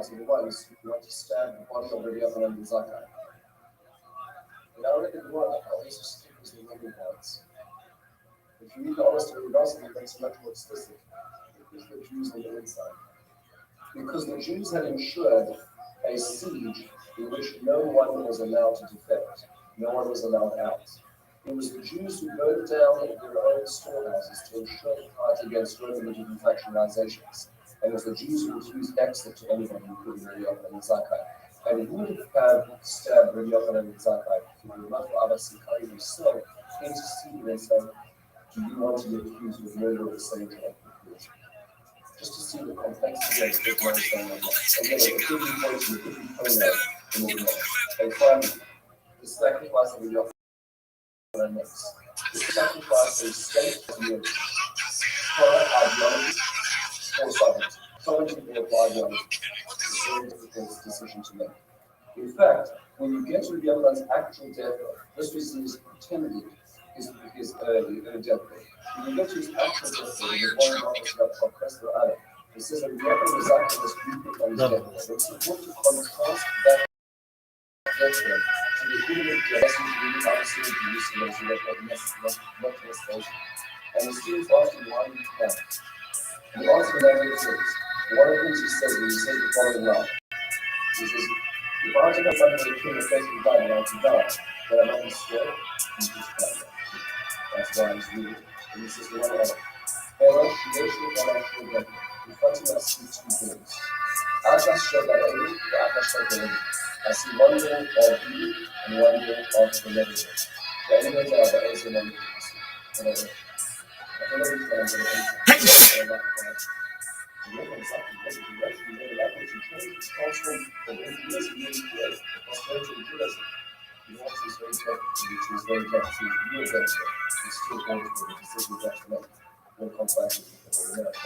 the ones who want to stab the body of Rabbi Yochanan ben Zakkai. Now look at the word, how these stickers the living ones. If you read the honest philosophy, it makes it much more explicit. Because the Jews on the inside. Because the Jews had ensured a siege in which no one was allowed to defect, no one was allowed out. It was the Jews who burned down their own storehouses to ensure the fight against Roman legitimate factionalizations. And it was the Jews who refused exit to anyone, including Rabbi Yochanan ben Zakkai. And who would have stabbed Rabbi Yochanan ben Zakkai through Rabbi Sikari himself interceded and said, do you want to be accused of murder of the same kind? Just to see the complexity of the understanding of that. Again, the 50 points and the 50 pronouns in the law. And finally, the sacrifice of the Yochanan makes. The sacrifice of state with Torah ideology or sovereignty. Sovereignty or ideology. It's a very difficult decision to make. In fact, when you get to Rabbi Yochanan's actual deathbed, this was his pretended his deathbed. When you get to his actual deathbed, the one office about Professor Adam, it says that Rabbi Yochanan was actually was weeping on his deathbed. It's important to contrast that deathbed to the imminent death of the obviously in Jerusalem, so that not devastation. And the students asked him why he can't. And the answer to that is one of the things he says when he says the following line. He says, if I take up something that came and face me die and I want to die, then I'm not be scared, you just die. That's why he's reading. And he says, one other. Ela, Shideshnu, Balashnu, Gabba. Reflecting us see two things. Akash Shogaleinu, the Akash Shogaleinu. I see one day of you and one day of the living. The enemies are the Ezra and the Whatever. I don't know which one I'm going to do. The work on something was directly very likely to change its cultural and Judaism really create the prosperity of Judaism. The answer is very technical, which is very technical. You will get there. It's still going to be the decision you have to make. We'll come back to it for the minute.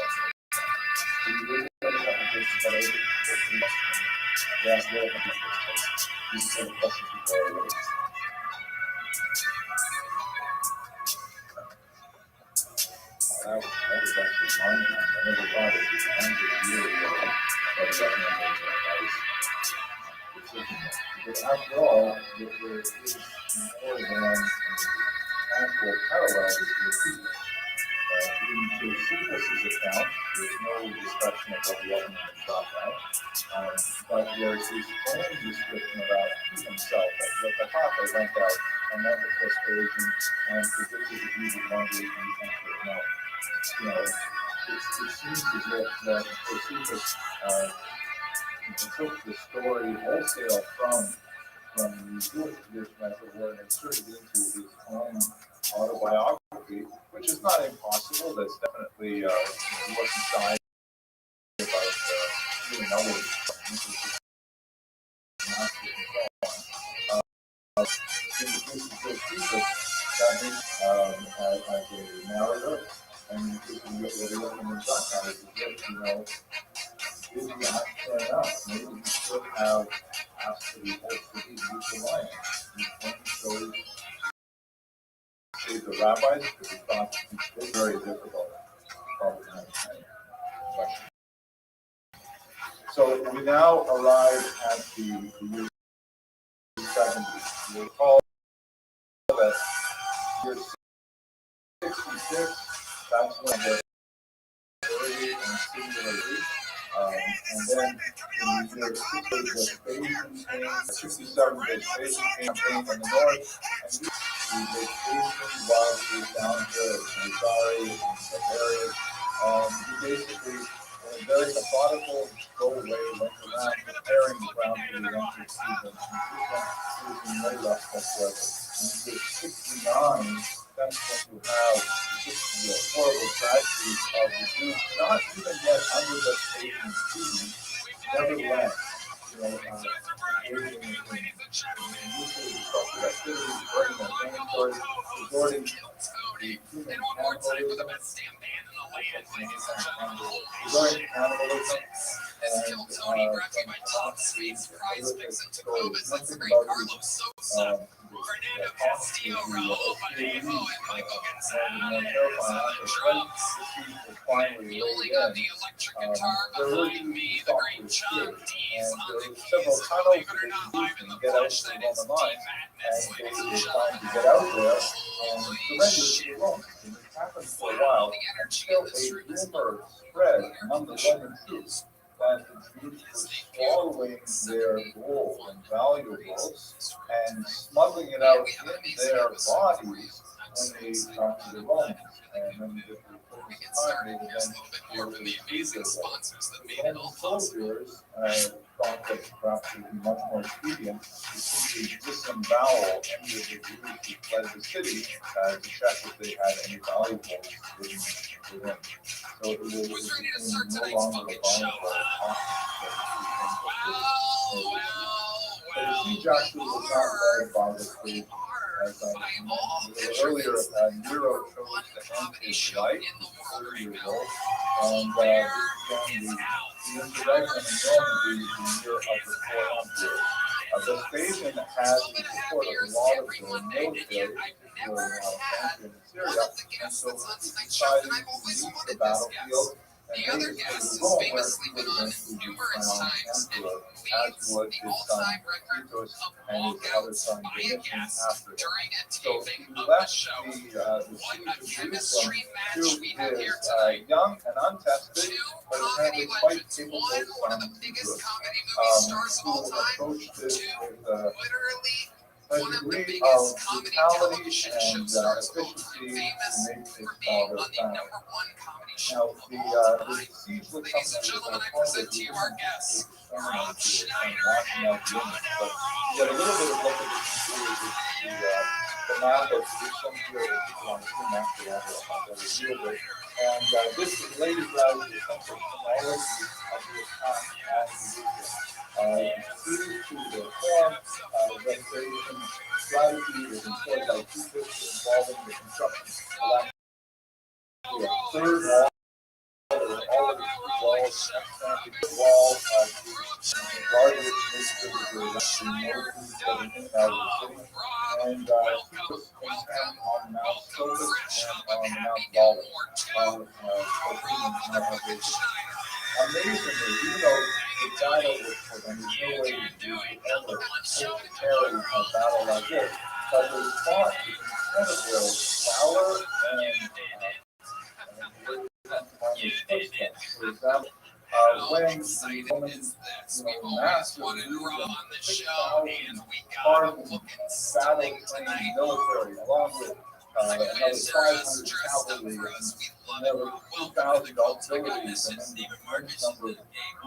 When you look at other applications that are able to put in they ask more about these questions. These are some of the questions people are raised. That was actually fun. I never thought it was 100 years ago that recommended advice decision. Because after all, there is more than an actual parallel with the people. In Josephus' account, there's no discussion of what the element is about that. But there's his own description about he himself, that the Papa went out and met with Vespasian and predicted that he would one day be emperor. Now, it seems as if that Josephus took the story wholesale from the Jewish tradition, as it were, and inserted into his own autobiography, which is not impossible. That's definitely he wasn't shy about doing other things. In the case of Josephus, that means as a narrator, and you can look at it in the Zakkai, did he ask for enough? Maybe he should have asked for the horse to be used the lion. So save the rabbis because he thought it was very difficult. Probably not the question. So we now arrive at the year 70s. You'll recall that year 66, that's when the authority and singularity. And then in the year 68, the Vespasian came, 67, the Vespasian came from the north, and the Vespasian, while he was down here at Caesarea and Tiberias, he basically, in a very methodical, slow way, went around preparing the ground for the winter season. And this one was way less whatsoever. And in year 69, that's what you have, the horrible tragedy of the Jews, not even yet under the Satan's feet, nevertheless, engaging in usually destructive activities, burning their inventories, resorting to human cannibalism, And from Tom's story, one thing about the Castillo, Raul Parejo, and Michael Gonzalez. The finally laid in. There were these doctors here, and there were several tunnels that they could use to get out to the Roman lines, and they were trying to get out there and surrender to the Romans. And it happened for a while until a rumor spread among the Roman troops that the Jews were swallowing their gold and valuables and smuggling it out in their bodies when they talked to the Romans. And then the time they would then be able to retrieve their gold. The Roman soldiers thought that perhaps it would be much more expedient to simply disembowel any of the Jews who fled the city to check if they had any valuables within. So it was no longer a viable option. But the siege actually was not led by the state. As I mentioned a little earlier, Nero chose to end his life. He was 30 years old. And this began the insurrection in Rome, the year of the four emperors. Vespasian had the support of a lot of the military, particularly Alexandria and Syria, and so he decided to leave the battlefield and make it to Rome, where he would eventually be crowned emperor, as would his son Titus and his other son Domitian after him. So he left the siege of Jerusalem to his young and untested, but apparently quite capable son Titus, who approached this with a degree of brutality and efficiency to make his father found. Now, the siege was something that was appointed to Rothschild but you get a little bit of look at the map of Jerusalem here, people on the map, they have a review of it. And this lays out the central chronology of the attack on Jerusalem. Due to the form, restoration strategy was employed by Titus involving the construction of the third wall. All of the walls, walls, guarded this and out of the city. And he was encamped on Mount Silvis and on Mount Bala. Amazingly, even though the battle was for them, there's no way you could ever carry a battle like this, but it was fought with incredible valor and for example, when the Romans, massive legion, 6,000 hardened, battle-trained military, along with another 500 cavalry, and another 2,000 auxiliaries, and then the immense number of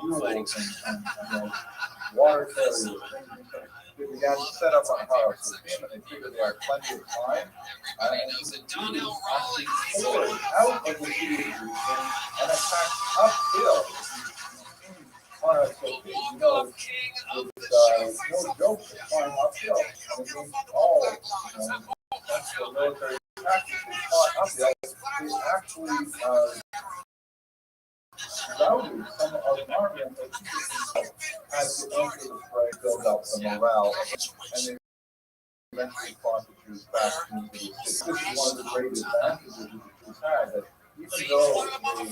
mules and water carriers. They began to set up on house, and they figured they had plenty of time. And actually poured out of the city and attacked uphill. So you know, it's no joke to climb uphill. And against all, the military tactics, they fought uphill. They actually routed some of the army, and they had to enter the fray, build up the morale, and they eventually fought the Jews back into the city. This is one of the great advantages that the Jews had, that even though they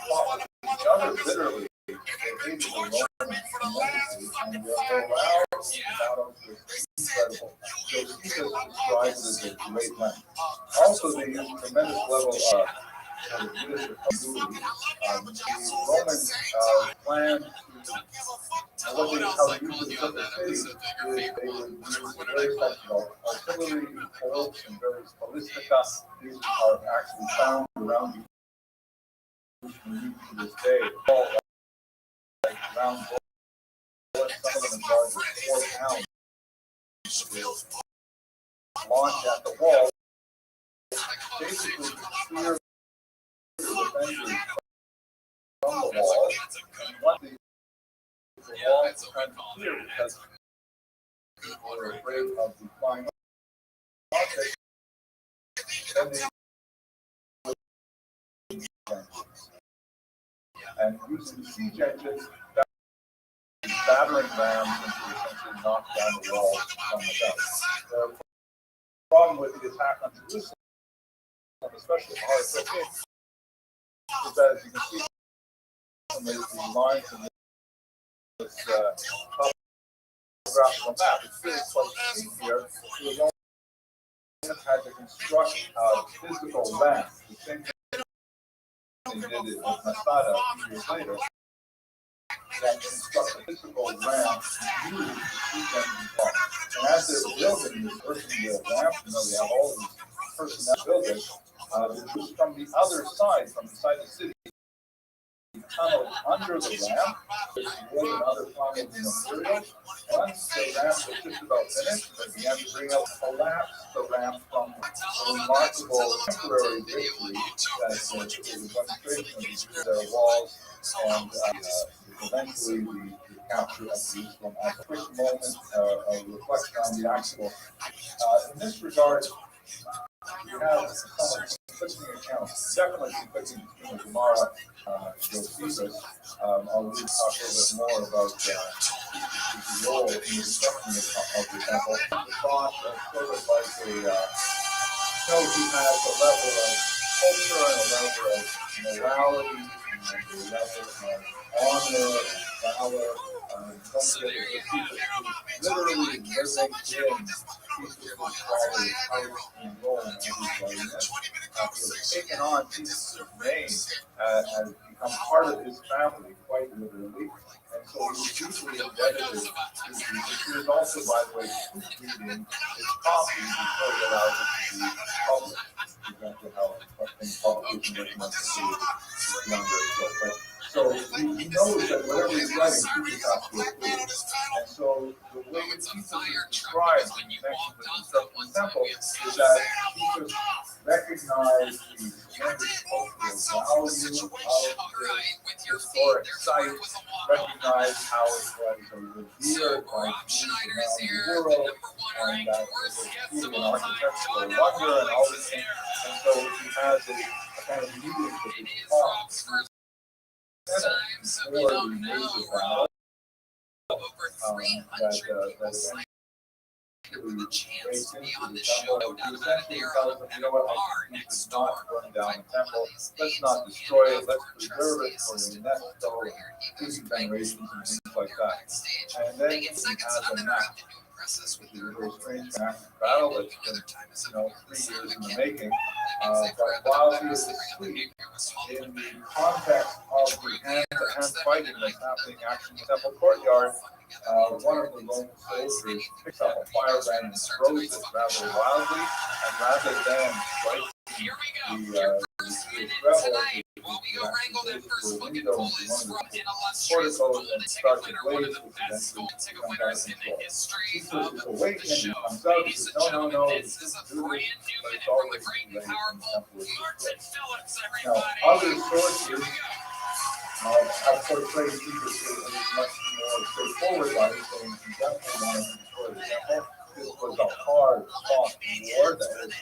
fought with each other bitterly, they hated the Romans tremendously, and their morale in battle was incredible. So Caesar describes it as a great man. Also, they used a tremendous level of leadership ability. The Romans planned to, how they usually put the city is they would use various types of artillery, bolts, and various ballistica. These are actually found around the to this day. All like round bullets, some of them as large as 4 pounds. Launch at the wall, basically to clear the defenders from the wall. And what the wall was trying to clear because people were afraid of the flying objects. Then they and using the siege engines, battering rams and to essentially knock down the walls from without. The problem with the attack on Jerusalem, especially hard to hit, is that as you can see from the lines in this topographical map, it's really quite steep here. The Romans had to construct a physical ramp, the same thing they did it with Masada a few years later. That construct a physical ramp used to keep them involved. And as they're building this earthen ramp, they have all these personnel building, the Jews from the other side, from inside the city, tunneled under the ramp with wood and other flammable materials. Once the ramp was just about finished, they began to bring out, collapse the ramp from a remarkable temporary victory that was a demonstration of their walls and eventually the capture of Jerusalem as a quick moment of reflection on the actual. In this regard, you have somewhat conflicting accounts, definitely conflicting between the Gemara, Josephus. I'll talk a little bit more about the role in the destruction of the temple. The thought sort of like he has a level of culture and a level of morality and a level of honor and valor. Don't forget the people who literally living in pieces of quality house in Rome as he's writing it. He has taken on pieces of name has become part of his family, quite literally. And so he's deeply indebted to Jesus. He is also, by the way, reading his copy before he allows it to be published. Exactly how publication recommends to be younger. So he knows that whatever he's writing, he has to approve. And so the way Jesus is described in connection with himself in the temple is that Jesus recognized the tremendous cultural value of this historic site, recognized how it was revered by Jews around the world, and that it was truly an architectural wonder and all these things. And so he has a kind of meeting with his talk before the major battle that eventually breaks into the temple. He essentially tells them, you know what, we should not burn down the temple. Let's not destroy it. Let's preserve it for the next future generations and things like that. And then he has a map. Which is a very strange battle that's been, 3 years in the making. But while he is asleep, in the context of the hand-to-hand fighting that's happening actually in the temple courtyard, one of the Roman soldiers picks up a firebrand and throws it rather wildly, and rather than strike the rebel, the window into one of the porticos and starts to blaze, which eventually comes out of control. Jesus is awake and he comes out. He says, no, this is a brand new but it's always too late and the temple is destroyed. Now, other sources have portrayed Jesus as much more straightforward by saying he definitely wanted to destroy the temple. This was a hard fought war that was,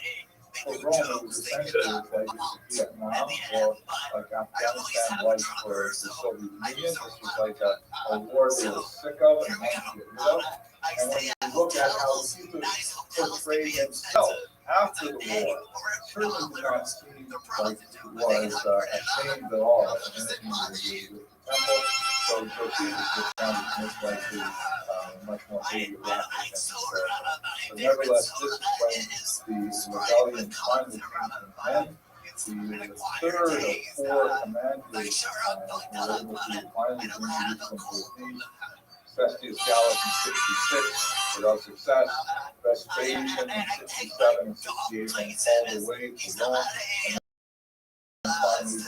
for Rome, it was essentially like Vietnam or like Afghanistan was for the Soviet Union. This was like a war they were sick of and wanted to get rid of. And when you look at how Jesus portrayed himself after the war, certainly did not seem like he was ashamed at all of anything to do with the temple. So Jesus was found most likely much more hagiographic than historical. But nevertheless, this is when the rebellion finally came to an end. The third of four commanders were able to finally bring Jerusalem to a peace. Cestius Gallus in 66 without success. Vespasian in 67 and 68 went all the way to Rome. And finally,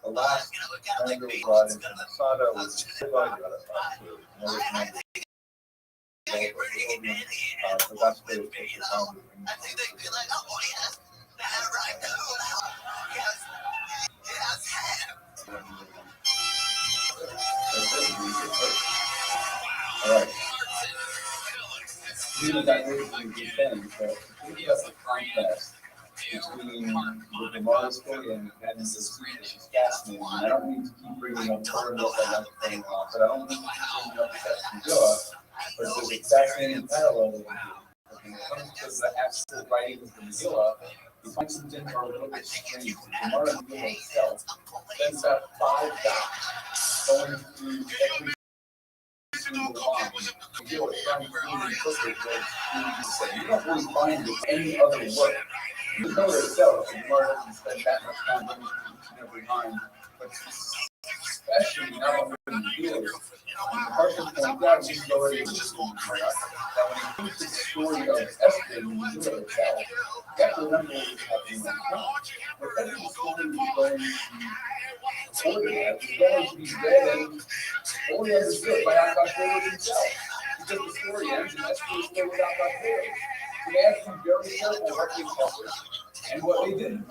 the last commander was brought into Masada, was divided another commander. But that's the found. I think they'd be like, oh, yes, that's right, yes, all right. Even that really good thing, but he has a contest between the Gemara story and the Cephas is fascinating. And I don't need to keep bringing up Torah I like to bring up, but I don't need to keep bringing up the Megillah. But there's a fascinating parallel over here. When it comes to the actual writing of the Megillah, you find some things are a little bit strange. The Gemara Megillah itself spends about 5 dots going through every single line. Megillah is trying to interpret what it's saying. You don't really find it any other way. The Torah itself, the Gemara doesn't spend that much time going through each and every line, but especially now under the Megillah, the person points out, you can go ahead and listen to the Gemara, that when it comes to the story of Esther in the Megillah itself, you have to remember what was happening on the ground. Whatever the story is going to be recorded as is going to be read and only understood by Akash himself. Because the story ends and Esther is still with Akash. So they have to be very careful what they cover and what they didn't.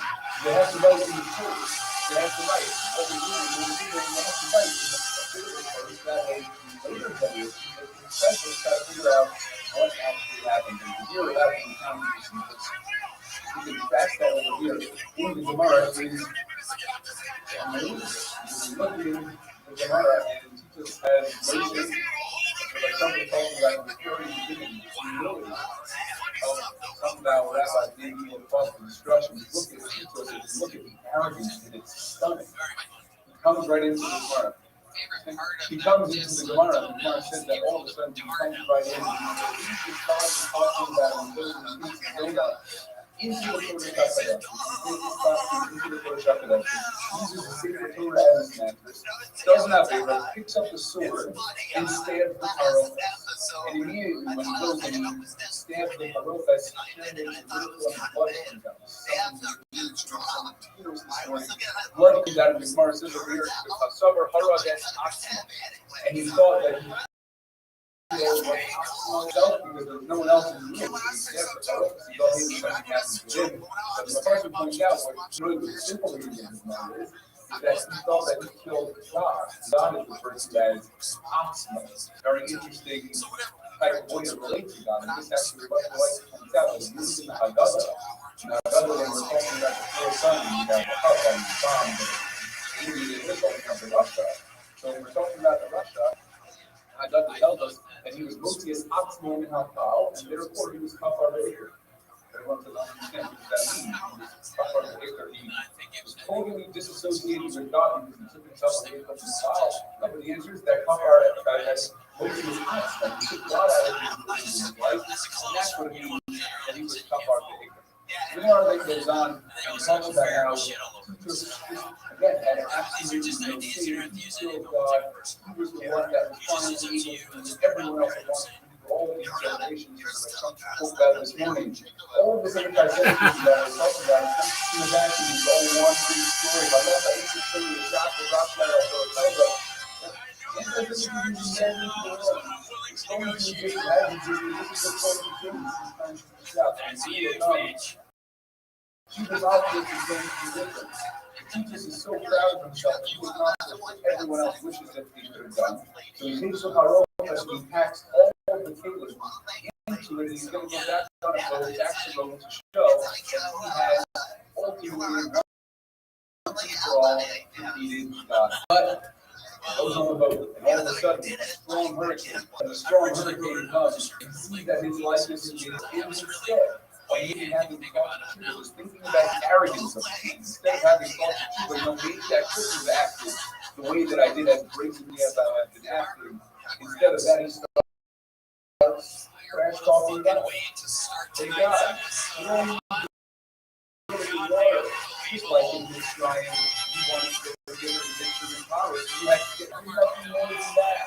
They have to write in the story. They have to write what we do, they have to write in the story that a later generation can specialists try to figure out what actually happened. And to hear about it in the conversation, you can track that over here. In the Gemara is amazing. You look in the Gemara and Jesus has mentioned like something talking about the purity of humility. Something about Rabbi being able to cause the destruction. You look at Jesus and you look at the arrogance and it's stunning. He comes right into the Gemara. He comes into the Gemara and the Gemara says that all of a sudden he comes right in and he's just talking about him, and he into the Torah uses the secret Torah as his mattress, does not favor, picks up the sword and stabs the Harophas. And immediately when he goes and he stabs the Harophas, he turns into blood comes out. Blood comes out of the Gemara says over here, and he thought that he himself because there's no one else in the room. But the person points out what really the simple reason is that he thought that he killed God. God is referred to as Oxma. Very interesting type of way to relate to God. And this actually what the wife points out is used in the Haggadah. In the Haggadah, when we're talking about the 4 sons, you have the Hava and the Sam, but in this one comes the Russia. So when we're talking about the Russia, Haggadah tells us that he was Mosias Atzmo in Hafal, and therefore he was Kafar Be'er. Everyone doesn't understand what that means. He was Kafar Be'er. He was totally disassociated with God because he took himself away from the Baal. No, but the answer is that Kafar has Mosias Atzmo. He took God out of his life, and that's what it means that he was Kafar Be'er. The Gemara that goes on and talks about how Jesus, again, had absolutely no faith. He killed God. He was the one that was finally able to everyone else along through all these generations, as I spoke about this morning. All of this anti-Semitism that we're talking about in the vacuum is all one big story. I love that it's a story of Rothschild, anti-Semitism is going to just have this is the point of Jesus obviously is going to be different. Jesus is so proud of himself, he will accomplish what everyone else wishes that he could have done. So he takes the Harophas and he packs all of the kingdoms into it. He's going to go back on a boat, back to Rome to show that he has ultimately for all defeated God. But goes on the boat, and all of a sudden, a strong hurricane comes, and sees that his likeness is instead. When he didn't have any thought to he was thinking about the arrogance of things. Instead of having thought to maybe I could have acted the way that I did as brazenly as I have been acting. Instead of that, he starts trash talking God. Hey God, just like in this trial, you want to get rid of the victory and power, so you have to get nothing more than that.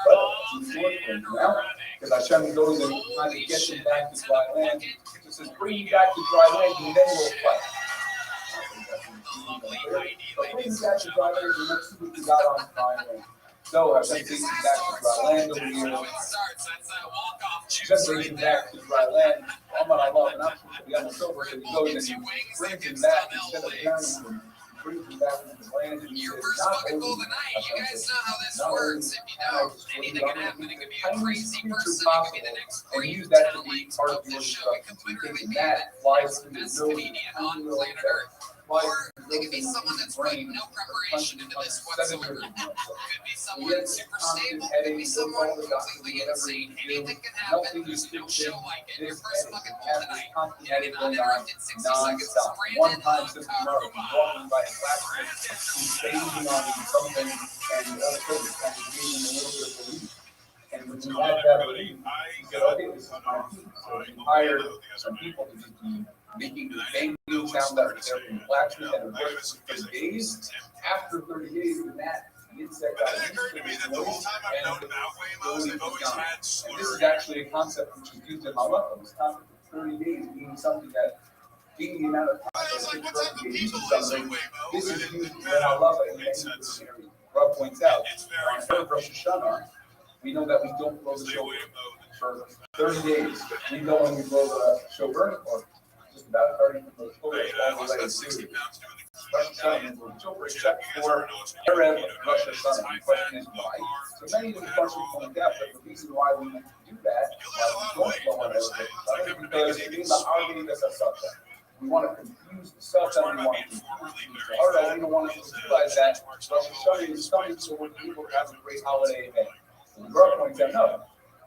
But it's working now, because Hashem goes and tries to get them back to dry land. He says, bring you back to dry land, and then we'll fight. But bring you back to dry land, and let's see what you got on dry land. So Hashem takes him back to dry land over here. Hashem takes him back to dry land. Amar Allah, not to be on the silver, so he goes and he brings him back instead of carrying him. brings him back into the land, and he says, not only not only can I destroy you, I'm going to make the tiniest creature possible and use that to be part of your destruction. So you think that flies through his nose, tiny little flies through his nose, and his brain, punching 700 of them. So he has this constant headache, he goes all the doctors, whatever he can do, nothing is fixing this headache. He has this constant headache going on non-stop. One time, since tomorrow, he's walking by a blacksmith, he's banging on something, and all of a sudden, it's kind of giving him a little bit of relief. And when he had that relief, he said, okay, this is my peace. So he hired some people to just be making the banging sound that was there from the blacksmith, and it worked for 30 days. After 30 days, the insect got used to this noise, and the relief was gone. And this is actually a concept which is used in halacha. This concept of 30 days being something that, being the amount of time that it takes for us to get used to something, this is used in halacha in many different areas. Rob points out, on Rosh Hashanah, we know that we don't blow the shofar for 30 days. We go and we blow the shofar, or just about starting from the shofar all the way to Rosh Hashanah, and blow the shofar, except for Erev Rosh Hashanah. The question is why? So many different questions point out, but the reason why we do that, why we don't blow on Erev Rosh Hashanah, is because it means the Arvi that's a subject. We want to confuse the subject, we want to confuse the Hara, we don't want to realize that Rosh Hashanah is coming, so we're able to have a great holiday event. And the Rabbi points out, no.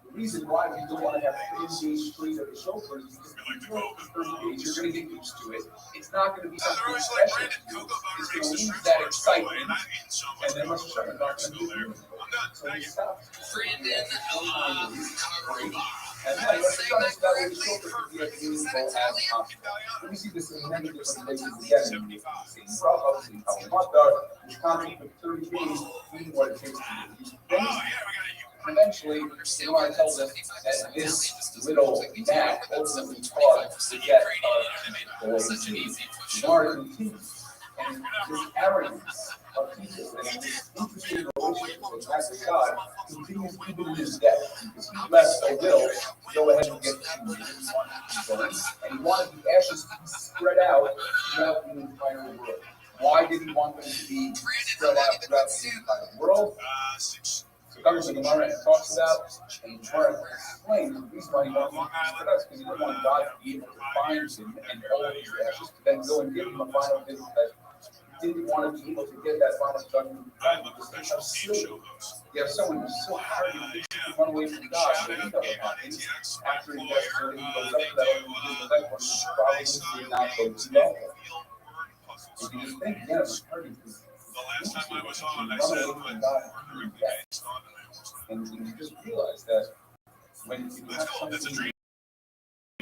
The reason why we don't want to have 30 days straight of the shofar is because if you do it for 30 days, you're going to get used to it. It's not going to be something special to you. It's going to lose that excitement. And then Rosh Hashanah is not going to be beautiful. So we stop. And then Rosh Hashanah is that way the shofar can be as meaningful as possible. We see this in many different places again. In the same Rabbi, in Talmud, this concept of 30 days being what it takes to use things. Eventually, the Gemara tells us that this little gnat ultimately caused the death of the Lord Jesus. The Gemara continues, and this arrogance of Jesus and this interesting relationship that he has with God continues even in his death, because he left a will to go ahead and get to and he wanted the ashes to be spread out throughout the entire world. Why did he want them to be spread out throughout the entire world? So comes the Gemara and talks about, and the Gemara explains the reason why he wanted them to be spread out is because he didn't want God to be able to find him and all of his ashes to then go and give him a final visit. He didn't want to be able to get that final judgment because that's how silly. You have someone who's so hard to run away from God, but he never happens. After he gets to it, he goes up to that other one, he probably did not go to that one. If you just think, yeah, it's hard because the last time I was on, I said, and you just realize that when you have something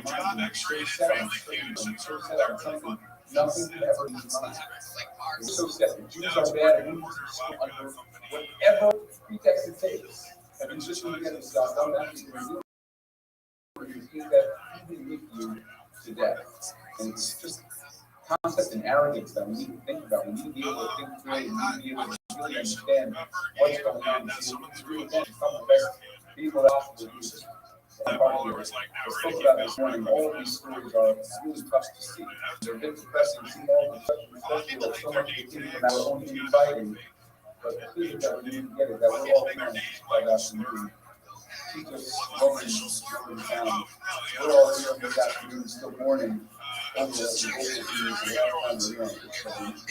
job, X-rated family feud, something, nothing can ever be money. It's so sad. The Jews are bad, and we are under whatever pretext it takes. And it's just when you get this stuff done, that's what you're doing. You think that even with you to death. And it's just concept and arrogance that we need to think about. We need to be able to think through it. We need to be able to really understand what's going on. Some of the best people that possibly use I spoke about this morning. All of these stories are really tough to see. They're a bit depressing to see all the stuff, especially with so much beginning from our own fighting. But the thing that we need to get is that we're all parents by that community. Teach us women down. We're all here this afternoon still mourning over the community.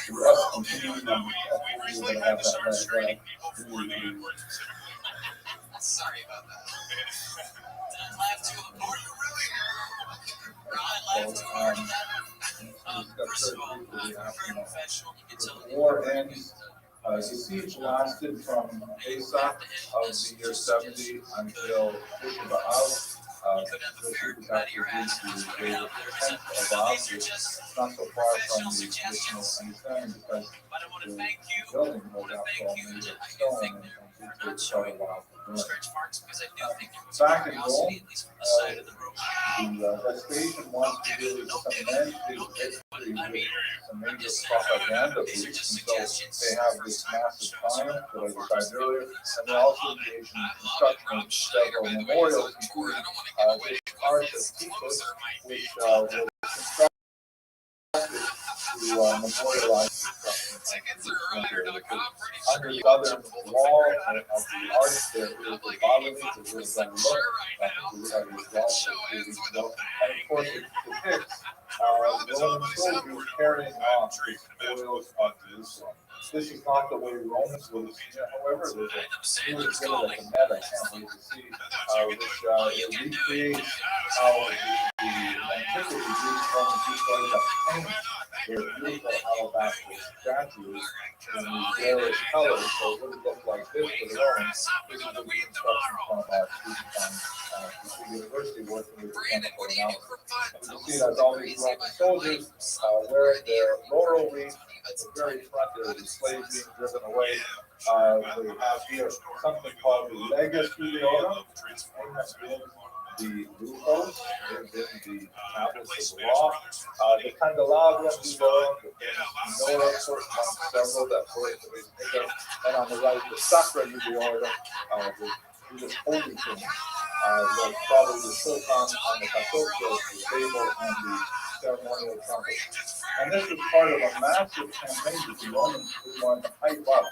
For us continuing on we're going to have that community. Sorry about that. Didn't laugh too hard. I laughed too hard at that. First of all, very professional. You can tell the war ends. The siege lasted from Pesach of the year 70 until Tisha B'Av. This was actually due to the 10th of Av, which is not so far from the traditional understanding because the building was actually made of stone and it started off the stretch marks because I do think it was back in Rome, curiosity, at least from the side of the road. the Vespasian wants to really cement his victory with some major propaganda boosts, and so they have this massive triumph that I described earlier, and they're also engaged in construction of several memorials, including this arch of Titus, which was constructed memorialize the destruction of the sanctuary. Under the southern wall of the arch, there is a bas-relief that we're going to look at. We have this wall for 2 weeks ago. And of course, it depicts Roman soldiers carrying off the spoils of Jerusalem. This is not the way Romans would have seen it. However, there's a new exhibit at the Met I can't wait to see, which recreates how the antiquity Greek Romans used to paint their beautiful alabaster statues in these various colors. So it would look like this for the Romans. This is a reconstruction from the University working with the chemical analysis. And you see that all these Roman soldiers wearing their laurel wreaths. At the very front, there is slaves being driven away. We have here something called the Lega Studiorum, the loopholes in the tablets of the law. The Candelabrum Studiorum, the Menorah, of course, among several that were in. And on the right, the Sacra Studiorum, the holy thing. That's probably the Sultan on the Catholic, the table, and the ceremonial trumpet. And this was part of a massive campaign that the Romans wanted to hype up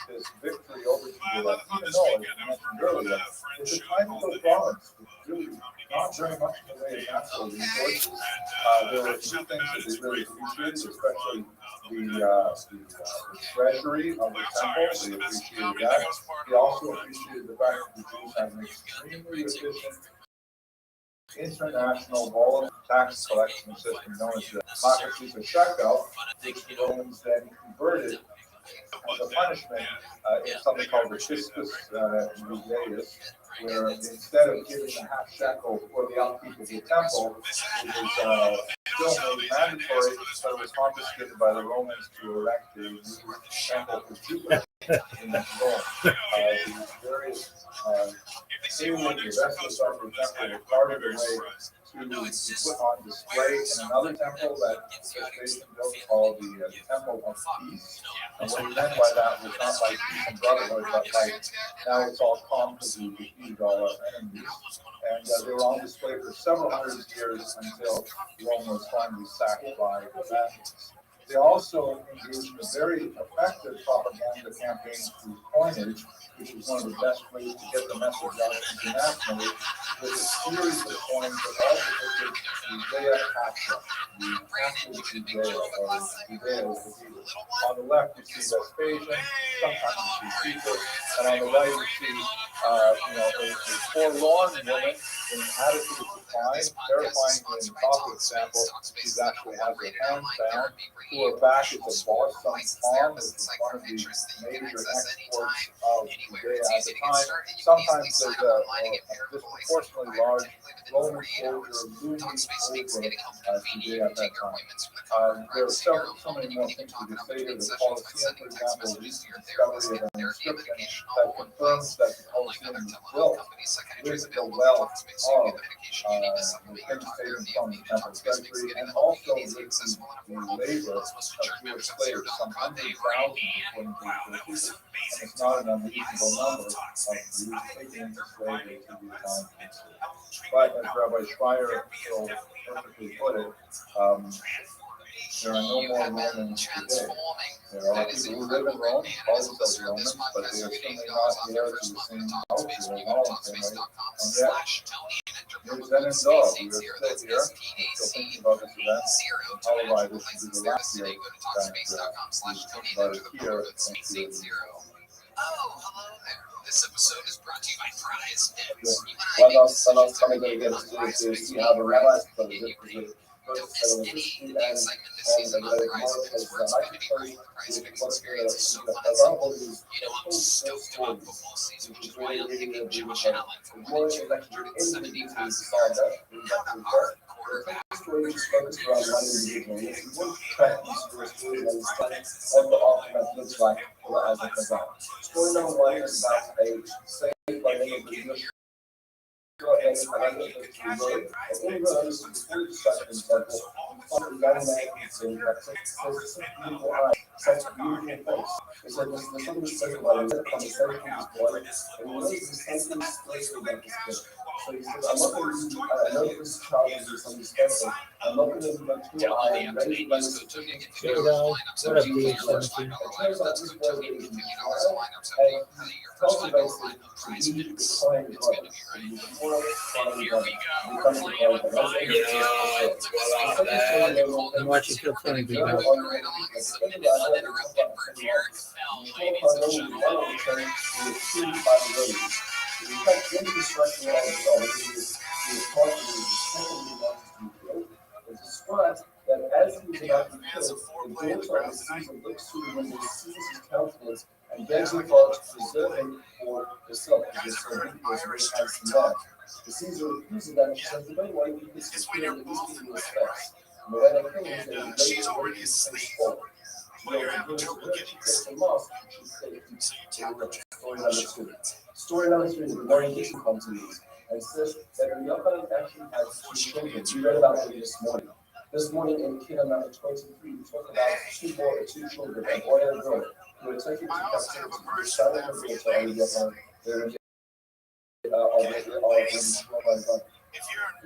this victory over Judea, even though, as you mentioned earlier, it's a tiny little province. It's really not very much in the way of natural resources. There were a few things that they really appreciated, especially the treasury of the temple. They appreciated that. They also appreciated the fact that the Jews had an extremely efficient international voluntary tax collection system known as the Makatusa Shekel, which the Romans then converted as a punishment in something called the Fiscus Judaeus, where instead of giving a half shekel for the upkeep of the temple, it was still made mandatory, but it was confiscated by the Romans to erect a new temple for Jupiter in Rome. These various ceilings, the vessels of the temple were carted away to be put on display in another temple that Vespasian built called the Temple of Peace. And what he meant by that was not like peace and brotherhood, but like now it's all calm because we defeated all our enemies. And they were on display for several hundred years until Rome was finally sacked by the Vandals. They also engaged in a very effective propaganda campaign through coinage, which is one of the best ways to get the message out internationally, with a series of coins that all depicted Judea Pacha, the Catholic Judea, or Judea as the Hebrew. On the left, you see Vespasian, sometimes you see Caesar, and on the right, you see a forlorn woman in an attitude of decline, terrifying in the top example. She actually has her hands down. To her back is a balsam palm, which is one of the major exports of Judea at the time. Sometimes there's a disproportionately large Roman soldier looming over Judea at that time. There are so many more things we could say here. The Colosseum, for example, recent discovery of an inscription that confirms that the Colosseum was built with the wealth of the things taken from the temple treasury, and also with the labor of Jewish slaves, some 100,000 according to the sources, and it's not an unreasonable number of Jews taken into slavery to the Italian peninsula. But as Rabbi Schreier so perfectly put it, there are no more Romans today. There are people who live in Rome, call themselves Romans, but they are certainly not there to the same culture and all the same way. And yet, here's Zen and Dog. We are still here, still thinking about this event. And probably this will be the last year that we think about it here. Oh, hello there. This episode is brought to you by Prize Pins. What else can I get to see how the rabbis put it? Don't miss any excitement this season on Prize Pins, where it's going to be great. Prize Pins experience is so fun and simple. You know, I'm stoked about football season, which is why I'm picking Josh Allen for my 270 passes yards, the hardcore back. Stories focused around one individual. You wouldn't track these stories as what the offense looks like as it goes on. Story number one is about a save by the end of the business. So he says, I'm not going to, I know this child is something special. I'm not going to leave until I am ready to sufficient to Here we go. What up, Jesus' Dave? word. 17. It turns out this boy is and cultivates to be the Kohen brother. To be pure Kohen brother. Becomes the Kohen brother. I'm watching Kill Tony be back. It describes that as he was about to be killed, the daughter of the Caesar looks to him and sees his countenance and begs him for to preserve him for herself, because so he was a very handsome man. The Caesar refuses that and she says, "You don't want to eat this spirit that is in his face." And the way they kill him is that he lays already his face forward. She takes a mask and she says, story number two. Story number three is the very different continues. And says that Yochanan actually has two children. We read about them this morning. This morning in Kingdom number 23, we talk about two children, a boy and a girl, who were taken to captivity. The son and the daughter of Yochanan, they were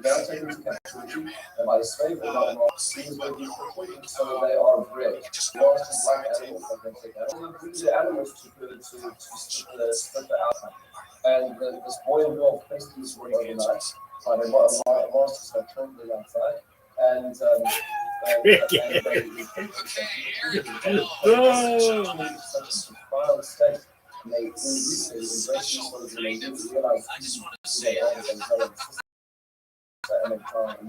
now taken to captivity, and by the slave or not, seems to be so they are bred. Lost in black animals, like they take animals, and the animals to split the outcome. And this boy and girl faced this way overnight. By the masters have trained them outside, and such a profound state. And they embrace these ones and they realize and they try and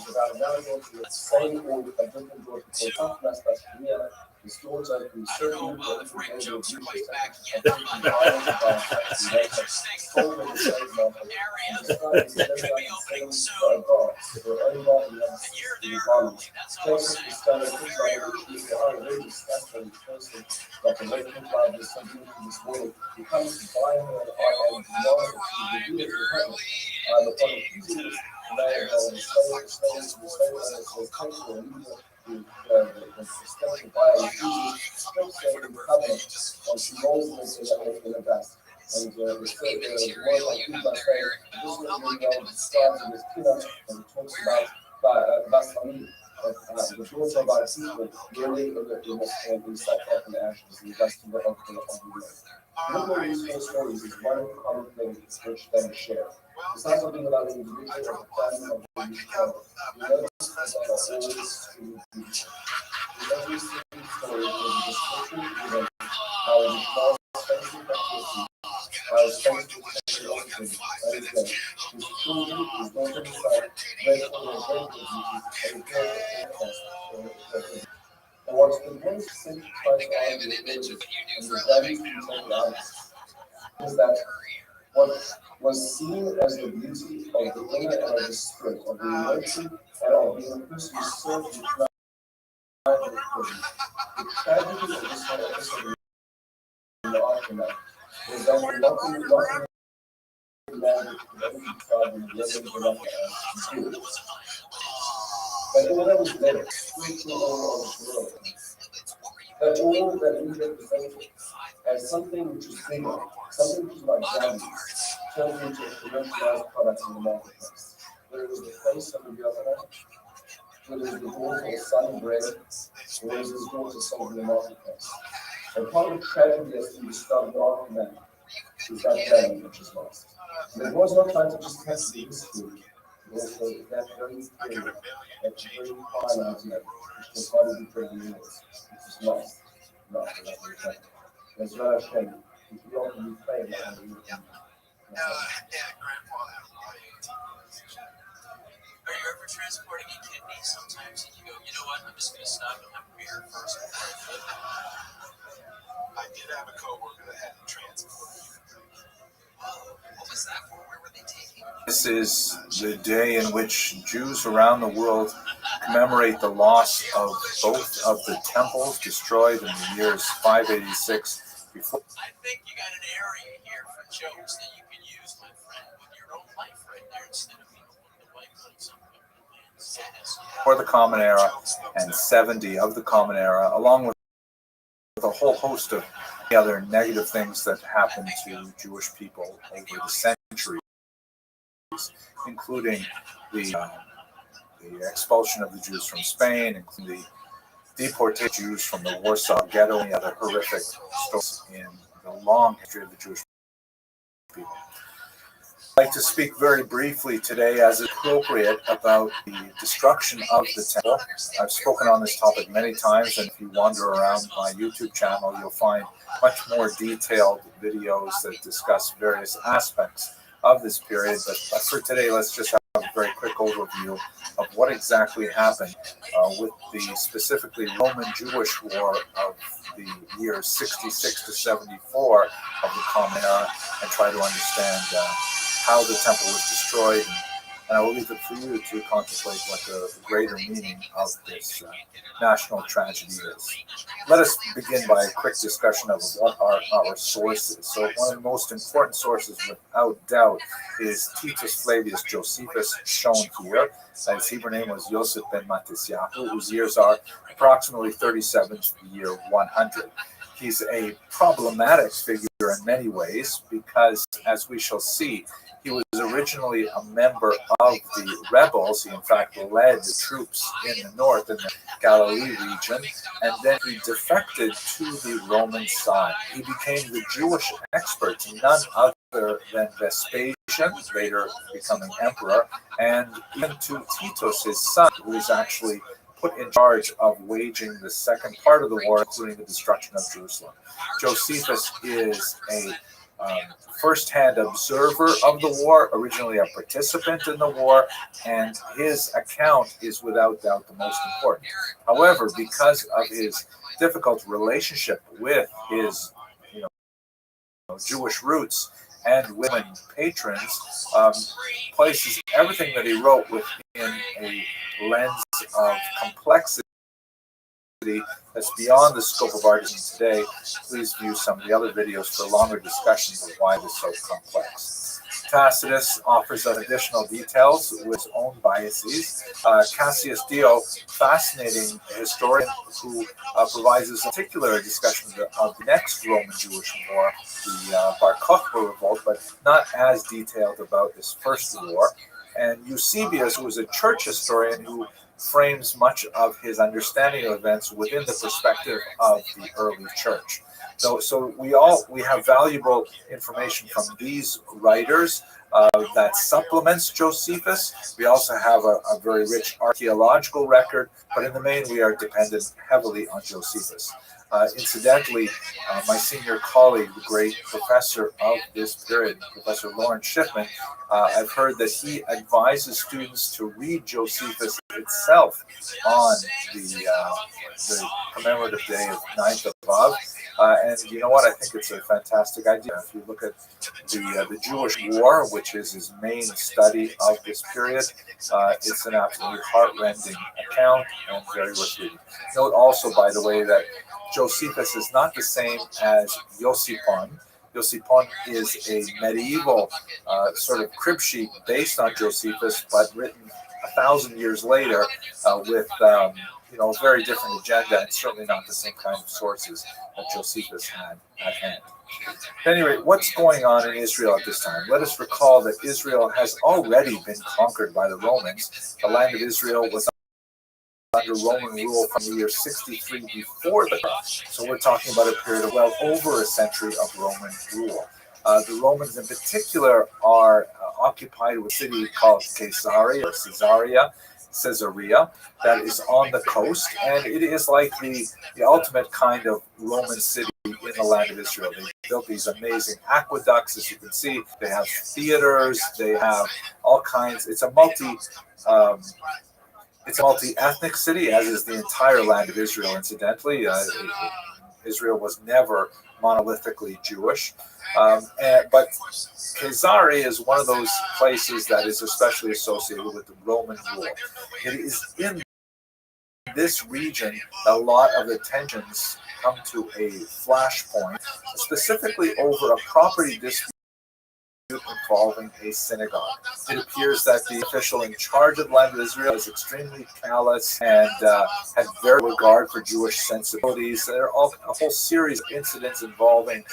about another daughter with the same or a different daughter called Tafnas, his daughter who certainly was the baby of Jesus and taken violence by later told her to save Martha and decided to live out and sing for a God, for her own God and the garment. Takes the stone and puts it on the sheet, the outrageous fashion person that the late cloud is something to this morning. He comes to buy her and demands that she reveal to heaven. The politicians may the special by the covenant, and she rolls in a dust. And the word like this describes in this peanut and talks about Basami, the daughter of our people, really in sackcloth and ashes, and the dust of the earth. Look at these four stories is one common thing which they share. It's not something about the individual or the family of the individual. You notice that they are always in every single story is a description given how it was facing captivity, how it's facing captivity, that is good. His children, his daughter, his son, therefore their great duties, and what's the most central Christ on the village and the values contained out is that what was seen as the beauty of the inner and of the spirit, of the emotion and of being a person who served the crowd and the prison. The tragedy of this whole episode in the aftermath was that the local demanded that every tribe in the living were not but all that was better, spiritual all of the world. But all that we represented as something which is bigger, something which is like value, turned into a commercialized product in the marketplace. Whether it was the face of the other, whether it was the daughter or son bread, or it was his daughter sold in the marketplace. And part of the tragedy as we described after that is that value which is lost. And it was not trying to just test the history. Also, that very period, that very fine idea, which was part of the trade units, which was lost. There's not a shame. If you don't be playing, grandfather Are you ever transporting a kidney sometimes and you go, you know what, I'm just going to stop and have a beer first? I did have a coworker that had to transport. What was that for? Where were they taking? This is the day in which Jews around the world commemorate the loss of both of the temples destroyed in the years 586 before. I think you got an area here for jokes that you can use, my friend, with your own life right there instead of the white lights on For the Common Era and 70 of the Common Era, along with a whole host of other negative things that happened to Jewish people over the centuries, including the expulsion of the Jews from Spain, including the deportation of Jews from the Warsaw Ghetto, and the other horrific stories in the long history of the Jewish people. I'd like to speak very briefly today, as appropriate, about the destruction of the temple. I've spoken on this topic many times, and if you wander around my YouTube channel, you'll find much more detailed videos that discuss various aspects of this period. But for today, let's just have a very quick overview of what exactly happened with the specifically Roman-Jewish War of the years 66 to 74 of the Common Era, and try to understand how the temple was destroyed, and I will leave it for you to contemplate what the greater meaning of this national tragedy is. Let us begin by a quick discussion of what are our sources. So one of the most important sources, without doubt, is Titus Flavius Josephus, shown here. His Hebrew name was Yosef ben Matisyahu, whose years are approximately 37 to the year 100. He's a problematic figure in many ways because, as we shall see, he was originally a member of the rebels. He, in fact, led the troops in the north, in the Galilee region, and then he defected to the Roman side. He became the Jewish expert, none other than Vespasian, later becoming emperor, and even to Titus, his son, who was actually put in charge of waging the second part of the war, including the destruction of Jerusalem. Josephus is a first-hand observer of the war, originally a participant in the war, and his account is without doubt the most important. However, because of his difficult relationship with his Jewish roots and women patrons, places everything that he wrote within a lens of complexity that's beyond the scope of our discussion today. Please view some of the other videos for longer discussions of why this is so complex. Tacitus offers us additional details with his own biases. Cassius Dio, fascinating historian who provides us a particular discussion of the next Roman-Jewish war, the Bar Kokhba revolt, but not as detailed about this first war. And Eusebius, who is a church historian who frames much of his understanding of events within the perspective of the early church. So we have valuable information from these writers that supplements Josephus. We also have a very rich archaeological record, but in the main we are dependent heavily on Josephus. Incidentally, my senior colleague, the great professor of this period, Professor Lawrence Schiffman, I've heard that he advises students to read Josephus itself on the commemorative day of 9th of Av. And you know what? I think it's a fantastic idea. If you look at the Jewish War, which is his main study of this period, it's an absolutely heart-rending account and very worth reading. Note also, by the way, that Josephus is not the same as Yosipon. Yosipon is a medieval sort of crib sheet based on Josephus, but written 1,000 years later with a very different agenda, and certainly not the same kind of sources that Josephus had at hand. Anyway, what's going on in Israel at this time? Let us recall that Israel has already been conquered by the Romans. The land of Israel was under Roman rule from the year 63 before the cross. So we're talking about a period of well over a century of Roman rule. The Romans in particular are occupied with a city called Caesarea, that is on the coast, and it is like the ultimate kind of Roman city in the land of Israel. They built these amazing aqueducts, as you can see. They have theaters, they have all kinds. It's a multi-ethnic city, as is the entire land of Israel, incidentally. Israel was never monolithically Jewish. But Caesarea is one of those places that is especially associated with the Roman rule. It is in this region that a lot of the tensions come to a flashpoint, specifically over a property dispute involving a synagogue. It appears that the official in charge of the land of Israel is extremely callous and had very regard for Jewish sensibilities. There are a whole series of incidents involving,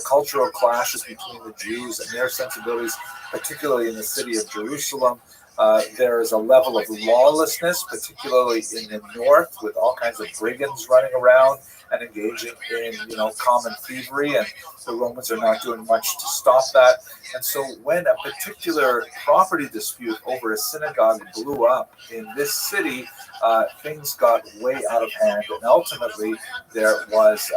cultural clashes between the Jews and their sensibilities, particularly in the city of Jerusalem. There is a level of lawlessness, particularly in the north, with all kinds of brigands running around and engaging in, common thievery, and the Romans are not doing much to stop that. And so when a particular property dispute over a synagogue blew up in this city, things got way out of hand, and ultimately there was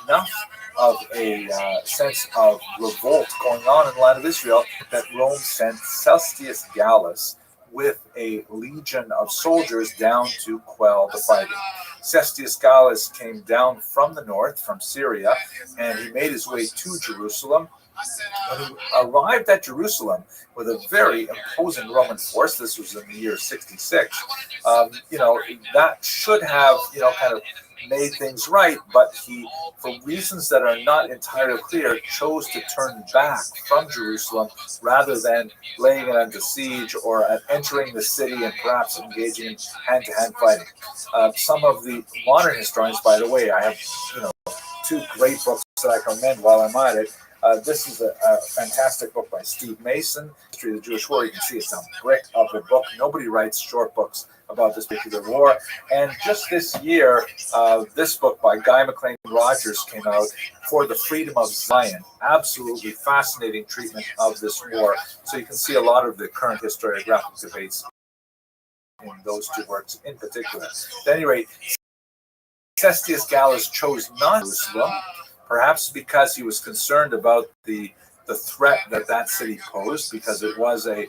enough of a sense of revolt going on in the land of Israel that Rome sent Cestius Gallus with a legion of soldiers down to quell the fighting. Cestius Gallus came down from the north, from Syria, and he made his way to Jerusalem. When he arrived at Jerusalem with a very imposing Roman force, this was in the year 66, that should have, kind of made things right, but he, for reasons that are not entirely clear, chose to turn back from Jerusalem rather than laying it under siege or entering the city and perhaps engaging in hand-to-hand fighting. Some of the modern historians, by the way, I have, two great books that I recommend while I'm at it. This is a fantastic book by Steve Mason, History of the Jewish War. You can see it's a brick of a book. Nobody writes short books about this particular war. And just this year, this book by Guy McLean Rogers came out, For the Freedom of Zion. Absolutely fascinating treatment of this war. So you can see a lot of the current historiographic debates in those two works in particular. At any rate, Cestius Gallus chose not Jerusalem, perhaps because he was concerned about the threat that city posed, because it was a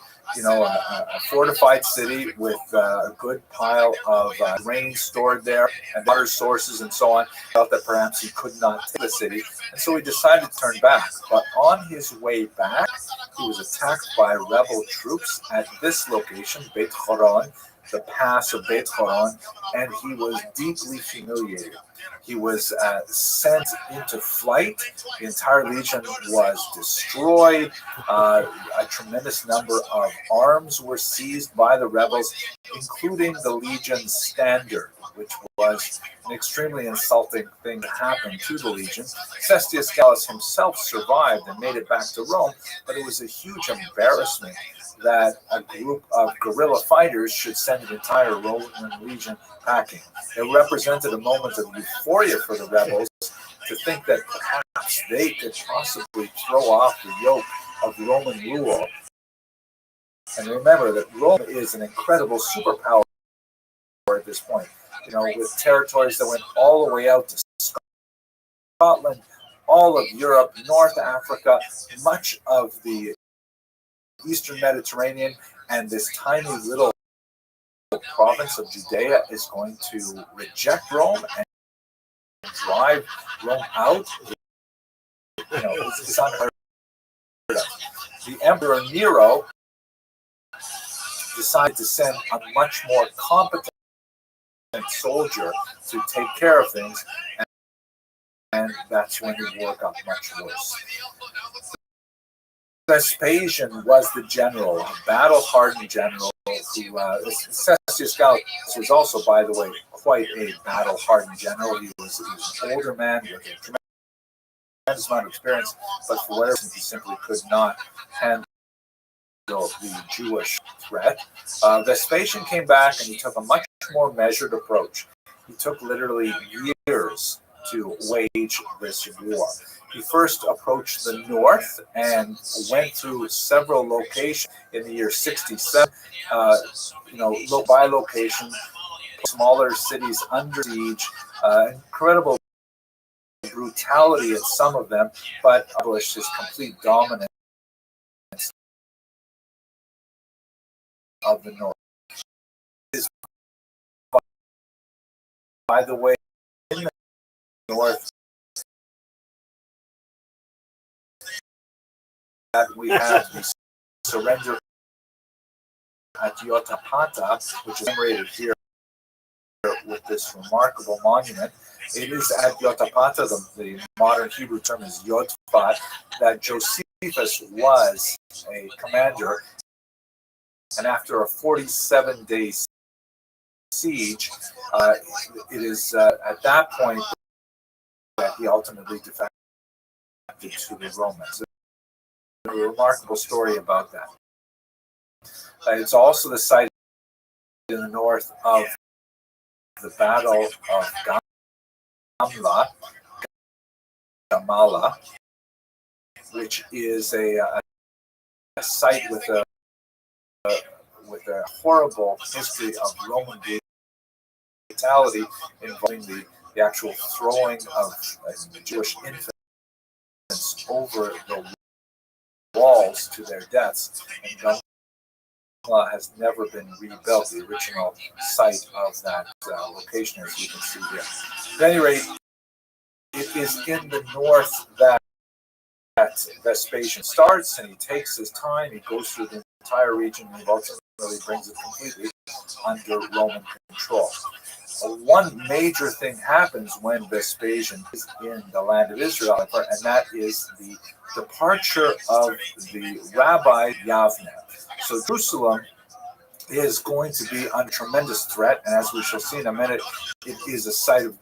fortified city with a good pile of grain stored there and water sources and so on. He felt that perhaps he could not take the city, and so he decided to turn back. But on his way back, he was attacked by rebel troops at this location, Beit Horon, the pass of Beit Horon, and he was deeply humiliated. He was sent into flight. The entire legion was destroyed. A tremendous number of arms were seized by the rebels, including the legion's standard, which was an extremely insulting thing to happen to the legion. Cestius Gallus himself survived and made it back to Rome, but it was a huge embarrassment that a group of guerrilla fighters should send an entire Roman legion packing. It represented a moment of euphoria for the rebels to think that perhaps they could possibly throw off the yoke of Roman rule. And remember that Rome is an incredible superpower at this point, with territories that went all the way out to Scotland, all of Europe, North Africa, much of the Eastern Mediterranean, and this tiny little province of Judea is going to reject Rome and drive Rome out. It's unheard of. The Emperor Nero decided to send a much more competent soldier to take care of things, and that's when the war got much worse. Vespasian was the general, a battle-hardened general who, Cestius Gallus was also, by the way, quite a battle-hardened general. He was an older man with a tremendous amount of experience, but for whatever reason, he simply could not handle the Jewish threat. Vespasian came back and he took a much more measured approach. He took literally years to wage this war. He first approached the north and went through several locations in the year 67, by location, smaller cities under siege, incredible brutality at some of them, but established his complete dominance of the north. By the way, in the north, that we have the surrender at Yotapata, which is commemorated here with this remarkable monument. It is at Yotapata, the modern Hebrew term is Yotfat, that Josephus Josephus was a commander, and after a 47-day siege, it is at that point that he ultimately defected to the Romans. There's a remarkable story about that. It's also the site in the north of the Battle of Gamala, which is a site with a horrible history of Roman brutality involving the actual throwing of Jewish infants over the walls to their deaths. And Gamala has never been rebuilt, the original site of that location, as you can see here. At any rate, it is in the north that Vespasian starts, and he takes his time. He goes through the entire region, and ultimately brings it completely under Roman control. One major thing happens when Vespasian is in the land of Israel, and that is the departure of the Rabbi Yavne. So Jerusalem is going to be under tremendous threat, and as we shall see in a minute, it is a site of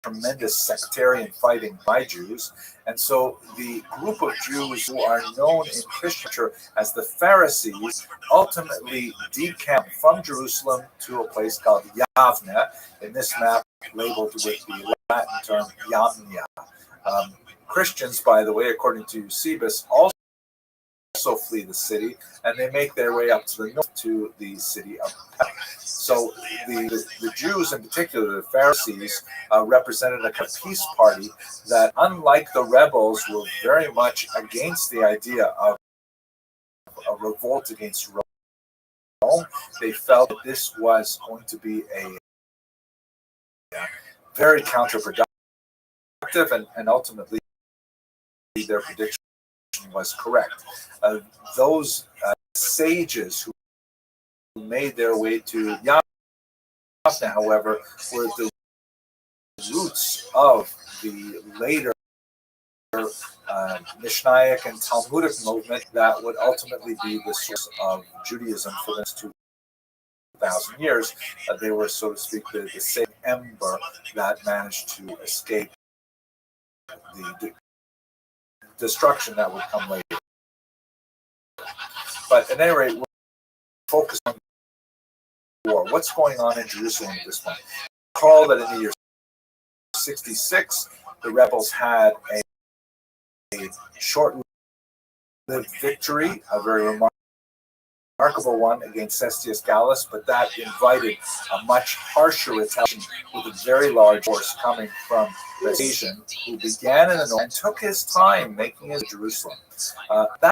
tremendous sectarian fighting by Jews. And so the group of Jews who are known in Christian culture as the Pharisees ultimately decamp from Jerusalem to a place called Yavne, in this map labeled with the Latin term Yamnia. Christians, by the way, according to Eusebius, also flee the city, and they make their way up to the north to the city of Pella. So the Jews, in particular, the Pharisees, represented a kind of peace party that, unlike the rebels, were very much against the idea of a revolt against Rome. They felt that this was going to be a very counterproductive, and ultimately their prediction was correct. Those sages who made their way to Yavne, however, were the roots of the later Mishnaic and Talmudic movement that would ultimately be the source of Judaism for the next 2,000 years. They were, so to speak, the same ember that managed to escape the destruction that would come later. But at any rate, we're focused on war. What's going on in Jerusalem at this point? Recall that in the year 66, the rebels had a short-lived victory, a very remarkable one against Cestius Gallus, but that invited a much harsher retaliation with a very large force coming from Vespasian, who began in the north and took his time making it to Jerusalem. At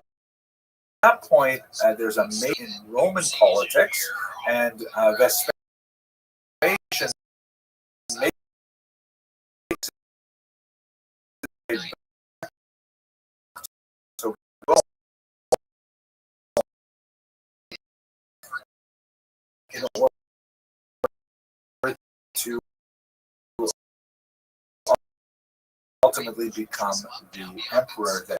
that point, there's a mate in Roman politics, and Vespasian makes so in order to ultimately become the emperor that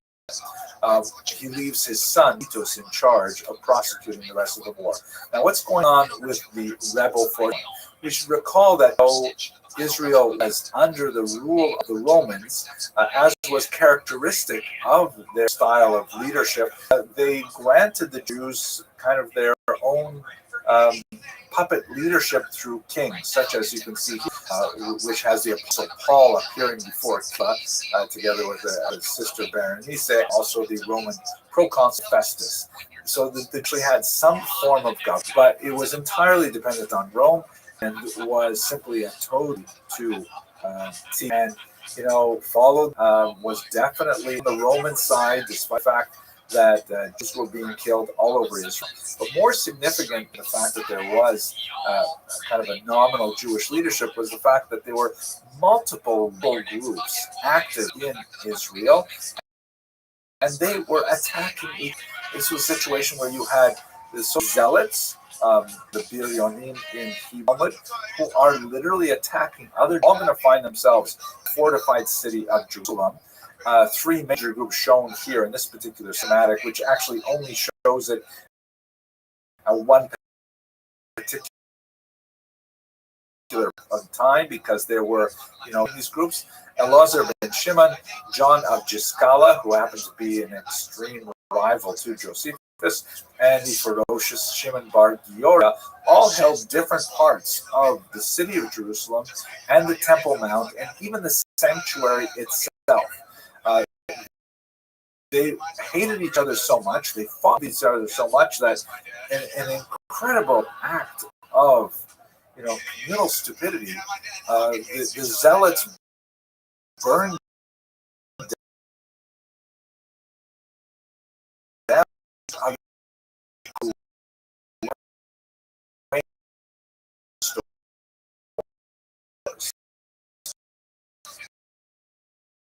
he leaves his son Titus in charge of prosecuting the rest of the war. Now, what's going on with the rebel force? We should recall that though Israel was under the rule of the Romans, as was characteristic of their style of leadership, they granted the Jews kind of their own puppet leadership through kings, such as you can see here, which has the Apostle Paul appearing before together with his sister Berenice, also the Roman proconsul Festus. So they actually had some form of government, but it was entirely dependent on Rome and was simply a toad to see. And, followed was definitely the Roman side, despite the fact that Jews were being killed all over Israel. But more significant than the fact that there was kind of a nominal Jewish leadership was the fact that there were multiple groups active in Israel, and they were attacking each. This was a situation where you had the zealots, the Biryonim in Hebrew, who are literally attacking others, all going to find themselves in the fortified city of Jerusalem. three major groups shown here in this particular schematic, which actually only shows it at one particular time, because there were, these groups: Elazar ben Shimon, John of Giscala, who happened to be an extreme rival to Josephus, and the ferocious Shimon bar Giora, all held different parts of the city of Jerusalem and the Temple Mount and even the sanctuary itself. They hated each other so much, they fought each other so much that an incredible act of communal stupidity, the zealots burned down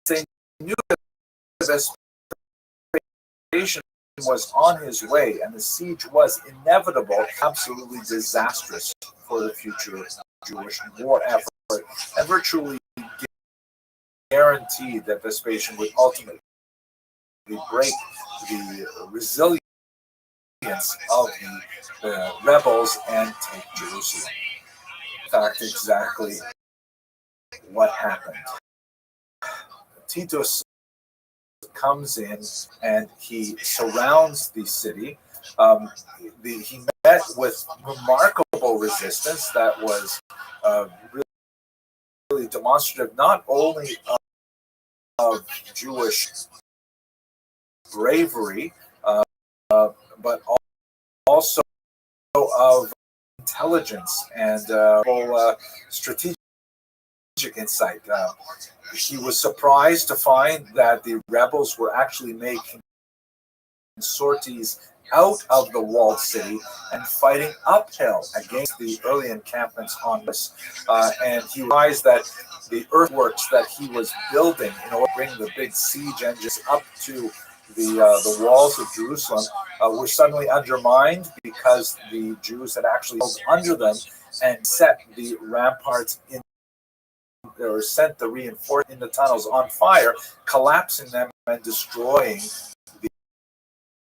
they knew that this was on his way and the siege was inevitable, absolutely disastrous for the future Jewish war effort, and virtually guaranteed that Vespasian would ultimately break the resilience of the rebels and take Jerusalem. In fact, exactly what happened. Titus comes in and he surrounds the city. He met with remarkable resistance that was really demonstrative not only of Jewish bravery, but also of intelligence and strategic insight. He was surprised to find that the rebels were actually making sorties out of the walled city and fighting uphill against the early encampments on this. And he realized that the earthworks that he was building in order to bring the big siege engines up to the walls of Jerusalem were suddenly undermined because the Jews had actually held under them and set the ramparts in, or sent the reinforcements in the tunnels on fire, collapsing them and destroying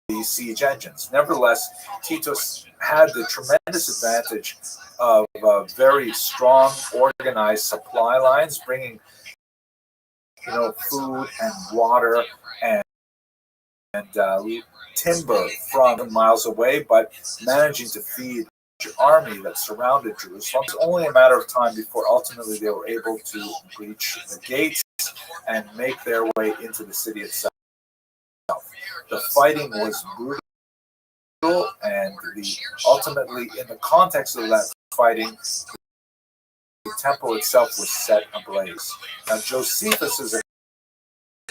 the siege engines. Nevertheless, Titus had the tremendous advantage of very strong, organized supply lines, bringing food and water and timber from miles away, but managing to feed the army that surrounded Jerusalem. It was only a matter of time before ultimately they were able to breach the gates and make their way into the city itself. The fighting was brutal, and ultimately, in the context of that fighting, the temple itself was set ablaze. Now, Josephus's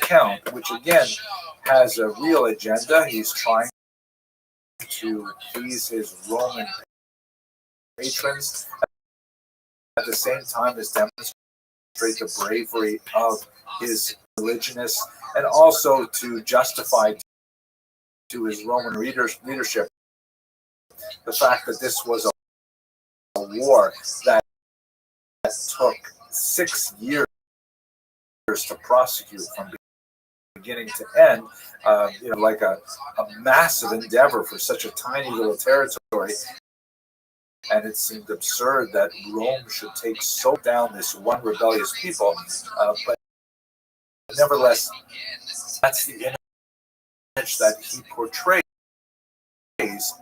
account, which again has a real agenda, he's trying to please his Roman patrons, at the same time as demonstrate the bravery of his religionists, and also to justify to his Roman leadership the fact that this was a war that took 6 years to prosecute from beginning to end, like a massive endeavor for such a tiny little territory. And it seemed absurd that Rome should take so down this one rebellious people. But nevertheless, that's the image that he portrays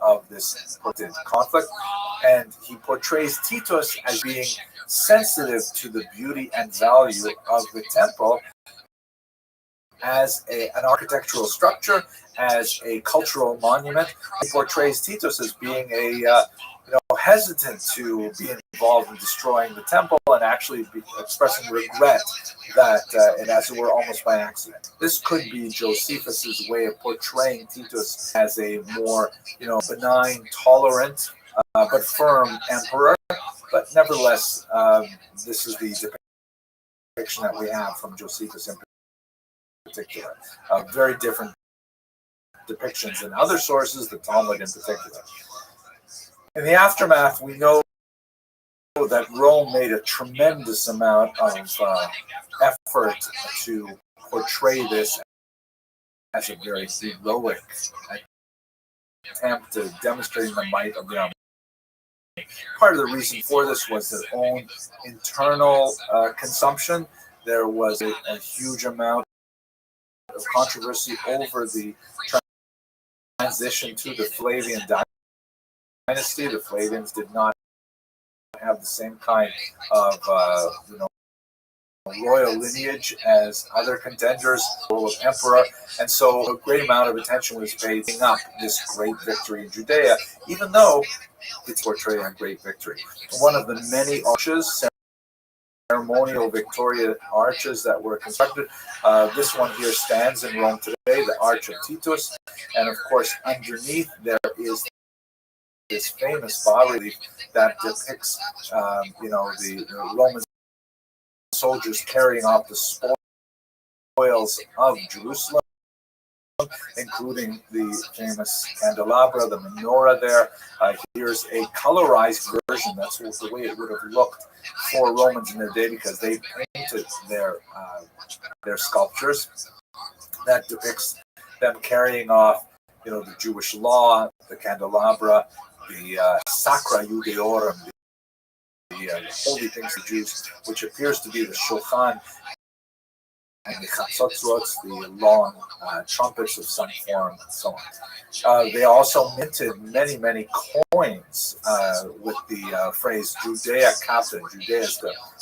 of this conflict. And he portrays Titus as being sensitive to the beauty and value of the temple as an architectural structure, as a cultural monument. He portrays Titus as being hesitant to be involved in destroying the temple and actually expressing regret that it, as it were, almost by accident. This could be Josephus's way of portraying Titus as a more, benign, tolerant, but firm emperor. But nevertheless, this is the depiction that we have from Josephus in particular. Very different depictions in other sources, the Talmud in particular. In the aftermath, we know that Rome made a tremendous amount of effort to portray this as a very heroic attempt to demonstrating the might of the army. Part of the reason for this was their own internal consumption. There was a huge amount of controversy over the transition to the Flavian dynasty. The Flavians did not have the same kind of royal lineage as other contenders, role of emperor, and so a great amount of attention was paid up this great victory in Judea, even though it's portraying a great victory. One of the many arches, ceremonial Victoria arches that were constructed. This one here stands in Rome today, the Arch of Titus, and of course underneath there is this famous bas-relief that depicts, the Roman soldiers carrying off the spoils of Jerusalem, including the famous candelabra, the menorah there. Here's a colorized version. That's the way it would have looked for Romans in their day, because they painted their sculptures. That depicts them carrying off, the Jewish law, the candelabra, the Sacra Judeorum, the holy things of the Jews, which appears to be the Shulchan and the Chatzotzot, the long trumpets of some form, and so on. They also minted many, many coins with the phrase Judea captive, Judea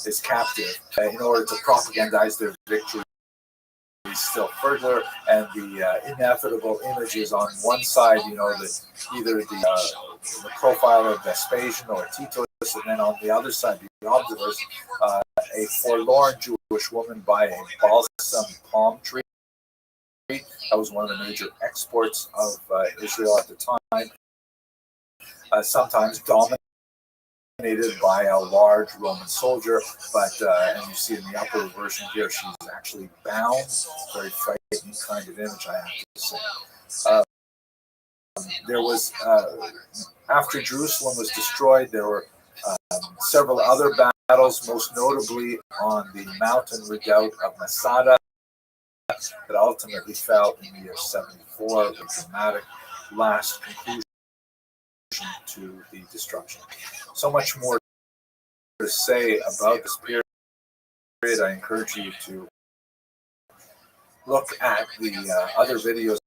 is captive, in order to propagandize their victory still further, and the inevitable images on one side, either the profile of Vespasian or Titus, and then on the other side, the obverse, a forlorn Jewish woman by a balsam palm tree. That was one of the major exports of Israel at the time. Sometimes dominated by a large Roman soldier, but and you see in the upper version here, she's actually bound. Very frightening kind of image, I have to say. There was, after Jerusalem was destroyed, there were several other battles, most notably on the mountain redoubt of Masada, that ultimately fell in the year 74, the dramatic last conclusion to the destruction. So much more to say about this period. I encourage you to look at the other videos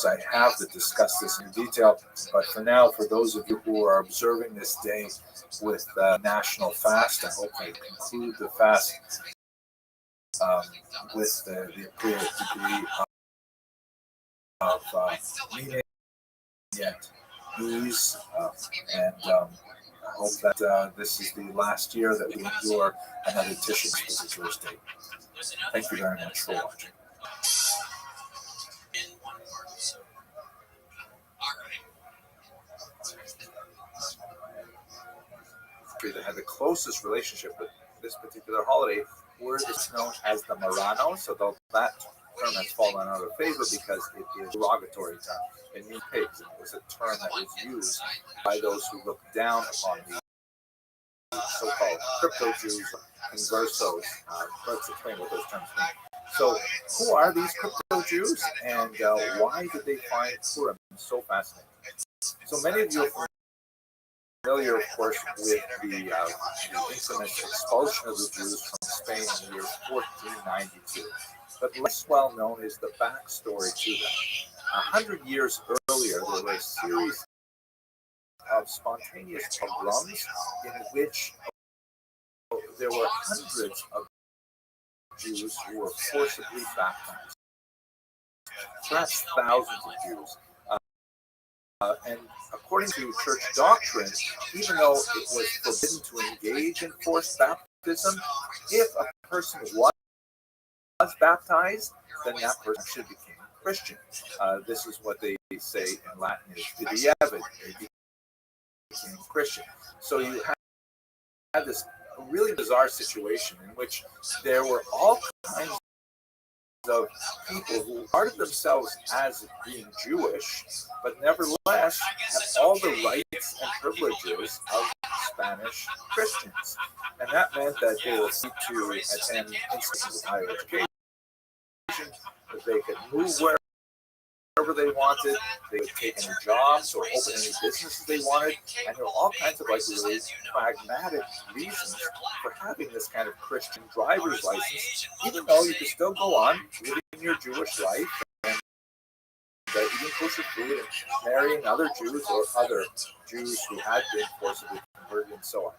I have that discuss this in detail. But for now, for those of you who are observing this day with national fast, I hope I conclude the fast with the appropriate degree of meaning yet ease, and I hope that this is the last year that we endure another Tish's particular state. Thank you very much for watching. That had the closest relationship with this particular holiday were known as the Marano, so that term has fallen out of favor because it is a derogatory term. It means pigs, and it was a term that was used by those who looked down upon the so-called crypto-Jews, conversos. Let's explain what those terms mean. So, who are these crypto-Jews, and why did they find Purim so fascinating? So many of you are familiar, of course, with the infamous expulsion of the Jews from Spain in the year 1492. But less well known is the backstory to that. 100 years earlier, there were a series of spontaneous pogroms in which there were hundreds of Jews who were forcibly baptized. Perhaps thousands of Jews. And according to church doctrine, even though it was forbidden to engage in forced baptism, if a person was baptized, then that person should become Christian. This is what they say in Latin is fideavit, they became Christian. So you had this really bizarre situation in which there were all kinds of people who regarded themselves as being Jewish, but nevertheless had all the rights and privileges of Spanish Christians. And that meant that they were free to attend institutions of higher education, They could move wherever they wanted. They would take any jobs or open any businesses they wanted. And there were all kinds of like really pragmatic reasons for having this kind of Christian driver's license, even though you could still go on living your Jewish life and eating kosher food and marrying other Jews or other Jews who had been forcibly converted and so on.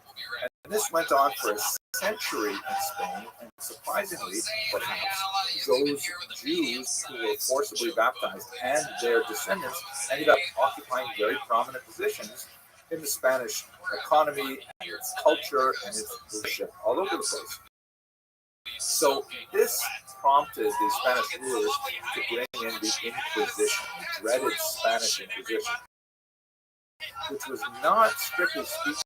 And this went on for a century in Spain, and surprisingly, perhaps, those Jews who were forcibly baptized and their descendants ended up occupying very prominent positions in the Spanish economy and its culture and its leadership all over the place. So this prompted the Spanish rulers to bring in the Inquisition, the dreaded Spanish Inquisition, which was not strictly speaking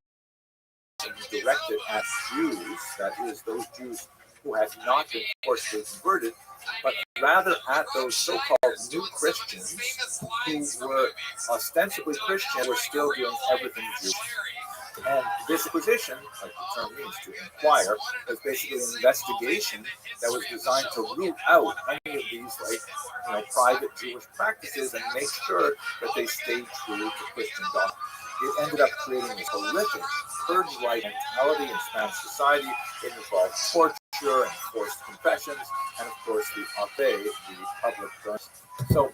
directed at Jews, that is, those Jews who had not been forcibly converted, but rather at those so-called new Christians who were ostensibly Christian, were still doing everything Jewish. And this inquisition, like the term means, to inquire, was basically an investigation that was designed to root out any of these, private Jewish practices and make sure that they stayed true to Christian doctrine. It ended up creating this horrific purge-like mentality in Spanish society. It involved torture and forced confessions, and of course the ape, the public burning. So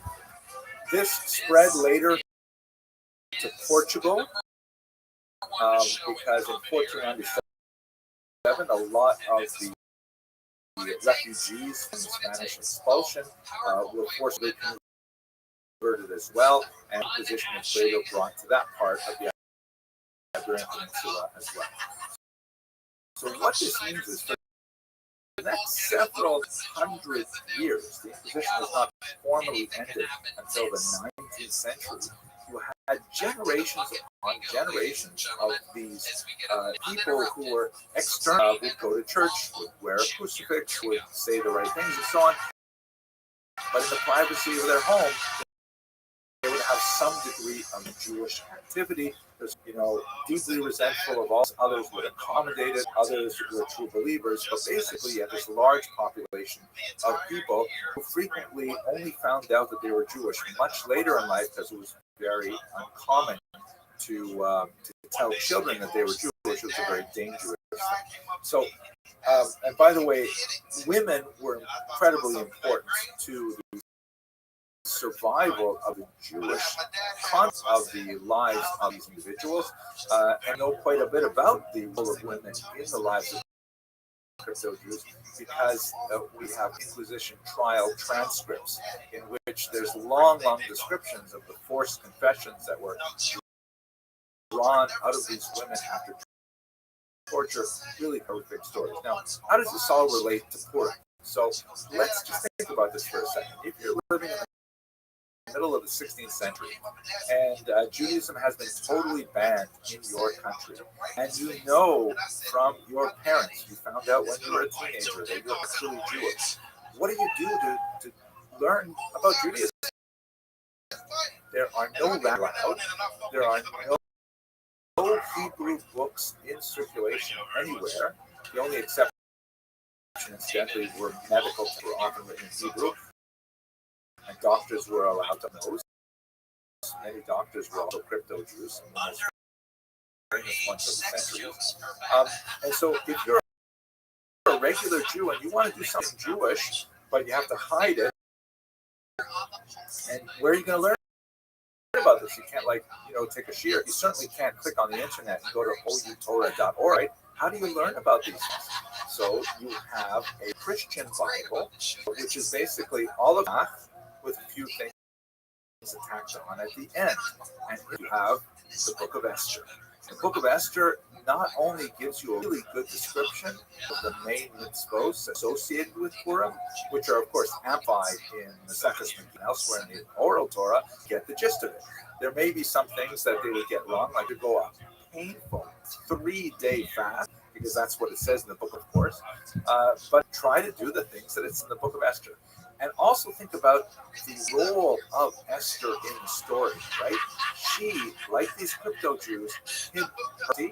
this spread later to Portugal, because in 1497, a lot of the refugees from the Spanish expulsion were forcibly converted as well, and Inquisition was later brought to that part of the Iberian Peninsula as well. So what this means is for the next several hundred years, the Inquisition was not formally ended until the 19th century. You had generations upon generations of these people who were external, would go to church, would wear a crucifix, would say the right things and so on. But in the privacy of their home, they would have some degree of Jewish activity. Because, deeply resentful of all others would accommodate it, others were true believers, but basically you had this large population of people who frequently only found out that they were Jewish much later in life, because it was very uncommon to tell children that they were Jewish. It was a very dangerous thing. So, and by the way, women were incredibly important to the survival of the Jewish concept of the lives of these individuals, and know quite a bit about the role of women in the lives of crypto Jews, because we have Inquisition trial transcripts in which there's long descriptions of the forced confessions that were drawn out of these women after torture. Really horrific stories. Now, how does this all relate to Purim? So let's just think about this for a second. If you're living in the middle of the 16th century, and Judaism has been totally banned in your country, and you know from your parents, you found out when you were a teenager that you're actually Jewish, what do you do to learn about Judaism? There are no rabbis, there are no Hebrew books in circulation anywhere. The only exception, incidentally, were medical texts were often written in Hebrew, and doctors were allowed to know. Many doctors were also crypto Jews, and the most famous ones of the centuries. And so, if you're a regular Jew and you want to do something Jewish, but you have to hide it, and where are you going to learn about this? You can't, take a shear. You certainly can't click on the internet and go to outorah.org. Right? How do you learn about these things? So you have a Christian Bible, which is basically all of math with a few things attacked on at the end. And you have the Book of Esther. The Book of Esther not only gives you a really good description of the main mitzvos associated with Purim, which are, of course, amplified in the Maseches and elsewhere in the oral Torah, get the gist of it. There may be some things that they would get wrong, like to go a painful 3-day fast, because that's what it says in the book, of course, but try to do the things that it's in the Book of Esther. And also think about the role of Esther in the story, right? She, like these crypto Jews, hid her,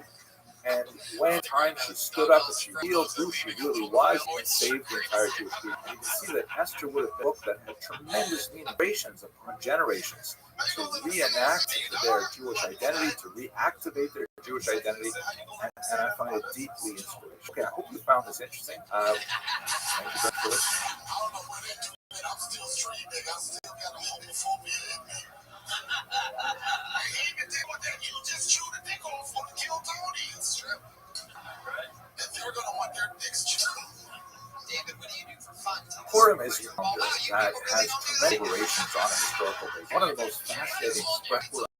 and when time she stood up and she revealed who she really was and saved the entire Jewish people. And you can see that Esther would have been a book that had tremendous meaning, generations upon generations, to reenact their Jewish identity, to reactivate their Jewish identity, and I find it deeply inspirational. Okay, I hope you found this interesting. Thank you very much for listening. I'm still streaming. I still got a homophobia in me. I even did what that you just chewed a dick off for the Kiltonians. If you're gonna want their dicks chewed. David, what do you do for fun? Purim is a calendar that has tremendous variations on a historical basis. One of the most fascinating speculative,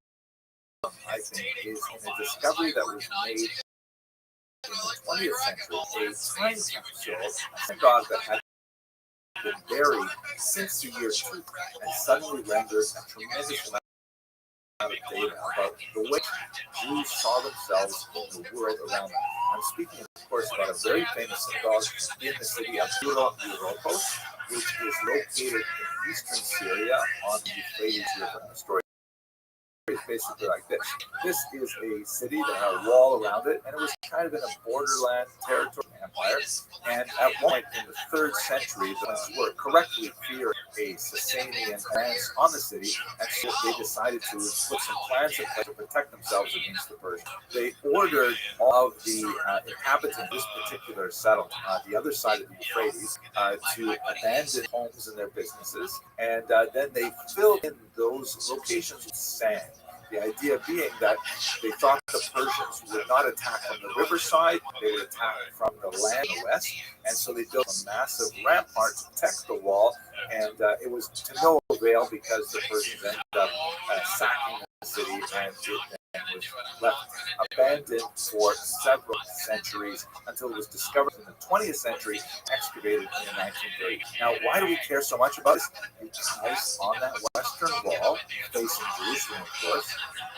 I think, is in a discovery that was made in the 20th century, a time capsule, a synagogue that had been buried since the year 2000 and suddenly rendered a tremendous amount of data about the way Jews saw themselves in the world around them. I'm speaking, of course, about a very famous synagogue in the city of Europos, which is located in eastern Syria on the Euphrates River. The story is basically like this. This is a city that had a wall around it, and it was kind of in a borderland territory empire. And at one point in the 3rd century, the Romans were correctly fearing a Sasanian advance on the city, and so they decided to put some plans in place to protect themselves against the Persians. They ordered all of the inhabitants of this particular settlement, the other side of the Euphrates, to abandon homes and their businesses, and then they filled in those locations with sand. The idea being that they thought the Persians would not attack from the riverside, they would attack from the land in the west, and so they built a massive rampart to protect the wall, and it was to no avail because the Persians ended up sacking the city, and it was left abandoned for several centuries until it was discovered in the 20th century, excavated in the 1930s. Now, why do we care so much about this? Because on that western wall, facing Jerusalem, of course,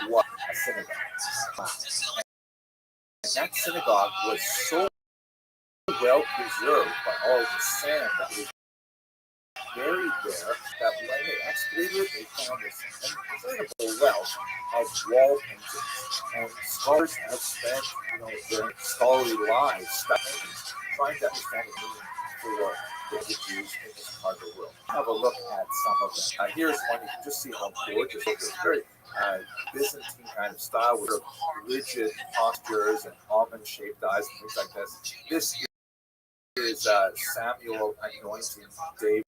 was a synagogue. And that synagogue was so well preserved by all the sand that was buried there that when they excavated it, they found this incredible wealth of wall paintings. And scholars have spent, their scholarly lives studying, trying to understand the meaning for the Jews in this part of the world. Have a look at some of them. Here's one. You can just see how gorgeous it is. Very Byzantine kind of style with rigid postures and almond-shaped eyes and things like this. This is Samuel anointing David.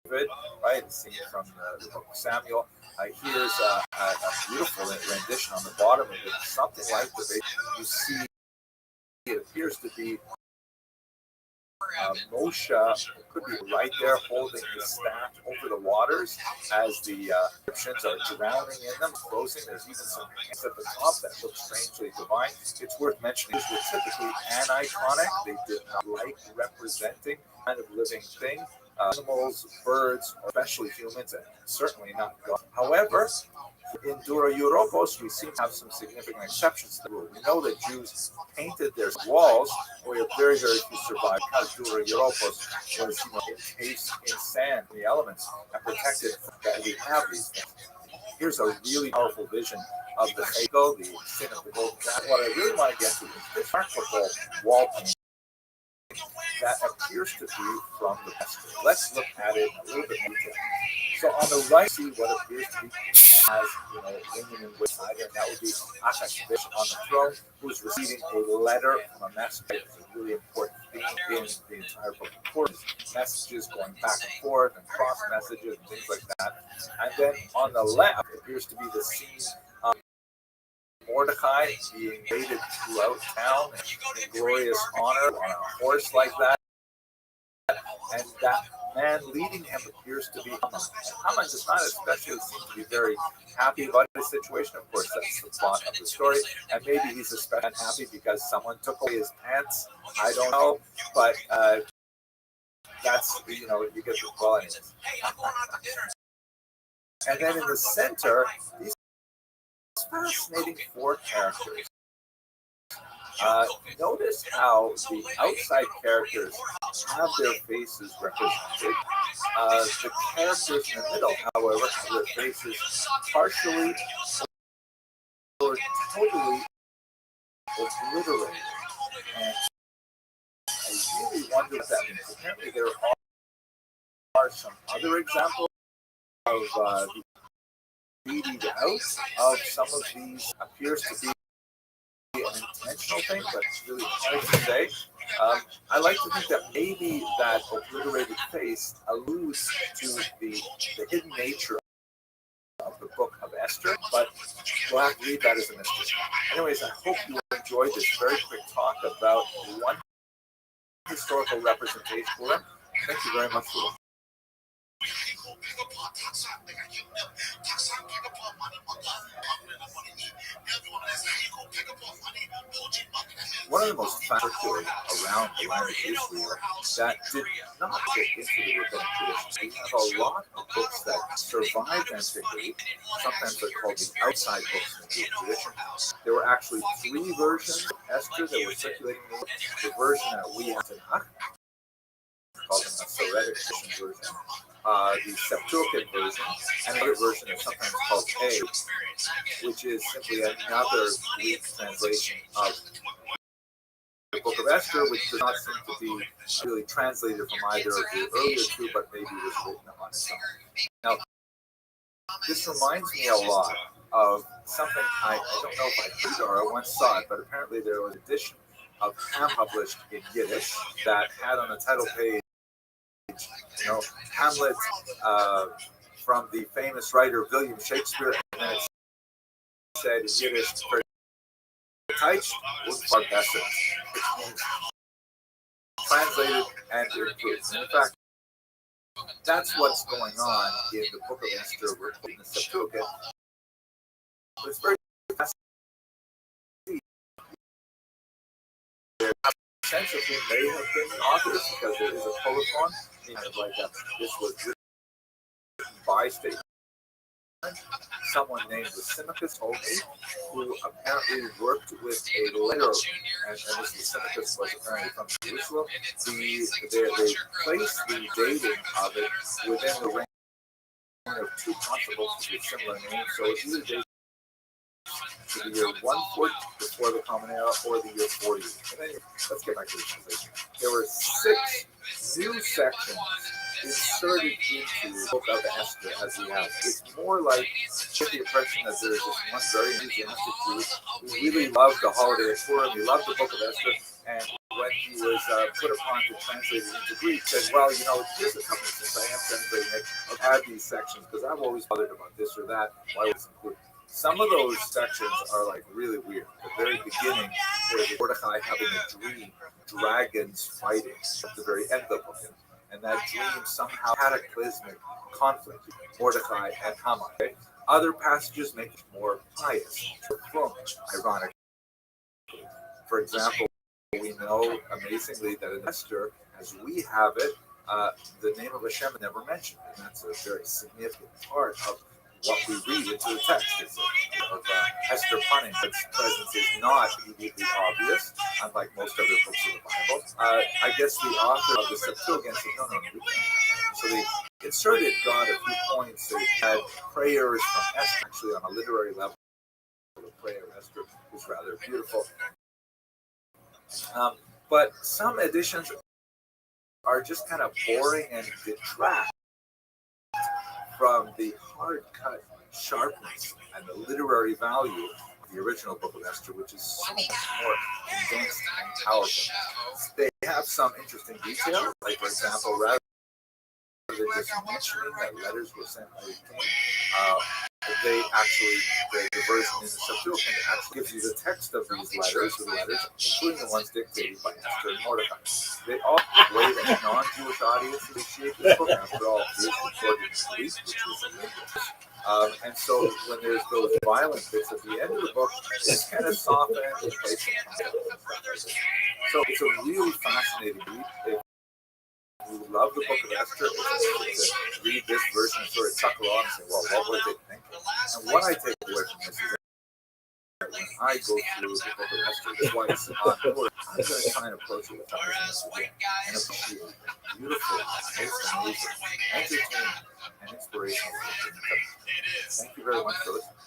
Right, it's seen from the book of Samuel. Here's a beautiful rendition on the bottom of it, something like the base. You see, it appears to be Moshe, could be right there holding his staff over the waters as the Egyptians are drowning in them, frozen. There's even some hands at the top that look strangely divine. It's worth mentioning these were typically aniconic. They did not like representing kind of living thing. Animals, birds, especially humans, and certainly not God. However, in Dura Europos, we seem to have some significant exceptions to the rule. We know that Jews painted their walls, but we have very, very few survived because Dura Europos was encased in sand, the elements, and protected that we have these things. Here's a really powerful vision of the Hegel, the sin of the golden calf. What I really want to get to is this remarkable wall painting that appears to be from the West. Let's look at it a little bit more detail. So on the right, see what appears to be as women in white side, and that would be Achashverosh on the throne, who's receiving a letter from a messenger. It's a really important theme in the entire book of Purim. Messages going back and forth and cross messages and things like that. And then on the left appears to be the scene of Mordecai being paraded throughout town in glorious honor on a horse like that. And that man leading him appears to be Haman. Haman does not especially seem to be very happy about the situation. Of course, that's the plot of the story. And maybe he's especially unhappy because someone took away his pants. I don't know. But that's, you get the well. And then in the center, these fascinating 4 characters. Notice how the outside characters have their faces represented. The characters in the middle, however, have their faces partially or totally obliterated. And I really wonder what that means. Apparently, there are some other examples of beating out of some of these appears to be an intentional thing, but it's really hard to say. I like to think that maybe that obliterated face alludes to the hidden nature of the book of Esther, but we'll have to read that as a mystery. Anyways, I hope you enjoyed this very quick talk about one historical representation for them. Thank you very much for listening. One of the most fascinating around the land of Israel that did not fit into the rabbinic tradition. We have a lot of books that survived antiquity. Sometimes they're called the outside books in the Jewish tradition. There were actually 3 versions of Esther that were circulating. The version that we have in Tanakh, called the Masoretic version, the Septuagint version, and another version that's sometimes called A, which is simply another Greek translation of the Book of Esther, which does not seem to be really translated from either of the earlier 2, but maybe was written on its own. Now, this reminds me a lot of something I don't know if I heard or I once saw it, but apparently there was an edition of Ham published in Yiddish that had on the title page, Hamlet from the famous writer William Shakespeare, and then it said in Yiddish, "Verteidigt und verbessert," which means translated and improved. And in fact, that's what's going on in the Book of Esther, in the Septuagint. It's very fascinating. There's a sense of who may have been the authors, because there is a colophon, kind of like this was written by statement. Someone named Lysimachus told me, who apparently worked with a letter, and this Lysimachus was apparently from Jerusalem. They placed the dating of it within the range of 2 constables with similar names, so it's either dated to the year 140 before the Common Era or the year 40. And then let's get back to the translation. There were 6 new sections inserted into the Book of Esther as we have. It's more like get the impression that there's this one very enthusiastic Jew who really loved the holiday of Purim, he loved the Book of Esther, and when he was put upon to translate it into Greek, said, well, here's a couple of things I have to anybody make. I'll add these sections because I've always bothered about this or that. Why was it included? Some of those sections are like really weird. At the very beginning, there's Mordecai having a dream, dragons fighting at the very end of the book. And that dream somehow cataclysmic conflict between Mordecai and Haman. Okay? Other passages make it more pious, ironically. For example, we know amazingly that in Esther, as we have it, the name of Hashem is never mentioned. And that's a very significant part of what we read into the text. Is of Esther punning. Its presence is not immediately obvious, unlike most other books of the Bible. I guess the author of the Septuagint said, no, we can't. So they inserted God a few points. They had prayers from Esther, actually on a literary level. The prayer of Esther is rather beautiful. But some editions are just kind of boring and detract from the hard-cut sharpness and the literary value of the original Book of Esther, which is so much more condensed and powerful. They have some interesting details, like, for example, rather than just mentioning that letters were sent by the king, they actually, the version in the Septuagint actually gives you the text of these letters, including the ones dictated by Esther and Mordecai. They all way that non-Jewish audience appreciate this book. After all, it's recorded in Greek, which is a language. And so when there's those violent bits at the end of the book, it's kind of softened and placed. So it's a really fascinating read. If you love the Book of Esther, it's to read this version and sort of chuckle on and say, well, what were they thinking? And what I take away from this is that when I go through the Book of Esther twice on board, I'm going to try and approach it with eyes and appreciate beautiful, most amazing, entertaining, and inspirational. Thank you very much for listening.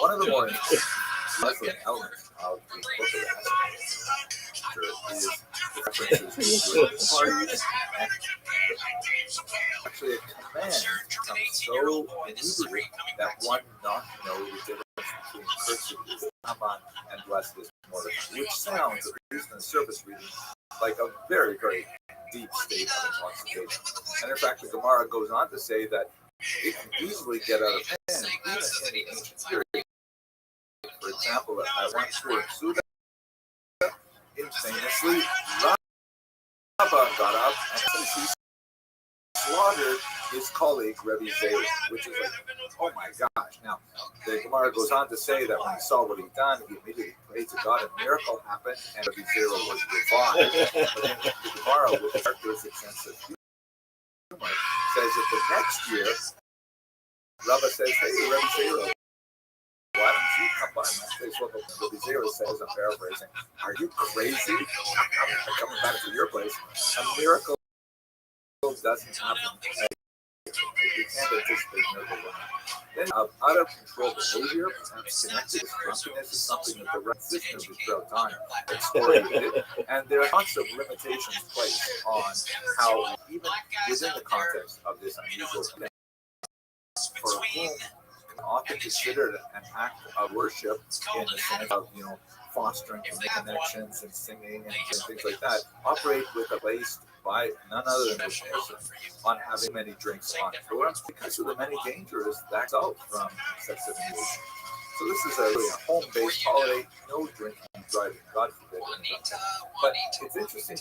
One of the more pleasant elements of the book of Esther is the references to political parties and actually a command comes so immediately that one not know the difference between cursed is Haman and blessed is Mordecai, which sounds, at least in the surface reading, like a very, very deep state of intoxication. And in fact, the Gemara goes on to say that it can easily get out of hand, even in the ancient period. For example, at one point, Suda infamously, Rabbi got up and he slaughtered his colleague, Rabbi, which is like, oh my gosh. Now, the Gemara goes on to say that when he saw what he'd done, he immediately prayed to God, a miracle happened, and Rabbi was revived. But then the Gemara, with a characteristic sense of humor, says that the next year, Rabbi says, hey, Rabbi Zera, why don't you come by my place? What Rabbi Zera says, I'm paraphrasing, are you crazy? I'm coming back to your place. A miracle doesn't happen. You can't anticipate miracles. Then out of control behavior, perhaps connected with drunkenness, is something that the right system throughout time excoriated, and there are lots of limitations placed on how, even within the context of this unusual thing, for whom often considered an act of worship in the sense of, fostering connections and singing and things like that, operate with a place by none other than this person on having many drinks on tour because of the many dangers that result from excessive engagement. So this is really a home-based holiday, no drinking and driving, God forbid. But it's interesting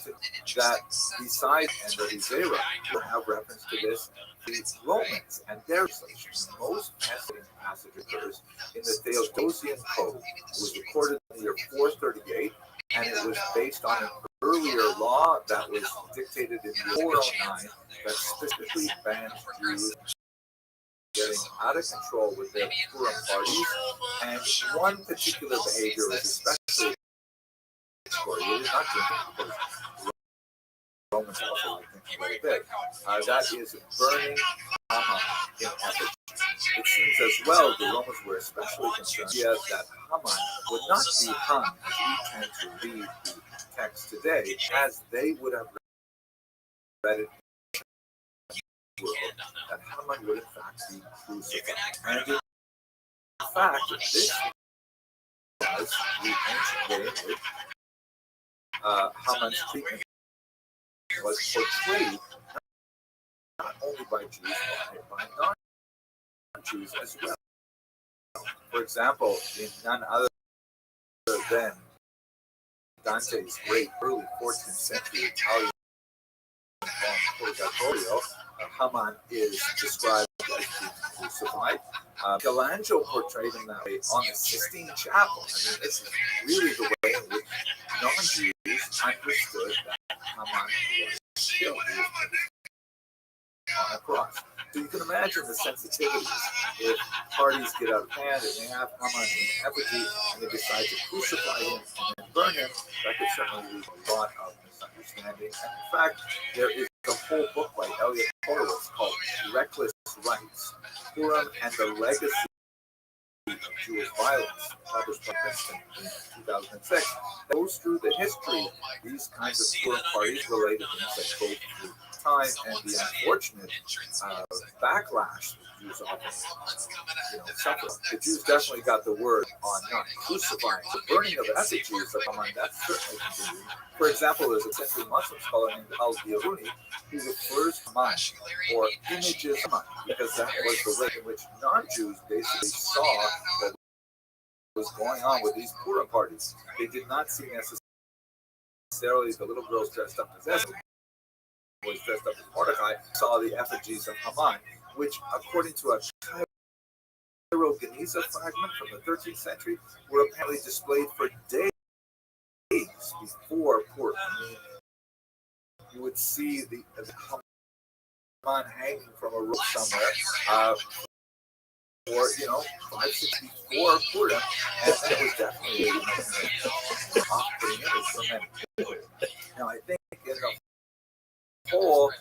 that besides and the Zera, you have reference to this, the Romans and their legislation. The most fascinating passage occurs in the Theodosian Code. It was recorded in the year 438, and it was based on an earlier law that was dictated in 409 that specifically banned Jews getting out of control with their Purim parties, and one particular behavior was especially excoriated, not drinking, because Romans also like drinking quite a bit. That is burning Haman in effigy. It seems as well the Romans were especially concerned that Haman would not be hung, as we tend to read the text today, as they would have read it that Haman would in fact be crucified. And in fact, this was the ancient way in which Haman's treatment was portrayed not only by Jews, but by non-Jews as well. For example, in none other than Dante's great early 14th century Italian poem Purgatorio, Haman is described as being crucified. Michelangelo portrayed him that way on the Sistine Chapel. I mean, this is really the way in which non-Jews understood that Haman was killed on a cross. So you can imagine the sensitivities if parties get out of hand and they have Haman in effigy and they decide to crucify him and then burn him. That could certainly lead a lot of misunderstandings. And in fact, there is a whole book by Elliot Horowitz called Reckless Rights, Purim and the Legacy of Jewish Violence, published by Princeton in 2006, that goes through the history of these kinds of Purim parties related to things that go through time and the unfortunate backlash that Jews often suffer. The Jews definitely got the word on not crucifying. The burning of effigies of Haman, that's certainly continued. For example, there's a century Muslim scholar named Al-Biruni who refers to Haman or images of Haman because that was the way in which non-Jews basically saw what was going on with these Purim parties. They did not see necessarily the little girls dressed up as Esther, was dressed up as Mordecai, saw the effigies of Haman, which, according to a Cairo Geniza fragment from the 13th century, were apparently displayed for days before Purim. I mean, you would see the Haman hanging from a rope somewhere, or 5-6 before Purim, and that was definitely off-putting image for many. Now, I think in the whole,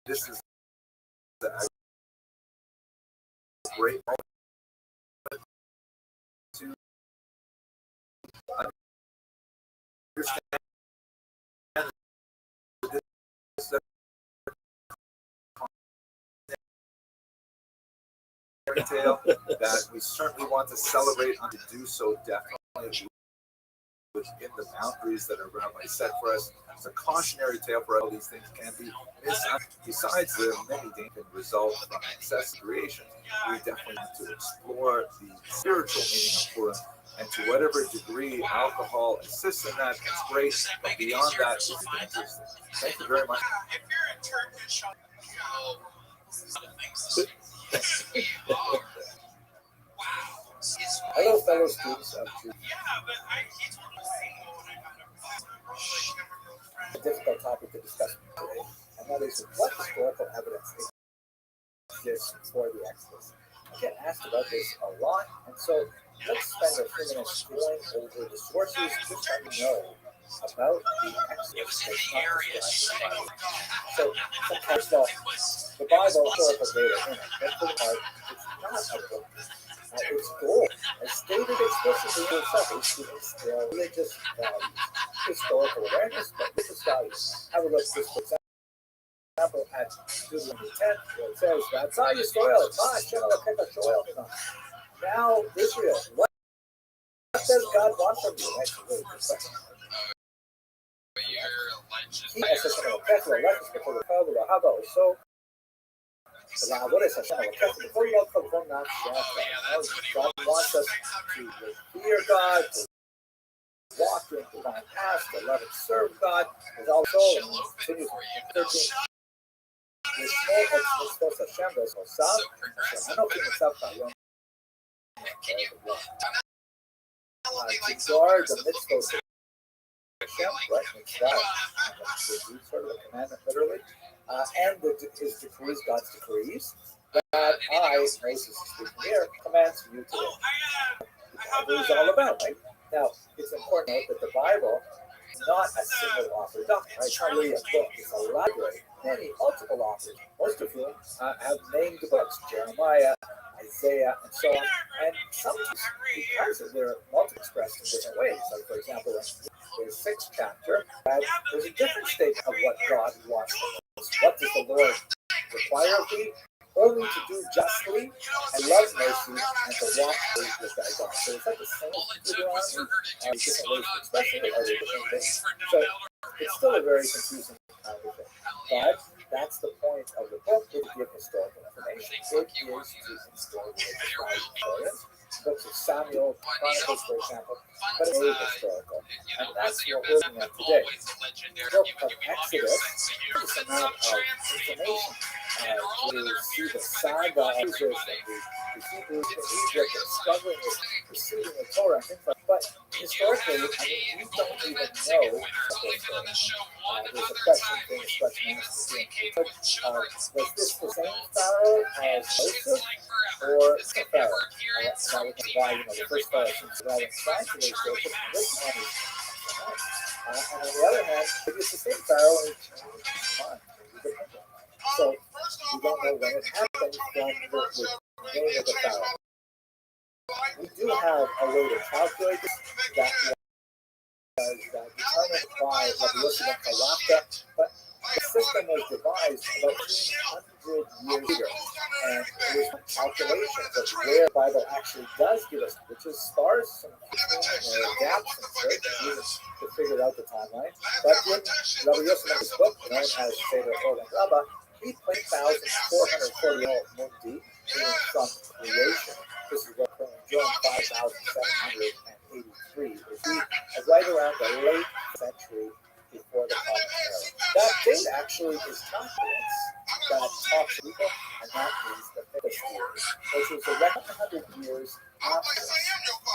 this is great moment to understand this fairy tale that we certainly want to celebrate and to do so definitely within the boundaries that our Rabbi set for us. It's a cautionary tale for all these things can be misunderstood. Besides the many dangers that result from excessive creation, we definitely want to explore the spiritual meaning of Purim, and to whatever degree alcohol assists in that, it's great. But beyond that, it's interesting. Thank you very much. Hello, fellow students of Jewish. A difficult topic to discuss today, and that is what historical evidence exists for the Exodus. I get asked about this a lot, and so let's spend a few minutes going over the sources just so we know about the Exodus that's not described in the Bible. So first of all, the Bible historical data in it, but for the part, it's not a book. Its goal, as stated explicitly in itself, is to instill religious values, historical awareness, but religious values. Have a look at this, for example, at Deuteronomy 10, where it says, "V'atzah Yisrael, Hashem Elokecha shoel b'nah." Now, Israel, what does God want from you? That's a really good question. God wants us to fear God, to walk in divine paths, to love and serve God with all soul, and continue to 13. To guard the mitzvot of Hashem, right? Mitzvah, sort of a commandment, literally. And his decrees, God's decrees, that I, Moses is speaking here, commands you today. What it's all about, right? Now, it's important to note that the Bible is not a single author document, right? It's not really a book, it's a library. Many, multiple authors, most of whom have named books, Jeremiah, Isaiah, and so on. And sometimes, because they're multiple expressed in different ways, like for example, in the 6th chapter, there's a different statement of what God wants from us. What does the Lord require of thee? Only to do justly and love mercy and to walk with thy God. So it's like the same Deuteronomy, different ways of expressing it, other different things. So it's still a very confusing kind of thing. But that's the point of the book, is to give historical information. It is to instill historians. Books of Samuel, Chronicles, for example, but it's very historical. And that's what we're looking at today. The book of Exodus is an amount of information. We see the saga of Israel, the Hebrews in Egypt, discovering it, receiving the Torah, and things like that. But historically, I mean, we don't even know the whole story. There's a question, famous question asked again. Was this the same Pharaoh as Joseph, or the Pharaoh? That would be why, the first Pharaoh seems to rather inclined to raise Joseph, and this one is and on the other hand, maybe it's the same Pharaoh, and he changed his mind. So we don't know when it happened from the name of the Pharaoh. We do have a way to calculate this that was determined by Rabbi Rothschild, but the system was devised about 300 years ago, and it was calculations of where the Bible actually does give us, which is sparse and gaps and certain to figure out the timeline. But in Rabbi Yosef's book, known as Seder Rabbi, he played 1,440 Mundi, meaning from creation. This is what John 5,783 is right around the late century before the Common Era. That date actually is confidence that talks to people, and that is the 5th year, which is around 100 years after,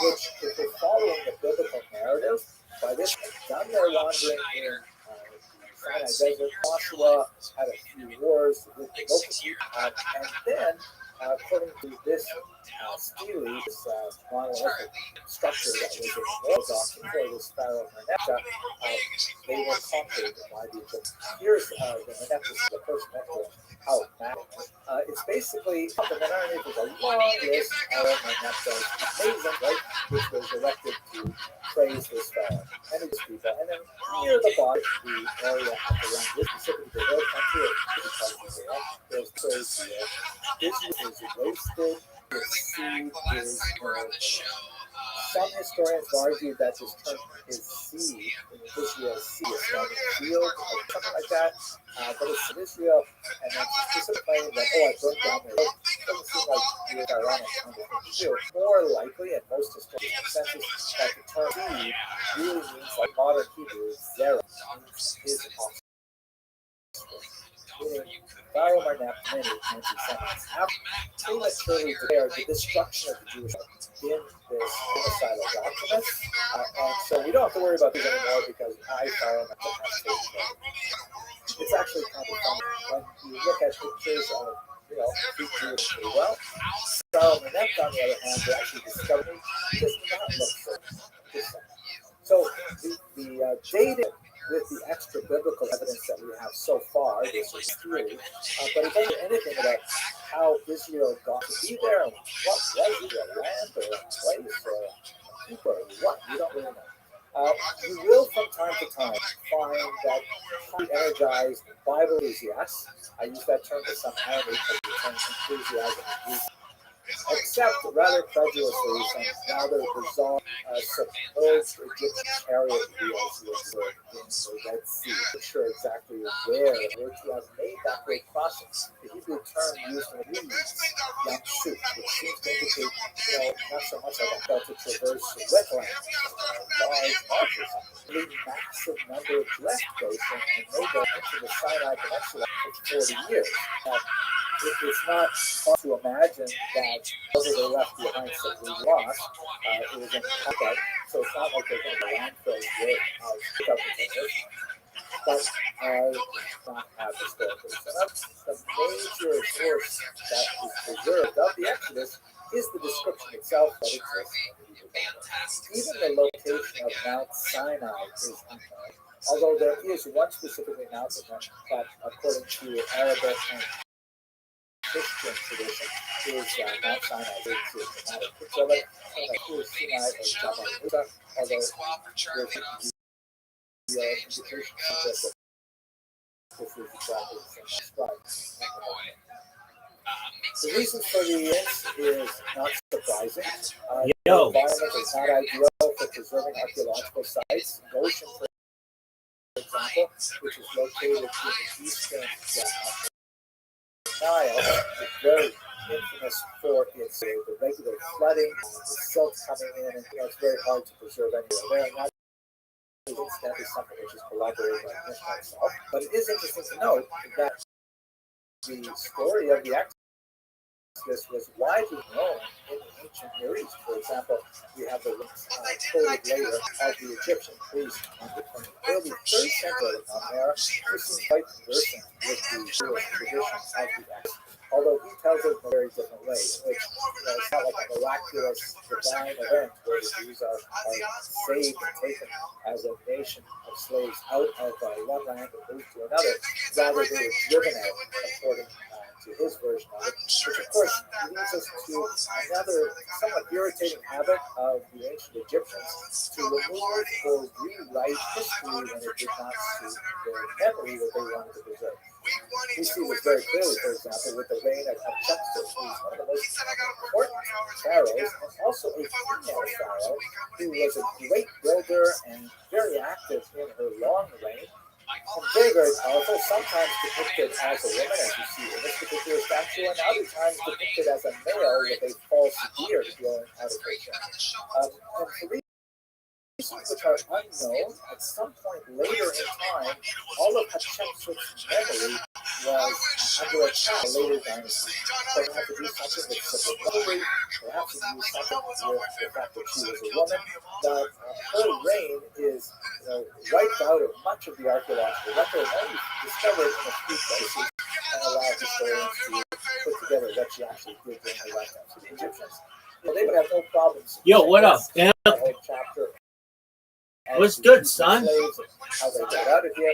which, if we're following the biblical narrative, by this time, done their wandering in Sinai Desert, Joshua had a few wars with the local people, and then, according to this Really, this monolithic structure that was in Orthodox before this pharaoh Merneptah, they were conquered by the Egyptians. Here's the Merneptah, the first Merneptah, how it mapped. It's basically the Mennonite is a long list of Merneptah's amazing, right, which was erected to praise this pharaoh and his people. And then near the bottom, the area at the land, this specifically the hill country, there's praise here. Israel is wasted. The seed is some historians argue that this term is seed in Israel, seed, field, or something like that. But it's in Israel, and then specifically claiming that, I burned down there. It doesn't seem like weird, ironic kind of thing to do. More likely, and most historians consensus, that the term seed really means, like modern Hebrew, zera, is offspring. Pharaoh Merneptah, many anti-Semites have prematurely declared the destruction of the Jewish in this genocidal document. And so we don't have to worry about this anymore because Pharaoh Merneptah has taken it. It's actually kind of funny when you look at pictures of, Greek Jewish pretty well. Pharaoh Merneptah, on the other hand, they actually discovered does not look so different. So the data with the extra biblical evidence that we have so far, this is theory, but it doesn't say anything about how Israel got to be there, and what was it, a land or a place or a people or what, we don't really know. You will from time to time find that highly energized Bible enthusiasts, I use that term with some irony because the term enthusiasm is used, except rather credulously some rather bizarre supposed Egyptian chariot wheels which were in the Red Sea. I'm not sure exactly where were to have made that great crossing. The Hebrew term used in reads yamsuf, which seems to indicate, not so much like a belt to traverse wetlands, large marshes, a massive number of left coast and made their into the Sinai Peninsula for 40 years. It's not hard to imagine that whether they left behind simply lost. It was in combat, so it's not like they're going to landfills with pickup containers, but not have historically. So that's the major source that is preserved of the Exodus is the description itself that exists. Even the location of Mount Sinai is unknown, although there is one specifically mountain that, according to Arabic and Christian tradition, is Mount Sinai. It's so like Sinai or Jabal Musa, although there's the indication that this is exactly the same described. The reason for the events is not surprising. The environment is not ideal for preserving archaeological sites. Goshen, for example, which is located in the eastern Nile, is very infamous for its the regular flooding, the silt coming in, and it's very hard to preserve anywhere there. Not that is something which is collaborated by Mishnah itself, but it is interesting to note that the story of the Exodus was widely known in the ancient Near East. For example, we have the quoted later of the Egyptian priest from the early 3rd century era, who seems quite conversant with the Jewish tradition of the Exodus. Although he tells it in a very different way, in which it's not like a miraculous divine event where the Jews are saved and taken as a nation of slaves out of one land and moved to another. Rather, they were driven out according to his version of it, which of course leads us to another somewhat irritating habit of the ancient Egyptians to remove or rewrite history when it did not suit their memory that they wanted to preserve. We see this very clearly, for example, with the reign of Hatshepsut, who is one of the most important pharaohs, and also a female pharaoh who was a great builder and very active in her long reign, and very, very powerful, sometimes depicted as a woman, as you see in this particular statue, and other times depicted as a male with a false beard growing out of her chin. And for reasons which are unknown, at some point later in time, all of Hatshepsut's memory was under attack in a later dynasty. So we have to do something with civil memory, perhaps to do something with the fact that she was a woman, but her reign is wiped out of much of the archaeological record, and only discovered in a few places, and allow historians to put together what she actually did during her lifetime. So the Egyptians They would have no problems. Yo, what up? That whole chapter. What's good, son? How they got out of here.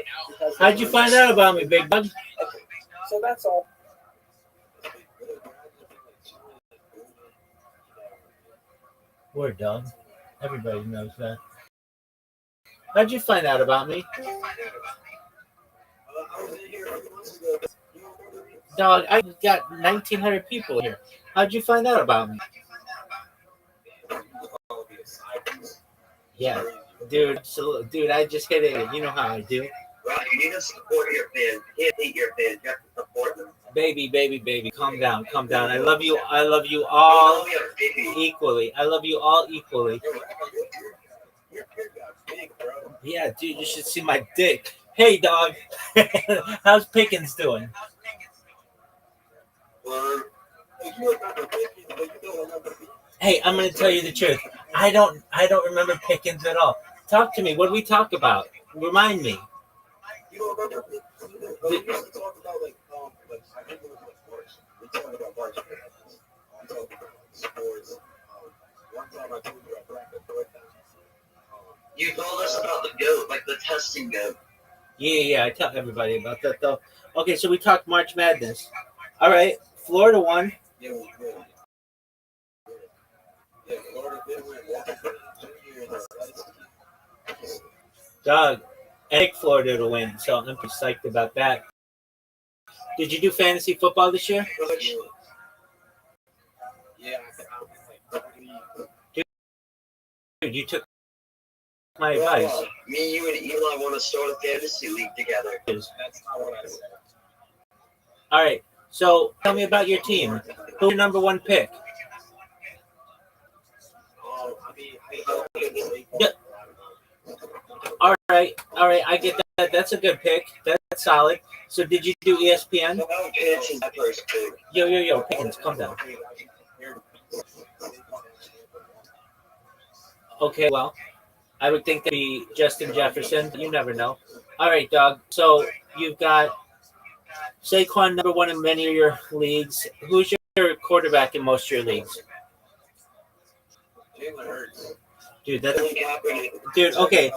How'd you find out about me, big bug? Okay. So that's all. Word, dog. Everybody knows that. How'd you find out about me? Dog, I got 1,900 people here. How'd you find out about me? Yeah, dude, I just hit it. You know how I do. Right, you need to support your fans. You can't hate your fans. You have to support them. Baby, calm down. I love you all equally. Yeah, dude, you should see my dick. Hey, dog, how's Pickens doing? Hey, I'm gonna tell you the truth. I don't remember Pickens at all. Talk to me. What did we talk about? Remind me. You don't remember? We used to talk about I think it was March. We talked about March. We talked about sports. One time I told you I drank a third time. You told us about the goat, like the testing goat. Yeah, I tell everybody about that though. Okay, so we talked March Madness. All right, Florida won. Yeah, we did. Yeah, Florida did win. Dog, I picked Florida to win, so I'm pretty psyched about that. Did you do fantasy football this year? Yeah. Dude, you took my advice. Me, you, and Eli want to start a fantasy league together. That's not what I said. All right, so tell me about your team. Who's your number one pick? Yeah. All right, I get that. That's a good pick. That's solid. So did you do ESPN? Yo, Pickens, calm down. Okay, well, I would think that'd be Justin Jefferson. You never know. All right, dog. So you've got Saquon number one in many of your leagues. Who's your quarterback in most of your leagues? Jalen Hurts. Dude, okay.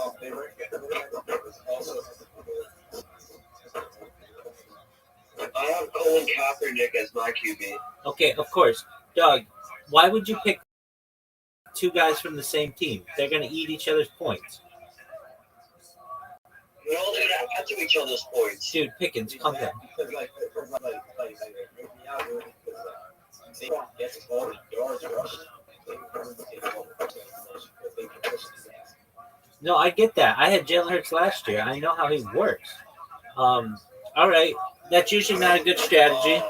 I have Colin Kaepernick as my QB. Okay, of course. Doug, why would you pick two guys from the same team? They're going to eat each other's points. We're all going to add to each other's points. Dude, Pickens, calm down. No, I get that. I had Jalen Hurts last year. I know how he works. All right. That's usually not a good strategy.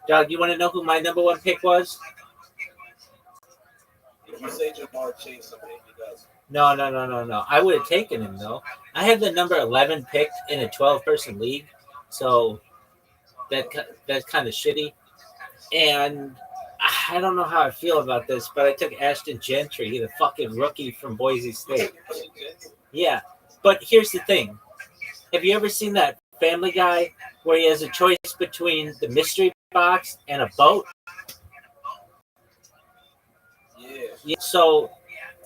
Doug, you want to know who my number one pick was? If you say Jamar Chase, maybe he does. No. I would have taken him, though. I had the number 11 picked in a 12-person league, so that's kind of shitty. And I don't know how I feel about this, but I took Ashton Gentry, the fucking rookie from Boise State. Yeah, but here's the thing. Have you ever seen that Family Guy where he has a choice between the mystery box and a boat? Yeah. So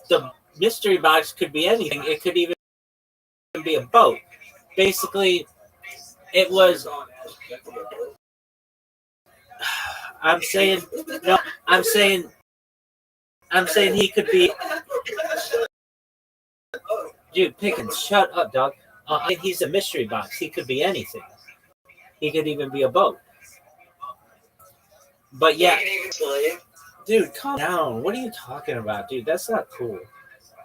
the mystery box could be anything. It could even be a boat. Basically, it was... I'm saying he could be... Dude, Pickens, shut up, dog. He's a mystery box. He could be anything. He could even be a boat. But yeah, dude, calm down. What are you talking about, dude? That's not cool.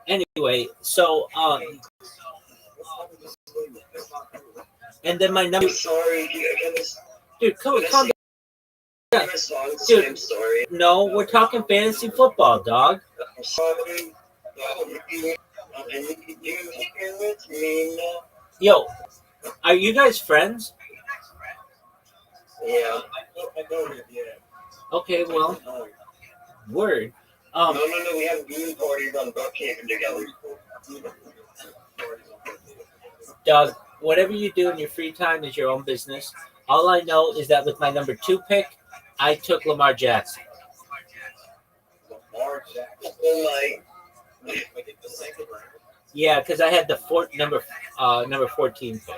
Anyway, so and then my number. Dude, calm down. Dude, no, we're talking fantasy football, dog. Yo, are you guys friends? Yeah. Okay, well, word. No, we have viewing parties on Brookhaven together. Doug, whatever you do in your free time is your own business. All I know is that with my number 2 pick, I took Lamar Jackson. Yeah, because I had the number 14 pick.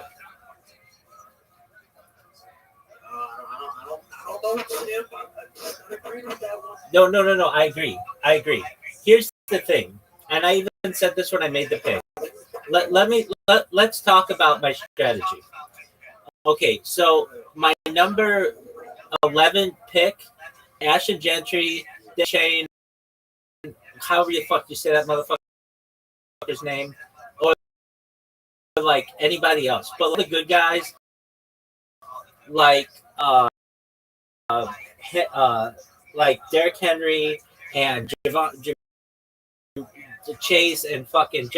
No. I agree. Here's the thing, and I even said this when I made the pick. Let's talk about my strategy. Okay, so my number 11 pick, Ashton Gentry, Shane, however the fuck you say that motherfucker's name, or like anybody else, but the good guys like like Derrick Henry and Chase and fucking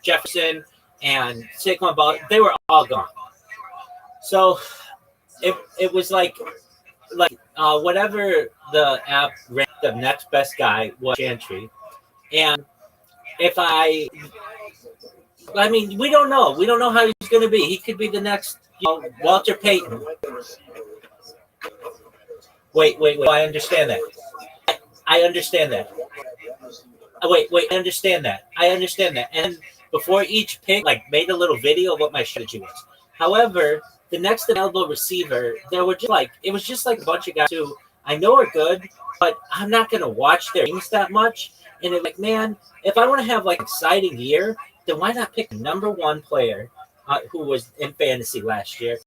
Jefferson and Saquon Ball, they were all gone. So it was like whatever the app ranked the next best guy was Gentry, and if I mean we don't know how he's going to be. He could be the next Walter Payton. Wait. I understand that. I understand that. Wait. I understand that. And before each pick, like made a little video of what my strategy was. However, the next available receiver, there were it was just like a bunch of guys who I know are good, but I'm not gonna watch their games that much. And it's like, man, if I want to have like an exciting year, then why not pick the number one player who was in fantasy last year,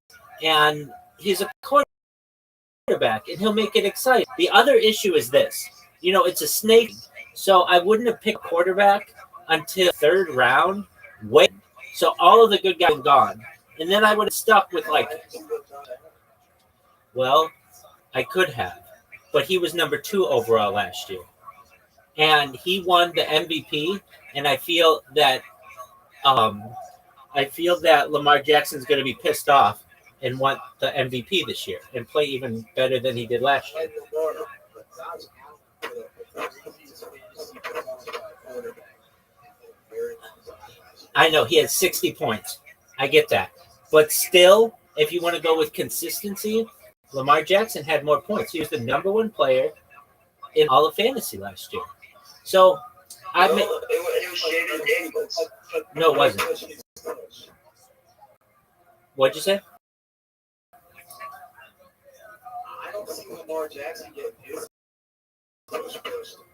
and he's a quarterback, and he'll make it exciting. The other issue is this, it's a snake, so I wouldn't have picked quarterback until third round. Wait, so all of the good guys are gone. And then I would have stuck with well, I could have, but he was number 2 overall last year, and he won the MVP. And I feel that Lamar Jackson's going to be pissed off and want the MVP this year and play even better than he did last year. I know he had 60 points. I get that. But still, if you want to go with consistency, Lamar Jackson had more points. He was the number 1 player in all of fantasy last year. So, no, it wasn't. What'd you say? I don't see Lamar Jackson get his.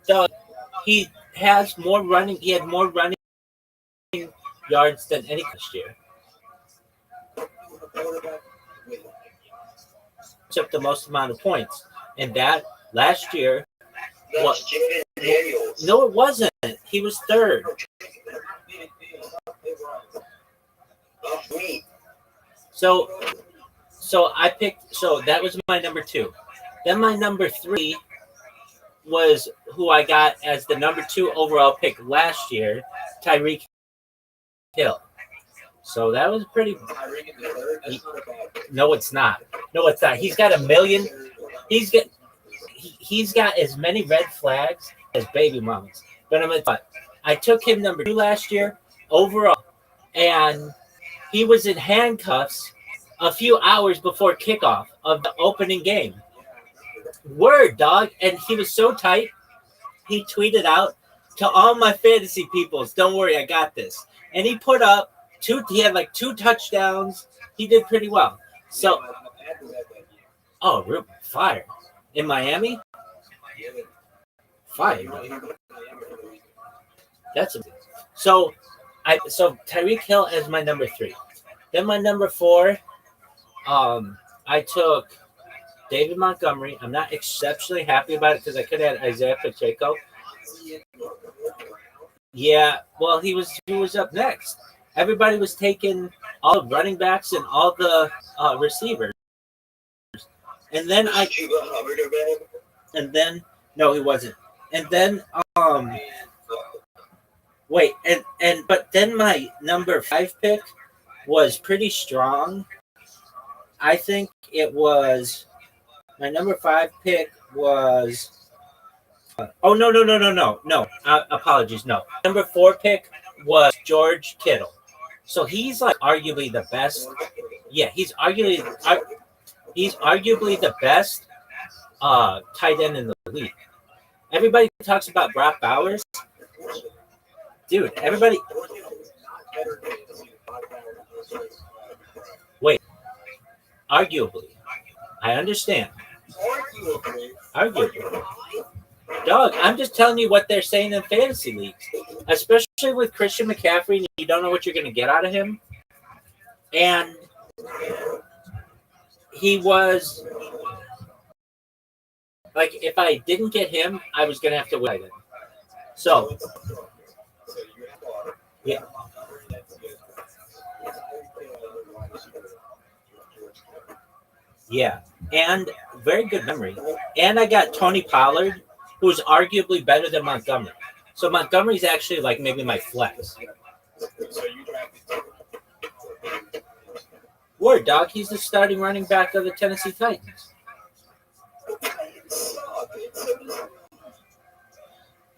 So he has more running. He had more running yards than any last year. Took the most amount of points, and that last year. No, it wasn't. He was third. So I picked. So that was my number 2. Then my number 3 was who I got as the number 2 overall pick last year, Tyreek Hill. So that was pretty. No, it's not. He's got 1 million. He's got as many red flags as baby mamas. But I took him number 2 last year overall, and he was in handcuffs a few hours before kickoff of the opening game. Word, dog. And he was so tight, he tweeted out to all my fantasy peoples, don't worry, I got this. And he put up he had 2 touchdowns. He did pretty well. So, fire. In Miami? Fire. That's so Tyreek Hill as my number 3. Then my number 4, I took David Montgomery. I'm not exceptionally happy about it because I could have had Isaiah Pacheco. Yeah, well, he was up next. Everybody was taking all the running backs and all the receivers. And then no, he wasn't. And then but then my number 5 pick was pretty strong. I think it was my number 5 pick was. No. Apologies. No, number 4 pick was George Kittle. So he's arguably the best. Yeah, he's arguably the best tight end in the league. Everybody talks about Brock Bowers. dude, everybody. Wait, arguably, I understand. Arguably, dog. I'm just telling you what they're saying in fantasy leagues, especially with Christian McCaffrey. You don't know what you're going to get out of him, and he was like, if I didn't get him, I was going to have to wait. So, yeah. Yeah, and very good memory. And I got Tony Pollard, who's arguably better than Montgomery. So Montgomery's actually like maybe my flex. Word, dog. He's the starting running back of the Tennessee Titans.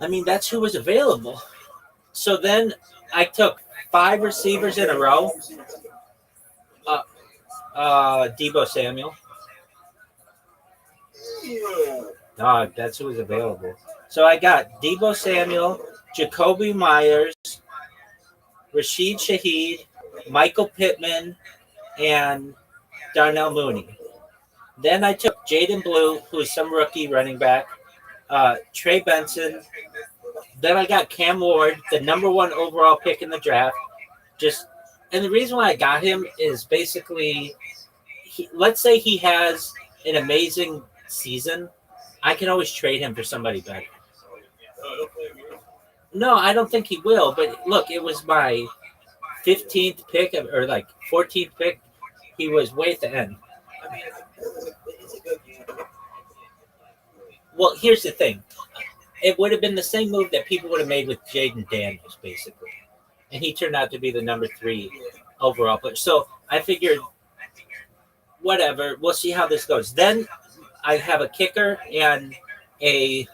I mean, that's who was available. So then I took 5 receivers in a row. Deebo Samuel. Dog, that's who was available. So I got Deebo Samuel, Jacoby Myers, Rashid Shaheed, Michael Pittman, and Darnell Mooney. Then I took Jaden Blue, who is some rookie running back, Trey Benson. Then I got Cam Ward, the number 1 overall pick in the draft. And the reason why I got him is basically, let's say he has an amazing season, I can always trade him for somebody better. No, I don't think he will. But look, it was my 15th pick or like 14th pick. He was way at the end. Well, here's the thing. It would have been the same move that people would have made with Jaden Daniels, basically. And he turned out to be the number 3 overall player. So I figured, whatever, we'll see how this goes. Then I have a kicker and a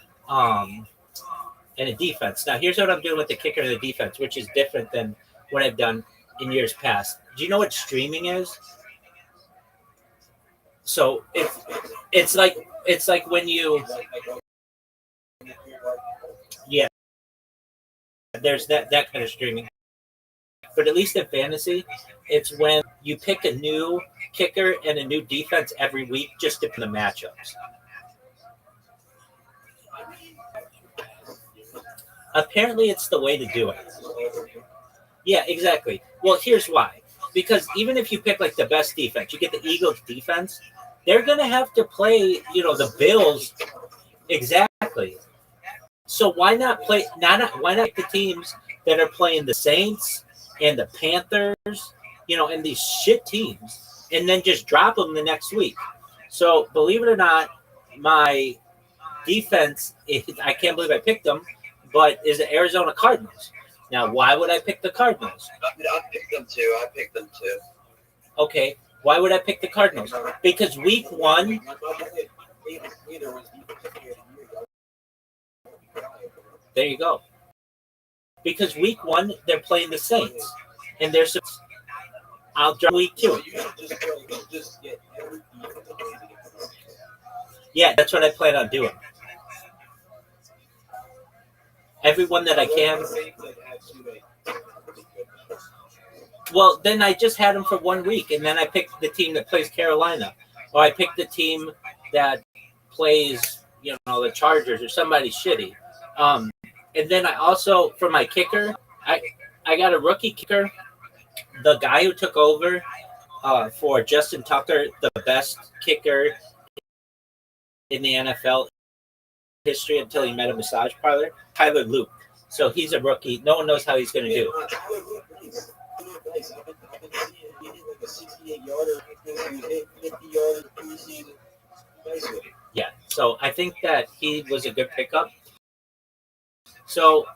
defense. Now, here's what I'm doing with the kicker and the defense, which is different than what I've done in years past. Do you know what streaming is? So it's like when you, yeah, there's that kind of streaming. But at least in fantasy, it's when you pick a new kicker and a new defense every week just to put the matchups. Apparently, it's the way to do it. Yeah, exactly. Well, here's why. Because even if you pick like the best defense, you get the Eagles defense, they're going to have to play, the Bills. Exactly. So why not play? Why not the teams that are playing the Saints and the Panthers, and these shit teams, and then just drop them the next week? So believe it or not, my defense I can't believe I picked them, but is the Arizona Cardinals. Now, why would I pick the Cardinals? I picked them too. Okay, why would I pick the Cardinals? Because week 1. There you go. Because week 1, they're playing the Saints. And there's I'll drop week 2. Yeah, that's what I plan on doing. Everyone that I can. Well, then I just had them for 1 week, and then I picked the team that plays Carolina. Or I picked the team that plays, the Chargers or somebody shitty. And then I also, for my kicker, I got a rookie kicker. The guy who took over for Justin Tucker, the best kicker in the NFL history until he met a massage parlor, Tyler Luke. So he's a rookie. No one knows how he's going to do. Yeah, so I think that he was a good pickup. So,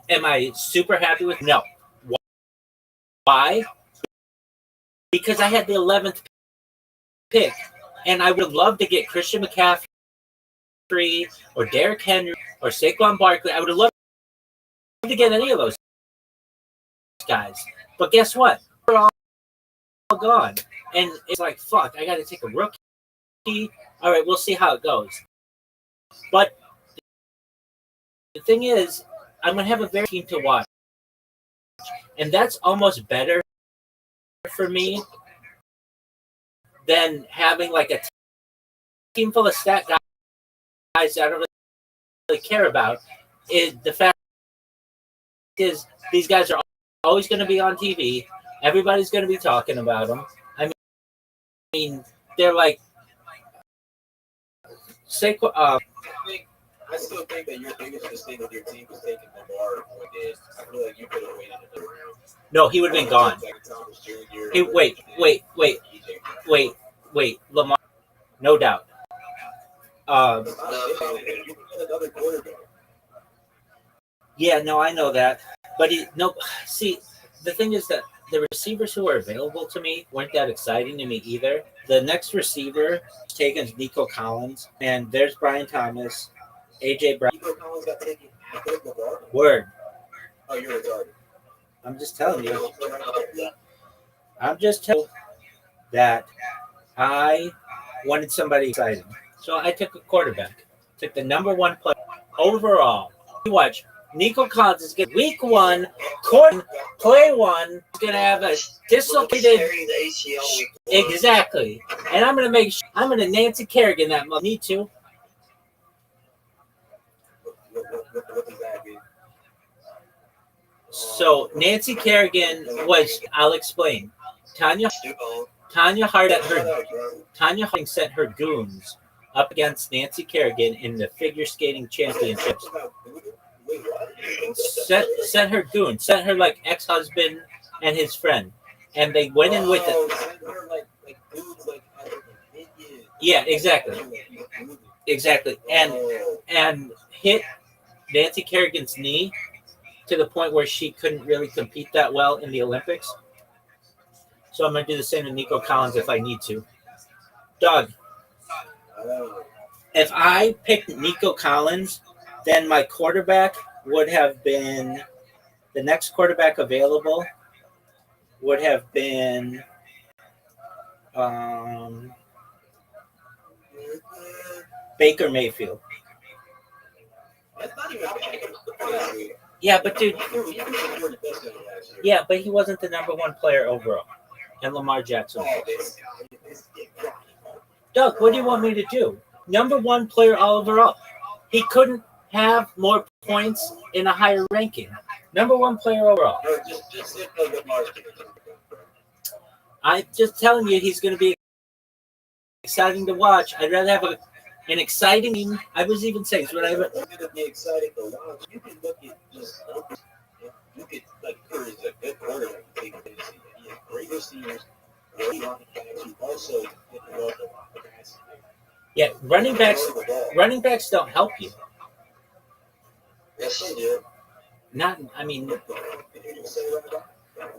am I super happy with? No. Why? Because I had the 11th pick, and I would love to get Christian McCaffrey or Derrick Henry or Saquon Barkley. I would have loved to get any of those guys. But guess what? They're all gone. And it's like, fuck, I got to take a rookie. All right, we'll see how it goes. But the thing is, I'm gonna have a very team to watch, and that's almost better for me than having like a team full of stat guys that I don't really care about. Is the fact is these guys are always going to be on TV. Everybody's going to be talking about them. I mean, they're like Saquon. I still think that your biggest mistake with your team was taking Lamar when they. I feel like you could have waited another round. No, he would have been gone. Wait. Lamar, no doubt. Another quarterback. Yeah, no, I know that, but see, the thing is that the receivers who are available to me weren't that exciting to me either. The next receiver taken is Nico Collins, and there's Brian Thomas, AJ Brown. Nico Collins got taken after Lamar. Word. Oh, you're retarded. I'm just telling you. I'm just telling you that I wanted somebody exciting, so I took a quarterback. Took the number one player overall. You watch. Nico Collins is getting week one, play one. He's gonna have a dislocated. Exactly, and I'm gonna Nancy Kerrigan that must need to. So Nancy Kerrigan was. I'll explain. Tanya Harding sent her goons up against Nancy Kerrigan in the figure skating championships. Sent her like ex-husband and his friend, and they went in with it. Yeah, exactly, and hit Nancy Kerrigan's knee to the point where she couldn't really compete that well in the Olympics. So I'm gonna do the same to Nico Collins if I need to. Doug, if I picked Nico Collins, then my quarterback would have been the next quarterback available would have been Baker Mayfield. Yeah, but dude. Yeah, but he wasn't the number one player overall. And Lamar Jackson. Doug, what do you want me to do? Number one player all overall. He couldn't have more points in a higher ranking. Number one player overall. I'm just telling you, he's going to be exciting to watch. I'd rather have an exciting. I was even saying, so it's going to be exciting to watch. You can look at just numbers. You could like Curry's a good quarterback. He has great receivers, great running backs. He also hit the road a lot. Yeah, running backs don't help you. Yes, they do.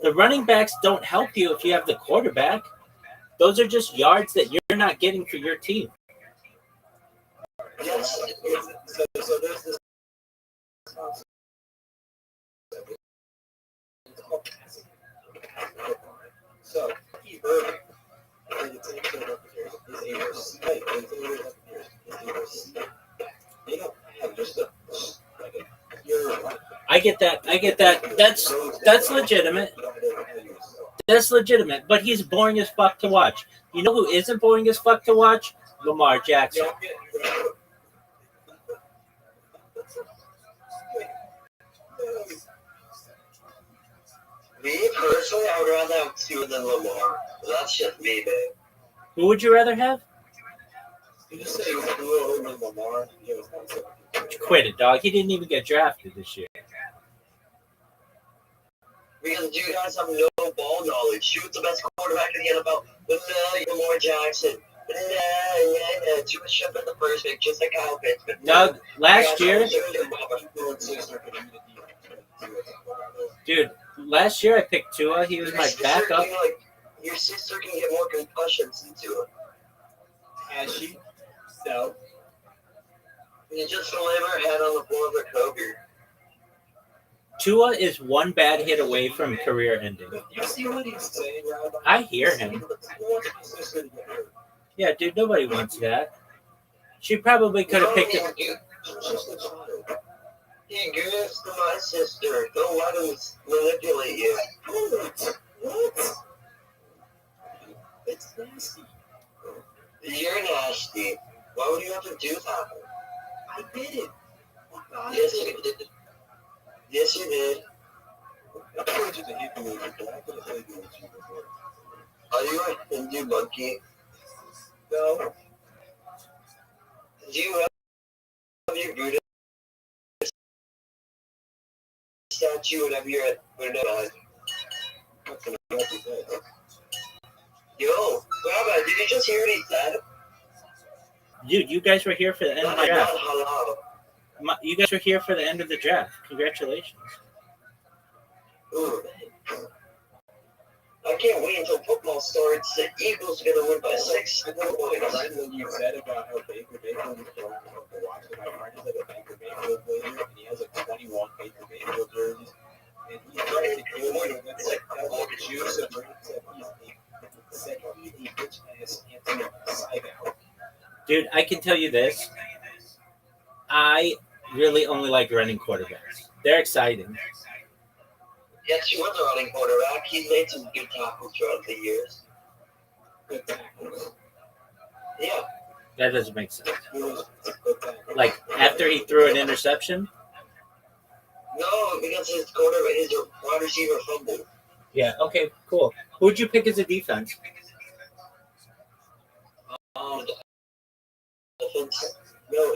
The running backs don't help you if you have the quarterback. Those are just yards that you're not getting for your team. Yes. So there's this. So Keith Irving, I get that. That's legitimate. That's legitimate. But he's boring as fuck to watch. You know who isn't boring as fuck to watch? Lamar Jackson. Me personally, I would rather have Tua than Lamar. That's just me, man. Who would you rather have? You just say Tua over Lamar. Quit it, dog. He didn't even get drafted this year. Because dude has have no ball knowledge. Shoot the best quarterback in the NFL. But Lamar Jackson. Tua should have been the first pick, just like Kyle Pitts. Doug, last year. Dude, last year I picked Tua. He was my backup. Your sister can get more concussions than Tua. Has she? So. You just slam her head on the floor of the Kroger. Tua is one bad hit away from career ending. You see what he's saying, Rabbi? I hear him. Yeah, dude, nobody wants that. She probably could have picked it. He gives to my sister. Don't let him manipulate you. What? It's nasty. You're nasty. Why would you have to do that? I did it. Yes, you did. Yes, you did. I told you to hit me with it, but I could have played you with you before. Are you a Hindu monkey? No. Do you have your Buddha statue whenever you're at Buddha? Yo, Rabbi, did you just hear what he said? Dude, you guys were here for the end of the draft. Hello. You guys were here for the end of the draft. Congratulations. Ooh. I can't wait until football starts. The Eagles are going to win by 6 points. What you said about how Baker Mayfield is going to watch it. My friend is like a Baker Mayfield player, and he has like 21 Baker Mayfield jerseys. And he's trying to do it. That's like all the juice and brings that he's a bitch ass Anthony Saigout. Dude, I can tell you this. I really only like running quarterbacks. They're exciting. Yes, he was a running quarterback. He's made some good tackles throughout the years. Good tackles. Yeah. That doesn't make sense. Like, after he threw an interception? No, because his quarterback, his wide receiver fumbled. Yeah, okay, cool. Who'd you pick as a defense? Defense. No,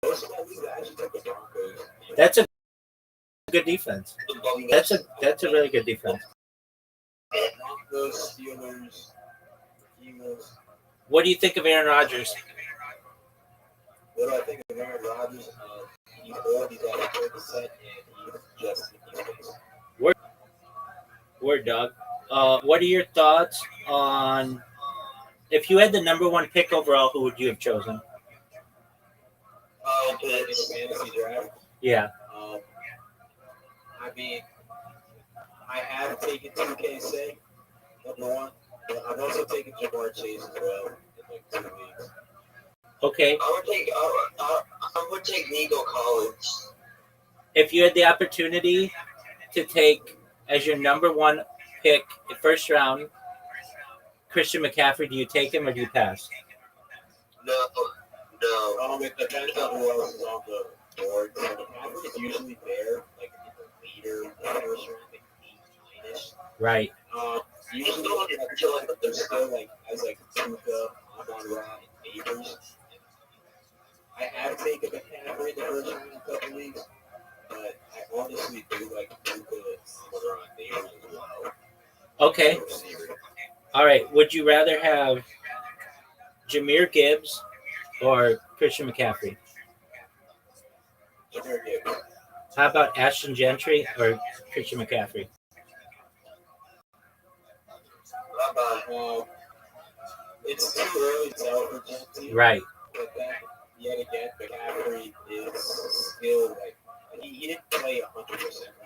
most of my leagues, I actually took the Broncos. That's a good defense. That's a really good defense. Broncos, Steelers, Eagles. What do you think of Aaron Rodgers? What do I think of Aaron Rodgers? He's old, he's at 30%, and he's just in his face. Word, dog. What are your thoughts on if you had the number one pick overall? Who would you have chosen? In a fantasy draft. Yeah. I mean, I have taken 2K say number one, but I've also taken Jamar Chase as well in like 2 weeks. Okay. I would take Nico Collins. If you had the opportunity to take as your number one pick, the first round, Christian McCaffrey, do you take him or do you pass? No. It depends on who else is on the board. So McCaffrey is usually there, like in the later first round, like 8-9ish. Right. Usually, they're still like as like Tuka, Amon-Ra, and Neighbors. I have taken McCaffrey in the first round in a couple leagues, but I honestly do like Tuka, Amon-Ra, and Neighbors as well. Okay. All right. Would you rather have Jahmyr Gibbs or Christian McCaffrey? Jahmyr Gibbs. How about Ashton Gentry or Christian McCaffrey? It's too early to tell for Gentry. Right. But then, yet again, McCaffrey is still like he didn't play 100%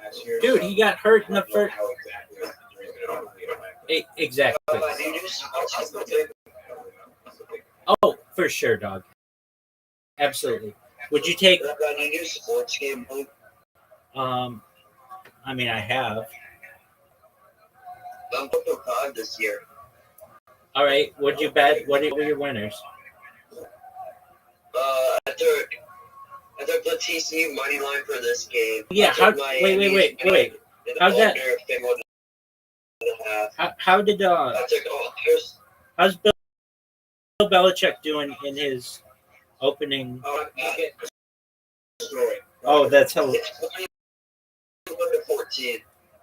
last year. Dude, he got hurt in the first. How exactly his injury is going to affect him. Exactly. I still take Oh, for sure, dog. Absolutely. Would you take? Any new sports game? I mean, I have. I'm putting 5 this year. All right. Would you bet? What were your winners? I took the TCU money line for this game. Yeah. Wait. How's that? How did how's Bill Belichick doing in his opening? Oh, that's hilarious.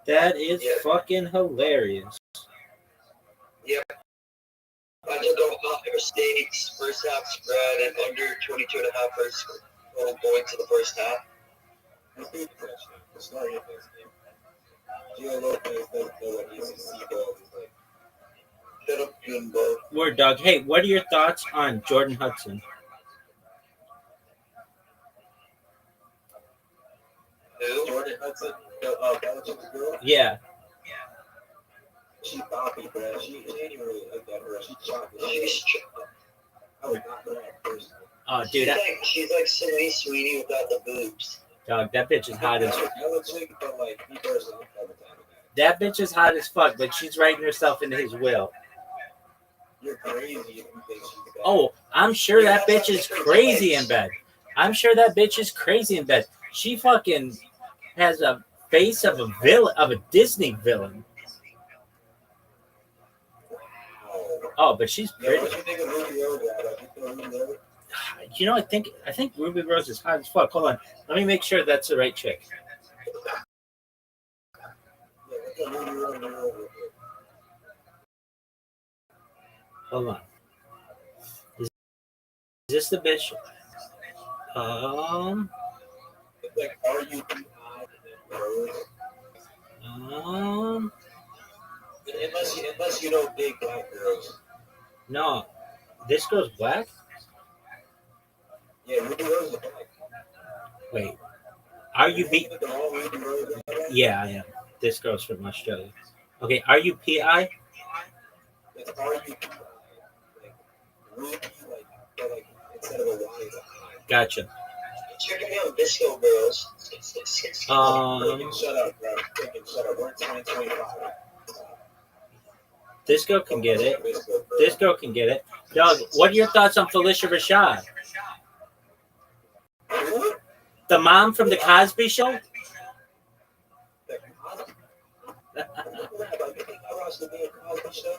That is fucking hilarious. Yeah. I took Ohio State's first half spread and under 22.5 first total points in the first half. Gio Lopez doesn't know what ACC ball is like. Shut up, Jimbo. Word, dog. Hey, what are your thoughts on Jordan Hudson? Who? Jordan Hudson, Belichick's girl? Yeah. She boppy, bro. She ain't even really like that, bro. She chocolate. I would not put her on personally. Oh, dude. She's like Sweetie without the boobs. Dog, that bitch is hot as Hella chick, but like me personally, I'm never talking about it. that bitch is hot as fuck, but she's writing herself into his will. You're crazy if you think she's bad. Oh, I'm sure that bitch is crazy in bed. I'm sure that bitch is crazy in bed. She fucking has a face of a villain, of a Disney villain. Oh, but she's Yeah, pretty. what you think of Ruby Rose? Like, you think Ruby Rose? You know, I think Ruby Rose is hot as fuck. Hold on, let me make sure that's the right chick. Yeah, what's up, Ruby Rose? Ruby Rose? Hold on. Is this the bitch? It's like R-U-B-I and then Rose. Unless you don't dig black girls. No, this girl's black. Yeah, Ruby Rose is black. Wait, are you think they're all Ruby Rose? Yeah, I am. This girl's from Australia. Okay, are you PI? It's R-U-B-I. Like, Ruby, like instead of a Y, it's a I. Gotcha. Check me out, Disco Girls. Shut up, bro. Shut up. We're in 2025. This girl can get it. This girl can get it. Doug, what are your thoughts on Felicia Rashad? The mom from the Cosby Show?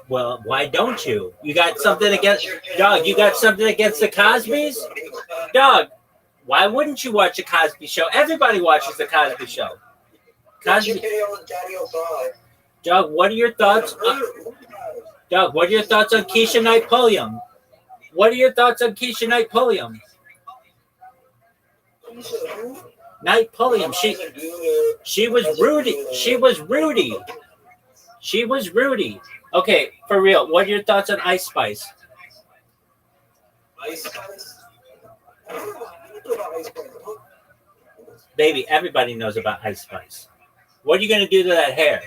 Well, why don't you? You got something against Doug? You got something against the Cosbys? Doug, why wouldn't you watch the Cosby Show? Everybody watches the Cosby Show. Cosby. Doug, what are your thoughts? Doug, what are your thoughts on Keisha Knight Pulliam? What are your thoughts on Keisha Knight Pulliam? Knight Pulliam. She was Rudy. She was Rudy. She was Rudy. Okay, for real. What are your thoughts on Ice Spice? Ice Spice? Baby, everybody knows about Ice Spice. What are you gonna do to that hair?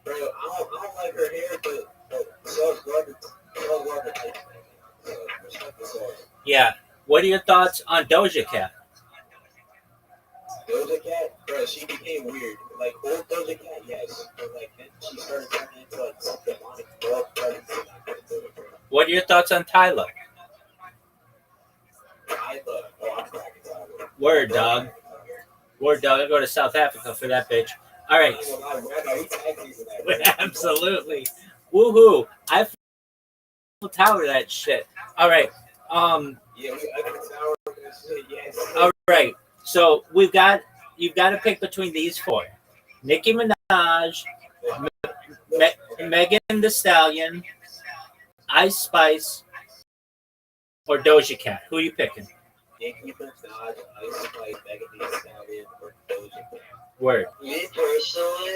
Bro, I don't like her hair, but so Robert. Yeah. What are your thoughts on Doja Cat? Doja Cat, bro, she became weird. Like old Doja Cat, yes, but like then she started turning into like some demonic dog. What are your thoughts on Tyler? I'm cracking Tyler. Word, dog. Word, dog. I go to South Africa for that bitch. All right. Absolutely. Woohoo. I Tyler that shit. All right. All right. So you've got to pick between these four: Nicki Minaj, Megan Thee Stallion, Ice Spice, or Doja Cat. Who are you picking? Nicki Minaj, Ice Spice, Megan Thee Stallion, or Doja Cat. Word. Me personally,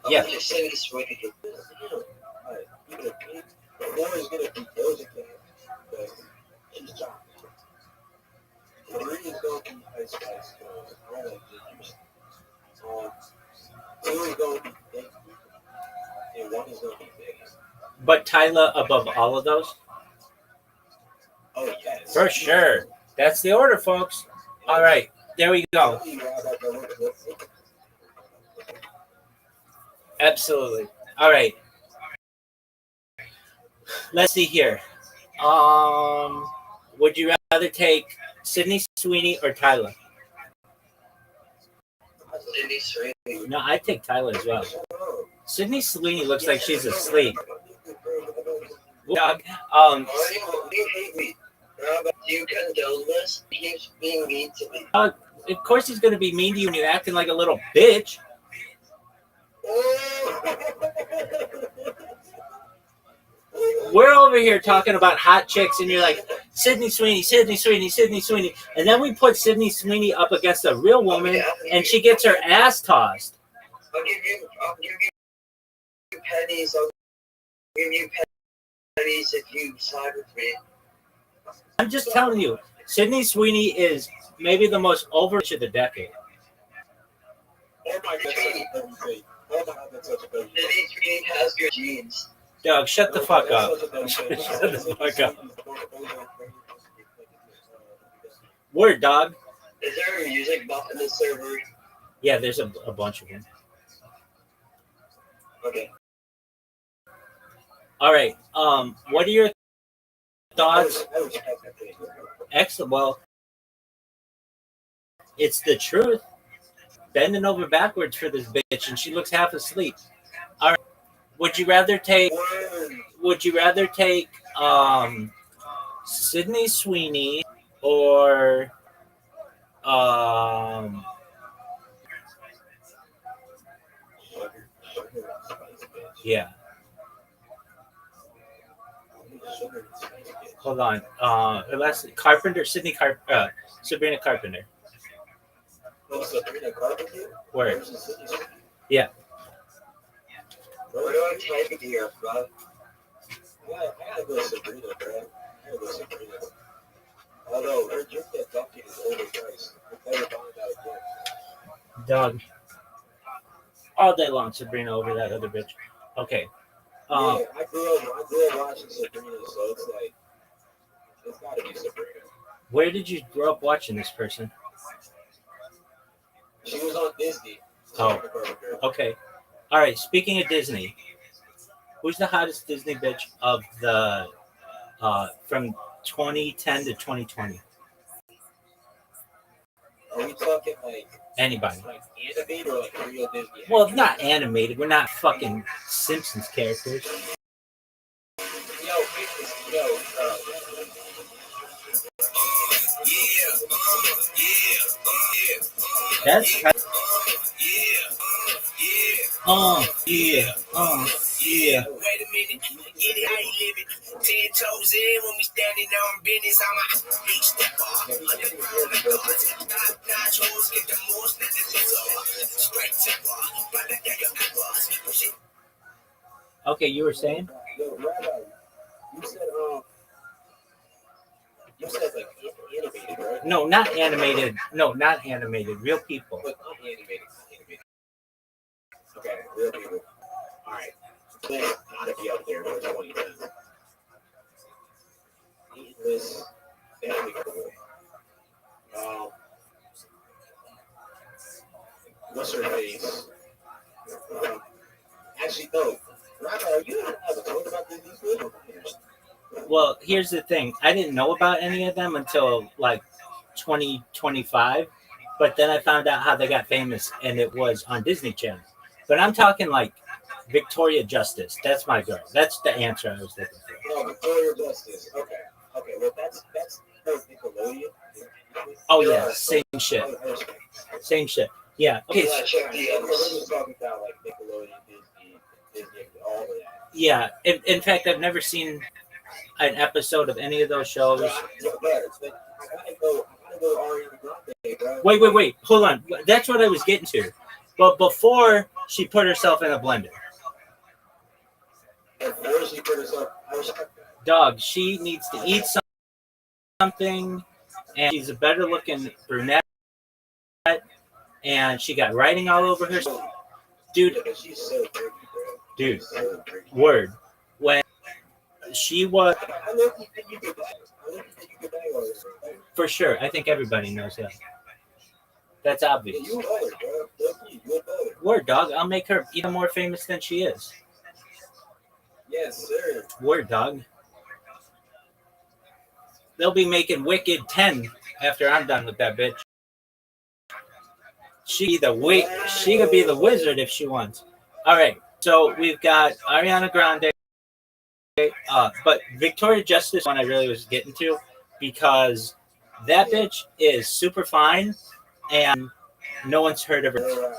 Yeah. I'm just saying this way. The four is gonna be Doja Cat, but she's chopped. Three is gonna be Ice Spice, because I don't like ginger. Two is gonna be Nicki, and one is gonna be Megan. But Tyler above all of those? Oh yes. For sure. That's the order, folks. All right. There we go. Absolutely. All right. Let's see here. Would you rather take Sydney Sweeney or Tyler? Sydney Sweeney. No, I take Tyler as well. Sydney Sweeney looks like she's asleep. Dog. You hate me. Do you condone this? He keeps being mean to me. Of course he's going to be mean to you when you're acting like a little bitch. We're over here talking about hot chicks, and you're like, Sydney Sweeney, Sydney Sweeney, Sydney Sweeney. And then we put Sydney Sweeney up against a real woman, and she gets her ass tossed. I'll give you pennies. I'll give you pennies if you side with me. I'm just telling you, Sydney Sweeney is maybe the most over of the decade. Oh my God, Sydney Sweeney has your genes. Doug, shut the fuck up. Shut the fuck up. Word, dog. Is there a music bot in this server? Yeah, there's a bunch of them. Okay. All right. What are your thoughts? I would check that thing. Excellent. Well, it's the truth. Bending over backwards for this bitch, and she looks half asleep. All right. Would you rather take? Would you rather take Sydney Sweeney or yeah. Hold on. Unless Carpenter, Sabrina Carpenter. Oh, Sabrina Carpenter? Word. Yeah. Where do I type it here, bro? I gotta go Sabrina, bro. I gotta go Sabrina. Although her drink that donkey is overpriced. I've never found out again. Dog. All day long, Sabrina over that other bitch. Okay. Yeah, I grew up watching Sabrina, so it's like, it's gotta be Sabrina. Where did you grow up watching this person? She was on Disney. Oh. Okay. All right. Speaking of Disney, who's the hottest Disney bitch of the from 2010 to 2020? Are we talking like Anybody? like animated or like real Disney? Well, not animated. We're not fucking Simpsons characters. That's yeah, yeah. Wait a minute, get it how you live it. 10 toes in when we standing on business. I'm a big stepper. Underground like gods. Notch holes get the most that the little. Straight temper. But the deck of apples. Okay, you were saying? Yo, Rabbi, you said like animated, right? No, not animated. No, not animated. Real people. But not animated. Okay, real people. All right. Then gotta be up there for 2010. This definitely cool. What's her face? Actually, no. Rabbi, are you gonna have a talk about these people? Well, here's the thing. I didn't know about any of them until like 2025, but then I found out how they got famous, and it was on Disney Channel. But I'm talking like Victoria Justice. That's my girl. That's the answer I was looking for. No, Victoria Justice. Okay. Well, that's Nickelodeon. Oh yeah, same shit. Same shit. Yeah. Okay. Check the others. Talking about like Nickelodeon, Disney, all of that. Yeah. In fact, I've never seen an episode of any of those shows. Wait. Hold on. That's what I was getting to. But before she put herself in a blender. Dog, she needs to eat something, and she's a better looking brunette, and she got writing all over her. Dude, word. When she was, for sure, I think everybody knows that. That's obvious. Word, dog. I'll make her even more famous than she is. Yes, sir. Word, dog. They'll be making Wicked 10 after I'm done with that bitch. She could be the wizard if she wants. All right. So we've got Ariana Grande, but Victoria Justice one I really was getting to because that bitch is super fine and no one's heard of her.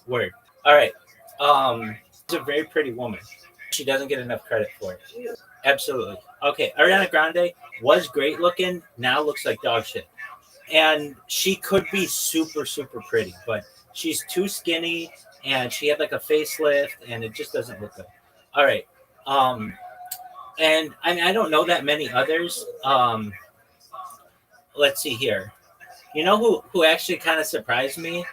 Word. All right. She's a very pretty woman. She doesn't get enough credit for it. Absolutely. Okay. Ariana Grande was great looking. Now looks like dog shit. And she could be super, super pretty, but she's too skinny and she had like a facelift and it just doesn't look good. All right. And I don't know that many others. Let's see here. You know who actually kind of surprised me?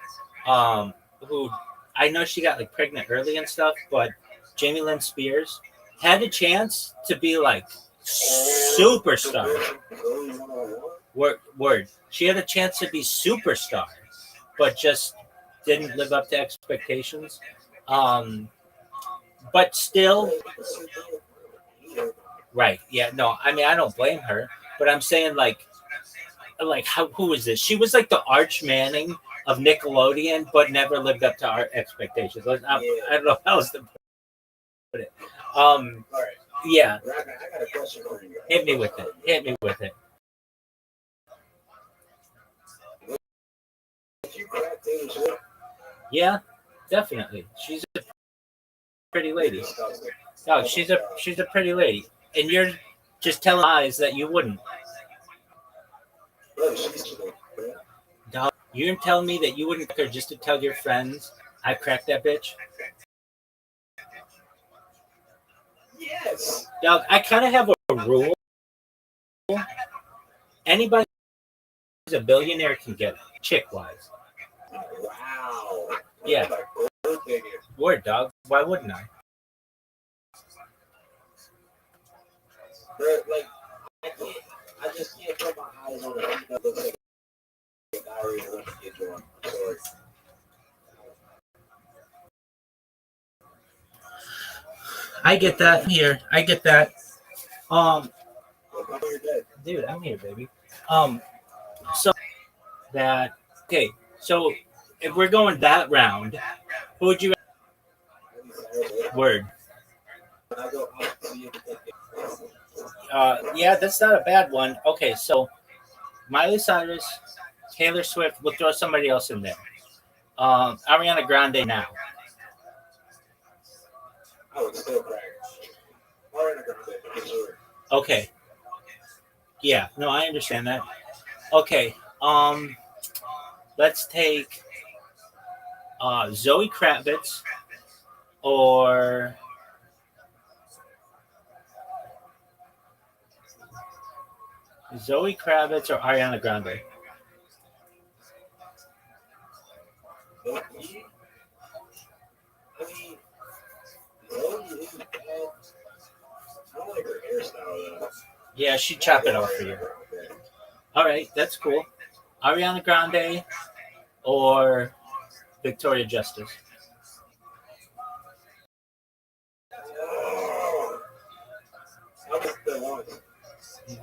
Who I know she got like pregnant early and stuff, but Jamie Lynn Spears had a chance to be like superstar. Word. She had a chance to be superstar, but just didn't live up to expectations. Um, but still, right? Yeah. No, I mean I don't blame her, but I'm saying like how who is this? She was like the Arch Manning of Nickelodeon, but never lived up to our expectations. I don't know how else to put it. Yeah. Hit me with it. Hit me with it. Yeah, definitely. She's a pretty lady. No, she's a pretty lady, and you're just telling lies that you wouldn't. Dog, you're telling me that you wouldn't crack her just to tell your friends I cracked that bitch. Dog, I kind of have a rule. Anybody who's a billionaire can get it, chick wise. Yeah. Word, dog. Why wouldn't I? I get that here. I get that. Um, dude, I'm here, baby. So that okay. So if we're going that round, who would you word? Yeah, that's not a bad one. Okay, so Miley Cyrus, Taylor Swift. We'll throw somebody else in there. Ariana Grande now. Okay. Yeah. No, I understand that. Okay. Let's take Zoe Kravitz or Zoe Kravitz or Ariana Grande. Yeah, she'd chop it off for you. All right, that's cool. Ariana Grande or Victoria Justice.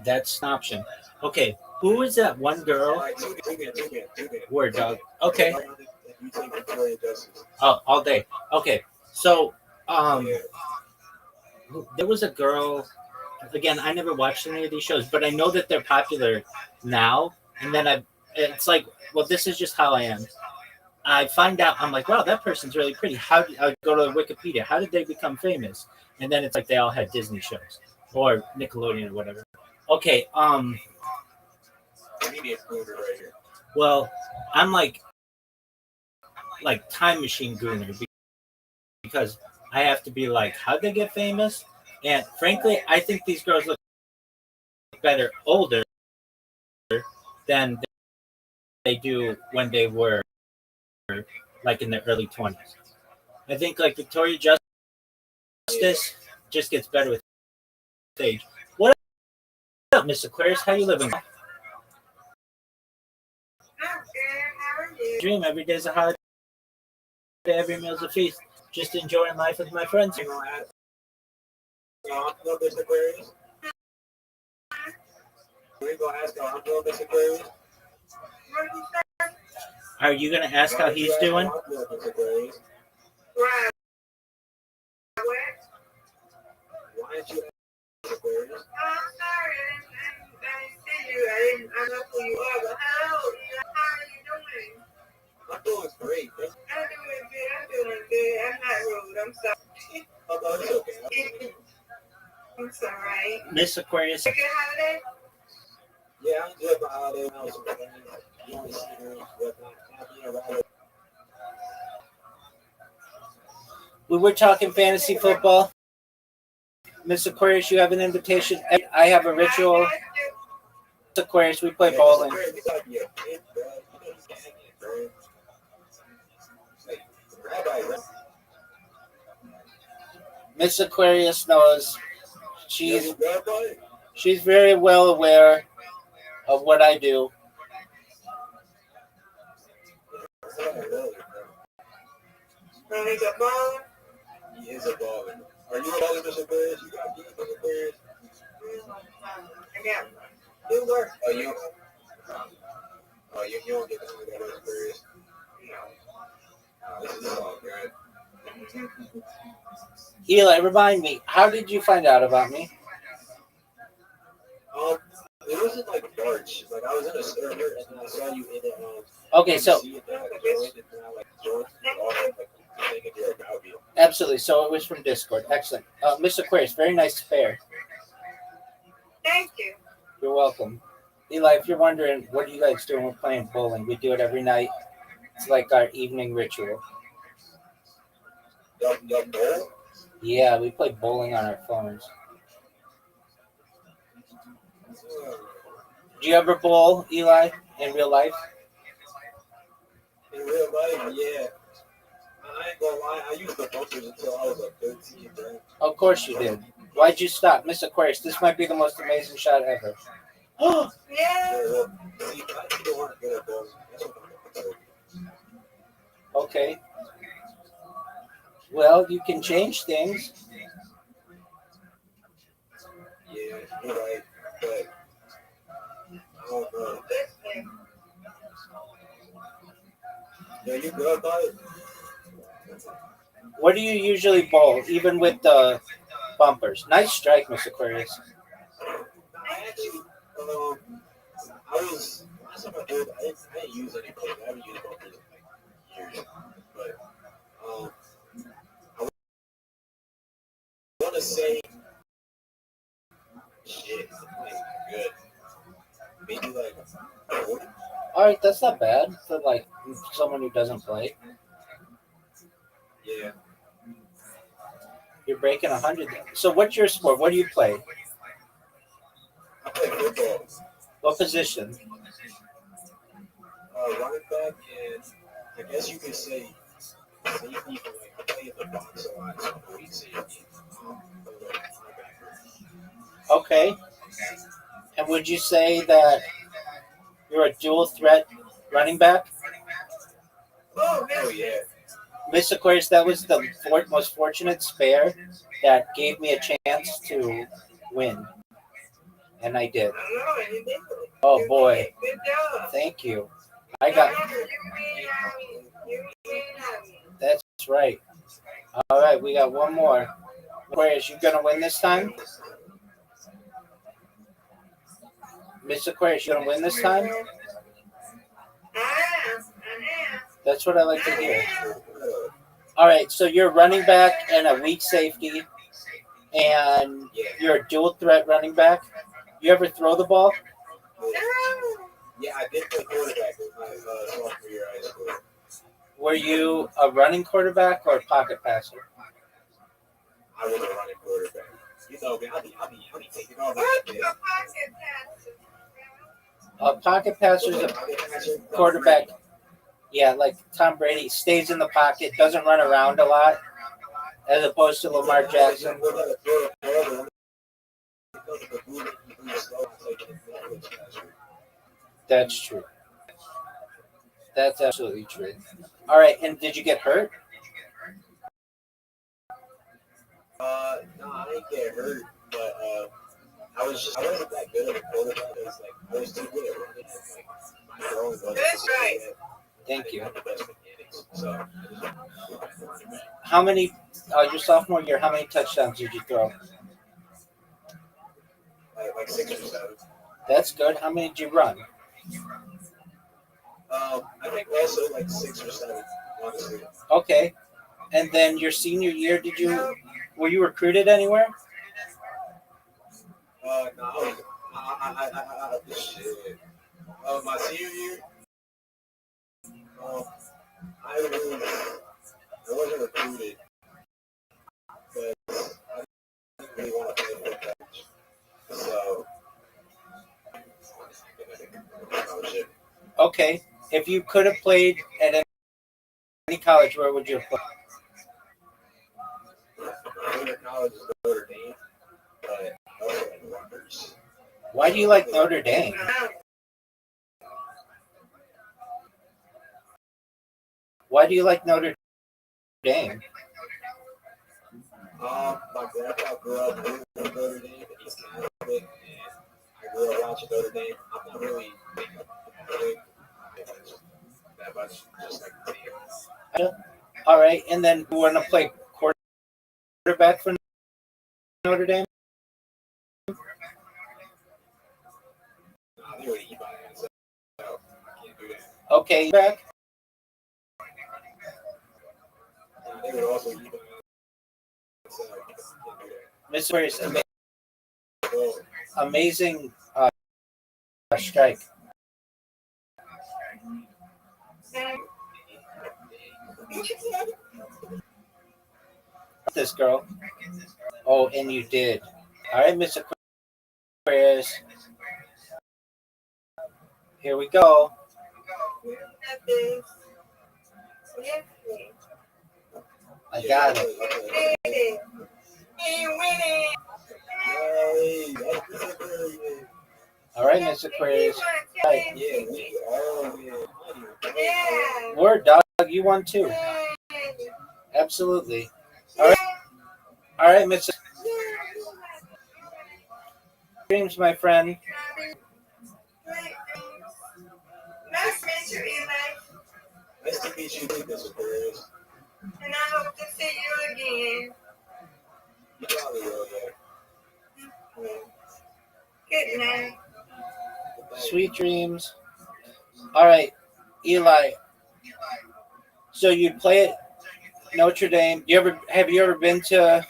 That's an option. Okay, who is that one girl? Word dog. Okay. Oh, all day. Okay, so there was a girl. Again, I never watched any of these shows, but I know that they're popular now. And then it's like, well, this is just how I am. I find out, I'm like, wow, that person's really pretty. How did I go to Wikipedia? How did they become famous? And then it's like they all had Disney shows or Nickelodeon or whatever. Okay, well, I'm like time machine gooner because I have to be like, how'd they get famous? And frankly, I think these girls look better older than they do when they were like in their early 20s. I think like Victoria Justice just gets better with age. What up, Miss Aquarius? How you living? Dream every day's a holiday, every meal's a feast. Just enjoying life with my friends. Are you gonna ask how he's doing? Miss Aquarius. We were talking fantasy football. Miss Aquarius, you have an invitation. I have a ritual. Miss Aquarius, we play bowling. Miss Aquarius knows she's very well aware of what I do. He's a baller. He is a baller. Are you a baller, Mr. Aquarius? You got beef, Mr. Aquarius? I got you work. You don't get down with that, Mr. Aquarius? No. This is all good. Eli, remind me, how did you find out about me? It wasn't like March. Like I was in a server and then I saw you in it. Okay, so absolutely. So it was from Discord. Excellent. Mr. Aquarius, very nice spare. Thank you. You're welcome. Eli, if you're wondering, what are you guys doing? We're playing bowling. We do it every night. It's like our evening ritual. Yeah, we play bowling on our phones. Do you ever bowl, Eli, in real life? In real life, yeah. I ain't gonna lie, I used the bumpers until I was like 13, bro. Of course you did. Why'd you stop? Miss Aquarius, this might be the most amazing shot ever. Yeah. Okay. Well, you can change things. Yeah, you're right. But I don't know. Yeah, you good about it? What do you usually bowl, even with the bumpers? Nice strike, Miss Aquarius. I actually, I was, last time I bowled, I didn't use any bumpers. I haven't used bumpers in like years. But, I want to say, shit, like, good. Maybe like 40. All right, that's not bad for like someone who doesn't play. Yeah. You're breaking 100. So what's your sport? What do you play? I play football. What position? Running back, and I guess you could say safety, but like I play in the box a lot, so I'm weak safety. Okay. And would you say that you're a dual threat running back? Oh, yeah. Miss Aquarius, that was the most fortunate spare that gave me a chance to win. And I did. Oh boy. Good job. Thank you. I got that's right. All right, we got one more. Aquarius, you gonna win this time? Miss Aquarius, you gonna win this time? That's what I like to hear. All right, so you're a running back and a weak safety, and you're a dual threat running back. You ever throw the ball? Yeah, I did play quarterback with my sophomore year of high school. Were you a running quarterback or a pocket passer? I was a running quarterback. You know, man, I'll be taking all that. A pocket passer is a quarterback. Yeah, like Tom Brady stays in the pocket, doesn't run around a lot, as opposed to Lamar Jackson. That's true. That's absolutely true. All right, and did you get hurt? No, I didn't get hurt, but I wasn't that good of a quarterback. I was too good at running. My throwing wasn't. That's right. Thank you. So, How many, your sophomore year, how many touchdowns did you throw? like 6 or 7. That's good. How many did you run? I think also like 6 or 7, honestly. Okay. And then your senior year, were you recruited anywhere? No, shit. My senior year, I wasn't recruited, but I didn't really want to play football. So, scholarship. Okay. If you could have played at any college, where would you have played? College is Notre Dame, but I also like Rutgers. Why do you like Notre Dame? Why do you like Notre Dame? My grandpa grew up in Notre Dame, and he's Catholic, and I grew up watching Notre Dame. I'm not really big that much, just like the team. All right, and then you want to play quarterback for Notre Dame? They would eat my ass up, so I can't do that. Okay, back. They would also eat my ass up, so I can't do that. Mr. Aquarius, amazing strike. This girl. Oh, and you did. All right, Mr. Aquarius. Here we go. I got it. All right, Mr. Aquarius. Right. Word, dog. You won too. Absolutely. All right, Mr. Dreams, my friend. Nice to meet you, Eli. Nice to meet you, Mr. Aquarius. And I hope to see you again. You probably will, yeah. Good night. Sweet dreams. All right, Eli. So you play at Notre Dame. Have you ever been to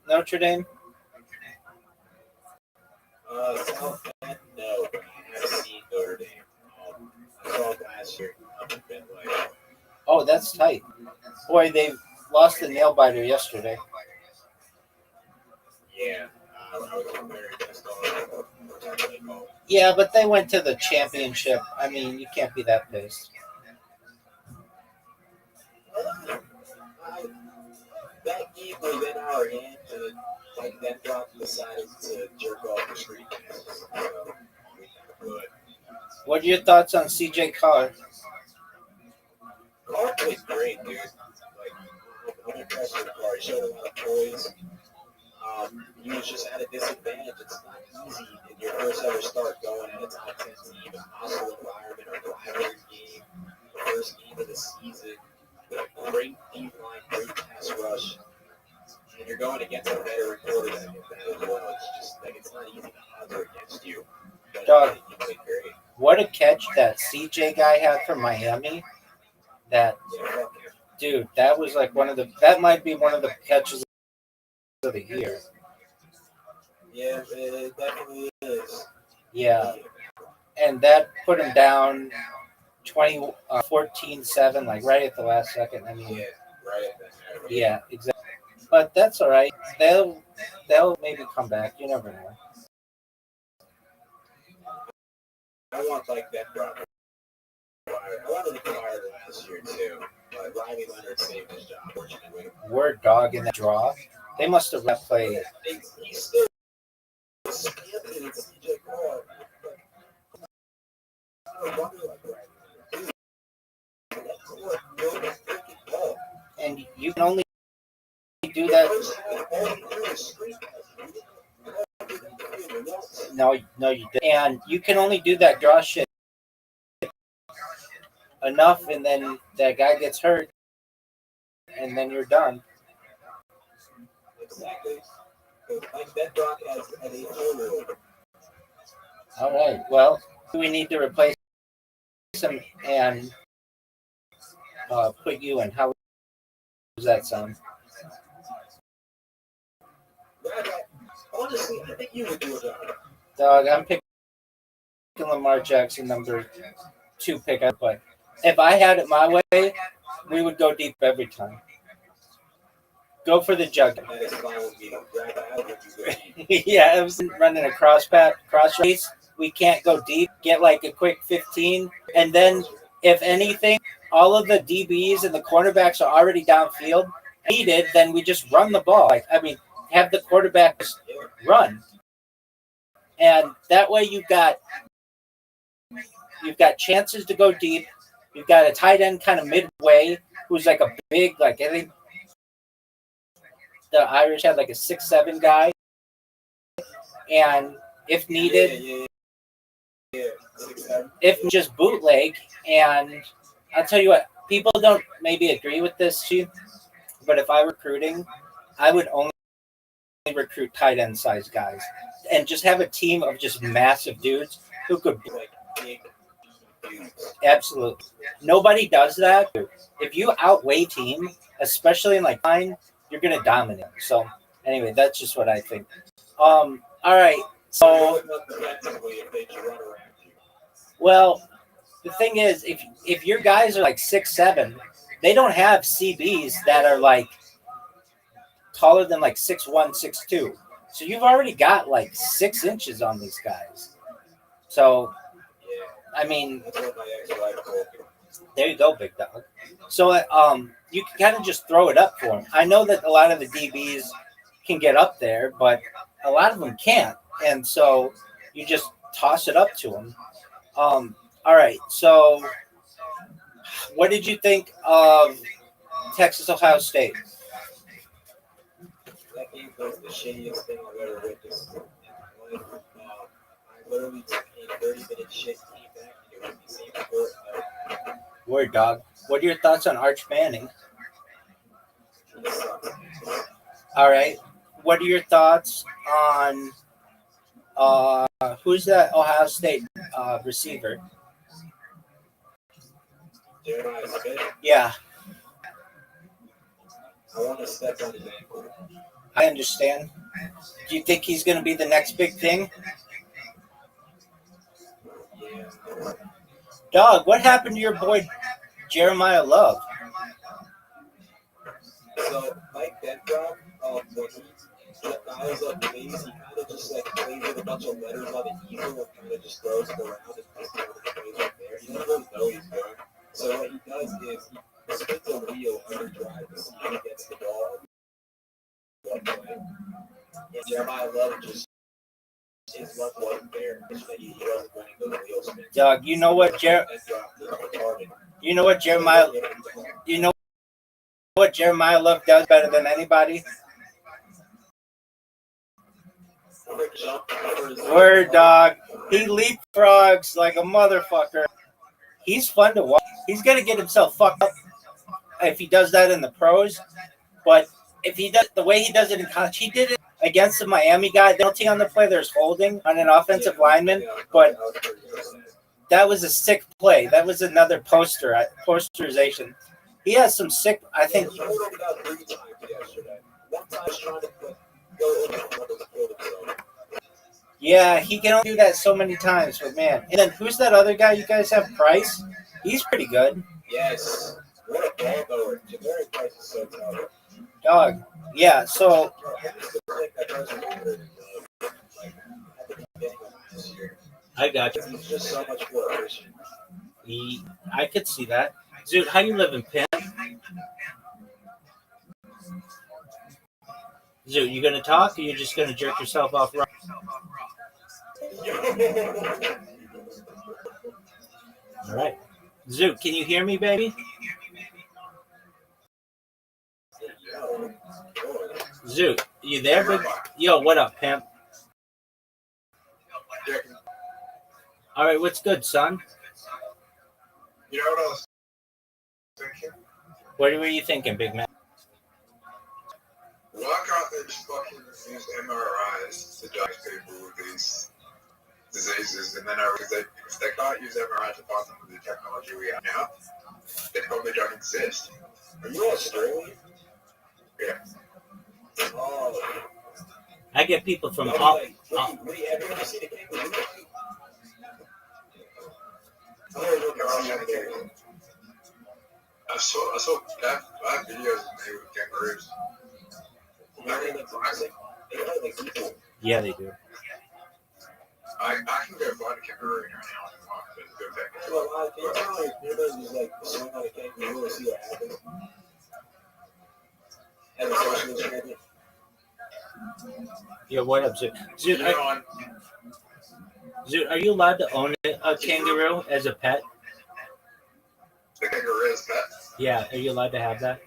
Notre Dame? South Bend, no, but I have seen Notre Dame. I saw it last year up in Benway. Oh, that's tight. Boy, they lost the nail biter yesterday. Yeah, I was very pissed off. Yeah, but they went to the championship. I mean, you can't be that pissed. That game was in our hands, and like that drop decided to jerk off the street passes. So we never could. What are your thoughts on CJ Carr? Carr played great, dude. Like, I'm impressed with Carr. He showed a lot of poise. He was just at a disadvantage. It's not easy in your first ever start going in a top 10 team, a hostile environment, or rivalry game, the first game of the season, with a great deep line, great pass rush, and you're going against a veteran quarterback at that as well. It's just like it's not easy to odds are against you. But Dog. he played great. What a catch that CJ guy had from Miami. That dude, that was like that might be one of the catches of the year. Yeah, it definitely is. Yeah. And that put him down 14-7, like right at the last second. I mean, Yeah, right. yeah, exactly. But that's all right. They'll maybe come back. You never know. I want like that drop. I wanted to fire last year too, but Riley Leonard saved his job, fortunately. Word dog in that draw. They must have left play. He's still scamming at CJ Carr. And you can only do that. No, you didn't. And you can only do that draw shit enough, and then that guy gets hurt, and then you're done. Exactly. Like that dog has a 4-year-old. All right. Well, we need to replace him and put you in. How does that sound? Honestly, I think you would do a job. Dog, I'm picking Lamar Jackson, number 2 pick. But if I had it my way, we would go deep every time. Go for the jug. Yeah, I was running a cross race. We can't go deep. Get like a quick 15, and then if anything, all of the DBs and the cornerbacks are already downfield. Needed, then we just run the ball. Have the quarterbacks run, and that way you've got chances to go deep, You've got a tight end kind of midway who's like a big, like I think the Irish had like a 6'7" guy, and if needed, if just bootleg. And I'll tell you what, people don't maybe agree with this, Chief, but if I were recruiting, I would only recruit tight end size guys and just have a team of just massive dudes who could absolutely. Nobody does that. If you outweigh team, especially in like line, you're gonna dominate. So anyway, that's just what I think. All right. So well, the thing is, if your guys are like 6'7", they don't have CBs that are like taller than like 6'1", 6'2". So you've already got like 6 inches on these guys. So I mean, there you go, big dog. So you can kind of just throw it up for them. I know that a lot of the DBs can get up there, but a lot of them can't, and so you just toss it up to them. All right. So, what did you think of Texas Ohio State? That game was the shittiest thing I've ever witnessed in my life. I literally took a 30-minute shit, came back, and it was the same sport. Word dog. What are your thoughts on Arch Manning? All right. What are your thoughts on who's that Ohio State receiver? Jeremiah Smith, Yeah, I want to step on his ankle. I understand. Do you think he's going to be the next big thing? Yeah. Dog, what happened to your boy Jeremiah Love? So, Mike Denbrock, when he dials up plays, he kind of just like plays with a bunch of letters on the easel and kind of just throws it around and puts it over the plays right there. He doesn't really know he's doing. So what he does is he spins a wheel under drive to see who gets the ball. What play. And Jeremiah Love just his luck wasn't there. He wasn't winning those wheel spins. Dog, you know what you know what Jeremiah you know what Jeremiah Love does better than anybody? Word dog. He leapfrogs like a motherfucker. He's fun to watch. He's gonna get himself fucked up if he does that in the pros. But if he does the way he does it in college, he did it against the Miami guy. Penalty on the play, there's holding on an offensive lineman, but that was a sick play. That was another posterization. He has some sick. I think. Yeah, he can only do that so many times, but man. And then who's that other guy you guys have? Price? He's pretty good. Yes. What a ball goer. Jamari Price is so tough. Dog. Yeah, so I got you. He's just so much more efficient. I could see that. Dude, how you living, Pimp? Dude, you gonna talk or you just gonna jerk yourself off? All right. Zoot, can you hear me, baby? Zoot, you there, big? Yo, what up, pimp? All right, what's good, son? You know what I was thinking? What were you thinking, big man? Why can't they just fucking use MRIs to diagnose people with these diseases? And then if they can't use MRI to find them with the technology we have now, they probably don't exist. Are you Australian? Yeah. Oh. I get people from all. Have you ever seen a kangaroo? I saw that. I have videos of me with kangaroos. Yeah, they do. I can go find a kangaroo right now if you want, but go back. Well, can you tell me if there's just like swing on a kangaroo and see what happens? As a social experiment. Yeah, what up, Zoot? Zoot, are you allowed to own a kangaroo as a pet? The kangaroo is pet. Yeah, are you allowed to have that?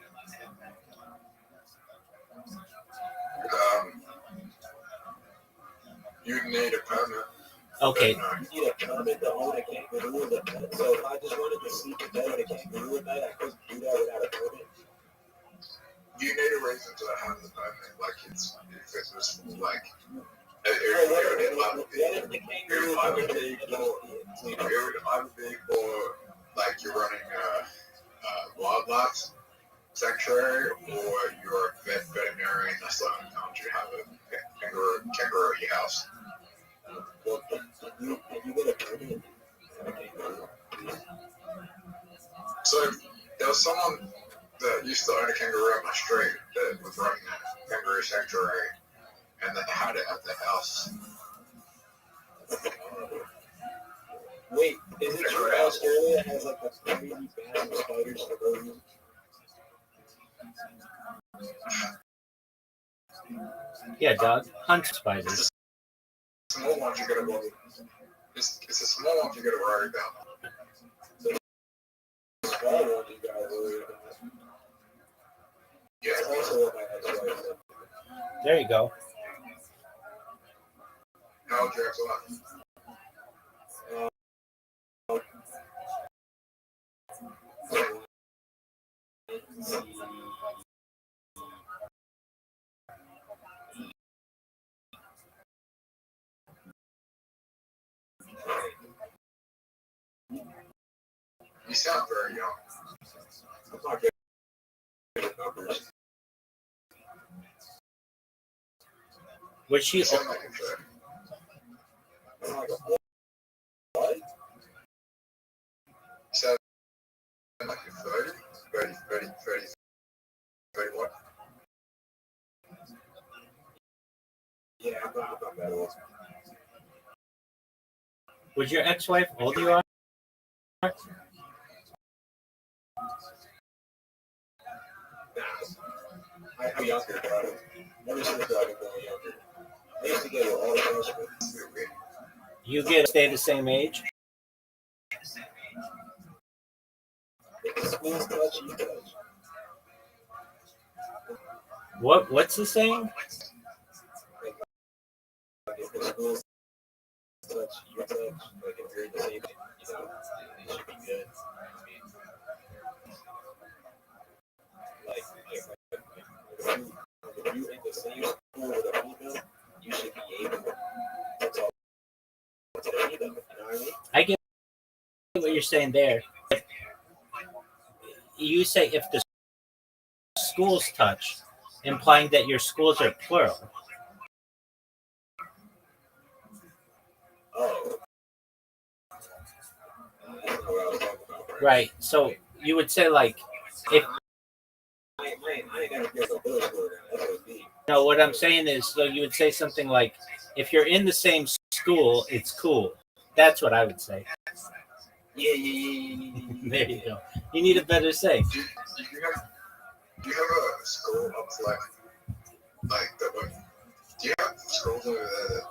You need a permit. Okay. You need a permit to own a kangaroo as a pet. So if I just wanted to sleep in bed with a kangaroo at night, I couldn't do that without a permit. You need a reason to have the permit, like if it was like it would either be for like you're running a wildlife sanctuary or you're a veterinarian that's letting you have a kangaroo at your house. Well, can you get a permit for a kangaroo? So there was someone that used to own a kangaroo on my street that was running a kangaroo sanctuary, and then they had it at the house. Wait, is it true Australia has like a crazy ban of spiders for no reason? Yeah, dog. Hunt spiders. Small ones you gotta worry. It's the small ones you gotta worry about. The small ones you gotta worry about. Yeah. That's also what my ex-wife said. There you go. How old your ex-wife? You sound very young. I'm not good at numbers. Was she? You sound like a kid. I'm like, what? You sound like you're 30, 31. Yeah, I'm not that old. Was your ex-wife older you are? Nah. I'm younger, but never since I've been going younger. I used to get with all the freshmen. You get to stay the same age? If the school's touch, you touch. What's the saying? Like if the school's touch, you touch. Like if you're in the same, it should be good. Like if you in the same school with a female, you should be able to talk to the female. You know what I mean? I get what you're saying there. You say if the schools touch, implying that your schools are plural. Oh. That's not what I was talking about, Right. So you would say like if I ain't never get no middle school then. That's what me. no, what I'm saying is so you would say something like if you're in the same school, it's cool. That's what I would say. Yeah. There you go. You need a better say. Do you have a school up like the one? Do you have schools over there that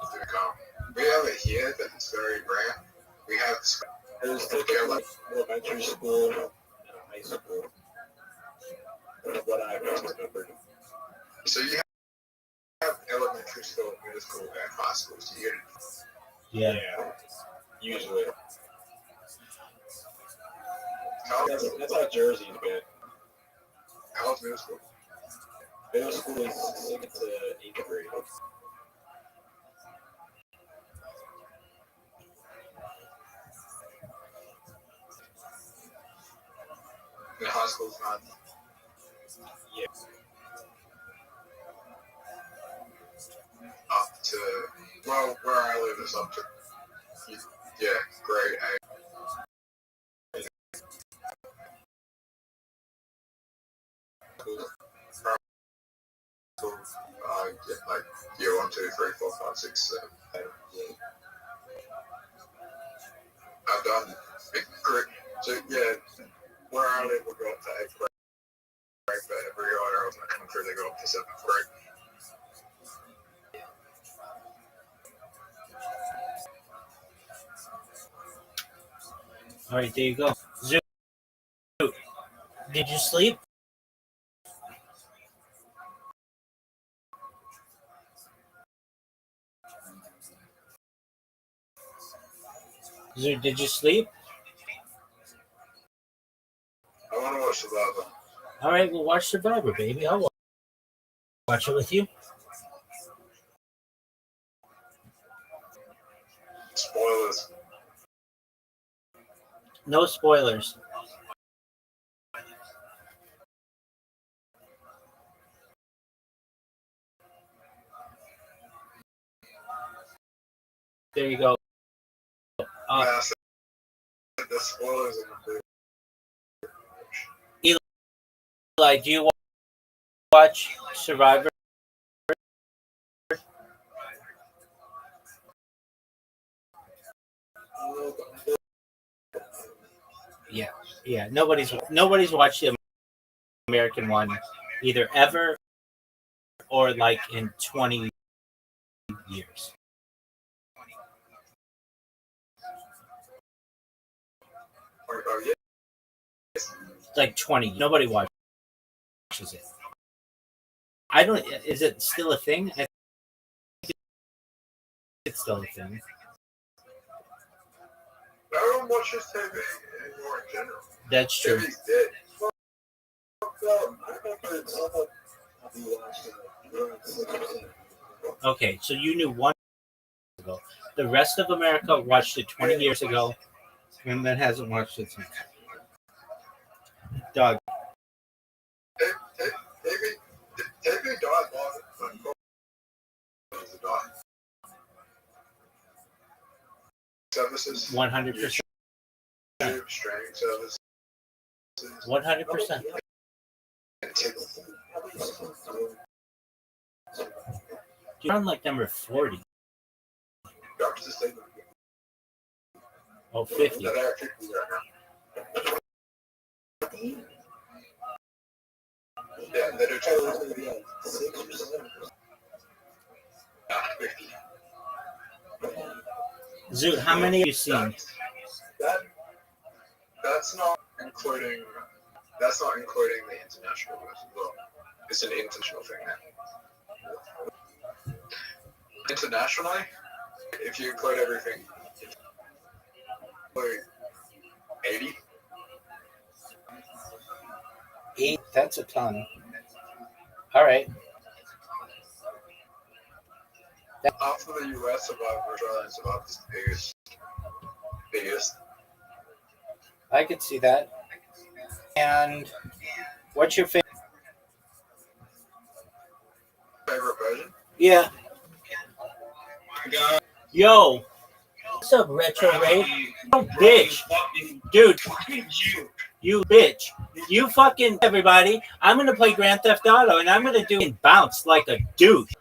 do we have it here, but it's very rare. We have There's like elementary school and high school. That's what I remembered. So you have elementary school, middle school, and high school. So you Yeah. Usually. how That's how Jersey's been. how's middle school? Middle school is 6th to 8th grade. And high school's not. Yeah. Up to where I live is up to grade 8. Get like year 1, 2, 3, 4, 5, 6, 7, 8. I've done big grade. So where I live, we go up to 8th grade, but everywhere else in the country they go up to 7th grade. All right, there you go. Zoom Did you sleep? Did you sleep? I want to watch Survivor. All right, we'll watch Survivor, baby. I'll watch it with you. Spoilers. No spoilers. There you go. Yeah, the spoilers in the Eli, do you watch Survivor? Yeah. Nobody's watched the American one either ever or like in 20 years. Like 20. Nobody watches it. I don't. Is it still a thing? I think it's still a thing. I don't watch this TV anymore in general. That's true. TV's dead. Okay, so you knew 1 year ago. The rest of America watched it 20 years ago, and then hasn't watched it since. Dog. TV died when COVID died. Services. 100%. YouTube, streaming services. 100%. You're on like number 40. Doctors say Oh, 50. that are 50 right now. Yeah, they do too. 50. Zoot, how many have you seen? That's not including the international ones as well. It's an international thing now. Internationally, if you include everything, 80. 8. That's a ton. All right. After the US, Survivor Australia is the biggest. I could see that. And what's your favorite version? Yeah. Yo. What's up, Retro Ray? Oh, bitch. Dude. You bitch. You fucking everybody. I'm going to play Grand Theft Auto, and I'm going to do it bounce like a douche.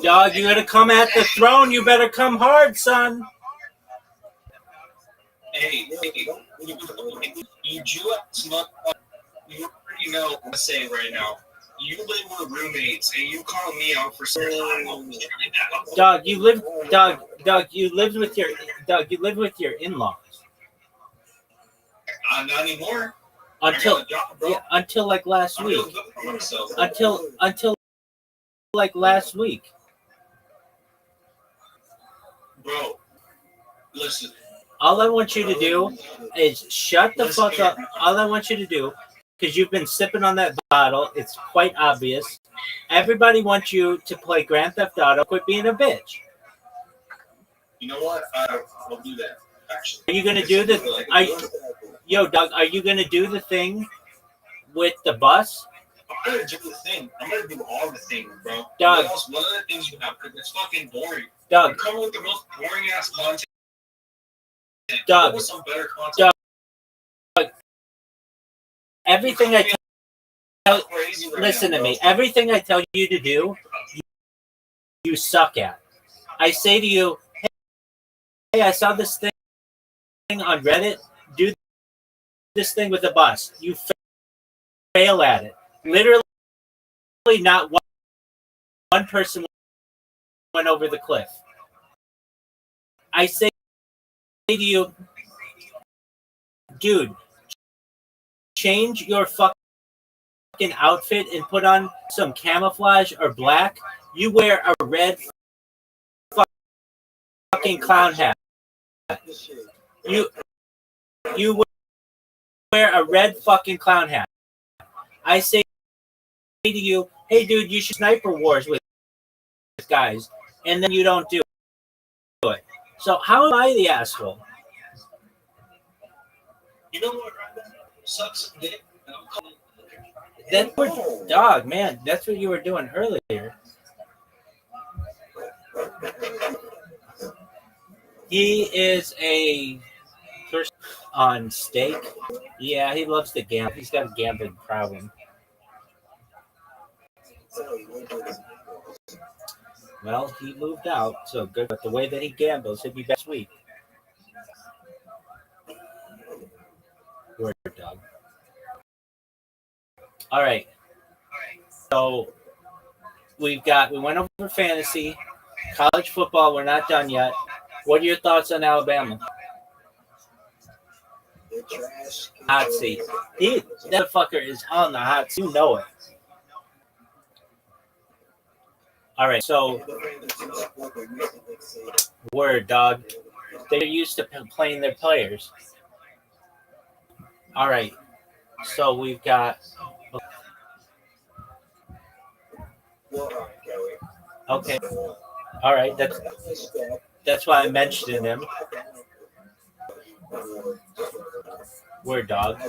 Dog, you got to come at the throne. You better come hard, son. Hey, you just you already know what I'm saying right now. You live with roommates and you call me out for something. Dog, you live with your in-laws. Not anymore. Until like last week. Until like last week. Bro, listen. All I want you to do is shut the fuck up. All I want you to do, because you've been sipping on that bottle, it's quite obvious. Everybody wants you to play Grand Theft Auto. Quit being a bitch. You know what? I'll do that. Actually, are you gonna do the? Yo, Doug, are you gonna do the thing with the bus? I'm gonna do the thing. I'm gonna do all the things, bro. Doug, what of the things you have? Because it's fucking boring. Doug, you come with the most boring ass content. Doug, with some better content. Doug, everything I tell, listen to me. Everything I tell you to do, you suck at. I say to you, hey, I saw this thing on Reddit. Do this thing with the bus. You fail at it. Literally, not one person went over the cliff. I say to you, dude, change your fucking outfit and put on some camouflage or black. You wear a red fucking clown hat. You you wear a red fucking clown hat. I say to you, hey dude, you should sniper wars with guys, and then you don't do it. So how am I the asshole? You know what? Sucks some dick. That's what, dog, man. That's what you were doing earlier. He is a person on stake. Yeah, he loves to gamble. He's got a gambling problem. Well, he moved out, so good. But the way that he gambles, he'd be back sweet. Word, dog. All right. So we went over fantasy, college football. We're not done yet. What are your thoughts on Alabama? Hot seat. That fucker is on the hot seat. You know it. All right. So, word, dog. They're used to playing their players. All right. So we've got. Okay. All right. That's why I mentioned him. Word, dog.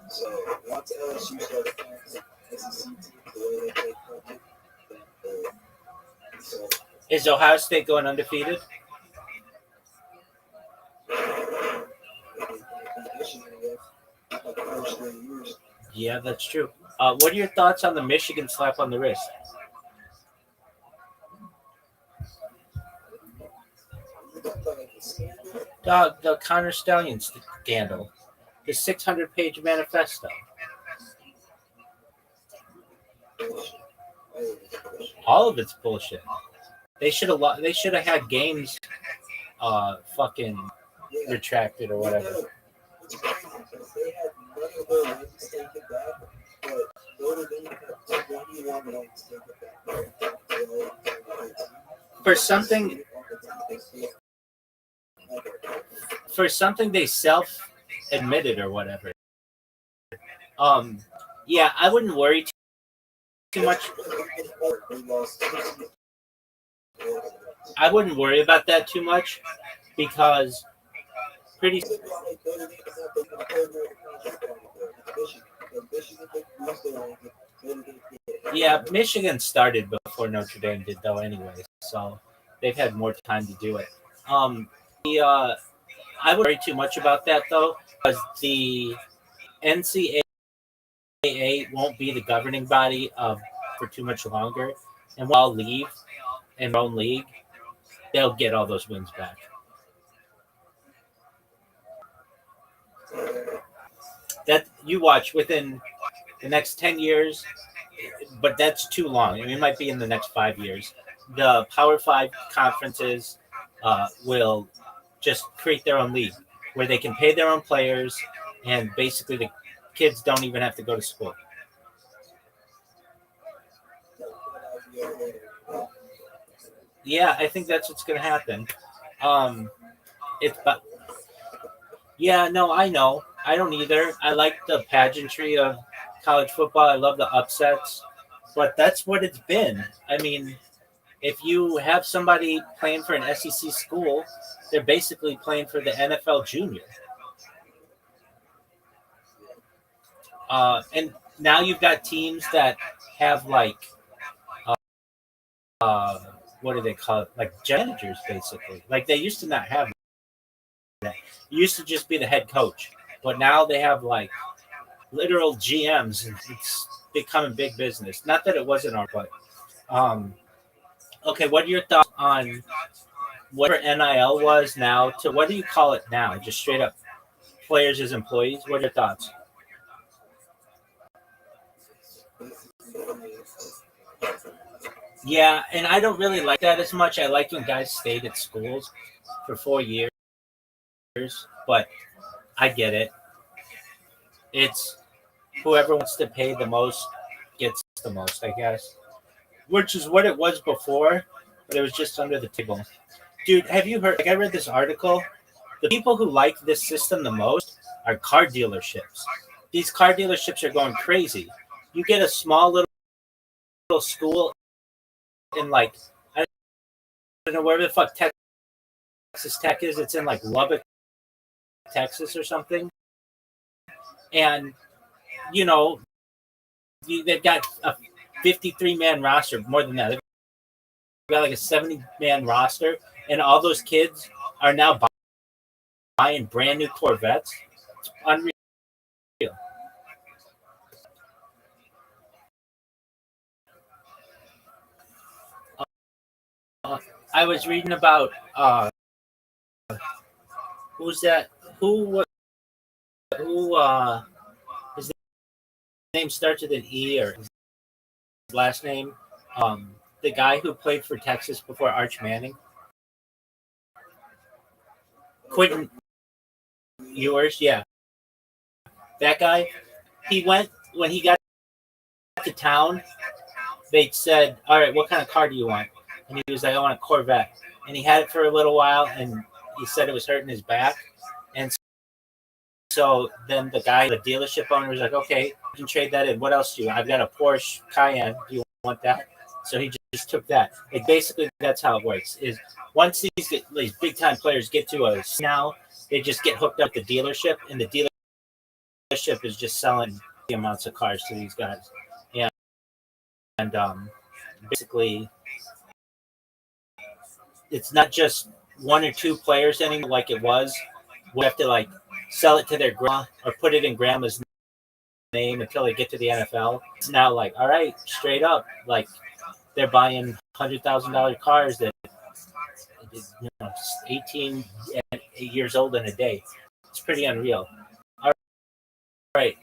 So once LSU started playing SEC teams the way they play cricket, so Is Ohio State going undefeated? Yeah, that's true. What are your thoughts on the Michigan slap on the wrist? The Connor Stallion scandal. The 600-page manifesto. All of it's bullshit. They should have had games fucking retracted or whatever. For something they self admitted or whatever. Yeah, I wouldn't worry too much. I wouldn't worry about that too much because pretty. Yeah, Michigan started before Notre Dame did though anyway, so they've had more time to do it. I would worry too much about that though, because the NCAA won't be the governing body for too much longer, and when I'll leave in their own league, they'll get all those wins back. That you watch within the next 10 years, but that's too long. I mean, it might be in the next 5 years. The Power 5 conferences will just create their own league where they can pay their own players, and basically the kids don't even have to go to school. Yeah, I think that's what's going to happen. Yeah, no, I know. I don't either. I like the pageantry of college football. I love the upsets, but that's what it's been. I mean, if you have somebody playing for an SEC school, they're basically playing for the NFL junior. And now you've got teams that have like, what do they call it? Like janitors, basically. Like they used to not have that. It used to just be the head coach, but now they have like literal GMs, and it's becoming big business. Not that it wasn't our, but okay. What are your thoughts on whatever NIL was now to what do you call it now? Just straight up players as employees. What are your thoughts? Yeah, and I don't really like that as much. I like when guys stayed at schools for 4 years, but I get it. It's whoever wants to pay the most gets the most, I guess. Which is what it was before, but it was just under the table. Dude, have you heard? Like, I read this article. The people who like this system the most are car dealerships. These car dealerships are going crazy. You get a small little school in like I don't know where the fuck Texas Tech is. It's in like Lubbock, Texas, or something. And you know they've got a 53-man roster, more than that. They've got like a 70-man roster, and all those kids are now buying brand new Corvettes. It's unreal. Uh, I was reading about who's that? Who his name starts with an E or his last name? The guy who played for Texas before Arch Manning, Quentin Ewers. Yeah, that guy. He went when he got to town. They said, "All right, what kind of car do you want?" And he was like, "I want a Corvette." And he had it for a little while, and he said it was hurting his back. And so then the guy, the dealership owner, was like, "Okay, you can trade that in. What else do you want? I've got a Porsche Cayenne. Do you want that?" So he just took that. Like basically, that's how it works. Is once these big time players get to a now, they just get hooked up with the dealership, and the dealership is just selling the amounts of cars to these guys. And basically, it's not just one or two players anymore like it was. We have to like sell it to their grandma or put it in grandma's name until they get to the NFL. It's now like, all right, straight up, like they're buying $100,000 cars that 18 years old in a day. It's pretty unreal. All right,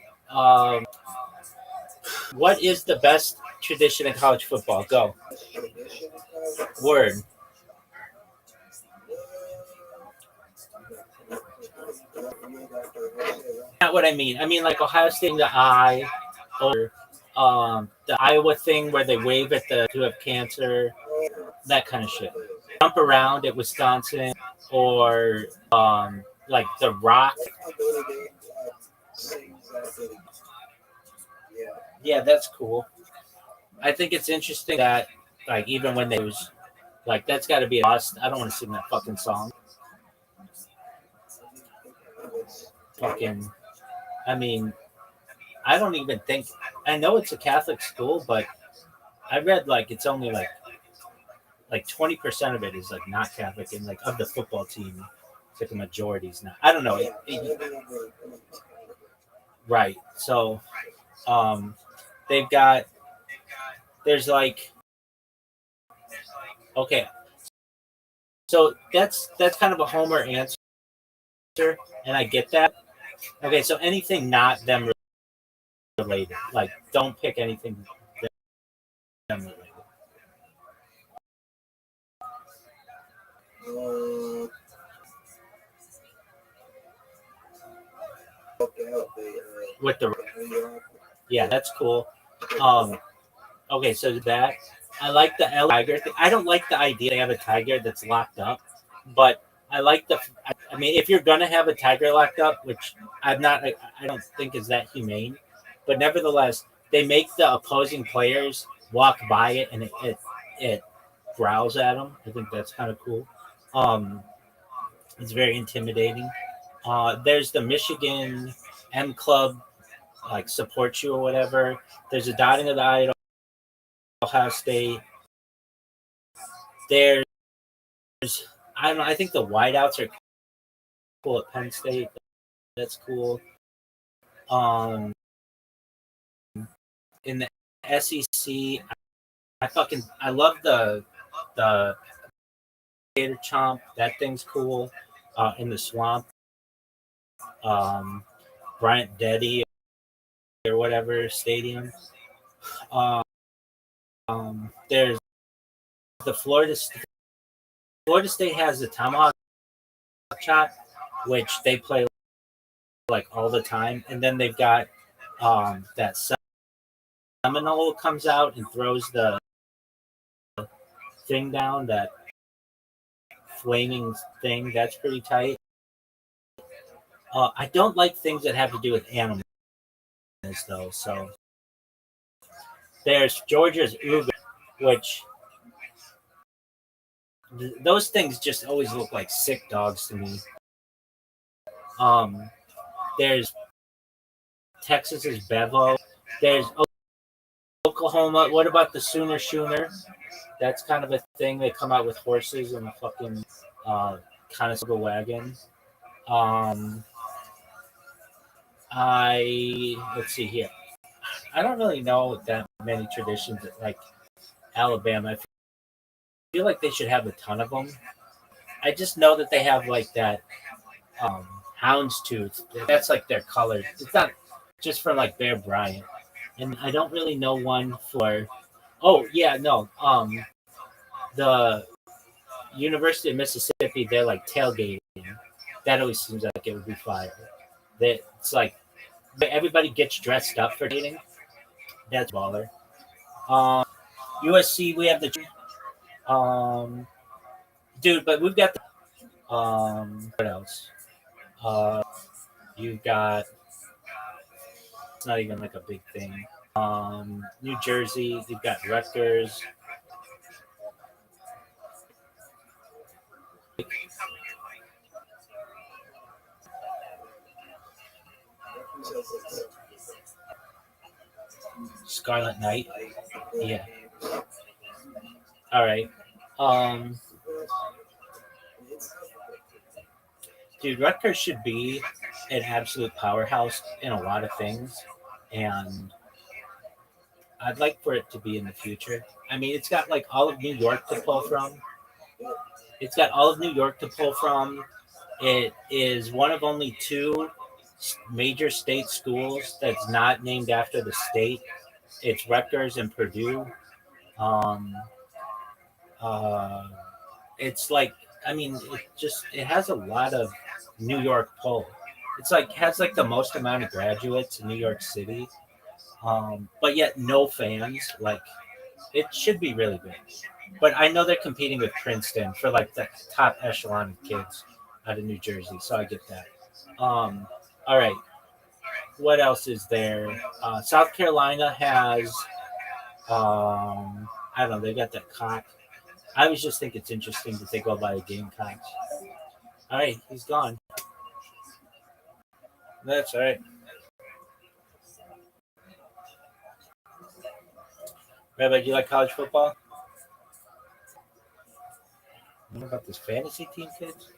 what is the best tradition in college football? Go word. Not what I mean. I mean like Ohio State the eye, or the Iowa thing where they wave at the who have cancer, that kind of shit. Jump around at Wisconsin, or like the Rock. Yeah, that's cool. I think it's interesting that like even when they was like that's got to be a must. I don't want to sing that fucking song. Fucking. I mean, I don't even think. I know it's a Catholic school, but I read like it's only like 20% of it is like not Catholic, and like of the football team, it's like a majority is not. I don't know. Right. So they've got there's like okay, so that's kind of a homer answer, and I get that. Okay, so anything not them related, like don't pick anything them related. With the yeah, that's cool. Um, okay, so that I like the L tiger thing. I don't like the idea they have a tiger that's locked up, but I like the. I mean, if you're gonna have a tiger locked up, which I'm not, I don't think is that humane, but nevertheless, they make the opposing players walk by it and it growls at them. I think that's kind of cool. Um, it's very intimidating. There's the Michigan M Club like support you or whatever. There's a dotting of the I at Ohio State. There's I don't know. I think the wideouts are cool at Penn State. That's cool. Um, in the SEC, I love the Gator Chomp. That thing's cool. In the swamp, um, Bryant Denny or whatever stadium. Um, there's the Florida State has the tomahawk chop, which they play like all the time, and then they've got that Seminole comes out and throws the thing down, that flaming thing. That's pretty tight. I don't like things that have to do with animals, though. So there's Georgia's Uga, which those things just always look like sick dogs to me. There's Texas's Bevo. There's Oklahoma. What about the Sooner Schooner? That's kind of a thing. They come out with horses and a fucking kind of a wagon. Let's see here. I don't really know that many traditions like Alabama. I feel like they should have a ton of them. I just know that they have like that houndstooth. That's like their color. It's not just from like Bear Bryant. And I don't really know one for. Oh yeah, no. The University of Mississippi, they're like tailgating. That always seems like it would be fire. It's like everybody gets dressed up for dating. That's baller. USC, we have the dude, but we've got the what else? You got it's not even like a big thing. New Jersey, you've got Rutgers. Scarlet Knight. Yeah. All right. Dude, Rutgers should be an absolute powerhouse in a lot of things, and I'd like for it to be in the future. I mean, it's got like all of New York to pull from. It's got all of New York to pull from. It is one of only two major state schools that's not named after the state. It's Rutgers and Purdue. Um, uh, it's like, I mean, it has a lot of New York pull. It's like has like the most amount of graduates in New York City, but yet no fans. Like it should be really big. But I know they're competing with Princeton for like the top echelon of kids out of New Jersey, so I get that. All right, what else is there? South Carolina has, I don't know, they got that cock. I always just think it's interesting that they go by the Gamecocks. All right, he's gone. That's all right. Rabbi, do you like college football? What about this fantasy team, kids?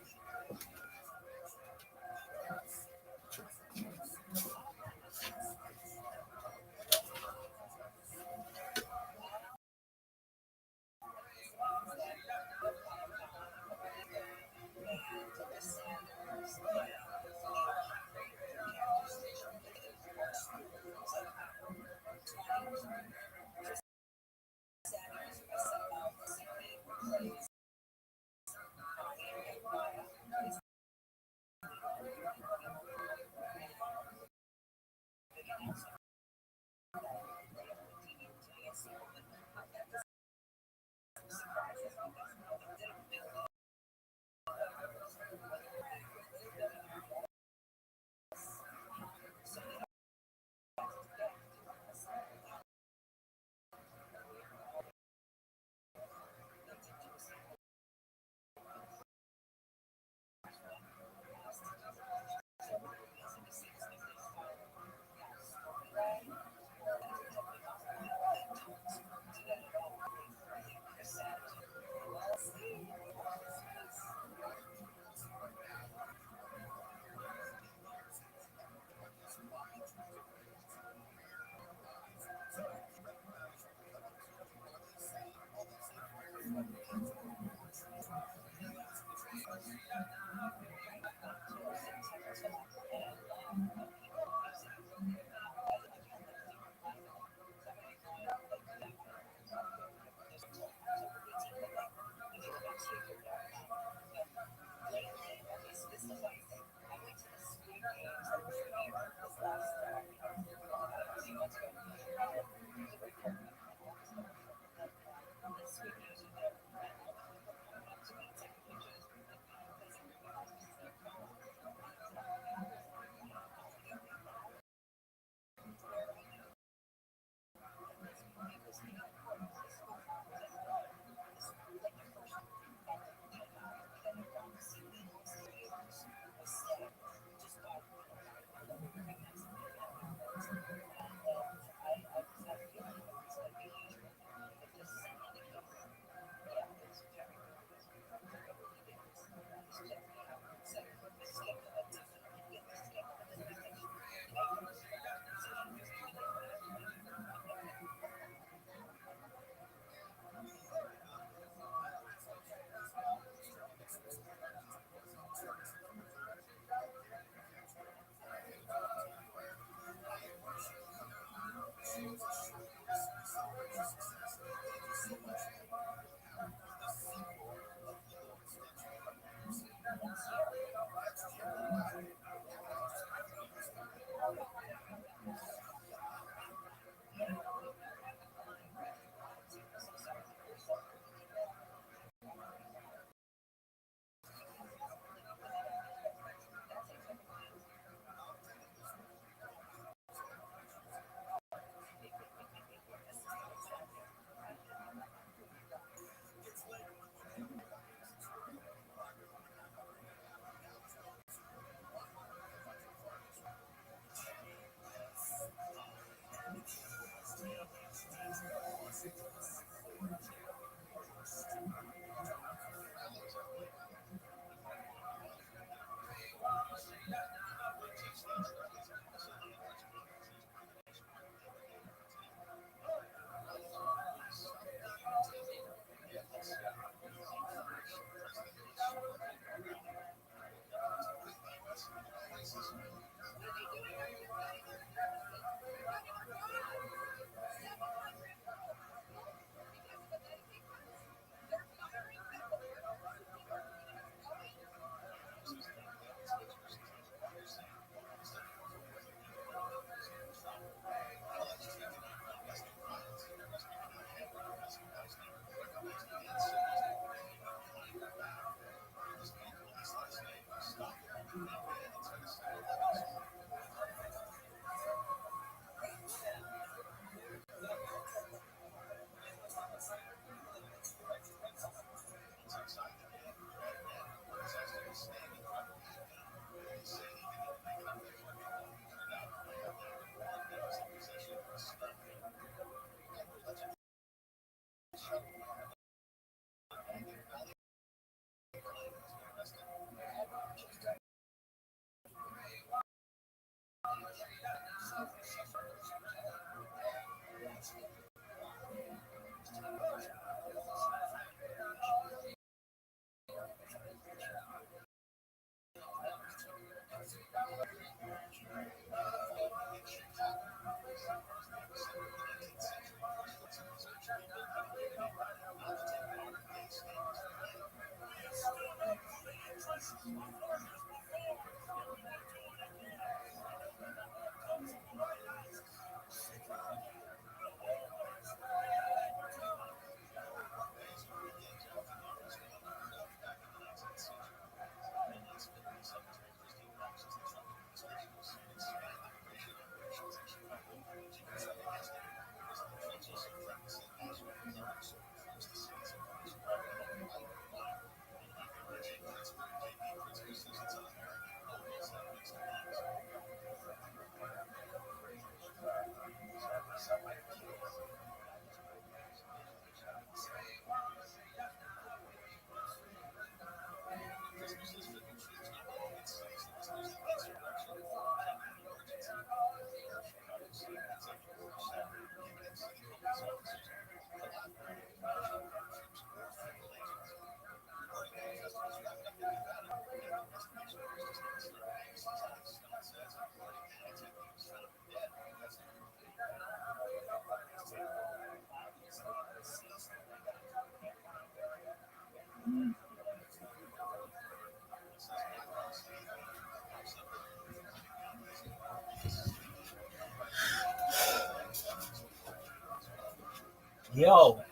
Yo,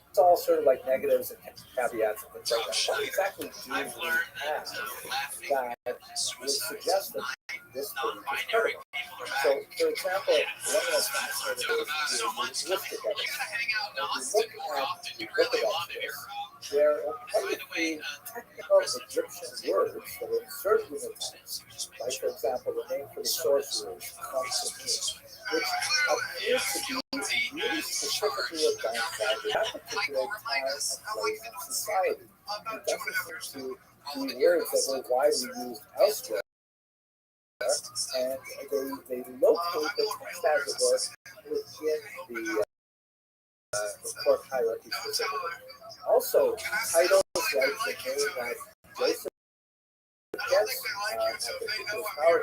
It's all sort of like negatives and caveats and things like that. What exactly do we have that would suggest that this belief is credible? So, for example, one of the most fascinating is linguistic evidence. If you look at the book of Exodus, there are quite a few technical Egyptian words that are inserted in the text. Like, for example, the name for the sorcerers, Kamsunim, which appears to be really specifically identified with that particular time and place in society. It doesn't seem to be words that were widely used elsewhere, and they locate the text, as it were, within the court hierarchy specifically. Also, titles like the name that Joseph gets at the people's power,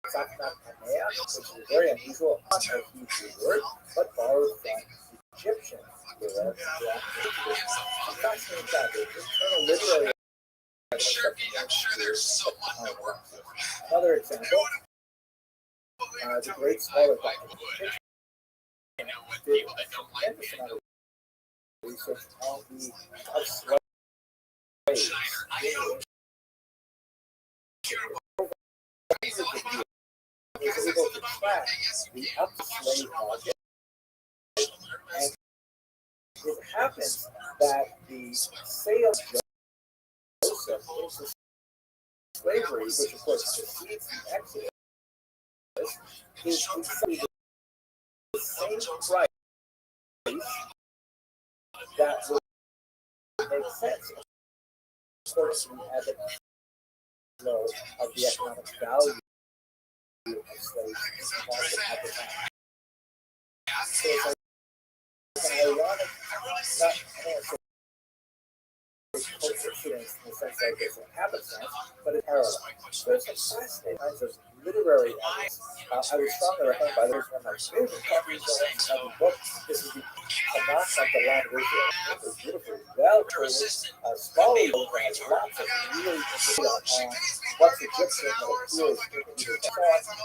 which is a very unusual, not a Hebrew word, but borrowed from Egyptian. I'm fascinated by the internal literary. I'm sure there's so much to work for. Another example, the great scholar Dr. You know, with people that don't like me. Research on the slaves. Was able to track the up-slave market, and it happens that the sale of Joseph into slavery, which of course precedes the Exodus, is exactly the same price that would make sense. Of course, we had the flow of the economic value of slaves in the market at the time. So it's an ironic, not coincidence in the sense that it's a happenstance, but a parallel. There's some fascinating kinds of literary evidence. I would strongly recommend, by the way, one of my favorite copies of the book. This is the Tanakh of the Land of Israel. It's a beautiful, well-written, scholarly book that has lots of really interesting on what's Egyptian that appears in the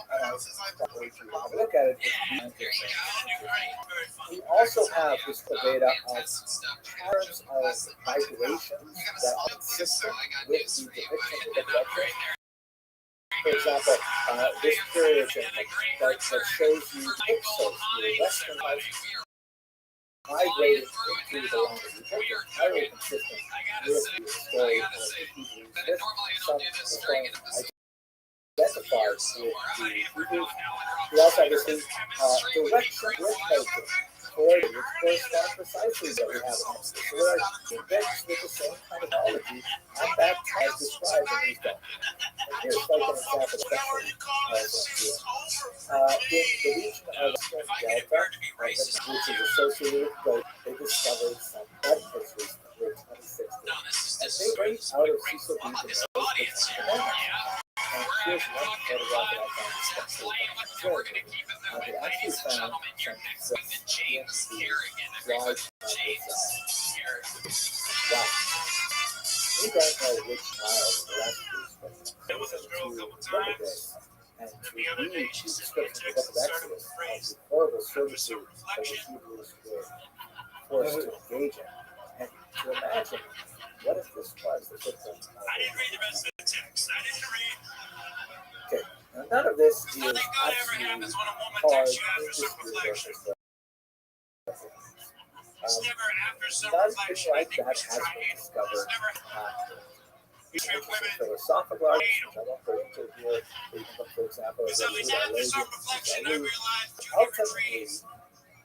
and I probably if you have a look at it, we also have this data of patterns of migrations that are consistent with the depiction of the collection. For example, this period that shows you pixels, the western lights migrating into the land of Egypt is entirely consistent with the story of the Hebrews. Some historians identified with the Hebrews. We also have this direction with making. Which correspond precisely that we have an Exodus. So we're convinced with the same kind of knowledge at that time as described in these documents. And here's like an example of that. In the region of Delta, which is associated with goat, they discovered some blood crystals in the year 2016. And they rate out of Cecil B. And here's one photograph that I found especially enjoyable. They actually found some genes large wow. We don't know which child left these photos. To look at this and to read the description of the Exodus of the horrible servitude that the Hebrews were forced to engage in, and to imagine what if this was the footprint. I didn't read the rest of the text. I didn't read. Okay, now none of this is absolutely hard industry versus nothing like that has been discovered after. Philosophical arguments, which I won't go into here, we can look, for example, at the ultimately,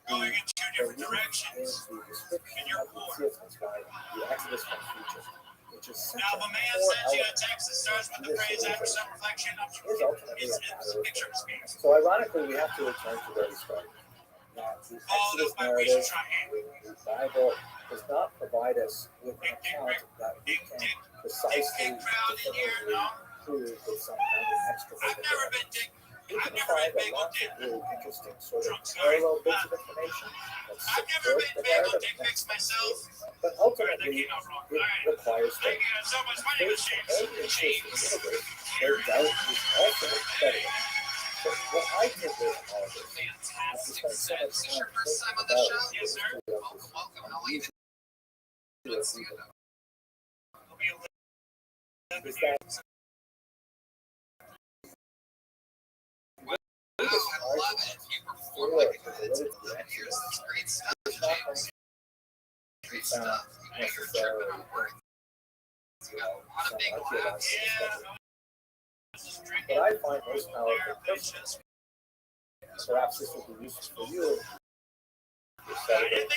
going in two different directions. Is the description of the existence by the Exodus from Egypt, which is such now, if a man sends you a text that starts with the phrase after some reflection, is ultimately a matter of faith. So ironically, we have to return to where we started. Now, the Exodus narrative in the Bible does not provide us with an account that we can precisely, definitively conclude with some kind of extroverted evidence. You can find a lot of really interesting sort of parallel bits of information that support the narrative and makes sense, but ultimately it requires faith. Faith can only exist in the universe where doubt is also credible. So what I take away from all of this, after spending so much time thinking about the history of this unusual people, is that I love it. You perform like a good. Here's this great stuff. Great stuff. You know, you're checking out work. You got a lot of big labs. what I find most powerful personally, perhaps this will be useful for you to celebrate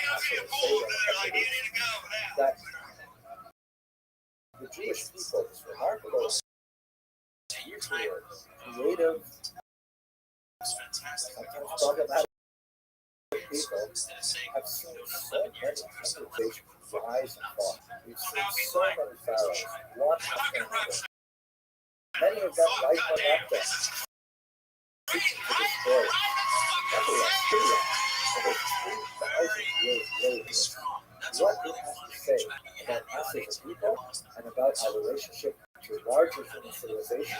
that the Jewish people, this remarkable, creative, sometimes problematic people, have seen so many civilizations rise and fall. We've seen so many pharaohs, one after another. Many of them right on up there, seeking to destroy Syria over 3,000 years later. What it has to say about us as a people and about our relationship to larger human civilization,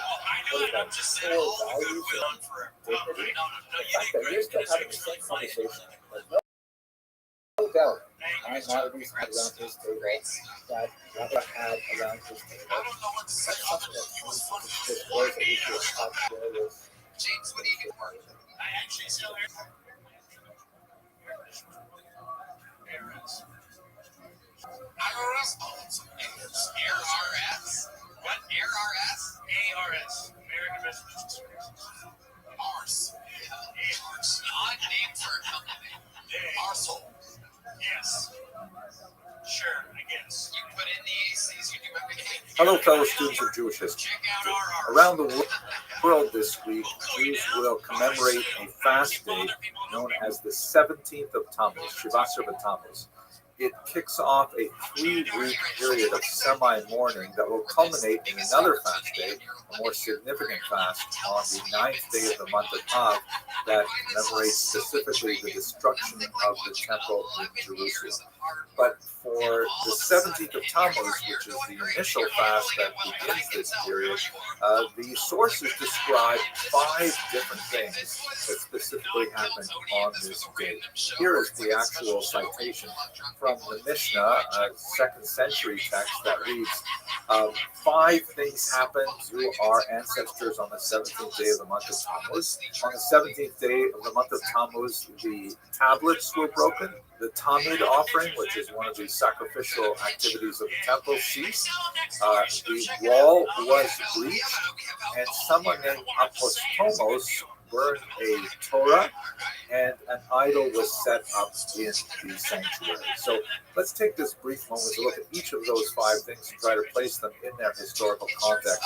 what about core values and dignity, the fact that we're still having the same conversation, there's no doubt Maimonides had around his table, that Rabbi had around his table. That's something that seems to just was a issue of popularity. James, what do you get? I actually still hear. IRS owns ARS. What? ARS? ARS. American Residential Services. ARS. ARS. Odd name for a company. Arsehole. Yes. Sure, I guess. You put in the ACs, you do everything. Hello, fellow students of Jewish history. Around the world this week, Jews will commemorate a fast day known as the 17th of Tammuz, Shivat Tammuz. It kicks off a 3-week period of semi-mourning that will culminate in another fast day, a more significant fast, on the 9th day of the month of Av that commemorates specifically the destruction of the temple in Jerusalem. But for the 17th of Tammuz, which is the initial fast that begins this period, the sources describe 5 different things that specifically happened on this day. Here is the actual citation from the Mishnah, a 2nd century text that reads, 5 things happened to our ancestors on the 17th day of the month of Tammuz. On the 17th day of the month of Tammuz, the tablets were broken. The Tamid offering, which is one of the sacrificial activities of the temple, ceased. The wall was bleached, and someone named Apostomos burned a Torah, and an idol was set up in the sanctuary. So let's take this brief moment to look at each of those 5 things and try to place them in their historical context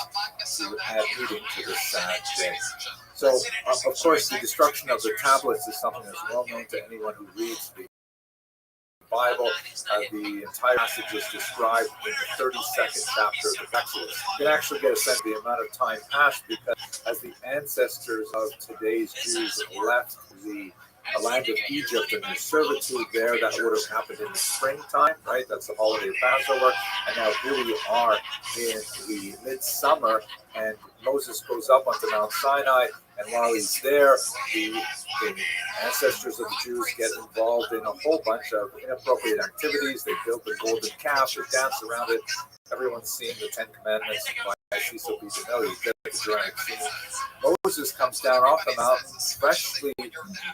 to add meaning to this sad day. So, of course, the destruction of the tablets is something that's well known to anyone who reads the Bible. The entire passage is described in the 32nd chapter of the Exodus. You can actually get a sense of the amount of time passed, because as the ancestors of today's Jews left the land of Egypt and their servitude there, that would have happened in the springtime, right? That's the holiday of Passover. And now here we are in the midsummer, and Moses goes up onto Mount Sinai, and while he's there, the ancestors of the Jews get involved in a whole bunch of inappropriate activities. They build the golden calf, they dance around it. Everyone's seeing the 10 Commandments. I see so people know you get the dramatic scene. Moses comes down off the mountain, freshly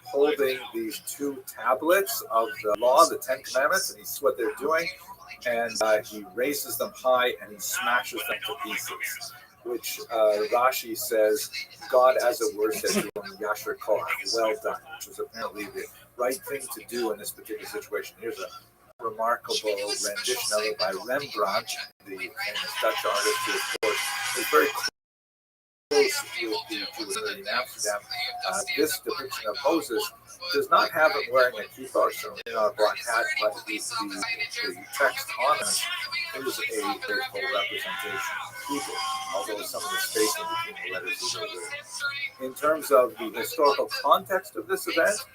holding these 2 tablets of the law, the 10 Commandments, and he sees what they're doing, and he raises them high and he smashes them to pieces. Which Rashi says, God, as it were, said to him, Yasher Korach, well done, which was apparently the right thing to do in this particular situation. Here's a remarkable rendition of it by Rembrandt, the famous Dutch artist, who, of course, is very close with the Jewish community in Amsterdam. This depiction of Moses does not have him wearing a kippah or certainly not a black hat, but the text on it is a faithful representation. Hebrew, although some of the spacing between the letters is very weird. In terms of the historical context of this event,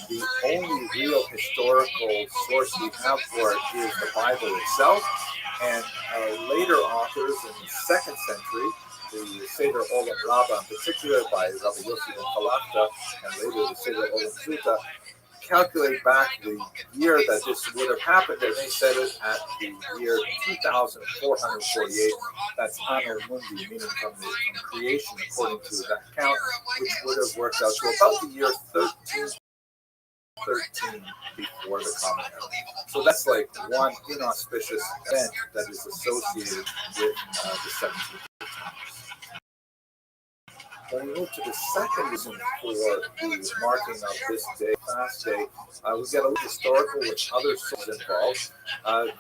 the only real historical source we have for it is the Bible itself, and later authors in the 2nd century, the Seder Olam Rabbah in particular by Rabbi Yossi ben Falachta, and later the Seder Olam Zuta, calculate back the year that this would have happened, and they set it at the year 2448. That's Anno Mundi, meaning from creation, according to that count, which would have worked out to about the year 1313 before the Common Era. So that's like one inauspicious event that is associated with the 17th. When we move to the second reason for the marking of this day, fast day, we get a little historical with other sources involved. The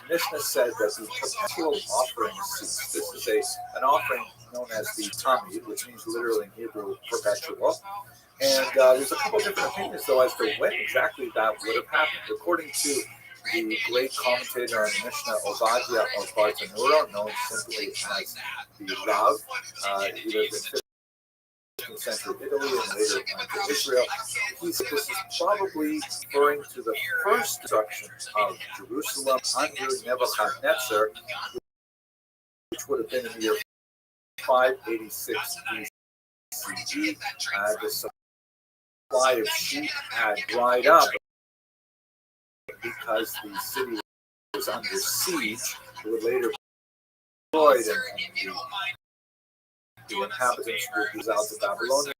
Mishnah said that the perpetual offering ceased. This is an offering known as the Tamid, which means literally in Hebrew, perpetual. And there's a couple different opinions, though, as to when exactly that would have happened. According to the great commentator on Mishnah, Ovadia of Bartanura, known simply as the Rav, he lived in 15th century Italy and later to Israel. He said this is probably referring to the first destruction of Jerusalem under Nebuchadnezzar, which would have been in the year 586 BCE. The supply of sheep had dried up because the city was under siege. It would later be destroyed, and the inhabitants would be out to Babylonia.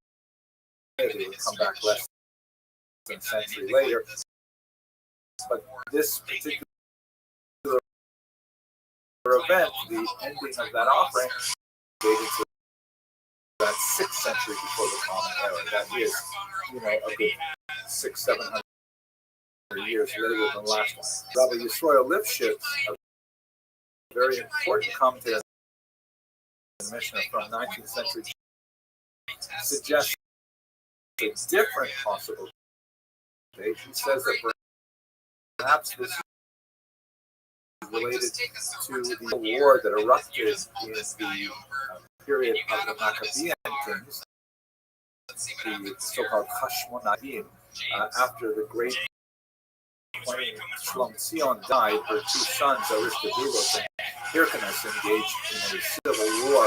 They would come back less than a century later. But this particular event, the ending of that offering, dated to that 6th century before the Common Era. That is, a good 600-700 years later than the last one. Rabbi Yisrael Lifshitz, a very important commentator in the Mishnah from 19th century, suggests a different possible date. He says that perhaps this is related to the war that erupted in the period of the Maccabean kings, the so-called Hashmonaim, after the great when Shlomzion died, her 2 sons, Aristobulus and Hyrcanus, engaged in a civil war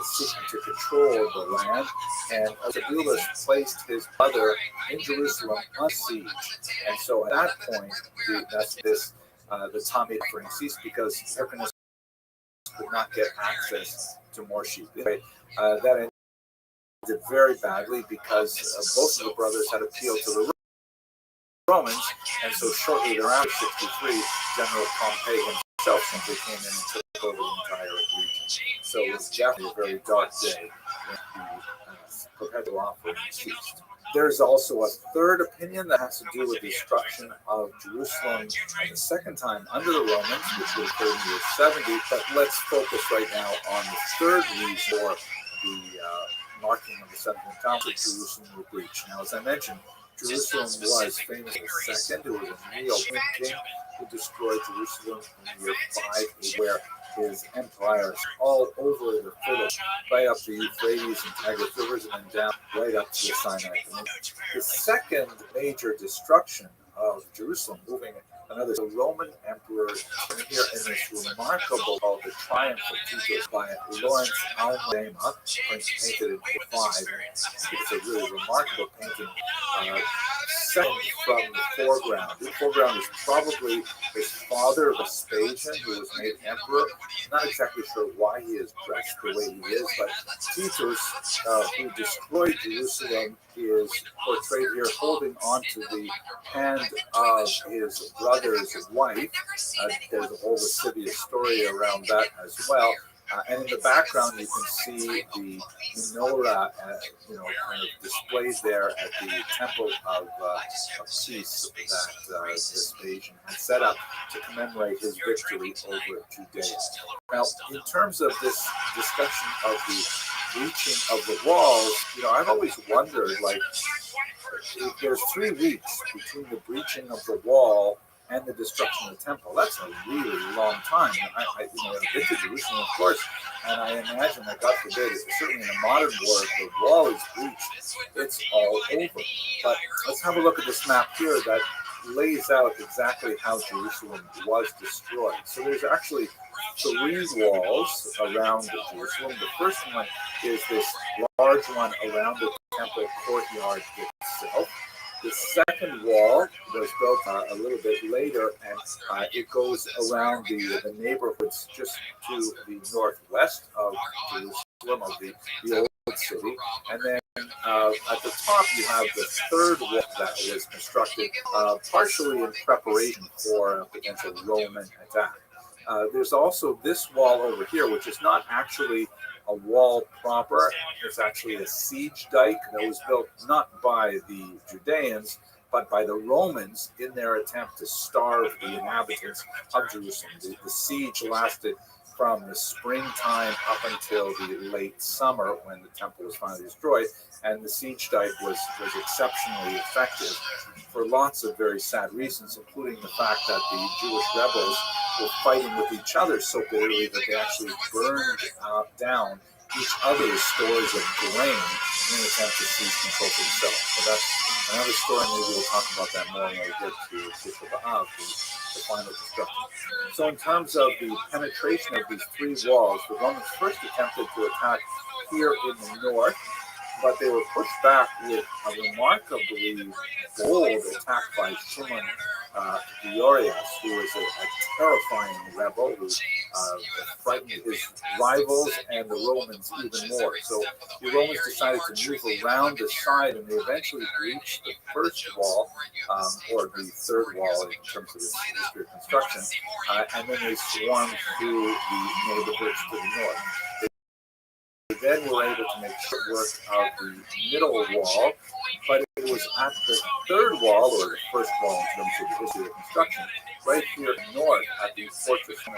seeking to control the land, and Aristobulus placed his brother in Jerusalem on siege. And so at that point, the Tamid offering ceased because Hyrcanus could not get access to more sheep. Anyway, that ended very badly because both of the brothers had appealed to the Romans, and so shortly thereafter, 63, General Pompey himself simply came in and took over the entire region. So it was definitely a very dark day when the perpetual offering ceased. There's also a third opinion that has to do with the destruction of Jerusalem the second time under the Romans, which would occur in the year 70. But let's focus right now on the third reason for the marking of the 70th Council of Jerusalem with breach. Now, as I mentioned, Jerusalem was famously second. It was a Neo-King who destroyed Jerusalem in the year 580, where his empires all over the Philippines, right up the Euphrates and Tigris rivers, and then down right up to the Sinai. The second major destruction of Jerusalem, moving another Roman emperor here in this remarkable called the Triumph of Titus by Lawrence Alma, painted in 5. It's a really remarkable painting. Second from the foreground. The foreground is probably his father, Vespasian, who was made emperor. I'm not exactly sure why he is dressed the way he is, but Titus, who destroyed Jerusalem, is portrayed here holding onto the hand of his brother's wife. There's a whole lascivious story around that as well. And in the background, you can see the menorah, kind of displayed there at the temple of peace that Vespasian had set up to commemorate his victory over Judea. Now, in terms of this discussion of the breaching of the walls, I've always wondered, if there's 3 weeks between the breaching of the wall and the destruction of the temple. That's a really long time. I've been to Jerusalem, of course, and I imagine that, God forbid, certainly in a modern war, if the wall is breached, it's all over. But let's have a look at this map here that lays out exactly how Jerusalem was destroyed. So there's actually 3 walls around Jerusalem. The first one is this large one around the temple courtyard itself. The second wall was built a little bit later, and it goes around the neighborhoods just to the northwest of Jerusalem, of the old city. And then at the top, you have the third wall that was constructed partially in preparation for a potential Roman attack. There's also this wall over here, which is not actually a wall proper. It's actually a siege dike that was built not by the Judeans, but by the Romans in their attempt to starve the inhabitants of Jerusalem. The siege lasted from the springtime up until the late summer when the temple was finally destroyed, and the siege dike was exceptionally effective for lots of very sad reasons, including the fact that the Jewish rebels were fighting with each other so bitterly that they actually burned down each other's stores of grain in an attempt to seize control for themselves. So that's another story. Maybe we'll talk about that more when we get to Tisha B'Av, the final destruction. So in terms of the penetration of these 3 walls, the Romans first attempted to attack here in the north, but they were pushed back with a remarkably bold attack by Shimon Diorias, who was a terrifying rebel who frightened his rivals and the Romans even more. So the Romans decided to move around the side, and they eventually breached the first wall, or the third wall in terms of its history of construction, and then they swarmed through the neighborhoods to the north. Then were able to make short work of the middle wall, but it was at the third wall, or the first wall in terms of the history of construction, right here north at the fortress of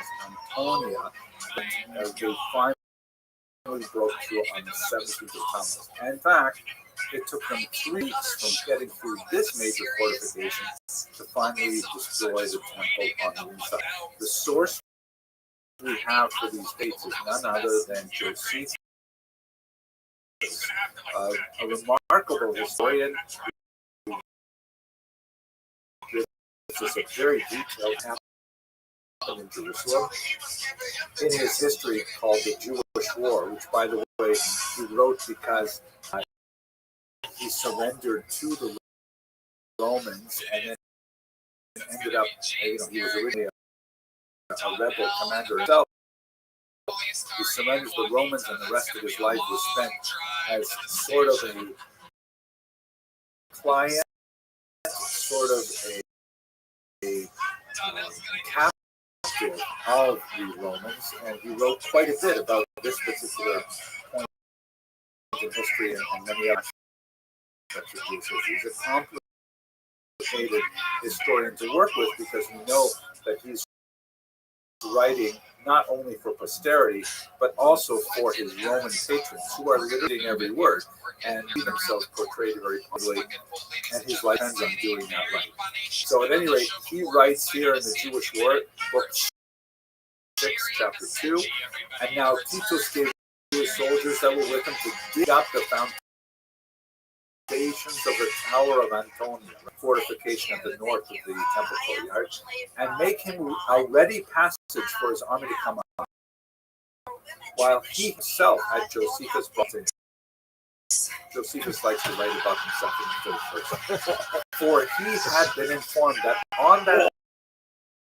Antonia, that they finally broke through on the 17th of Tammuz. And in fact, it took them 3 weeks from getting through this major fortification to finally destroy the temple on the inside. The source we have for these dates is none other than Josephus, a remarkable historian who gives us a very detailed account in Jerusalem in his history called the Jewish War, which, by the way, he wrote because he surrendered to the Romans and then ended up, he was originally a rebel commander himself. He surrenders the Romans, and the rest of his life was spent as sort of a client, sort of a captive of the Romans, and he wrote quite a bit about this particular point in history and many other aspects of Jewish history. He's a complicated historian to work with because we know that he's writing not only for posterity, but also for his Roman patrons, who are reading every word, and he himself portrayed it very publicly, and his life ends on doing that right. So at any rate, he writes here in the Jewish War, book 6, chapter 2, and now Titus gave his soldiers that were with him to dig up the foundations of the Tower of Antonia, the fortification at the north of the temple courtyard, and make him a ready passage for his army to come up, while he himself had Josephus brought in. Josephus likes to write about himself in the third person. For he had been informed that on that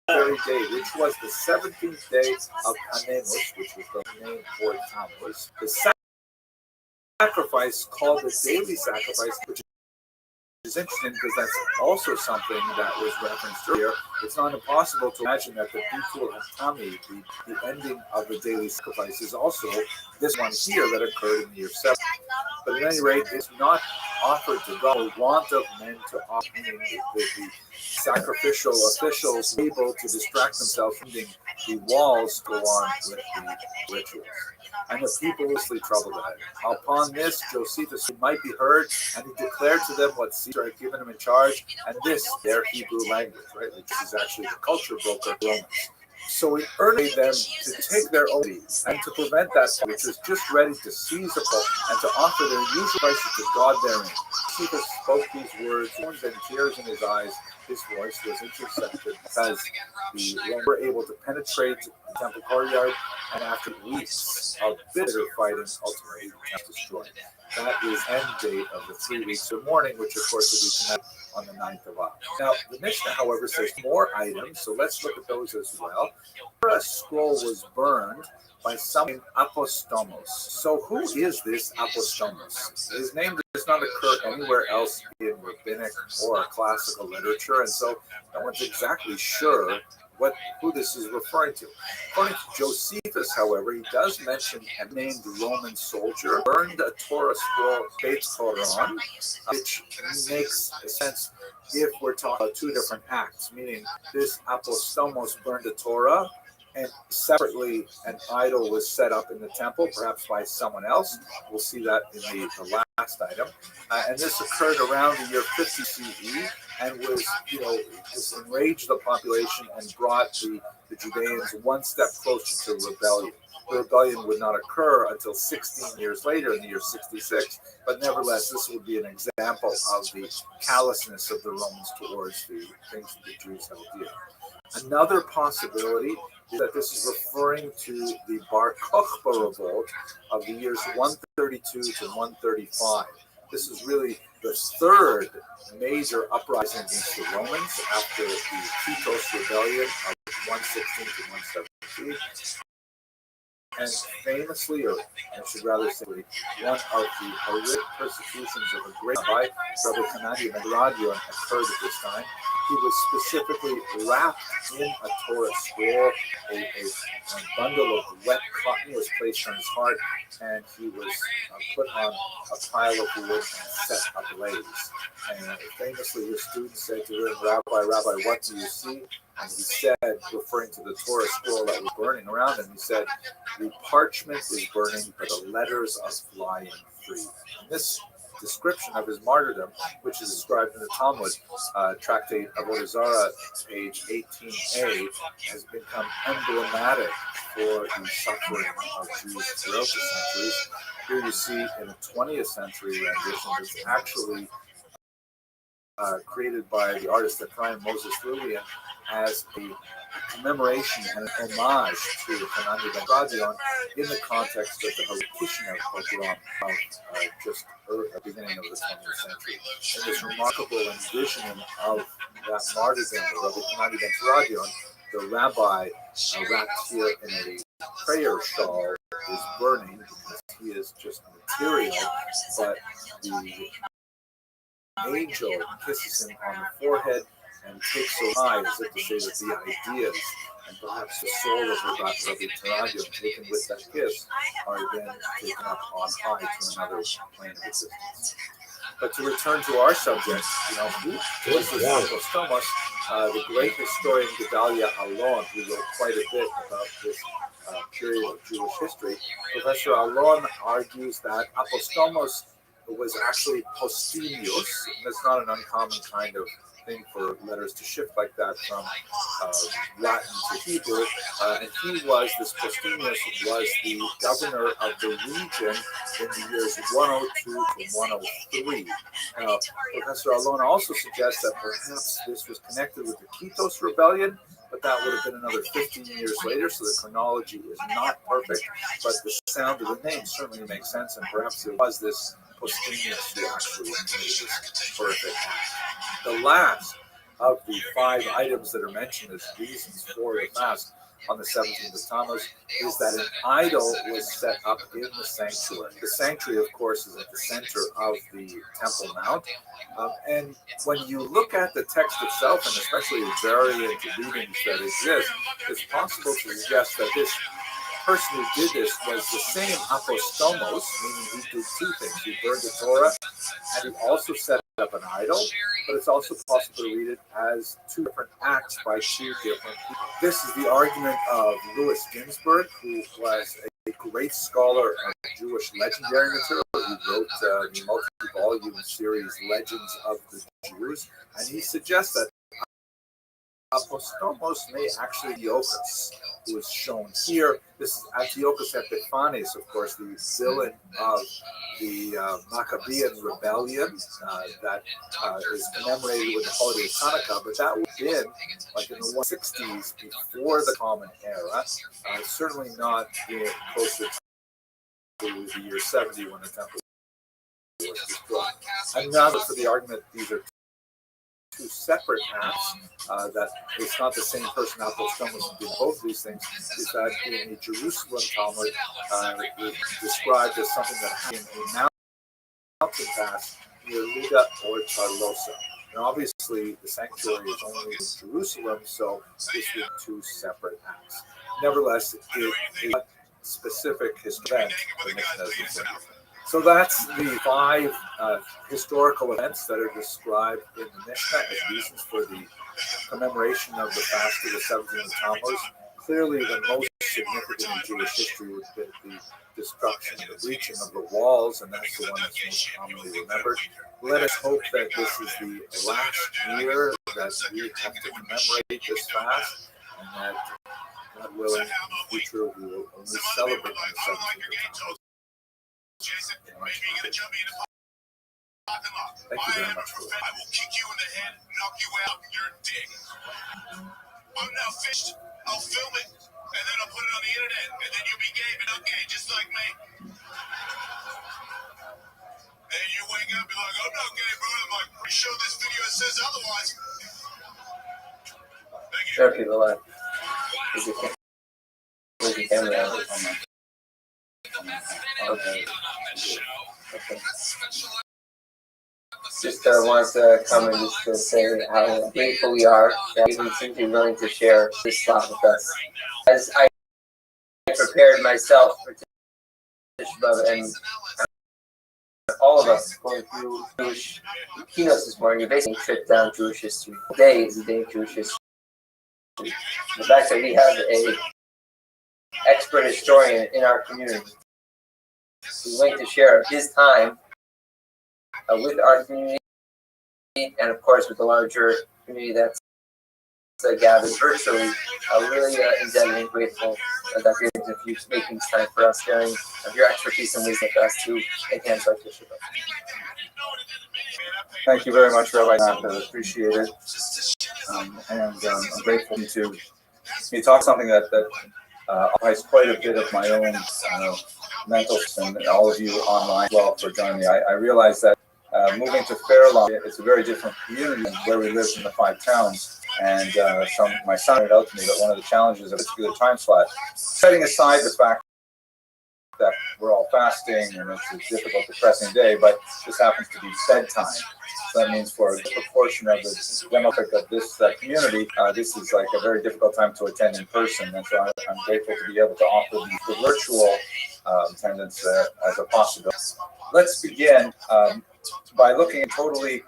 very day, which was the 17th day of Tammuz, which was the name for Tammuz, the sacrifice called the daily sacrifice, which is interesting because that's also something that was referenced earlier. It's not impossible to imagine that the Bitul HaTamid, the ending of the daily sacrifice, is also this one here that occurred in the year 7. But at any rate, it's not offered to God for want of men to offer, meaning the sacrificial officials able to distract themselves from the walls go on with the rituals. And the people were mostly troubled at it. Upon this, Josephus might be heard, and he declared to them what Caesar had given him in charge, and this their Hebrew language, right? Which is actually the culture book of Romans. So he urged them to take their own lead and to prevent that which was just ready to seize the pope and to offer their usual prices to God therein. Josephus spoke these words, and tears in his eyes. His voice was intercepted because the Romans were able to penetrate the temple courtyard, and after weeks of bitter fighting, ultimately the temple destroyed. That is end date of the 3 weeks of mourning, which of course will be connected on the 9th of August. Now, the Mishnah, however, says more items, so let's look at those as well. A scroll was burned by someone Apostomos. So who is this Apostomos? His name does not occur anywhere else in rabbinic or classical literature, and so no one's exactly sure who this is referring to. According to Josephus, however, he does mention a named Roman soldier burned a Torah scroll, Beit Horon, which makes sense if we're talking about two different acts, meaning this Apostomos burned a Torah, and separately an idol was set up in the temple, perhaps by someone else. We'll see that in the last item. And this occurred around the year 50 CE and was, just enraged the population and brought the Judeans one step closer to rebellion. The rebellion would not occur until 16 years later in the year 66, but nevertheless, this would be an example of the callousness of the Romans towards the things that the Jews held dear. Another possibility is that this is referring to the Bar Kokhba revolt of the years 132 to 135. This is really the third major uprising against the Romans after the Titos rebellion of 116 to 117. And famously, or I should rather say, one of the horrific persecutions of a great Rabbi, Rabbi Hanani ben Radion, occurred at this time. He was specifically wrapped in a Torah scroll. A bundle of wet cotton was placed on his heart, and he was put on a pile of wood and set ablaze. And famously, his students said to him, Rabbi, what do you see? And he said, referring to the Torah scroll that was burning around him, he said, the parchment is burning, but the letters are flying free. And this description of his martyrdom, which is described in the Talmud, tractate Avodah Zarah, page 18a, has become emblematic for the suffering of Jews throughout the centuries. Here you see in the 20th century rendition that's actually created by the artist Ephraim Moses Lillian as a commemoration and an homage to Hanani ben Radion in the context of the Harukishna pogrom of just the beginning of the 20th century. And this remarkable envisioning of that martyrdom of Rabbi Hanani ben Radion, the rabbi wrapped here in a prayer shawl is burning because he is just material, but the angel kisses him on the forehead and takes so high as if to say that the ideas and perhaps the soul of Rabbi Taragim taken with that kiss are then taken up on high to another plane of existence. But to return to our subject, who was this Apostomos? The great historian Gedalia Alon, who wrote quite a bit about this period of Jewish history, Professor Alon argues that Apostomos was actually Postemius. That's not an uncommon kind of thing for letters to shift like that from Latin to Hebrew. And this Postemius was the governor of the region in the years 102 to 103. Professor Alon also suggests that perhaps this was connected with the Titos rebellion, but that would have been another 15 years later, so the chronology is not perfect, but the sound of the name certainly makes sense, and perhaps it was this Postemius who actually made this horrific act. The last of the 5 items that are mentioned as reasons for the fast on the 17th of Tammuz is that an idol was set up in the sanctuary. The sanctuary, of course, is at the center of the Temple Mount. And when you look at the text itself, and especially the variant readings that exist, it's possible to suggest that this person who did this was the same apostomos, meaning he did two things. He burned the Torah, and he also set up an idol, but it's also possible to read it as two different acts by two different people. This is the argument of Louis Ginsburg, who was a great scholar of Jewish legendary material. He wrote the multi-volume series Legends of the Jews, and he suggests that Apostomos may actually be Antiochus, who is shown here. This is Antiochus Epiphanes, of course, the villain of the Maccabean rebellion that is commemorated with the holiday of Hanukkah, but that would have been like in the 160s before the Common Era, certainly not closer to the year 70 when the temple was destroyed. And now for the argument, these are two separate acts, that it's not the same person, Apostomos, who did both these things, is that in the Jerusalem Talmud, it's described as something that happened in a mountain pass near Lida or Tarlosa. And obviously, the sanctuary is only in Jerusalem, so this would be two separate acts. Nevertheless, it is a specific event. So that's the 5 historical events that are described in the Mishnah as reasons for the commemoration of the fast of the 17th Tammuz. Clearly, the most significant in Jewish history would be the destruction, the breaching of the walls, and that's the one that's most commonly remembered. Let us hope that this is the last year that we have to commemorate this fast, and that, God willing, in the future we will only celebrate on the 17th Tammuz. Thank you very much for that. I will kick you in the head, knock you out, you're dead. I'm now fished. I'll film it, and then I'll put it on the internet, and then you'll be gay, but I'm gay, just like me. And you wake up and be like, I'm not gay, bro. I'm like, show this video that says otherwise. Thank you. Okay, the left. There's a camera. Okay. Just wanted to come and just to say how grateful we are that even seems to be willing to share this slot with us. As I prepared myself for Tisha and all of us going through Jewish keynotes this morning, you basically trip down Jewish history. Today is the day of Jewish history. The fact that we have an expert historian in our community who's willing to share his time with our community, and of course with the larger community that's gathered virtually. Really indebted and grateful that you're making this time for us, sharing of your expertise and wisdom for us to enhance our Tisha. Thank you very much, Rabbi. I appreciate it, and I'm grateful to you talk something that occupies quite a bit of my own mental, and all of you online as well for joining me. I realize that moving to Fairlawn, it's a very different community than where we live in the 5 towns. And my son pointed out to me that one of the challenges of a particular time slot, setting aside the fact that we're all fasting and it's a difficult, depressing day, but this happens to be bedtime. So that means for a proportion of the demographic of this community, this is like a very difficult time to attend in person. And so I'm grateful to be able to offer the virtual attendance as a possibility. Let's begin by looking totally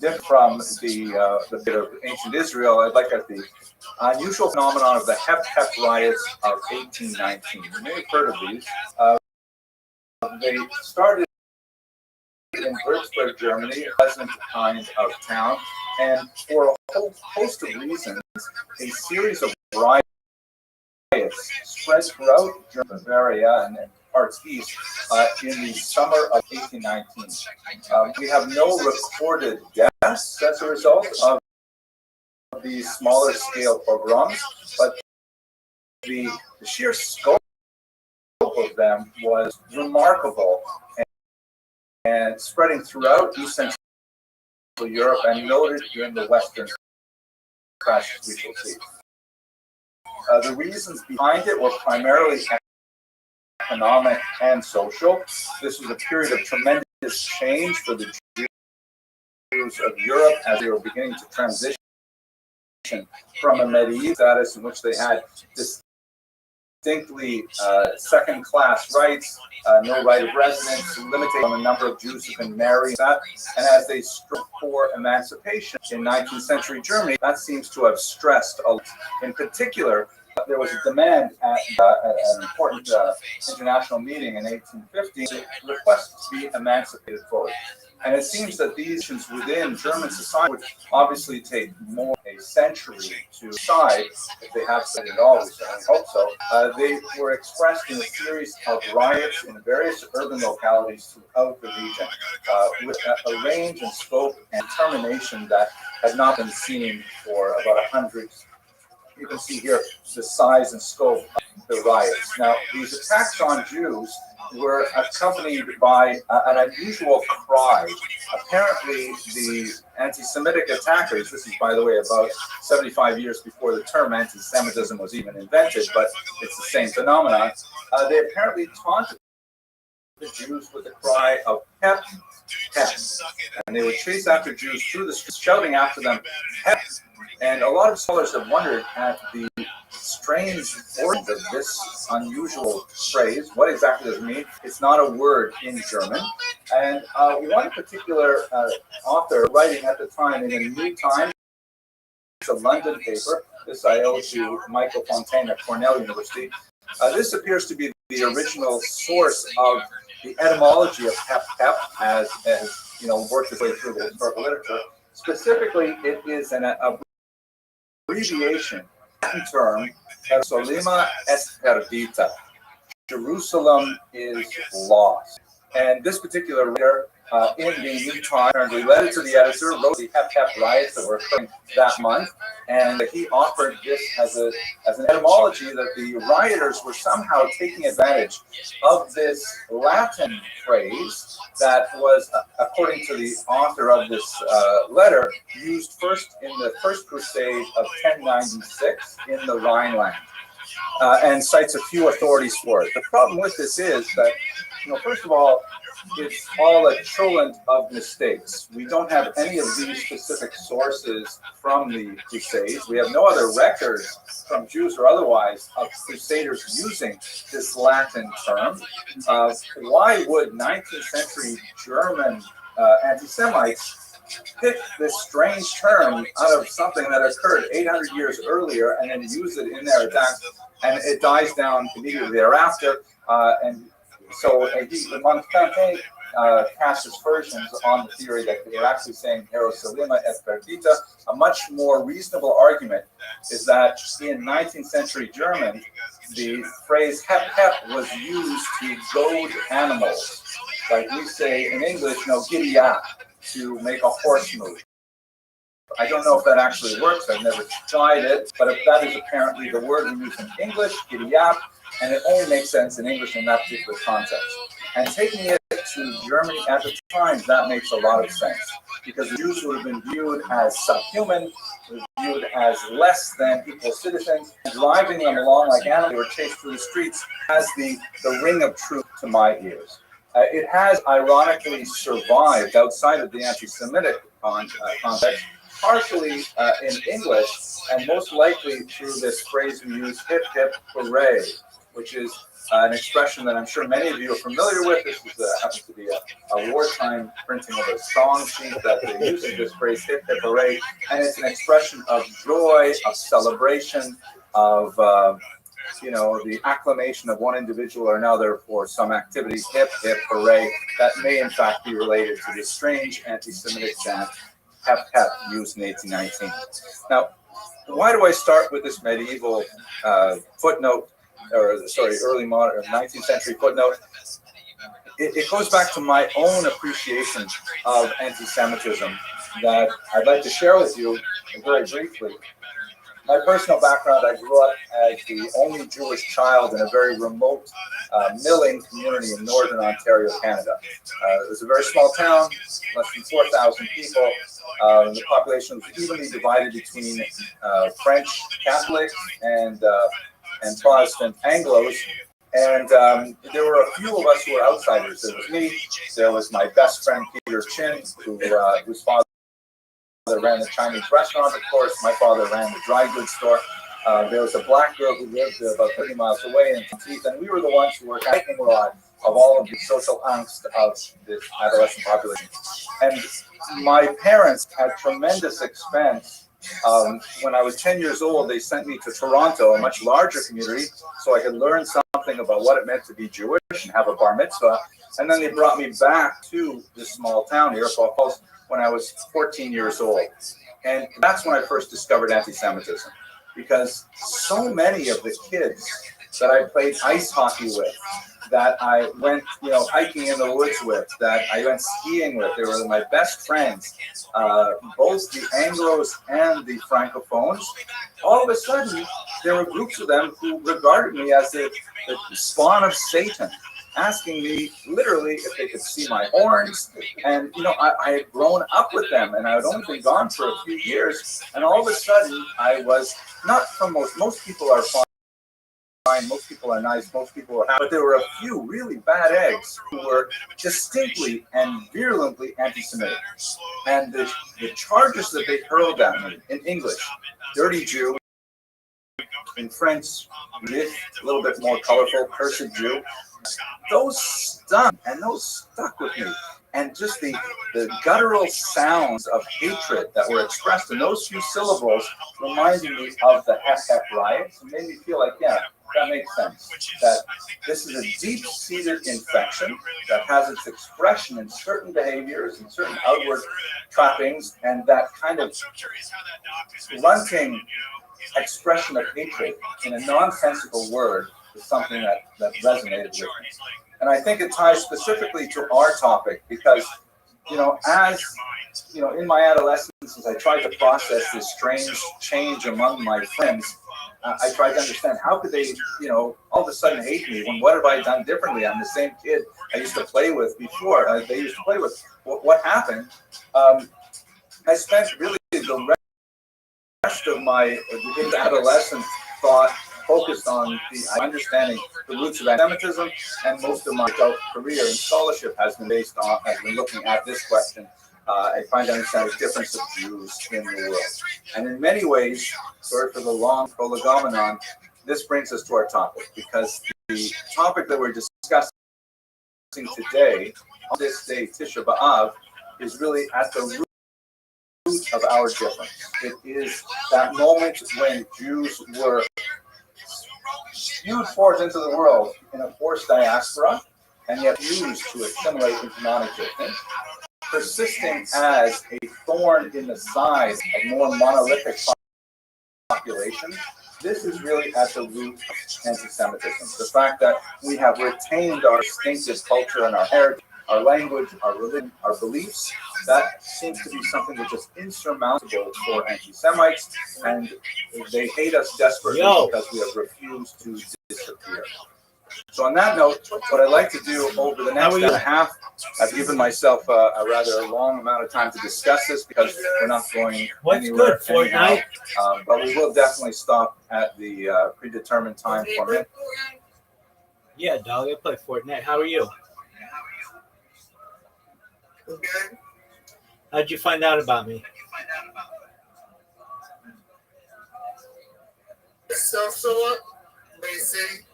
different from the bit of ancient Israel. I'd like at the unusual phenomenon of the Hep riots of 1819. You may have heard of these. They started in Würzburg, Germany, a pleasant kind of town, and for a whole host of reasons, a series of riots spread throughout Germany, Bavaria, and parts east in the summer of 1819. We have no recorded deaths as a result of these smaller scale pogroms, but the sheer scope of them was remarkable and spreading throughout East Central Europe and noted in the Western crashes we shall see. The reasons behind it were primarily economic and social. This was a period of tremendous change for the Jews of Europe as they were beginning to transition from a medieval status in which they had this distinctly second-class rights, no right of residence, limited on the number of Jews who can marry. That, and as they strove for emancipation in 19th century Germany, that seems to have stressed a lot. In particular, there was a demand at an important international meeting in 1850 to request to be emancipated fully. And it seems that these issues within German society would obviously take more than a century to decide, if they have said it all, we certainly hope so. They were expressed in a series of riots in various urban localities throughout the region, with a range and scope and determination that had not been seen for about 100 years. You can see here the size and scope of the riots. Now, these attacks on Jews were accompanied by an unusual cry. Apparently, the anti-Semitic attackers, this is, by the way, about 75 years before the term anti-Semitism was even invented, but it's the same phenomenon, they apparently taunted the Jews with the cry of "Hep, Hep," and they would chase after Jews through the streets, shouting after them, "Hep." And a lot of scholars have wondered at the strange origins of this unusual phrase. What exactly does it mean? It's not a word in German. And one particular author writing at the time in a New Times, it's a London paper. This I owe to Michael Fontaine at Cornell University. This appears to be the original source of the etymology of hep hep, as worked its way through the historical literature. Specifically, it is an abbreviation, Latin term, Jerusalem est perdita. Jerusalem is lost. And this particular writer in the New Times related to the editor, wrote the Hep Hep riots that were occurring that month, and he offered this as an etymology that the rioters were somehow taking advantage of this Latin phrase that was, according to the author of this letter, used first in the First Crusade of 1096 in the Rhineland, and cites a few authorities for it. The problem with this is that, first of all, it's all a truant of mistakes. We don't have any of these specific sources from the Crusades. We have no other records from Jews or otherwise of Crusaders using this Latin term. Why would 19th century German anti-Semites pick this strange term out of something that occurred 800 years earlier and then use it in their attack, and it dies down immediately thereafter? So Montaigne cast aspersions on the theory that they're actually saying Jerusalem est perdita. A much more reasonable argument is that in 19th century German, the phrase hep hep was used to goad animals. Like we say in English, giddy up, to make a horse move. I don't know if that actually works. I've never tried it, but if that is apparently the word we use in English, giddy up, and it only makes sense in English in that particular context. And taking it to Germany at the time, that makes a lot of sense, because the Jews would have been viewed as subhuman, viewed as less than equal citizens, driving them along like animals. They were chased through the streets as the ring of truth to my ears. It has ironically survived outside of the anti-Semitic context, partially in English, and most likely through this phrase we use, hip hip hooray, which is an expression that I'm sure many of you are familiar with. This happens to be a wartime printing of a song sheet that they're using this phrase, hip hip hooray, and it's an expression of joy, of celebration, of the acclamation of one individual or another for some activity, hip hip hooray, that may in fact be related to this strange anti-Semitic chant, hep hep, used in 1819. Now, why do I start with this medieval footnote, early modern 19th century footnote? It goes back to my own appreciation of anti-Semitism that I'd like to share with you very briefly. My personal background, I grew up as the only Jewish child in a very remote milling community in northern Ontario, Canada. It was a very small town, less than 4,000 people. The population was evenly divided between French Catholics and Protestant Anglos. And there were a few of us who were outsiders. There was me, there was my best friend Peter Chin, whose father ran the Chinese restaurant, of course. My father ran the dry goods store. There was a black girl who lived about 30 miles away in Teeth, and we were the ones who were lightning rod of all of the social angst of this adolescent population. And my parents, at tremendous expense, when I was 10 years old, they sent me to Toronto, a much larger community, so I could learn something about what it meant to be Jewish and have a bar mitzvah. And then they brought me back to this small town here, Iroquois Falls, when I was 14 years old. And that's when I first discovered anti-Semitism, because so many of the kids that I played ice hockey with, that I went, hiking in the woods with, that I went skiing with, they were my best friends, both the Anglos and the Francophones. All of a sudden, there were groups of them who regarded me as the spawn of Satan, asking me literally if they could see my horns. And, I had grown up with them, and I had only been gone for a few years. And all of a sudden, I was not from most people are fine. Most people are nice, most people are happy, but there were a few really bad eggs who were distinctly and virulently anti-Semitic. And the charges that they hurled at me in English, dirty Jew, in French, a little bit more colorful, cursed Jew, those stung, and those stuck with me. And just the guttural sounds of hatred that were expressed in those few syllables reminded me of the Hep riots, and made me feel like, yeah, that makes sense. That this is a deep-seated infection that has its expression in certain behaviors and certain outward trappings, and that kind of blunting expression of hatred in a nonsensical word is something that resonated with me. And I think it ties specifically to our topic because, as in my adolescence, as I tried to process this strange change among my friends, I tried to understand how could they, all of a sudden hate me when what have I done differently? I'm the same kid I used to play with before. They used to play with. What happened? I spent really the rest of my adolescent thought focused on the understanding the roots of anti-Semitism, and most of my adult career in scholarship has been looking at this question. I find to understand the difference of Jews in the world. And in many ways, sorry for the long prolegomenon, this brings us to our topic, because the topic that we're discussing today, on this day, Tisha B'Av, is really at the root of our difference. It is that moment when Jews were spewed forth into the world in a forced diaspora, and yet used to assimilate into non-existence, persisting as a thorn in the side of more monolithic populations. This is really at the root of anti-Semitism. The fact that we have retained our distinctive culture and our heritage, our language, our religion, our beliefs, that seems to be something which is insurmountable for anti-Semites, and they hate us desperately because we have refused to disappear. So on that note, what I'd like to do over the next hour and a half, I've given myself a rather long amount of time to discuss this because we're not going anywhere. What's good, Fortnite? But we will definitely stop at the predetermined time for a minute. Yeah, dog, I play Fortnite. How are you? Good. How'd you find out about me? Social, basic.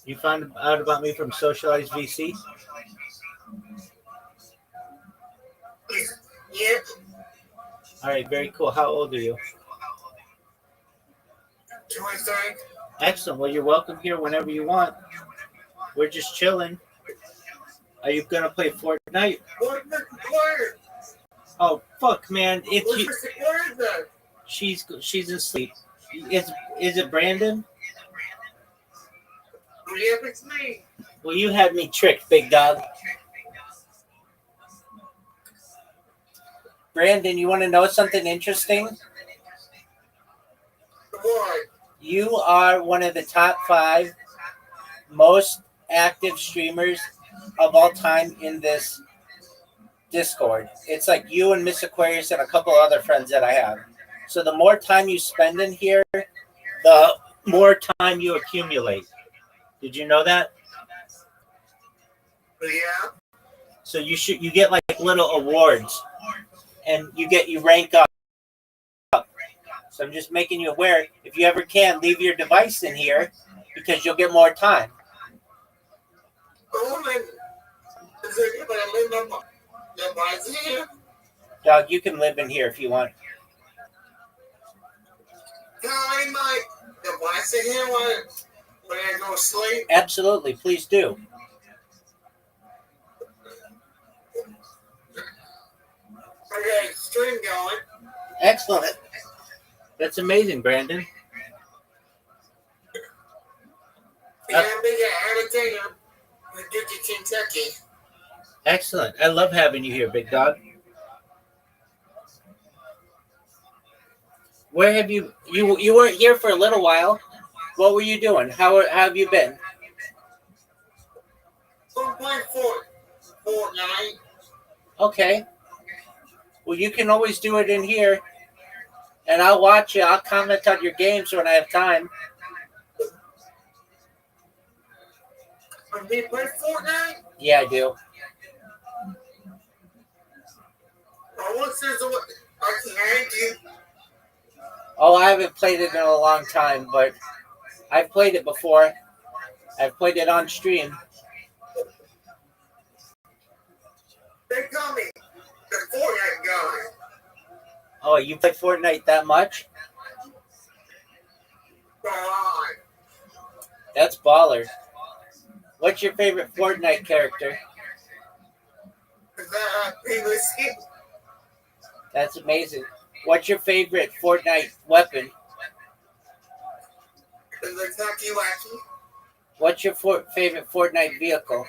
You found out about me from Socialized VC? Yep. All right, very cool. How old are you? 23. Excellent. Well, you're welcome here whenever you want. We're just chilling. Are you gonna play Fortnite? Where's the word? Oh fuck, man! Where's the word then? She's asleep. Is it Brandon? Yep, it's me. Well, you had me tricked, big dog. Brandon, you want to know something interesting? What? You are one of the top 5 most active streamers of all time in this Discord. It's like you and Miss Aquarius and a couple other friends that I have. So the more time you spend in here, the more time you accumulate. Did you know that? Yeah. So you get like little awards, and you rank up. So I'm just making you aware. If you ever can, leave your device in here because you'll get more time. Dog, you can live in here if you want. Can I leave my device in here when I go to sleep? Absolutely, please do. I got a stream going. Excellent. That's amazing, Brandon. Yeah, I'm big entertainer in Duke, Kentucky. Excellent. I love having you here, big dog. Where have you weren't here for a little while. What were you doing? How have you been? I'm playing Fortnite. Okay. Well, you can always do it in here, and I'll watch you. I'll comment on your games when I have time. Do you play Fortnite? Yeah, I do. What's this? I can hang you. Oh, I haven't played it in a long time, but I've played it before. I've played it on stream. They call me the Fortnite guy. Oh, you play Fortnite that much? That's baller. What's your favorite Fortnite character? That's amazing. What's your favorite Fortnite weapon? What's your favorite Fortnite vehicle?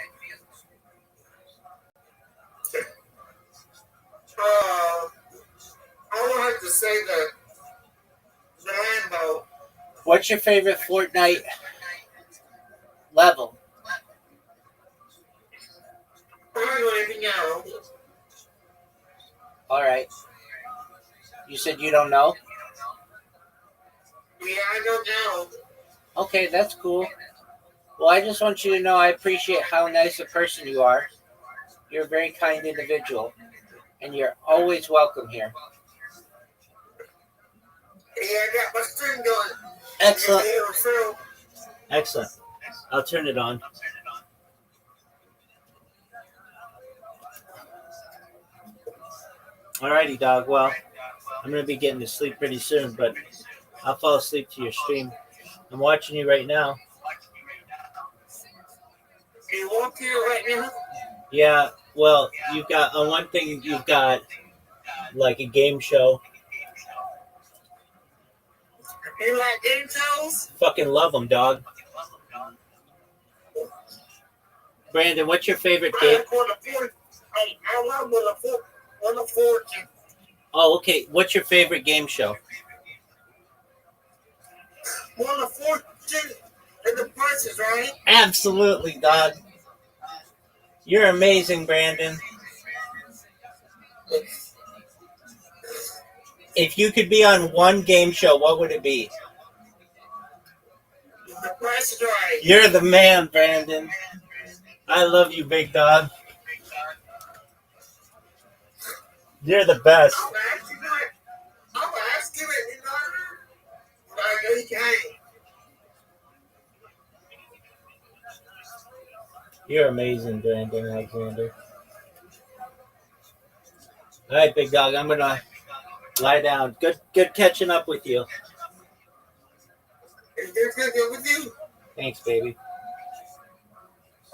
I would have to say the Lambo. What's your favorite Fortnite level? I don't even know. All right. You said you don't know? Yeah, I don't know. Okay, that's cool. Well, I just want you to know I appreciate how nice a person you are. You're a very kind individual, and you're always welcome here. Yeah, I got my string going. Excellent. Excellent. I'll turn it on. Alrighty, dog. Well, I'm going to be getting to sleep pretty soon, but I'll fall asleep to your stream. I'm watching you right now. You walk here right now? Yeah, well, you've got, on one thing, you've got like a game show. You like game shows? Fucking love them, dog. Brandon, what's your favorite game? I love Wheel of Fortune. Oh, okay. What's your favorite game show? Wheel of Fortune and the prices, right? Absolutely, dog. You're amazing, Brandon. If you could be on one game show, what would it be? The Price is Right. You're the man, Brandon. I love you, big dog. You're the best. I'm asking it, you know? But I know you can't. You're amazing, Brandon Alexander. All right, big dog. I'm gonna lie down. Good catching up with you. Is this good with you? Thanks, baby.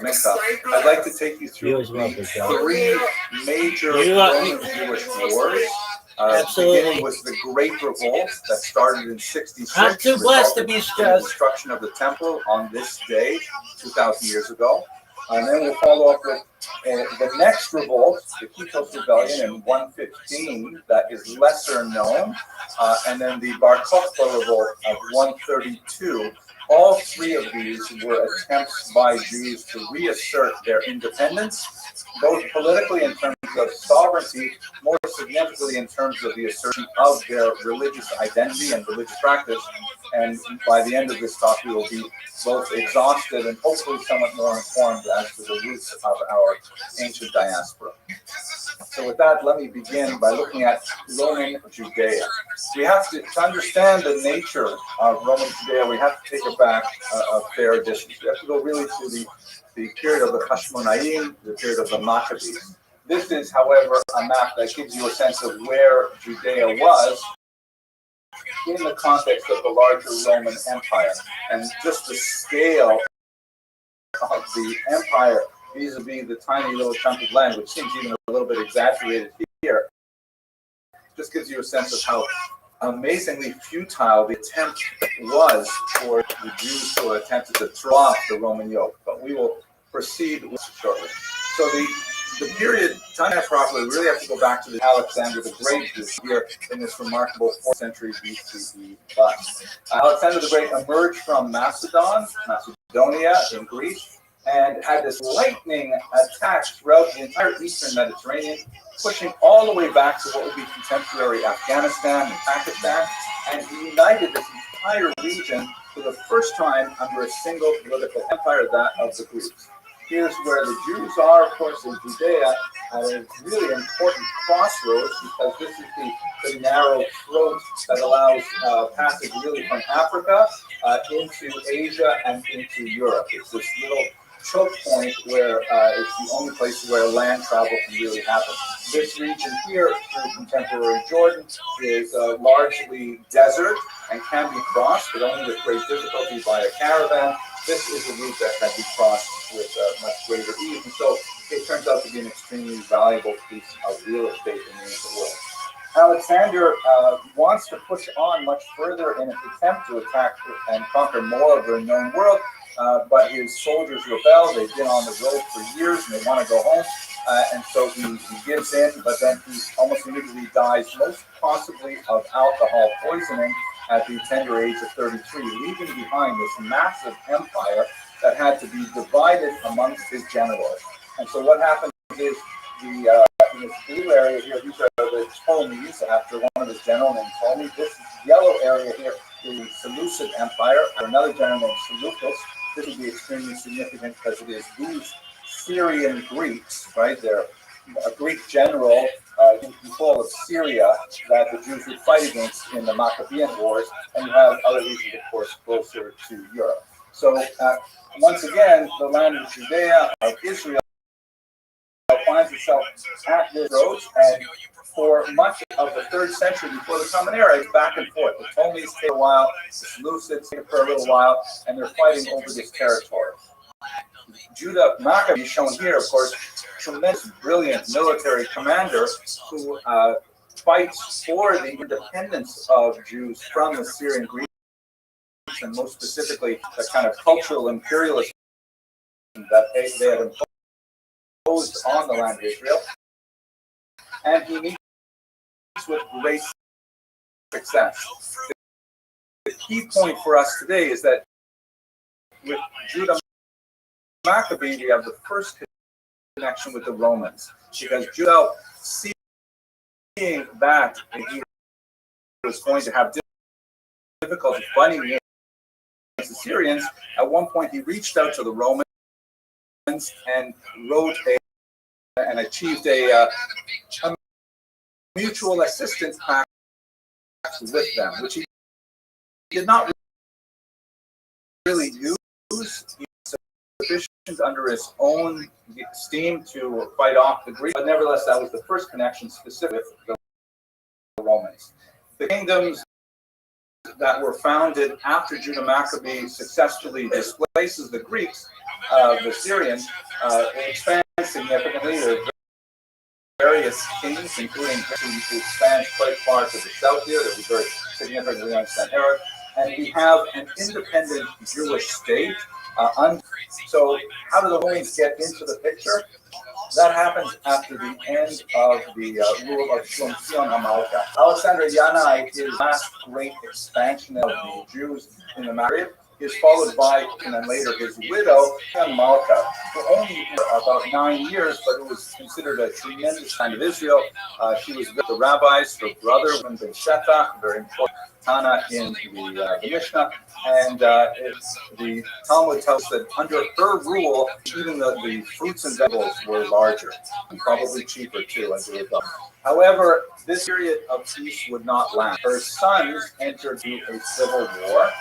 Next up, I'd like to take you through You as well, big dog. three major You Roman Jewish wars. Absolutely. Beginning with the Great Revolt that started in 66. I'm too blessed to be resulted in the stressed. destruction of the temple on this day, 2,000 years ago. And then we'll follow up with the next revolt, the Kitos Rebellion in 115, that is lesser known. And then the Bar Kokhba Revolt of 132. All three of these were attempts by Jews to reassert their independence, both politically in terms of sovereignty, more significantly in terms of the assertion of their religious identity and religious practice. And by the end of this talk, we will be both exhausted and hopefully somewhat more informed as to the roots of our ancient diaspora. So with that, let me begin by looking at Roman Judea. we have to understand the nature of Roman Judea. We have to take it back a fair distance. We have to go really to the period of the Hashmonaim, the period of the Maccabees. This is, however, a map that gives you a sense of where Judea was in the context of the larger Roman Empire, and just the scale of the empire vis-a-vis the tiny little chunk of land, which seems even a little bit exaggerated here, just gives you a sense of how amazingly futile the attempt was for the Jews who attempted to throw off the Roman yoke. But we will proceed with it shortly. So the period, time that properly, we really have to go back to the Alexander the Great who's here in this remarkable 4th century BCE bust. Alexander the Great emerged from Macedonia in Greece, and had this lightning attack throughout the entire eastern Mediterranean, pushing all the way back to what would be contemporary Afghanistan and Pakistan, and he united this entire region for the first time under a single political empire, that of the Greeks. Here's where the Jews are, of course, in Judea, at a really important crossroads, because this is the narrow throat that allows passage really from Africa into Asia and into Europe. It's this little choke point where it's the only place where land travel can really happen. This region here, through contemporary Jordan, is largely desert and can be crossed, but only with great difficulty by a caravan. This is a route that can be crossed with much greater ease, and so it turns out to be an extremely valuable piece of real estate in the ancient world. Alexander wants to push on much further in an attempt to attack and conquer more of the known world, but his soldiers rebel. They've been on the road for years and they want to go home, and so he gives in, but then he almost immediately dies, most possibly of alcohol poisoning, at the tender age of 33, leaving behind this massive empire that had to be divided amongst his generals. And so what happens is, in this blue area here, these are the Ptolemies, after one of his generals named Ptolemy. This yellow area here is the Seleucid Empire, or another general named Seleucus. This would be extremely significant because it is these Syrian Greeks, right? They're a Greek general in control of Syria that the Jews would fight against in the Maccabean Wars, and you have other regions, of course, closer to Europe. So once again, the land of Judea, of Israel, finds itself at this road, and for much of the 3rd century before the Common Era, it's back and forth. The Ptolemies take a while, the Seleucids take for a little while, and they're fighting over this territory. Judah Maccabee, shown here, of course, tremendous, brilliant military commander who fights for the independence of Jews from the Syrian Greeks, and most specifically, the kind of cultural imperialism that they had imposed on the land of Israel. And he meets with great success. The key point for us today is that with Judah Maccabee, we have the first connection with the Romans, because Judah, seeing that he was going to have difficulty fighting against the Syrians, at one point he reached out to the Romans and wrote and achieved a mutual assistance pact with them, which he did not really use. Sufficient under his own steam to fight off the Greeks, but nevertheless, that was the first connection specific with the Romans. The kingdoms that were founded after Judah Maccabee successfully displaces the Greeks, the Syrians, expand significantly. There are various kings, including who expand quite far to the south here, that was very significantly understand Herod. And we have an independent Jewish state. So how do the Romans get into the picture? That happens after the end of the rule of Shlomo HaMelech. Alexander Yanai, his last great expansion of the Jews in the Maghreb, is followed by, and then later, his widow, Malka, for only about 9 years, but it was considered a tremendous time of Israel. She was with the rabbis, her brother, Ben Shetta, very important Tana in the Mishnah, and the Talmud tells us that under her rule, even the fruits and vegetables were larger, and probably cheaper too as a result. However, this period of peace would not last. Her sons entered into a civil war,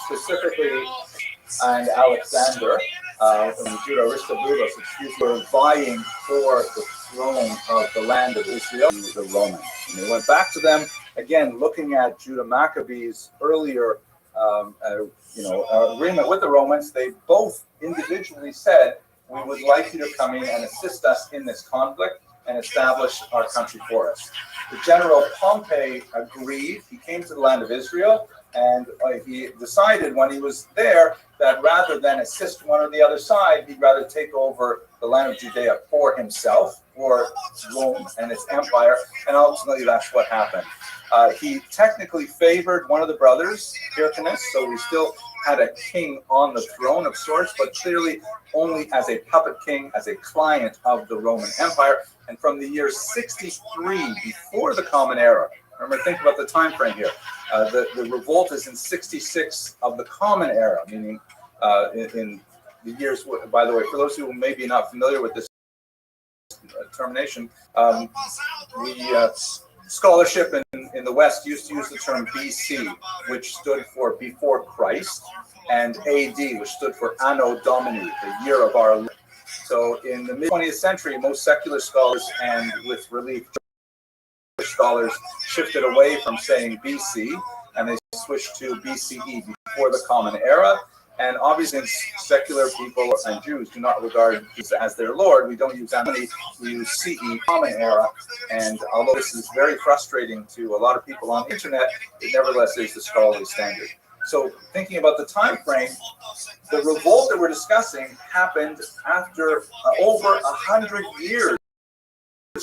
specifically, and Alexander and Judah Aristobulus, were vying for the throne of the land of Israel, the Romans. And they went back to them, again, looking at Judah Maccabee's earlier agreement with the Romans. They both individually said, we would like you to come in and assist us in this conflict and establish our country for us. The general Pompey agreed. He came to the land of Israel, and he decided when he was there that rather than assist one or the other side, he'd rather take over the land of Judea for himself, for Rome and its empire, and ultimately that's what happened. He technically favored one of the brothers, Hyrcanus, so we still had a king on the throne of sorts, but clearly only as a puppet king, as a client of the Roman Empire. And from the year 63, before the Common Era, remember, think about the time frame here. The revolt is in 66 of the Common Era, meaning in the years, by the way, for those who may be not familiar with this termination, scholarship in the West used to use the term BC, which stood for before Christ, and AD, which stood for Anno Domini, the year of our Lord. So in the mid-20th century, most secular scholars, and with relief, scholars shifted away from saying BC, and they switched to BCE, before the Common Era. And obviously, secular people and Jews do not regard Jesus as their Lord. We don't use Domini, we use CE, Common Era. And although this is very frustrating to a lot of people on the internet, it nevertheless is the scholarly standard. So thinking about the time frame, the revolt that we're discussing happened after over 100 years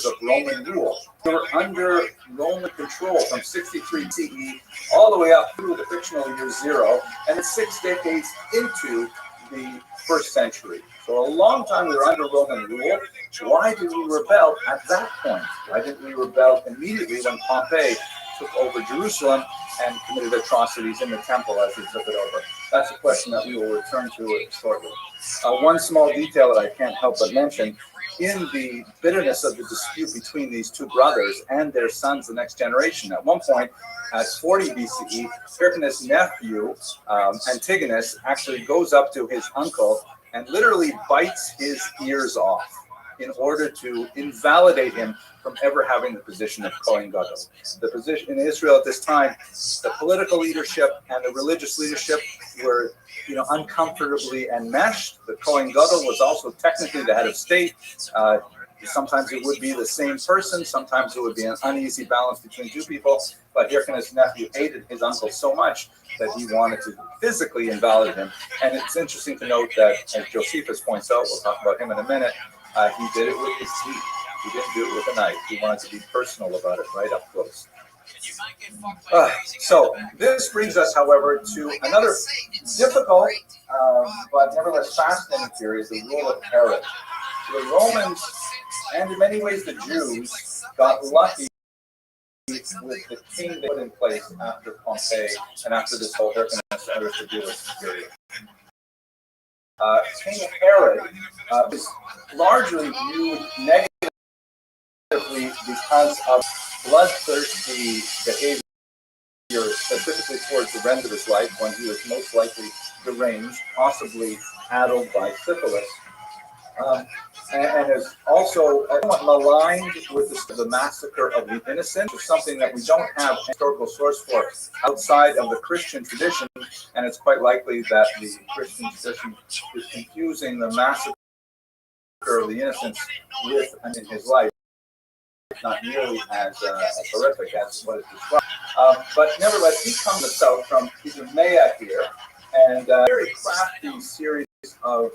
of Roman rule. They were under Roman control from 63 CE all the way up through the fictional year 0, and it's 6 decades into the first century. So a long time we were under Roman rule. Why did we rebel at that point? Why didn't we rebel immediately when Pompey took over Jerusalem and committed atrocities in the temple as he took it over? That's a question that we will return to shortly. One small detail that I can't help but mention, in the bitterness of the dispute between these two brothers and their sons, the next generation, at one point, at 40 BCE, Hyrcanus' nephew, Antigonus, actually goes up to his uncle and literally bites his ears off in order to invalidate him from ever having the position of Kohen Gadol. The position in Israel at this time, the political leadership and the religious leadership were, uncomfortably enmeshed. The Kohen Gadol was also technically the head of state. Sometimes it would be the same person. Sometimes it would be an uneasy balance between two people. But Hyrcanus' nephew hated his uncle so much that he wanted to physically invalidate him. And it's interesting to note that, as Josephus points out, we'll talk about him in a minute, he did it with his teeth. He didn't do it with a knife. He wanted to be personal about it, right up close. So this brings us, however, to another difficult but nevertheless fascinating period, the rule of Herod. The Romans, and in many ways the Jews, got lucky with the king they put in place after Pompey and after this whole Hyrcanus Aristobulus period. King Herod is largely viewed negatively because of bloodthirsty behavior, specifically towards the end of his life when he was most likely deranged, possibly addled by syphilis. And is also somewhat maligned with the massacre of the innocent, which is something that we don't have a historical source for outside of the Christian tradition, and it's quite likely that the Christian tradition is confusing the massacre of the innocents with, in his life, not nearly as horrific as what is described. But nevertheless, he comes to the south from Idumea here, and a very crafty series of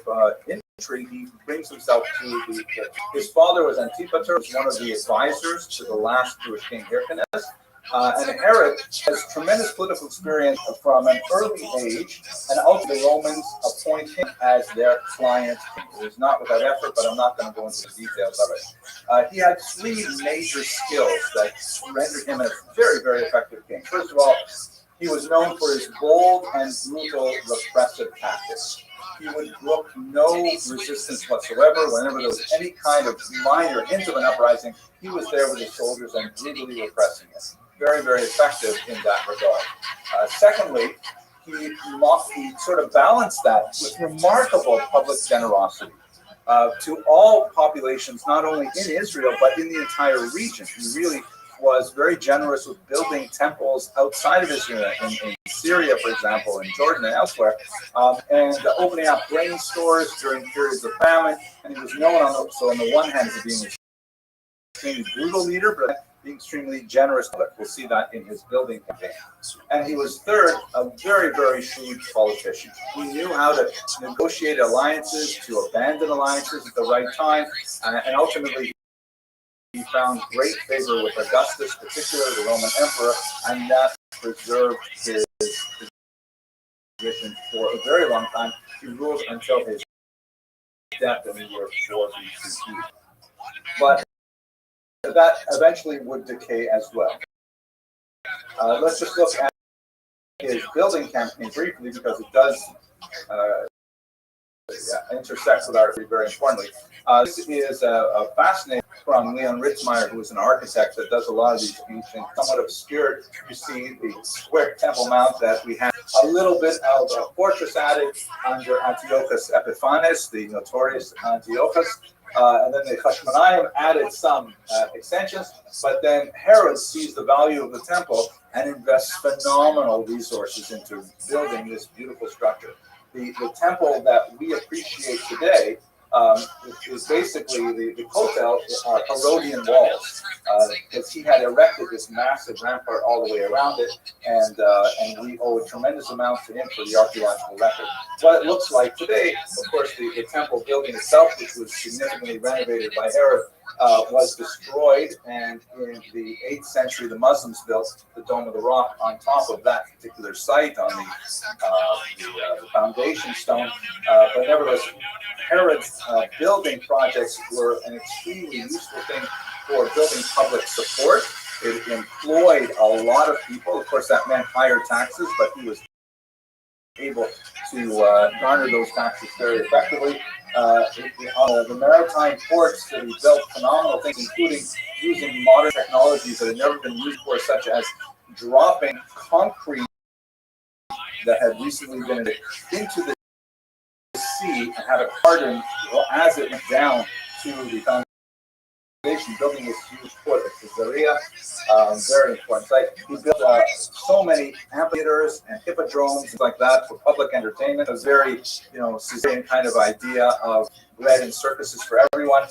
intrigue. He brings himself to his father was Antipater, was one of the advisors to the last Jewish king Hyrcanus. And Herod has tremendous political experience from an early age, and ultimately the Romans appoint him as their client. It was not without effort, but I'm not going to go into the details of it. He had three major skills that rendered him a very, very effective king. First of all, he was known for his bold and brutal repressive tactics. he would brook no resistance whatsoever. Whenever there was any kind of minor hint of an uprising, he was there with his soldiers and brutally repressing it. Very, very effective in that regard. Secondly, he sort of balanced that with remarkable public generosity to all populations, not only in Israel, but in the entire region. He really was very generous with building temples outside of Israel, in Syria, for example, in Jordan and elsewhere, and opening up grain stores during periods of famine. And he was known on the one hand as being an extremely brutal leader, but being extremely generous. We'll see that in his building campaign. And he was third, a very, very shrewd politician. He knew how to negotiate alliances, to abandon alliances at the right time, and ultimately he found great favor with Augustus, particularly the Roman emperor, and that preserved his position for a very long time. He ruled until his death in the year 4 BCE. But that eventually would decay as well. Let's just look at his building campaign briefly, because it does intersect with our very importantly. This is a fascinating from Leon Ritzmeier, who is an architect that does a lot of these ancient, somewhat obscure. You see the square Temple Mount that we have. A little bit of a fortress added under Antiochus Epiphanes, the notorious Antiochus. And then the Hashmonaim added some extensions, but then Herod sees the value of the temple and invests phenomenal resources into building this beautiful structure. The temple that we appreciate today is basically the Kotel are Herodian walls, because he had erected this massive rampart all the way around it, and we owe a tremendous amount to him for the archaeological record. What it looks like today, of course, the temple building itself, which was significantly renovated by Herod, was destroyed, and in the 8th century, the Muslims built the Dome of the Rock on top of that particular site on the foundation stone. But nevertheless, Herod's building projects were an extremely useful thing for building public support. It employed a lot of people. Of course, that meant higher taxes, but he was able to garner those taxes very effectively. On the maritime ports that he built phenomenal things, including using modern technologies that had never been used before, such as dropping concrete that had recently been into the sea and had a harden as it went down to the foundation, building this huge port at Caesarea. Very important site. He built so many amphitheaters and hippodromes, things like that, for public entertainment. A very, Caesarean kind of idea of bread and circuses for everyone.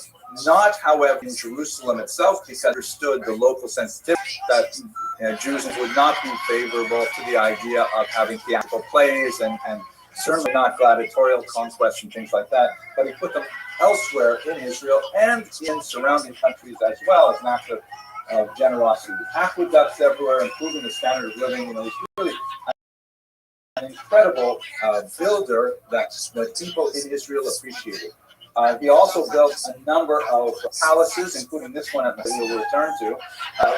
Not, however, in Jerusalem itself, because understood the local sensitivity that Jews would not be favorable to the idea of having theatrical plays and certainly not gladiatorial conquests and things like that. But he put them elsewhere in Israel and in surrounding countries as well, as an act of generosity. Aqueducts everywhere, improving the standard of living. He's really an incredible builder that people in Israel appreciated. He also built a number of palaces, including this one that we'll return to,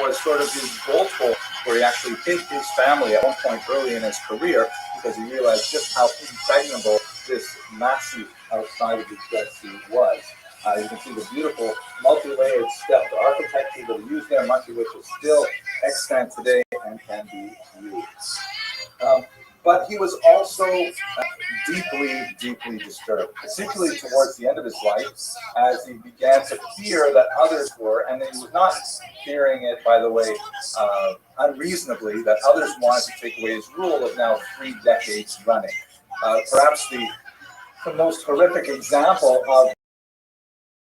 was sort of his gold hole, where he actually hid his family at one point early in his career, because he realized just how impregnable this massive outside of his Dead Sea was. You can see the beautiful multi-layered stepped architecture that he used there, much of which is still extant today and can be used. But he was also deeply, deeply disturbed, particularly towards the end of his life, as he began to fear that others were, and he was not fearing it, by the way, unreasonably, that others wanted to take away his rule of now 3 decades running. Perhaps the most horrific example of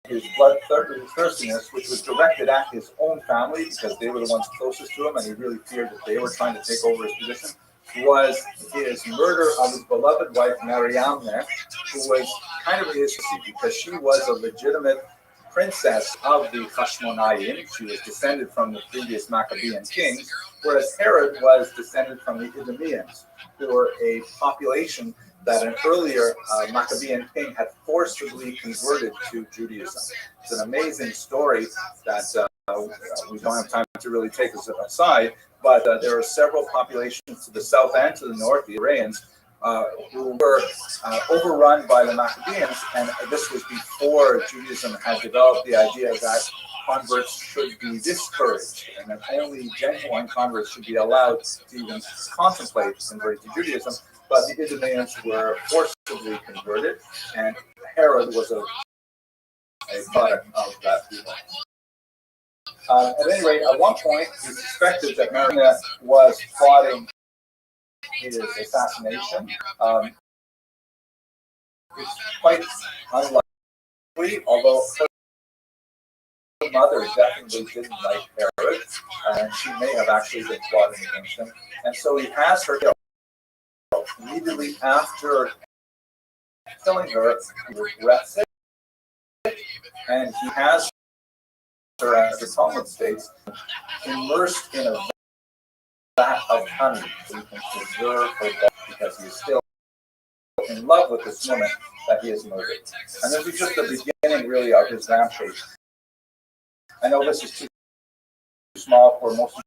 his bloodthirstiness, which was directed at his own family, because they were the ones closest to him, and he really feared that they were trying to take over his position, was his murder of his beloved wife, Mariamne, who was kind of his, because she was a legitimate princess of the Hashmonaim. She was descended from the previous Maccabean kings, whereas Herod was descended from the Idumeans, who were a population that an earlier Maccabean king had forcibly converted to Judaism. It's an amazing story that we don't have time to really take this aside, but there are several populations to the south and to the north, the Araeans, who were overrun by the Maccabees, and this was before Judaism had developed the idea that converts should be discouraged, and that only genuine converts should be allowed to even contemplate converting to Judaism. But the Idumeans were forcibly converted, and Herod was a product of that people. At any rate, at one point, he suspected that Marina was plotting his assassination. It's quite unlikely, although her mother definitely didn't like Herod, and she may have actually been plotting against him. And so he has her killed. Immediately after killing her, he regrets it, and he has her, as the Talmud states, immersed in a vat of honey so he can preserve her death, because he is still in love with this woman that he has murdered. And this is just the beginning, really, of his rampage. I know this is too small for most of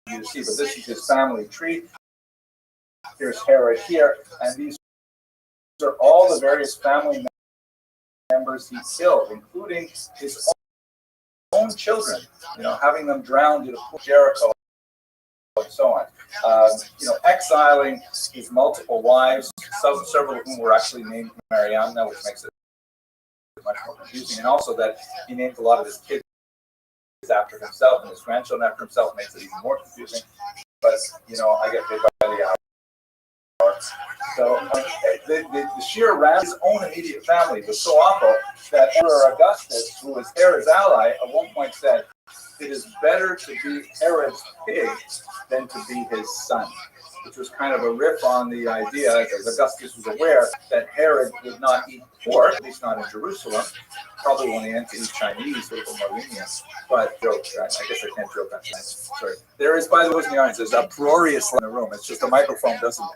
you to see, but this is his family tree. Here's Herod here, and these are all the various family members he killed, including his own children, having them drowned in Jericho, and so on. Exiling his multiple wives, several of whom were actually named Mariamna, which makes it much more confusing, and also that he named a lot of his kids after himself and his grandchildren after himself makes it even more confusing. But I get paid by the hour. So the sheer wrath of his own immediate family was so awful that Emperor Augustus, who was Herod's ally, at one point said, "It is better to be Herod's pig than to be his son," which was kind of a riff on the idea that Augustus was aware that Herod would not eat pork, at least not in Jerusalem. Probably won't eat Chinese, little more lenient. But joke, I guess I can't joke on Chinese. Sorry. There is, by the way, in the audience, there's uproarious in the room. It's just the microphone doesn't.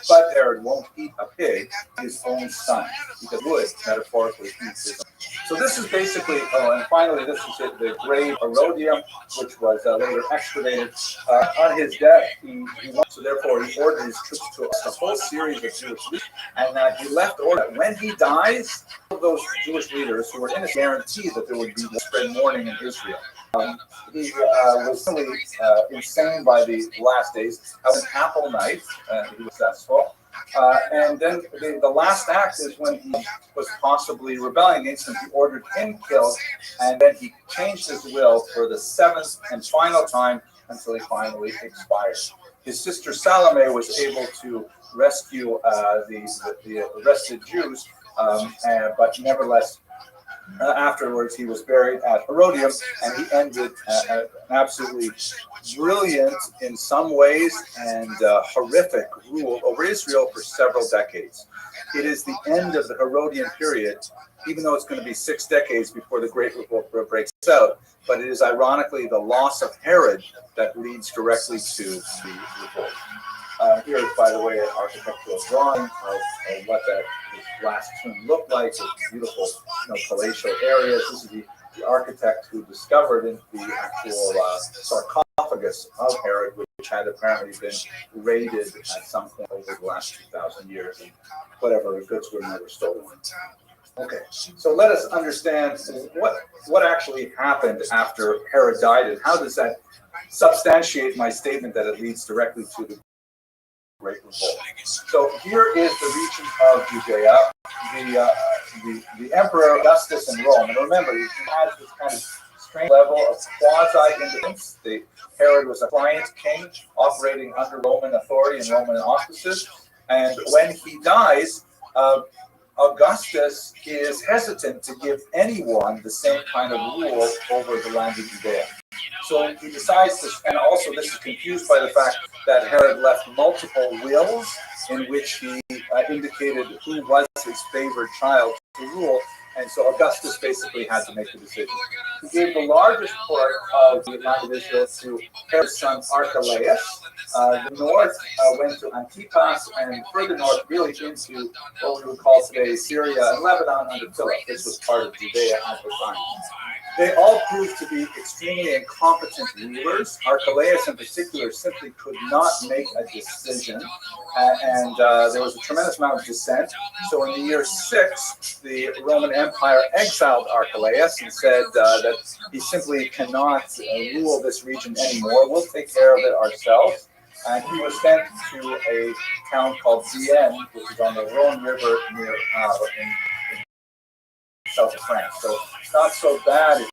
But Herod won't eat a pig, his own son, because he would metaphorically eat his own. So this is basically, and finally, this is the grave Herodium, which was later excavated. On his death, so therefore he ordered his troops to a whole series of Jewish leaders, and he left order that when he dies, all of those Jewish leaders who were in a guarantee that there would be spread mourning in Israel. He was really insane by the last days. Had an apple knife. He was successful. And then the last act is when he was possibly rebelling against him. He ordered him killed, and then he changed his will for the seventh and final time until he finally expired. His sister Salome was able to rescue the arrested Jews, but nevertheless, afterwards, he was buried at Herodium, and he ended an absolutely brilliant, in some ways, and horrific rule over Israel for several decades. It is the end of the Herodian period, even though it's going to be 6 decades before the Great Revolt breaks out, but it is ironically the loss of Herod that leads directly to the revolt. Here is, by the way, an architectural drawing of what that last tomb looked like, with beautiful, palatial areas. This is the architect who discovered the actual sarcophagus of Herod, which had apparently been raided at some point over the last 2,000 years, and whatever goods were never stolen. Okay, so let us understand what actually happened after Herod died, and how does that substantiate my statement that it leads directly to the Great Revolt. So here is the region of Judea, the Emperor Augustus in Rome. And remember, he has this kind of strange level of quasi-independence. Herod was a client king operating under Roman authority and Roman auspices. And when he dies, Augustus is hesitant to give anyone the same kind of rule over the land of Judea. So he decides to, and also this is confused by the fact that Herod left multiple wills in which he indicated who was his favorite child to rule, and so Augustus basically had to make a decision. He gave the largest part of the land of Israel to Herod's son Archelaus. The north went to Antipas, and further north really into what we would call today Syria and Lebanon under Philip. This was part of Judea at the time. They all proved to be extremely incompetent rulers. Archelaus, in particular, simply could not make a decision, and there was a tremendous amount of dissent. So, in the year 6, the Roman Empire exiled Archelaus and said that he simply cannot rule this region anymore. We'll take care of it ourselves. And he was sent to a town called Vienne, which is on the Rhone River near in south of France. So, not so bad if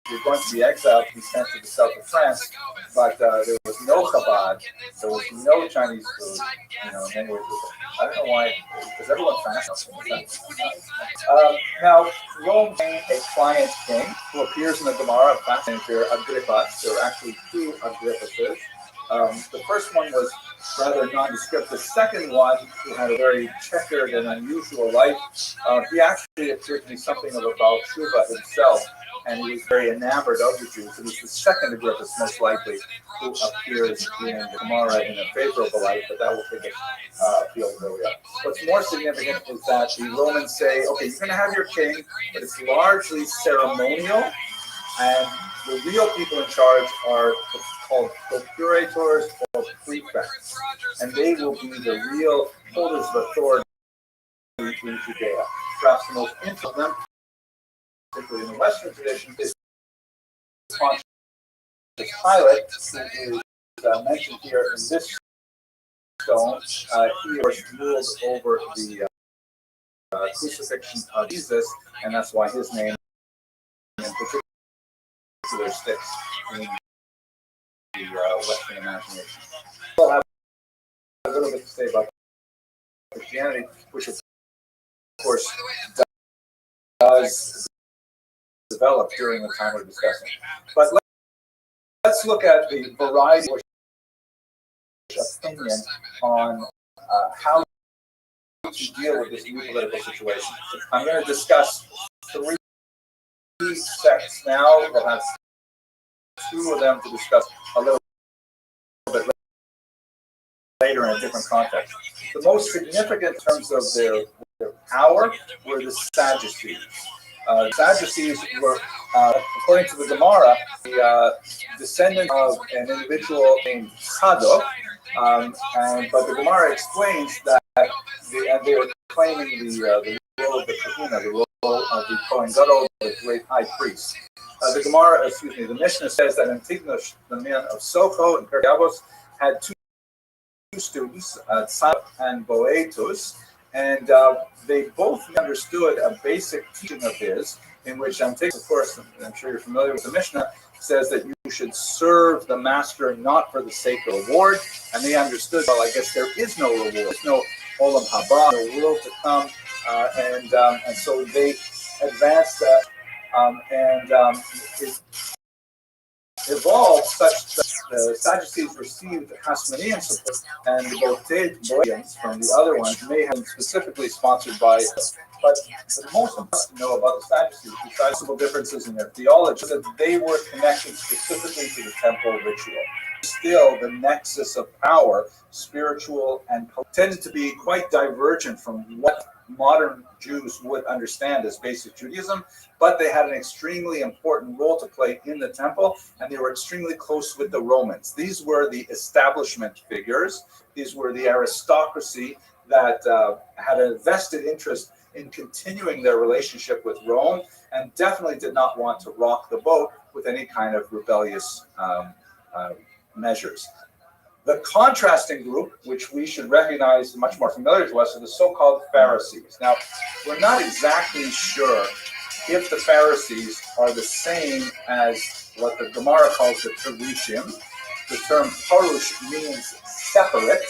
you're going to be exiled to be sent to the south of France, but there was no Chabad, there was no Chinese food, in many ways. I don't know why, because everyone fasts. Now, Rome gained a client king who appears in the Gemara, a fascinating figure, Agrippa. There were actually 2 Agrippas. The first one was rather nondescript. The second one, who had a very checkered and unusual life, he actually appeared to be something of a Baal Tshuva himself, and he was very enamored of the Jews. It was the second Agrippa, most likely, who appears in the Gemara in a favorable light, but that will take a field where we are. What's more significant is that the Romans say, okay, you're going to have your king, but it's largely ceremonial, and the real people in charge are called procurators or prefects, and they will be the real holders of authority in Judea. Perhaps the most interesting of them, particularly in the Western tradition, is Pontius Pilate, who is mentioned here in this stone. He was ruled over the crucifixion of Jesus, and that's why his name in particular sticks in the Western imagination. We'll have a little bit to say about Christianity, which of course does develop during the time we're discussing. But let's look at the variety of opinion on how to deal with this new political situation. I'm going to discuss 3 sects now. We'll have 2 of them to discuss a little bit later in a different context. The most significant in terms of their power were the Sadducees. Sadducees were, according to the Gemara, the descendant of an individual named Sadok, but the Gemara explains that they were claiming the role of the Kahuna, the role of the Kohen Gadol, the great high priest. The Mishnah says that Antigonus, the man of Socho and Pergavos, had 2 students, Tzad and Boetus, and they both understood a basic teaching of his, in which Antigonus, of course, I'm sure you're familiar with the Mishnah, says that you should serve the master not for the sake of reward, and they understood, well, I guess there is no reward, there's no olam haba, no world to come, and so they advanced that, it evolved such that the Sadducees received Hasmonean support, and the Boeotians from the other ones may have been specifically sponsored by it. But the most important to know about the Sadducees, besides possible differences in their theology, is that they were connected specifically to the temple ritual. Still, the nexus of power, spiritual and tended to be quite divergent from what modern Jews would understand as basic Judaism, but they had an extremely important role to play in the temple, and they were extremely close with the Romans. These were the establishment figures. These were the aristocracy that had a vested interest in continuing their relationship with Rome, and definitely did not want to rock the boat with any kind of rebellious measures. The contrasting group, which we should recognize much more familiar to us, are the so-called Pharisees. Now, we're not exactly sure if the Pharisees are the same as what the Gemara calls the Perushim. The term Parush means separate,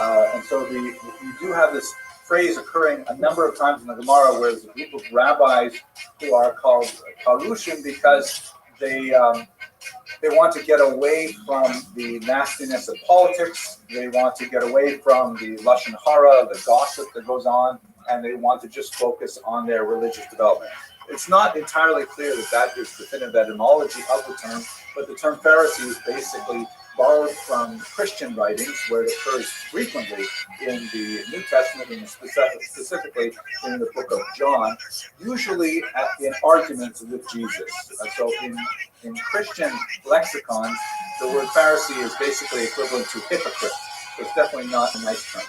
and so we do have this phrase occurring a number of times in the Gemara, where there's a group of rabbis who are called Parushim because they want to get away from the nastiness of politics. They want to get away from the lashon hara, the gossip that goes on, and they want to just focus on their religious development. It's not entirely clear that is definitive etymology of the term, but the term Pharisee is basically borrowed from Christian writings, where it occurs frequently in the New Testament, and specifically in the book of John, usually in arguments with Jesus. So in Christian lexicons, the word Pharisee is basically equivalent to hypocrite. So it's definitely not a nice term.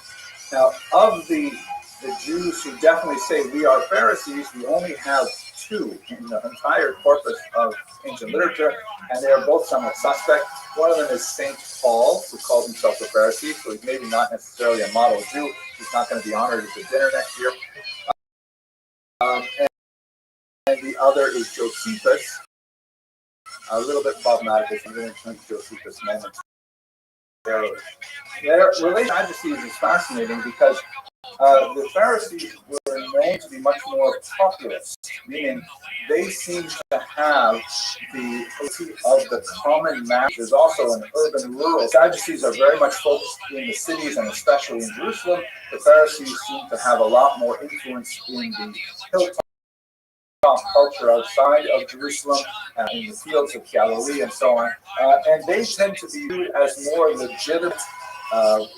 Now, of the Jews who definitely say we are Pharisees, we only have two in the entire corpus of ancient literature, and they are both somewhat suspect. One of them is Saint Paul, who calls himself a Pharisee, so he's maybe not necessarily a model Jew. He's not going to be honored at the dinner next year. And the other is Josephus, a little bit problematic. If you're going to turn to Josephus moments. Their relation to Sadducees is fascinating because the Pharisees were known to be much more populist, meaning they seem to have the of the common mass. There's also an urban-rural. Sadducees are very much focused in the cities and especially in Jerusalem. The Pharisees seem to have a lot more influence in the hilltop culture outside of Jerusalem, in the fields of Galilee and so on. And they tend to be viewed as more legitimate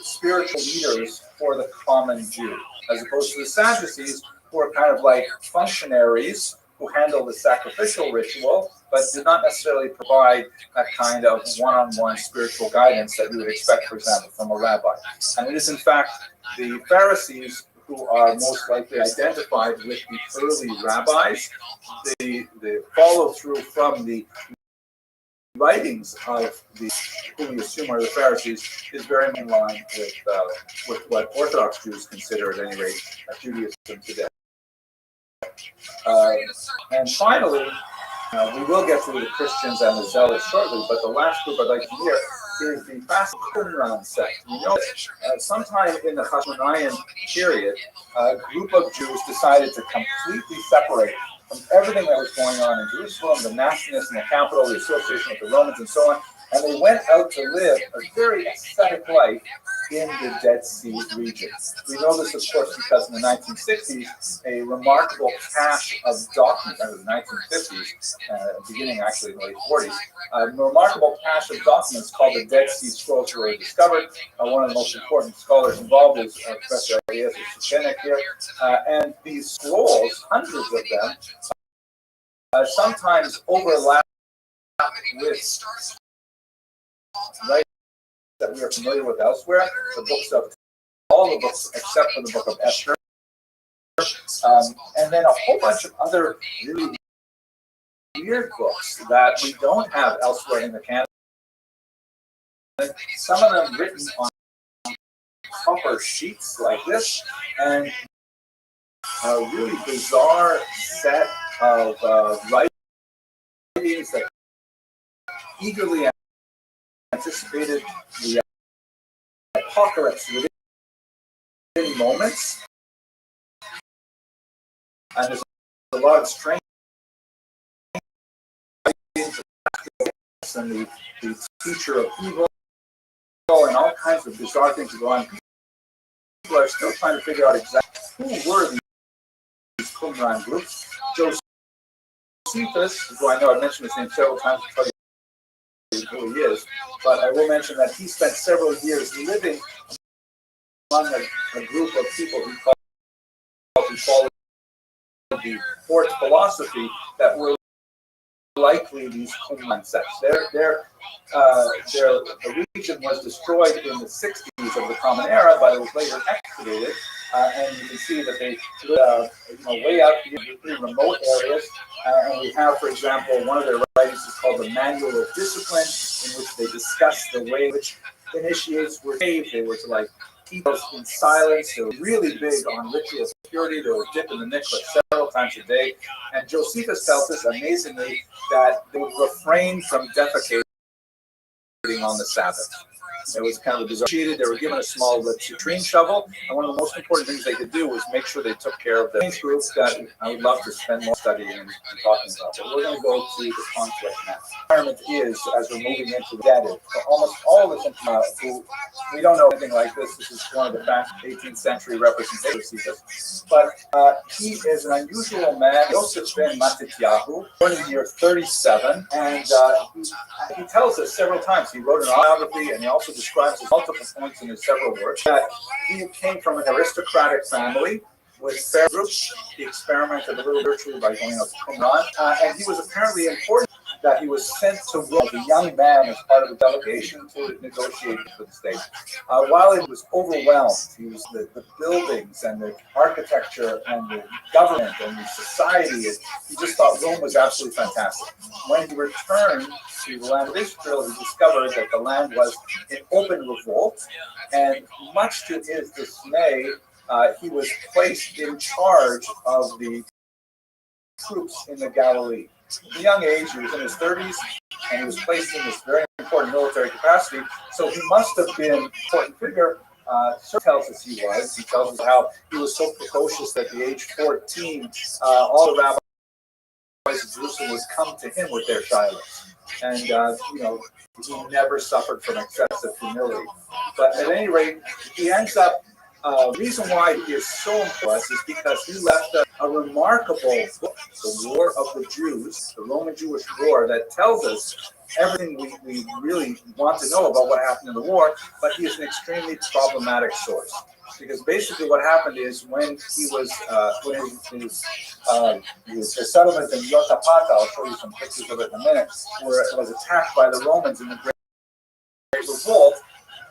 spiritual leaders for the common Jew, as opposed to the Sadducees, who are kind of like functionaries who handle the sacrificial ritual, but do not necessarily provide that kind of one-on-one spiritual guidance that you would expect, for example, from a rabbi. And it is, in fact, the Pharisees who are most likely identified with the early rabbis. The follow-through from the writings of the who we assume are the Pharisees is very in line with what Orthodox Jews consider, at any rate, Judaism today. And finally, we will get to the Christians and the Zealots shortly, but the last group I'd like to hear is the Qumran sect. You know, sometime in the Hashmonaean period, a group of Jews decided to completely separate from everything that was going on in Jerusalem, the nastiness in the capital, the association with the Romans, and so on. And they went out to live a very ascetic life in the Dead Sea region. We know this, of course, because in the 1960s, a remarkable cache of documents, that was the 1950s, beginning actually in the late 40s, a remarkable cache of documents called the Dead Sea Scrolls were discovered. One of the most important scholars involved is Professor Eliezer Sukenik here. And these scrolls, hundreds of them, sometimes overlap with writings that we are familiar with elsewhere, the books of all the books except for the book of Esther, and then a whole bunch of other really weird books that we don't have elsewhere in the canon. Some of them written on copper sheets like this, and a really bizarre set of writings that eagerly anticipated the apocalypse within moments. And there's a lot of strange writings and the teacher of evil and all kinds of bizarre things that go on. People are still trying to figure out exactly who were these Qumran groups. Josephus, who I know I've mentioned his name several times, who he is, but I will mention that he spent several years living among a group of people who followed the fourth philosophy that were likely these Qumran sects. Their region was destroyed in the 60s of the Common Era, but it was later excavated, and you can see that they way out in pretty remote areas. And we have, for example, one of their writings is called the Manual of Discipline, in which they discuss the way in which initiates were saved. They were to keep us in silence. They were really big on ritual purity. They would dip in the mikvah several times a day. And Josephus tells us, amazingly, that they would refrain from defecating on the Sabbath. It was kind of negotiated. They were given a small latrine shovel, and one of the most important things they could do was make sure they took care of the group that I would love to spend more studying and talking about. But we're going to go to the conflict now. The environment is, as we're moving into the dead, for almost all of us who we don't know anything like this. This is one of the best 18th century representations. But he is an unusual man, Yosef ben Matityahu, born in the year 37, and he tells us several times. He wrote an autobiography, and he also describes his multiple points in his several works that he came from an aristocratic family with fair groups. He experimented a little virtually by going out to Qumran, and he was apparently important that he was sent to Rome as a young man as part of a delegation to negotiate for the state. While he was overwhelmed, he was the buildings and the architecture and the government and the society, he just thought Rome was absolutely fantastic. When he returned to the land of Israel, he discovered that the land was in open revolt, and much to his dismay, he was placed in charge of the troops in the Galilee. At a young age, he was in his 30s, and he was placed in this very important military capacity. So he must have been an important figure. Sir tells us he was. He tells us how he was so precocious that at the age 14, all the rabbis of Jerusalem would come to him with their shilohs. And, he never suffered from excessive humility. But at any rate, he ends up. The reason why he is so important is because he left a remarkable book, The War of the Jews, the Roman-Jewish War, that tells us everything we really want to know about what happened in the war, but he is an extremely problematic source. Because basically what happened is when he was, his settlement in Yotapata, I'll show you some pictures of it in a minute, where it was attacked by the Romans in the Great Revolt,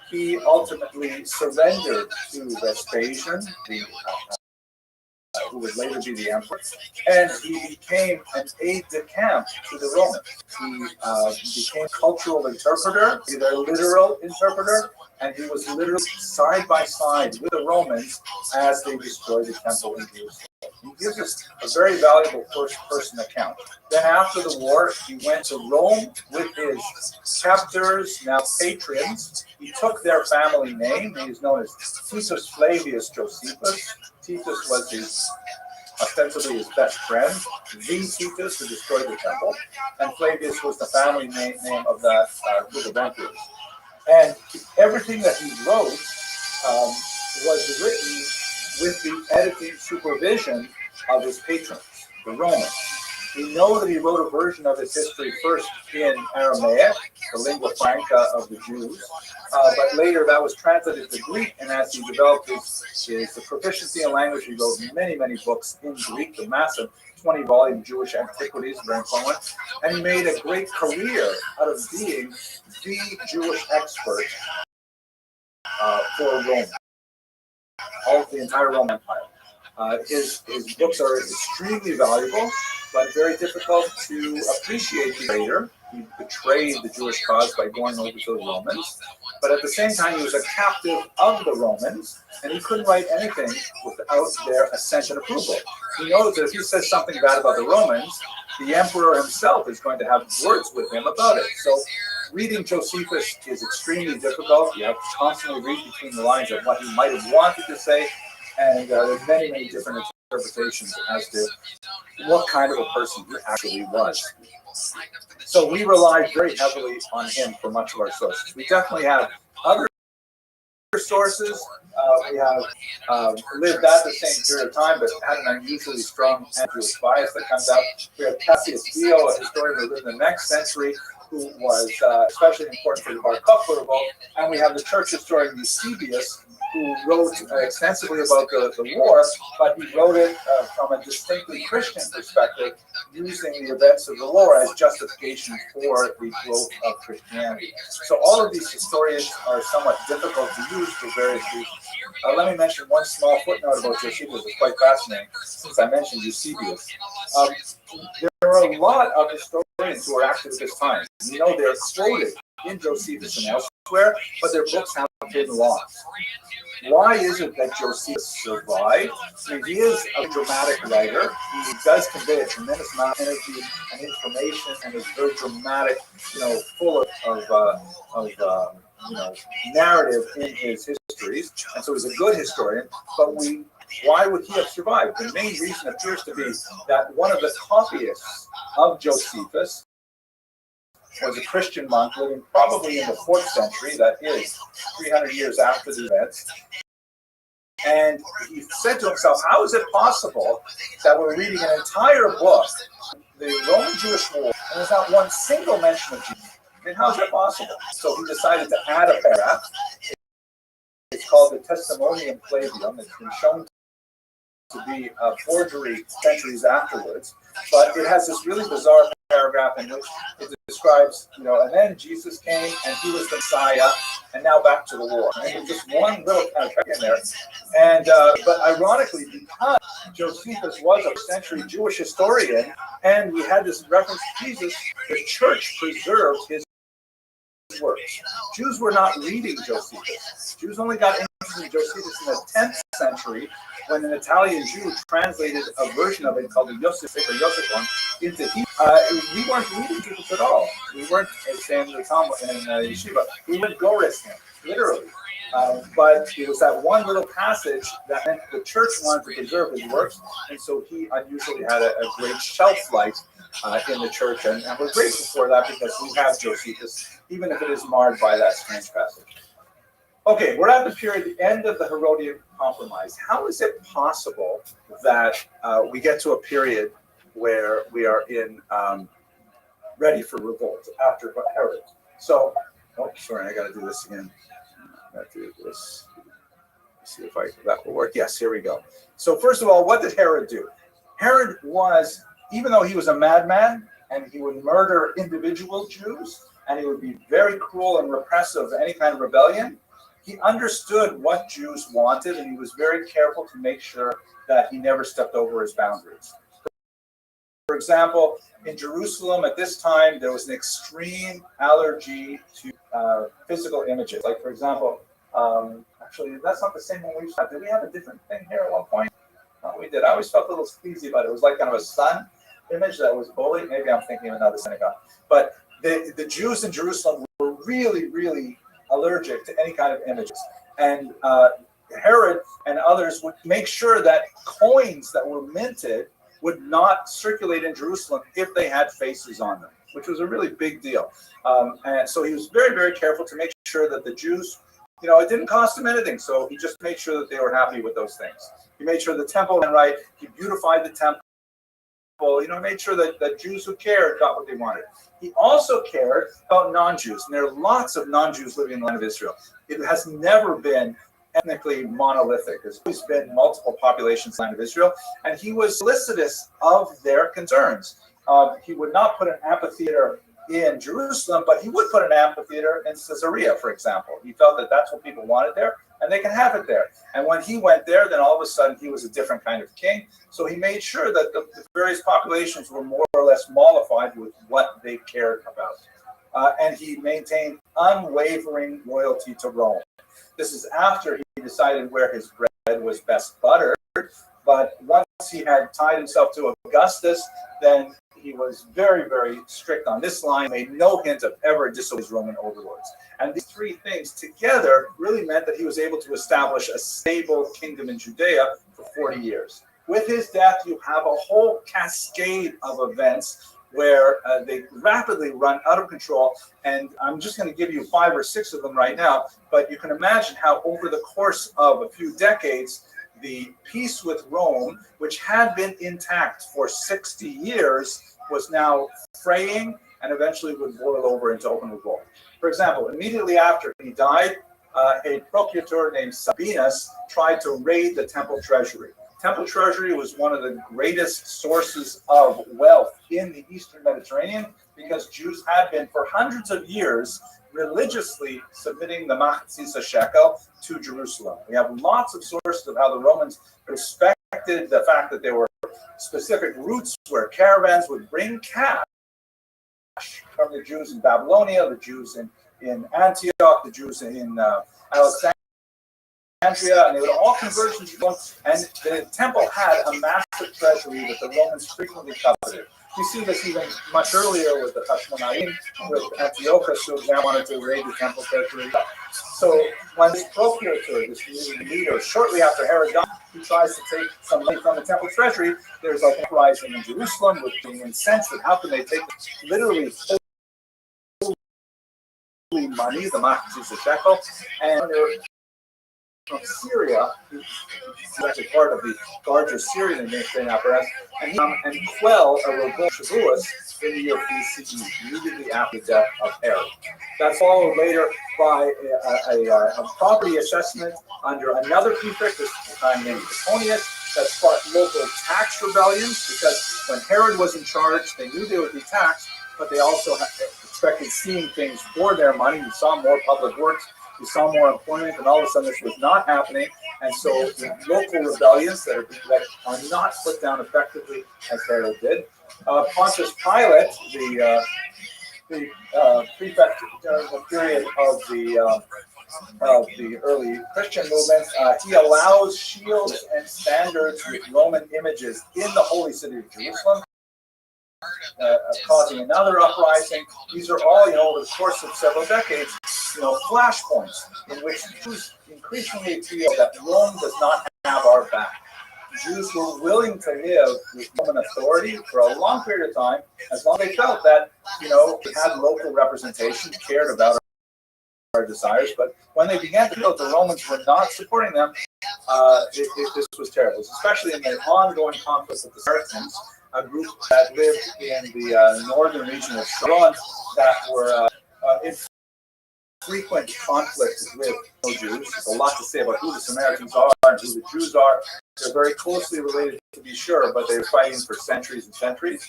he ultimately surrendered to Vespasian, who would later be the emperor, and he became an aide-de-camp to the Romans. He became a cultural interpreter, either a literal interpreter, and he was literally side by side with the Romans as they destroyed the temple in Jerusalem. He gives us a very valuable first-person account. Then after the war, he went to Rome with his captors, now patrons. He took their family name. He is known as Titus Flavius Josephus. Titus was ostensibly his best friend, the Titus who destroyed the temple, and Flavius was the family name of that group of emperors. And everything that he wrote was written with the editing supervision of his patrons, the Romans. We know that he wrote a version of his history first in Aramaic, the lingua franca of the Jews, but later that was translated to Greek, and as he developed his proficiency in language, he wrote many, many books in Greek, a massive 20-volume Jewish antiquities, very important, and he made a great career out of being the Jewish expert for Rome, all of the entire Roman Empire. His books are extremely valuable, but very difficult to appreciate later. He betrayed the Jewish cause by going over to the Romans, but at the same time he was a captive of the Romans, and he couldn't write anything without their assent and approval. He knows that if he says something bad about the Romans, the emperor himself is going to have words with him about it. So reading Josephus is extremely difficult. You have to constantly read between the lines of what he might have wanted to say, and there's many, many different interpretations as to what kind of a person he actually was. So we rely very heavily on him for much of our sources. We definitely have other sources. We have lived at the same period of time, but had an unusually strong anti-Jewish bias that comes out. We have Cassius Dio, a historian who lived in the next century, who was especially important for the Bar Kokhba revolt, and we have the church historian Eusebius, who wrote extensively about the war, but he wrote it from a distinctly Christian perspective, using the events of the war as justification for the growth of Christianity. So all of these historians are somewhat difficult to use for various reasons. Let me mention one small footnote about Josephus. It's quite fascinating, since I mentioned Eusebius. There are a lot of historians who are active at this time. You know, they're quoted in Josephus and elsewhere, but their books have been lost. Why is it that Josephus survived? I mean, he is a dramatic writer. He does convey a tremendous amount of energy and information, and is very dramatic, full of narrative in his histories, and so he's a good historian. But why would he have survived? The main reason appears to be that one of the copyists of Josephus was a Christian monk living probably in the 4th century, that is 300 years after the events. And he said to himself, how is it possible that we're reading an entire book, the Roman-Jewish War, and there's not one single mention of Jesus? I mean, how is that possible? So he decided to add a paragraph. It's called the Testimonium Flavium. It's been shown to be a forgery centuries afterwards, but it has this really bizarre paragraph in which it describes, and then Jesus came and he was the Messiah, and now back to the war. And there's just one little kind of trick in there. And but ironically, because Josephus was a century Jewish historian, and we had this reference to Jesus, the church preserved his works. Jews were not reading Josephus. Jews only got interested in Josephus in the 10th century when an Italian Jew translated a version of it called the Yosefon into Hebrew. We weren't reading Jesus at all. We weren't saying the Talmud in Yeshiva. We would Goris him, literally. But it was that one little passage that meant the church wanted to preserve his works, and so he unusually had a great shelf life in the church, and we're grateful for that because we have Josephus, even if it is marred by that strange passage. Okay, we're at the period, the end of the Herodian Compromise. How is it possible that we get to a period where we are in ready for revolt after Herod? So, sorry, I got to do this again. I got to do this. Let's see if that will work. Yes, here we go. So first of all, what did Herod do? Herod was, even though he was a madman and he would murder individual Jews and he would be very cruel and repressive of any kind of rebellion, he understood what Jews wanted, and he was very careful to make sure that he never stepped over his boundaries. For example, in Jerusalem at this time, there was an extreme allergy to physical images. Like, for example, actually, that's not the same one we had. Did we have a different thing here at one point? No, we did. I always felt a little squeezy about it. It was like kind of a sun image that was bullied. Maybe I'm thinking of another synagogue. But the Jews in Jerusalem were really, really allergic to any kind of images. And Herod and others would make sure that coins that were minted would not circulate in Jerusalem if they had faces on them, which was a really big deal. And so he was very, very careful to make sure that the Jews, it didn't cost him anything. So he just made sure that they were happy with those things. He made sure the temple ran right. He beautified the temple. Made sure that Jews who cared got what they wanted. He also cared about non-Jews, and there are lots of non-Jews living in the land of Israel. It has never been ethnically monolithic. There's always been multiple populations in the land of Israel, and he was solicitous of their concerns. He would not put an amphitheater in Jerusalem, but he would put an amphitheater in Caesarea, for example. He felt that that's what people wanted there, and they can have it there. And when he went there, then all of a sudden he was a different kind of king. So he made sure that the various populations were more or less mollified with what they cared about. And he maintained unwavering loyalty to Rome. This is after he decided where his bread was best buttered. But once he had tied himself to Augustus, then he was very, very strict on this line, made no hint of ever disobeying his Roman overlords. And these three things together really meant that he was able to establish a stable kingdom in Judea for 40 years. With his death, you have a whole cascade of events where they rapidly run out of control. And I'm just going to give you 5 or 6 of them right now, but you can imagine how over the course of a few decades, the peace with Rome, which had been intact for 60 years, was now fraying and eventually would boil over into open revolt. For example, immediately after he died, a procurator named Sabinus tried to raid the temple treasury. Temple treasury was one of the greatest sources of wealth in the Eastern Mediterranean because Jews had been for hundreds of years religiously submitting the Machatzis shekel to Jerusalem. We have lots of sources of how the Romans respected the fact that there were specific routes where caravans would bring cash from the Jews in Babylonia, the Jews in Antioch, the Jews in Alexandria, and they would all converge to Jerusalem. And the temple had a massive treasury that the Romans frequently coveted. We see this even much earlier with the Hashmonaim, with Antiochus, who wanted to raid the temple territory. So when this procurator, this leader, shortly after Herod died, he tries to take some money from the temple treasury. There's like an uprising in Jerusalem with being incensed at how can they take literally holy money, the mach is a shekel, and from Syria, who's actually part of the larger Syrian administrative apparatus, and quell a revolt Shavuos in the year BCE, immediately after the death of Herod. That's followed later by a property assessment under another prefect, this time named Antonius, that sparked local tax rebellions, because when Herod was in charge, they knew they would be taxed, but they also expected seeing things for their money. We saw more public works, we saw more employment, and all of a sudden this was not happening. And so the local rebellions that are not put down effectively as Herod did. Pontius Pilate, the prefect during the period of the early Christian movement, he allows shields and standards with Roman images in the holy city of Jerusalem, causing another uprising. These are all, over the course of several decades, flashpoints in which Jews increasingly feel that Rome does not have our back. Jews were willing to live with Roman authority for a long period of time, as long as they felt that, we had local representation, cared about our desires. But when they began to feel that the Romans were not supporting them, this was terrible, especially in the ongoing conflict with the Saracens, a group that lived in the northern region of Sharon that were in frequent conflict with Jews. There's a lot to say about who the Samaritans are and who the Jews are. They're very closely related, to be sure, but they were fighting for centuries and centuries.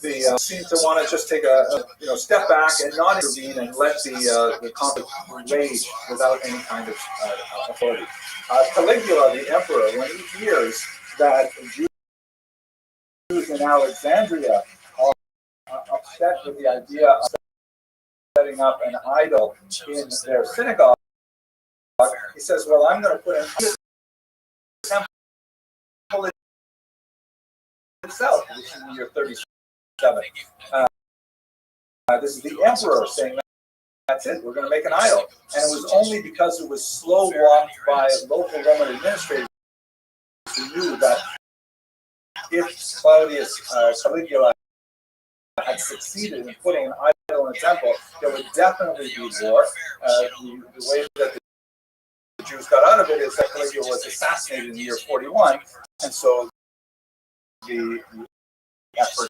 They seem to want to just take a step back and not intervene and let the conflict rage without any kind of authority. Caligula, the emperor, when he hears that Jews in Alexandria are upset with the idea of setting up an idol in their synagogue, he says, well, I'm going to put in temple itself. This is in the year 37. This is the emperor saying that's it, we're going to make an idol. And it was only because it was slow walked by local Roman administrators who knew that if Caligula had succeeded in putting an idol in a temple, there would definitely be war. The way that the Jews got out of it is that Caligula was assassinated in the year 41, and so the effort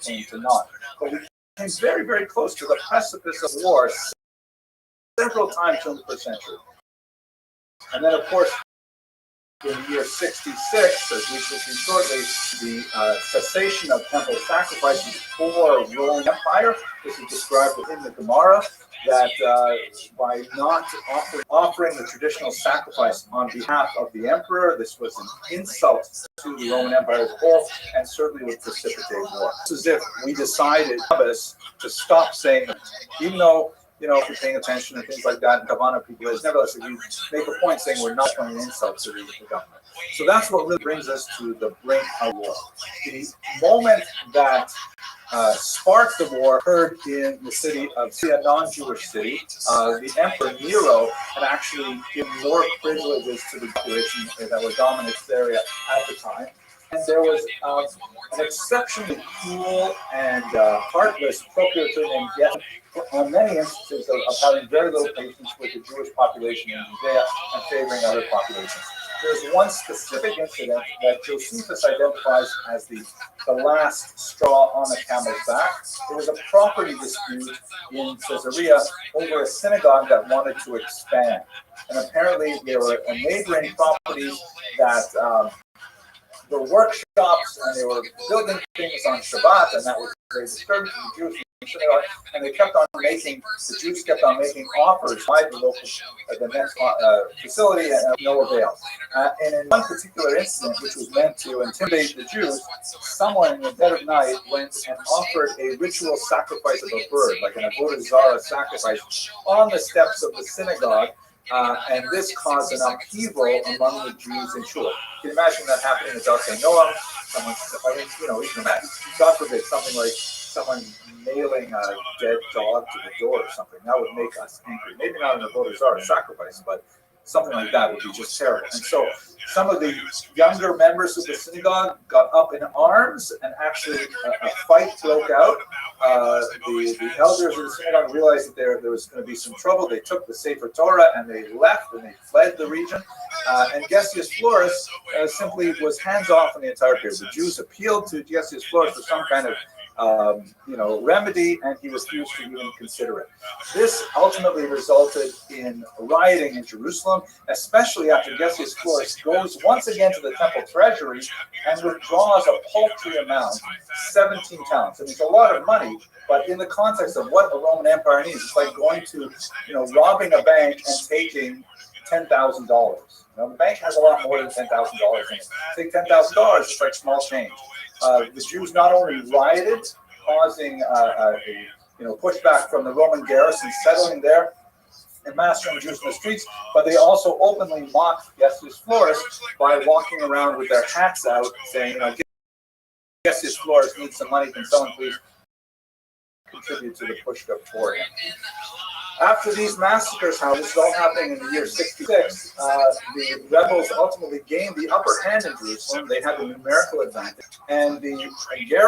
came to naught. But we came very, very close to the precipice of war several times in the first century. And then, of course, in the year 66, as we shall see shortly, the cessation of temple sacrifices for Roman Empire. This is described within the Gemara, that by not offering the traditional sacrifice on behalf of the emperor, this was an insult to the Roman Empire as a whole, and certainly would precipitate war. It's as if we decided to stop saying, even though, if you're paying attention and things like that, and Kavanagh people is nevertheless, we make a point saying we're not throwing insults to the government. So that's what really brings us to the brink of war. The moment that sparked the war occurred in the city of Syria, a non-Jewish city. The Emperor Nero had actually given more privileges to the population that were dominant area at the time. And there was an exceptionally cruel and heartless procurator named Geshem, on many instances of having very little patience with the Jewish population in Judea and favoring other populations. There's one specific incident that Josephus identifies as the last straw on the camel's back. There was a property dispute in Caesarea over a synagogue that wanted to expand. And apparently there were neighboring properties that were workshops, and they were building things on Shabbat, and that was very disturbing to the Jews. And the Jews kept on making offers by the next facility, and no avail. And in one particular incident, which was meant to intimidate the Jews, someone in the dead of night went and offered a ritual sacrifice of a bird, like an avodah zarah sacrifice, on the steps of the synagogue, and this caused an upheaval among the Jews in Shul. Can you imagine that happening in Darkei Noam? Someone, I mean, you know, even that, God forbid, something like someone nailing a dead dog to the door or something. That would make us angry. Maybe not an avodah zarah sacrifice, but something like that would be just terrible. And so some of the younger members of the synagogue got up in arms, and actually a fight broke out. The elders of the synagogue realized that there was going to be some trouble. They took the Sefer Torah and they left and they fled the region. And Gessius Florus simply was hands off in the entire period. The Jews appealed to Gessius Florus for some kind of remedy, and he refused to even consider it. This ultimately resulted in rioting in Jerusalem, especially after Gessius Florus goes once again to the temple treasury and withdraws a paltry amount, 17 talents. I mean, it's a lot of money, but in the context of what a Roman Empire needs, it's like going to, robbing a bank and taking $10,000. The bank has a lot more than $10,000 in it. Take $10,000, it's like small change. The Jews not only rioted, causing pushback from the Roman garrison settling there and massacring Jews in the streets, but they also openly mocked Gessius Florus by walking around with their hats out, saying, Gessius Florus needs some money. Can someone please contribute to the push up for him? After these massacres, how this is all happening in the year 66, the rebels ultimately gained the upper hand in Jerusalem. They had the numerical advantage, and the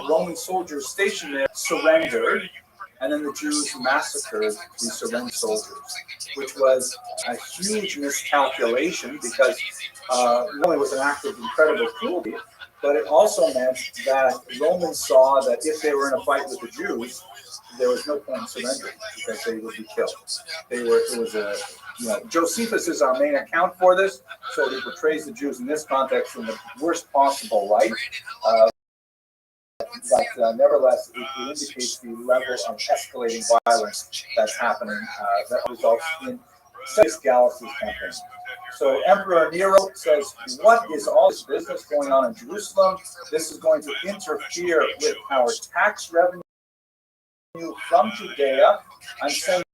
Roman soldiers stationed there surrendered, and then the Jews massacred the surrendered soldiers, which was a huge miscalculation because not only was an act of incredible cruelty, but it also meant that Romans saw that if they were in a fight with the Jews, there was no point in surrendering because they would be killed. Josephus is our main account for this, so he portrays the Jews in this context in the worst possible light. But nevertheless, it indicates the level of escalating violence that's happening that results in Gallus' campaign. So Emperor Nero says, what is all this business going on in Jerusalem? This is going to interfere with our tax revenue from Judea. I'm sending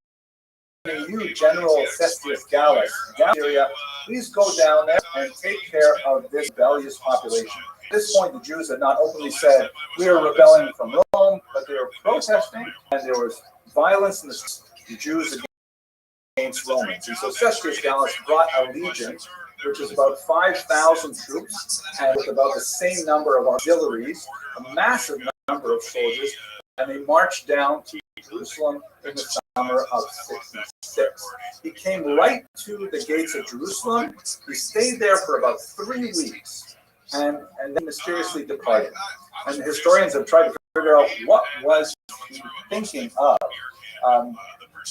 you, General Cestius Gallus, down to Syria. Please go down there and take care of this rebellious population. At this point, the Jews had not openly said, we are rebelling from Rome, but they were protesting, and there was violence in the Jews against Romans. And so Cestius Gallus brought a legion, which is about 5,000 troops, and with about the same number of auxiliaries, a massive number of soldiers, and they marched down to Jerusalem in the summer of 66. He came right to the gates of Jerusalem. He stayed there for about 3 weeks, and then mysteriously departed. And the historians have tried to figure out what was he thinking of.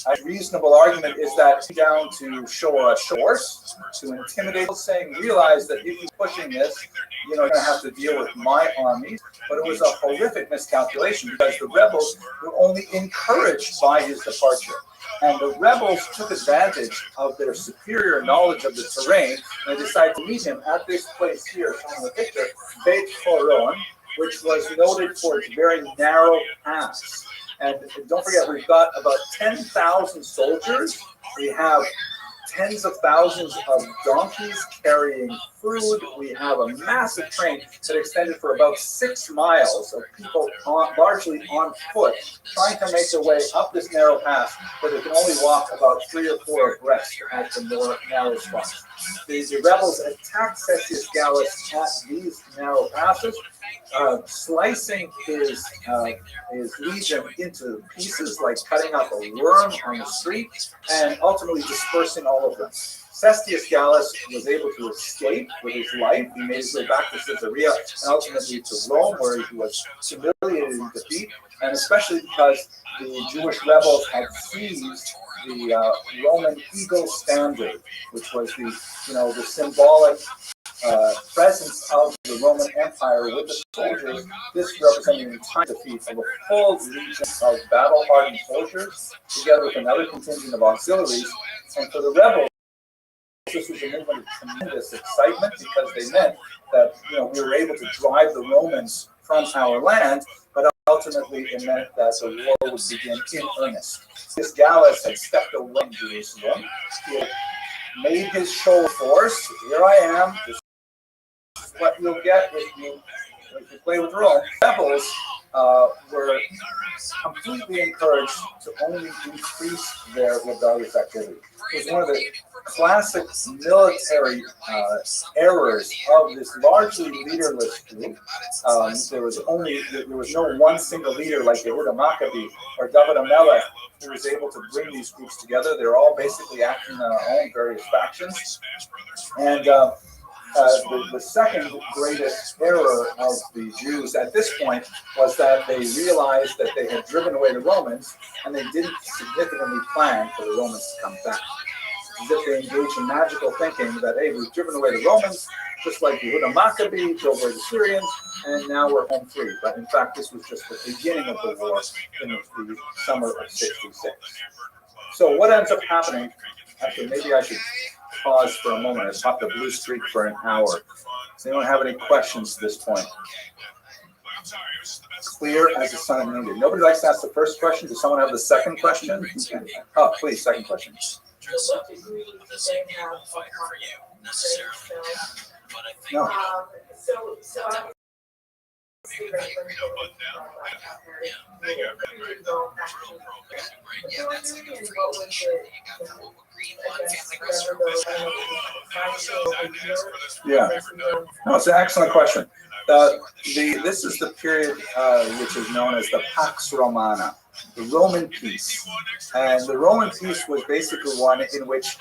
A reasonable argument is that he's down to show a force, to intimidate, saying, realize that if he's pushing this, you're going to have to deal with my army. But it was a horrific miscalculation because the rebels were only encouraged by his departure. And the rebels took advantage of their superior knowledge of the terrain, and they decided to meet him at this place here, shown in the picture, Beit Horon, which was noted for its very narrow pass. And don't forget, we've got about 10,000 soldiers. We have tens of thousands of donkeys carrying food. We have a massive train that extended for about 6 miles of people largely on foot, trying to make their way up this narrow pass, but they can only walk about 3 or 4 abreast at the more narrow spots. The rebels attacked Cestius Gallus at these narrow passes, slicing his legion into pieces, like cutting up a worm on the street, and ultimately dispersing all of them. Cestius Gallus was able to escape with his life. He made his way back to Caesarea and ultimately to Rome, where he was humiliated in defeat, and especially because the Jewish rebels had seized the Roman eagle standard, which was the symbolic presence of the Roman Empire with the soldiers. This represented an entire defeat of a full legion of battle-hardened soldiers, together with another contingent of auxiliaries. And for the rebels, this was a movement of tremendous excitement because they meant that we were able to drive the Romans from our land, but ultimately it meant that the war would begin in earnest. This Gallus had stepped away from Jerusalem. He had made his show force. Here I am. This is what you'll get if you play with Rome. Rebels were completely encouraged to only increase their rebellious activity. It was one of the classic military errors of this largely leaderless group. There was no one single leader like Yehuda Maccabee or David Amelech who was able to bring these groups together. They were all basically acting on their own various factions. And the second greatest error of the Jews at this point was that they realized that they had driven away the Romans, and they didn't significantly plan for the Romans to come back. As if they engaged in magical thinking that, hey, we've driven away the Romans, just like Yehuda Maccabee drove away the Syrians, and now we're home free. But in fact, this was just the beginning of the war in the summer of 66. So what ends up happening, actually, maybe I should pause for a moment. I talked the blue streak for an hour. Does anyone have any questions at this point? Clear as the sun and moon. Nobody likes to ask the first question. Does someone have the second question? Oh, please, second question. No. Yeah. No, it's an excellent question. This is the period which is known as the Pax Romana, the Roman peace. And the Roman peace was basically one in which,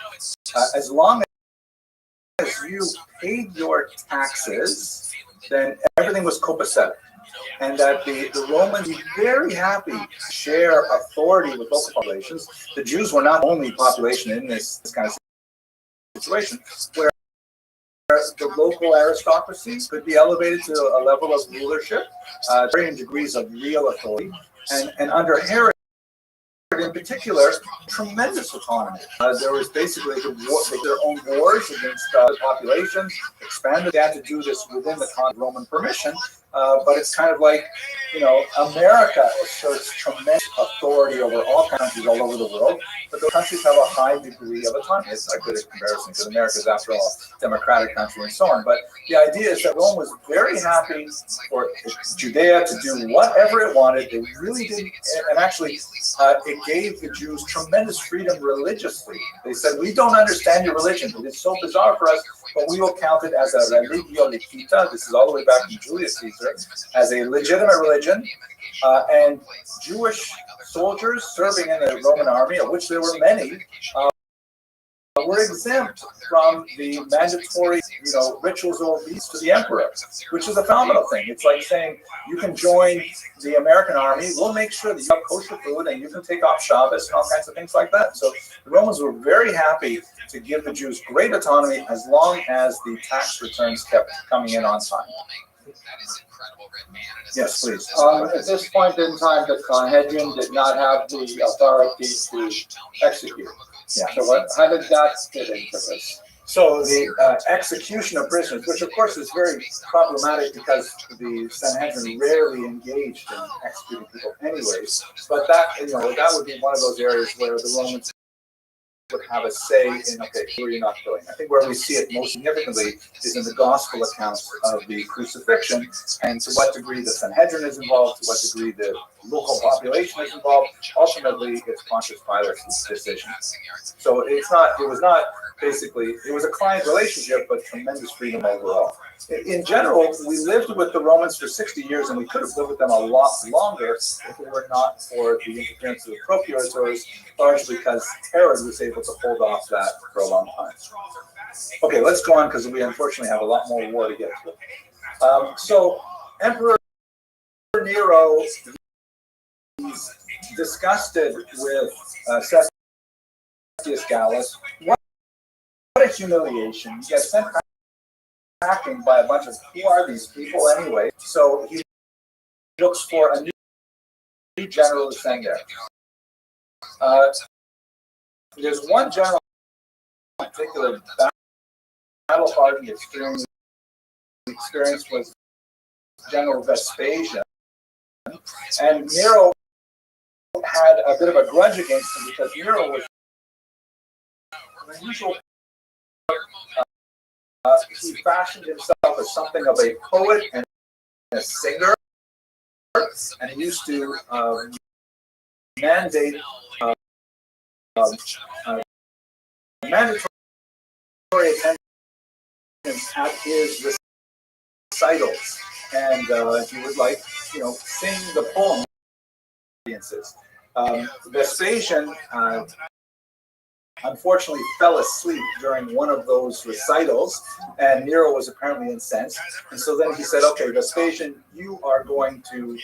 as long as you paid your taxes, then everything was copacetic. And that the Romans were very happy to share authority with local populations. The Jews were not the only population in this kind of situation, where the local aristocracy could be elevated to a level of leadership, varying degrees of real authority. And under Herod, in particular, tremendous autonomy. There was basically their own wars against the populations, expanded. They had to do this within the Roman permission, but it's kind of like, America asserts tremendous authority over all countries all over the world, but the countries have a high degree of autonomy. It's not good in comparison because America is, after all, a democratic country and so on. But the idea is that Rome was very happy for Judea to do whatever it wanted. They really didn't, and actually, it gave the Jews tremendous freedom religiously. They said, we don't understand your religion. It is so bizarre for us, but we will count it as a religio licita. This is all the way back from Julius Caesar, as a legitimate religion. And Jewish soldiers serving in the Roman army, of which there were many, were exempt from the mandatory, rituals of obedience to the emperor, which is a phenomenal thing. It's like saying you can join the American army. We'll make sure that you have kosher food and you can take off Shabbos and all kinds of things like that. So the Romans were very happy to give the Jews great autonomy as long as the tax returns kept coming in on time. Yes, please. At this point in time, the Sanhedrin did not have the authority to execute. Yeah. So how did that fit into this? So the execution of prisoners, which of course is very problematic because the Sanhedrin rarely engaged in executing people anyways, but that would be one of those areas where the Romans would have a say in, okay, who are you not killing? I think where we see it most significantly is in the gospel accounts of the crucifixion, and to what degree the Sanhedrin is involved, to what degree the local population is involved. Ultimately, it's Pontius Pilate's decision. So it was a client relationship, but tremendous freedom overall. In general, we lived with the Romans for 60 years, and we could have lived with them a lot longer if it were not for the interference of the procurators, largely because Herod was able to hold off that for a long time. Okay, let's go on because we unfortunately have a lot more war to get to. So Emperor Nero is disgusted with Cestius Gallus. What a humiliation. He gets sent packing by a bunch of, who are these people anyway? So he looks for a new general to send there. There's one general in particular, battle hardened, experienced was General Vespasian. And Nero had a bit of a grudge against him because Nero was an unusual he fashioned himself as something of a poet and a singer, and he used to mandate mandatory attendance at his recitals, and he would sing the poem audiences. Vespasian unfortunately fell asleep during one of those recitals, and Nero was apparently incensed. And so then he said, "Okay, Vespasian, you're going to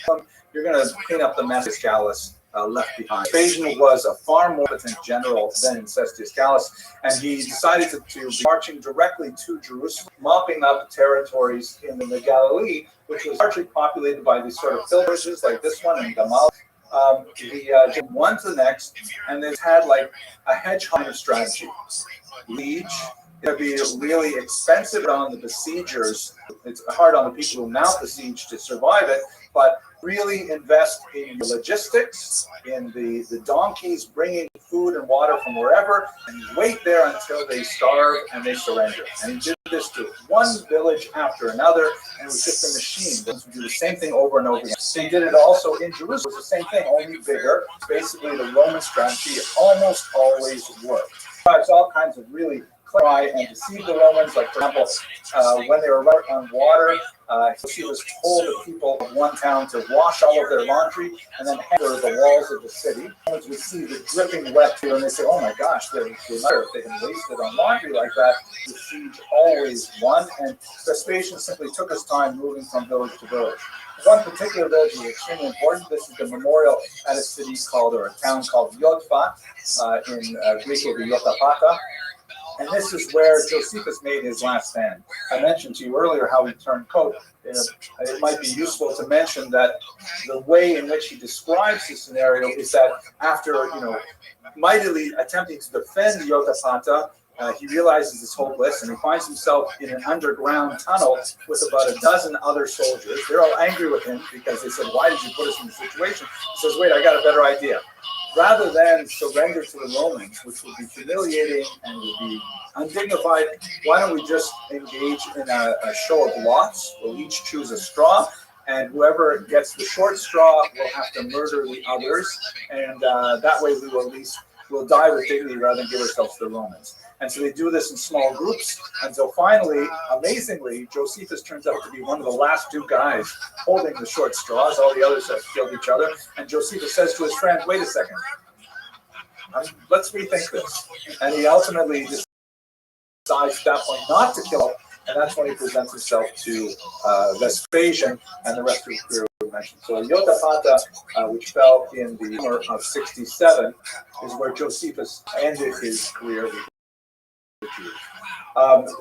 clean up the mess Gallus left behind." Vespasian was a far more potent general than Cestius Gallus, and he decided to be marching directly to Jerusalem, mopping up territories in the Galilee, which was largely populated by these sort of pilgrimages like this one in Gamal. He jumped one to the next, and they've had like a hedgehog strategy. Siege, it'd be really expensive on the besiegers. It's hard on the people who mount the siege to survive it, but really invest in the logistics, in the donkeys bringing food and water from wherever, and wait there until they starve and they surrender. And he did this to one village after another, and it was just a machine that would do the same thing over and over again. He did it also in Jerusalem. It was the same thing, only bigger. Basically, the Roman strategy almost always worked. It's all kinds of really try and deceive the Romans. Like, for example, when they were running on water, he was told the people of one town to wash all of their laundry and then enter the walls of the city. Romans would see the dripping wet here, and they say, "Oh my gosh, they might have been wasted on laundry like that." The siege always won, and Vespasian simply took his time moving from village to village. One particular village is extremely important. This is the memorial at a city called, or a town called Yotfa, in Greek it would be Yotapata. And this is where Josephus made his last stand. I mentioned to you earlier how he turned coat. It might be useful to mention that the way in which he describes the scenario is that after, mightily attempting to defend Yotapata, he realizes it's hopeless, and he finds himself in an underground tunnel with about a dozen other soldiers. They're all angry with him because they said, "Why did you put us in this situation?" He says, "Wait, I got a better idea. Rather than surrender to the Romans, which would be humiliating and would be undignified, why don't we just engage in a show of lots? We'll each choose a straw, and whoever gets the short straw will have to murder the others, and that way we will at least we'll die with dignity rather than give ourselves to the Romans." And so they do this in small groups until finally, amazingly, Josephus turns out to be one of the last two guys holding the short straws. All the others have killed each other. And Josephus says to his friend, "Wait a second, let's rethink this." And he ultimately decides at that point not to kill him. And that's when he presents himself to Vespasian and the rest of his career we mentioned. So Yotapata, which fell in the summer of 67, is where Josephus ended his career with the Jews.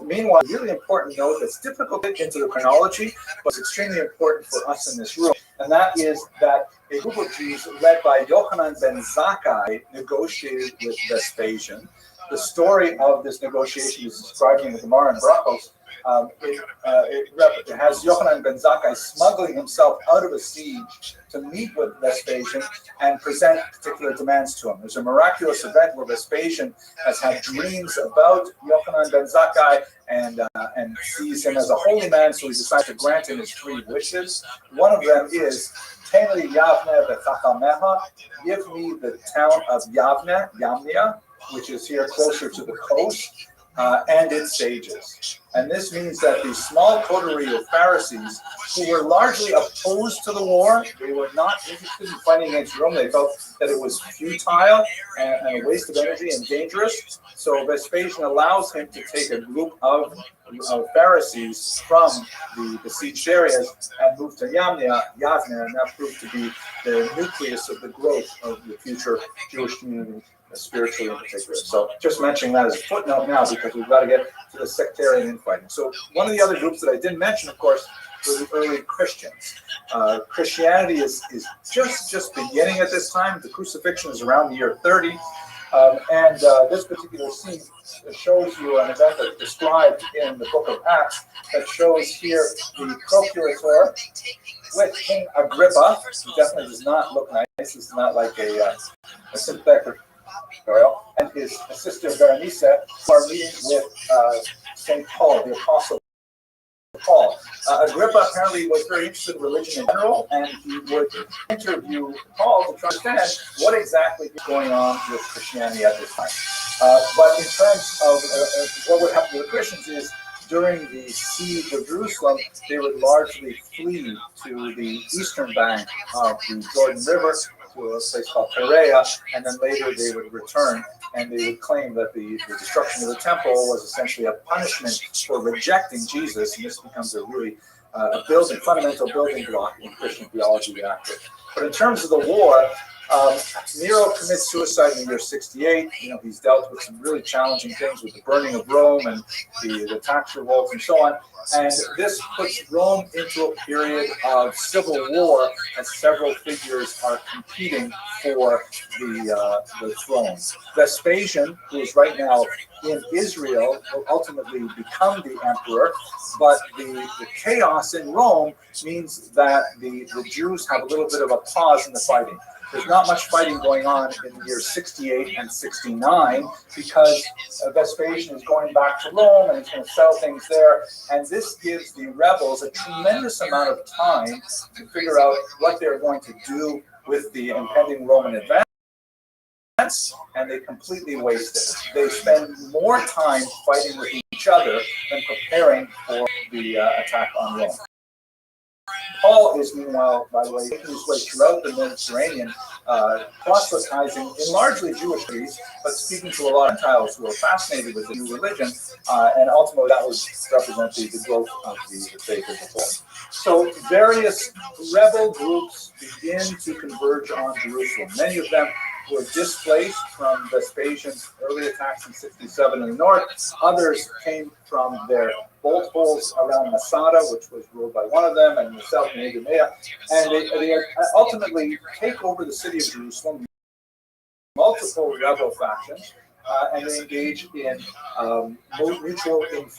Meanwhile, a really important note that's difficult to get into the chronology, but it's extremely important for us in this room, and that is that a group of Jews led by Yochanan ben Zakkai negotiated with Vespasian. The story of this negotiation is described in the Gemara and Brachos. It has Yochanan ben Zakkai smuggling himself out of a siege to meet with Vespasian and present particular demands to him. There's a miraculous event where Vespasian has had dreams about Yochanan ben Zakkai and sees him as a holy man, so he decides to grant him his 3 wishes. One of them is, "Tenli Yavne v'chachameha," give me the town of Yamnia, which is here closer to the coast, and its sages. And this means that the small coterie of Pharisees, who were largely opposed to the war, they were not interested in fighting against Rome. They felt that it was futile and a waste of energy and dangerous. So Vespasian allows him to take a group of Pharisees from the besieged areas and move to Yavne, and that proved to be the nucleus of the growth of the future Jewish community, spiritually in particular. So just mentioning that as a footnote now, because we've got to get to the sectarian infighting. So one of the other groups that I didn't mention, of course, were the early Christians. Christianity is just beginning at this time. The crucifixion is around the year 30. And this particular scene shows you an event that's described in the book of Acts that shows here the procurator with King Agrippa. He definitely does not look nice. This is not like a sympathetic and his sister Berenice are meeting with St. Paul, the Apostle Paul. Agrippa apparently was very interested in religion in general, and he would interview Paul to try to understand what exactly is going on with Christianity at this time. But in terms of what would happen to the Christians is, during the siege of Jerusalem, they would largely flee to the eastern bank of the Jordan River, to a place called Perea, and then later they would return, and they would claim that the destruction of the temple was essentially a punishment for rejecting Jesus, and this becomes a really fundamental building block in Christian theology thereafter. But in terms of the war, Nero commits suicide in the year 68. He's dealt with some really challenging things with the burning of Rome and the tax revolts and so on. And this puts Rome into a period of civil war as several figures are competing for the throne. Vespasian, who is right now in Israel, will ultimately become the emperor, but the chaos in Rome means that the Jews have a little bit of a pause in the fighting. There's not much fighting going on in the years 68 and 69 because Vespasian is going back to Rome and he's going to sell things there. And this gives the rebels a tremendous amount of time to figure out what they're going to do with the impending Roman advance, and they completely waste it. They spend more time fighting with each other than preparing for the attack on Rome. Paul is, meanwhile, by the way, making his way throughout the Mediterranean, proselytizing in largely Jewish cities, but speaking to a lot of Gentiles who are fascinated with the new religion, and ultimately that would represent the growth of the faith as a whole. So various rebel groups begin to converge on Jerusalem. Many of them were displaced from Vespasian's early attacks in 67 in the north. Others came from their bolt holes around Masada, which was ruled by one of them, and the south in Idumea. And they ultimately take over the city of Jerusalem, multiple rebel factions, and they engage in mutual infighting.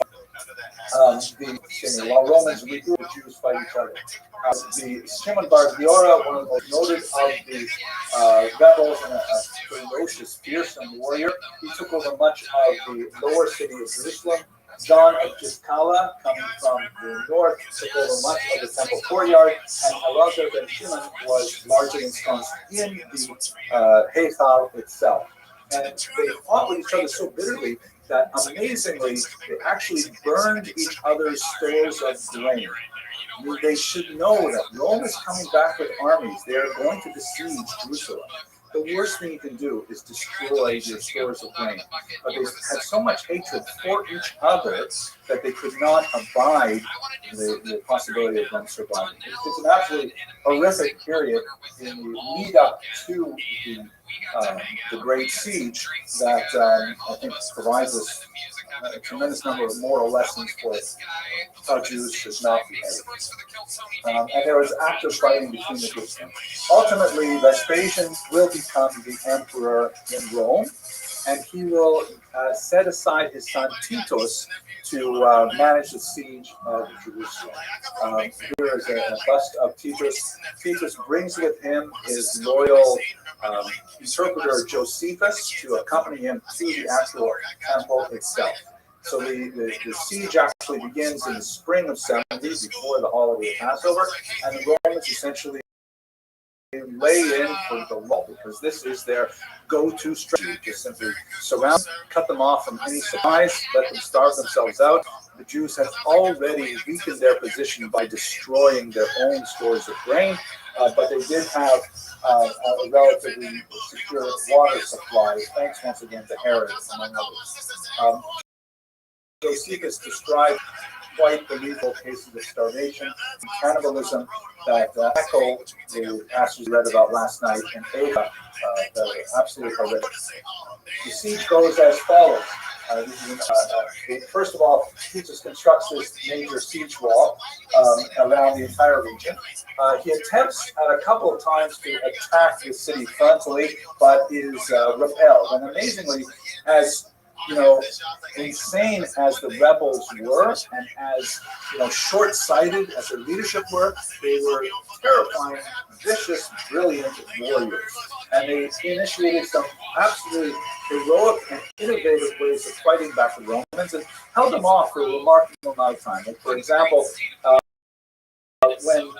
While Romans regroup, the Jews fight each other. The Shimon Bar Giora, one of the most noted of the rebels and a ferocious, fearsome warrior, he took over much of the lower city of Jerusalem. John of Giscala, coming from the north, took over much of the temple courtyard, and Elazar ben Shimon was largely ensconced in the Heichal itself. And they fought with each other so bitterly that amazingly, they actually burned each other's stores of grain. They should know that Rome is coming back with armies. They are going to besiege Jerusalem. The worst thing you can do is destroy your stores of grain. But they had so much hatred for each other that they could not abide the possibility of them surviving. It's an absolutely horrific period in the lead up to the Great Siege that I think provides us a tremendous number of moral lessons for how Jews should not behave. And there was active fighting between the groups. Ultimately, Vespasian will become the emperor in Rome, and he will set aside his son Titus to manage the siege of Jerusalem. Here is a bust of Titus. Titus brings with him his loyal interpreter Josephus to accompany him to the actual temple itself. So the siege actually begins in the spring of 70, before the holiday of Passover, and the Romans essentially lay in for the lull, because this is their go-to strategy. Just simply surround, cut them off from any supplies, let them starve themselves out. The Jews have already weakened their position by destroying their own stores of grain, but they did have a relatively secure water supply, thanks once again to Herod, among others. Josephus described quite the lethal cases of starvation and cannibalism that echo the passage we read about last night in Ava, that are absolutely horrific. The siege goes as follows. First of all, Jesus constructs this major siege wall around the entire region. He attempts at a couple of times to attack the city frontally, but is repelled. And amazingly, as insane as the rebels were, and as short-sighted as their leadership were, they were terrifying, vicious, brilliant warriors, and they initiated some absolutely heroic and innovative ways of fighting back the Romans and held them off for a remarkable amount of time. Like, for example, when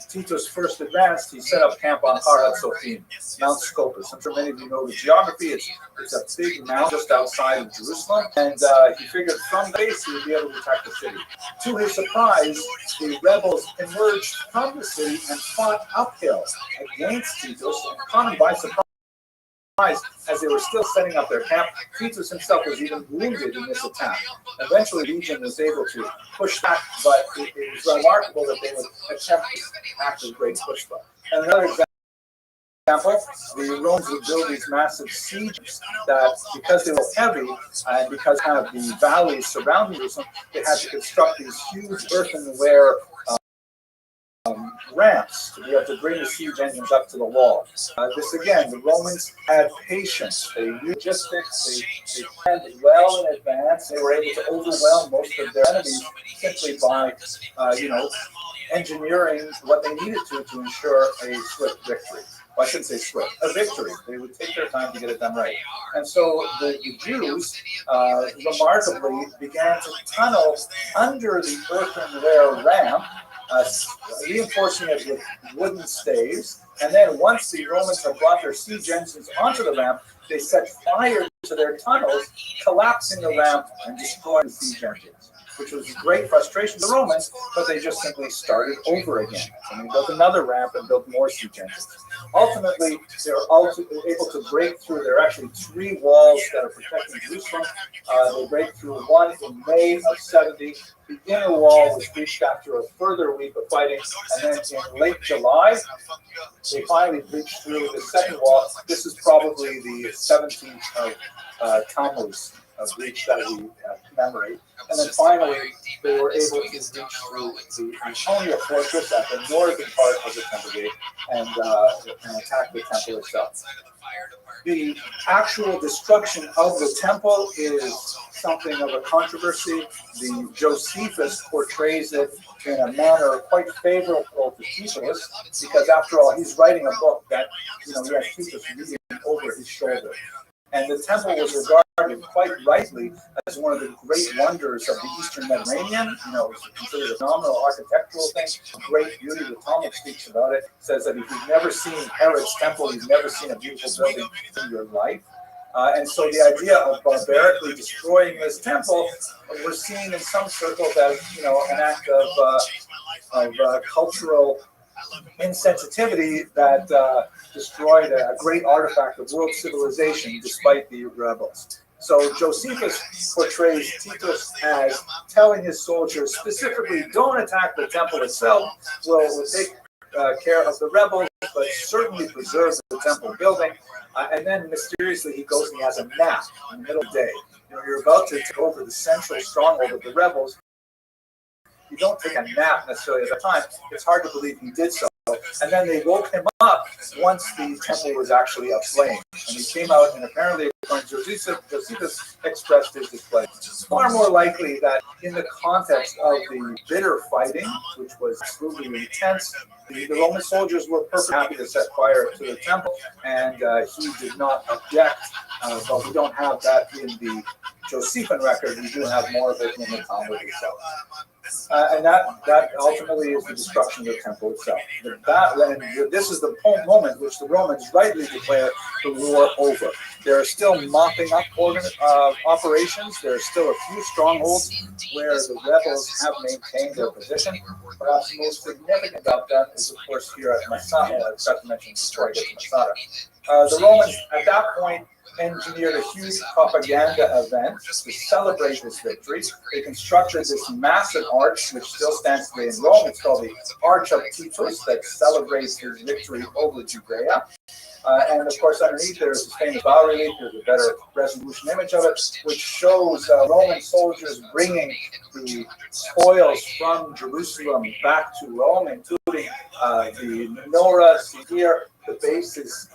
Titus first advanced, he set up camp on Har HaTzotim, Mount Scopus. I'm sure many of you know the geography. It's a big mountain just outside of Jerusalem, and he figured from the base he would be able to attack the city. To his surprise, the rebels emerged from the city and fought uphill against Titus and caught him by surprise. As they were still setting up their camp, Titus himself was even wounded in this attack. Eventually, the legion was able to push back, but it was remarkable that they would attempt to act as great pushback. And another example, the Romans would build these massive sieges that, because they were heavy and because of the valleys surrounding Jerusalem, they had to construct these huge earthenware ramps to be able to bring the siege engines up to the wall. This again, the Romans had patience. They knew logistics. They planned well in advance. They were able to overwhelm most of their enemies simply by, engineering what they needed to ensure a swift victory. Well, I shouldn't say swift, a victory. They would take their time to get it done right. And so the Jews, remarkably, began to tunnel under the earthenware ramp, reinforcing it with wooden staves. And then once the Romans had brought their siege engines onto the ramp, they set fire to their tunnels, collapsing the ramp and destroying the siege engines, which was great frustration to the Romans, but they just simply started over again. And they built another ramp and built more siege engines. Ultimately, they were able to break through. There are actually 3 walls that are protecting Jerusalem. They break through one in May of 70. The inner wall was reached after a further week of fighting, and then in late July, they finally breached through the second wall. This is probably the 17th of Tammuz breach that we commemorate. And then finally, they were able to reach through the Antonia fortress at the northern part of the Temple Gate and attack the temple itself. The actual destruction of the temple is something of a controversy. The Josephus portrays it in a manner quite favorable to Titus, because after all, he's writing a book that he has Titus reading over his shoulder. And the temple was regarded quite rightly as one of the great wonders of the Eastern Mediterranean. It was considered a phenomenal architectural thing, great beauty. The Talmud speaks about it, says that if you've never seen Herod's temple, you've never seen a beautiful building in your life. And so the idea of barbarically destroying this temple was seen in some circles as, an act of cultural insensitivity that destroyed a great artifact of world civilization despite the rebels. So Josephus portrays Titus as telling his soldiers specifically, don't attack the temple itself, we'll take care of the rebels, but certainly preserve the temple building. And then mysteriously he goes and he has a nap in the middle of the day. You're about to take over the central stronghold of the rebels. You don't take a nap necessarily at the time. It's hard to believe he did so. And then they woke him up once the temple was actually aflame. And he came out, and apparently, according to Josephus expressed his displeasure. It's far more likely that in the context of the bitter fighting, which was absolutely intense, the Roman soldiers were perfectly happy to set fire to the temple, and he did not object. But we don't have that in the Josephine record. We do have more of it in the Talmud itself. And that ultimately is the destruction of the temple itself. This is the moment which the Romans rightly declare the war over. There are still mopping up operations. There are still a few strongholds where the rebels have maintained their position. Perhaps the most significant of them is, of course, here at Masada. I forgot to mention before I get to Masada. The Romans, at that point, engineered a huge propaganda event to celebrate this victory. They constructed this massive arch, which still stands today in Rome. It's called the Arch of Titus, that celebrates his victory over Judea. And of course, underneath there is this famous bas-relief. There's a better resolution image of it, which shows Roman soldiers bringing the spoils from Jerusalem back to Rome, including including the menorah. See here, the base is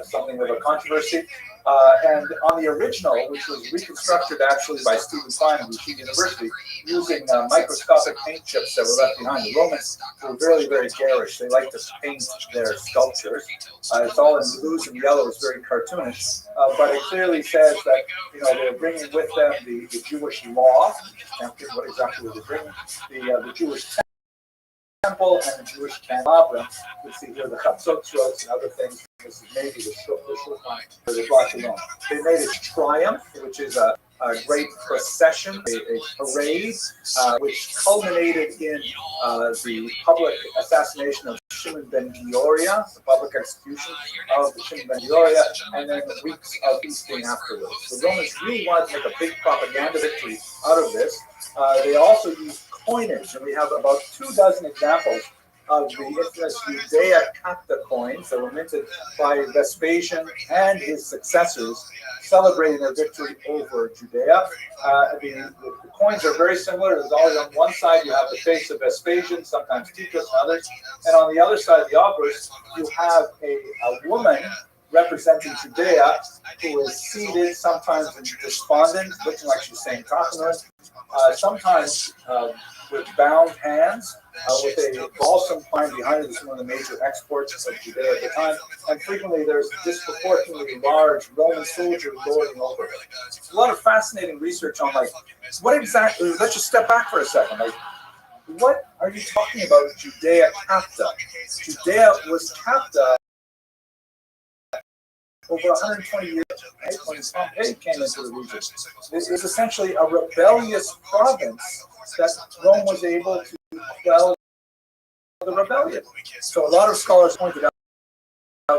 something of a controversy. And on the original, which was reconstructed actually by Stephen Klein of Yeshiva University, using microscopic paint chips that were left behind. The Romans were very, very garish. They like to paint their sculptures. It's all in blues and yellows, very cartoonish. But it clearly says that they're bringing with them the Jewish law. I can't think what exactly they're bringing. The Jewish temple and the Jewish candelabra. You see here the chatzot and other things. This is maybe the shulchan that they brought along. They made a triumph, which is a great procession, a parade, which culminated in the public assassination of Shimon ben Gioria, the public execution of Shimon ben Gioria, and then weeks of feasting afterwards. The Romans really wanted to make a big propaganda victory out of this. They also used coinage, and we have about 24 examples of the infamous Judea Capta coins that were minted by Vespasian and his successors, celebrating their victory over Judea. The coins are very similar. There's always on one side you have the face of Vespasian, sometimes Titus and others, and on the other side of the obverse you have a woman representing Judea who is seated, sometimes despondent, looking like she's saying Tachanun, sometimes with bound hands, with a balsam pine behind it. This is one of the major exports of Judea at the time. And frequently there's disproportionately large Roman soldiers lording over it. It's a lot of fascinating research on what exactly, let's just step back for a second. What are you talking about Judea Capta? Judea was Capta over 120 years, right, when Pompey came into the region. This is essentially a rebellious province that Rome was able to quell the rebellion. So a lot of scholars pointed out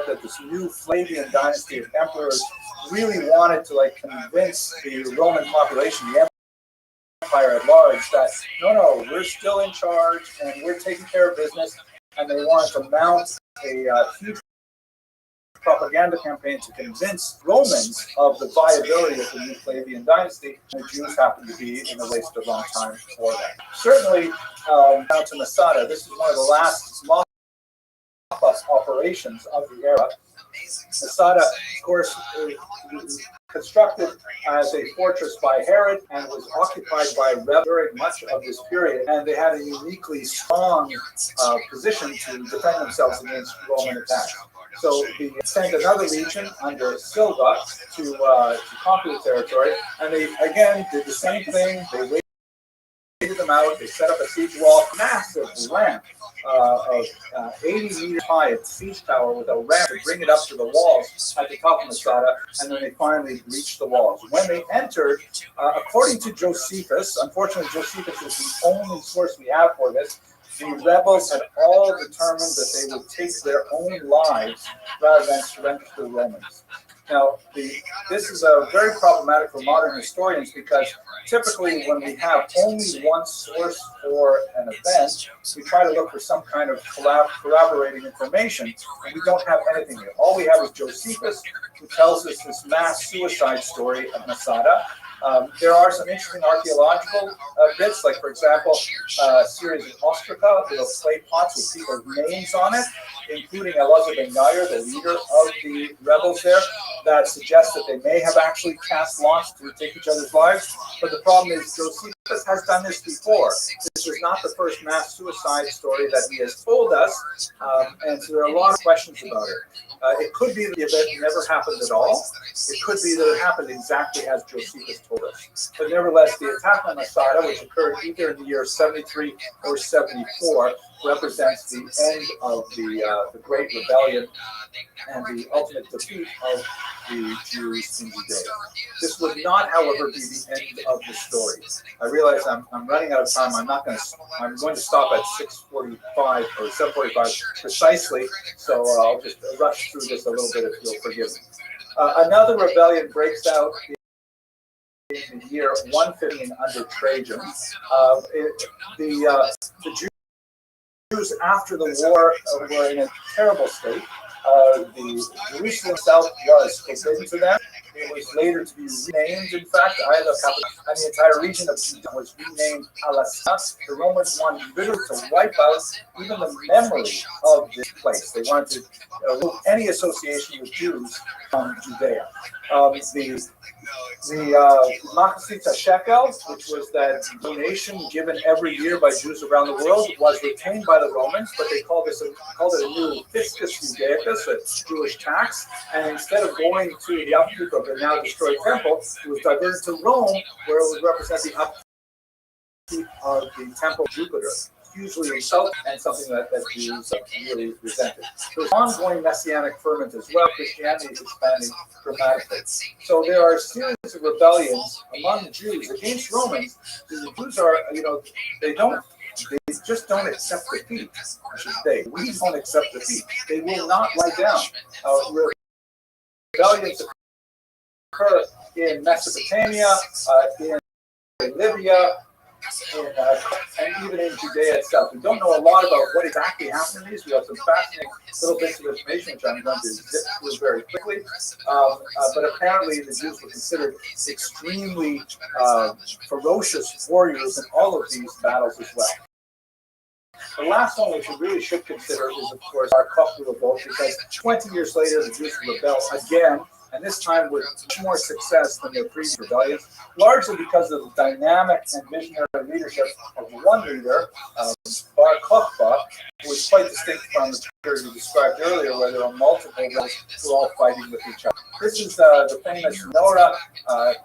that this new Flavian dynasty of emperors really wanted to convince the Roman population, the empire at large, that no, we're still in charge and we're taking care of business, and they wanted to mount a huge propaganda campaign to convince Romans of the viability of the new Flavian dynasty. And the Jews happen to be in a waste of wrong time for that. Certainly, down to Masada, this is one of the last mop-up operations of the era. Masada, of course, constructed as a fortress by Herod and was occupied by rebels during much of this period, and they had a uniquely strong position to defend themselves against Roman attacks. So they sent another legion under Silva to conquer the territory, and they again did the same thing. They waited them out. They set up a siege wall, massive ramp of 80 meters high, a siege tower with a ramp to bring it up to the walls at the top of Masada, and then they finally reached the walls. When they entered, according to Josephus, unfortunately Josephus is the only source we have for this, the rebels had all determined that they would take their own lives rather than surrender to the Romans. Now, this is very problematic for modern historians because typically when we have only one source for an event, we try to look for some kind of corroborating information, and we don't have anything here. All we have is Josephus, who tells us this mass suicide story of Masada. There are some interesting archaeological bits, like, for example, a series of ostraca, little clay pots with people's names on it, including Elazar ben Yair, the leader of the rebels there, that suggests that they may have actually cast lots to take each other's lives. But the problem is Josephus has done this before. This is not the first mass suicide story that he has told us, and so there are a lot of questions about it. It could be that the event never happened at all. It could be that it happened exactly as Josephus told us. But nevertheless, the attack on Masada, which occurred either in the year 73 or 74, represents the end of the Great Rebellion and the ultimate defeat of the Jews in Judea. This would not, however, be the end of the story. I realize I'm running out of time. I'm going to stop at 6:45 or 7:45 precisely. So I'll just rush through this a little bit if you'll forgive me. Another rebellion breaks out in the year 115 under Trajan. The Jews after the war were in a terrible state. The Jerusalem itself was forbidden to them. They It was later to be renamed. In fact, and the entire region of Judah was renamed Palestina. The Romans wanted literally to wipe out even the memory of this place. They wanted to remove any association with Jews from Judea. The Machzita shekel, which was that donation given every year by Jews around the world, was retained by the Romans, but they called it a new fiscus judaicus, a Jewish tax. And instead of going to the upkeep of the now destroyed temple, it was diverted to Rome, where it would represent the upkeep of the temple of Jupiter, hugely insulting and something that Jews really resented. There's ongoing messianic ferment as well. Christianity is expanding dramatically. So there are a series of rebellions among the Jews against Romans. The Jews are, they just don't accept defeat. I should say, we don't accept defeat. They will not lie down. Rebellions occur in Mesopotamia, in Libya, and even in Judea itself. We don't know a lot about what exactly happened in these. We have some fascinating little bits of information, which I'm going to zip through very quickly. But apparently the Jews were considered extremely ferocious warriors in all of these battles as well. The last one which we really should consider is, of course, our Kochba revolt, because 20 years later the Jews rebel again, and this time with much more success than their previous rebellions, largely because of the dynamic and visionary leadership of one leader, Bar Kochba, who was quite distinct from the period we described earlier, where there were multiple rebels who were all fighting with each other. This is the famous menorah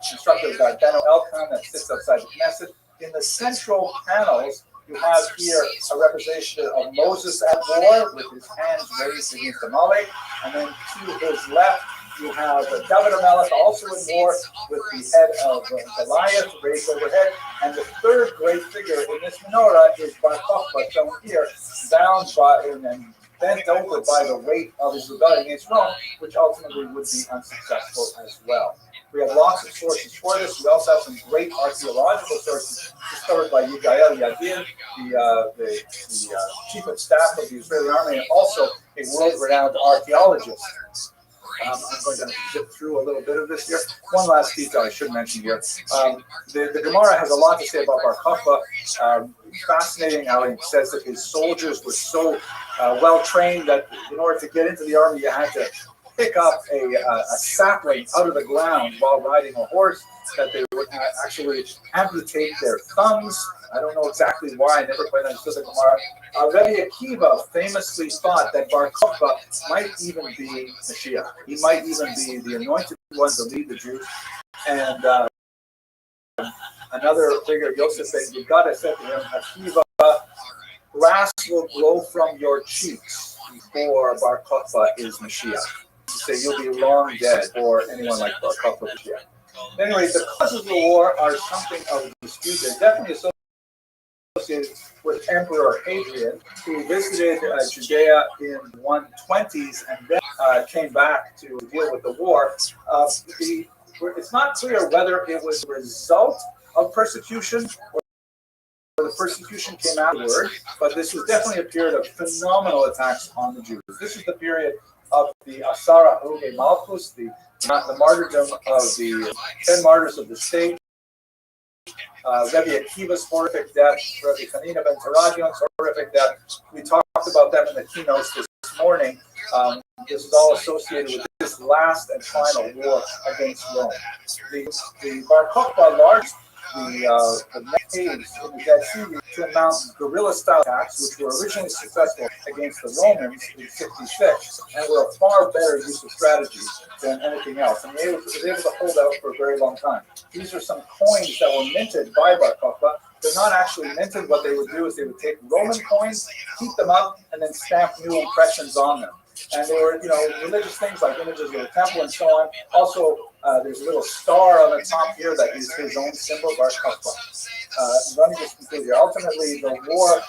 constructed by Beno Elkan that sits outside the Knesset. In the central panels, you have here a representation of Moses at war with his hands raised against Amalek, and then to his left, you have David HaMelech also in war with the head of Goliath raised overhead. And the third great figure in this menorah is Bar Kochba, shown here, bound by and bent over by the weight of his rebellion against Rome, which ultimately would be unsuccessful as well. We have lots of sources for this. We also have some great archaeological sources discovered by Yigael Yadin, the chief of staff of the Israeli army, and also a world-renowned archaeologist. I'm going to zip through a little bit of this here. One last detail I should mention here. The Gemara has a lot to say about Bar Kochba. Fascinating how he says that his soldiers were so well trained that in order to get into the army, you had to pick up a sapling out of the ground while riding a horse, that they would actually amputate their thumbs. I don't know exactly why. I never quite understood the Gemara. Rabbi Akiva famously thought that Bar Kochba might even be Mashiach. He might even be the anointed one to lead the Jews. And another figure, Yosef ben Yegada, said to him, Akiva, grass will grow from your cheeks before Bar Kochba is Mashiach. To say you'll be long dead, or anyone like Bar Kochba Mashiach. Anyway, the causes of the war are something of a dispute. They're definitely associated with Emperor Hadrian, who visited Judea in the 120s and then came back to deal with the war. It's not clear whether it was a result of persecution or the persecution came afterward, but this was definitely a period of phenomenal attacks on the Jews. This is the period of the Asara Oge Malchus, the martyrdom of the 10 martyrs of the state. Rabbi Akiva's horrific death, Rabbi Hanina ben Teradion's horrific death. We talked about them in the keynotes this morning. This is all associated with this last and final war against Rome. The Bar Kochba launched the caves in the Dead Sea to mount guerrilla-style attacks, which were originally successful against the Romans in 66, and were a far better use of strategy than anything else. And they was able to hold out for a very long time. These are some coins that were minted by Bar Kochba. They're not actually minted. What they would do is they would take Roman coins, heat them up, and then stamp new impressions on them. And they were, religious things like images of the temple and so on. Also, there's a little star on the top here that is his own symbol, Bar Kochba. Let me just conclude here. Ultimately, the war,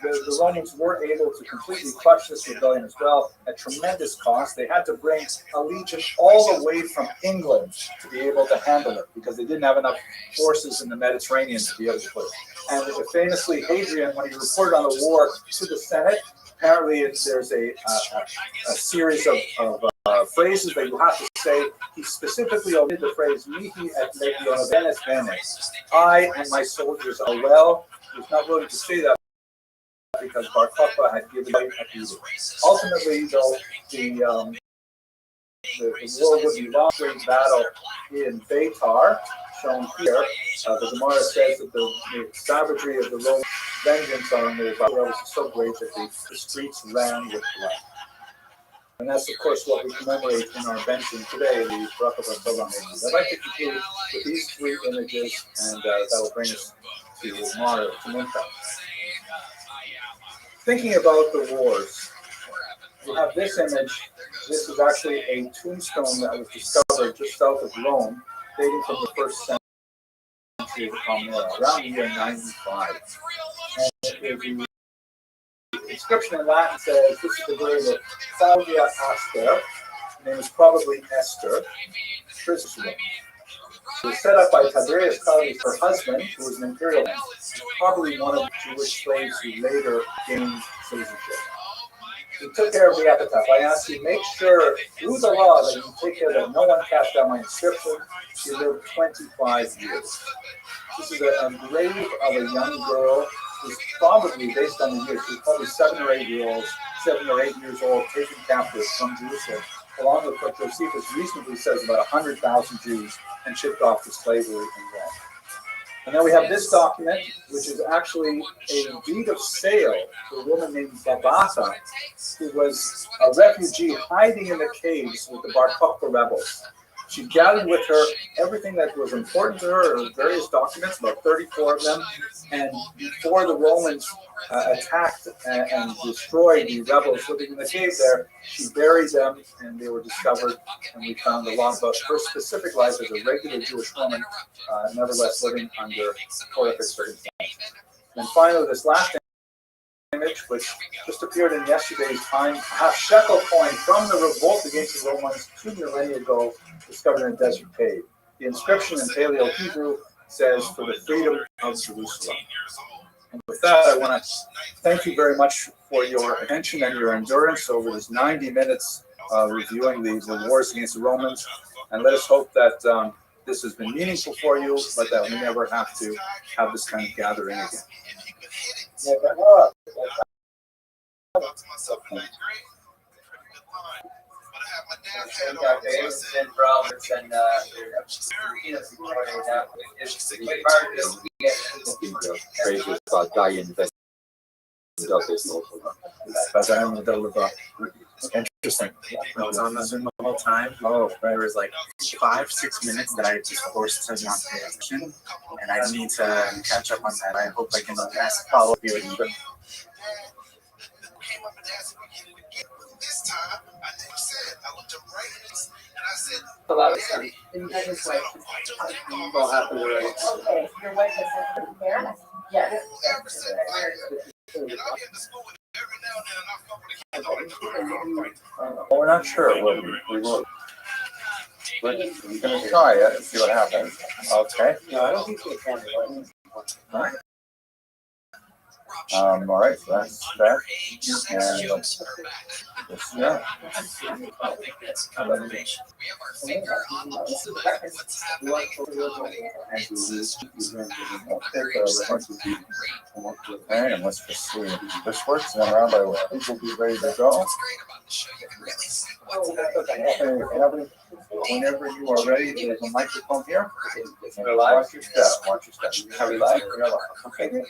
the Romans were able to completely crush this rebellion as well at tremendous cost. They had to bring a legion all the way from England to be able to handle it because they didn't have enough forces in the Mediterranean to be able to put it. And famously, Hadrian, when he reported on the war to the Senate, apparently there's a series of phrases that you have to say he specifically omitted the phrase "mihi et legiono bene bene." I and my soldiers are well. He was not willing to say that because Bar Kokhba had given away at the ultimately, though, the war would be lost during battle in Beitar, shown here. The Gemara says that the savagery of the Roman vengeance on the battle was so great that the streets ran with blood. And that's, of course, what we commemorate in our benching today, the Baruch Hu. I'd like to conclude with these three images, and that will bring us to Mincha. Thinking about the wars, we have this image. This is actually a tombstone that was discovered just south of Rome, dating from the first century of the Common Era, around the year 95. And the inscription in Latin says, this is the grave of Claudia Aster. Her name is probably Esther. It was set up by Tiberius Claudius, her husband, who was an imperial man, probably one of the Jewish slaves who later gained citizenship. He took care of the epitaph. I asked you, make sure, through the law, that you take care that no one cast down my inscription. She lived 25 years. This is a grave of a young girl who's probably, based on the years, she's probably 7 or 8 years old, taken captive from Jerusalem, along with what Josephus reasonably says about 100,000 Jews, and shipped off to slavery in Rome. And then we have this document, which is actually a deed of sale to a woman named Babata, who was a refugee hiding in the caves with the Bar Kokhba rebels. She gathered with her everything that was important to her, various documents, about 34 of them, and before the Romans attacked and destroyed the rebels living in the cave there, she buried them, and they were discovered, and we found a lot about her specific life as a regular Jewish woman, nevertheless living under horrific circumstances. And finally, this last image, which just appeared in yesterday's time, a half-shekel coin from the revolt against the Romans 2 millennia ago, discovered in a desert cave. The inscription in Paleo-Hebrew says, "For the freedom of Jerusalem." And with that, I want to thank you very much for your attention and your endurance over this 90 minutes reviewing the wars against the Romans. And let us hope that this has been meaningful for you, but that we never have to have this kind of gathering again. Phrases about dying. But I'm in the middle of interesting. I was on the Zoom the whole time. There was like 5-6 minutes that I just forced to not pay attention, and I need to catch up on that. I hope I can ask follow up you. A lot of stuff. What happened already? Okay, your wife has said here. Yes. We're not sure. We're going to try it and see what happens. Okay. No, I don't think so. All right. All right, so that's that. And yeah. Okay, and let's just see if this works. And then Rabbi will be ready to go. Okay, whenever you are ready, there's a microphone here. Watch your step. Watch your step. Are we live? Okay.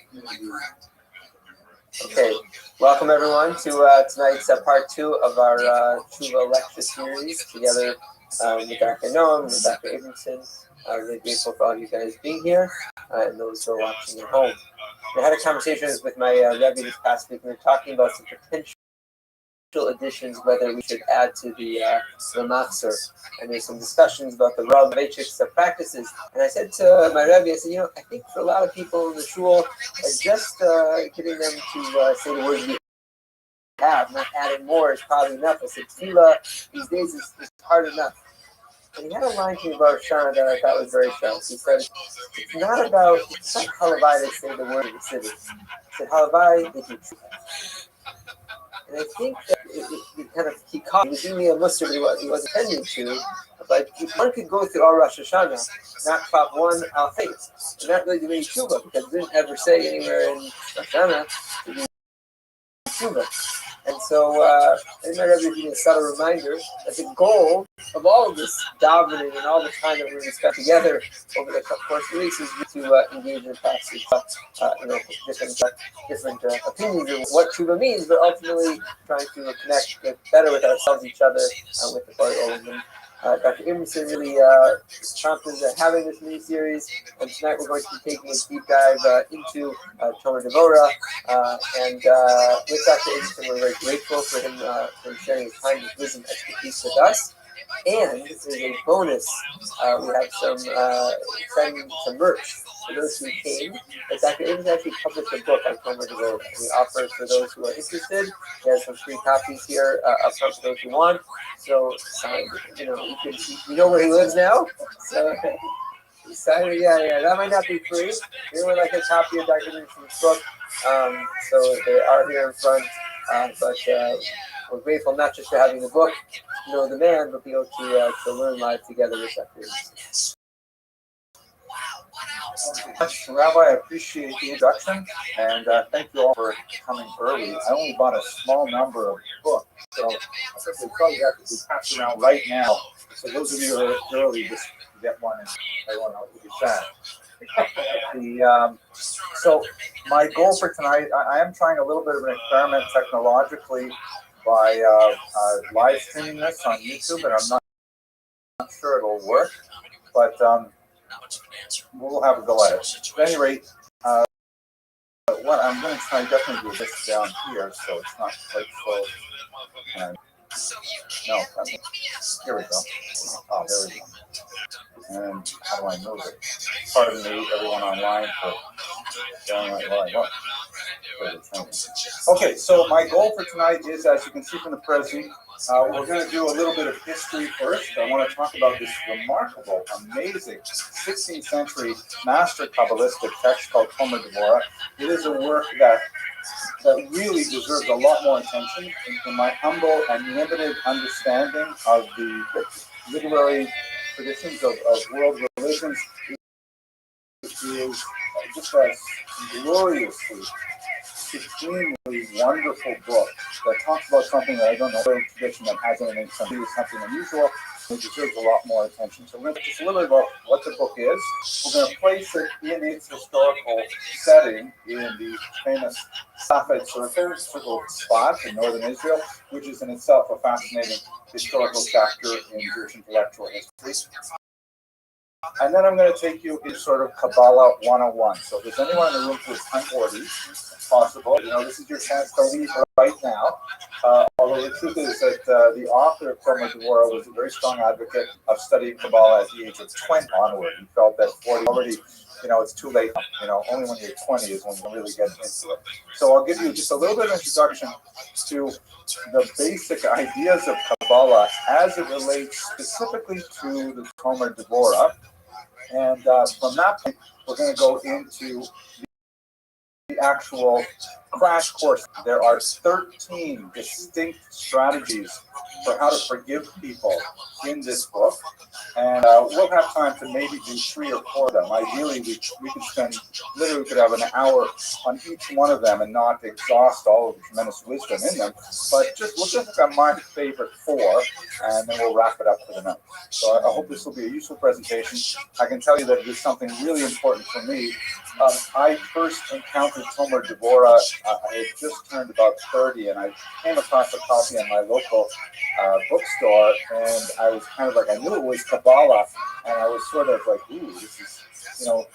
Okay, welcome everyone to tonight's part 2 of our Tshuva lecture series together with Dr. Noam and with Dr. Abramson. Really grateful for all you guys being here and those who are watching at home. I had a conversation with my Rabbi this past week. We were talking about some potential additions, whether we should add to the Machzor. And there's some discussions about the Rothschild's practices. And I said to my Rabbi, I said, I think for a lot of people in the shul, just getting them to say the words we have, not adding more, is probably enough. I said, tefillah these days is hard enough. And he had a line to me about Shana that I thought was very sharp. He said, it's not halavai to say the word of the city. He said, halavai, they do tshuva. And I think that it kind of, he was doing me a muster, but he wasn't intending to. But one could go through all Rosh Hashanah, not pop one al faith, and not really do any tshuva, because it didn't ever say anywhere in Rosh Hashanah to do tshuva. And so, and my Rabbi gave me a subtle reminder that the goal of all of this davening and all the time that we're going to spend together over the course of the weeks is to engage in the passage, different opinions of what tshuva means, but ultimately trying to connect better with ourselves, each other, with the Baruch Olam. Dr. Emerson really prompted having this mini series, and tonight we're going to be taking a deep dive into Tomer Devorah. And with Dr. Emerson, we're very grateful for him for sharing his time, his wisdom, expertise with us. And as a bonus, we have some merch for those who came. But Dr. Emerson actually published a book on Tomer Devorah. We offer it for those who are interested. He has some free copies here up front for those who want. So, you know where he lives now. So, that might not be free. We would like a copy of Dr. Emerson's book. So they are here in front. But we're grateful not just for having the book, know the man, but be able to learn live together with Dr. Emerson. Rabbi, I appreciate the introduction, and thank you all for coming early. I only bought a small number of books, so I think they probably have to be passed around right now. So those of you who are early, just get one, and everyone else will be sad. So my goal for tonight, I am trying a little bit of an experiment technologically by live streaming this on YouTube, and I'm not sure it'll work, but we'll have a go at it. At any rate, what I'm going to try definitely do this down here, so it's not quite full. And no, here we go. Oh, there we go. And how do I move it? Pardon me, everyone online, for showing what I want. Okay, so my goal for tonight is, as you can see from the Prezi, we're going to do a little bit of history first. I want to talk about this remarkable, amazing 16th century master Kabbalistic text called Tomer Devorah. It is a work that really deserves a lot more attention. In my humble and limited understanding of the literary traditions of world religions, it is just a gloriously, extremely wonderful book that talks about something that I don't know, a tradition that has anything to do with something unusual. It deserves a lot more attention. So we're going to just a little bit about what the book is. We're going to place it in its historical setting in the famous Safed circle spot in northern Israel, which is in itself a fascinating historical chapter in Jewish intellectual history. And then I'm going to take you in sort of Kabbalah 101. So if there's anyone in the room who is unworthy, it's possible. This is your chance to leave right now. Although the truth is that the author of Tomer Devorah was a very strong advocate of studying Kabbalah at the age of 20 onward. He felt that 40 already, it's too late. Only when you're 20 is when you really get into it. So I'll give you just a little bit of introduction to the basic ideas of Kabbalah as it relates specifically to the Tomer Devorah. And from that point, we're going to go into the actual crash course. There are 13 distinct strategies for how to forgive people in this book. And we'll have time to maybe do 3 or 4 of them. Ideally, we could have an hour on each one of them and not exhaust all of the tremendous wisdom in them. But we'll just look at my favorite 4, and then we'll wrap it up for the night. So I hope this will be a useful presentation. I can tell you that it is something really important for me. I first encountered Tomer Devorah. I had just turned about 30, and I came across a copy in my local bookstore, and I was kind of like, I knew it was Kabbalah, and I was sort of like, ooh, this is, am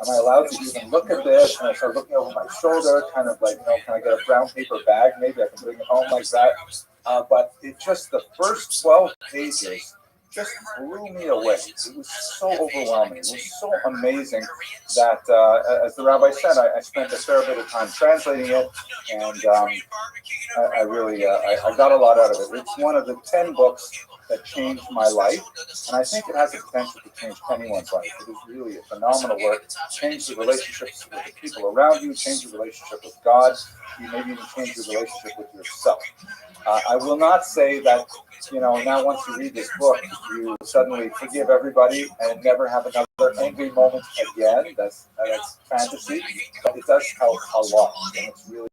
I allowed to even look at this? And I started looking over my shoulder, kind of like, can I get a brown paper bag? Maybe I can bring it home like that. But it just, the first 12 pages just blew me away. It was so overwhelming. It was so amazing that, as the rabbi said, I spent a fair bit of time translating it, and I really got a lot out of it. It's one of the 10 books that changed my life, and I think it has the potential to change anyone's life. It is really a phenomenal work. Change the relationships with the people around you, change your relationship with God, you maybe even change your relationship with yourself. I will not say that, now once you read this book, you suddenly forgive everybody and never have another angry moment again. That's fantasy, but it does help a lot, and it's really,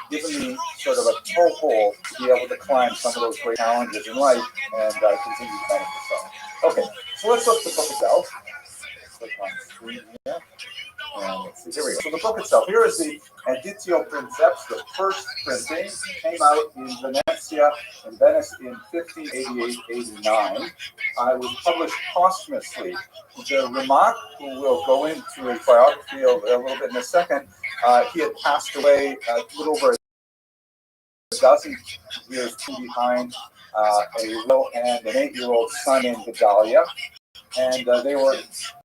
given me sort of a toehold to be able to climb some of those great challenges in life and continue to benefit from. Okay, so let's look at the book itself. Click on the screen here. And let's see, here we go. So the book itself, here is the Editio Princeps, the first printing, came out in Venezia, in Venice in 1588-89. It was published posthumously. The Ramak, who will go into his biography a little bit in a second, he had passed away a little over a dozen years behind a little and an 8-year-old son in Gedalia. And they were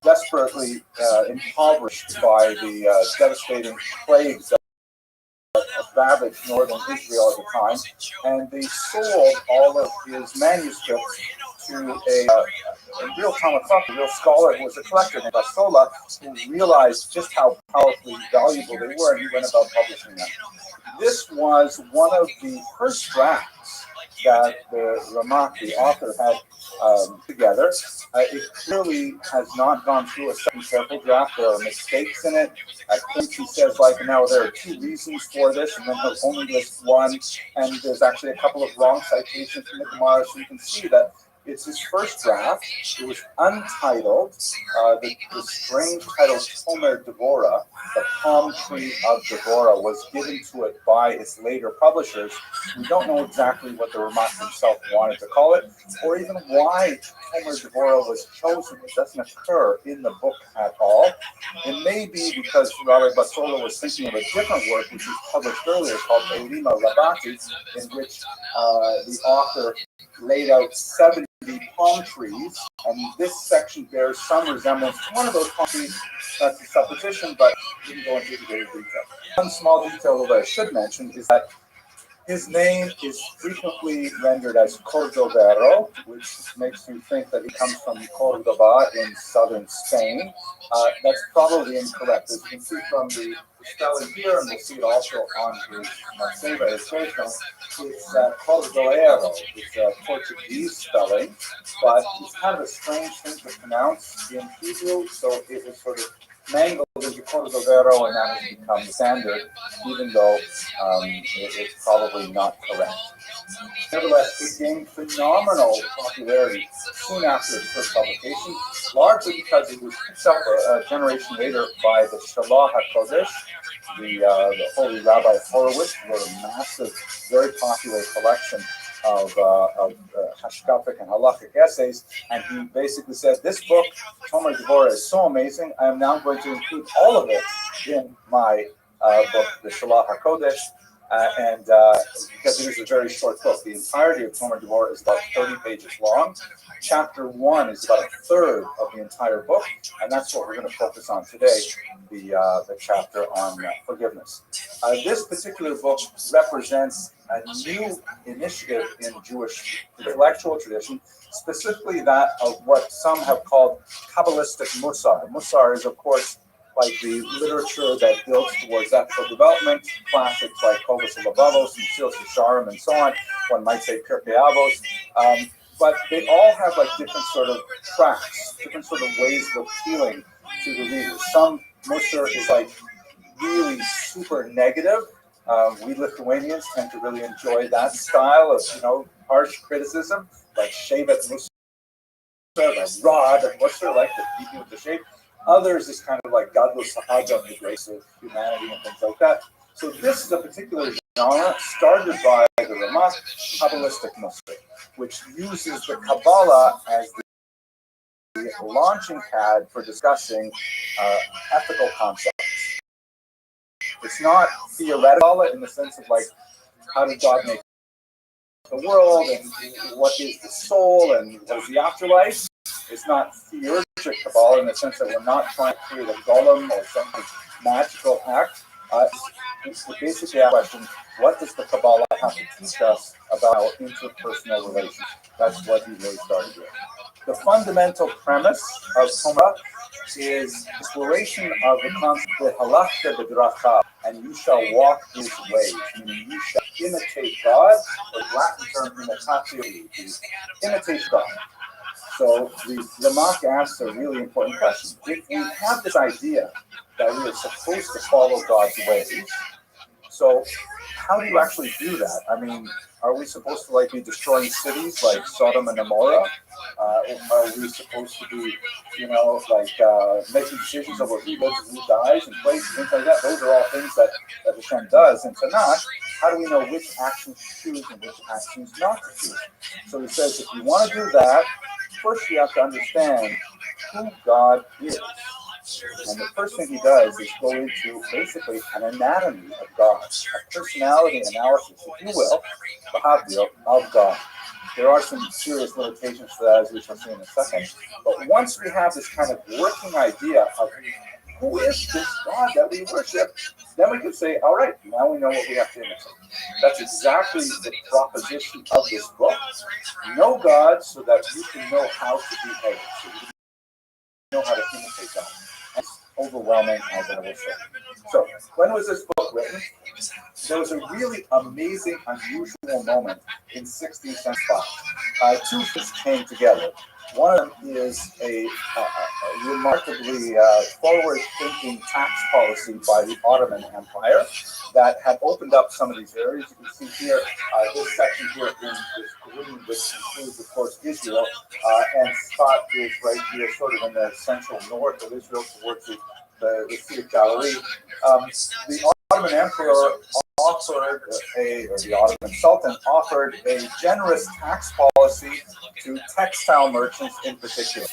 desperately impoverished by the devastating plagues that ravaged northern Israel at the time. And they sold all of his manuscripts to a real Talmud, a real scholar who was a collector named Basola, who realized just how powerfully valuable they were, and he went about publishing them. This was one of the first drafts that the Ramak, the author, had together. It clearly has not gone through a second careful draft. There are mistakes in it. I think he says, now there are 2 reasons for this, and then he'll only list one, and there's actually a couple of wrong citations from the Gemara, so you can see that it's his first draft. It was untitled. The strange title, Tomer Devorah, the palm tree of Devorah, was given to it by its later publishers. We don't know exactly what the Ramak himself wanted to call it, or even why Tomer Devorah was chosen. It doesn't occur in the book at all. It may be because Rabbi Basola was thinking of a different work, which was published earlier, called Elima Rabati, in which the author laid out 70 palm trees, and this section bears some resemblance to one of those palm trees. That's a supposition, but we can go into greater detail. One small detail that I should mention is that his name is frequently rendered as Cordovero, which makes you think that he comes from Cordoba in southern Spain. That's probably incorrect. As you can see from the spelling here, and we'll see it also on his Marseva illustration, it's Cordoero. It's a Portuguese spelling, but it's kind of a strange thing to pronounce in Hebrew, so it was sort of mangled into Cordovero, and that has become standard, even though it's probably not correct. Nevertheless, it gained phenomenal popularity soon after its first publication, largely because it was picked up a generation later by the Shalach HaKodesh, the Holy Rabbi Horowitz, who wrote a massive, very popular collection of hashkafic and halachic essays, and he basically said, this book, Tomer Devorah, is so amazing, I am now going to include all of it in my book, the Shalach HaKodesh, and because it is a very short book. The entirety of Tomer Devorah is about 30 pages long. Chapter 1 is about a third of the entire book, and that's what we're going to focus on today, the chapter on forgiveness. This particular book represents a new initiative in Jewish intellectual tradition, specifically that of what some have called Kabbalistic Musar. Musar is, of course, like the literature that builds towards ethical development, classics like Kovos Labavos and Silas Yesharim and so on. One might say Pirkei Avos. But they all have different sort of tracks, different sort of ways of appealing to the reader. Some Musar is really super negative. We Lithuanians tend to really enjoy that style of, harsh criticism, like Shevet Musar, like Rod and Musar, like the beating with the shape. Others is kind of like Gadlus Sahaja, the grace of humanity and things like that. So this is a particular genre started by the Ramak, Kabbalistic Musar, which uses the Kabbalah as the launching pad for discussing ethical concepts. It's not theoretical in the sense of how did God make the world and what is the soul and what is the afterlife. It's not theurgic Kabbalah in the sense that we're not trying to create a golem or some magical act. It's basically a question, what does the Kabbalah have to teach us about interpersonal relations. That's what he really started with. The fundamental premise of Torah is exploration of the concept of halachta b'drachav, and you shall walk his ways, meaning you shall imitate God, or Latin term imitatio, to imitate God. So the Ramak asks a really important question. If we have this idea that we are supposed to follow God's ways, so how do you actually do that? I mean, are we supposed to be destroying cities like Sodom and Gomorrah? Are we supposed to be, making decisions about who lives and who dies and places, things like that? Those are all things that Hashem does. And Tanakh, how do we know which actions to choose and which actions not to choose? So he says, if you want to do that, first you have to understand who God is. And the first thing he does is go into basically an anatomy of God, a personality analysis, if you will, of God. There are some serious limitations to that, as we shall see in a second. But once we have this kind of working idea of who is this God that we worship, then we can say, all right, now we know what we have to imitate. That's exactly the proposition of this book. Know God so that you can know how to behave, so you know how to imitate God. It's overwhelming, as I will say. So, when was this book written? There was a really amazing, unusual moment in 16th century. Two things came together. One of them is a remarkably forward-thinking tax policy by the Ottoman Empire that had opened up some of these areas. You can see here, this section here in this green, which includes, of course, Israel, and Spot is right here, sort of in the central north of Israel towards the Sea of Galilee. The Ottoman Emperor offered the Ottoman Sultan offered a generous tax policy to textile merchants in particular.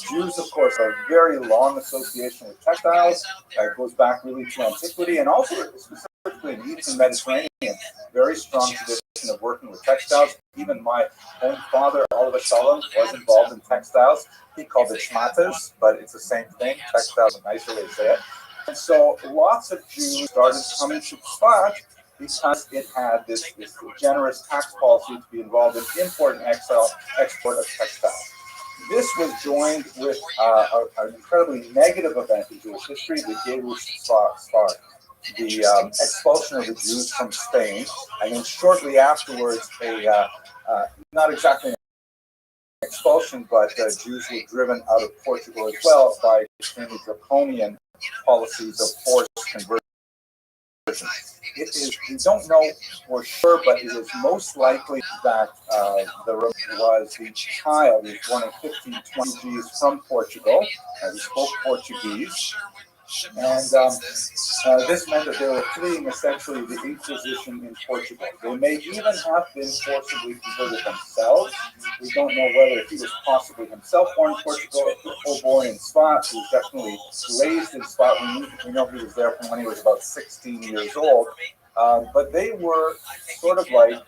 Jews, of course, have a very long association with textiles. It goes back really to antiquity, and also specifically in the Eastern Mediterranean, very strong tradition of working with textiles. Even my own father, Oliver Shalom, was involved in textiles. He called it shmatas, but it's the same thing. Textiles is a nicer way to say it. And so lots of Jews started coming to Tzfat because it had this generous tax policy to be involved in import and export of textiles. This was joined with an incredibly negative event in Jewish history, the Gerush Sfard, the expulsion of the Jews from Spain, and then shortly afterwards, not exactly an expulsion, but Jews were driven out of Portugal as well by extremely draconian policies of forced conversion. We don't know for sure, but it is most likely that the Rabbi was the child. He was born in 1520. From Portugal. He spoke Portuguese. And this meant that they were fleeing essentially the Inquisition in Portugal. They may even have been forcibly converted themselves. We don't know whether he was possibly himself born in Portugal or born in Tzfat. He was definitely raised in Tzfat. We know he was there from when he was about 16 years old. But they were sort of like,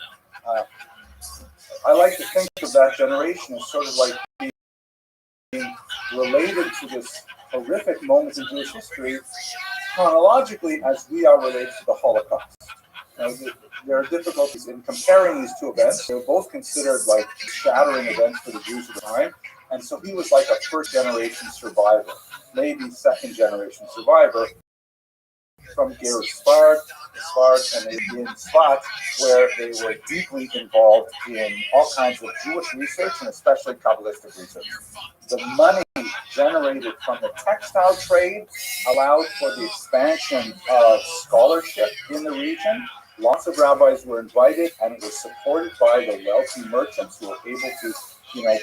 I like to think of that generation as sort of like being related to this horrific moment in Jewish history chronologically as we are related to the Holocaust. Now, there are difficulties in comparing these two events. They were both considered like shattering events for the Jews at the time. And so he was like a first-generation survivor, maybe second-generation survivor from Gerush Sfard, and in Tzfat, where they were deeply involved in all kinds of Jewish research and especially Kabbalistic research. The money generated from the textile trade allowed for the expansion of scholarship in the region. Lots of rabbis were invited, and it was supported by the wealthy merchants who were able to,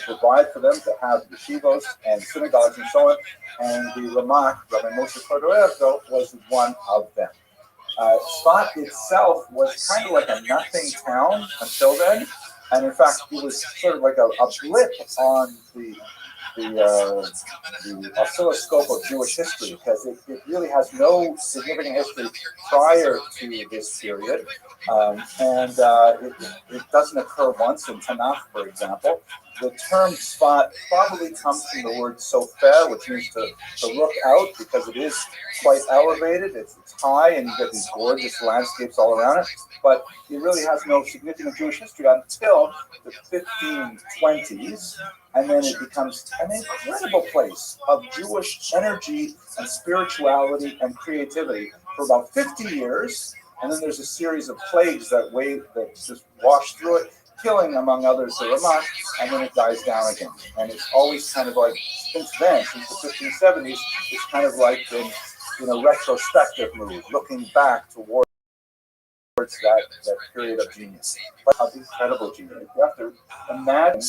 provide for them to have yeshivos and synagogues and so on. And the Ramak, Rabbi Moshe Cordero, was one of them. Tzfat itself was kind of like a nothing town until then, and in fact, it was sort of like a blip on the oscilloscope of Jewish history, because it really has no significant history prior to this period, and it doesn't occur once in Tanakh, for example. the term spot probably comes from the word sofer, which means to look out, because it is quite elevated. It's high, and you get these gorgeous landscapes all around it. But it really has no significant Jewish history until the 1520s, and then it becomes an incredible place of Jewish energy and spirituality and creativity for about 50 years. And then there's a series of plagues that just wash through it, killing, among others, the Ramak, and then it dies down again. And it's always kind of like, since the 1570s, it's kind of like been, retrospective move, looking back towards that period of genius, of incredible genius. You have to imagine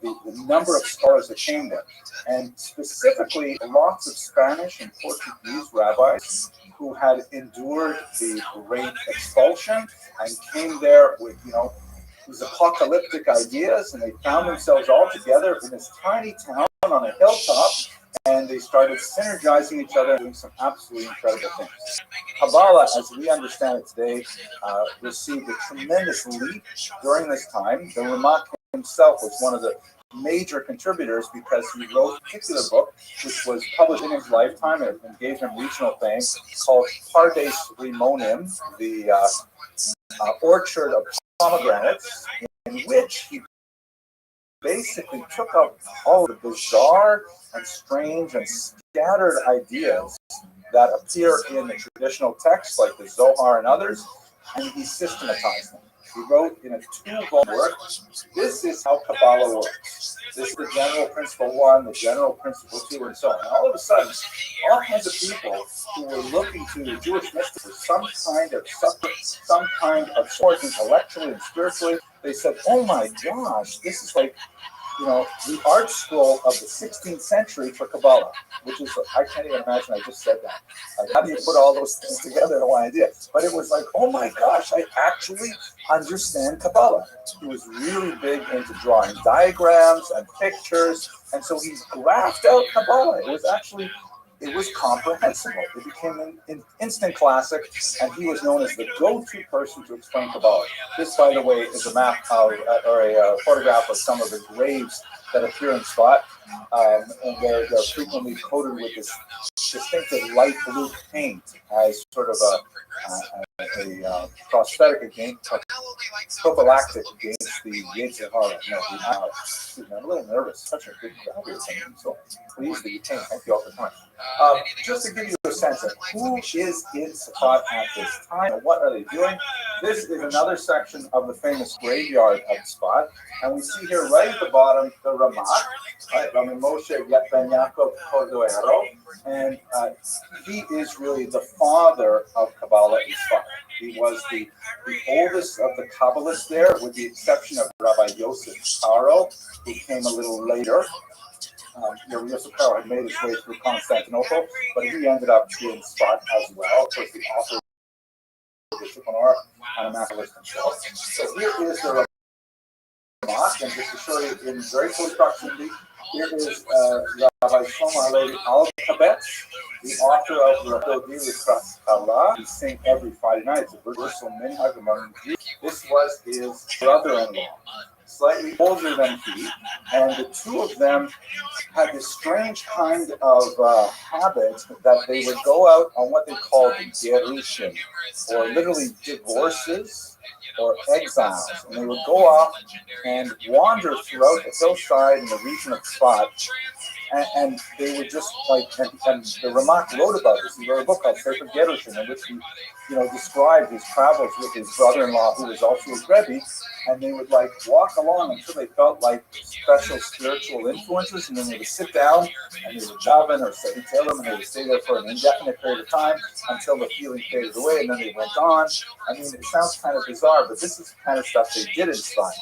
the number of scholars that came there, and specifically lots of Spanish and Portuguese rabbis who had endured the Great Expulsion and came there with, these apocalyptic ideas, and they found themselves all together in this tiny town on a hilltop, and they started synergizing each other and doing some absolutely incredible things. Kabbalah, as we understand it today, received a tremendous leap during this time. The Ramak himself was one of the major contributors because he wrote a particular book which was published in his lifetime and gave him regional fame, called Pardes Rimonim, the orchard of pomegranates, in which he basically took up all the bizarre and strange and scattered ideas that appear in the traditional texts like the Zohar and others, and he systematized them. He wrote in a 2-volume work, this is how Kabbalah works. This is the general principle 1, the general principle 2, and so on. And all of a sudden, all kinds of people who were looking to the Jewish mystics for some kind of support intellectually and spiritually, they said, oh my gosh, this is like, the art scroll of the 16th century for Kabbalah, which is, I can't even imagine I just said that. Like, how do you put all those things together in one idea? But it was like, oh my gosh, I actually understand Kabbalah. He was really big into drawing diagrams and pictures, and so he graphed out Kabbalah. It was comprehensible. It became an instant classic, and he was known as the go-to person to explain Kabbalah. This, by the way, is a map or a photograph of some of the graves that appear in Spot, and they're frequently coated with this distinctive light blue paint as sort of a prosthetic against, prophylactic against the Yetzer Hara. I'm a little nervous. Such a good crowd here. So please, that you came. Thank you all for coming. Just to give you a sense of who is in Spot at this time and what are they doing, this is another section of the famous graveyard of Spot, and we see here right at the bottom the Ramak, right, Rabbi Moshe Ben Yaakov Cordoero, and he is really the father of Kabbalah in Spot. He was the oldest of the Kabbalists there, with the exception of Rabbi Yosef Karo, who came a little later. Yosef Karo had made his way through Constantinople, but he ended up in Spot as well. Of course, the author of the Shulchan and a Maccabees himself. So here is the Ramak, and just to show you in very close proximity, here is Rabbi Shlomo Halevi Al-Kabetz, the author of Rabbi Likrat Allah. We sing every Friday night. It's a universal minhag among Jews. This was his brother-in-law, slightly older than he, and the two of them had this strange kind of habit that they would go out on what they called gerushin, or literally divorces or exiles, and they would go off and wander throughout the hillside in the region of Spot, and they would just and the Ramak wrote about this. He wrote a book called Sefer Gerushin, in which he, described his travels with his brother-in-law, who was also his Rebbe, and they would walk along until they felt like special spiritual influences, and then they would sit down and they would daven or say Tehillim, and they would stay there for an indefinite period of time until the feeling faded away, and then they went on. I mean, it sounds kind of bizarre, but this is the kind of stuff they did in Spot.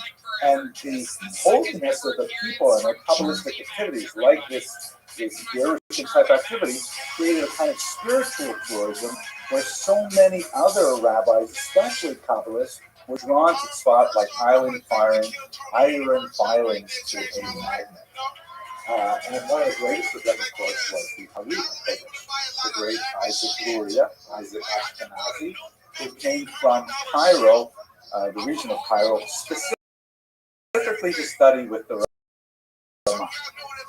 And the holiness of the people and their Kabbalistic activities, like this Gerushin type activity, created a kind of spiritual tourism where so many other rabbis, especially Kabbalists, were drawn to Spot like iron filings to a magnet. And one of the greatest of them, of course, was the Harif, the great Isaac Luria, Isaac Ashkenazi, who came from Cairo, the region of Cairo, specifically to study with the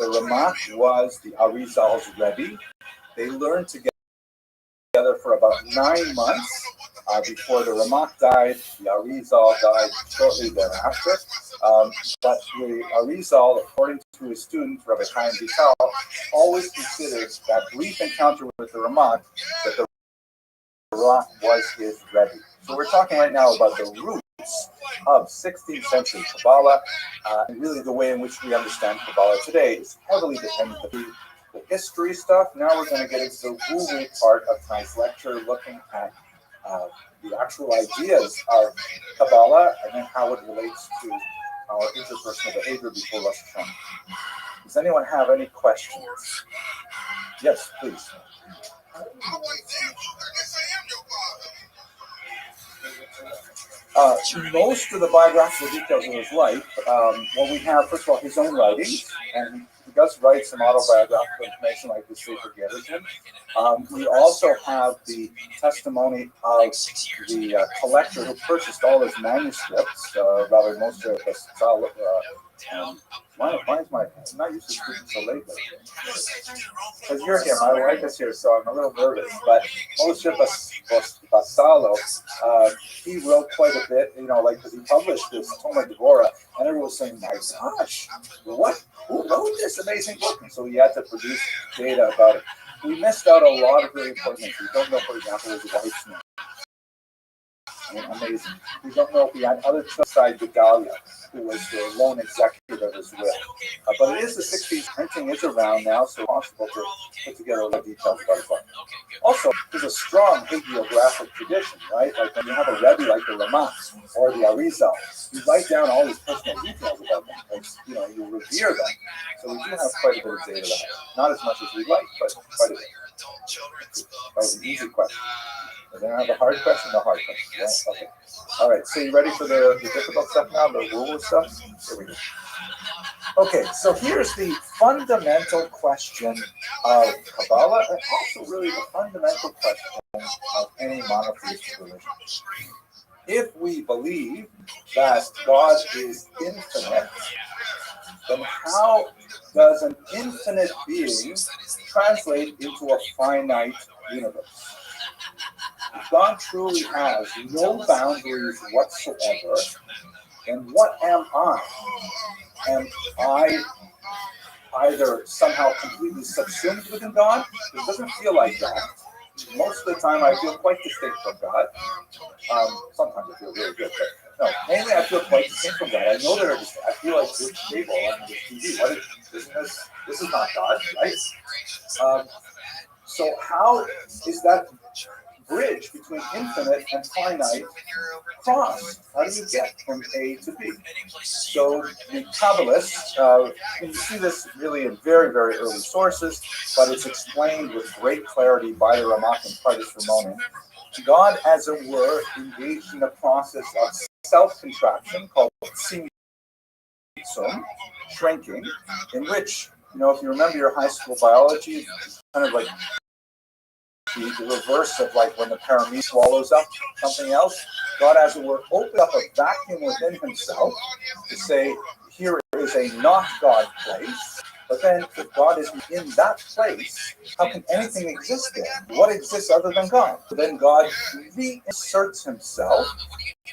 The Ramak was the Arizal's Rebbe. They learned together for about 9 months before the Ramak died. The Arizal died shortly thereafter. But the Arizal, according to his student, Rabbi Chaim Vital, always considered that brief encounter with the Ramak that the Ramak was his Rebbe. So we're talking right now about the roots of 16th century Kabbalah, and really the way in which we understand Kabbalah today is heavily dependent on the history stuff. Now we're going to get into the woo-woo part of tonight's lecture, looking at the actual ideas of Kabbalah and then how it relates to our interpersonal behavior before Rosh Hashanah. Does anyone have any questions? Yes, please. Most of the biographical details of his life, we have, first of all, his own writings, and he does write some autobiographical information like the Sefer Gershon. We also have the testimony of the collector who purchased all his manuscripts, Rabbi Moshe Basal. Why is my, I'm not used to speaking so late. Because you're here, my wife is here, so I'm a little nervous. But Moshe Basalo, he wrote quite a bit, like he published this Toma Devorah, and everyone was saying, my gosh, who wrote this amazing book? And so he had to produce data about it. We missed out a lot of really important things. We don't know, for example, his wife's name. Amazing. We don't know if he had other children besides Gedalia, who was the lone executive of his will. But it is the 60s. Printing is around now, so it's possible to put together all the details about his life. Also, there's a strong hagiographic tradition, right? Like when you have a Rebbe like the Ramak or the Arizal, you write down all these personal details about them. Because, you revere them. So we do have quite a bit of data that. Not as much as we'd like, but quite a bit. That was an easy question. Then I have a hard question, a hard question. Yeah? Okay. All right. So you ready for the difficult stuff now, the woo-woo stuff? Here we go. Okay. So here's the fundamental question of Kabbalah, and also really the fundamental question of any monotheistic religion. If we believe that God is infinite, then how does an infinite being translate into a finite universe? God truly has no boundaries whatsoever, and what am I? Am I either somehow completely subsumed within God? It doesn't feel like that. Most of the time I feel quite distinct from God. Sometimes I feel really good, but no, mainly I feel quite distinct from God. I know that I feel like this table on this TV. This is not God, right? So how is that bridge between infinite and finite crossed? How do you get from A to B? So the Kabbalists, you see this really in very, very early sources, but it's explained with great clarity by the Ramak and Pardes Ramonim. God, as it were, engaged in a process of self-contraction called tzimtzum, shrinking, in which, if you remember your high school biology, it's kind of like the reverse of like when the paramedic swallows up something else. God, as it were, opened up a vacuum within himself to say, here is a not God place. But then if God is in that place, how can anything exist there? What exists other than God? So then God reinserts himself,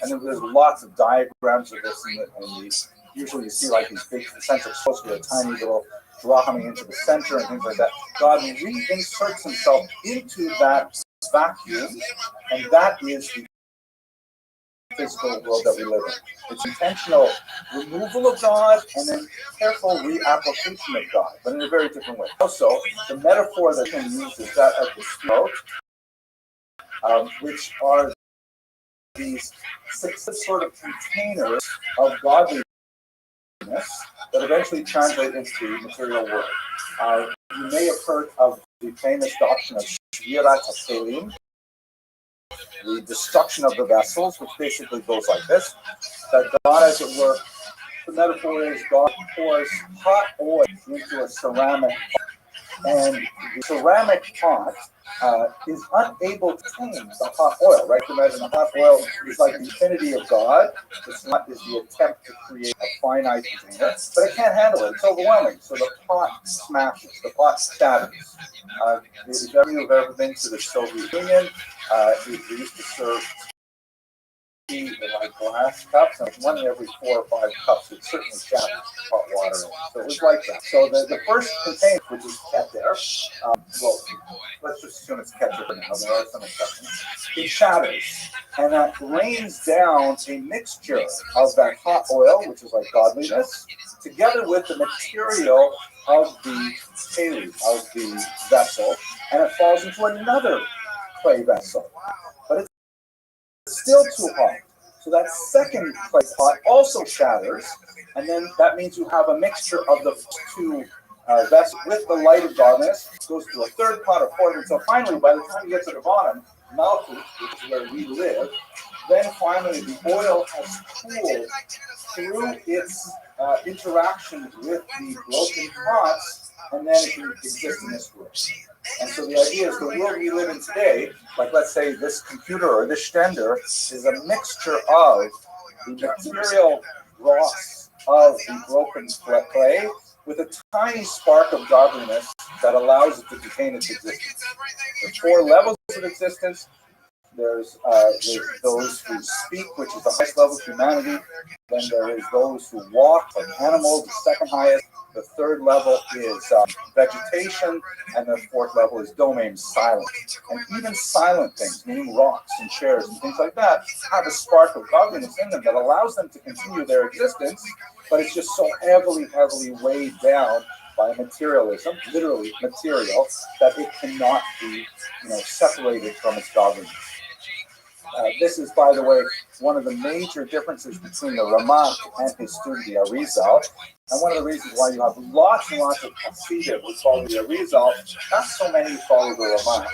and there's lots of diagrams of this, and usually you see like these big concentric circles with a tiny little draw coming into the center and things like that. God reinserts himself into that vacuum, and that is the physical world that we live in. It's intentional removal of God and then careful reapplication of God, but in a very different way. Also, the metaphor that can use is that of the throat, which are these six sort of containers of godliness that eventually translate into the material world. You may have heard of the famous doctrine of Shvirat HaKelim, the destruction of the vessels, which basically goes like this: that God, as it were, the metaphor is God pours hot oil into a ceramic pot, And the ceramic pot is unable to contain the hot oil, right? Imagine the hot oil is like the infinity of God. It's not is the attempt to create a finite container, but it can't handle it. It's overwhelming. So the pot smashes, the pot shatters. If you have ever been to the Soviet Union, we used to serve tea in like glass cups, and one in every 4 or 5 cups would certainly shatter hot water in. So it was like that. So the first container, which is kept there, well, let's just assume it's kept there for now. There are some exceptions. It shatters, and that rains down a mixture of that hot oil, which is like godliness, together with the material of the keli, of the vessel, and it falls into another clay vessel. But it's still too hot. So that second clay pot also shatters, and then that means you have a mixture of the two vessels with the light of godliness. It goes to a third pot, a fourth, and so finally, by the time you get to the bottom, Malchut, which is where we live, then finally the oil has cooled through its interaction with the broken pots, and then it can exist in this world. And so the idea is the world we live in today, like let's say this computer or this Stender, is a mixture of the material dross of the broken clay with a tiny spark of godliness that allows it to contain its existence. There's 4 levels of existence. There's those who speak, which is the highest level of humanity. Then there is those who walk, like animals, the second highest. The third level is vegetation, and the fourth level is domain, silent. And even silent things, meaning rocks and chairs and things like that, have a spark of godliness in them that allows them to continue their existence, but it's just so heavily weighed down by materialism, literally material, that it cannot be, separated from its godliness. This is, by the way, one of the major differences between the Ramah and his student, the Arizal. And one of the reasons why you have lots and lots of Hasidim who follow the Arizal, not so many follow the Ramah.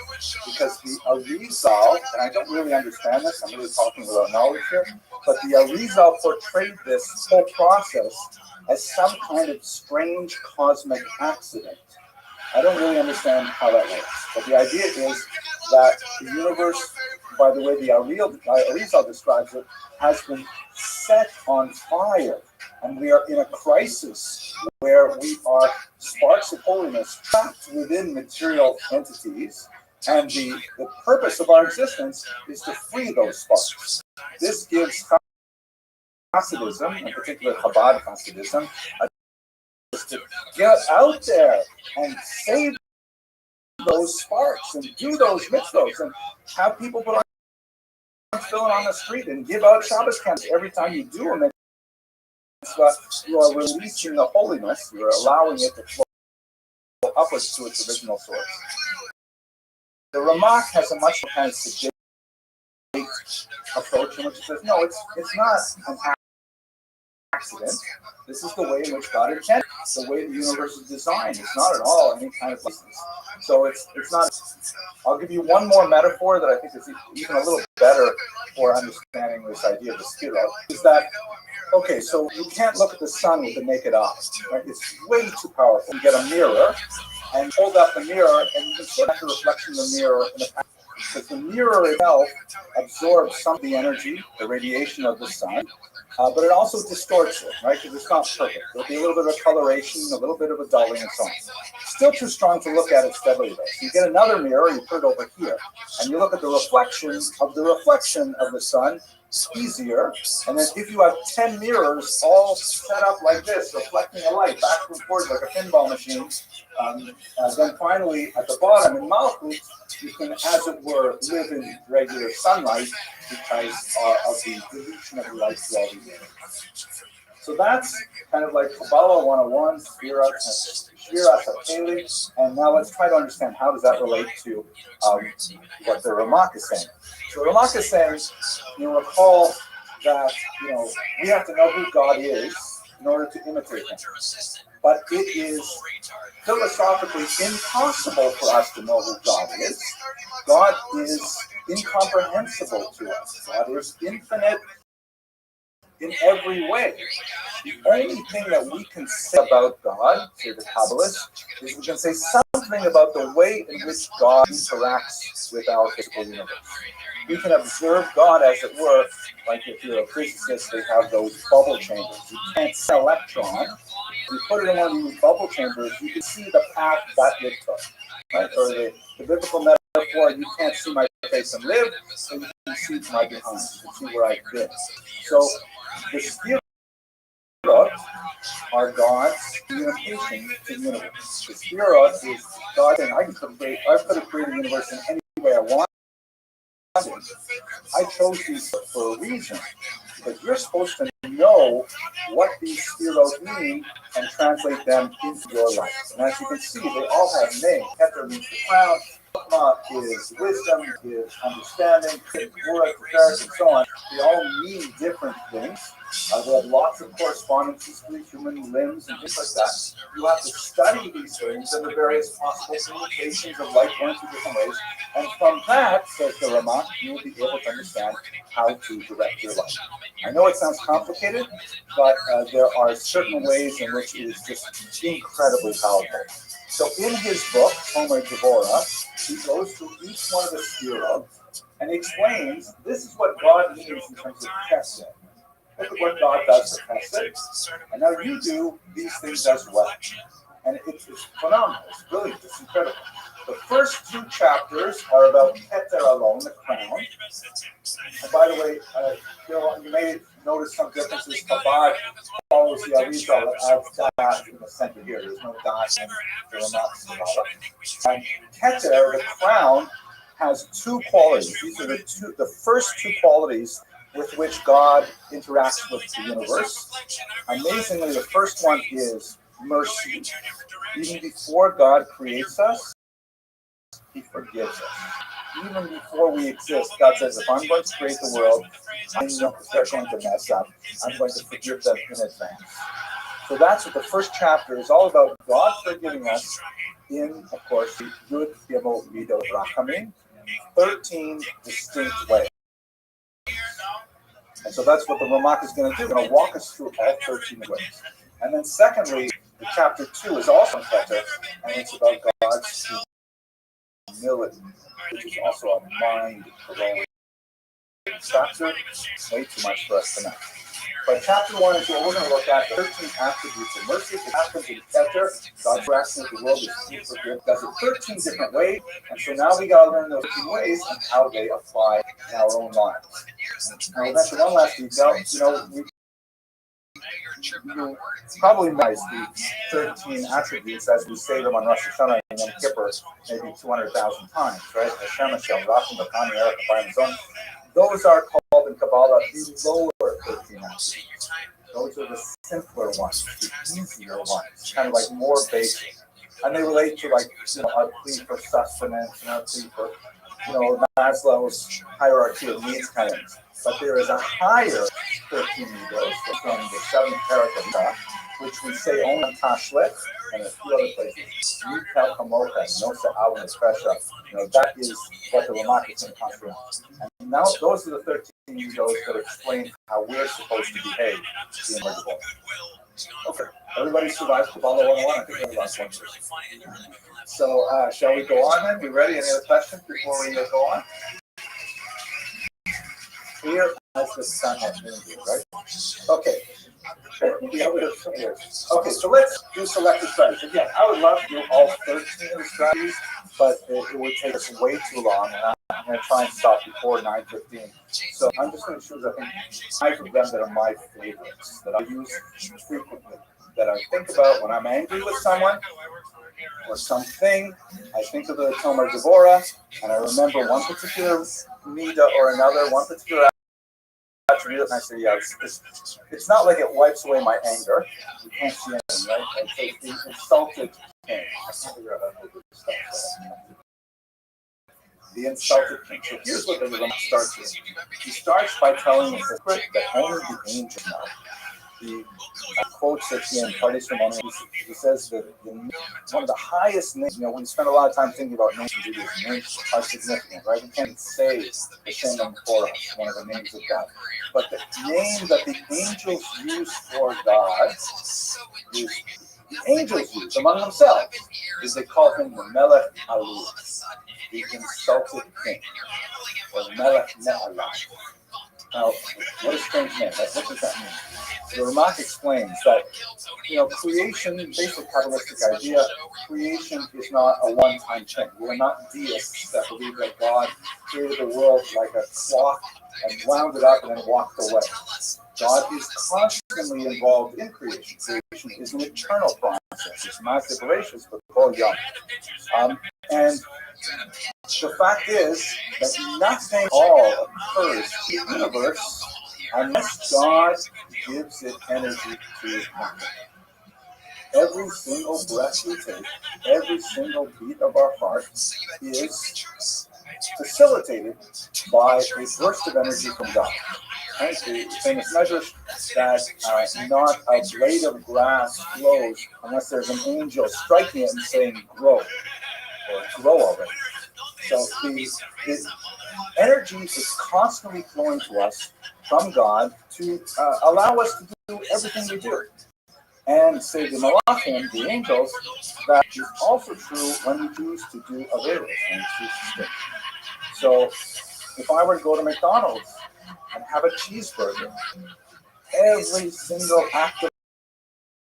Because the Arizal, and I don't really understand this, I'm really talking without knowledge here, but the Arizal portrayed this whole process as some kind of strange cosmic accident. I don't really understand how that works, but the idea is that the universe, by the way the Arizal describes it, has been set on fire, and we are in a crisis where we are sparks of holiness trapped within material entities, and the purpose of our existence is to free those sparks. This gives Hasidism, in particular Chabad Hasidism, to get out there and save those sparks and do those mitzvos and have people put on filling on the street and give out Shabbos candles every time you do them. You are releasing the holiness. You are allowing it to flow upwards to its original source. The Ramak has a much more kind of sedate approach in which it says, no, it's not an accident. This is the way in which God intended, the way the universe is designed. It's not at all any kind of license. So it's not. I'll give you one more metaphor that I think is even a little better for understanding this idea of the spirit. Is that okay? So you can't look at the sun with the naked eye. Right? It's way too powerful. You get a mirror and hold up the mirror, and you can sort of the reflection of the mirror in the past. Because the mirror itself absorbs some of the energy, the radiation of the sun, but it also distorts it, right? Because it's not perfect. There'll be a little bit of coloration, a little bit of a dulling, and so on. Still too strong to look at it steadily, though. So you get another mirror, you put it over here, and you look at the reflection of the sun. It's easier. And then if you have 10 mirrors all set up like this, reflecting a light back and forth like a pinball machine, then finally at the bottom in Malchut, you can, as it were, live in regular sunlight because of the dilution of the light through all the mirrors. So that's kind of like Kabbalah 101, Shviras HaKeli, and now let's try to understand how does that relate to what the Ramak is saying. So Ramak is saying, you recall that we have to know who God is in order to imitate Him. But it is philosophically impossible for us to know who God is. God is incomprehensible to us. God is infinite in every way. The only thing that we can say about God, say the Kabbalists, is we can say something about the way in which God interacts with our physical universe. We can observe God, as it were, like if you're a physicist, they have those bubble chambers. You can't see an electron. If you put it in one of these bubble chambers, you can see the path that it took. Right? Or the biblical metaphor, you can't see my face and live, so you can see my behind. You can see where I've been. So the Sefirot are God's communication to the universe. The Sefirot is God saying, I could have created the universe in any way I want. I chose these for a reason, but you're supposed to know what these Sefirot mean and translate them into your life. And as you can see, they all have names. Keter means the crown, Chokmah is wisdom, is understanding, Gvura, Tiferes, and so on. They all mean different things. They have lots of correspondences with human limbs and things like that. You have to study these things and the various possible communications of life going through different ways. And from that, says the Ramah, you will be able to understand how to direct your life. I know it sounds complicated, but there are certain ways in which it is just incredibly powerful. So in his book, Tomer Devorah, he goes through each one of the Sefirot and explains this is what God means in terms of chesed. Look at what God does for chesed. And now you do these things as well. And it's phenomenal. It's brilliant. It's incredible. The first two chapters are about Keter alone, the crown. And by the way, you may notice some differences. Chabad follows the Arizal as dash in the center here. There's no dash in the Ramah. And Keter, the crown, has two qualities. These are the first two qualities with which God interacts with the universe. Amazingly, the first one is mercy. Even before God creates us, He forgives us. Even before we exist, God says, if I'm going to create the world, I know they're going to mess up. I'm going to forgive them in advance. So that's what the first chapter is all about, God forgiving us in, of course, the Yud Gimel Midot Rachamim, 13 distinct ways. And so that's what the Ramak is going to do. He's going to walk us through all 13 ways. And then secondly, the chapter 2 is also Keter, and it's about God's humility, which is also a mind-blowing chapter. Way too much for us tonight. But chapter 1 is what we're going to look at, the 13 attributes of mercy. It happens in Keter. God interacts with the world is super good. Does it 13 different ways. And so now we got to learn those 13 ways and how they apply in our own lives. Now, I'll mention one last detail. You probably memorize the 13 attributes as we say them on Rosh Hashanah and Yom Kippur maybe 200,000 times, right? Hashem, Hashem, Rachim, Bakani, Erech, Abayim, Zon. Those are called in Kabbalah the lower 13 attributes. Those are the simpler ones, the easier ones, kind of like more basic. And they relate to our plea for sustenance and our plea for, Maslow's hierarchy of needs kind of things. But there is a higher 13 middos from the 7th paragraph, which we say only on Tashlet and a few other places. Yikel Kamocha, Nosa Alan Espesha. That is what the Ramak is going to concentrate on. And now those are the 13 middos that explain how we're supposed to behave in the world. Okay, everybody survives Kabbalah 101. I think we're the last one. So, shall we go on then? We ready? Any other questions before we go on? Here as the sun has been here, right? Okay. Okay, so let's do selected studies. Again, I would love to do all 13 of the studies, but it would take us way too long, and I'm going to try and stop before 9:15. So I'm just going to choose, I think, 5 of them that are my favorites, that I use frequently, that I think about when I'm angry with someone or something. I think of the Tomer Devorah, and I remember one particular midah or another, one particular attribute, and I say, yeah, it's not like it wipes away my anger. You can't see anything, right? And so the insulted king. I can't figure out how to do this stuff. The insulted king. So here's what the Ramah starts with. He starts by telling us a secret that only the angels know. he quotes at the end, parties from honor. He says that one of the highest names, we spend a lot of time thinking about names in Judaism. Names are significant, right? We can't say the same name for us, one of the names of God. But the name that the angels use for God is the angels use among themselves is they call him the Melech Alul, the insulted king, or Melech Ne'alah. Now, what a strange name. What does that mean? The Ramak explains that, creation, basic Kabbalistic idea, creation is not a one-time thing. We're not deists that believe that God created the world like a clock and wound it up and then walked away. God is constantly involved in creation. Creation is an eternal process. It's massive voracious, but all young. And the fact is that nothing all occurs in the universe unless God gives it energy to happen. Every single breath we take, every single beat of our heart is facilitated by a burst of energy from God. Right? The famous measures that not a blade of grass grows unless there's an angel striking it and saying, grow, or grow already. So the energy is constantly flowing to us from God to allow us to do everything we do. And say the Malachim, the angels, that is also true when we choose to do Averos and choose to stay. So if I were to go to McDonald's and have a cheeseburger, every single act of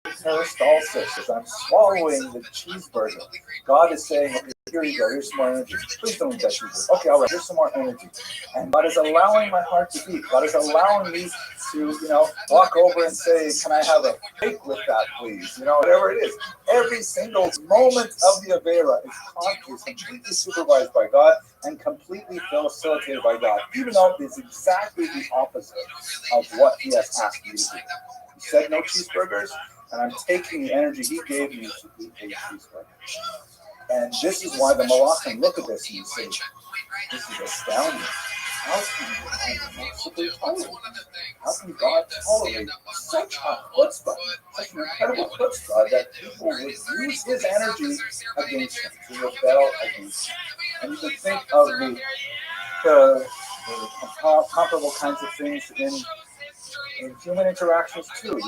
peristalsis as I'm swallowing the cheeseburger, God is saying, okay, here you go, here's some more energy. Please don't eat that cheeseburger. Okay, all right, here's some more energy. And God is allowing my heart to beat. God is allowing me to, walk over and say, can I have a cake with that, please? Whatever it is. Every single moment of the Avera is completely supervised by God and completely facilitated by God, even though it's exactly the opposite of what He has asked me to do. He said no cheeseburgers, and I'm taking the energy He gave me to eat a cheeseburger. And this is why the Malachim look at this and say, this is astounding. How can God possibly tolerate? How can God tolerate such a chutzpah, such an incredible chutzpah that people would use His energy against Him, to rebel against Him? And you can think of the comparable kinds of things in human interactions too,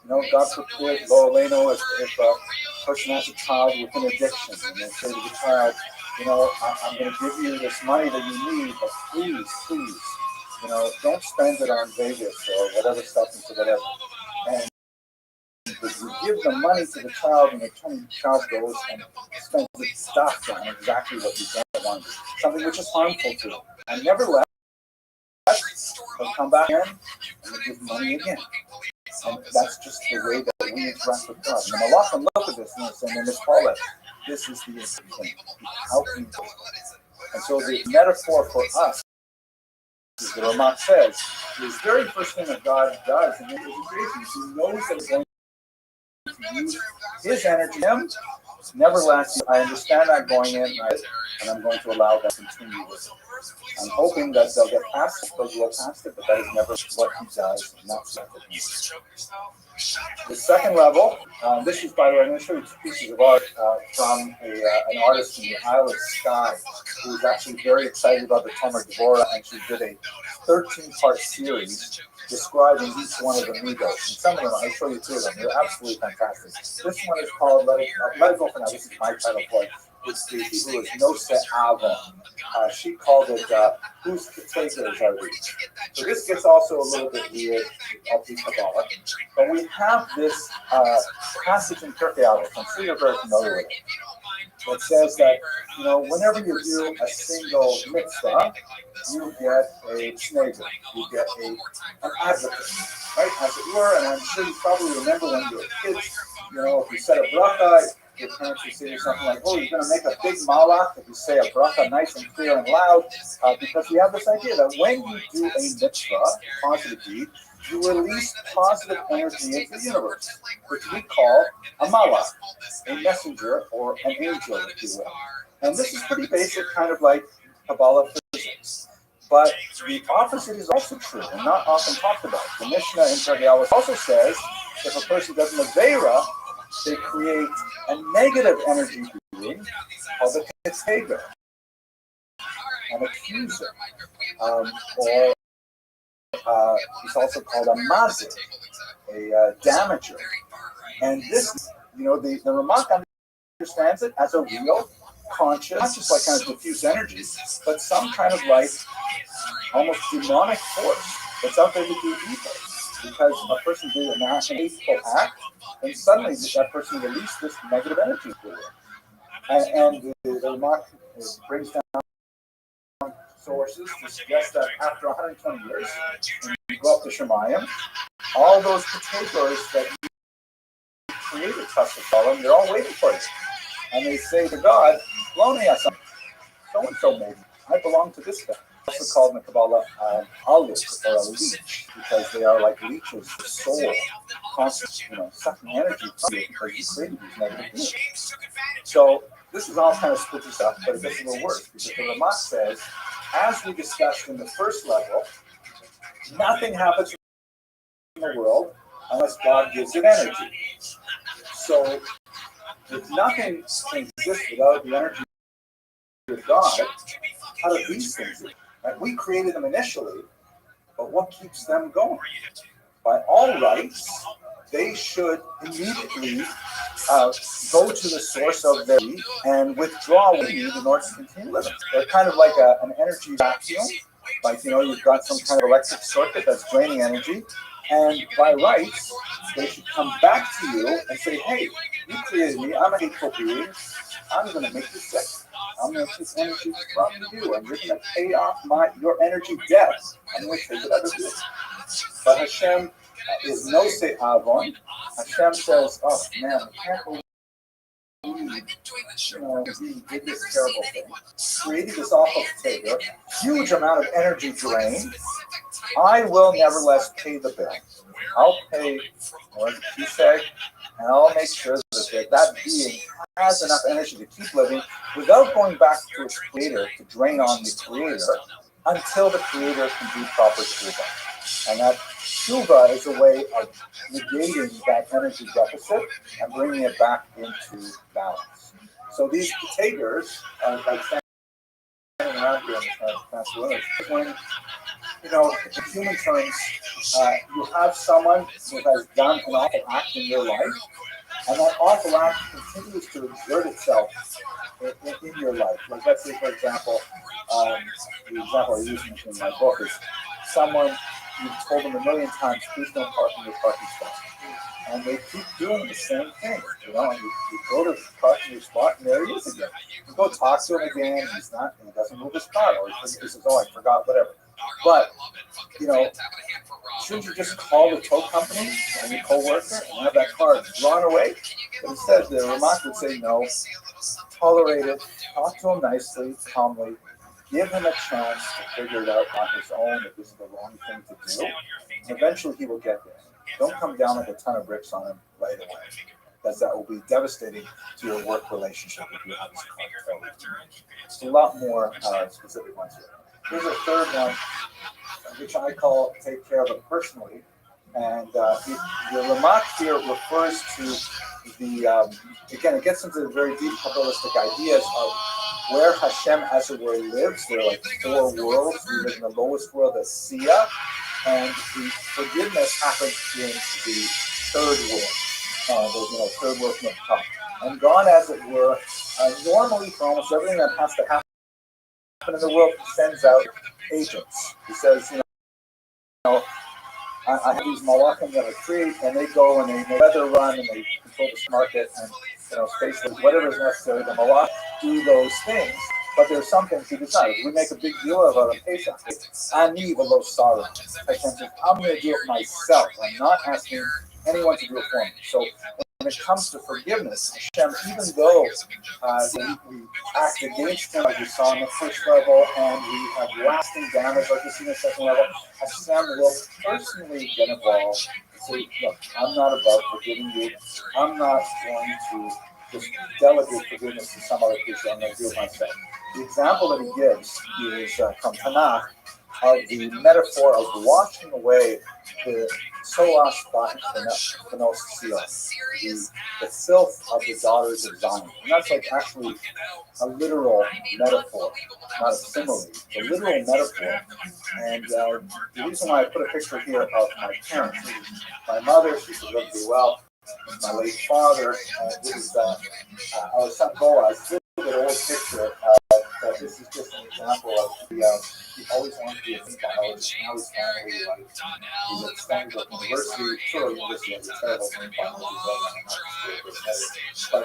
God forbid, Lo Aleinu, if a person has a child with an addiction, and they say to the child, I'm going to give you this money that you need, but please, don't spend it on Vegas or whatever substance or whatever. And you give the money to the child, and the child goes and spends its stuff on exactly what you don't want, something which is harmful to them. And nevertheless, they'll come back in and they give money again. And that's just the way that we interact with God. And the Malachim look at this and they say, Miss Paula, this is the thing. How can you do it? And so the metaphor for us, as the Ramak says, is the very first thing that God does in His creation. He knows that He's going to use His energy. Nevertheless, I understand that going in, and I'm going to allow that to continue with it. I'm hoping that they'll get past it, they'll go past it, but that is never what He does, and that's what He does. The second level, this is, by the way, I'm going to show you two pieces of art from an artist in the Isle of Skye who was actually very excited about the Tomer Devorah, and she did a 13-part series describing each one of the middos. And some of them, I'll show you two of them. They're absolutely fantastic. This one is called Let It Go For Now. This is my title for it. It's the Hebrew is Nose Avon. She called it Whose Potatoes Are These? So this gets also a little bit weird of the Kabbalah. But we have this passage in Pirkei Avos. I'm sure you're very familiar with it. It says that, whenever you do a single mitzvah, you get a snagel, you get an advocate, right, as it were. And I'm sure you probably remember when you were kids, if you said a bracha, your parents would say something like, oh, you're going to make a big malach if you say a bracha nice and clear and loud, because we have this idea that when you do a mitzvah, positive deed, you release positive energy into the universe, which we call a malach, a messenger, or an angel, if you will. And this is pretty basic, kind of like Kabbalah physics. But the opposite is also true and not often talked about. The Mishnah in Pergalis also says if a person does an Avera, they create a negative energy being called a Ketzeger, an accuser, or it's also called a Mazik, a damager. And this, the Ramak understands it as a real, conscious, not just like kind of diffuse energy, but some kind of like almost demonic force that's out there to do evil. Because a person did an hateful act, and suddenly that person released this negative energy through it. And the Ramak brings down sources to suggest that after 120 years, when you go up to Shemayim, all those potatoes that you created Tassafalim, they're all waiting for you. And they say to God, so and so maybe. I belong to this guy. Also called in the Kabbalah alit, or a leech, because they are like leeches, the soul, constantly, sucking energy from you because you created these negative beings. So this is all kind of spooky stuff, but it gets a little worse, because the Ramak says, as we discussed in the first level, nothing happens in the world unless God gives it energy. So if nothing can exist without the energy of God, how do these things exist? Right? We created them initially, but what keeps them going? By all rights, they should immediately go to the source of their need and withdraw what they need in order to continue living. They're kind of like an energy vacuum. Like, you've got some kind of electric circuit that's draining energy, and by rights, they should come back to you and say, hey, you created me, I'm a hateful being, I'm going to make you sick. I'm going to take energy from you, and you're going to pay off your energy debt. I'm going to take it out of you. But Hashem is no say avon. Hashem says, oh man, I can't believe he did this terrible thing. Created this awful potato, huge amount of energy drain. I will nevertheless pay the bill. I'll pay more than he said, and I'll make sure that being has enough energy to keep living without going back to its creator to drain on the creator until the creator can do proper tshuva. And that tshuva is a way of negating that energy deficit and bringing it back into balance. So these potatoes are like standing around here when, in human terms, you have someone who has done an awful act in your life, and that awful act continues to exert itself in your life. Like, let's say, for example, the example I use in my book is someone you've told them a million times, please don't park in your parking spot. And they keep doing the same thing, and you go to park in your spot, and there he is again. You go talk to him again, and he doesn't move his car, or he says, oh, I forgot, whatever. But, shouldn't you just call the tow company and your co-worker and have that car drawn away? But instead, the Ramak would say, no, tolerate it, talk to him nicely, calmly, give him a chance to figure it out on his own if this is the wrong thing to do. And eventually he will get there. Don't come down like a ton of bricks on him right away, because that will be devastating to your work relationship if you have this conflict. It's a lot more specific ones here. Here's a third one, which I call take care of it personally. And the Ramak here refers to again, it gets into the very deep Kabbalistic ideas of where Hashem, as it were, lives. There are like 4 worlds. We live in the lowest world, the Sia, and the forgiveness happens in the third world, the third world from the top. And God, as it were, normally for almost everything that has to happen in the world, sends out agents. He says, I have these malachim that I create, and they go and they weather run and they control the market and space, whatever is necessary. The malach do those things, but there's some things he does not. We make a big deal about a patient. I need a low sorrow. I'm going to do it myself. I'm not asking anyone to do it for me. So when it comes to forgiveness, Hashem, even though we act against him, like we saw in the first level, and we have lasting damage, like we see in the second level, Hashem will personally get involved and say, look, I'm not about forgiving you. I'm not going to just delegate forgiveness to some other person. I'm going to do it myself. The example that he gives is from Tanakh, of the metaphor of washing away the solas phanos sion, the filth of the daughters of Zion. And that's like actually a literal metaphor, not a simile, a literal metaphor. And the reason why I put a picture here of my parents, my mother, she's lived really well, my late father, this is our son Boaz. This is an old picture. This is just an example of he always wanted to be a football. Now he's finally like he's at Stanford University, sort of university at the terrible thing, but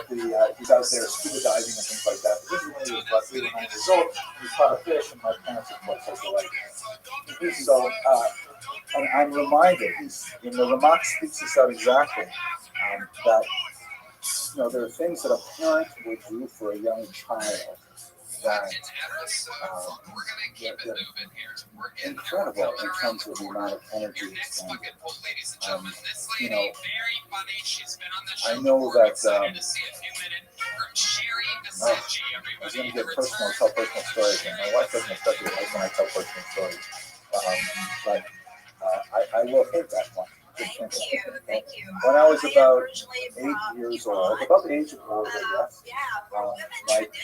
he's out there scuba diving and things like that. This is when he was about 3 or 9 years old. He caught a fish, and my parents of course also like him. So and I'm reminded, the Ramak speaks this out exactly, that there are things that a parent would do for a young child that incredible in terms of the amount of energy expended. I know that I was going to get personal, tell personal stories, and my wife doesn't especially like when I tell personal stories, but I will hit that one. Thank you. When I was about 8 years old, about the age of old, I guess,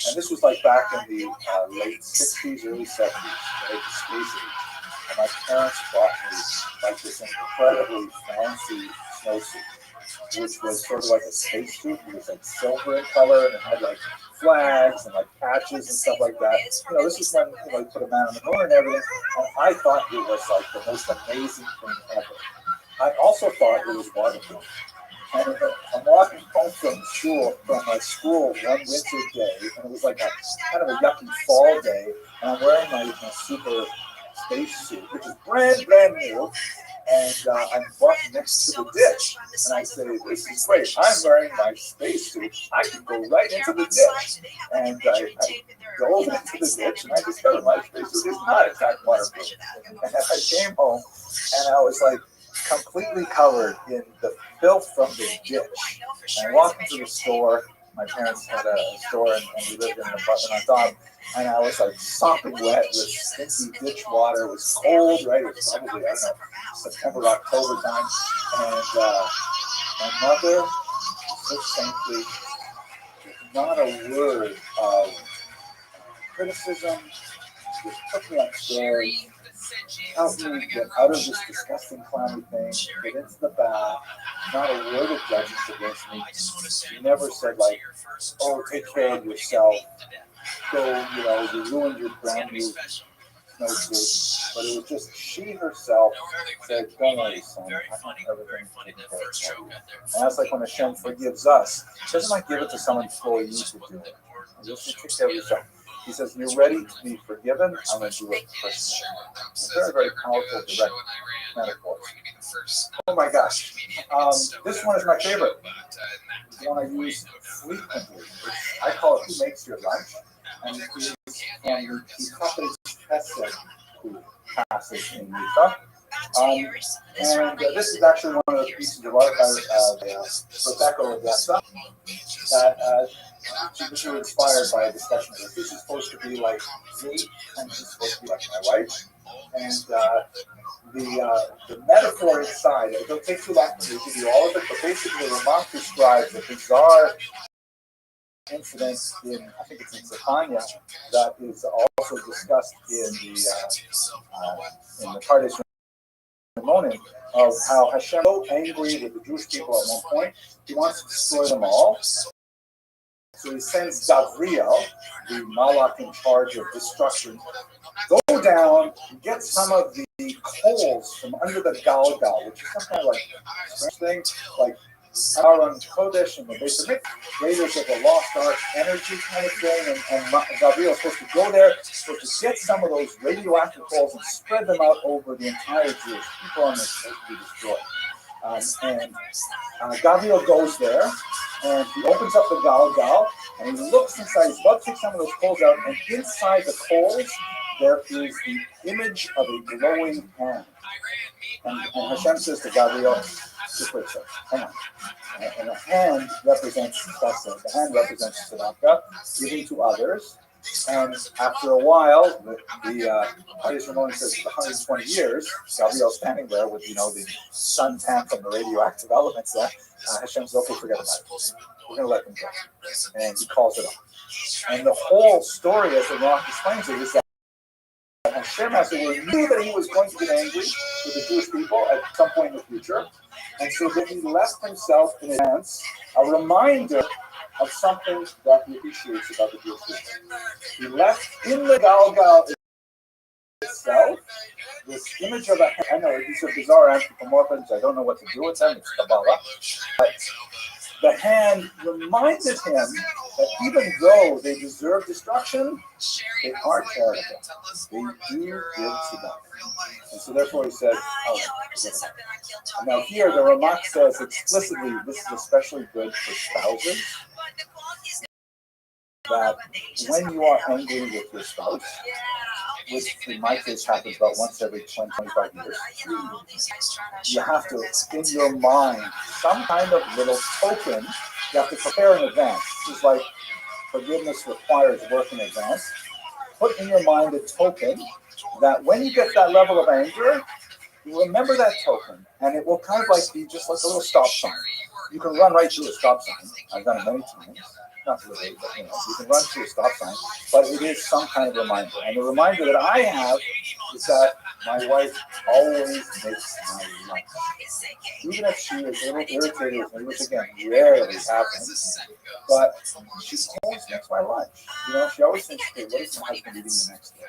and this was like back in the late 60s, early 70s, right, the space age. And my parents bought me like this incredibly fancy snowsuit, which was sort of like a space suit. It was like silver in color, and it had like flags and like patches and stuff like that. This is when you put a man on the moon and everything. And I thought it was like the most amazing thing ever. I also thought it was waterproof. And I'm walking home from my school one winter day, and it was like a kind of a yucky fall day, and I'm wearing my super space suit, which is brand new, and I'm walking next to the ditch, and I say, this is great, I'm wearing my space suit, I can go right into the ditch, and I dove into the ditch, and I discovered my space suit is not in fact waterproof, and I came home, and I was like, completely covered in the filth from the ditch. And I walked into the store. My parents had a store, and we lived in an apartment on top. And I was like sopping wet with stinky ditch water. It was cold, right? It was probably, I don't know, September, October time. And my mother, so saintly, not a word of criticism, just took me upstairs, help me get out of this disgusting clammy thing, get into the bath, not a word of judgment against me. She never said like, oh, take care of yourself, go, you ruined your brand new snowsuit. But it was just she herself said, don't worry, son, I have everything taken care of. And that's like when Hashem forgives us. He doesn't like give it to someone for you to do it. Just take care of yourself. He says, you're ready to be forgiven, I'm going to do it personally. Very, very powerful, direct metaphors. Oh my gosh. This one is my favorite. The one I use frequently. I call it Who Makes Your Lunch? And it is from the passage in Mitzvah. And this is actually one of the pieces of art by Rebecca Odessa that she was inspired by a discussion. This is supposed to be like me, and this is supposed to be like my wife. And the metaphor inside, it don't take too long to give you all of it, but basically Ramak describes a bizarre incident in, I think it's in Zaphania, that is also discussed in the Pardes Ramonim, of how Hashem is so angry with the Jewish people at one point, he wants to destroy them all. So he sends Gabriel, the Malach in charge of destruction, go down and get some of the coals from under the Galgal, which is some kind of like thing, like Aaron Kodesh and the basic Raiders of the Lost Ark energy kind of thing, and Gabriel is supposed to go there, supposed to get some of those radioactive coals and spread them out over the entire Jewish people, and they're supposed to be destroyed. And Gabriel goes there, and he opens up the Galgal, and he looks inside. He's about to take some of those coals out, and inside the coals, there is the image of a glowing hand. And Hashem says to Gabriel, just wait a second, hang on. And the hand represents chesed. The hand represents tzedakah, giving to others. And after a while, the highest Ramon says 120 years, Gabriel standing there with, the suntan from the radioactive elements there. Hashem says, okay, forget about it. We're going to let them go. And he calls it off. And the whole story, as the Roth explains it, is that Hashem, as it were, knew that he was going to get angry with the Jewish people at some point in the future. And so then he left himself in advance a reminder of something that he appreciates about the Jewish people. He left in the Galgal itself this image of a hand. I know these are bizarre anthropomorphisms. I don't know what to do with them. It's Kabbalah. But the hand reminded him that even though they deserve destruction, they are charitable. They do give to them. And so therefore he said, now here the Ramak says explicitly, this is especially good for spouses, that when you are angry with your spouse, which in my case happens about once every 25 years, you have to, in your mind, some kind of little token, you have to prepare in advance. It's like forgiveness requires work in advance. Put in your mind a token that when you get that level of anger, you remember that token, and it will kind of like be just like a little stop sign. You can run right through a stop sign. I've done it many times. Not really, but you can run through a stop sign, but it is some kind of reminder. And the reminder that I have is that my wife always makes my lunch. Even if she is a little irritated with me, which again rarely happens, but she always makes my lunch. She always thinks, okay, what is my husband eating the next day?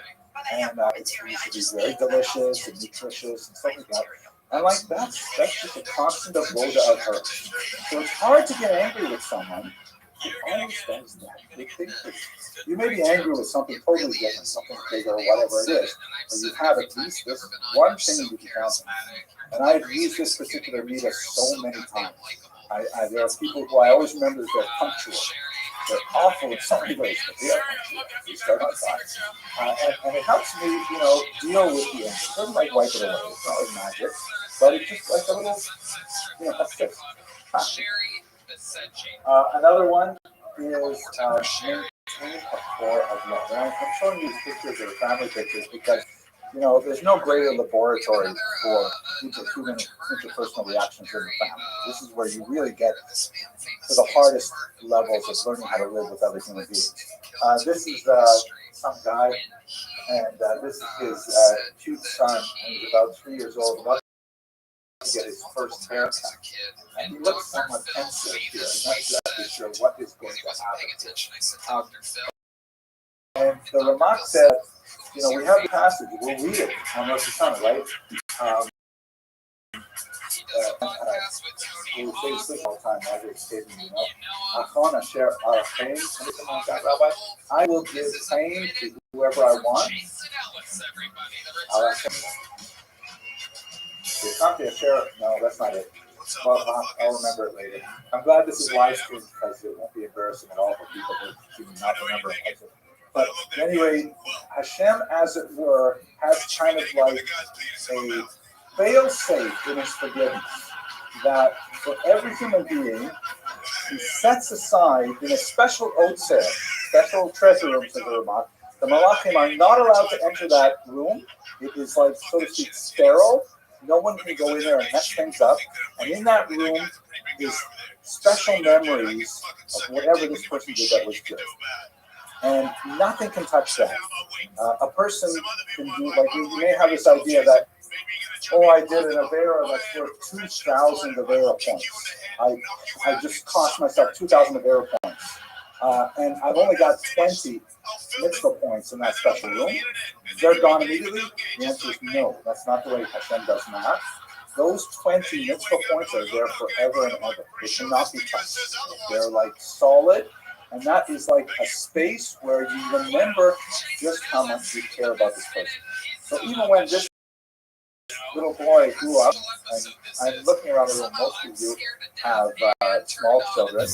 And it should be very delicious and nutritious and stuff like that. And like that's just a constant avoda of her. So it's hard to get angry with someone who always does that. They think that you may be angry with something totally different, something bigger or whatever it is, but you have at least this one thing you can count on. And I've used this particular meter so many times. There are people who I always remember that they're punctual. They're awful in some ways, but they are punctual. They start on time. And it helps me, deal with the anger. It doesn't like wipe it away. It's not like magic. But it's just like a little, that's it. Another one is maintain a core of love. And I'm showing you these pictures that are family pictures because, there's no greater laboratory for human interpersonal reactions in the family. This is where you really get to the hardest levels of learning how to live with other human beings. This is some guy, and this is his cute son, and he's about 3 years old, about to get his first haircut. And he looks somewhat pensive here. I'm not exactly sure what is going to happen. And the Ramak said, we have the passage, we'll read it on Rosh Hashanah, right? We say this all the time, Margaret's statement, Achon Asher Arachem, something like that, Rabbi. I will give pain to whoever I want. No, that's not it. Well, I'll remember it later. I'm glad this is live stream because it won't be embarrassing at all for people who do not remember it. But anyway, Hashem, as it were, has kind of like a fail-safe in his forgiveness. That for every human being, he sets aside in a special otzer, special treasure room, says the Ramak. The Malachim are not allowed to enter that room. It is like, so to speak, sterile. No one can go in there and mess things up. And in that room is special memories of whatever this person did that was good. And nothing can touch that. A person can do, like, you may have this idea that, I did an Avera that's worth 2,000 Avera points. I just cost myself 2,000 Avera points. And I've only got 20 mitzvah points in that special room. They're gone immediately? The answer is no. That's not the way Hashem does math. Those 20 mitzvah points are there forever and ever. They cannot be touched. They're like solid. And that is like a space where you remember just how much you care about this person. So even when this little boy grew up, and I'm looking around the room, most of you have small children,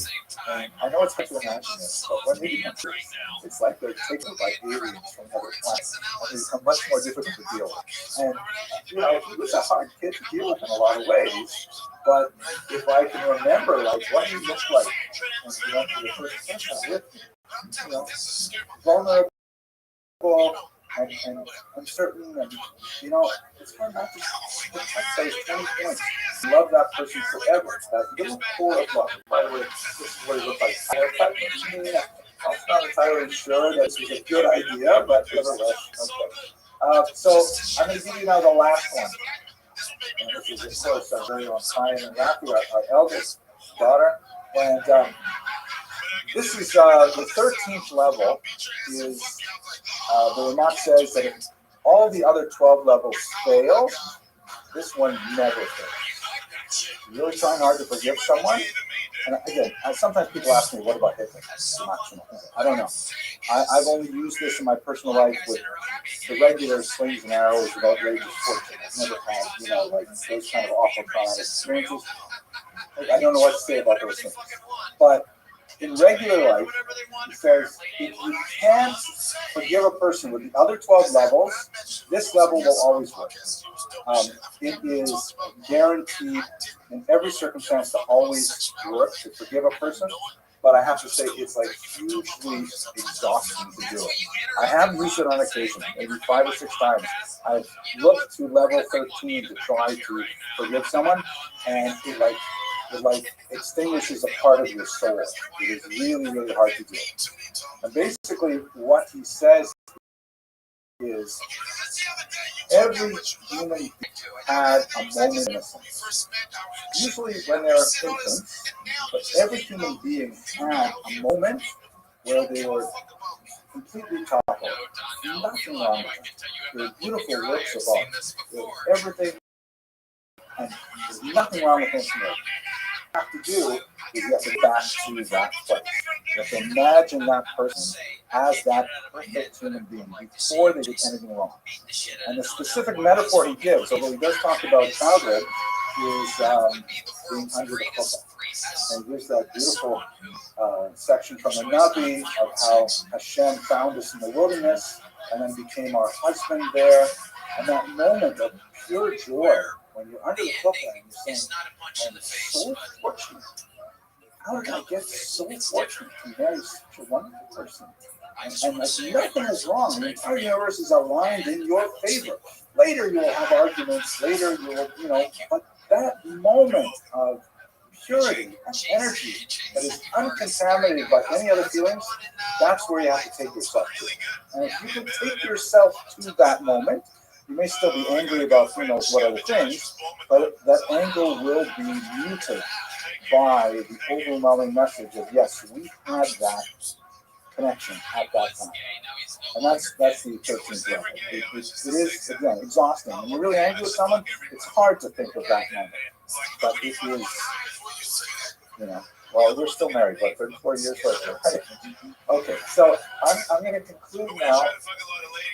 and I know it's hard to imagine this, but when they become kids, it's like they're taken by aliens from another planet, and they become much more difficult to deal with. And, he was a hard kid to deal with in a lot of ways, but if I can remember, like, what he looked like, and he went to the first session with me, vulnerable and uncertain, and it's hard not to protect those 20 points. Love that person forever. That little core of love. By the way, this is what it looks like. I'm not entirely sure that this is a good idea, but nevertheless, okay. So I'm going to give you now the last one. And this is, of course, our very own Ryan and Rabbi, our eldest daughter. And this is the 13th level. Is the Ramak says that if all the other 12 levels fail, this one never fails. Really trying hard to forgive someone. And again, sometimes people ask me, what about Hitler? I don't know. I've only used this in my personal life with the regular slings and arrows of outrageous fortune. I've never had, like those kind of awful traumatic experiences. I don't know what to say about those things. But in regular life, it says if you can't forgive a person with the other 12 levels, this level will always work. It is guaranteed in every circumstance to always work to forgive a person. But I have to say, it's like hugely exhausting to do it. I have used it on occasion, maybe 5 or 6 times. I've looked to level 13 to try to forgive someone, and it extinguishes a part of your soul. It is really, really hard to do. And basically, what he says is every human being had a moment of innocence. Usually when they're infants, but every human being had a moment where they were completely toppled. Nothing wrong with them. They're beautiful works of art. They're everything, and there's nothing wrong with them. What you have to do is you have to get back to that place. You have to imagine that person as that perfect human being before they did anything wrong. And the specific metaphor he gives, although he does talk about childhood, is being under the chuppah. And he gives that beautiful section from the Nabi of how Hashem found us in the wilderness and then became our husband there. And that moment of pure joy when you're under the chuppah and you're saying, I'm so fortunate. How did I get so fortunate to marry such a wonderful person? And nothing is wrong. The entire universe is aligned in your favor. Later you will have arguments. Later you will, but that moment of purity and energy that is uncontaminated by any other feelings, that's where you have to take yourself to. And if you can take yourself to that moment, you may still be angry about who knows what other things, but that anger will be muted by the overwhelming message of, yes, we had that connection at that time. And that's the 13th level. It is, again, exhausting. When you're really angry with someone, it's hard to think of that moment. But it is, well, we're still married, 34 years later, right? Okay, so I'm going to conclude now,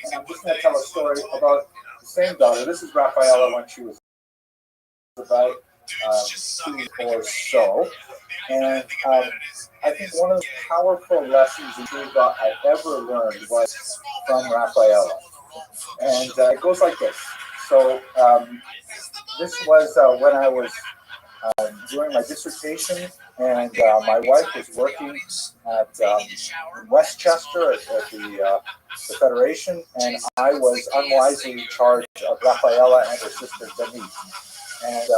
and I'm just going to tell a story about the same daughter. This is Rafaela when she was about 2 or so. And I think one of the powerful lessons in Judah I ever learned was from Rafaela. And it goes like this. So this was when I was doing my dissertation, and my wife was working at in Westchester at the Federation, and I was unwisely in charge of Rafaela and her sister Denise. And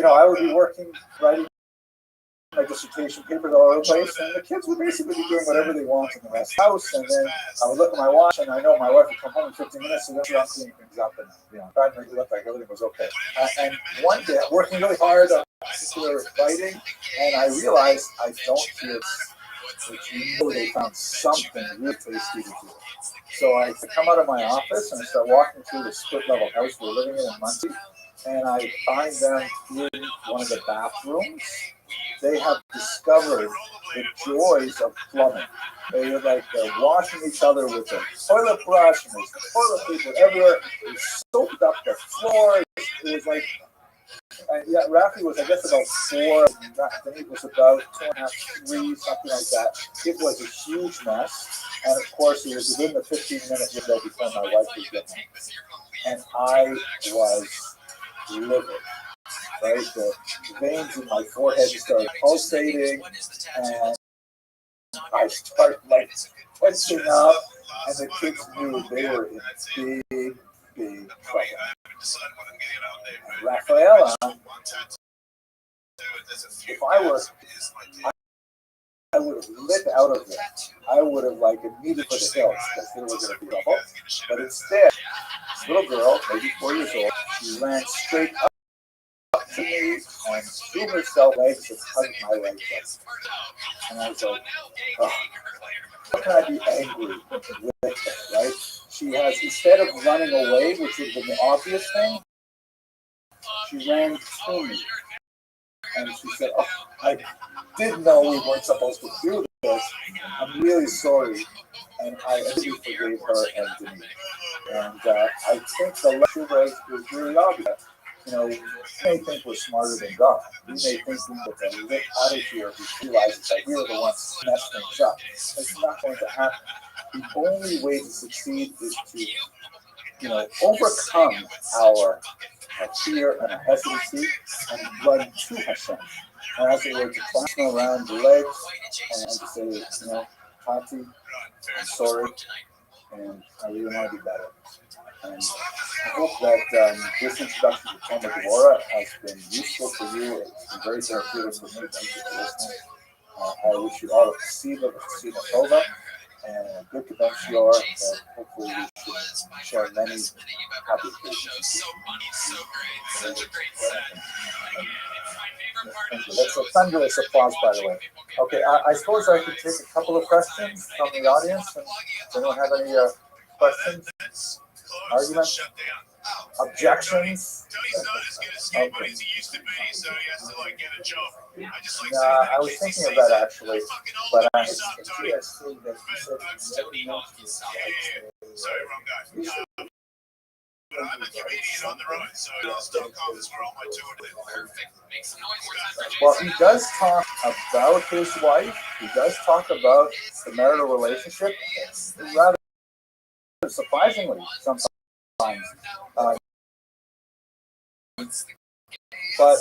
I would be working, writing my dissertation papers all over the place, and the kids would basically be doing whatever they want in the rest house. And then I would look at my watch, and I know my wife would come home in 15 minutes, and then she was cleaning things up, and trying to make it look like everything was okay. And one day, I'm working really hard on particular writing, and I realized I don't feel they found something really tasty to do. So I come out of my office and I start walking through the split-level house we're living in Muncie, and I find them in one of the bathrooms. They have discovered the joys of plumbing. They're washing each other with a toilet brush, and there's toilet paper everywhere. They soaked up the floor. It was like, Rafi was, I guess, about 4. It was about 2.5, 3, something like that. It was a huge mess. And of course, it was within the 15-minute window before my wife was getting home. And I was livid. Right? The veins in my forehead started pulsating, and I start like twisting up, and the kids knew they were in big trouble. Rafaela, if I would have lit out of it. I would have like immediately put the hills because they were going to be trouble. But instead, this little girl, maybe 4 years old, she ran straight up to me and threw herself legs and hugged my legs up. And I was like, oh, how can I be angry with it, right? She has, instead of running away, which would have been the obvious thing, she ran to me. And she said, oh, I didn't know we weren't supposed to do this. I'm really sorry. And I really forgave her and Denise. And I think the lecture was really obvious. You know, we may think we're smarter than God. We may think we get to live out of here who realizes that we were the ones who messed things up. It's not going to happen. The only way to succeed is to, you know, overcome our fear and our hesitancy and run to Hashem. And as it were, to clasp them around the legs and to say, you know, Tati, I'm sorry, and I really want to be better. And I hope that this introduction to Talmud Devorah has been useful for you. It's been very therapeutic for me. Thank you for listening. I wish you all a Ksiva Tova and a good convention, and hopefully we should share many happy occasions. Thank you. That's a thunderous applause, by the way. Okay, I suppose I could take a couple of questions from the audience. Does anyone have any questions, arguments, objections? Okay. I was thinking of that actually, but I interesting that you said I'm a comedian on the road, so Stone.com is where all my tour. Well, he does talk about his wife. He does talk about the marital relationship, rather surprisingly sometimes. But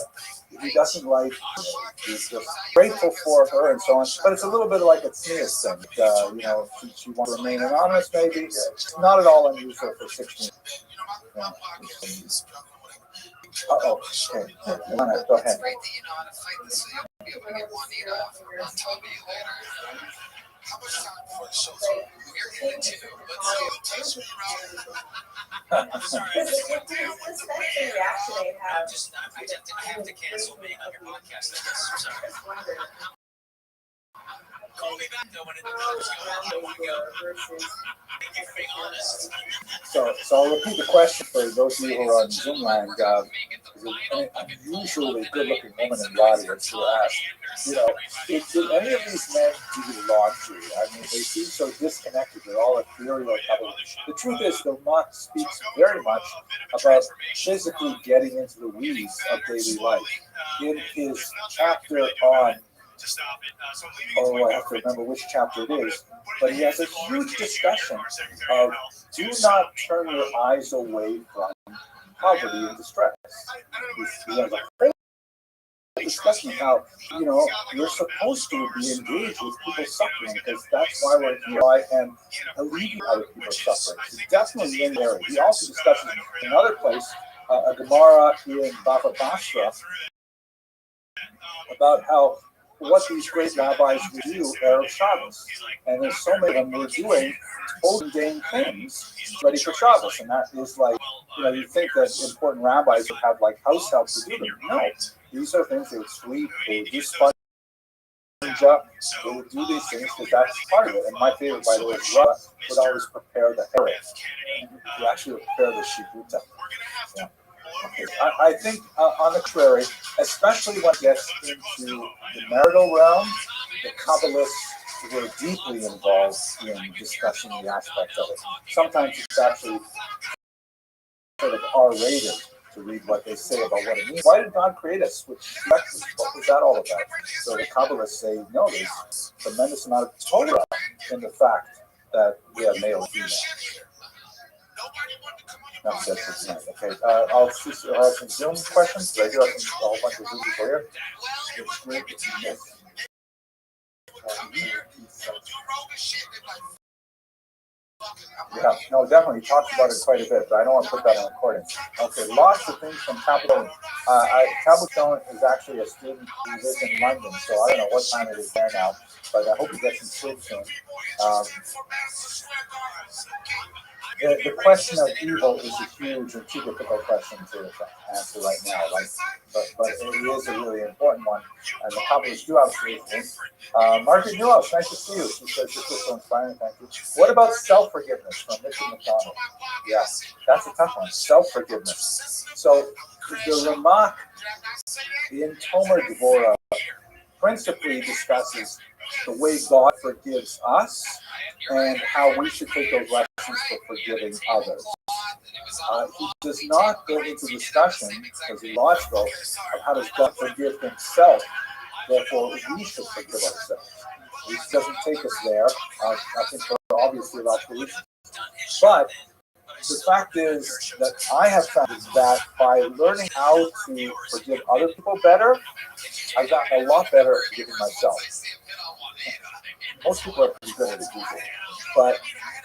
he doesn't like. He's just grateful for her and so on. But it's a little bit like a Snea's thing. You know, she wants to remain anonymous. Maybe it's not at all unusual for 16. Yeah. Uh-oh. Okay. Go ahead. How much time before the show's over? We're going to, but takes me around. I'm sorry, I just went down with the wind. I have to cancel being on your podcast. I'm sorry. Call me back though when it comes. I want to go. If being honest. So I'll repeat the question for those of you who are on Zoom land. There's an unusually good-looking woman in the audience who asked, you know, did any of these men do laundry? I mean, they seem so disconnected. They're all ethereal couples. The truth is, the Mott speaks very much about physically getting into the weeds of daily life. In his chapter on, I have to remember which chapter it is, but he has a huge discussion of do not turn your eyes away from poverty and distress. He has a whole discussion of how, you know, you're supposed to be engaged with people suffering because that's why we're here. I am alleviating other people's suffering. So definitely in there. He also discusses in another place, a Gemara in Bava Basra, about how what these great rabbis would do Erev Shabbos. And there's so many of them were doing mundane things ready for Shabbos. And that is like, you know, you think that important rabbis would have like house help to do them. No, these are things they would sweep, they would do sponge up, they would do these things because that's part of it. And my favorite, by the way, is Rabbi would always prepare the hereth. He actually would prepare the shibuta. Yeah. Okay. I think, on the contrary, especially when it gets into the marital realm, the Kabbalists were deeply involved in discussing the aspects of it. Sometimes it's actually sort of R-rated to read what they say about what it means. Why did God create us with sexes? What was that all about? So the Kabbalists say, no, there's a tremendous amount of Torah in the fact that we have male and female. That's it for tonight. Okay, I'll have some Zoom questions. I do have a whole bunch of Zoom people here. Yeah, no, definitely. He talks about it quite a bit, but I don't want to put that on recording. Okay, lots of things from Tableau. Tableau is actually a student who lives in London, so I don't know what time it is there now, but I hope he gets some sleep soon. The question of evil is a huge and too difficult question to answer right now. But it is a really important one, and the Kabbalists do have solutions. Margaret Newhouse, nice to see you. She says this is so inspiring. Thank you. What about self-forgiveness from Mitchell McDonald? Yeah, that's a tough one. Self-forgiveness. So the Ramak in Tomer Devorah principally discusses the way God forgives us and how we should take those lessons for forgiving others. He does not go into discussion, because he's logical, of how does God forgive himself, therefore we should forgive ourselves. He doesn't take us there, I think for obviously about reasons. But the fact is that I have found that by learning how to forgive other people better, I've gotten a lot better at forgiving myself. Most people are pretty good at it usually, but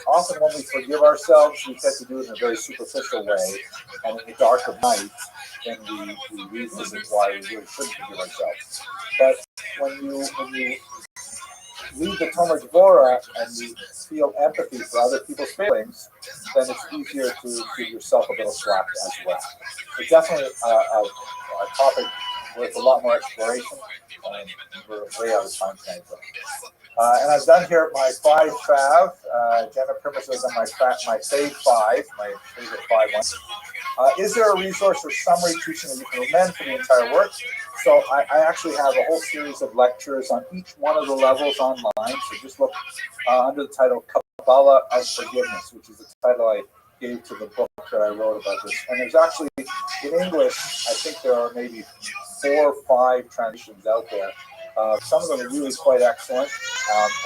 often when we forgive ourselves, we tend to do it in a very superficial way, and in the dark of night, then we revisit why we really shouldn't forgive ourselves. But when you read the Tomer Devorah and you feel empathy for other people's feelings, then it's easier to give yourself a little slack as well. It's definitely a topic with a lot more exploration, and we're way out of time tonight. And I've done here my 5 fav. Jenna Primus was on my fave 5, my favorite 5 ones. Is there a resource or summary teaching that you can recommend for the entire work? So I actually have a whole series of lectures on each one of the levels online. So just look under the title Kabbalah of Forgiveness, which is the title I gave to the book that I wrote about this. And there's actually, in English, I think there are maybe 4 or 5 translations out there. Some of them are really quite excellent.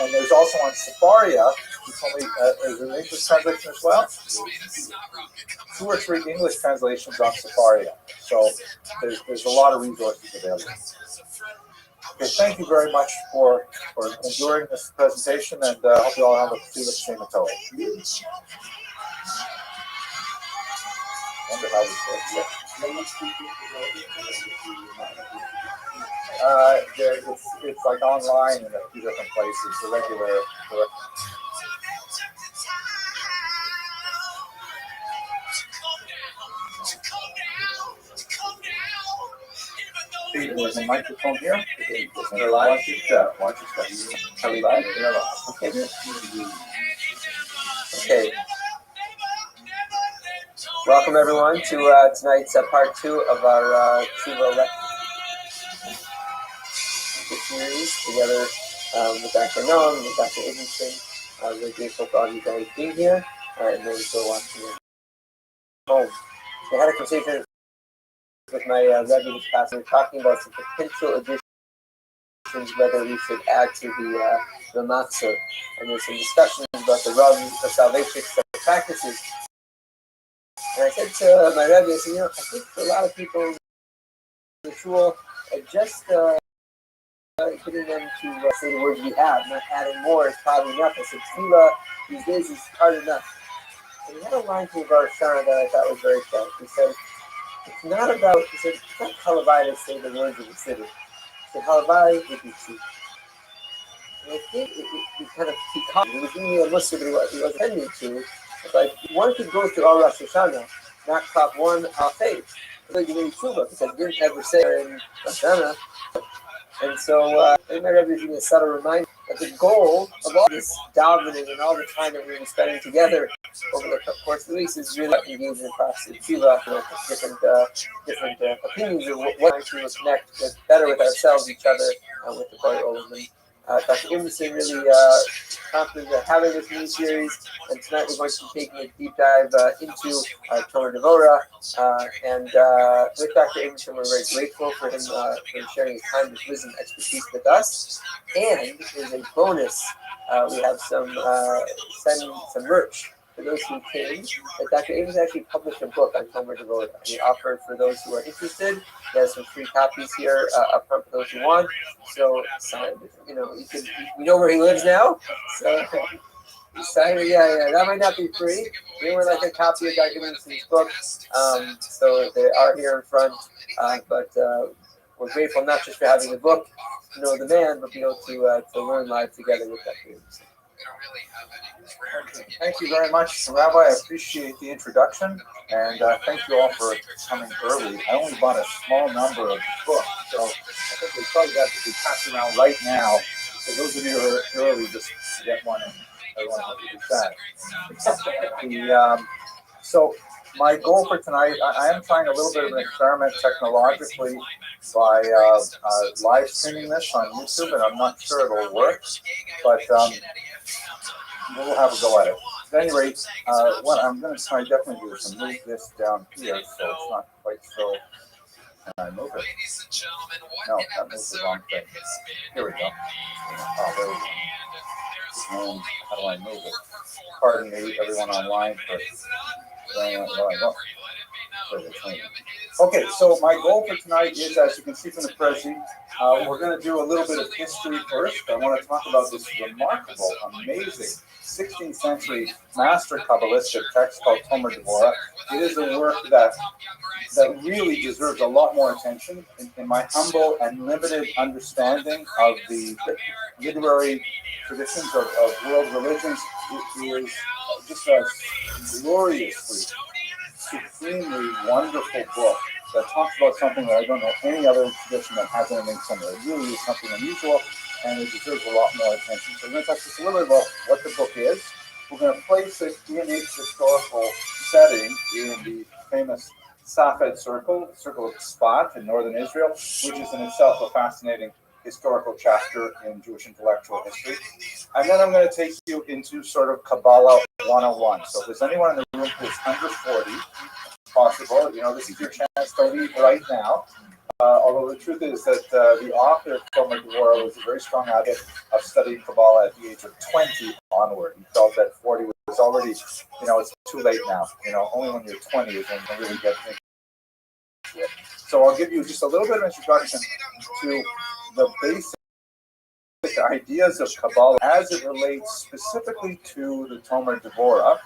And there's also on Safaria, you told me there's an English translation as well. 2 or 3 English translations on Safaria. So there's a lot of resources available. Okay, thank you very much for enduring this presentation, and I hope you all have a same Torah. Wonder how this works. It's like online in a few different places. The regular. There's a microphone here. Watch your step. Are we live? Okay. Okay. Welcome everyone to tonight's part 2 of our Tshuva lecture series together with Dr. Noam, with Dr. Ibnson. We're grateful for all you guys being here and those who are watching at home. I had a conversation with my Rabbi this past week talking about some potential additions, whether we should add to the matzah. And there's some discussions about the salvation practices. And I said to my Rabbi, I said, I think for a lot of people in the shul, just getting them to say the words we have, not adding more is probably enough. I said, tefillah these days is hard enough. And he had a line from Rosh Hashanah that I thought was very sharp. He said, it's not halavai to say the words of the city. He said, halavai would be true. And I think it kind of, he was giving me a list of what he was attending to. It's like, one could go through all Rosh Hashanah, not clap one al-faith. It's like you made tshuva, because I didn't ever say it in Rosh Hashanah. And so, I think my Rebbe is giving a subtle reminder that the goal of all this davening and all the time that we've been spending together over the course of the weeks is really engaging in the process of tshuva, different opinions of what actually will connect better with ourselves, each other, and with the Bari Olam. Dr. Ibnson really confident of having this mini series, and tonight we're going to be taking a deep dive into Tomer Devorah. And with Dr. Ibnson, we're very grateful for him for sharing his time, his wisdom, expertise with us. And as a bonus, we have some merch for those who came. And Dr. Abrams actually published a book on Tomer Devorah. He offered for those who are interested. He has some free copies here up front for those who want. So, you know, you know where he lives now. So, yeah, that might not be free. We would like a copy of Dr. Wilson's book. So they are here in front. But we're grateful not just for having the book, to know the man, but be able to learn live together with Dr. Wilson. Thank you very much, Rabbi. I appreciate the introduction, and thank you all for coming early. I only bought a small number of books, so I think we probably got to be passed around right now. So those of you who are early, just get one, and everyone will be sad. So my goal for tonight, I am trying a little bit of an experiment technologically by live streaming this on YouTube, and I'm not sure it'll work, but we'll have a go at it. At any rate, what I'm going to try definitely do is to move this down here so it's not quite so. Can I move it? No, that moves the wrong thing. Here we go. Oh, there we go. And how do I move it? Pardon me, everyone online, for saying what I want. Okay, so my goal for tonight is, as you can see from the Prezi, we're going to do a little bit of history first. I want to talk about this remarkable, amazing 16th century master Kabbalistic text called Tomer Devorah. It is a work that really deserves a lot more attention. In my humble and limited understanding of the literary traditions of world religions, it is just a gloriously, supremely wonderful book that talks about something that I don't know any other tradition that has anything similar. It really is something unusual, and it deserves a lot more attention. So we're going to talk just a little bit about what the book is. We're going to place it in its historical setting in the famous Safed Circle, the Circle of Tzfat in northern Israel, which is in itself a fascinating historical chapter in Jewish intellectual history. And then I'm going to take you into sort of Kabbalah 101. So if there's anyone in the room who's under 40, possible, you know, this is your chance to leave right now. Although the truth is that the author of Tomer Devorah was a very strong addict of studying Kabbalah at the age of 20 onward. He felt that 40 was already, you know, it's too late now. You know, only when you're 20 is when you can really get into it. So I'll give you just a little bit of introduction to the basic ideas of Kabbalah as it relates specifically to the Tomer Devorah.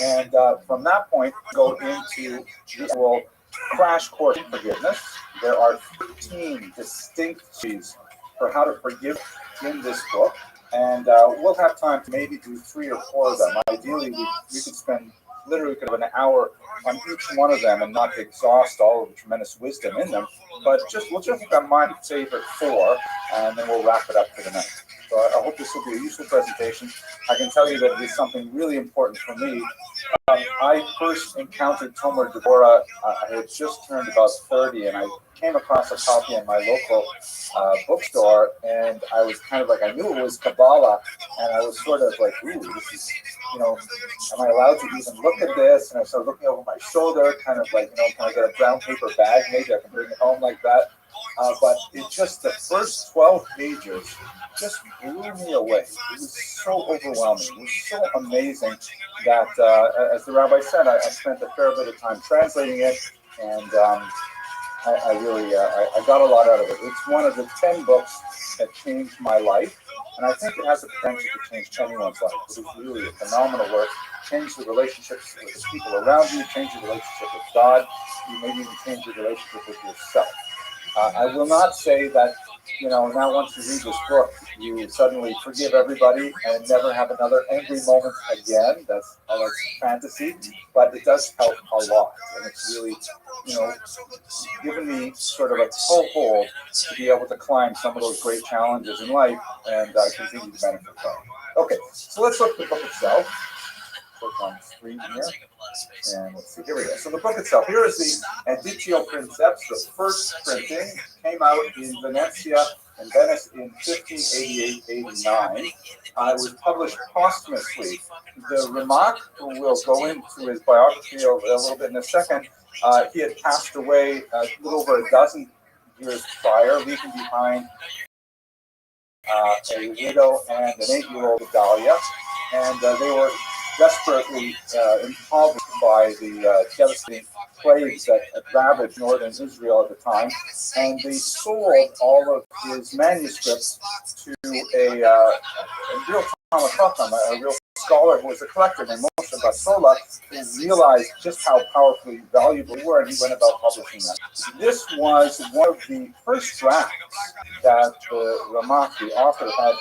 And from that point, go into the actual crash course in forgiveness. There are 13 distinct keys for how to forgive in this book. And we'll have time to maybe do 3 or 4 of them. Ideally, we could spend literally kind of an hour on each one of them and not exhaust all of the tremendous wisdom in them. But we'll just pick on my favorite 4, and then we'll wrap it up for the night. So I hope this will be a useful presentation. I can tell you that it is something really important for me. I first encountered Tomer Devorah, I had just turned about 30, and I came across a copy in my local bookstore, and I was kind of like, I knew it was Kabbalah, and I was sort of like, ooh, this is, you know, am I allowed to even look at this? And I started looking over my shoulder, kind of like, you know, can I get a brown paper bag? Maybe I can bring it home like that. But it just, the first 12 pages just blew me away. It was so overwhelming. It was so amazing that, as the rabbi said, I spent a fair bit of time translating it, and I really got a lot out of it. It's one of the 10 books that changed my life, and I think it has the potential to change anyone's life. It is really a phenomenal work. Change the relationships with the people around you, change your relationship with God, you maybe even change your relationship with yourself. I will not say that, you know, now once you read this book, you suddenly forgive everybody and never have another angry moment again. That's fantasy, but it does help a lot. And it's really, you know, given me sort of a toehold to be able to climb some of those great challenges in life and continue to benefit from it. Okay, so let's look at the book itself. Click on screen here. And let's see, here we go. So the book itself, here is the Editio Princeps, the first printing, came out in Venezia and Venice in 1588-89. It was published posthumously. The Ramak, who will go into his biography a little bit in a second, he had passed away a little over a dozen years prior, leaving behind a widow and an 8-year-old Dahlia, and they were desperately impoverished by the devastating plagues that ravaged northern Israel at the time, and they sold all of his manuscripts to a real Talmud Chacham, a real scholar who was a collector named Moshe Basola, who realized just how powerfully valuable they were, and he went about publishing them. This was one of the first drafts that the Ramak, the author, had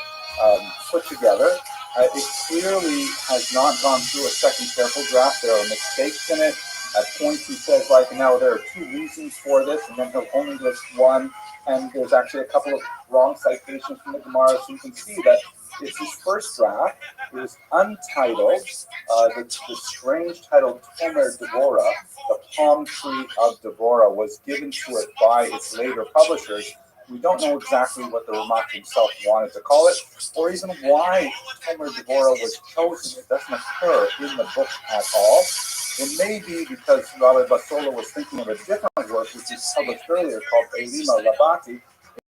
put together. It clearly has not gone through a second careful draft. There are mistakes in it. At points he says, like, now there are two reasons for this, and then he'll only list one. And there's actually a couple of wrong citations from the Gemara, so you can see that it's his first draft. It was untitled. The strange title Tomer Deborah, the palm tree of Deborah, was given to it by its later publishers. We don't know exactly what the Ramak himself wanted to call it, or even why Tomer Deborah was chosen. It doesn't occur in the book at all. It may be because Rabbi Basola was thinking of a different work, which was published earlier, called Elima Labati,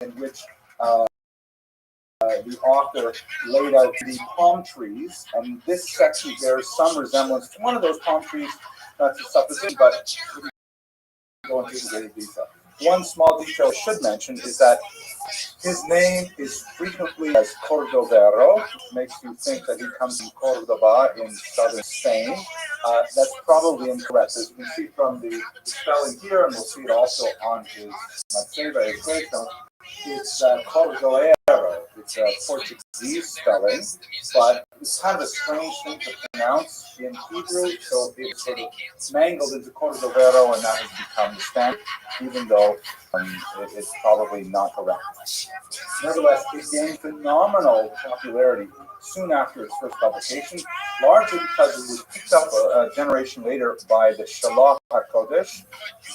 in which the author laid out the palm trees, and this section bears some resemblance to one of those palm trees. That's a supposition, but we can go into greater detail. One small detail I should mention is that his name is frequently as Cordovero, which makes you think that he comes from Cordoba in southern Spain. That's probably incorrect. As you can see from the spelling here, and we'll see it also on his Matseva, his grave note, it's Cordoero. It's a Portuguese spelling, but it's kind of a strange thing to pronounce in Hebrew, so it's sort of mangled into Cordovero, and that has become the standard, even though it's probably not correct. Nevertheless, it gained phenomenal popularity soon after its first publication, largely because it was picked up a generation later by the Shalach HaKodesh,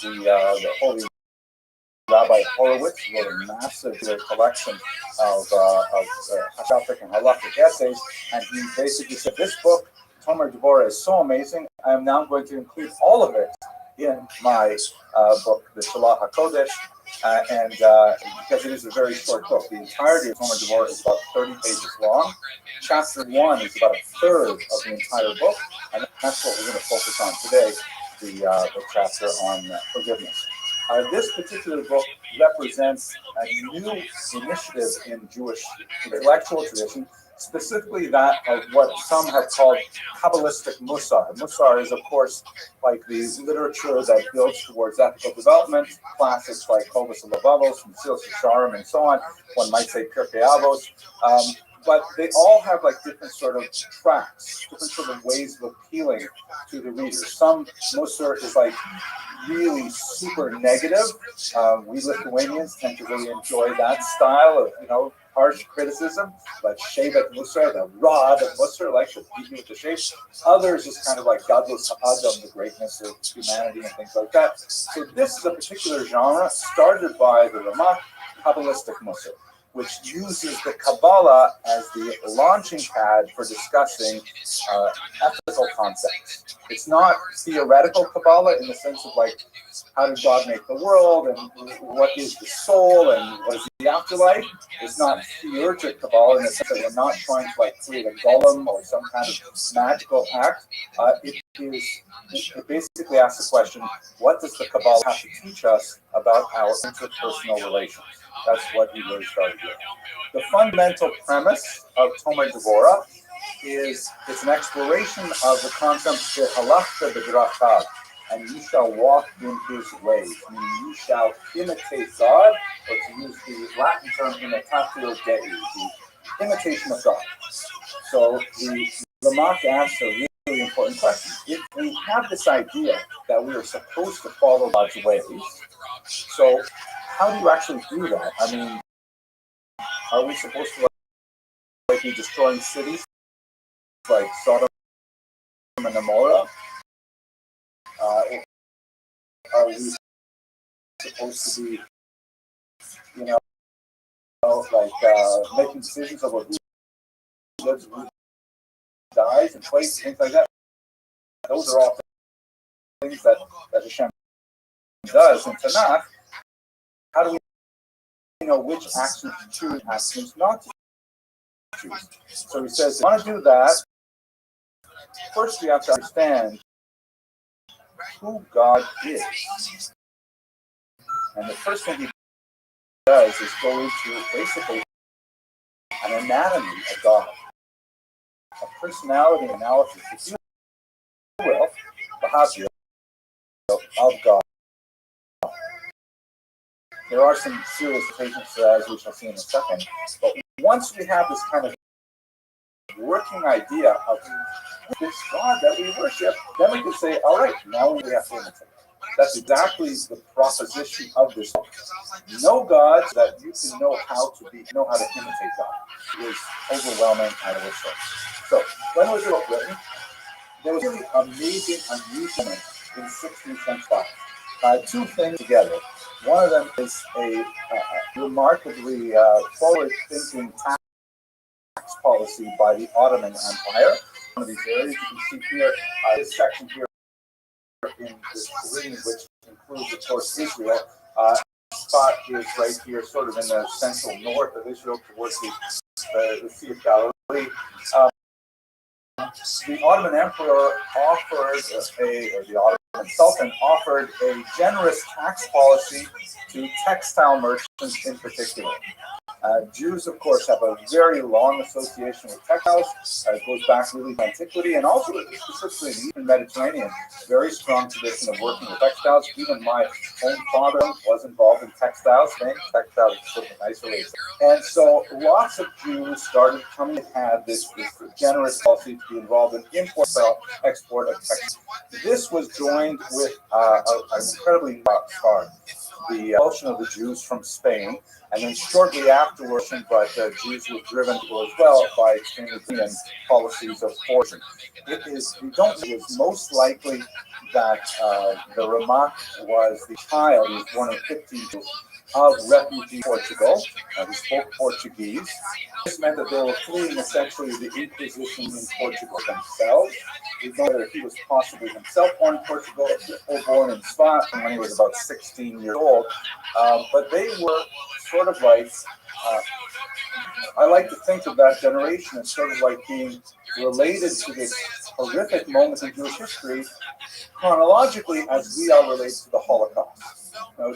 the Holy Rabbi Horowitz, wrote a massive collection of halachic and halachic essays, and he basically said, this book, Tomer Deborah, is so amazing, I am now going to include all of it in my book, the Shalach HaKodesh, and because it is a very short book. The entirety of Tomer Deborah is about 30 pages long. Chapter 1 is about a third of the entire book, and that's what we're going to focus on today, the chapter on forgiveness. This particular book represents a new initiative in Jewish intellectual tradition, specifically that of what some have called Kabbalistic Musar. Musar is, of course, like the literature that builds towards ethical development, classics like Kovos and Levavos, from Silas Yesharim, and so on. One might say Pirkei Avos. But they all have like different sort of tracks, different sort of ways of appealing to the reader. Some Musar is like really super negative. We Lithuanians tend to really enjoy that style of, harsh criticism, like Shevet Musar, the rod of Musar, like the beat with the shape. Others is kind of like Gadlus Ha'adam, the greatness of humanity and things like that. So this is a particular genre started by the Ramak, Kabbalistic Musar, which uses the Kabbalah as the launching pad for discussing ethical concepts. It's not theoretical Kabbalah in the sense of like, how did God make the world, and what is the soul, and what is the afterlife? It's not theurgic Kabbalah in the sense that we're not trying to like create a golem or some kind of magical act. It basically asks the question, what does the Kabbalah have to teach us about our interpersonal relations? That's what he really started with. The fundamental premise of Tomer Deborah is it's an exploration of the concept Halachta b'drachav, and you shall walk in his ways, meaning you shall imitate God, or to use the Latin term imitatio Dei, the imitation of God. So the Ramak asks a really important question. If we have this idea that we are supposed to follow God's ways, so how do you actually do that? I mean, are we supposed to like be destroying cities like Sodom and Gomorrah? Are we supposed to be, making decisions about who lives, who dies, and place, things like that? Those are all things that Hashem does in Tanakh. How do we know which actions to choose, actions not to choose? So he says, if you want to do that, First, we have to understand who God is. And the first thing he does is go into basically an anatomy of God, a personality analysis, if you will, behavior of God. There are some serious patients to that, as we shall see in a second. But once we have this kind of working idea of this God that we worship, then we can say, all right, now we have to imitate. That's exactly the proposition of this book. Know God so that you can know how to imitate God. It was overwhelming out of its source. So, when was the book written? There was really amazing, unusual in 1625. Two things together. One of them is a remarkably forward-thinking tax policy by the Ottoman Empire. One of these areas you can see here, this section here in this green, which includes, of course, Israel. Spot is right here, sort of in the central north of Israel, towards the Sea of Galilee. The Ottoman Emperor offered the Ottoman Sultan offered a generous tax policy to textile merchants in particular. Jews, of course, have a very long association with textiles. It goes back really to antiquity, and also specifically in the Eastern Mediterranean, very strong tradition of working with textiles. Even my own father was involved in textiles. Textiles is sort of a nicer way. And so lots of Jews started coming and had this generous policy to be involved in import export of textiles. This was joined with an incredibly hard the expulsion of the Jews from Spain, and then shortly afterwards, but Jews were driven to as well by extremely European policies of forcing. It is most likely that the Ramak was the child, he was one of 15 of refugee Portugal, who spoke Portuguese. This meant that they were fleeing essentially the Inquisition in Portugal themselves. We know that he was possibly himself born in Portugal or born in Svat when he was about 16 years old. But they were sort of like, I like to think of that generation as sort of like being related to this horrific moment in Jewish history chronologically as we are related to the Holocaust. Now,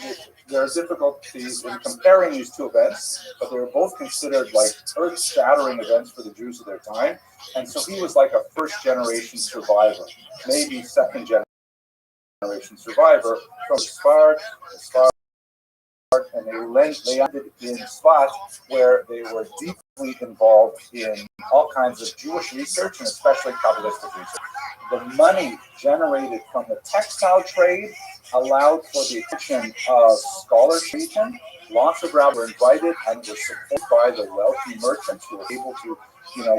there are difficulties in comparing these two events, but they were both considered like earth-shattering events for the Jews of their time. And so he was like a first-generation survivor, maybe second-generation survivor from Sfard, and they landed in Svat, where they were deeply involved in all kinds of Jewish research and especially Kabbalistic research. The money generated from the textile trade allowed for the attention of scholars region. Lots of rabbis were invited and were supported by the wealthy merchants who were able to,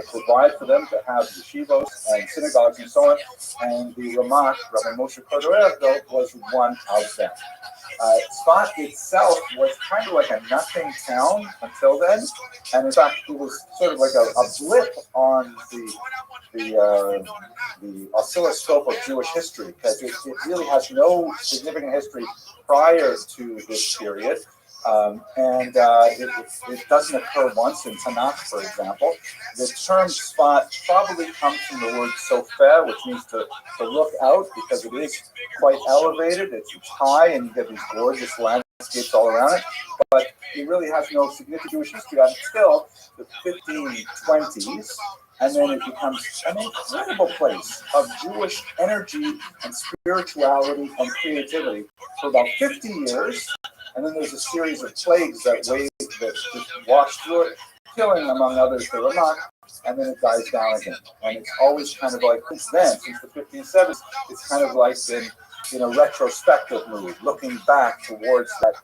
provide for them to have yeshivos and synagogues and so on. And the Ramak, Rabbi Moshe Cordero, was one of them. Svat itself was kind of like a nothing town until then, and in fact, it was sort of like a blip on the oscilloscope of Jewish history, because it really has no significant history prior to this period. It doesn't occur once in Tanakh, for example. The term Svat probably comes from the word sofer, which means to look out, because it is quite elevated, it's high, and you get these gorgeous landscapes all around it. But it really has no significant Jewish history until the 1520s. And then it becomes an incredible place of Jewish energy and spirituality and creativity for about 50 years. And then there's a series of plagues that just wash through it, killing, among others, the Ramak, and then it dies down again. And it's always kind of like, since the 1570s, it's kind of like been retrospective mood, looking back towards that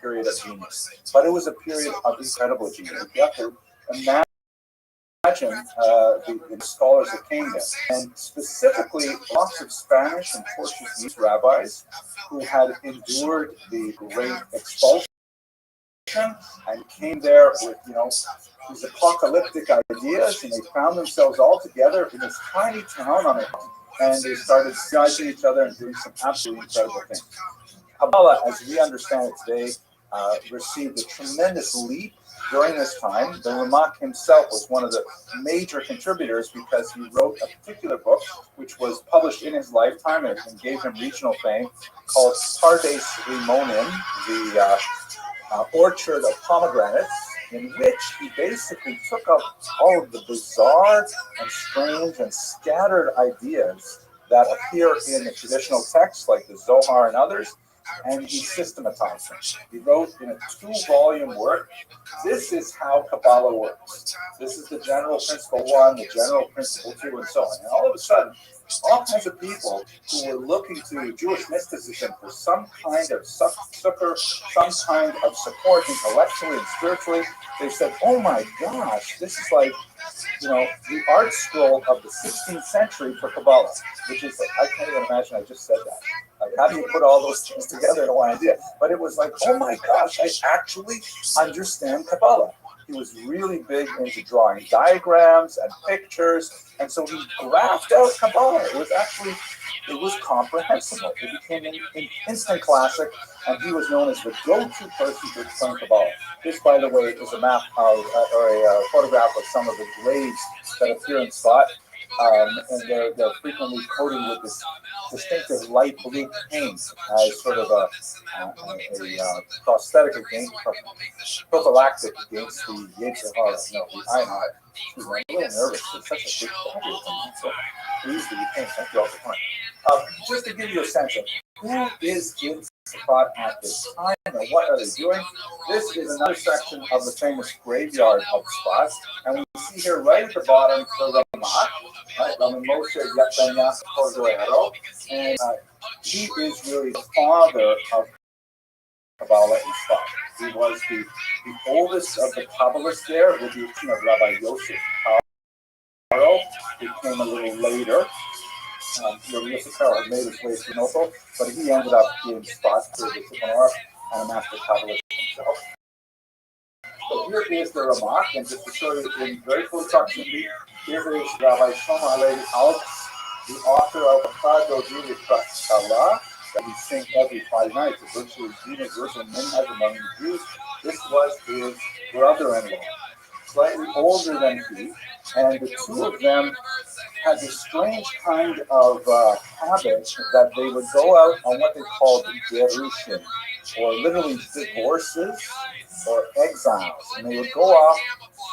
period of genius. But it was a period of incredible genius. You have to imagine the scholars that came there, and specifically lots of Spanish and Portuguese rabbis who had endured the Great Expulsion and came there with these apocalyptic ideas, and they found themselves all together in this tiny town on it, and they started disguising each other and doing some absolutely incredible things. Kabbalah, as we understand it today, received a tremendous leap during this time. The Ramak himself was one of the major contributors because he wrote a particular book which was published in his lifetime and gave him regional fame, called Pardes Rimonim, the Orchard of Pomegranates, in which he basically took up all of the bizarre and strange and scattered ideas that appear in the traditional texts like the Zohar and others, and he systematized them. He wrote in a 2-volume work, this is how Kabbalah works. This is the general principle 1, the general principle 2, and so on. And all of a sudden, all kinds of people who were looking to Jewish mysticism for some kind of succor, some kind of support intellectually and spiritually, they said, oh my gosh, this is like, the art scroll of the 16th century for Kabbalah, which is, I can't even imagine I just said that. Like, how do you put all those things together in one idea? But it was like, oh my gosh, I actually understand Kabbalah. He was really big into drawing diagrams and pictures, and so he graphed out Kabbalah. It was comprehensible. It became an instant classic, and he was known as the go-to person to explain Kabbalah. This, by the way, is a map of, or a photograph of some of the graves that appear in Spot, and they're frequently coated with this distinctive light blue paint as sort of a prosthetic against, prophylactic against the Yetzer Hara, the Einhard. I'm a little nervous. It's such a big body of them. So please do you paint. Thank you all for coming. Just to give you a sense of who is in Spot at this time and what are they doing, this is another section of the famous graveyard of Spot, and we see here right at the bottom the Ramak, right, Rabbi Moshe Yatanya Cordero, and he is really the father of Kabbalah in Spot. He was the oldest of the Kabbalists there, with the exception of Rabbi Yosef Karo, who came a little later. Yosef Karo had made his way to Noto, but he ended up being Spot for the Tikkun and a master Kabbalist himself. So here is the Ramak, and just to show you in very close proximity, here is Rabbi Shlomo Alevi Alks, the author of Chado Julia Kabbalah, that we sing every Friday night. It's virtually universal minhag among the Jews. This was his brother-in-law, slightly older than he, and the two of them had this strange kind of habit that they would go out on what they called gerushin, or literally divorces or exiles, and they would go off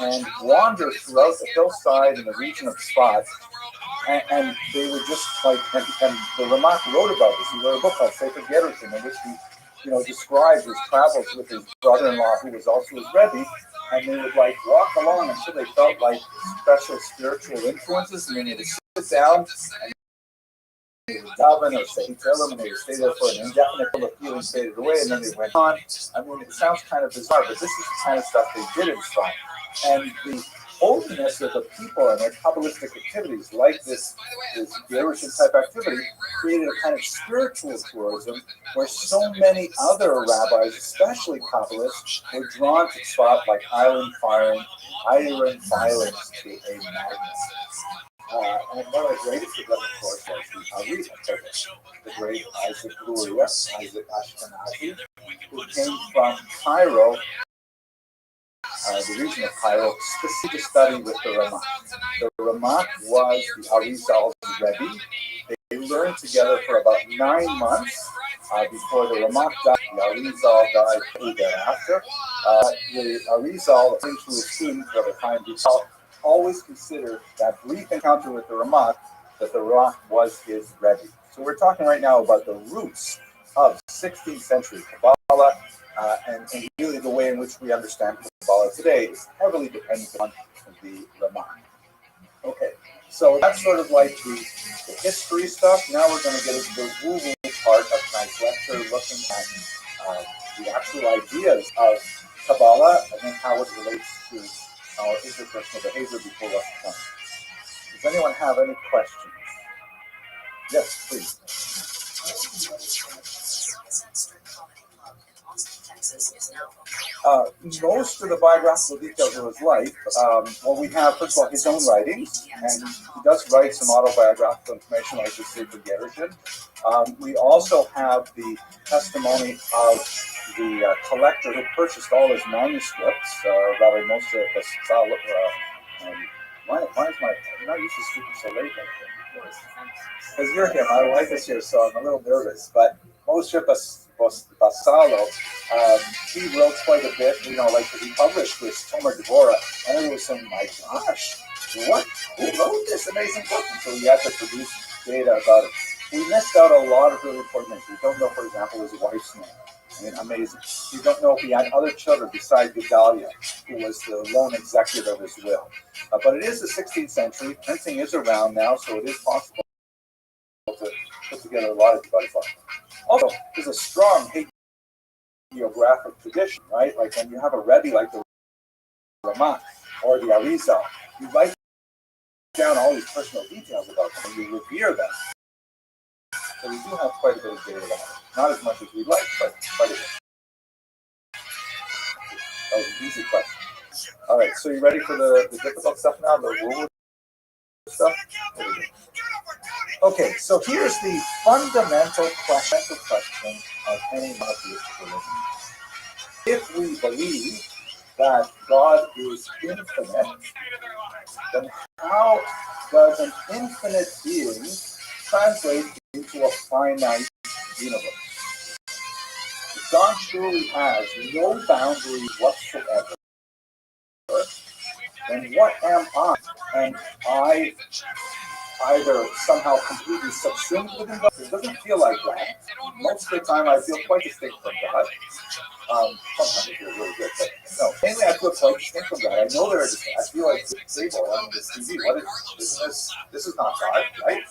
and wander throughout the hillside in the region of Spot. And they would just and the Ramak wrote about this. He wrote a book called Sefer Gerushin, in which he, described his travels with his brother-in-law, who was also his Rebbe, and they would walk along until they felt like special spiritual influences, and then they would sit down and they would daven or say Tehillim, and they would stay there for an indefinite until the feeling faded away, and then they went on. I mean, it sounds kind of bizarre, but this is the kind of stuff they did in Spot. And the holiness of the people and their Kabbalistic activities, like this Gerushin type activity, created a kind of spiritual tourism where so many other rabbis, especially Kabbalists, were drawn to Spot like iron filings to a magnet. And one of the greatest of them, of course, was the Ari, the great Isaac Luria, Isaac Ashkenazi, who came from Cairo, the region of Cairo, specifically to study with the Ramak. The Ramak was the Arizal's Rebbe. They learned together for about 9 months before the Ramak died. The Arizal died shortly thereafter. The Arizal, according to his student, Rabbi Chaim Vital, always considered that brief encounter with the Ramak, that the Ramak was his Rebbe. So we're talking right now about the roots of 16th century Kabbalah, and really the way in which we understand Kabbalah today is heavily dependent on the Ramak. Okay, so that's sort of like the history stuff. Now we're going to get into the woo-woo part of tonight's lecture, looking at the actual ideas of Kabbalah and then how it relates to our interpersonal behavior before lesson time. Does anyone have any questions? Yes, please. Most of the biographical details of his life, we have, first of all, his own writings, and he does write some autobiographical information like this Sefer Gerushin. We also have the testimony of the collector who purchased all his manuscripts, Rabbi Moshe Basal. Why is I'm not used to speaking so late like that. Because you're him, my wife is here, so I'm a little nervous. But Moshe Basalo, he wrote quite a bit, like he published this Tomer Devorah, and it was saying, my gosh, who wrote this amazing book? And so he had to produce data about it. We missed out a lot of really important things. We don't know, for example, his wife's name. I mean, amazing. We don't know if he had other children besides Gedalia, who was the lone executor of his will. But it is the 16th century. Printing is around now, so it is possible to put together a lot of devices. Also, there's a strong hagiographic tradition, right? Like when you have a Rebbe like the Ramah or the Arizal, you write down all these personal details about them and you revere them. So we do have quite a bit of data about it. Not as much as we'd like, but quite a bit. That was an easy question. All right, so you ready for the difficult stuff now, the woo stuff? Okay, so here's the fundamental question of any monotheistic religion. If we believe that God is infinite, then how does an infinite being translate into a finite universe? If God truly has no boundaries whatsoever, then what am I? And I either somehow completely subsumed within God. It doesn't feel like that. Most of the time I feel quite distinct from God. Sometimes I feel really good, but no. Mainly I feel quite distinct from God. I know there is. I feel like it's stable on this TV. What is this? This is not God, right?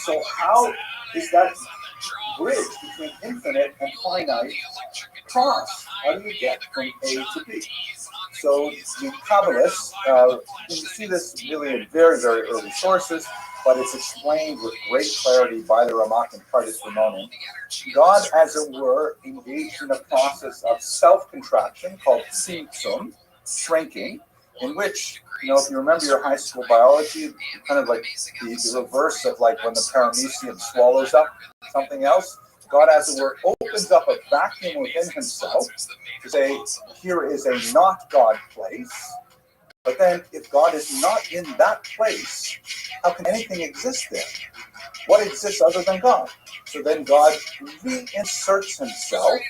So how is that bridge between infinite and finite cross? How do you get from A to B? So the Kabbalists, you see this really in very, very early sources, but it's explained with great clarity by the Ramak and Pardes Rimonim. God, as it were, engaged in a process of self-contraction called tzimtzum, shrinking, in which, if you remember your high school biology, kind of like the reverse of like when the paramecium swallows up something else. God, as it were, opens up a vacuum within himself to say, here is a not God place. But then, if God is not in that place, how can anything exist there? What exists other than God? So then God reinserts himself.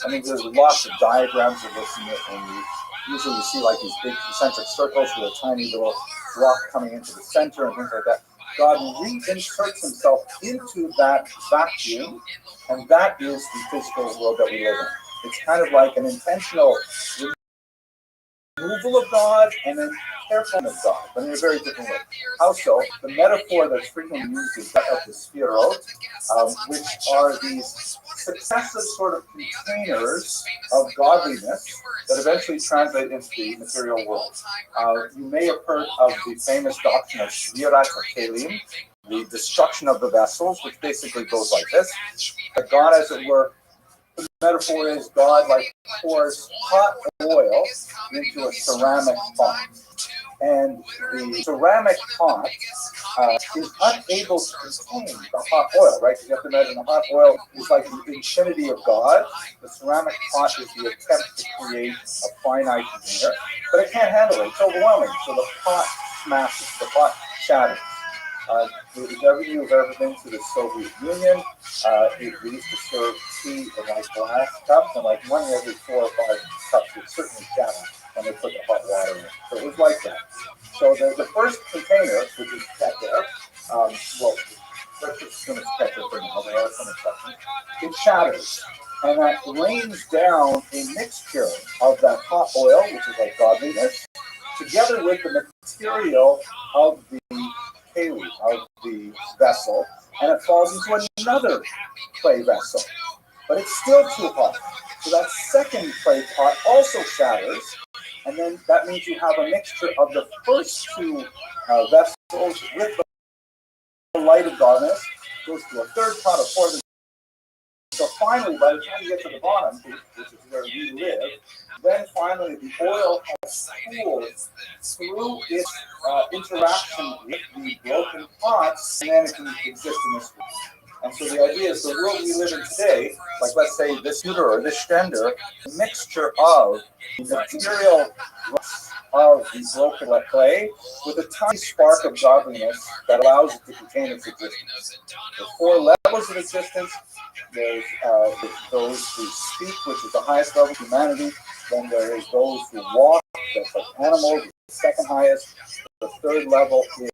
I mean, there's lots of diagrams of this, and usually you see like these big concentric circles with a tiny little rock coming into the center and things like that. God reinserts himself into that vacuum, and that is the physical world that we live in. It's kind of like an intentional removal of God and then carefulness of God, but in a very different way. How so? The metaphor that's frequently used is that of the spherot, which are these successive sort of containers of godliness that eventually translate into the material world. You may have heard of the famous doctrine of Shvirat HaKelim, the destruction of the vessels, which basically goes like this. That God, as it were, the metaphor is God like pours hot oil into a ceramic pot. And the ceramic pot is unable to contain the hot oil, right? You have to imagine the hot oil is like the infinity of God. The ceramic pot is the attempt to create a finite container, but it can't handle it. It's overwhelming. So the pot smashes, the pot shatters. If ever you've ever been to the Soviet Union, we used to serve tea in like glass cups, and like one every 4 or 5 cups would certainly shatter when they put the hot water in it. So it was like that. So the first container, which is kept there, let's just assume it's kept there for now. There are some exceptions. It shatters, and that rains down a mixture of that hot oil, which is like godliness, together with the material of the keli, of the vessel, and it falls into another clay vessel. But it's still too hot. So that second clay pot also shatters, and then that means you have a mixture of the first 2 vessels with the light of godliness, goes to a third pot, a fourth. So finally, by the time you get to the bottom, which is where we live, then finally the oil has cooled through its interaction with the broken pots, and then it can exist in this world. And so the idea is the world we live in today, like let's say this computer or this Stender, a mixture of the material of the broken clay with a tiny spark of godliness that allows it to contain its existence. There's four levels of existence. There's those who speak, which is the highest level of humanity. Then there is those who walk, that's like animals, the second highest. The third level is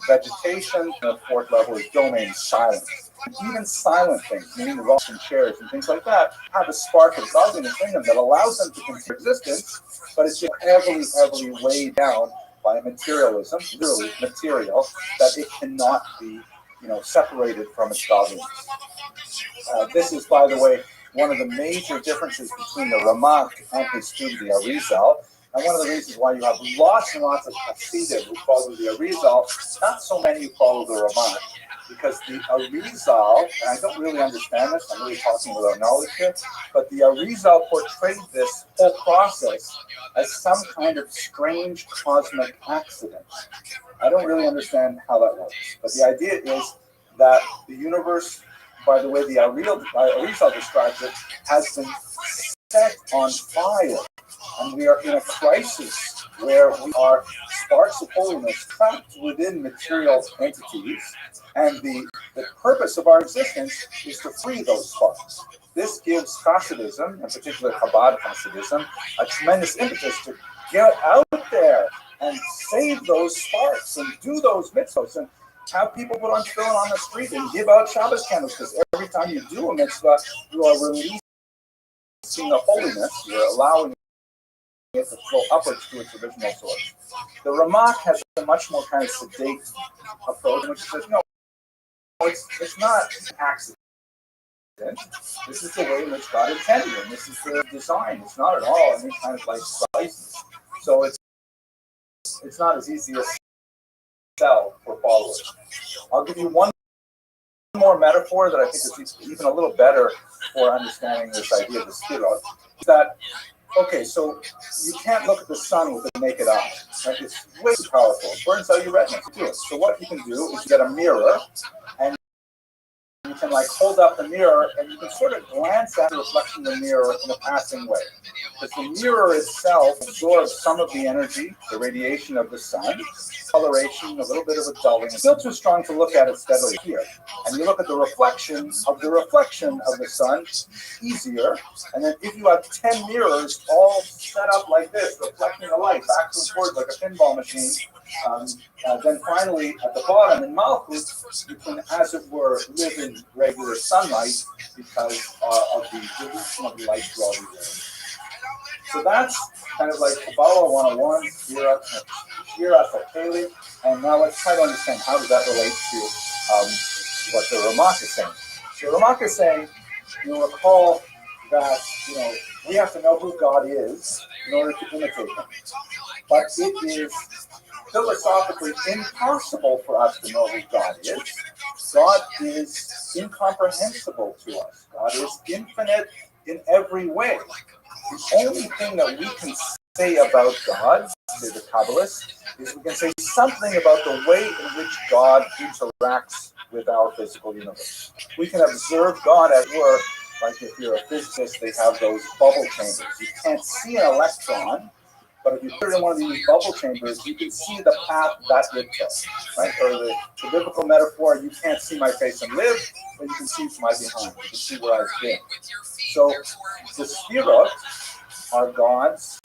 vegetation, and the fourth level is domain silence. Even silent things, meaning rocks and chairs and things like that, have a spark of godliness in them that allows them to continue existence, but it's heavily, heavily weighed down by materialism, literally material, that it cannot be, separated from its godliness. This is, by the way, one of the major differences between the Ramak and his student, the Arizal. And one of the reasons why you have lots and lots of Hasidim who follow the Arizal, not so many who follow the Ramak, because the Arizal, and I don't really understand this, I'm really talking without knowledge here, but the Arizal portrayed this whole process as some kind of strange cosmic accident. I don't really understand how that works, but the idea is that the universe, by the way the Arizal describes it, has been set on fire. And we are in a crisis where we are sparks of holiness trapped within material entities, and the purpose of our existence is to free those sparks. This gives Hasidism, in particular Chabad Hasidism, a tremendous impetus to get out there and save those sparks and do those mitzvahs and have people put on tefillin on the street and give out Shabbos candles, because every time you do a mitzvah, you are releasing the holiness, you're allowing it to flow upwards to its original source. The Ramak has a much more kind of sedate approach, which says, no, it's not an accident. This is the way in which God intended it, and this is the design. It's not at all any kind of like license. So it's not as easy as sell for followers. I'll give you one more metaphor that I think is even a little better for understanding this idea of the spirit. That okay, so you can't look at the sun with a naked eye. Right? It's way too powerful. It burns out your retina to do it. So what you can do is get a mirror, and you can like hold up the mirror, and you can sort of glance at the reflection of the mirror in a passing way. Because the mirror itself absorbs some of the energy, the radiation of the sun, coloration, a little bit of a dulling. It's still too strong to look at it steadily here. And you look at the reflection of the sun, easier. And then if you have 10 mirrors all set up like this, reflecting the light backwards and forwards like a pinball machine, then finally at the bottom in Malchus, you can, as it were, live in regular sunlight because of the dilution of the light through all these areas. So that's kind of like Kabbalah 101, Shira Fakeli, and now let's try to understand how does that relate to what the Ramak is saying. So Ramak is saying, you'll recall that we have to know who God is in order to imitate him. But it is philosophically impossible for us to know who God is. God is incomprehensible to us. God is infinite in every way. The only thing that we can say about God, say the Kabbalists, is we can say something about the way in which God interacts with our physical universe. We can observe God at work, like if you're a physicist, they have those bubble chambers. You can't see an electron, but if you put it in one of these bubble chambers, you can see the path that it took, right? Or the biblical metaphor, you can't see my face and live, but you can see my behind. You can see where I've been. So the Sphirot are God's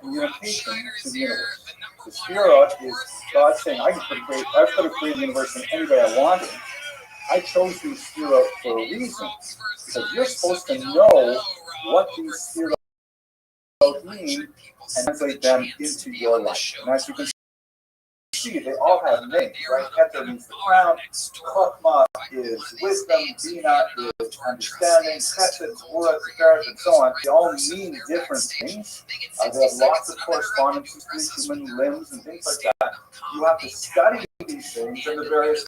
communication to the universe. The Sphirot is God saying, I could have created the universe in any way I wanted. I chose these Sphirot for a reason, because you're supposed to know what these Sphirot mean and translate them into your life. And as you can see, they all have names, right? Keter means the crown, Chokmah is wisdom, Bina is understanding, Chesed, Gvura, Tiferet, and so on. They all mean different things. They have lots of correspondences to human limbs and things like that. You have to study these things and the various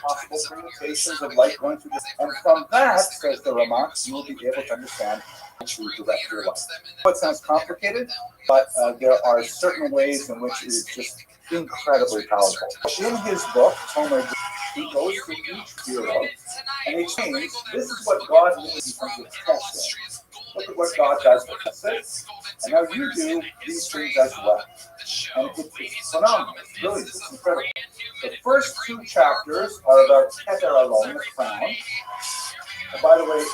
possible permutations of light going through this. And from that, says the Ramak, you will be able to understand to direct your life. It sounds complicated, but there are certain ways in which it is just incredibly powerful. In his book, Tomer he goes through each bureau and he explains this is what God means in terms of testing. Look at what God does for us. And now you do these things as well. And it's phenomenal. It's really it's incredible. The first two chapters are about Keter alone, the crown. And by the way,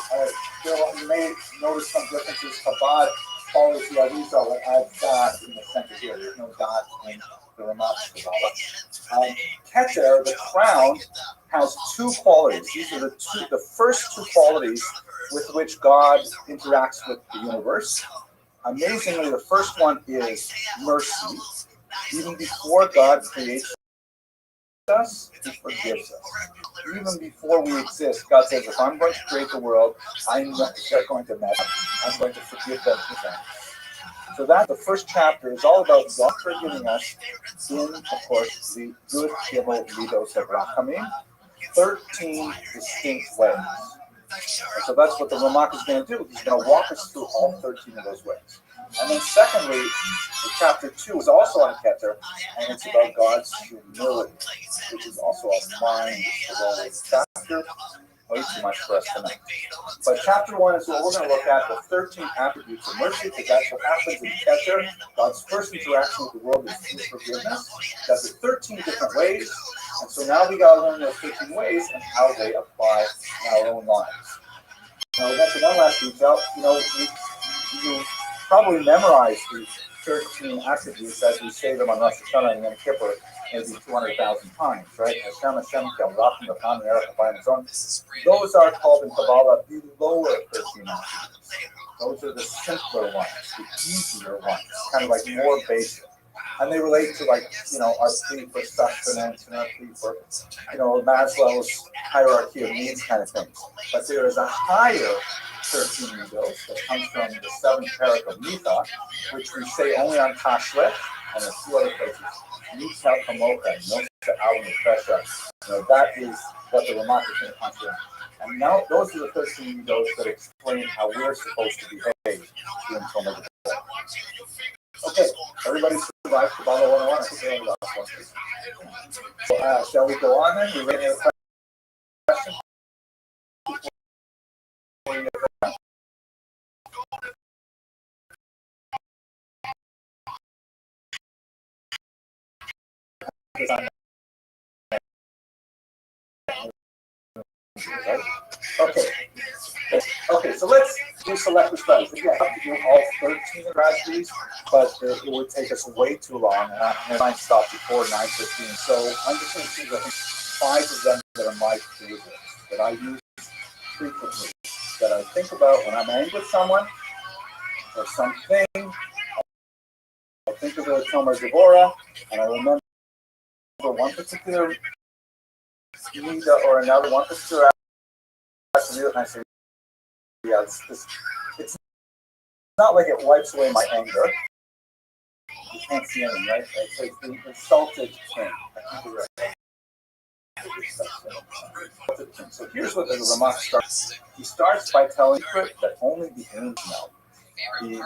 Bill, you may notice some differences. Chabad follows the Arizal and adds dot in the center here. There's no dot in the Ramak's Kabbalah. Keter, the crown, has two qualities. These are the first two qualities with which God interacts with the universe. Amazingly, the first one is mercy. Even before God creates us, he forgives us. Even before we exist, God says, if I'm going to create the world, I know they're going to mess up. I'm going to forgive them for that. So that the first chapter is all about God forgiving us in, of course, the good Gimel Midos of Rachamim, 13 distinct ways. And so that's what the Ramak is going to do. He's going to walk us through all 13 of those ways. And then secondly, chapter 2 is also on Keter, and it's about God's humility, which is also a mind-blowing chapter. Way too much for us tonight. But chapter 1 is what we're going to look at, the 13 attributes of mercy, because that's what happens in Keter. God's first interaction with the world is through forgiveness. Does it 13 different ways. And so now we got to learn those 13 ways and how they apply in our own lives. Now, that's one last detail. You probably memorize the 13 attributes as we say them on Rosh Hashanah and Yom Kippur maybe 200,000 times, right? Hashem, Hashem, Kel Rachim, Racham, Erech, Abayim, and so on. Those are called in Kabbalah the lower 13 attributes. Those are the simpler ones, the easier ones, kind of like more basic. And they relate to our plea for sustenance and our plea for, Maslow's hierarchy of needs kind of things. But there is a higher 13 midos that comes from the 7th parak of Mitha, which we say only on Kashrut and a few other places. Mitha Kamoka, Nosa Alma Pressure. That is what the Ramak is going to consider. And now those are the 13 midos that explain how we're supposed to behave during Talmud. Okay, everybody survived Kabbalah 101. I think they're on the last one. So, shall we go on then? You ready to have a question? Okay, so let's do selective studies. Again, I have to do all 13 strategies, but it would take us way too long, and I might stop before 9:15. So I'm just going to choose, I think, 5 of them that are my favorites, that I use frequently, that I think about when I'm angry with someone or something. I think of the Tomer Devorah, and I remember one particular Nida or another, one particular attribute, and I say, yeah, it's not like it wipes away my anger. You can't see anything, right? It's like the insulted king. I think you're right. So here's what the Ramak starts. He starts by telling you that only the angels know. He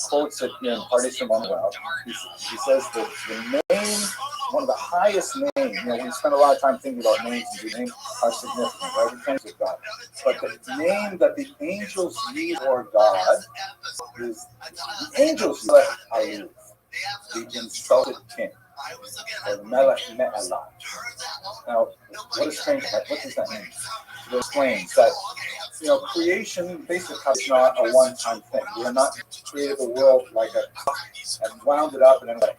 quotes it in Pardes Manuel. He says that the name, one of the highest names, we spend a lot of time thinking about names, and the names are significant, right? We can't with God. But the name that the angels use for God is the angels use Aluf, the insulted king, or the Melech Me'elah. Now, what does that mean? It explains that creation basically is not a one-time thing. We are not created the world like and wound it up and then like.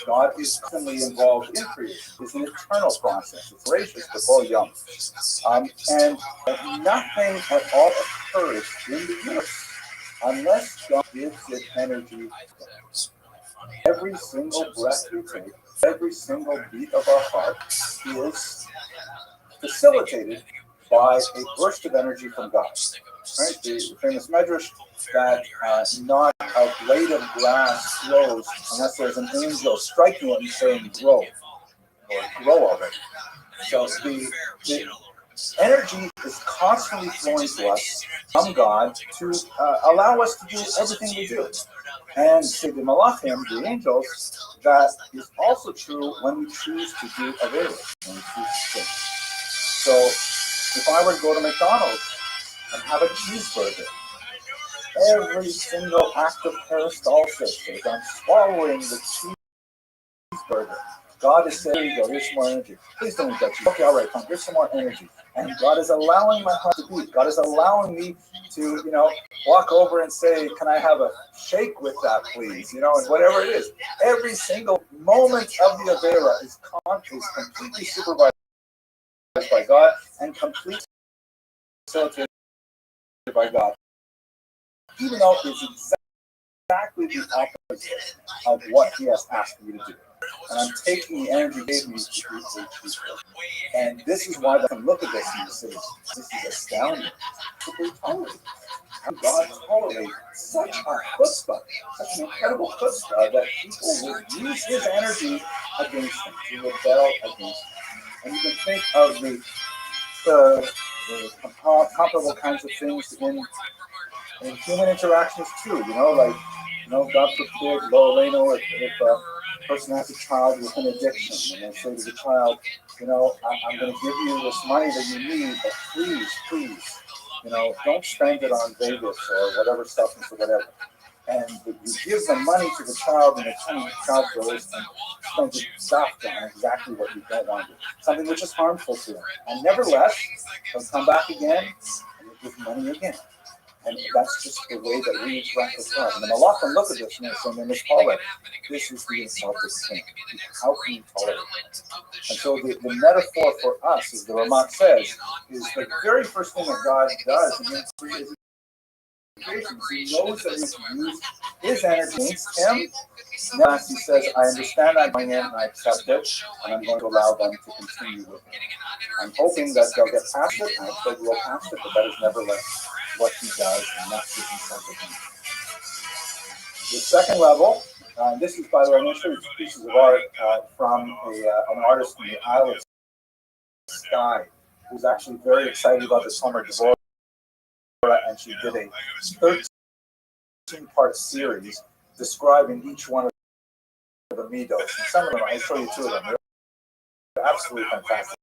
God is constantly involved in creation. It's an eternal process. It's gracious before young. And nothing at all occurs in the universe unless God gives it energy. Every single breath we take, every single beat of our heart is facilitated by a burst of energy from God. Right? The famous medrash that not a blade of grass grows unless there's an angel striking it and saying grow, or grow already. So the energy is constantly flowing to us from God to allow us to do everything we do. And to the Malachim, the angels, that is also true when we choose to do Averos, when we choose to sin. So if I were to go to McDonald's and have a cheeseburger, every single act of peristalsis as I'm swallowing the cheeseburger, God is saying, here you go, here's some more energy. Please don't eat that cheese. Okay, all right, fine, here's some more energy. And God is allowing my heart to beat. God is allowing me to, walk over and say, can I have a shake with that, please? And whatever it is. Every single moment of the Avera is completely supervised by God and completely facilitated by God. Even though it's exactly the opposite of what He has asked me to do. And I'm taking the energy He gave me to do. And this is why I can look at this and say, this is astounding. How God tolerates such a chutzpah, such an incredible chutzpah that people would use His energy against Him, to rebel against Him. And you can think of the comparable kinds of things in human interactions too, God forbid, if a person has a child with an addiction, and they say to the child, I'm going to give you this money that you need, but please, don't spend it on Vegas or whatever substance or whatever. And you give the money to the child, and the child goes and spends it soft on exactly what you don't want to do, something which is harmful to them. And nevertheless, they'll come back again, and you give money again. And that's just the way that we interact with God. And the Malach can look at this and say, Miss Paula, this is the insulted thing. How can you tolerate it? And so the metaphor for us, as the Ramak says, is the very first thing that God does in His creation. He knows that He's used His energy against Him. Now He says, I understand I'm going in and I accept it, and I'm going to allow them to continue with it. I'm hoping that they'll get past it, and I hope they will pass it, but that is nevertheless what He does, and that's the intent of Him. The second level, and this is, by the way, I'm going to show you two pieces of art from an artist from the Isle of Skye, who's actually very excited about this Homer Devorah, and she did a 13-part series describing each one of the midos. And some of them, I'll show you two of them. They're absolutely fantastic.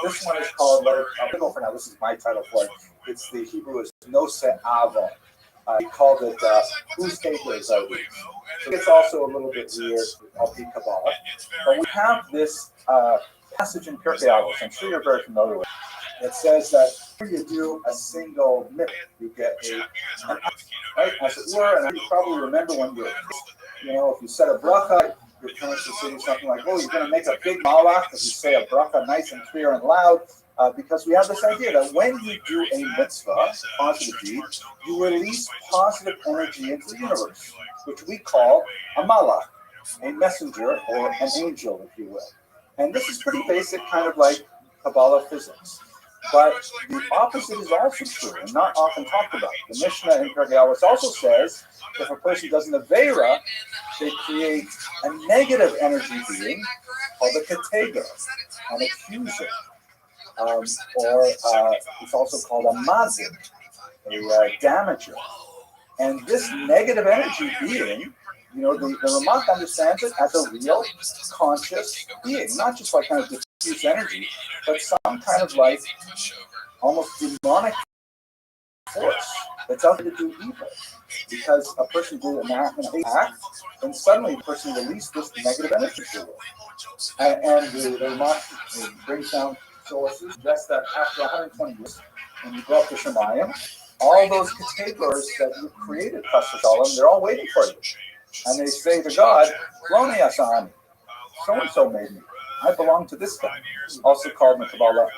This one is called, I'll go for now, this is my title for it. It's the Hebrew is Nose Ava. He called it Whose Papers Are These? So it's also a little bit weird of the Kabbalah. But we have this passage in Pirkei Avos, I'm sure you're very familiar with it. It says that when you do a single mitzvah, you get an right, as it were, and you probably remember when if you said a bracha, your parents would say something like, you're going to make a big malach, if you say a bracha nice and clear and loud, because we have this idea that when you do a mitzvah, positive deed, you release positive energy into the universe, which we call a malach, a messenger, or an angel, if you will. And this is pretty basic, kind of like Kabbalah physics. But the opposite is also true and not often talked about. The Mishnah in Pirkei Avos also says if a person does an Aveira, they create a negative energy being called a Katega, an accuser, or it's also called a Mazin, a damager. And this negative energy being, the Ramak understands it as a real conscious being, not just like kind of diffuse energy, but some kind of like almost demonic force that's out to do evil. Because a person did an act, and suddenly the person released this negative energy to it. And the Ramak brings down sources, just that after 120 years, when you go up to Shemayim, all those categories that you created, they're all waiting for you. And they say to God, Roni Asani, so-and-so made me. I belong to this guy. Also called in the Kabbalah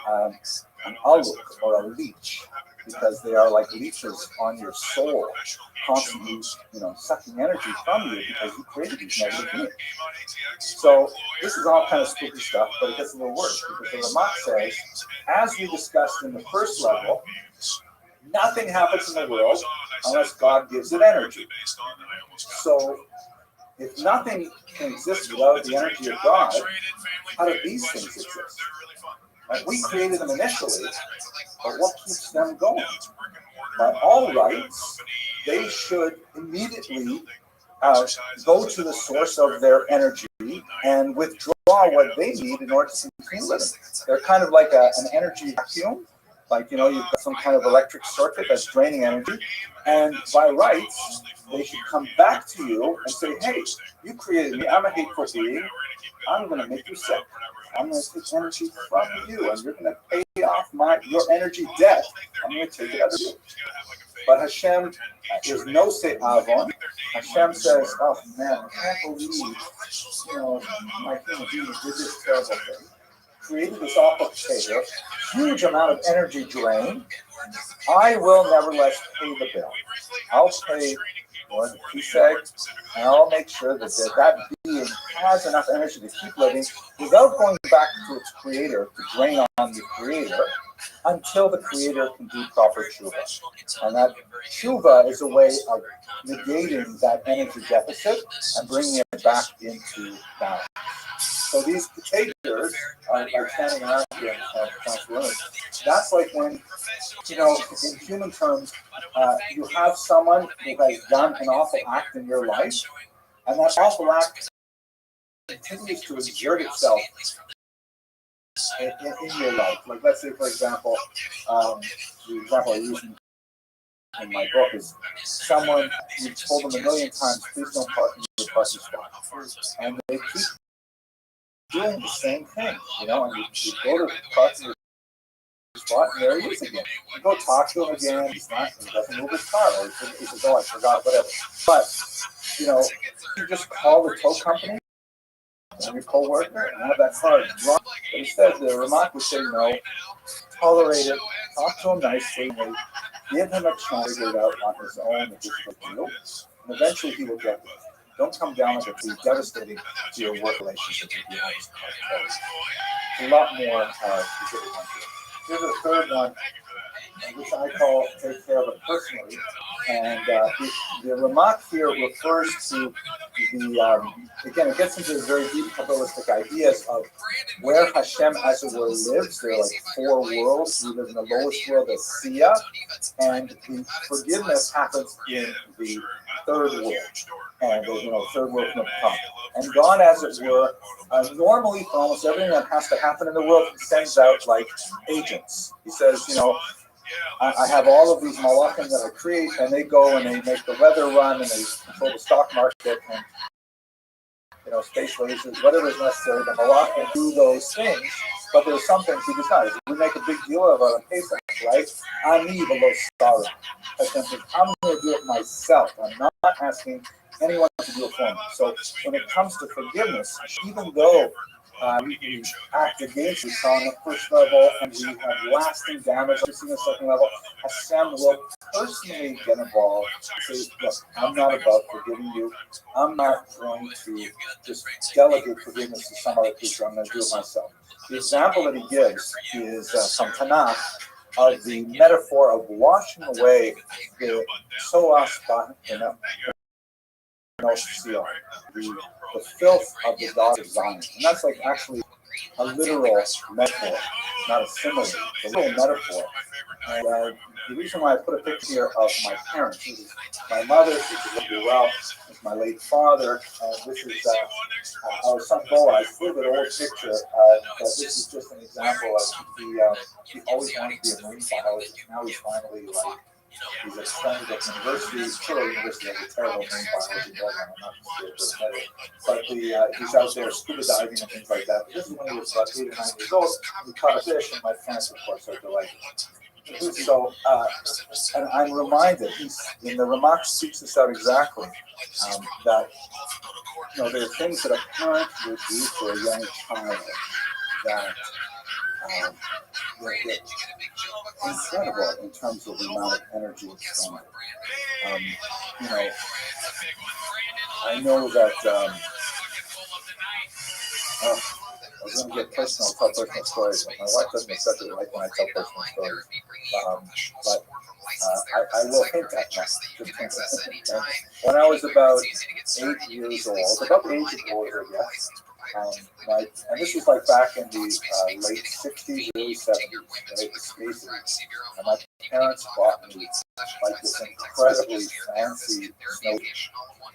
an aluk, or a leech, because they are like leeches on your soul, constantly, sucking energy from you because you created these negative beings. So this is all kind of spooky stuff, but it gets a little worse, because the Ramak says, as we discussed in the first level, nothing happens in the world unless God gives it energy. So if nothing can exist without the energy of God, how do these things exist? Right? We created them initially, but what keeps them going? By all rights, they should immediately go to the source of their energy and withdraw draw what they need in order to continue living. They're kind of like an energy vacuum. Like, you've got some kind of electric circuit that's draining energy. And by rights, they should come back to you and say, hey, you created me. I'm a hateful being. I'm going to make you sick. I'm going to take energy from you, and you're going to pay off your energy debt. I'm going to take it out of you. But Hashem, there's no say avon. Hashem says, oh man, I can't believe, my human being did this terrible thing. Created this awful potato, huge amount of energy drain. I will nevertheless pay the bill. I'll pay more than he said, and I'll make sure that being has enough energy to keep living without going back to its creator to drain on the creator until the creator can do proper tshuva. And that tshuva is a way of negating that energy deficit and bringing it back into balance. So these potatoes are standing around here in transformation. That's like when, in human terms, you have someone who has done an awful act in your life, and that awful act continues to exert itself in your life. Like, let's say, for example, the example I use in my book is someone, you've told them a million times, please don't park in your parking spot. And they keep doing the same thing, and you go to park in your spot, and there he is again. You go talk to him again, he doesn't move his car, or he says, oh, I forgot, whatever. But, you just call the tow company and your co-worker and have that car drop. But instead, the remark would say, no, tolerate it, talk to him nicely, and give him a chance to get it out on his own, and just deal, and eventually he will get it. Don't come down with it. It's devastating to your work relationship if you have this car. A lot more specific ones here. Here's a third one, which I call take care of it personally. And the remark here refers to again, it gets into very deep Kabbalistic ideas of where Hashem, as it were, lives. There are like 4 worlds. We live in the lowest world, the Sia, and the forgiveness happens in the third world. And third world from the top. And God, as it were, normally for almost everything that has to happen in the world, he sends out like agents. He says, I have all of these malachim that I create, and they go and they make the weather run, and they control the stock market, and space races, whatever is necessary. The malachim do those things, but there's some things he does not. We make a big deal of it on Pesach, right? Ani below star. Hashem says, I'm going to do it myself. I'm not asking anyone to do it for me. So when it comes to forgiveness, even though we act against us on the first level and we have lasting damage on the second level, Hashem will personally get involved and say, look, I'm not about forgiving you. I'm not going to just delegate forgiveness to some other people. I'm going to do it myself. The example that he gives is from Tanakh of the metaphor of washing away the soas the filth of the daughter of Zion. And that's like actually a literal metaphor, not a simile, a literal metaphor. And the reason why I put a picture here of my parents, this is my mother, this is well, this is my late father, and this is our son Boaz. It's a little bit old picture, but this is just an example of he always wanted to be a marine biologist. Now he's finally he's a studied at university. Sure, university has a terrible marine biology program. I'm not sure, but he's out there scuba diving and things like that. But this is when he was about 8 or 9 years old. We caught a fish, and my parents, of course, are delighted. So, and I'm reminded, in the Ramak speaks this out exactly, that there are things that a parent would do for a young child that incredible in terms of the amount of energy expended. I know that I was going to get personal, tell personal stories. My wife doesn't accept it like when I tell personal stories. But I will hint at that. When I was about 8 years old, about the age of Boyer, yes. And this was like back in the late 60s, early 70s, late 60s. And my parents bought me like this incredibly fancy snow,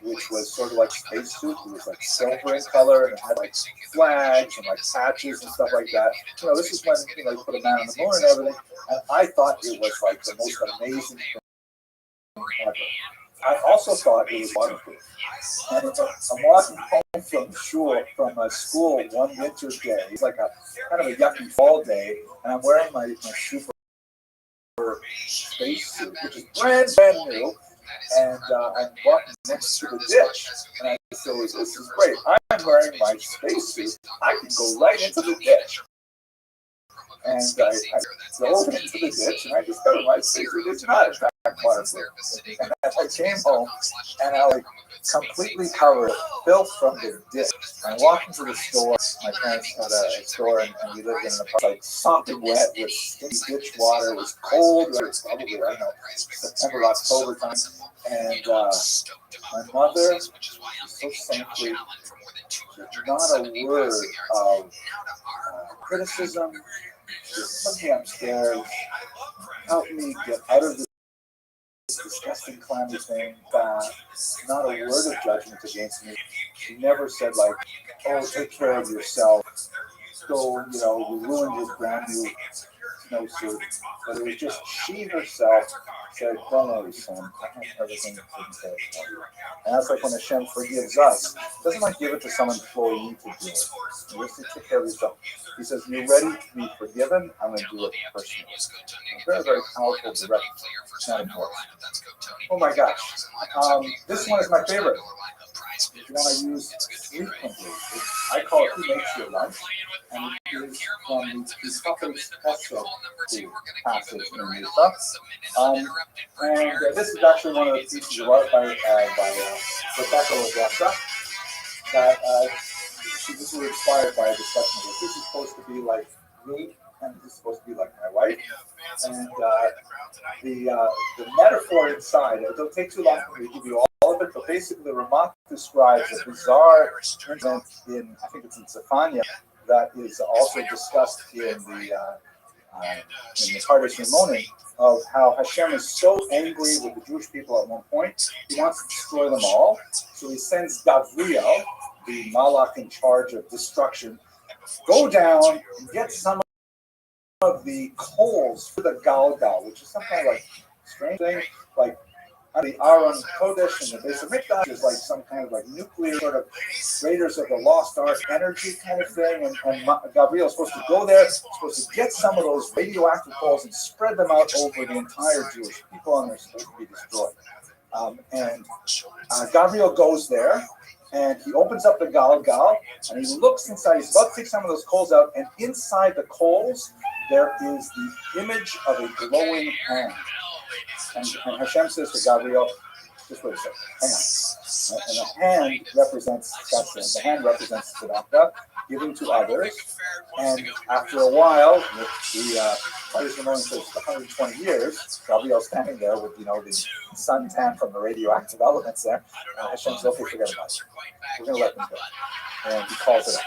which was sort of like a spacesuit. It was like silver in color and it had like flags and like patches and stuff like that. This is when they put a man on the moon and everything. And I thought it was like the most amazing thing ever. I also thought it was waterproof. And I'm walking home from school one winter day. It's like a kind of a yucky fall day, and I'm wearing my super spacesuit, which is brand new, and I'm walking next to the ditch. And I said, "This is great. I'm wearing my spacesuit. I can go right into the ditch." And I drove into the ditch, and I discovered my spacesuit is not in fact waterproof. And I came home, and I like completely covered, filth from the ditch. I walked into the store. My parents had a store, and we lived in an apartment, like sopping wet with stinky ditch water. It was cold. It was probably, I don't know, September, October time. And my mother was so saintly. Not a word of criticism. Just took me upstairs, helped me get out of this disgusting, clammy thing. Not a word of judgment against me. She never said like, "Oh, take care of yourself. Go, you ruined your brand new snowsuit." But it was just she herself said, "Don't worry, son. I have everything taken care of." And that's like when Hashem forgives us. He doesn't like give it to some employee to do it. He wants to take care of yourself. He says, "You're ready to be forgiven. I'm going to do it personally." It's very, very powerful, direct, not important. Oh my gosh. This one is my favorite. If you want to use frequently, I call it "Who Makes Your Lunch?" And it is from the Prophet's Pesach passage in Musa. And this is actually one of the pieces of art by Rebecca Odessa that this was inspired by a discussion of this. This is supposed to be like me, and this is supposed to be like my wife. And the metaphor inside, it don't take too long for me to give you all of it, but basically the Ramak describes a bizarre event in, I think it's in Zephaniah, that is also discussed in the Pardes Rimonim, of how Hashem is so angry with the Jewish people at one point, he wants to destroy them all. So he sends Gabriel, the Malach in charge of destruction, go down and get some of the coals for the Galgal, which is some kind of like strange thing, like the Aron Kodesh and the Beis Hamikdash is like some kind of like nuclear sort of Raiders of the Lost Ark energy kind of thing, and Gabriel is supposed to go there, supposed to get some of those radioactive coals and spread them out over the entire Jewish people, and they're supposed to be destroyed. And Gabriel goes there, and he opens up the Galgal, and he looks inside. He's about to take some of those coals out, and inside the coals, there is the image of a glowing hand. And Hashem says to Gabriel, just wait a second, hang on. And the hand represents Chesed. The hand represents tzedakah, giving to others. And after a while, the Pardes Rimonim says 120 years, Gabriel's standing there with the suntan from the radioactive elements there. And Hashem says, okay, forget about it. We're going to let them go. And he calls it out.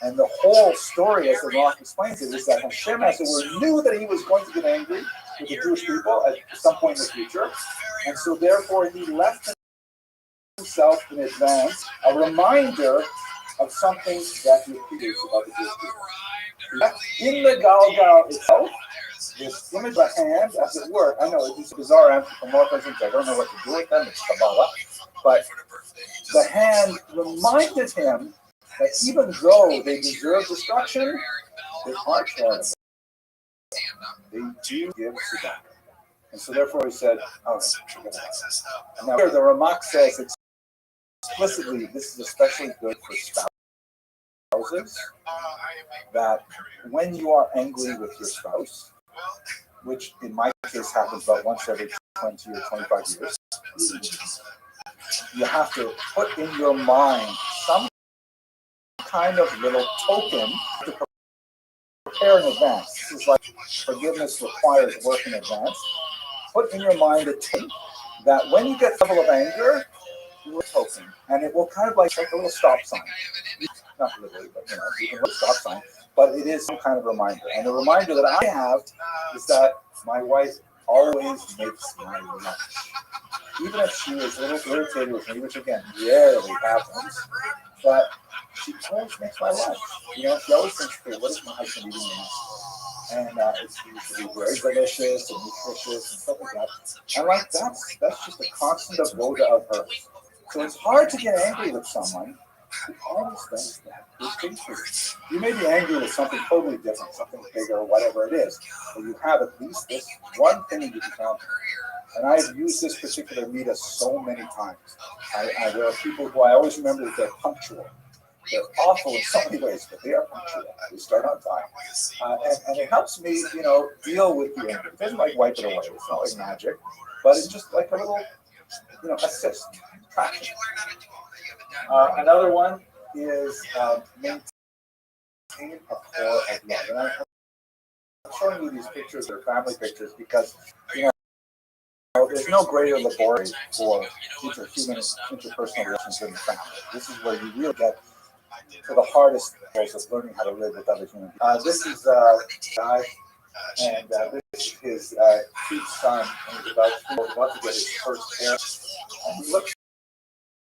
And the whole story, as the Roth explains it, is that Hashem, as it were, knew that he was going to get angry with the Jewish people at some point in the future. And so therefore he left himself in advance a reminder of something that he predicts about the Jewish people. He left in the Galgal itself this image of a hand, as it were. I know it's bizarre anthropomorphisms. I don't know what to do with them. It's Kabbalah. But the hand reminded him that even though they deserve destruction, their hearts are they do give tzedakah. And so therefore he said, all right, forget about it. And now here the Ramak says explicitly, this is especially good for spouses, that when you are angry with your spouse, which in my case happens about once every 20 or 25 years, you have to put in your mind some kind of little token to prepare in advance. This is like forgiveness requires work in advance. Put in your mind a token that when you get a level of anger, you will token, and it will kind of like a little stop sign. Not literally, but you can put a stop sign. But it is some kind of reminder. And the reminder that I have is that my wife always makes my lunch. Even if she is a little irritated with me, which again rarely happens, but she always makes my lunch. She always thinks, "Okay, what is my husband eating tonight?" And it's used to be very delicious and nutritious and stuff like that. And like that's just a constant avoda of hers. So it's hard to get angry with someone who always does that. You may be angry with something totally different, something bigger, or whatever it is, but you have at least this one thing you can count on. And I've used this particular meter so many times. There are people who I always remember that they're punctual. They're awful in so many ways, but they are punctual. They start on time. And it helps me, deal with the anger. It doesn't like wipe it away. It's not like magic, but it's just like a little, assist. Traction. Another one is maintain a core of love. And I'm showing you these pictures, they're family pictures, because, there's no greater laboratory for interpersonal relations in the family. This is where you really get to the hardest levels of learning how to live with other human beings. This is a guy, and this is his cute son, and he's about to get his first hair. And he looks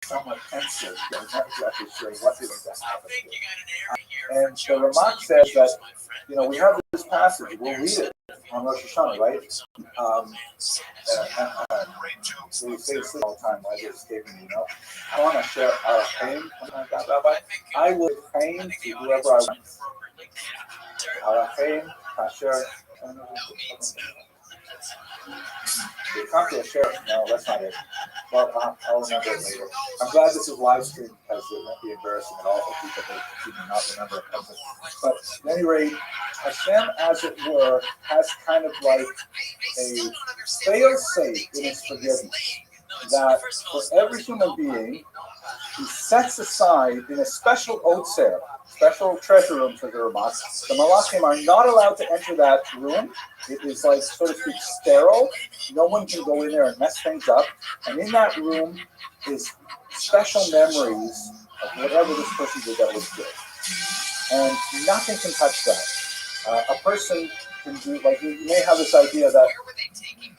somewhat pensive. I'm not exactly sure what is going to happen here. And the Ramak says that, we have this passage, we'll read it on Rosh Hashanah, right? We say this all the time, why is it escaping me, I want to share our fame, Rabbi. I will fame to whoever I want. Our fame, Kasher, no, that's not it. Well, I'll remember it later. I'm glad this is live stream because it won't be embarrassing at all for people who do not remember it. But at any rate, Hashem, as it were, has kind of like a fail-safe in its forgiveness. That for every human being, he sets aside in a special otzer, special treasure room for the Ramak. The Malachim are not allowed to enter that room. It is like, so to speak, sterile. No one can go in there and mess things up. And in that room is special memories of whatever this person did that was good. And nothing can touch that. A person can do, like, you may have this idea that,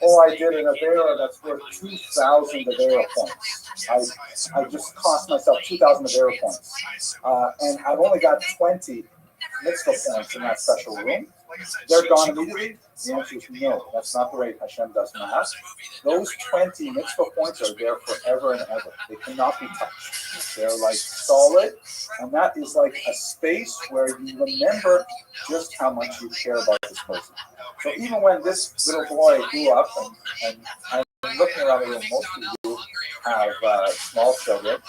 I did an Avera that's worth 2,000 Avera points. I just cost myself 2,000 Avera points. And I've only got 20 mitzvah points in that special room. They're gone immediately? The answer is no. That's not the way Hashem does math. Those 20 mitzvah points are there forever and ever. They cannot be touched. They're like solid, and that is like a space where you remember just how much you care about this person. So even when this little boy grew up, and I'm looking around the room, most of you have small children,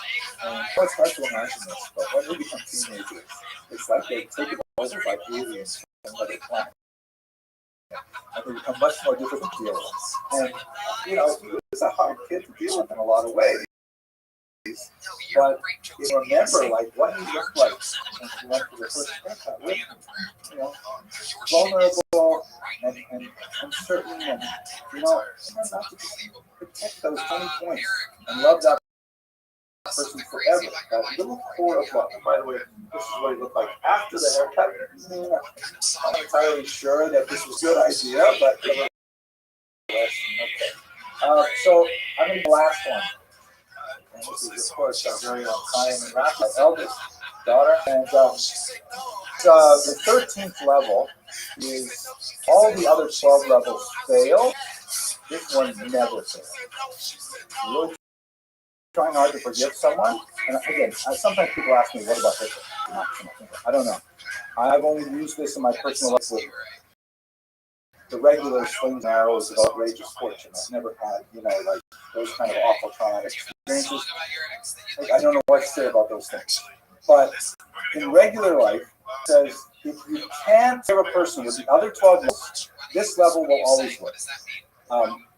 and it's hard to imagine this, but when we become teenagers, it's like they take it over by aliens from another planet. And they become much more difficult to deal with. And, he was a hard kid to deal with in a lot of ways. But you remember, like, what he looked like when he went to the first haircut with him. Vulnerable and uncertain, and, not to protect those 20 points and love that person forever. That little core of love. By the way, this is what he looked like after the haircut. I'm not entirely sure that this was a good idea, but okay. So I'm going to the last one. And this is, of course, our very own Chaim, my eldest daughter. And the 13th level is all the other 12 levels fail. This one never fails. Really trying hard to forgive someone. And again, sometimes people ask me, what about this? I don't know. I've only used this in my personal life with the regular slings and arrows of outrageous fortune. I've never had, like those kind of awful traumatic experiences. Like, I don't know what to say about those things. But in regular life, it says if you can't serve a person with the other 12 levels, this level will always work.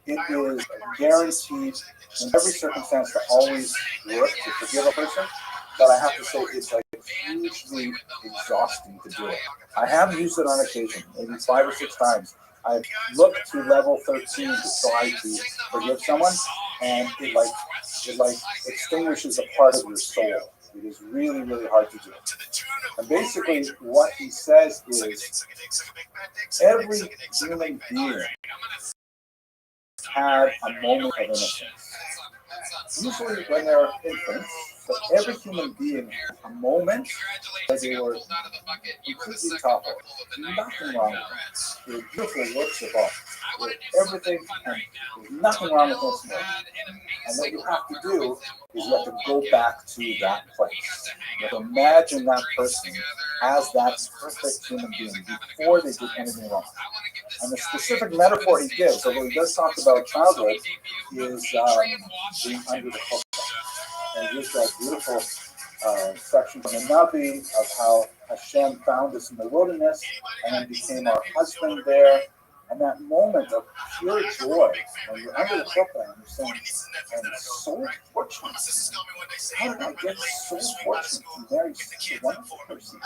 It is guaranteed in every circumstance to always work to forgive a person. But I have to say, it's like hugely exhausting to do it. I have used it on occasion, maybe 5 or 6 times. I've looked to level 13 to try to forgive someone, and it extinguishes a part of your soul. It is really, really hard to do. And basically, what he says is, every human being had a moment of innocence. Usually when they're infants, but every human being had a moment where they were completely toppled. Nothing wrong with them. They were beautiful works of art. Everything, and there's nothing wrong with those moments. And what you have to do is you have to go back to that place. You have to imagine that person as that perfect human being before they did anything wrong. And the specific metaphor he gives, although he does talk about childhood, is being under the coconut. And he gives that beautiful section from the Nabi of how Hashem found us in the wilderness and then became our husband there. And that moment of pure joy, when you're under the coconut and you're saying, I'm so fortunate. How did I get so fortunate to marry such a wonderful person?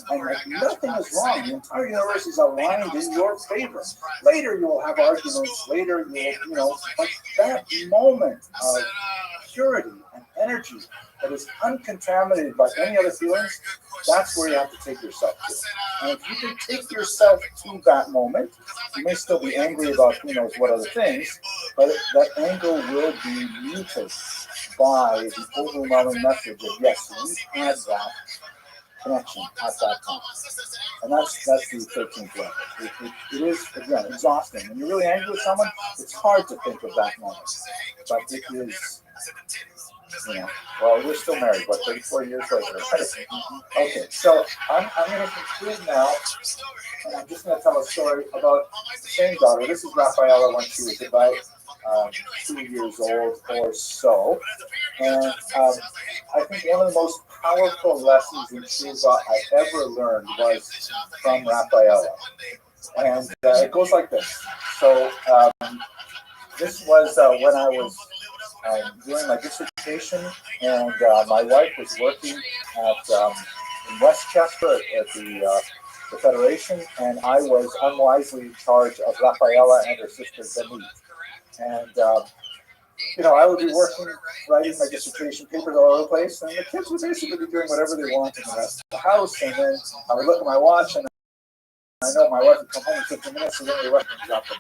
And like nothing is wrong. The entire universe is aligned in your favor. Later you will have arguments. Later you will, but that moment of purity and energy that is uncontaminated by any other feelings, that's where you have to take yourself to. And if you can take yourself to that moment, you may still be angry about who knows what other things, but that anger will be muted by the overwhelming message of, yes, we had that connection at that time. And that's the 13th level. It is, again, exhausting. When you're really angry with someone, it's hard to think of that moment. But it is, well, we're still married, but 34 years later. Okay, so I'm going to conclude now, and I'm just going to tell a story about the same daughter. This is Rafaela when she was about 2 years old or so. And I think one of the most powerful lessons in Tshuva I ever learned was from Rafaela. And it goes like this. So this was when I was doing my dissertation, and my wife was working at in Westchester at the Federation, and I was unwisely in charge of Rafaela and her sister Denise. And I would be working, writing my dissertation papers all over the place, and the kids would basically be doing whatever they wanted in the rest of the house. And then I would look at my watch, and I know my wife would come home in 15 minutes, and then the rest would drop them,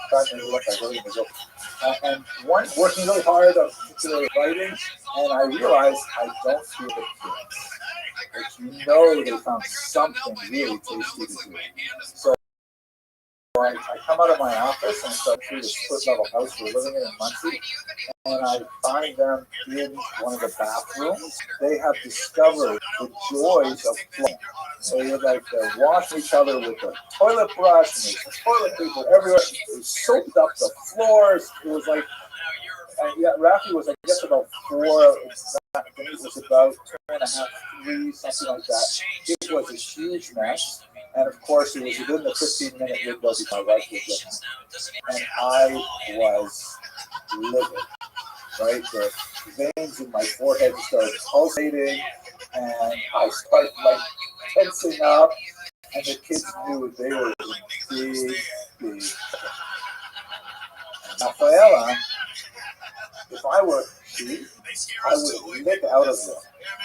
starting to look like everything was over. And one working really hard on particular writing, and I realized I don't feel the kids. But they found something really tasty to do. So I come out of my office and start through the split level house we're living in Muncie, and I find them in one of the bathrooms. They have discovered the joys of flowing. So they would wash each other with a toilet brush, and there's toilet paper everywhere. They soaked up the floors. It was like, Rafi was, I guess, about 4. Denise was about 2.5, 3, something like that. It was a huge mess. And of course, it was within the 15-minute window before my wife would get home. And I was livid, right? The veins in my forehead started pulsating, and I started tensing up. And the kids knew they were big. Rafaela, if I were she, I would have licked out of them.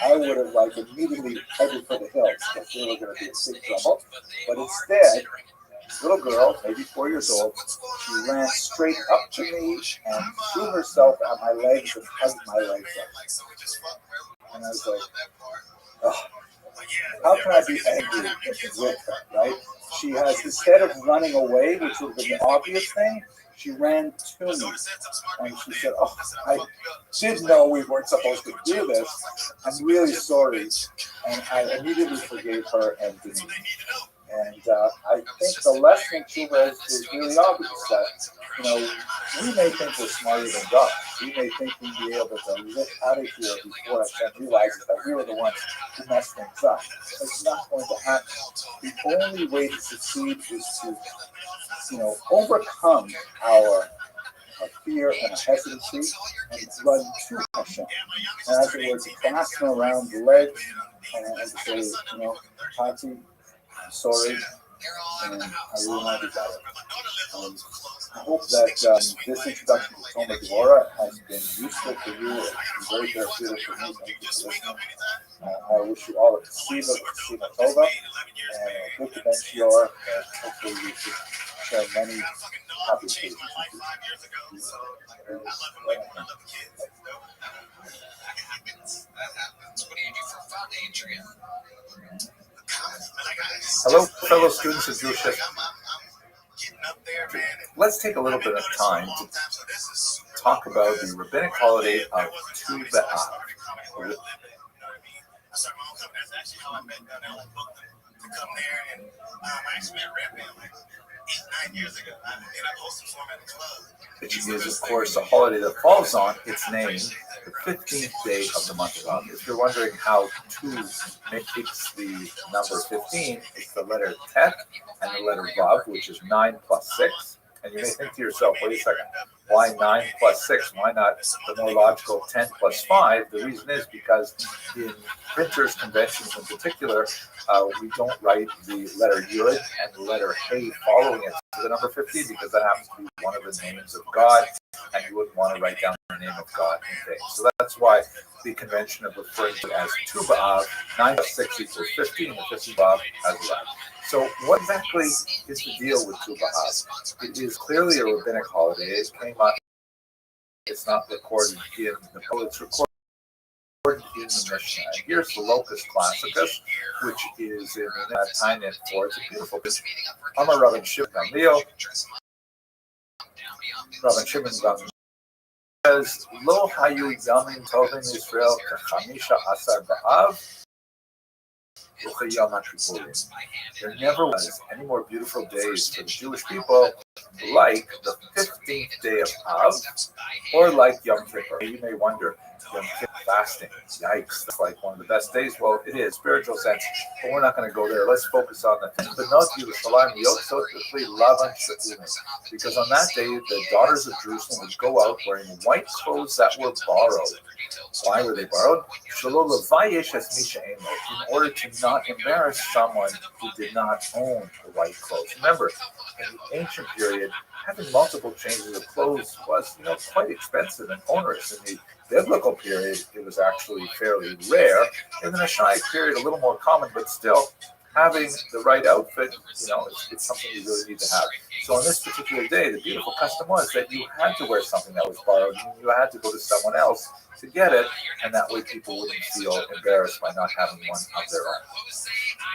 I would have immediately headed for the hills because they were going to be in big trouble. But instead, this little girl, maybe 4 years old, she ran straight up to me and threw herself at my legs and hugged my legs up. And I was like, oh, how can I be angry with her, right? She has, instead of running away, which would have been the obvious thing, she ran to me, and she said, oh, I did know we weren't supposed to do this. I'm really sorry. And I immediately forgave her and Denise. And I think the lesson to us is really obvious that, we may think we're smarter than God. We may think we'd be able to lift out of here before Hashem realizes that we were the ones who messed things up. It's not going to happen. The only way to succeed is to overcome our fear and hesitancy and run to Hashem. And as it were, to clasp him around the legs and say, Tati, I'm sorry, and I really want to be better. I hope that this introduction to Toma Devorah has been useful for you. It's been very therapeutic for me. Thank you for listening. I wish you all a Ksiva Tova and a good convention, and hopefully we should share many happy occasions. Hello, fellow students of Jewish history. Let's take a little bit of time to talk about the rabbinic holiday of Tu B'Av. Which is, of course, a holiday that falls on its name, the 15th day of the month of Av. If you're wondering how 2 makes the number 15, it's the letter Tet and the letter Vav, which is 9 plus 6. And you may think to yourself, wait a second, why 9 plus 6? Why not the more logical 10 plus 5? The reason is because in printers' conventions in particular, we don't write the letter Yud and the letter Hey following it to the number 15 because that happens to be one of the names of God, and you wouldn't want to write down the name of God in vain. So that's why the convention of referring to it as Tu B'Av, 9 plus 6 equals 15, and 15 B'Av has arrived. So what exactly is the deal with Tu B'Av? It is clearly a rabbinic holiday. It came up. It's not recorded in the poem. It's recorded in the Mishnah. And here's the Locus Classicus, which is in Tainet 4. It's a beautiful piece. Amar Rabbi Shimon Gamliel. Rabbi Shimon Gamliel says, Lo hayu yamin tovim Yisrael kachamisha asar ba'av. There never was any more beautiful days for the Jewish people like the 15th day of Av or like Yom Kippur. You may wonder, Yom Kippur fasting, yikes, that's like one of the best days. Well, it is, spiritual sense, but we're not going to go there. Let's focus on the because on that day, the daughters of Jerusalem would go out wearing white clothes that were borrowed. Why were they borrowed? In order to not embarrass someone who did not own the white clothes. Remember, in the ancient period, having multiple changes of clothes was, quite expensive and onerous. In the biblical period, it was actually fairly rare. In the Messianic period, a little more common, but still, having the right outfit, it's something you really need to have. So on this particular day, the beautiful custom was that you had to wear something that was borrowed, and you had to go to someone else to get it, and that way people wouldn't feel embarrassed by not having one of their own.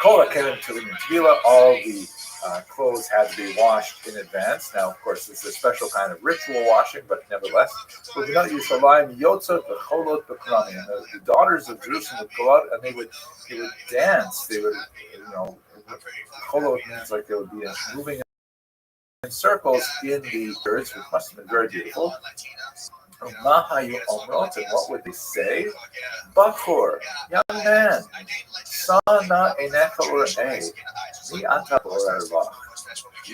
Kola Kelim Tilim and Tevila, all the clothes had to be washed in advance. Now, of course, it's a special kind of ritual washing, but nevertheless, the daughters of Jerusalem would go out and they would dance. They would, Cholot means like they would be moving in circles in the birds, which must have been very beautiful. And what would they say? Bakhur, young man, Sana Eneka Ure,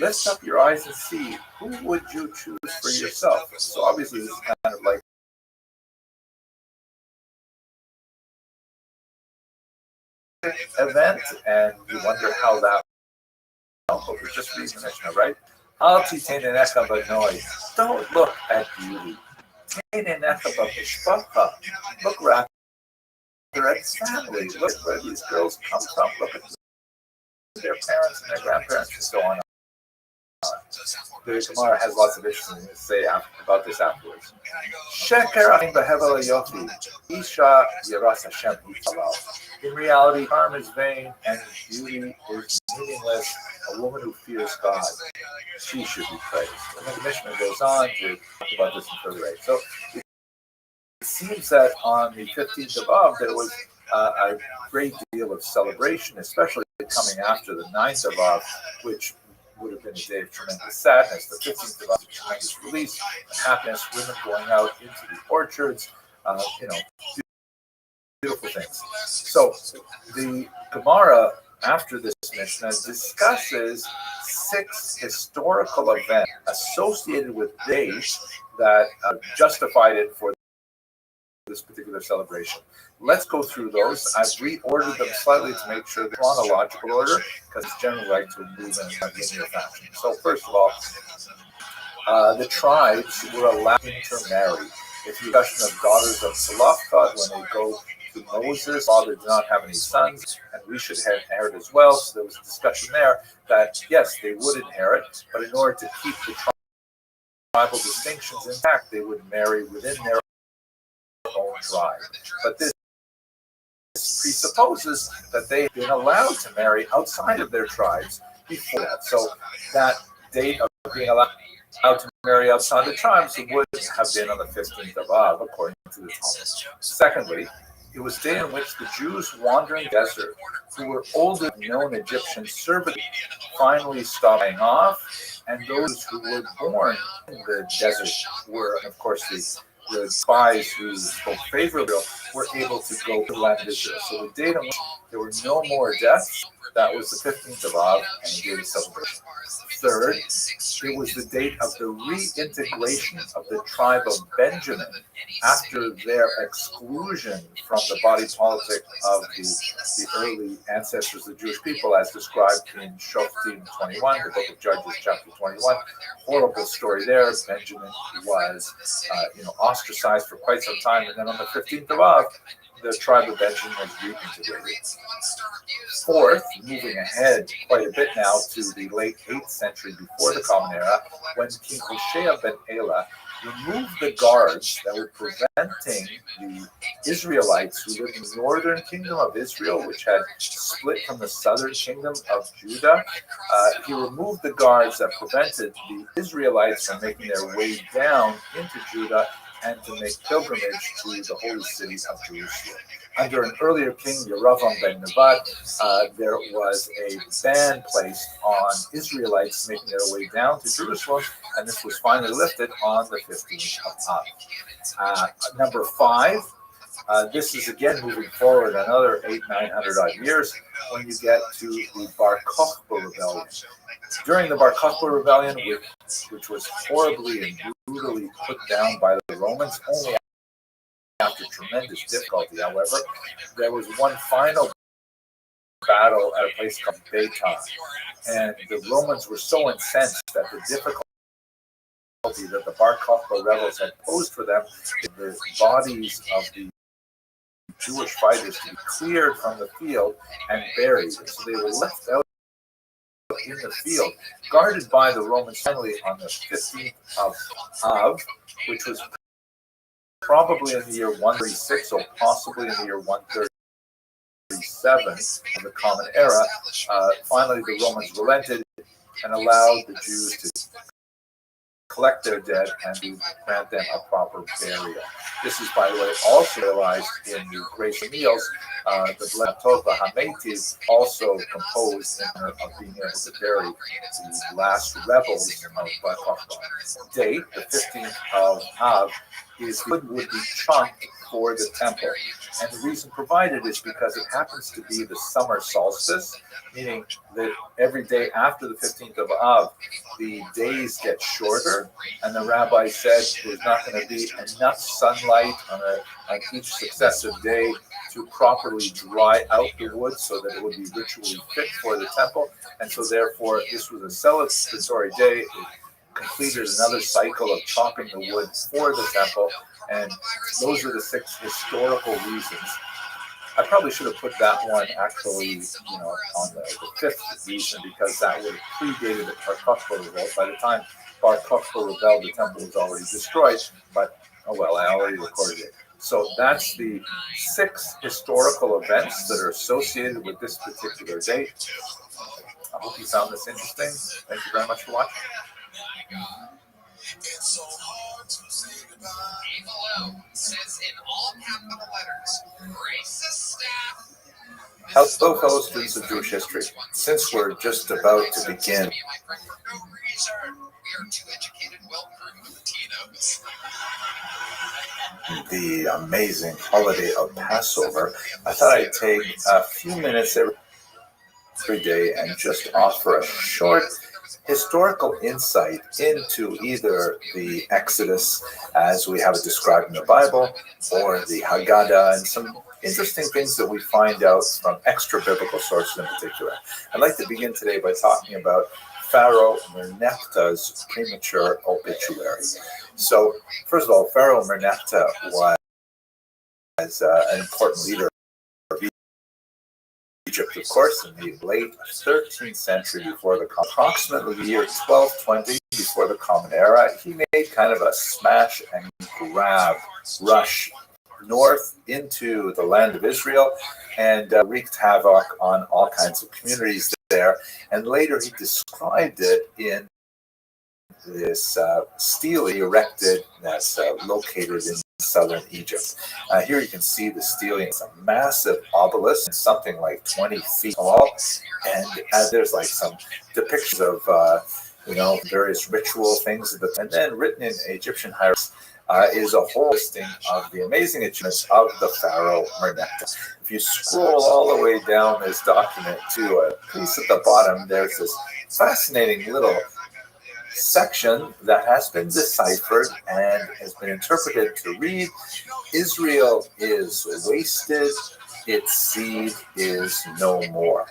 lift up your eyes and see, who would you choose for yourself? So obviously this is kind of like event, and you wonder how that we're just reading the Mishnah, right? Don't look at beauty. Look rather at family. Look where these girls come from. Look at their parents and their grandparents and so on. The Gemara has lots of interesting things to say about this afterwards. Isha Yeras Hashem. In reality, charm is vain and beauty is meaningless. A woman who fears God, she should be praised. And then the Mishnah goes on to talk about this in further aid. So it seems that on the 15th of Av, there was a great deal of celebration, especially coming after the 9th of Av, which would have been a day of tremendous sadness. The 15th of Av, tremendous release and happiness, women going out into the orchards, beautiful things. So the Gemara, after this Mishnah, discusses 6 historical events associated with days that justified it for this particular celebration. Let's go through those. I've reordered them slightly to make sure they're chronological order, because it's generally right to move in a linear fashion. So first of all, the tribes were allowed to intermarry. If you question of daughters of Zelophehad, when they go to Moses, father did not have any sons, and we should inherit as well. So there was a discussion there that yes, they would inherit, but in order to keep the tribal distinctions intact, they would marry within their own tribe. But this presupposes that they've been allowed to marry outside of their tribes before that. So that date of being allowed to marry outside the tribes would have been on the 15th of Av, according to the Talmud. Secondly, it was the day in which the Jews wandering the desert, who were older than known Egyptian servitude, finally stopped dying off, and those who were born in the desert were, of course, the spies who spoke favorably were able to go to the land of Israel. So the date on which there were no more deaths, that was the 15th of Av, and he gave a celebration. Third, it was the date of the reintegration of the tribe of Benjamin after their exclusion from the body politic of the early ancestors of the Jewish people, as described in Shoftim 21, the book of Judges, chapter 21. Horrible story there. Benjamin was ostracized for quite some time, and then on the 15th of Av, the tribe of Benjamin was reintegrated. Fourth, moving ahead quite a bit now to the late 8th century before the Common Era, when King Hoshea ben Elah removed the guards that were preventing the Israelites who lived in the northern kingdom of Israel, which had split from the southern kingdom of Judah. He removed the guards that prevented the Israelites from making their way down into Judah and to make pilgrimage to the holy city of Jerusalem. Under an earlier king, Yeravam ben Nebat, there was a ban placed on Israelites making their way down to Jerusalem, and this was finally lifted on the 15th of Av. Number 5, this is again moving forward another 900 odd years when you get to the Bar Kokhba rebellion. During the Bar Kokhba rebellion, which was horribly and brutally put down by the Romans, only after tremendous difficulty, however, there was one final battle at a place called Beitar, and the Romans were so incensed that the difficulty that the Bar Kokhba rebels had posed for them, the bodies of the Jewish fighters to be cleared from the field and buried. So they were left out in the field, guarded by the Romans finally on the 15th of Av, which was probably in the year 136 or possibly in the year 137 of the Common Era. Finally, the Romans relented and allowed the Jews to collect their dead and to grant them a proper burial. This is, by the way, also realized in the Grace meals. The Blatov Hameti also composed in honor of being able to bury the last rebels of Bar Kokhba. Date, the 15th of Av, is wood would be chopped for the temple. And the reason provided is because it happens to be the summer solstice, meaning that every day after the 15th of Av, the days get shorter, and the rabbi said there's not going to be enough sunlight on each successive day to properly dry out the wood so that it would be ritually fit for the temple. And so therefore, this was a celebratory day. It completed another cycle of chopping the wood for the temple, and those are the 6 historical reasons. I probably should have put that one actually, on the 5th reason, because that would have predated the Bar Kokhba revolt. By the time Bar Kokhba rebelled, the temple was already destroyed, but oh well, I already recorded it. So that's the 6 historical events that are associated with this particular date. I hope you found this interesting. Thank you very much for watching. It's so hard to say goodbye. Below says in all capital letters, racist staff. Hello, fellow students of Jewish history. Since we're just about to begin the amazing holiday of Passover, I thought I'd take a few minutes every day and just offer a short historical insight into either the Exodus, as we have it described in the Bible, or the Haggadah, and some interesting things that we find out from extra biblical sources in particular. I'd like to begin today by talking about Pharaoh Merneptah's premature obituary. So, first of all, Pharaoh Merneptah was an important leader of Egypt, of course, in the late 13th century before the approximately the year 1220 before the Common Era. He made kind of a smash and grab rush north into the land of Israel and wreaked havoc on all kinds of communities there. And later he described it in this stele erected that's located in southern Egypt. Here you can see the stele. It's a massive obelisk, something like 20 feet tall, and there's like some depictions of various ritual things. And then written in Egyptian hieroglyphs is a whole listing of the amazing achievements of the Pharaoh Merneptah. If you scroll all the way down this document to a piece at the bottom, there's this fascinating little section that has been deciphered and has been interpreted to read, Israel is wasted, its seed is no more.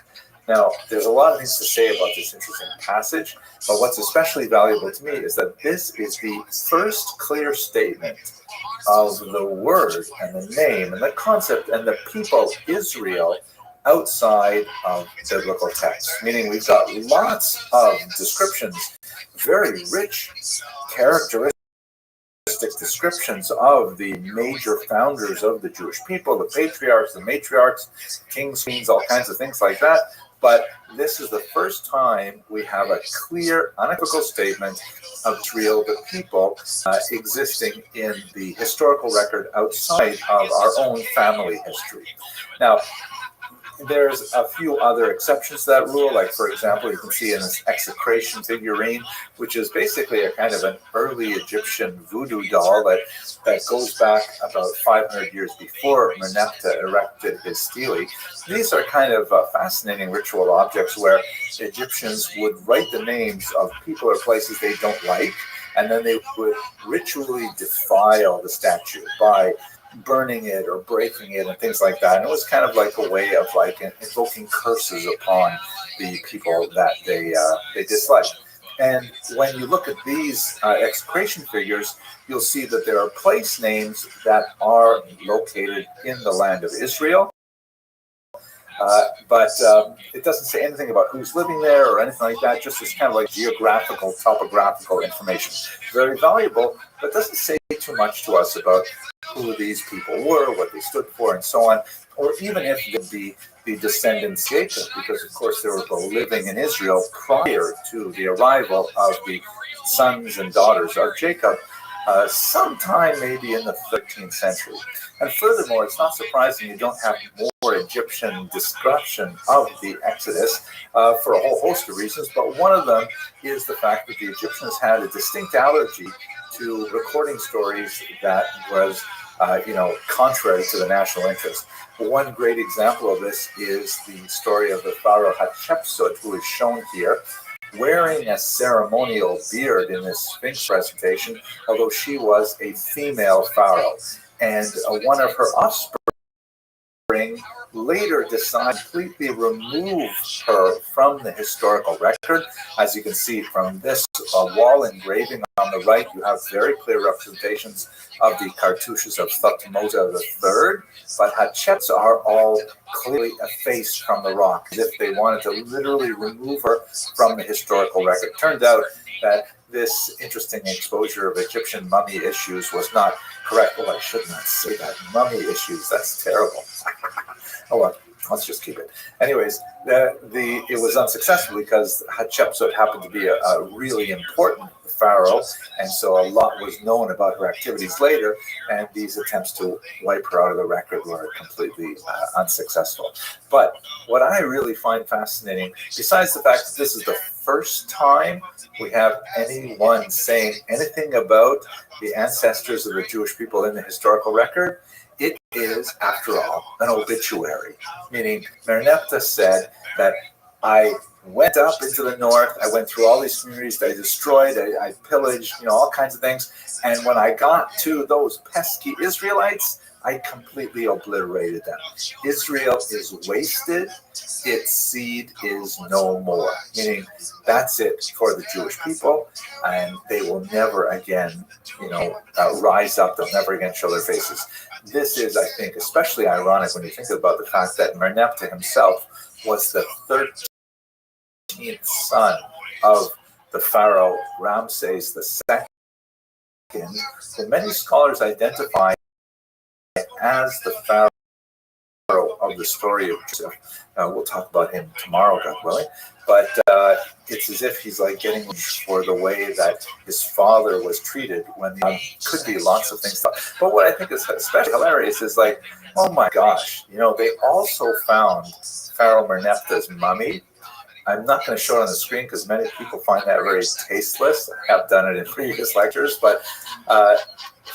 Now, there's a lot of things to say about this interesting passage, but what's especially valuable to me is that this is the first clear statement of the word and the name and the concept and the people Israel outside of biblical text, meaning we've got lots of descriptions, very rich characteristic descriptions of the major founders of the Jewish people, the patriarchs, the matriarchs, kings, queens, all kinds of things like that. But this is the first time we have a clear, unequivocal statement of Israel, the people, existing in the historical record outside of our own family history. Now, there's a few other exceptions to that rule, like, for example, you can see in this execration figurine, which is basically a kind of an early Egyptian voodoo doll that goes back about 500 years before Merneptah erected his stele. These are kind of fascinating ritual objects where Egyptians would write the names of people or places they don't like, and then they would ritually defile the statue by burning it or breaking it and things like that. And it was kind of like a way of like invoking curses upon the people that they disliked. And when you look at these execration figures, you'll see that there are place names that are located in the land of Israel. But it doesn't say anything about who's living there or anything like that, just this kind of like geographical, topographical information. Very valuable, but doesn't say too much to us about who these people were, what they stood for, and so on, or even if the descendants of Jacob, because of course they were both living in Israel prior to the arrival of the sons and daughters of Jacob, sometime maybe in the 13th century. And furthermore, it's not surprising you don't have more Egyptian description of the Exodus for a whole host of reasons, but one of them is the fact that the Egyptians had a distinct allergy to recording stories that was contrary to the national interest. One great example of this is the story of the pharaoh Hatshepsut, who is shown here, wearing a ceremonial beard in this Sphinx presentation, although she was a female pharaoh. And one of her offspring later decided to completely remove her from the historical record. As you can see from this wall engraving on the right, you have very clear representations of the cartouches of Thutmose III, but Hatshepsut are all clearly effaced from the rock, as if they wanted to literally remove her from the historical record. Turned out that this interesting exposure of Egyptian mummy issues was not correct. Oh, I should not say that. Mummy issues, that's terrible. Oh, well, let's just keep it. Anyways, it was unsuccessful because Hatshepsut happened to be a really important pharaoh, and so a lot was known about her activities later, and these attempts to wipe her out of the record were completely unsuccessful. But what I really find fascinating, besides the fact that this is the first time we have anyone saying anything about the ancestors of the Jewish people in the historical record, it is, after all, an obituary, meaning Merneptah said that I went up into the north, I went through all these communities, I destroyed, I pillaged, all kinds of things, and when I got to those pesky Israelites, I completely obliterated them. Israel is wasted, its seed is no more. Meaning that's it for the Jewish people, and they will never again, rise up. They'll never again show their faces. This is, I think, especially ironic when you think about the fact that Merneptah himself was the 13th son of the pharaoh Ramses II, who many scholars identify as the pharaoh of the story of Joseph. We'll talk about him tomorrow, God willing. But it's as if he's like getting for the way that his father was treated when could be lots of things. But what I think is especially hilarious is like, oh my gosh, they also found Pharaoh Merneptah's mummy. I'm not going to show it on the screen because many people find that very tasteless. I have done it in previous lectures, but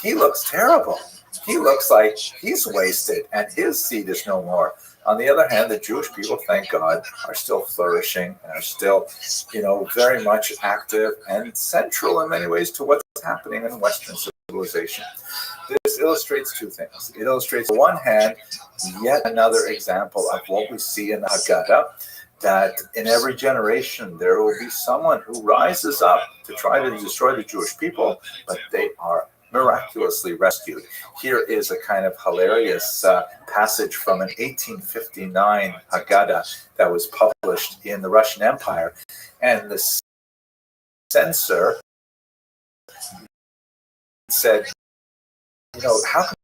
he looks terrible. He looks like he's wasted and his seed is no more. On the other hand, the Jewish people, thank God, are still flourishing and are still, very much active and central in many ways to what's happening in Western civilization. This illustrates two things. It illustrates, on one hand, yet another example of what we see in the Haggadah, that in every generation there will be someone who rises up to try to destroy the Jewish people, but they are miraculously rescued. Here is a kind of hilarious passage from an 1859 Haggadah that was published in the Russian Empire, and the censor said, how can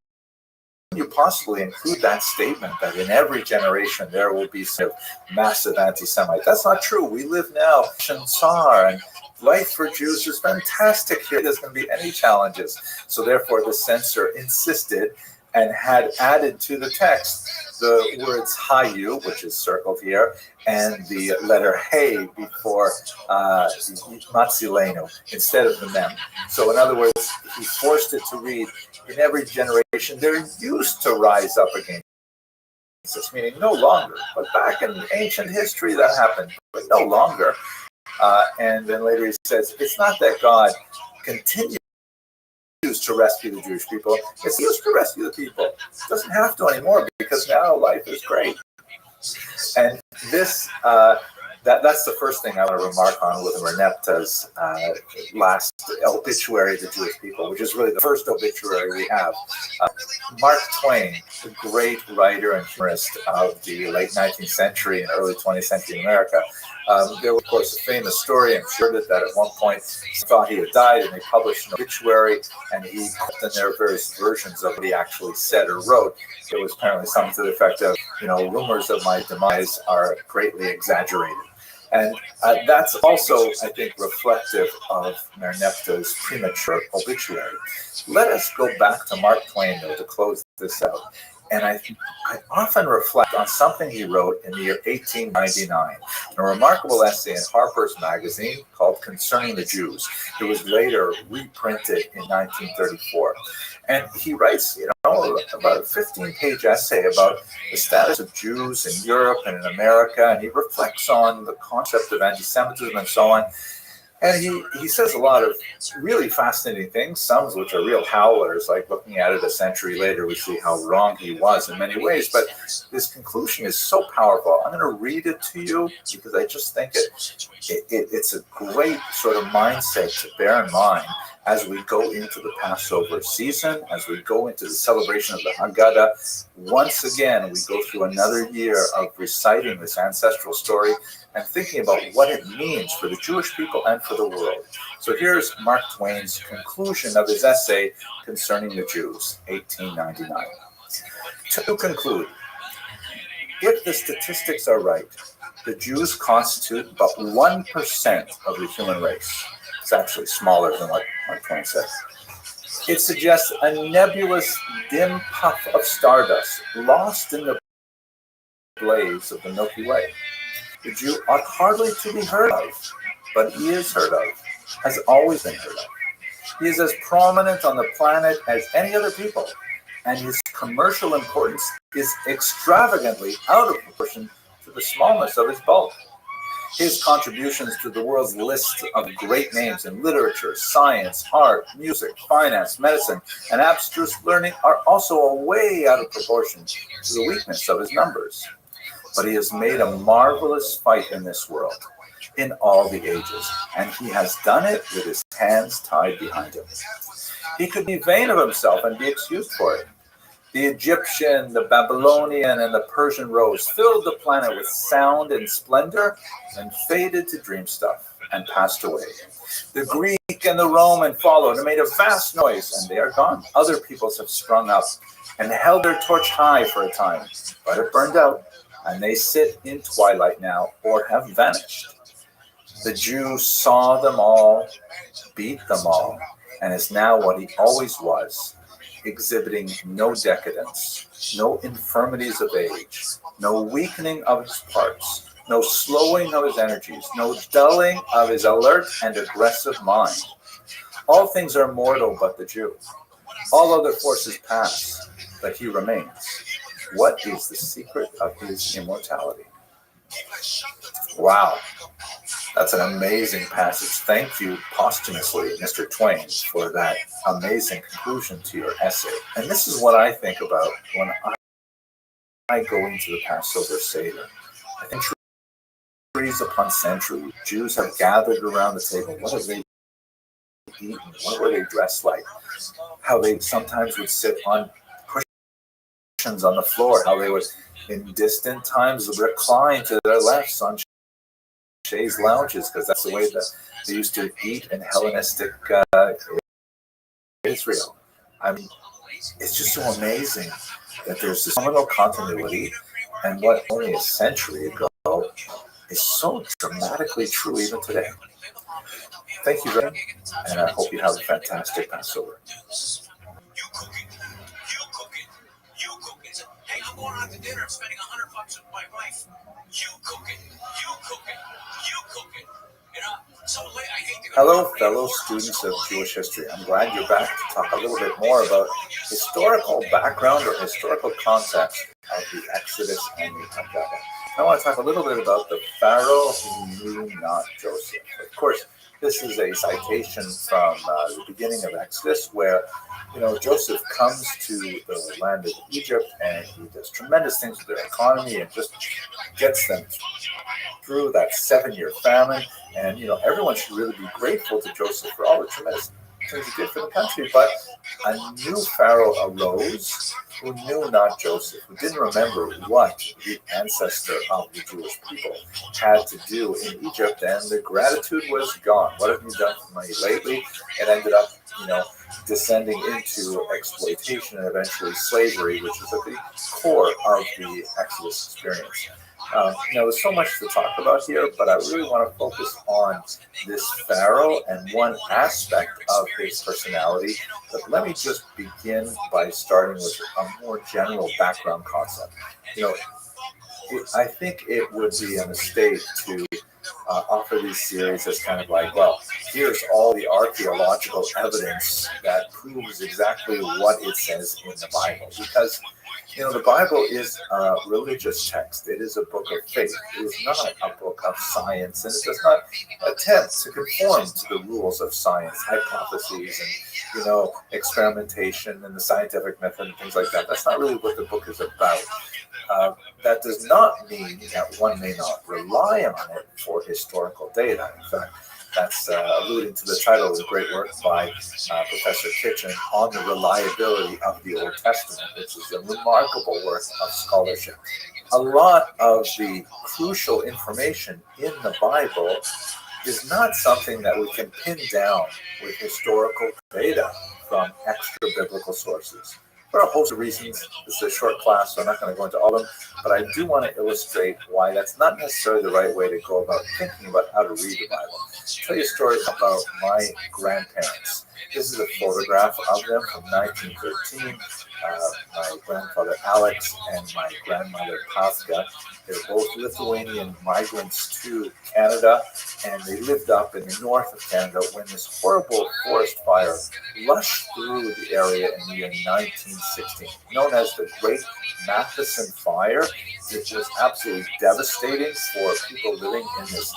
you possibly include that statement that in every generation there will be some massive anti-Semite? That's not true. We live now in Tsar, and life for Jews is fantastic here. There's going to be any challenges. So therefore the censor insisted and had added to the text the words Hayu, which is circled here, and the letter Hey before Matzilenu instead of the Mem. So in other words, he forced it to read, in every generation there used to rise up against this, meaning no longer. But back in ancient history that happened, but no longer. And then later he says, it's not that God continues to rescue the Jewish people, it's used to rescue the people. It doesn't have to anymore because now life is great. And this, that's the first thing I want to remark on with Merneptah's last obituary of the Jewish people, which is really the first obituary we have. Mark Twain, the great writer and humorist of the late 19th century and early 20th century in America, there was, of course, a famous story, I'm sure that at one point he thought he had died, and they published an obituary, and he put in there various versions of what he actually said or wrote. It was apparently something to the effect of, rumors of my demise are greatly exaggerated. And that's also, I think, reflective of Merneptah's premature obituary. Let us go back to Mark Twain, though, to close this out. And I often reflect on something he wrote in the year 1899, a remarkable essay in Harper's Magazine called Concerning the Jews. It was later reprinted in 1934. And he writes, about a 15-page essay about the status of Jews in Europe and in America, and he reflects on the concept of anti-Semitism and so on. And he says a lot of really fascinating things, some of which are real howlers, like looking at it a century later, we see how wrong he was in many ways. But his conclusion is so powerful. I'm going to read it to you because I just think it's a great sort of mindset to bear in mind as we go into the Passover season, as we go into the celebration of the Haggadah. Once again, we go through another year of reciting this ancestral story and thinking about what it means for the Jewish people and for the world. So here's Mark Twain's conclusion of his essay Concerning the Jews, 1899. To conclude, if the statistics are right, the Jews constitute about 1% of the human race. It's actually smaller than what Mark Twain said. It suggests a nebulous, dim puff of stardust lost in the blaze of the Milky Way. The Jew ought hardly to be heard of, but he is heard of, has always been heard of. He is as prominent on the planet as any other people, and his commercial importance is extravagantly out of proportion to the smallness of his bulk. His contributions to the world's list of great names in literature, science, art, music, finance, medicine, and abstruse learning are also way out of proportion to the weakness of his numbers. But he has made a marvelous fight in this world, in all the ages, and he has done it with his hands tied behind him. He could be vain of himself and be excused for it. The Egyptian, the Babylonian, and the Persian rose filled the planet with sound and splendor and faded to dream stuff and passed away. The Greek and the Roman followed and made a vast noise, and they are gone. Other peoples have sprung up and held their torch high for a time, but it burned out, and they sit in twilight now or have vanished. The Jew saw them all, beat them all, and is now what he always was, exhibiting no decadence, no infirmities of age, no weakening of his parts, no slowing of his energies, no dulling of his alert and aggressive mind. All things are mortal but the Jew. All other forces pass, but he remains. What is the secret of his immortality? Wow. That's an amazing passage. Thank you posthumously, Mr. Twain, for that amazing conclusion to your essay. And this is what I think about when I go into the Passover Seder. I think centuries upon centuries, Jews have gathered around the table. What have they eaten? What were they dressed like? How they sometimes would sit on cushions on the floor. How they would, in distant times, recline to their lefts on chaise lounges, because that's the way that they used to eat in Hellenistic Israel. I mean, it's just so amazing that there's this phenomenal continuity, and what only a century ago is so dramatically true even today. Thank you, Rabbi, and I hope you have a fantastic Passover. Hey, I'm going out to dinner. I'm spending $100 with my wife. You cook it. You cook it. You cook it. Hello, fellow students of Jewish history. I'm glad you're back to talk a little bit more about historical background or historical context of the Exodus and the Haggadah. I want to talk a little bit about the Pharaoh who knew not Joseph. Of course, this is a citation from the beginning of Exodus, where Joseph comes to the land of Egypt and he does tremendous things with their economy and just gets them through that 7-year famine. And everyone should really be grateful to Joseph for all the tremendous things he did for the country. But a new Pharaoh arose who knew not Joseph, who didn't remember what the ancestor of the Jewish people had to do in Egypt, and the gratitude was gone. What have you done for me lately? It ended up, descending into exploitation and eventually slavery, which is at the core of the Exodus experience. There's so much to talk about here, but I really want to focus on this Pharaoh and one aspect of his personality. But let me just begin by starting with a more general background concept. I think it would be a mistake to offer these series as kind of like, well, here's all the archaeological evidence that proves exactly what it says in the Bible. Because the Bible is a religious text. It is a book of faith. It is not a book of science, and it does not attempt to conform to the rules of science, hypotheses, and experimentation and the scientific method and things like that. That's not really what the book is about. That does not mean that one may not rely on it for historical data. In fact, that's alluding to the title of a great work by Professor Kitchen on the reliability of the Old Testament, which is a remarkable work of scholarship. A lot of the crucial information in the Bible is not something that we can pin down with historical data from extra biblical sources. For a host of reasons. This is a short class, so I'm not going to go into all of them, but I do want to illustrate why that's not necessarily the right way to go about thinking about how to read the Bible. I'll tell you a story about my grandparents. This is a photograph of them from 1913. My grandfather Alex and my grandmother Pascha. They're both Lithuanian migrants to Canada, and they lived up in the north of Canada when this horrible forest fire rushed through the area in the year 1916, known as the Great Matheson Fire. it was absolutely devastating for people living in this,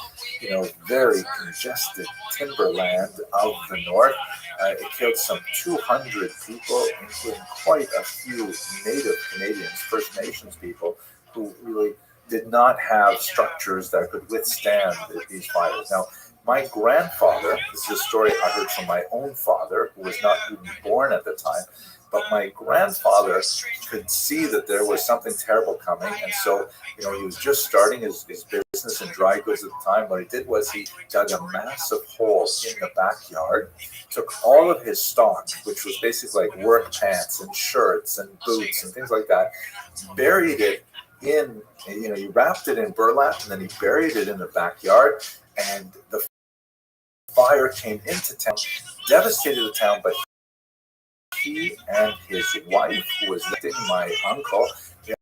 very congested timberland of the north. It killed some 200 people, including quite a few Native Canadians, First Nations people, who really did not have structures that could withstand these fires. Now, my grandfather, this is a story I heard from my own father, who was not even born at the time, but my grandfather could see that there was something terrible coming. And so, he was just starting his business in dry goods at the time. What he did was he dug a massive hole in the backyard, took all of his stock, which was basically like work pants and shirts and boots and things like that, buried it in, he wrapped it in burlap, and then he buried it in the backyard. And the fire came into town, devastated the town, but he and his wife, who was my uncle, they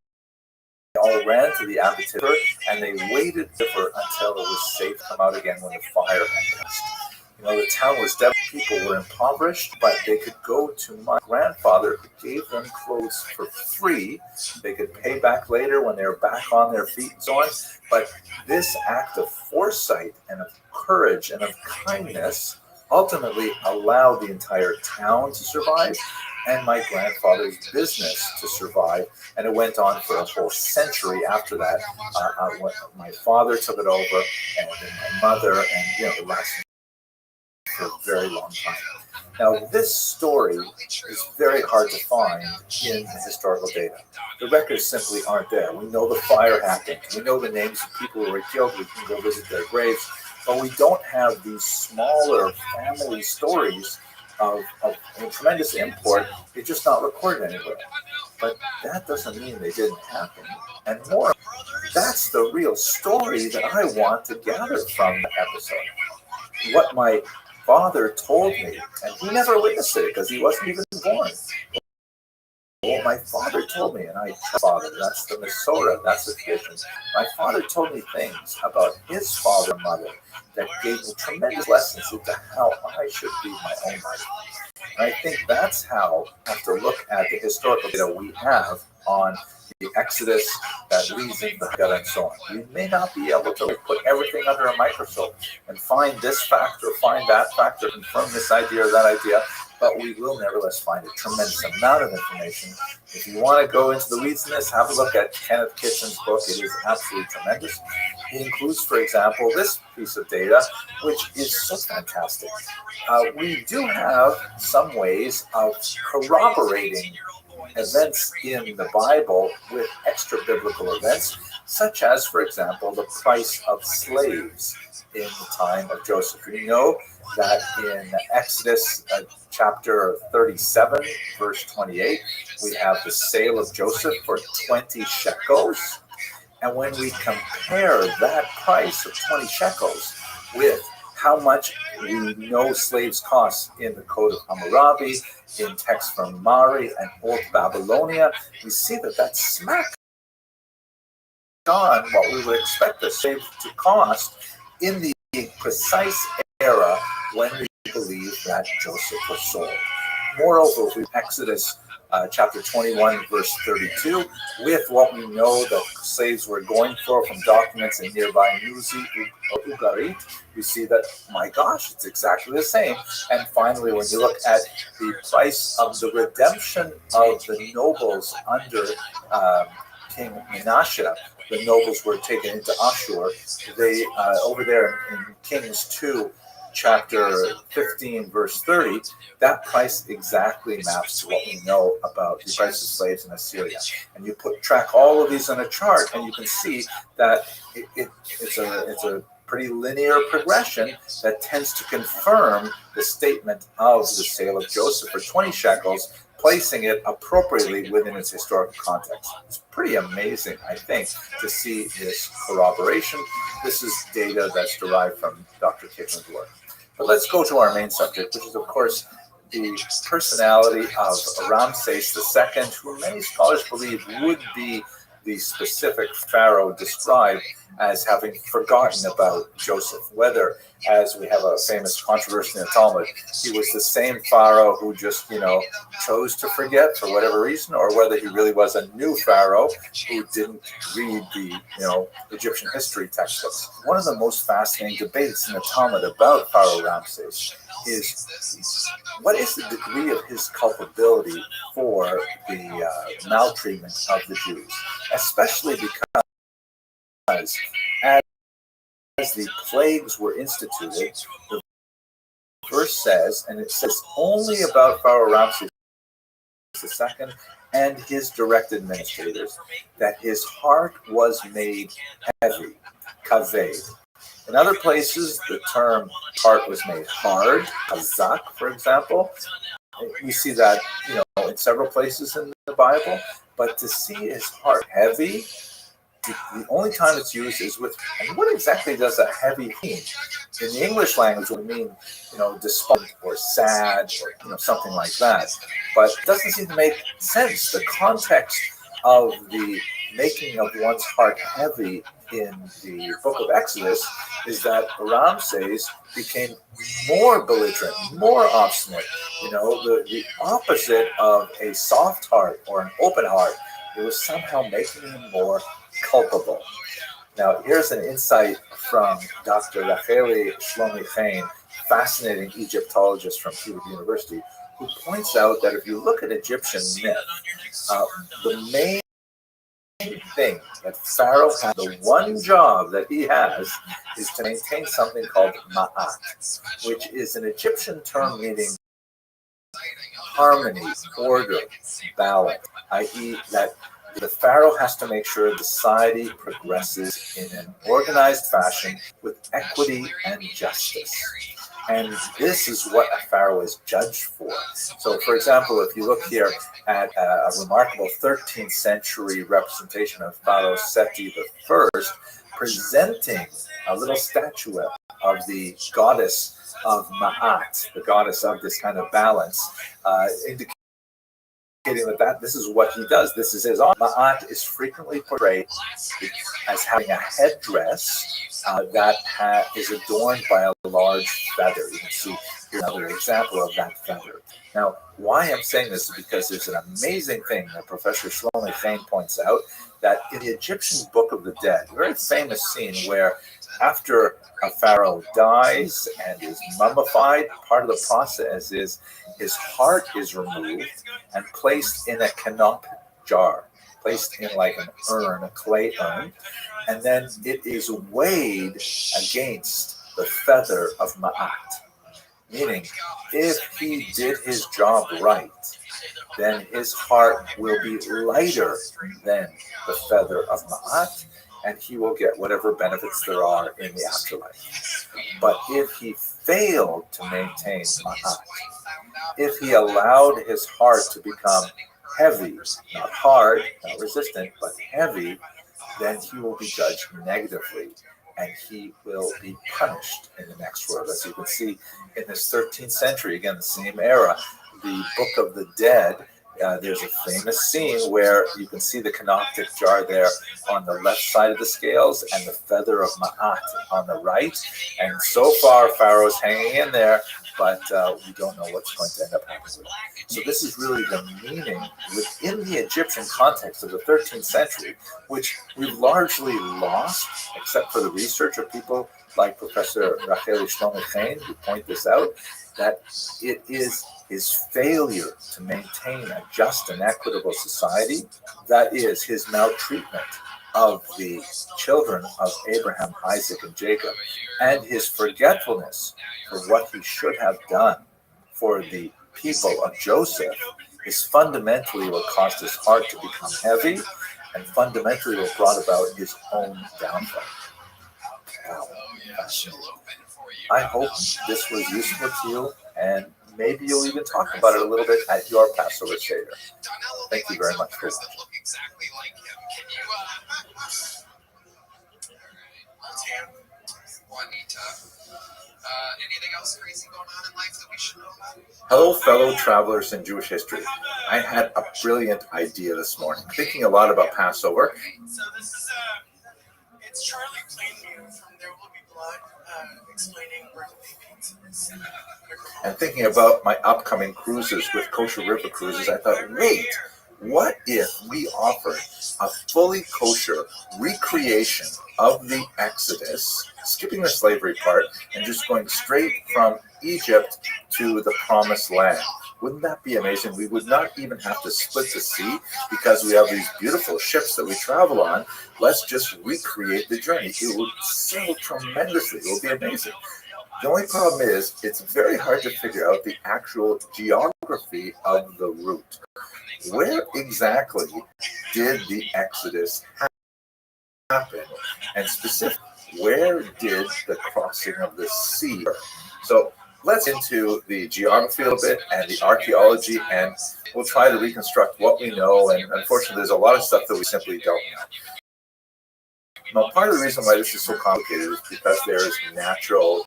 all ran to the amphitheater, and they waited for until it was safe to come out again when the fire had passed. The town was devastated. People were impoverished, but they could go to my grandfather, who gave them clothes for free. They could pay back later when they were back on their feet and so on. But this act of foresight and of courage and of kindness ultimately allowed the entire town to survive and my grandfather's business to survive. And it went on for a whole century after that. My father took it over, and then my mother, and it lasted for a very long time. Now, this story is very hard to find in the historical data. The records simply aren't there. We know the fire happened. We know the names of people who were killed. We can go visit their graves. But we don't have these smaller family stories of tremendous import. They're just not recorded anywhere. But that doesn't mean they didn't happen. And more, that's the real story that I want to gather from the episode. What my father told me, and he never witnessed it because he wasn't even born. Well, my father told me, and I trust father, that's the Masora, that's the tradition. My father told me things about his father and mother that gave me tremendous lessons into how I should lead my own life. And I think that's how I have to look at the historical data we have on the Exodus that leads into the Haggadah and so on. We may not be able to put everything under a microscope and find this factor, find that factor, confirm this idea or that idea, but we will nevertheless find a tremendous amount of information. If you want to go into the weeds in this, have a look at Kenneth Kitchen's book. It is absolutely tremendous. It includes, for example, this piece of data, which is so fantastic. We do have some ways of corroborating events in the Bible with extra biblical events, such as, for example, the price of slaves in the time of Joseph. We know that in Exodus chapter 37, verse 28, we have the sale of Joseph for 20 shekels. And when we compare that price of 20 shekels with how much we know slaves cost in the Code of Hammurabi, in texts from Mari and Old Babylonia, we see that that's smack on what we would expect the slave to cost in the precise era when we believe that Joseph was sold. Moreover, with Exodus chapter 21, verse 32, with what we know that slaves were going for from documents in nearby Nuzi or Ugarit, we see that, my gosh, it's exactly the same. And finally, when you look at the price of the redemption of the nobles under King Menashe, the nobles were taken into Ashur. They, over there in Kings 2, chapter 15, verse 30, that price exactly maps to what we know about the price of slaves in Assyria. And you track all of these on a chart, and you can see that it's a pretty linear progression that tends to confirm the statement of the sale of Joseph for 20 shekels, placing it appropriately within its historical context. It's pretty amazing, I think, to see this corroboration. This is data that's derived from Dr. Kitchen's work. But let's go to our main subject, which is, of course, the personality of Ramses II, who many scholars believe would be the specific Pharaoh described as having forgotten about Joseph. Whether, as we have a famous controversy in the Talmud, he was the same Pharaoh who just, chose to forget for whatever reason, or whether he really was a new Pharaoh who didn't read the, Egyptian history textbooks. One of the most fascinating debates in the Talmud about Pharaoh Ramses is what is the degree of his culpability for the maltreatment of the Jews, especially because as the plagues were instituted, the verse says, and it says only about Pharaoh Ramses II and his direct administrators, that his heart was made heavy, kaved. In other places, the term heart was made hard, hazak, for example. We see that, in several places in the Bible. But to see his heart heavy, the only time it's used is with, and what exactly does a heavy mean? In the English language, it would mean, despondent or sad or, something like that. But it doesn't seem to make sense. The context of the making of one's heart heavy in the book of Exodus is that Ramses became more belligerent, more obstinate, the opposite of a soft heart or an open heart. It was somehow making him more culpable. Now, here's an insight from Dr. Racheli Shlomi Chaim, fascinating Egyptologist from Hebrew University, who points out that if you look at Egyptian myth, the main thing that Pharaoh has, the one job that he has, is to maintain something called ma'at, which is an Egyptian term meaning harmony, order, balance, i.e. that the Pharaoh has to make sure the society progresses in an organized fashion with equity and justice. And this is what a Pharaoh is judged for. So, for example, if you look here at a remarkable 13th century representation of Pharaoh Seti I, presenting a little statuette of the goddess of Ma'at, the goddess of this kind of balance, indicating that this is what he does. This is his art. Ma'at is frequently portrayed as having a headdress that is adorned by a large feather. You can see here another example of that feather. Now, why I'm saying this is because there's an amazing thing that Professor Shlomi Chaim points out, that in the Egyptian Book of the Dead, a very famous scene where after a pharaoh dies and is mummified, part of the process is his heart is removed and placed in a kanop jar, placed in like an urn, a clay urn, and then it is weighed against the feather of Ma'at. Meaning, if he did his job right, then his heart will be lighter than the feather of Ma'at, and he will get whatever benefits there are in the afterlife. But if he failed to maintain Ma'at, if he allowed his heart to become heavy, not hard, not resistant, but heavy, then he will be judged negatively, and he will be punished in the next world. As you can see in this 13th century, again, the same era, the Book of the Dead, there's a famous scene where you can see the canoptic jar there on the left side of the scales and the feather of Ma'at on the right. And so far, Pharaoh's hanging in there, but we don't know what's going to end up happening with it. So this is really the meaning within the Egyptian context of the 13th century, which we've largely lost, except for the research of people like Professor Racheli Shlomi Chaim, who point this out, that it is his failure to maintain a just and equitable society, that is his maltreatment of the children of Abraham, Isaac, and Jacob, and his forgetfulness for what he should have done for the people of Joseph, is fundamentally what caused his heart to become heavy, and fundamentally what brought about his own downfall. I hope this was useful to you, and maybe you'll even talk about it a little bit at your Passover Seder. Thank you very much for watching. Juanita. Anything Hello, fellow travelers in Jewish history. I had a brilliant idea this morning, thinking a lot about Passover. So this is it's Charlie Plainview from There Will Be Blood, explaining Revelation. And thinking about my upcoming cruises with Kosher River Cruises, I thought, wait, what if we offered a fully kosher recreation of the Exodus, skipping the slavery part and just going straight from Egypt to the Promised Land? Wouldn't that be amazing? We would not even have to split the sea because we have these beautiful ships that we travel on. Let's just recreate the journey. It would sail tremendously. It would be amazing. The only problem is it's very hard to figure out the actual geography of the route. Where exactly did the Exodus happen? And specifically, where did the crossing of the sea occur? So let's get into the geography a little bit and the archaeology, and we'll try to reconstruct what we know. And unfortunately, there's a lot of stuff that we simply don't know. Now, part of the reason why this is so complicated is because there is natural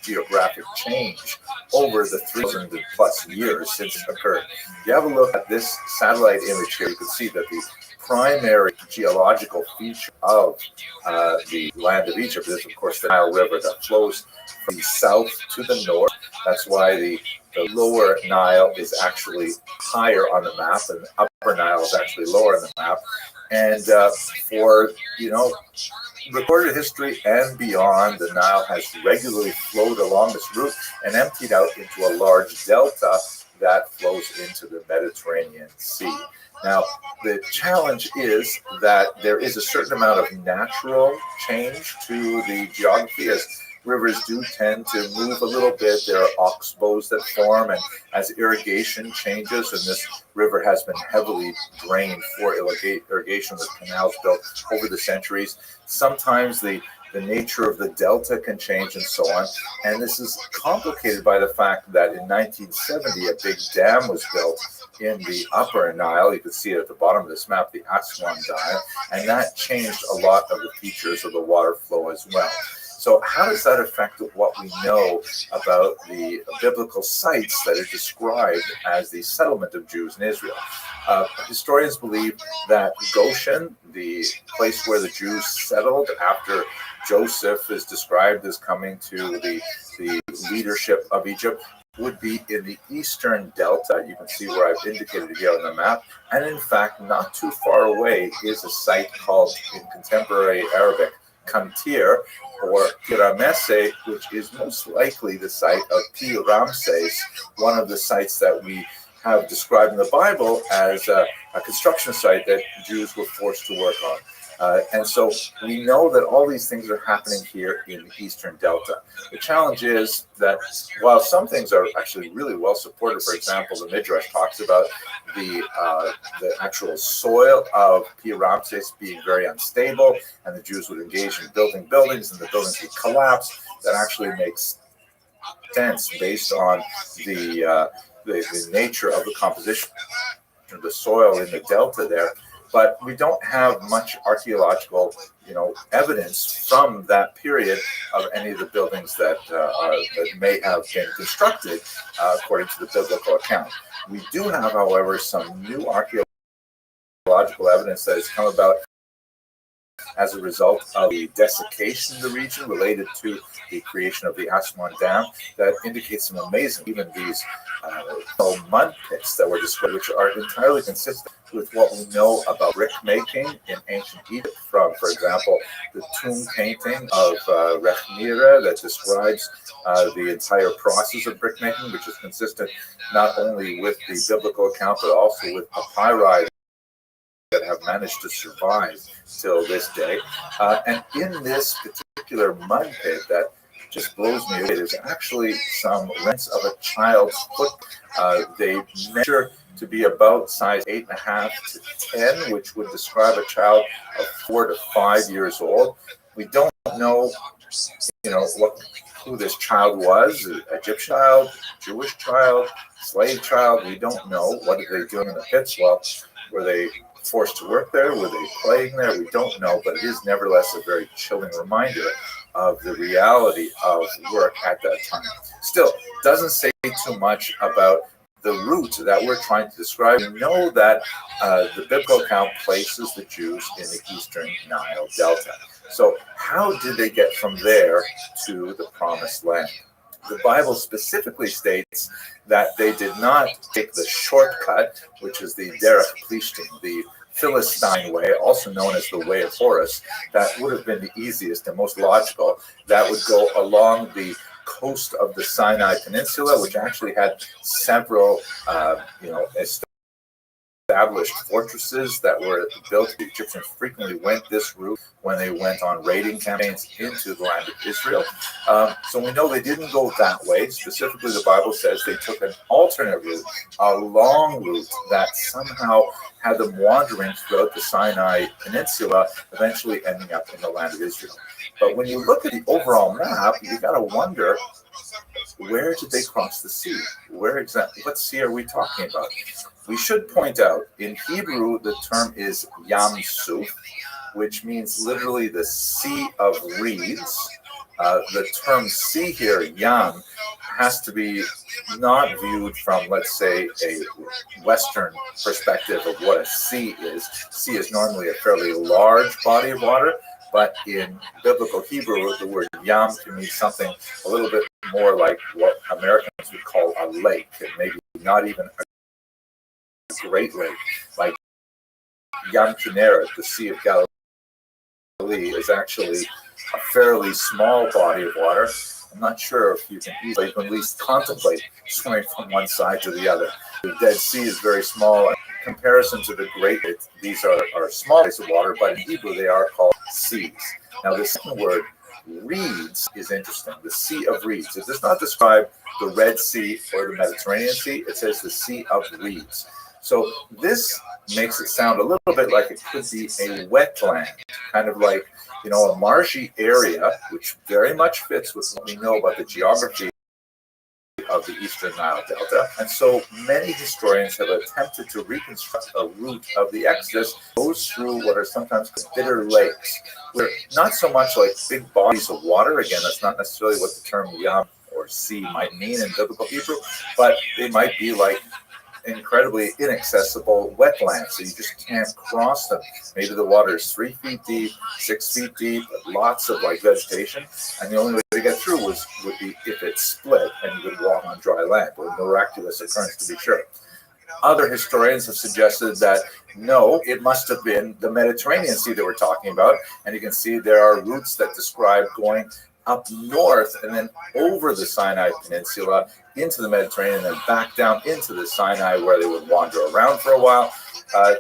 geographic change over the 3,000 plus years since it occurred. If you have a look at this satellite image here, you can see that the primary geological feature of the land of Egypt is, of course, the Nile River that flows from the south to the north. That's why the lower Nile is actually higher on the map, and the upper Nile is actually lower on the map. And for, recorded history and beyond, the Nile has regularly flowed along this route and emptied out into a large delta that flows into the Mediterranean Sea. Now, the challenge is that there is a certain amount of natural change to the geography, as rivers do tend to move a little bit. There are oxbows that form, and as irrigation changes, and this river has been heavily drained for irrigation with canals built over the centuries, sometimes the nature of the delta can change and so on. And this is complicated by the fact that in 1970, a big dam was built in the upper Nile. You can see it at the bottom of this map, the Aswan Dam, and that changed a lot of the features of the water flow as well. So how does that affect what we know about the biblical sites that are described as the settlement of Jews in Israel? Historians believe that Goshen, the place where the Jews settled after Joseph is described as coming to the leadership of Egypt, would be in the eastern delta. You can see where I've indicated it here on the map. And in fact, not too far away is a site called, in contemporary Arabic, Kantir, or Piramese, which is most likely the site of Pi Ramses, one of the sites that we have described in the Bible as a construction site that Jews were forced to work on. And so we know that all these things are happening here in the Eastern Delta. The challenge is that while some things are actually really well supported, for example, the Midrash talks about the actual soil of Pi Ramses being very unstable, and the Jews would engage in building buildings, and the buildings would collapse. That actually makes sense based on the nature of the composition of the soil in the delta there. But we don't have much archaeological, evidence from that period of any of the buildings that may have been constructed according to the biblical account. We do have, however, some new archaeological evidence that has come about as a result of the desiccation in the region related to the creation of the Aswan Dam that indicates some amazing, even these mud pits that were described, which are entirely consistent with what we know about brick making in ancient Egypt from, for example, the tomb painting of Rechmira that describes the entire process of brick making, which is consistent not only with the biblical account, but also with papyri that have managed to survive till this day. And in this particular mud pit that just blows me away, there's actually some rents of a child's foot. They measure to be about size 8.5 to 10, which would describe a child of 4 to 5 years old. We don't know, who this child was, Egyptian child, Jewish child, slave child. We don't know. What are they doing in the pits? Well, were they forced to work there? Were they playing there? We don't know, but it is nevertheless a very chilling reminder of the reality of work at that time. Still, doesn't say too much about the route that we're trying to describe. We know that the biblical account places the Jews in the eastern Nile Delta. So how did they get from there to the Promised Land? The Bible specifically states that they did not take the shortcut, which is the Derech Plishtim, the Philistine way, also known as the way of Horus. That would have been the easiest and most logical. That would go along the coast of the Sinai Peninsula, which actually had several, established fortresses that were built. The Egyptians frequently went this route when they went on raiding campaigns into the land of Israel. So we know they didn't go that way. Specifically, the Bible says they took an alternate route, a long route that somehow had them wandering throughout the Sinai Peninsula, eventually ending up in the land of Israel. But when you look at the overall map, you got to wonder, where did they cross the sea? Where exactly? What sea are we talking about? We should point out, in Hebrew, the term is Yam Suf, which means literally the Sea of Reeds. The term sea here, Yam, has to be not viewed from, let's say, a Western perspective of what a sea is. Sea is normally a fairly large body of water, but in biblical Hebrew, the word Yam can mean something a little bit more like what Americans would call a lake, and maybe not even a Great Lake, like Yam Kinneret, the Sea of Galilee, is actually a fairly small body of water. I'm not sure if you can easily at least contemplate swimming from one side to the other. The Dead Sea is very small in comparison to the Great Lake. These are small bodies of water, but in Hebrew they are called seas. Now the second word, reeds, is interesting. The Sea of Reeds. It does not describe the Red Sea or the Mediterranean Sea. It says the Sea of Reeds. So this makes it sound a little bit like it could be a wetland, kind of like, a marshy area, which very much fits with what we know about the geography of the Eastern Nile Delta. And so many historians have attempted to reconstruct a route of the Exodus goes through what are sometimes called bitter lakes. They're not so much like big bodies of water. Again, that's not necessarily what the term Yam or sea might mean in biblical Hebrew, but they might be like incredibly inaccessible wetlands, so you just can't cross them. Maybe the water is 3 feet deep, 6 feet deep, lots of vegetation, and the only way to get through would be if it split and you could walk on dry land. A miraculous occurrence, to be sure. Other historians have suggested that no, it must have been the Mediterranean Sea that we're talking about, and you can see there are routes that describe going up north and then over the Sinai Peninsula into the Mediterranean and then back down into the Sinai, where they would wander around for a while.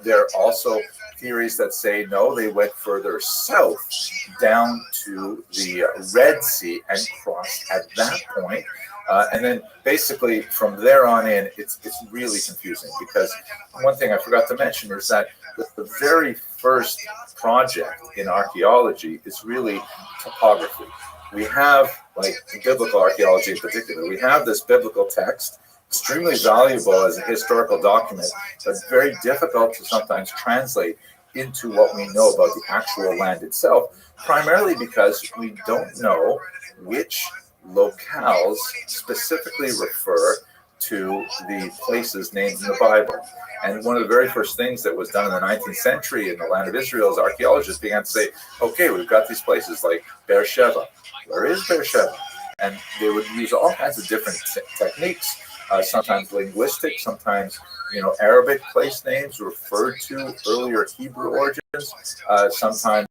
There are also theories that say no, they went further south down to the Red Sea and crossed at that point. And then basically from there on in, it's really confusing, because one thing I forgot to mention is that the very first project in archaeology is really topography. We have, like in biblical archaeology in particular, we have this biblical text, extremely valuable as a historical document, but very difficult to sometimes translate into what we know about the actual land itself, primarily because we don't know which locales specifically refer to the places named in the Bible. And one of the very first things that was done in the 19th century in the land of Israel is archaeologists began to say, okay, we've got these places like Beersheba. Where is Beersheba? And they would use all kinds of different techniques, sometimes linguistic, sometimes Arabic place names referred to earlier Hebrew origins, sometimes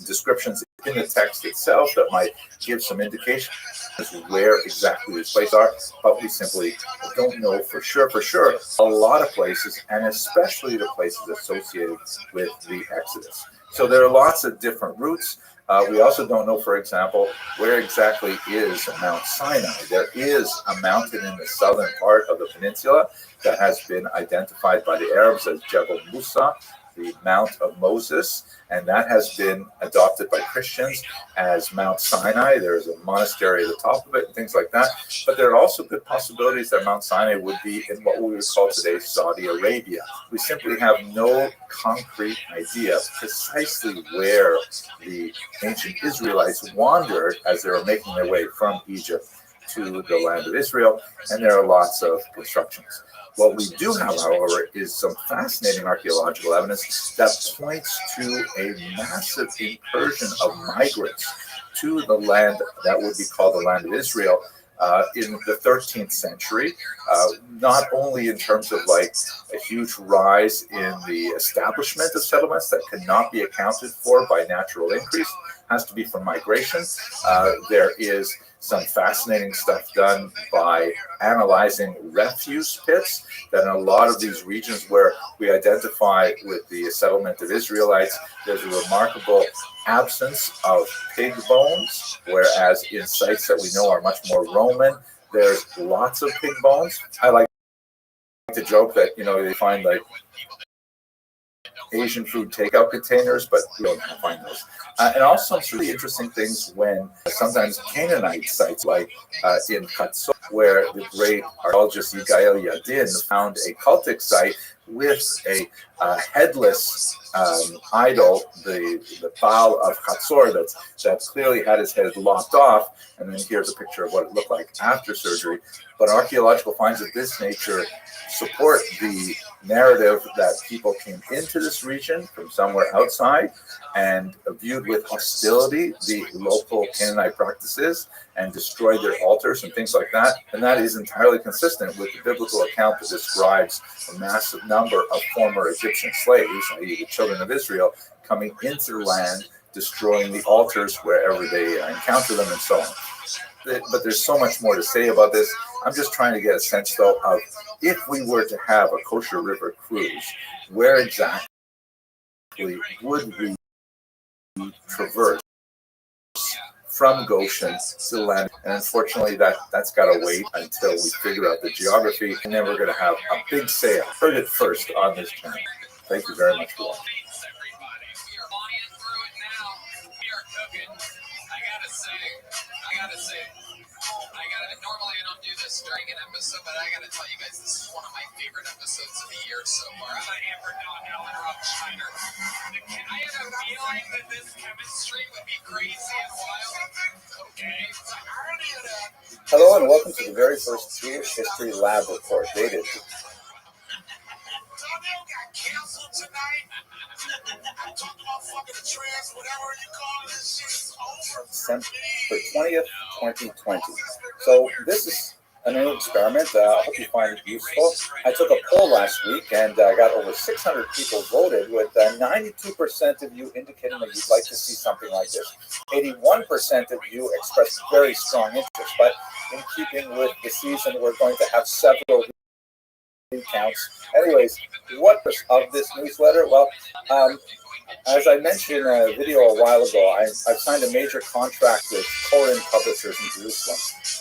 descriptions in the text itself that might give some indication as to where exactly these places are, but we simply don't know for sure a lot of places, and especially the places associated with the Exodus. So there are lots of different routes. We also don't know, for example, where exactly is Mount Sinai. There is a mountain in the southern part of the peninsula that has been identified by the Arabs as Jebel Musa. the Mount of Moses, and that has been adopted by Christians as Mount Sinai. There's a monastery at the top of it and things like that. But there are also good possibilities that Mount Sinai would be in what we would call today Saudi Arabia. We simply have no concrete idea precisely where the ancient Israelites wandered as they were making their way from Egypt to the land of Israel, and there are lots of constructions. What we do have, however, is some fascinating archaeological evidence that points to a massive incursion of migrants to the land that would be called the land of Israel in the 13th century, not only in terms of like a huge rise in the establishment of settlements that cannot be accounted for by natural increase, has to be from migration. There is some fascinating stuff done by analyzing refuse pits, that in a lot of these regions where we identify with the settlement of Israelites, there's a remarkable absence of pig bones, whereas in sites that we know are much more Roman, there's lots of pig bones. I like to joke that, you know, they find like Asian food takeout containers, but we don't find those. And also some really interesting things when sometimes Canaanite sites, like in Chatzor, where the great archaeologist Yigael Yadin found a cultic site with a headless idol, the Baal of Chatzor, that clearly had his head lopped off. And then here's a picture of what it looked like after surgery. But archaeological finds of this nature support the narrative that people came into this region from somewhere outside and viewed with hostility the local Canaanite practices and destroyed their altars and things like that. And that is entirely consistent with the biblical account that describes a massive number of former Egyptian slaves, i.e. the children of Israel, coming into the land, destroying the altars wherever they encounter them and so on. But there's so much more to say about this. I'm just trying to get a sense, though, of if we were to have a kosher river cruise, where exactly would we traverse from Goshen to the land? And unfortunately, that's got to wait until we figure out the geography, and then we're going to have a big sale. Heard it first on this channel. Thank you very much for watching. Normally I don't do this during an episode, but I gotta tell you guys, this is one of my favorite episodes of the year so far. I'm an Amber Donnell and Rothschild. I have a feeling that this chemistry would be crazy and wild. Okay. Hello and welcome to the very first Jewish History Lab report, dated Donnell got canceled tonight. I'm talking about fucking the trans, whatever you call this shit is over. December 20th, 2020. So this is a new experiment. I hope you find it useful. I took a poll last week and I got over 600 people voted, with 92% of you indicating that you'd like to see something like this. 81% of you expressed very strong interest, but in keeping with the season, we're going to have several recounts. Anyways, what was of this newsletter? Well, as I mentioned in a video a while ago, I've signed a major contract with Koren Publishers in Jerusalem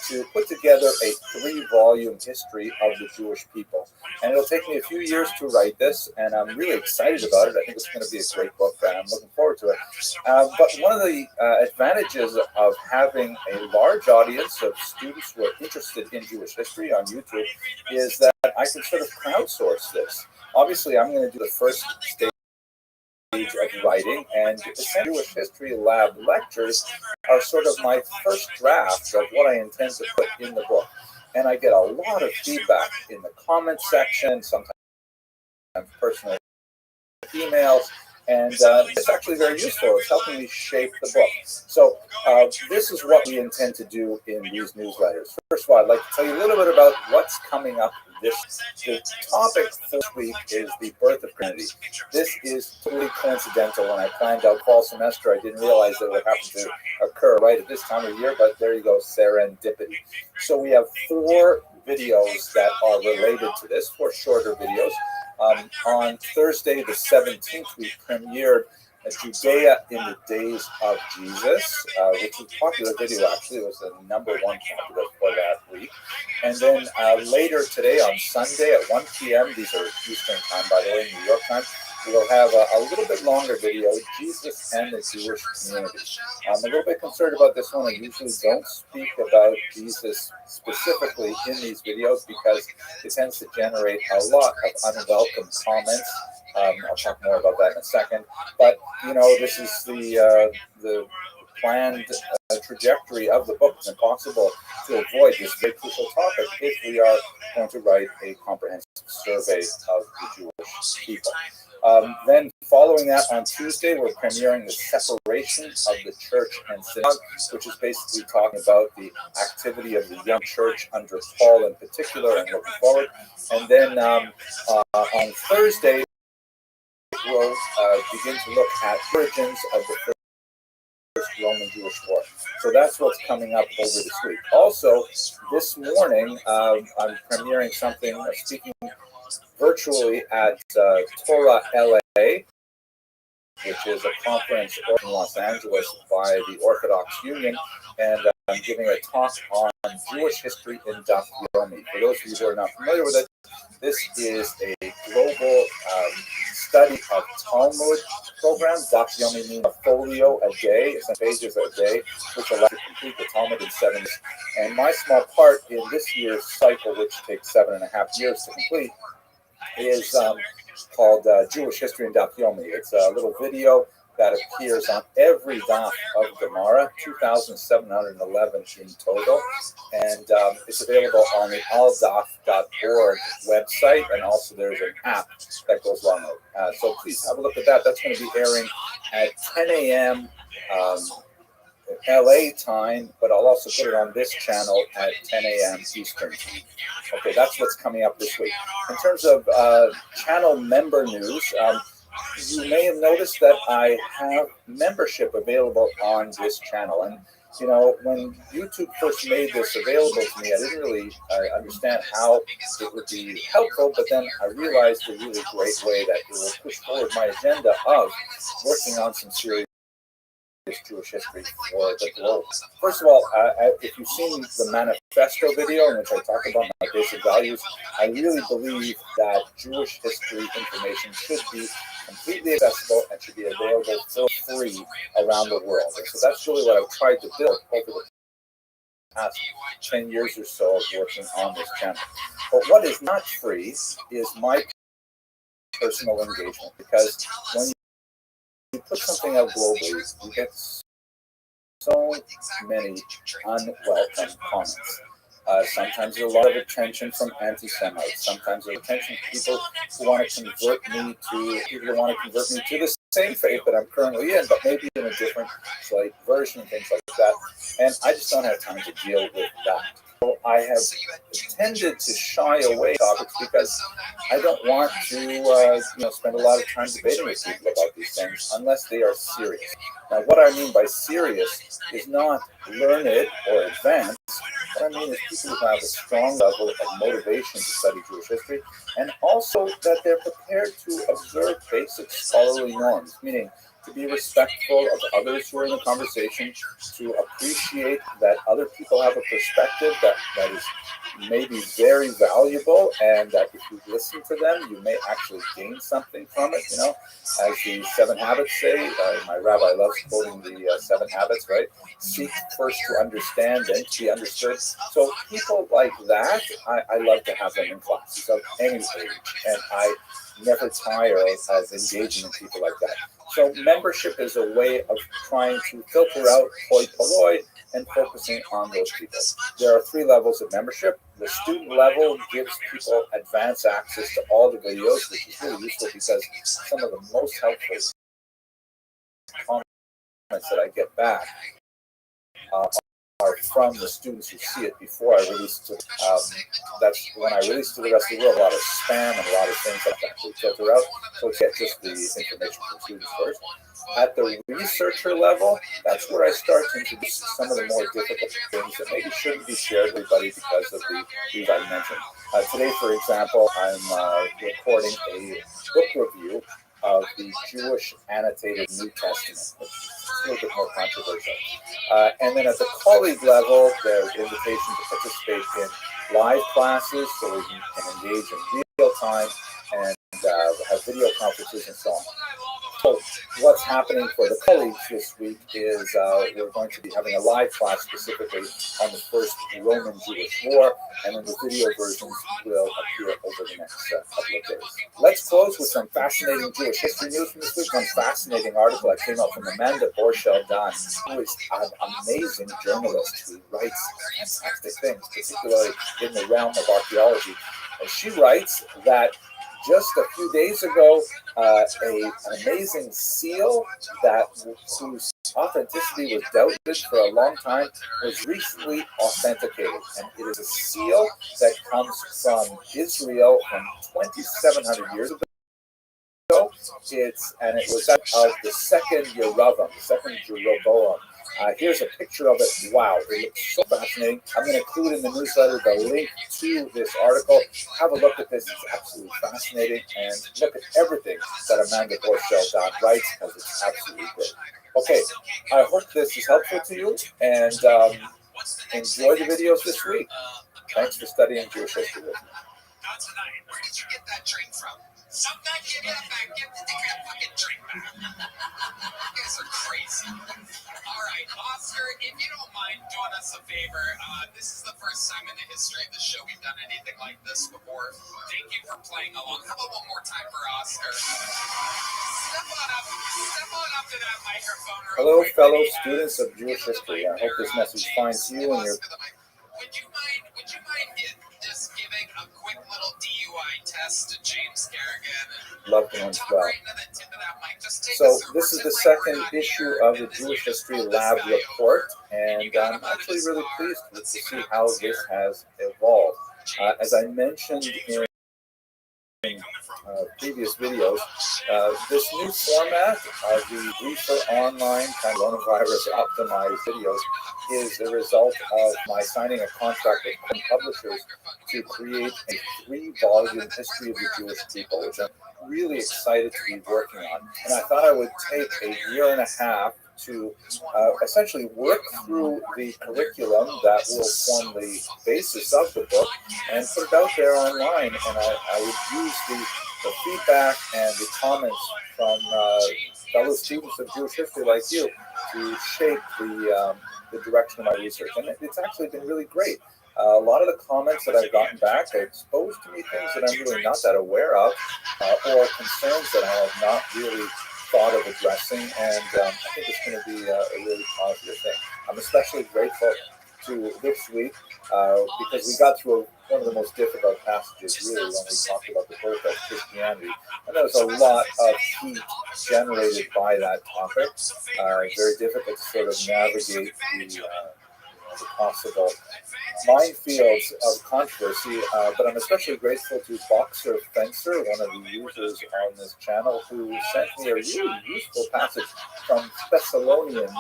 to put together a 3-volume history of the Jewish people. And it'll take me a few years to write this, and I'm really excited about it. I think it's going to be a great book, and I'm looking forward to it. But one of the advantages of having a large audience of students who are interested in Jewish history on YouTube is that I can sort of crowdsource this. Obviously, I'm going to do the first stage of writing, and the Jewish History Lab lectures are sort of my first draft of what I intend to put in the book. And I get a lot of feedback in the comment section, sometimes personal emails, and it's actually very useful. It's helping me shape the book. So this is what we intend to do in these newsletters. First of all, I'd like to tell you a little bit about what's coming up. The topic for this week is the birth of Trinity. This is totally coincidental. When I planned out fall semester, I didn't realize that it would happen to occur right at this time of year, but there you go, serendipity. So we have 4 videos that are related to this, 4 shorter videos. On Thursday the 17th, we premiered Judea in the Days of Jesus, which was a popular video, actually. It was the #1 popular for that week. And then later today on Sunday at 1 p.m., these are Eastern time, by the way, New York time, we'll have a little bit longer video, Jesus and the Jewish community. I'm a little bit concerned about this one. I usually don't speak about Jesus specifically in these videos because it tends to generate a lot of unwelcome comments. I'll talk more about that in a second. But, you know, this is the planned trajectory of the book. It's impossible to avoid this very crucial topic if we are going to write a comprehensive survey of the Jewish people. Then following that on Tuesday, we're premiering the separation of the church and synagogue, which is basically talking about the activity of the young church under Paul in particular and looking forward. And then on Thursday, we'll begin to look at origins of the first Roman Jewish war. So that's what's coming up over this week. Also, this morning, I'm premiering something, speaking virtually at Torah LA, which is a conference in Los Angeles by the Orthodox Union, and I'm giving a talk on Jewish history in Daf Yomi. For those of you who are not familiar with it, this is a global study of Talmud program. Daf Yomi means a folio a day, some pages a day, which allows you to complete the Talmud in 7 years. And my small part in this year's cycle, which takes 7.5 years to complete, is called Jewish History in Daf Yomi. It's a little video that appears on every daf of Gemara, 2,711 in total, and it's available on the alldaf.org website, and also there's an app that goes along with it. So please have a look at that. That's going to be airing at 10 a.m. LA time, but I'll also put it on this channel at 10 a.m. Eastern time. Okay, that's what's coming up this week. In terms of channel member news, you may have noticed that I have membership available on this channel. And, you know, when YouTube first made this available to me, I didn't really understand how it would be helpful, but then I realized a really great way that it will push forward my agenda of working on some serious Jewish history for the globe. First of all, if you've seen the manifesto video in which I talk about my basic values, I really believe that Jewish history information should be completely accessible and should be available for free around the world. And so that's really what I've tried to build over the past 10 years or so of working on this channel. But what is not free is my personal engagement, because when you put something out globally, you get so many unwelcome comments. Sometimes there's a lot of attention from anti-Semites. Sometimes there's attention from people who want to convert me to the same faith that I'm currently in, but maybe in a different, slight version, things like that. And I just don't have time to deal with that. So I have tended to shy away from topics because I don't want to, spend a lot of time debating with people about these things unless they are serious. Now, what I mean by serious is not learned or advanced. What I mean is people who have a strong level of motivation to study Jewish history, and also that they're prepared to observe basic scholarly norms, meaning to be respectful of others who are in the conversation, to appreciate that other people have a perspective that is maybe very valuable, and that if you listen to them, you may actually gain something from it. You know, as the 7 Habits say, my rabbi loves quoting the 7 Habits, right? Seek first to understand, then to be understood. So people like that, I love to have them in classes of any age, and I never tire of engaging in people like that. So membership is a way of trying to filter out hoi polloi and focusing on those people. There are 3 levels of membership. The student level gives people advanced access to all the videos, which is really useful because some of the most helpful comments that I get back are from the students who see it before I release it. That's when I release it to the rest of the world. A lot of spam and a lot of things like that we filter out. So it's just the information from students first. At the researcher level, that's where I start to introduce some of the more difficult things that maybe shouldn't be shared with everybody because of the things I mentioned. Today, for example, I'm recording a book review of the Jewish annotated New Testament, which is a little bit more controversial. And then at the colleague level, there's invitation to participate in live classes so we can engage in real time and have video conferences and so on. So what's happening for the colleagues this week is we're going to be having a live class specifically on the first Roman-Jewish War, and then the video versions will appear over the next couple of days. Let's close with some fascinating Jewish history news from this week. One fascinating article that came out from Amanda Rothschild, who is an amazing journalist who writes fantastic things, particularly in the realm of archaeology. And she writes that just a few days ago, an amazing seal whose authenticity was doubted for a long time was recently authenticated. And it is a seal that comes from Israel from 2,700 years ago. It was that of the second Yerovam, the second Jeroboam. Here's a picture of it. Wow, it looks so fascinating. I'm going to include in the newsletter the link to this article. Have a look at this. It's absolutely fascinating. And look at everything that Amanda Rothschild writes, because it's absolutely great. Okay, I hope this is helpful to you, and enjoy the videos this week. Thanks for studying Jewish history with me. Not tonight. Where did you get that drink from? Sometimes you get a back, give the fucking drink back. You guys are crazy. All right, Oscar, if you don't mind doing us a favor, this is the first time in the history of the show we've done anything like this before. Thank you for playing along. How about one more time for Oscar? Step on up to that microphone. Hello, fellow students of Jewish history. I hope this message finds you and your... Would you mind just giving a quick little DUI test to James Kerrigan? Loved ones well. So this is the second issue of the Jewish History Lab report, and I'm actually really pleased to see how this has evolved. As I mentioned in previous videos, this new format of the briefer online kind of coronavirus optimized videos is the result of my signing a contract with publishers to create a 3-volume history of the Jewish people, which I'm really excited to be working on. And I thought I would take a year and a half to essentially work through the curriculum that will form the basis of the book and put it out there online. And I would use the feedback and the comments from fellow students of Jewish history like you to shape the direction of my research. And it's actually been really great. A lot of the comments that I've gotten back are exposed to me things that I'm really not that aware of, or concerns that I have not really thought of addressing, and I think it's going to be a really positive thing. I'm especially grateful to this week because we got through one of the most difficult passages really when we talked about the birth of Christianity, and there was a lot of heat generated by that topic. Very difficult to sort of navigate the possible minefields of controversy, but I'm especially grateful to Boxer Fencer, one of the users on this channel, who sent me a really useful passage from Thessalonians,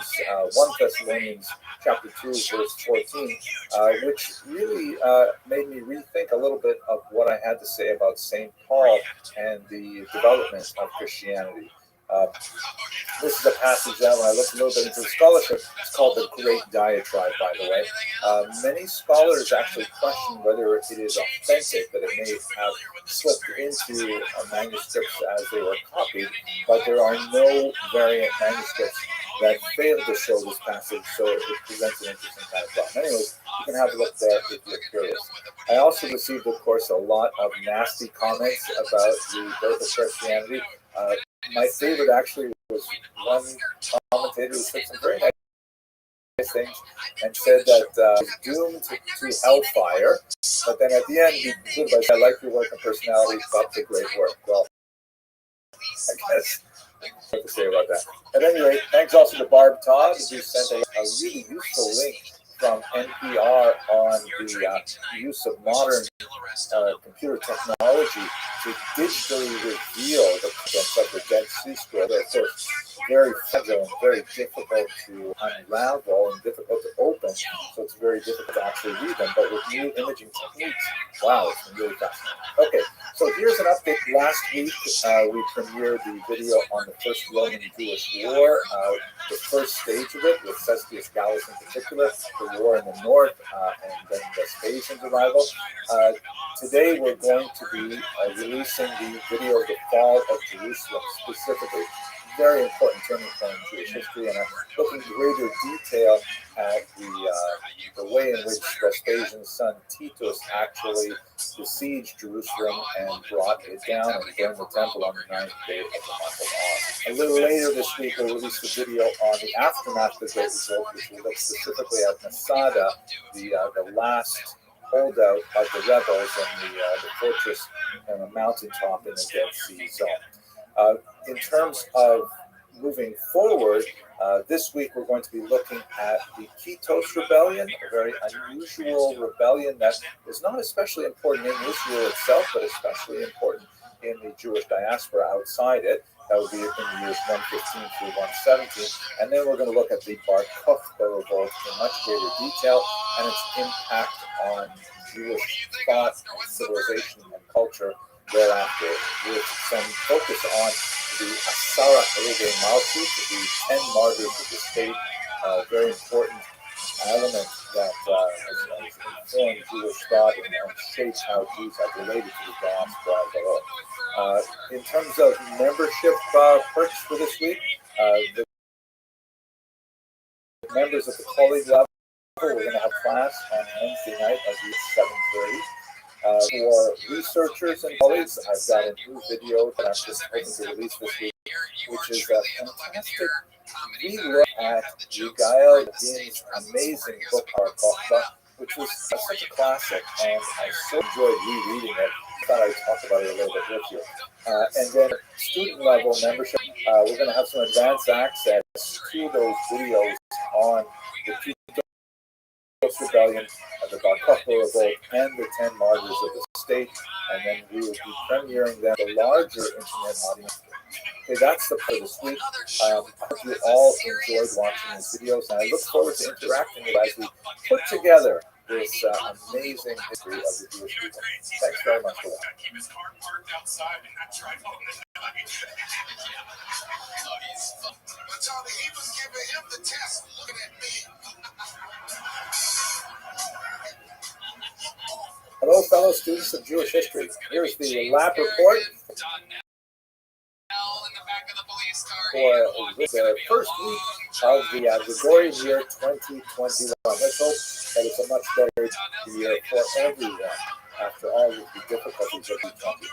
1 Thessalonians chapter 2, verse 14, which really made me rethink a little bit of what I had to say about St. Paul and the development of Christianity. This is a passage that, when I looked a little bit into the scholarship, it's called the Great Diatribe, by the way. Many scholars actually question whether it is authentic, that it may have slipped into manuscripts as they were copied, but there are no variant manuscripts that fail to show this passage, so it presents an interesting kind of problem. Anyways, you can have a look there if you're curious. I also received, of course, a lot of nasty comments about the birth of Christianity. My favorite actually was one commentator who said some very nice things and said that it was doomed to hellfire, but then at the end he concluded by saying, "I like your work and personality, but the great work." Well, I guess what to say about that. At any rate, thanks also to Barb Todd, who sent a really useful link from NPR on the use of modern computer technology to digitally reveal the contents of the Dead Sea Scroll. They're, of course, very fragile and very difficult to unravel and difficult to open, so it's very difficult to actually read them. But with new imaging techniques, wow, it's been really fascinating. Okay, so here's an update. Last week, we premiered the video on the First Roman-Jewish War, the first stage of it, with Cestius Gallus in particular, the war in the north and then Vespasian's arrival. Today we're going to be releasing the video of the fall of Jerusalem specifically. Very important turning point in Jewish history, and I'm looking in greater detail at the way in which Vespasian's son Titus actually besieged Jerusalem and brought it down and burned the temple on the 9th day of the month of August. A little later this week, we'll release the video on the aftermath of the Great Revolt, which will look specifically at Masada, the last holdout of the rebels in the fortress on a mountaintop in the Dead Sea zone. In terms of moving forward, this week we're going to be looking at the Kitos Rebellion, a very unusual rebellion that is not especially important in Israel itself, but especially important in the Jewish diaspora outside it. That would be in the years 115 through 117. And then we're going to look at the Bar Kokhba revolt in much greater detail and its impact on Jewish thought, civilization, and culture thereafter, with some focus on the Asara Erede Malchut, the 10 martyrs of the state, a very important element that has informed Jewish thought and shaped how Jews have related to the diaspora as a whole. In terms of membership perks for this week, the members of the colleague level, we're going to have class on Wednesday night at 7:30. For researchers and colleagues, I've got a new video that I'm just hoping to release this week, which is a fantastic relook at Yigael Yadin's amazing book, Bar Kokhba, which was such a classic, and I so enjoyed rereading it. I thought I'd talk about it a little bit with you. And then student level membership, we're going to have some advanced access to those videos on the Rebellion, the Bar Kokhba revolt, and the 10 martyrs of the state, and then we will be premiering them to a larger internet audience. Okay, that's the part of this week. I hope you all enjoyed watching these videos, and I look forward to interacting with you as we put together this amazing history of the Jewish people. Thanks very much for watching. Hello, fellow students of Jewish history. Here's the lab report for the first week of the Gregorian year 2021. Let's hope that it's a much better year for everyone after all of the difficulties of 2020.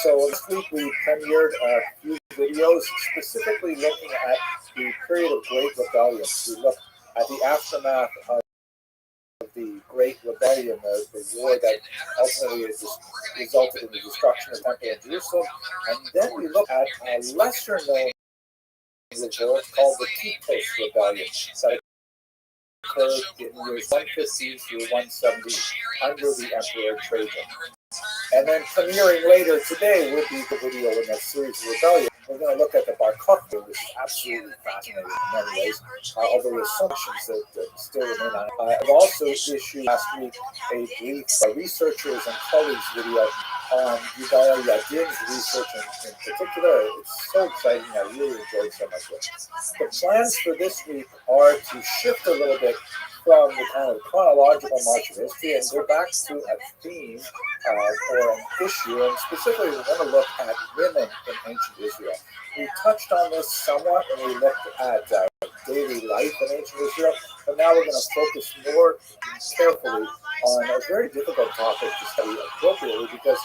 So this week we premiered a few videos specifically looking at the period of Great Rebellion. We looked at the aftermath of the Great Rebellion, the war that ultimately resulted in the destruction of the Temple of Jerusalem. And then we look at a lesser-known revolt called the Kitos Rebellion that occurred in years 150 through 170 under the Emperor Trajan. And then premiering later today will be the video in that series of rebellion. We're going to look at the Bar Kokhba, which is absolutely fascinating in many ways, although there's some questions that still remain on it. I've also issued last week a brief researchers and colleagues video on Yigael Yadin's research in particular. It's so exciting. I really enjoyed so much of it. The plans for this week are to shift a little bit from the kind of chronological march of history and go back to a theme or an issue, and specifically we're going to look at women in ancient Israel. We touched on this somewhat when we looked at daily life in ancient Israel, but now we're going to focus more carefully on a very difficult topic to study appropriately, because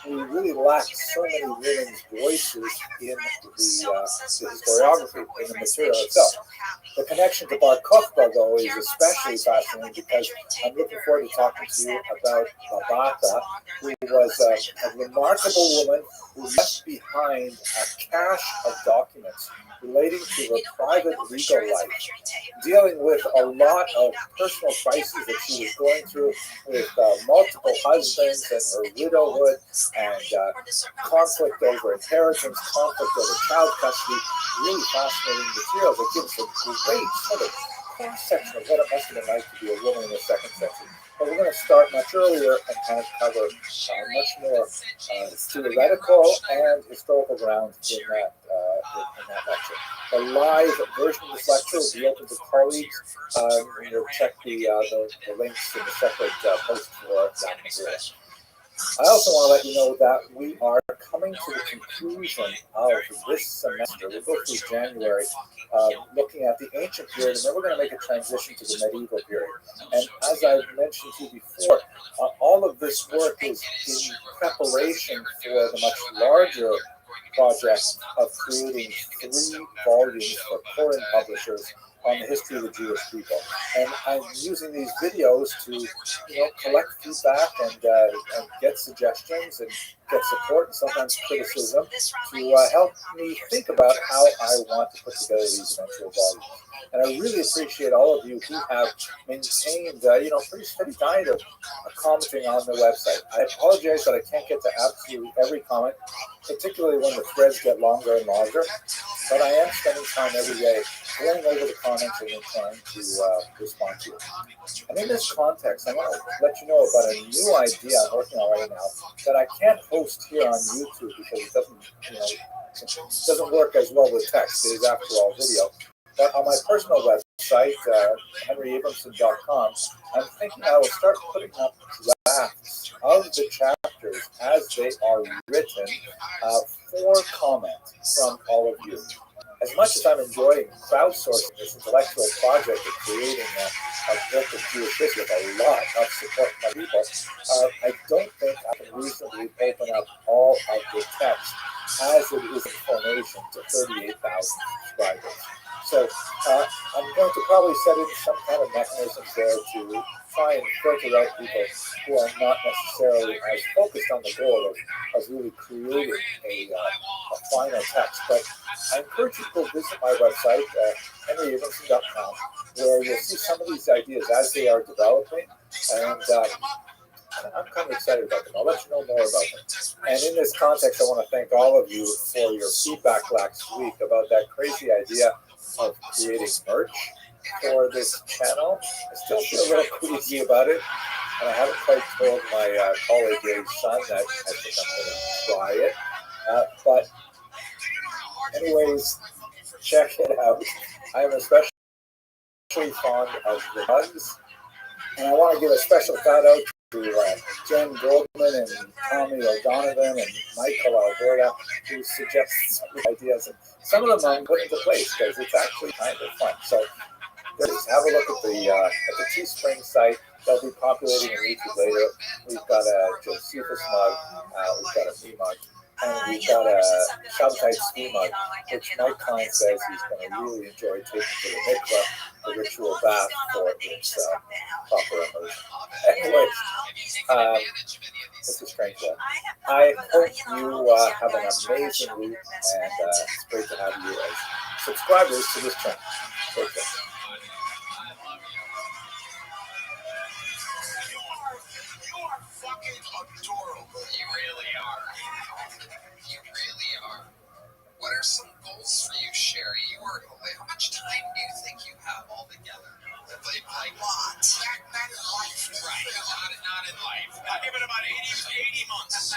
we really lack so many women's voices in the historiography, in the material itself. The connection to Bar Kokhba, though, is especially fascinating because I'm looking forward to talking to you about Babata, who was a remarkable woman who left behind a cache of documents relating to her private legal life, dealing with a lot of personal crises that she was going through with multiple husbands and her widowhood, and conflict over inheritance, conflict over child custody. Really fascinating material that gives a great sort of cross-section of what it must have been like to be a woman in the 2nd century. But we're going to start much earlier and kind of cover much more theoretical and historical ground in that in that lecture. The live version of this lecture will be open to colleagues. You'll check the links in the separate post for that material. I also want to let you know that we are coming to the conclusion of this semester. We'll go through January, looking at the ancient period, and then we're going to make a transition to the medieval period. And as I mentioned to you before, all of this work is in preparation for the much larger project of creating 3 volumes for foreign publishers on the history of the Jewish people. And I'm using these videos to, collect feedback and get suggestions and get support and sometimes criticism to help me think about how I want to put together these eventual volumes. And I really appreciate all of you who have maintained, pretty steady diet of commenting on the website. I apologize that I can't get to absolutely every comment, particularly when the threads get longer and longer. But I am spending time every day going over the comments and then trying to respond to it. And in this context, I want to let you know about a new idea I'm working on right now that I can't host here on YouTube because it doesn't work as well with text. It is, after all, video. But on my personal website, henryabramson.com, I'm thinking I will start putting up drafts of the chapters as they are written for comment from all of you. As much as I'm enjoying crowdsourcing this intellectual project of creating a book of Jewish history with a lot of support from my people, I don't think I can reasonably open up all of the text as it is in formation to 38,000 subscribers. So I'm going to probably set in some kind of mechanism there to try and filter out people who are not necessarily as focused on the goal of really creating a final text. But I encourage you to go visit my website, henryabramson.com, where you'll see some of these ideas as they are developing. And I'm kind of excited about them. I'll let you know more about them. And in this context, I want to thank all of you for your feedback last week about that crazy idea of creating merch for this channel. I still feel a little queasy about it, and I haven't quite told my colleague Dave's son that I think I'm going to try it. But anyways, check it out. I am especially fond of the mugs, and I want to give a special shout out to Jen Goldman and Tommy O'Donovan and Michael Alberta, who suggested some ideas, and some of them I'm putting into place because it's actually kind of fun. So just have a look at the Teespring site. They'll be populating in YouTube later. We've got a Josephus mug, we've got a me mug, and we've got a Shabbatite ski mug, which my client says he's going to really enjoy taking to the mikvah, the ritual bath for its proper immersion. Anyways, this is strange. I hope you have an amazing week, and it's great to have you as subscribers to this channel. Take care. You are fucking adorable. You really are. You really are. What are some goals for you, Sherry? How much time do you think you have altogether? Like what? Not in life. Right. Not in life. I'll give it about 80 months.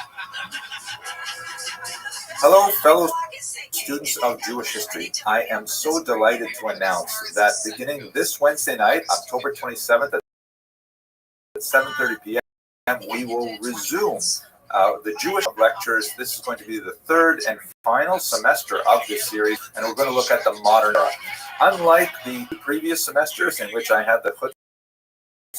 Hello, fellow students of Jewish history. I am so delighted to announce that beginning this Wednesday night, October 27th at 7:30 p.m., we will resume the Jewish lectures. This is going to be the third and final semester of this series, and we're going to look at the modern era. Unlike the previous semesters in which I had the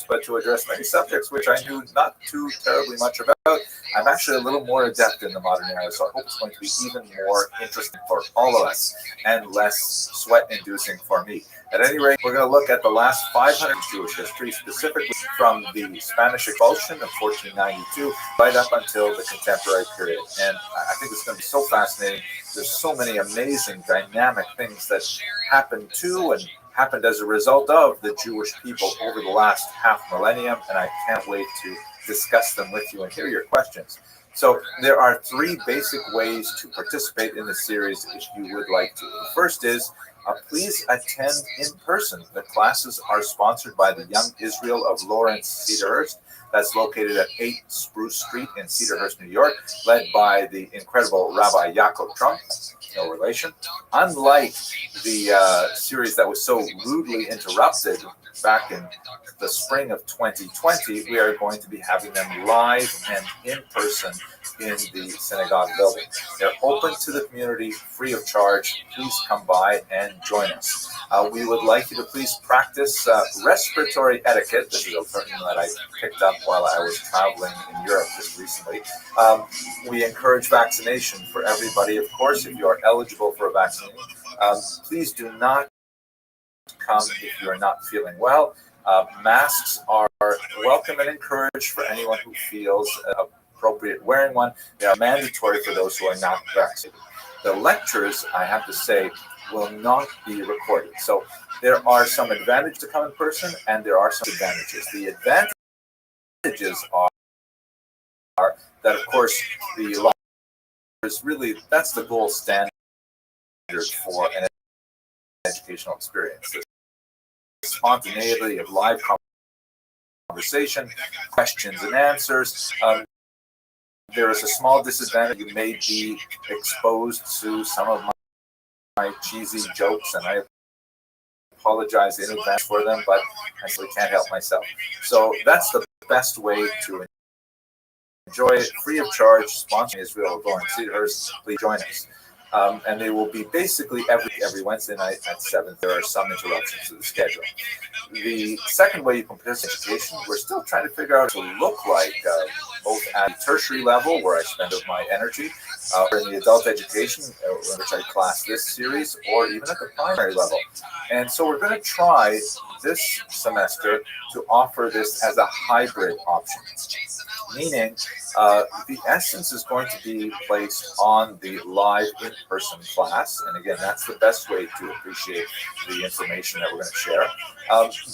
but to address many subjects which I knew not too terribly much about, I'm actually a little more adept in the modern era, so I hope it's going to be even more interesting for all of us and less sweat-inducing for me. At any rate, we're going to look at the last 500 Jewish history, specifically from the Spanish expulsion of 1492 right up until the contemporary period. And I think it's going to be so fascinating. There's so many amazing, dynamic things that happened to and happened as a result of the Jewish people over the last half millennium, and I can't wait to discuss them with you and hear your questions. So there are 3 basic ways to participate in the series if you would like to. The first is please attend in person. The classes are sponsored by the Young Israel of Lawrence, Cedarhurst. That's located at 8 Spruce Street in Cedarhurst, New York, led by the incredible Rabbi Yaakov Trump, no relation. Unlike the series that was so rudely interrupted back in the spring of 2020, we are going to be having them live and in person in the synagogue building. They're open to the community, free of charge. Please come by and join us. We would like you to please practice respiratory etiquette. This is a term that I picked up while I was traveling in Europe just recently. We encourage vaccination for everybody, of course, if you are eligible for a vaccine. Please do not come if you are not feeling well. Masks are welcome and encouraged for anyone who feels appropriate wearing one. They are mandatory for those who are not vaccinated. The lectures, I have to say, will not be recorded. So there are some advantages to come in person, and there are some advantages. The advantages are that, of course, the lectures really, that's the gold standard for an educational experience. The spontaneity of live conversation, questions and answers. There is a small disadvantage. You may be exposed to some of my cheesy jokes, and I apologize in advance for them, but I simply can't help myself. So that's the best way to enjoy it, free of charge, sponsoring Israel of Lawrence Cedarhurst. Please join us. And they will be basically every Wednesday night at 7. There are some interruptions to the schedule. The second way you can participate in education, we're still trying to figure out what to look like, both at the tertiary level, where I spend my energy, or in the adult education, in which I class this series, or even at the primary level. And so we're going to try this semester to offer this as a hybrid option, meaning the essence is going to be placed on the live in-person class. And again, that's the best way to appreciate the information that we're going to share.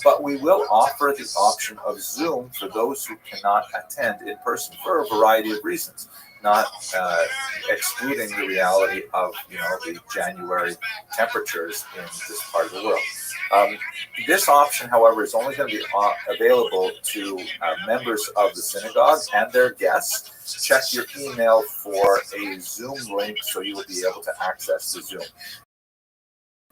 But we will offer the option of Zoom for those who cannot attend in person for a variety of reasons, not excluding the reality of the January temperatures in this part of the world. This option, however, is only going to be available to members of the synagogue and their guests. Check your email for a Zoom link so you will be able to access the Zoom.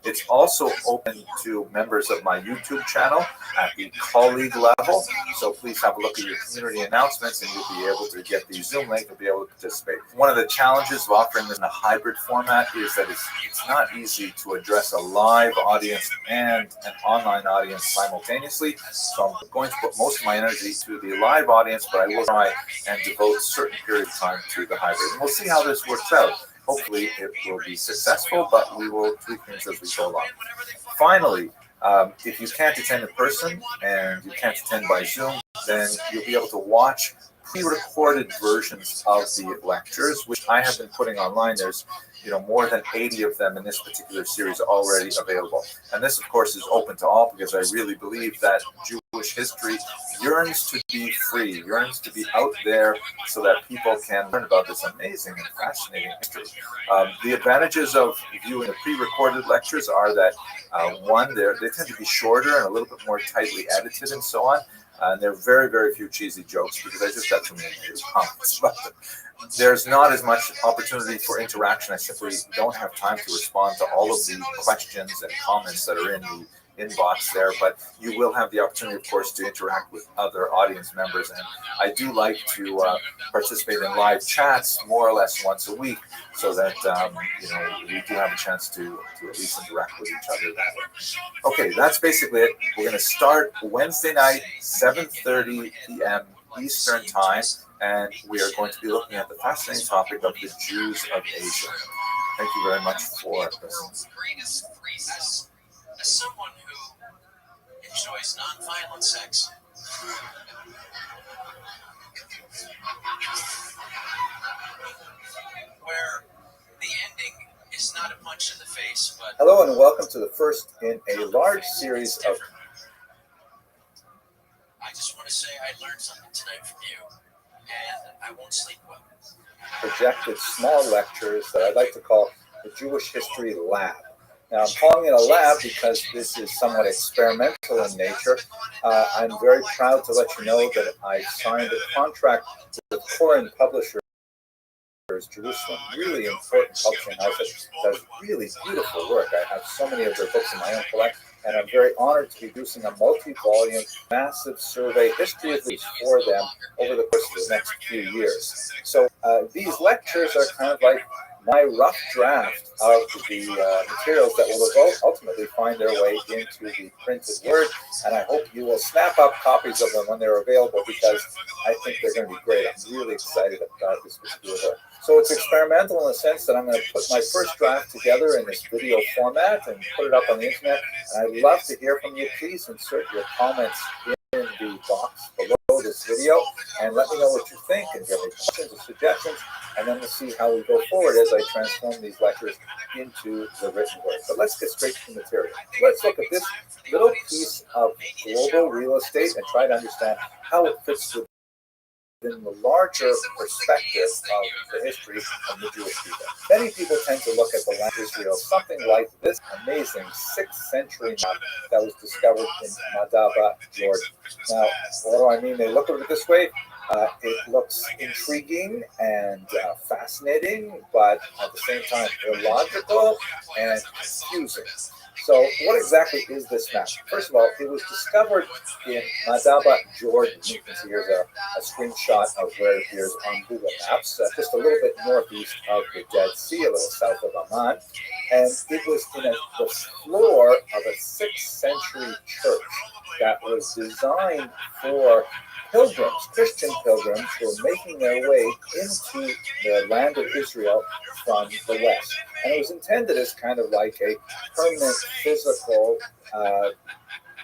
It's also open to members of my YouTube channel at the colleague level. So please have a look at your community announcements and you'll be able to get the Zoom link and be able to participate. One of the challenges of offering this in a hybrid format is that it's not easy to address a live audience and an online audience simultaneously. So I'm going to put most of my energy to the live audience, but I will try and devote certain period of time to the hybrid. And we'll see how this works out. Hopefully it will be successful, but we will tweak things as we go along. Finally, if you can't attend in person and you can't attend by Zoom, then you'll be able to watch pre-recorded versions of the lectures, which I have been putting online. There's more than 80 of them in this particular series already available. And this, of course, is open to all because I really believe that Jewish history yearns to be free, yearns to be out there so that people can learn about this amazing and fascinating history. The advantages of viewing the pre-recorded lectures are that, one, they tend to be shorter and a little bit more tightly edited and so on. And there are very, very few cheesy jokes because I just got too many negative comments about them. There's not as much opportunity for interaction. I simply don't have time to respond to all of the questions and comments that are in the inbox there, but you will have the opportunity, of course, to interact with other audience members. And I do like to participate in live chats more or less once a week so that we do have a chance to at least interact with each other that way. Okay, that's basically it. We're going to start Wednesday night, 7:30 p.m. Eastern Time, and we are going to be looking at the fascinating topic of the Jews of Asia. Thank you very much for listening. As someone who enjoys non-violent sex, where the ending is not a punch in the face, but hello and welcome to the first in a large series of. I just want to say I learned something tonight from you, and I won't sleep well. Projected small lectures that I'd like to call the Jewish History Lab. Now, I'm calling it a lab because this is somewhat experimental in nature. I'm very proud to let you know that I signed a contract with Corin Publishers, Jerusalem, really important publishing house that does really beautiful work. I have so many of their books in my own collection, and I'm very honored to be producing a multi-volume, massive survey history of these for them over the course of the next few years. So these lectures are kind of like my rough draft of the materials that will ultimately find their way into the printed word, and I hope you will snap up copies of them when they're available, because I think they're going to be great. I'm really excited about this particular work. So it's experimental in the sense that I'm going to put my first draft together in this video format and put it up on the internet, and I'd love to hear from you. Please insert your comments in the box below this video and let me know what you think, and if you have any questions or suggestions, and then we'll see how we go forward as I transform these lectures into the written word. But let's get straight to the material. Let's look at this little piece of global real estate and try to understand how it fits within the larger perspective of the history of the Jewish people. Many people tend to look at the land of Israel, something like this amazing 6th century map that was discovered in Madaba, Jordan. Now, what do I mean? They look at it this way. It looks intriguing and fascinating, but at the same time illogical and confusing. So what exactly is this map? First of all, it was discovered in Madaba, Jordan. You can see here's a screenshot of where it appears on Google Maps, just a little bit northeast of the Dead Sea, a little south of Amman. And it was in the floor of a 6th century church that was designed for pilgrims, Christian pilgrims, who were making their way into the land of Israel from the west. And it was intended as kind of like a permanent physical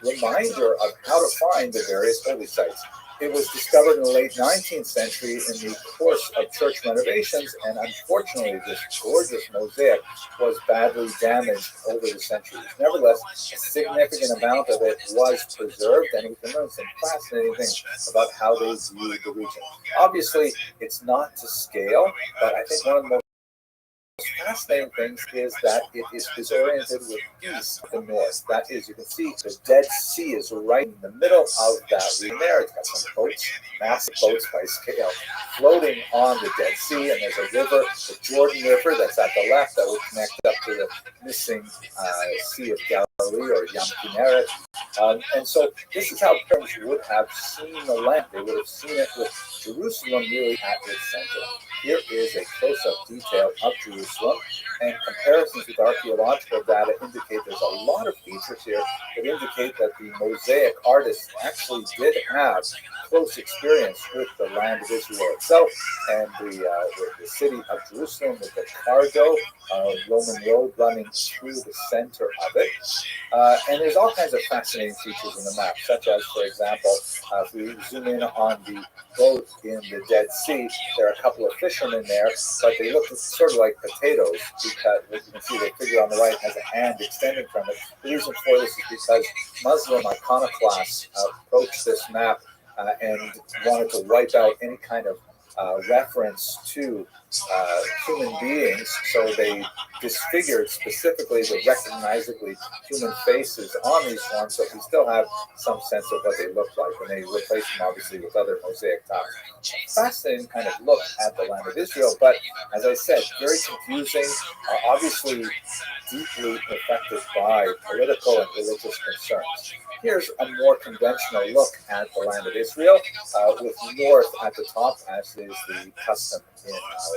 reminder of how to find the various holy sites. It was discovered in the late 19th century in the course of church renovations, and unfortunately this gorgeous mosaic was badly damaged over the centuries. Nevertheless, a significant amount of it was preserved, and we can learn some fascinating things about how they viewed the region. Obviously, it's not to scale, but I think one of the most fascinating things is that it is disoriented with east and north. That is, you can see the Dead Sea is right in the middle of that region there. It's got some boats, massive boats by scale, floating on the Dead Sea, and there's a river, the Jordan River, that's at the left, that would connect up to the missing Sea of Galilee, or Yam Kinneret. And so this is how pilgrims would have seen the land. They would have seen it with Jerusalem really at its center. Here is a close-up detail of Jerusalem, and comparisons with archaeological data indicate there's a lot of features here that indicate that the mosaic artists actually did have close experience with the land of Israel itself, and the city of Jerusalem with the cargo, Roman road running through the center of it. And there's all kinds of fascinating features in the map, such as, for example, if we zoom in on the boat in the Dead Sea, there are a couple of fishermen there, but they look sort of like potatoes, because you can see the figure on the right has a hand extending from it. The reason for this is because Muslim iconoclasts approached this map and wanted to wipe out any kind of reference to human beings, so they disfigured specifically the recognizably human faces on these ones, so we still have some sense of what they look like, and they replaced them obviously with other mosaic tiles. Fascinating kind of look at the land of Israel, but as I said, very confusing, obviously deeply affected by political and religious concerns. Here's a more conventional look at the land of Israel, with north at the top, as is the custom in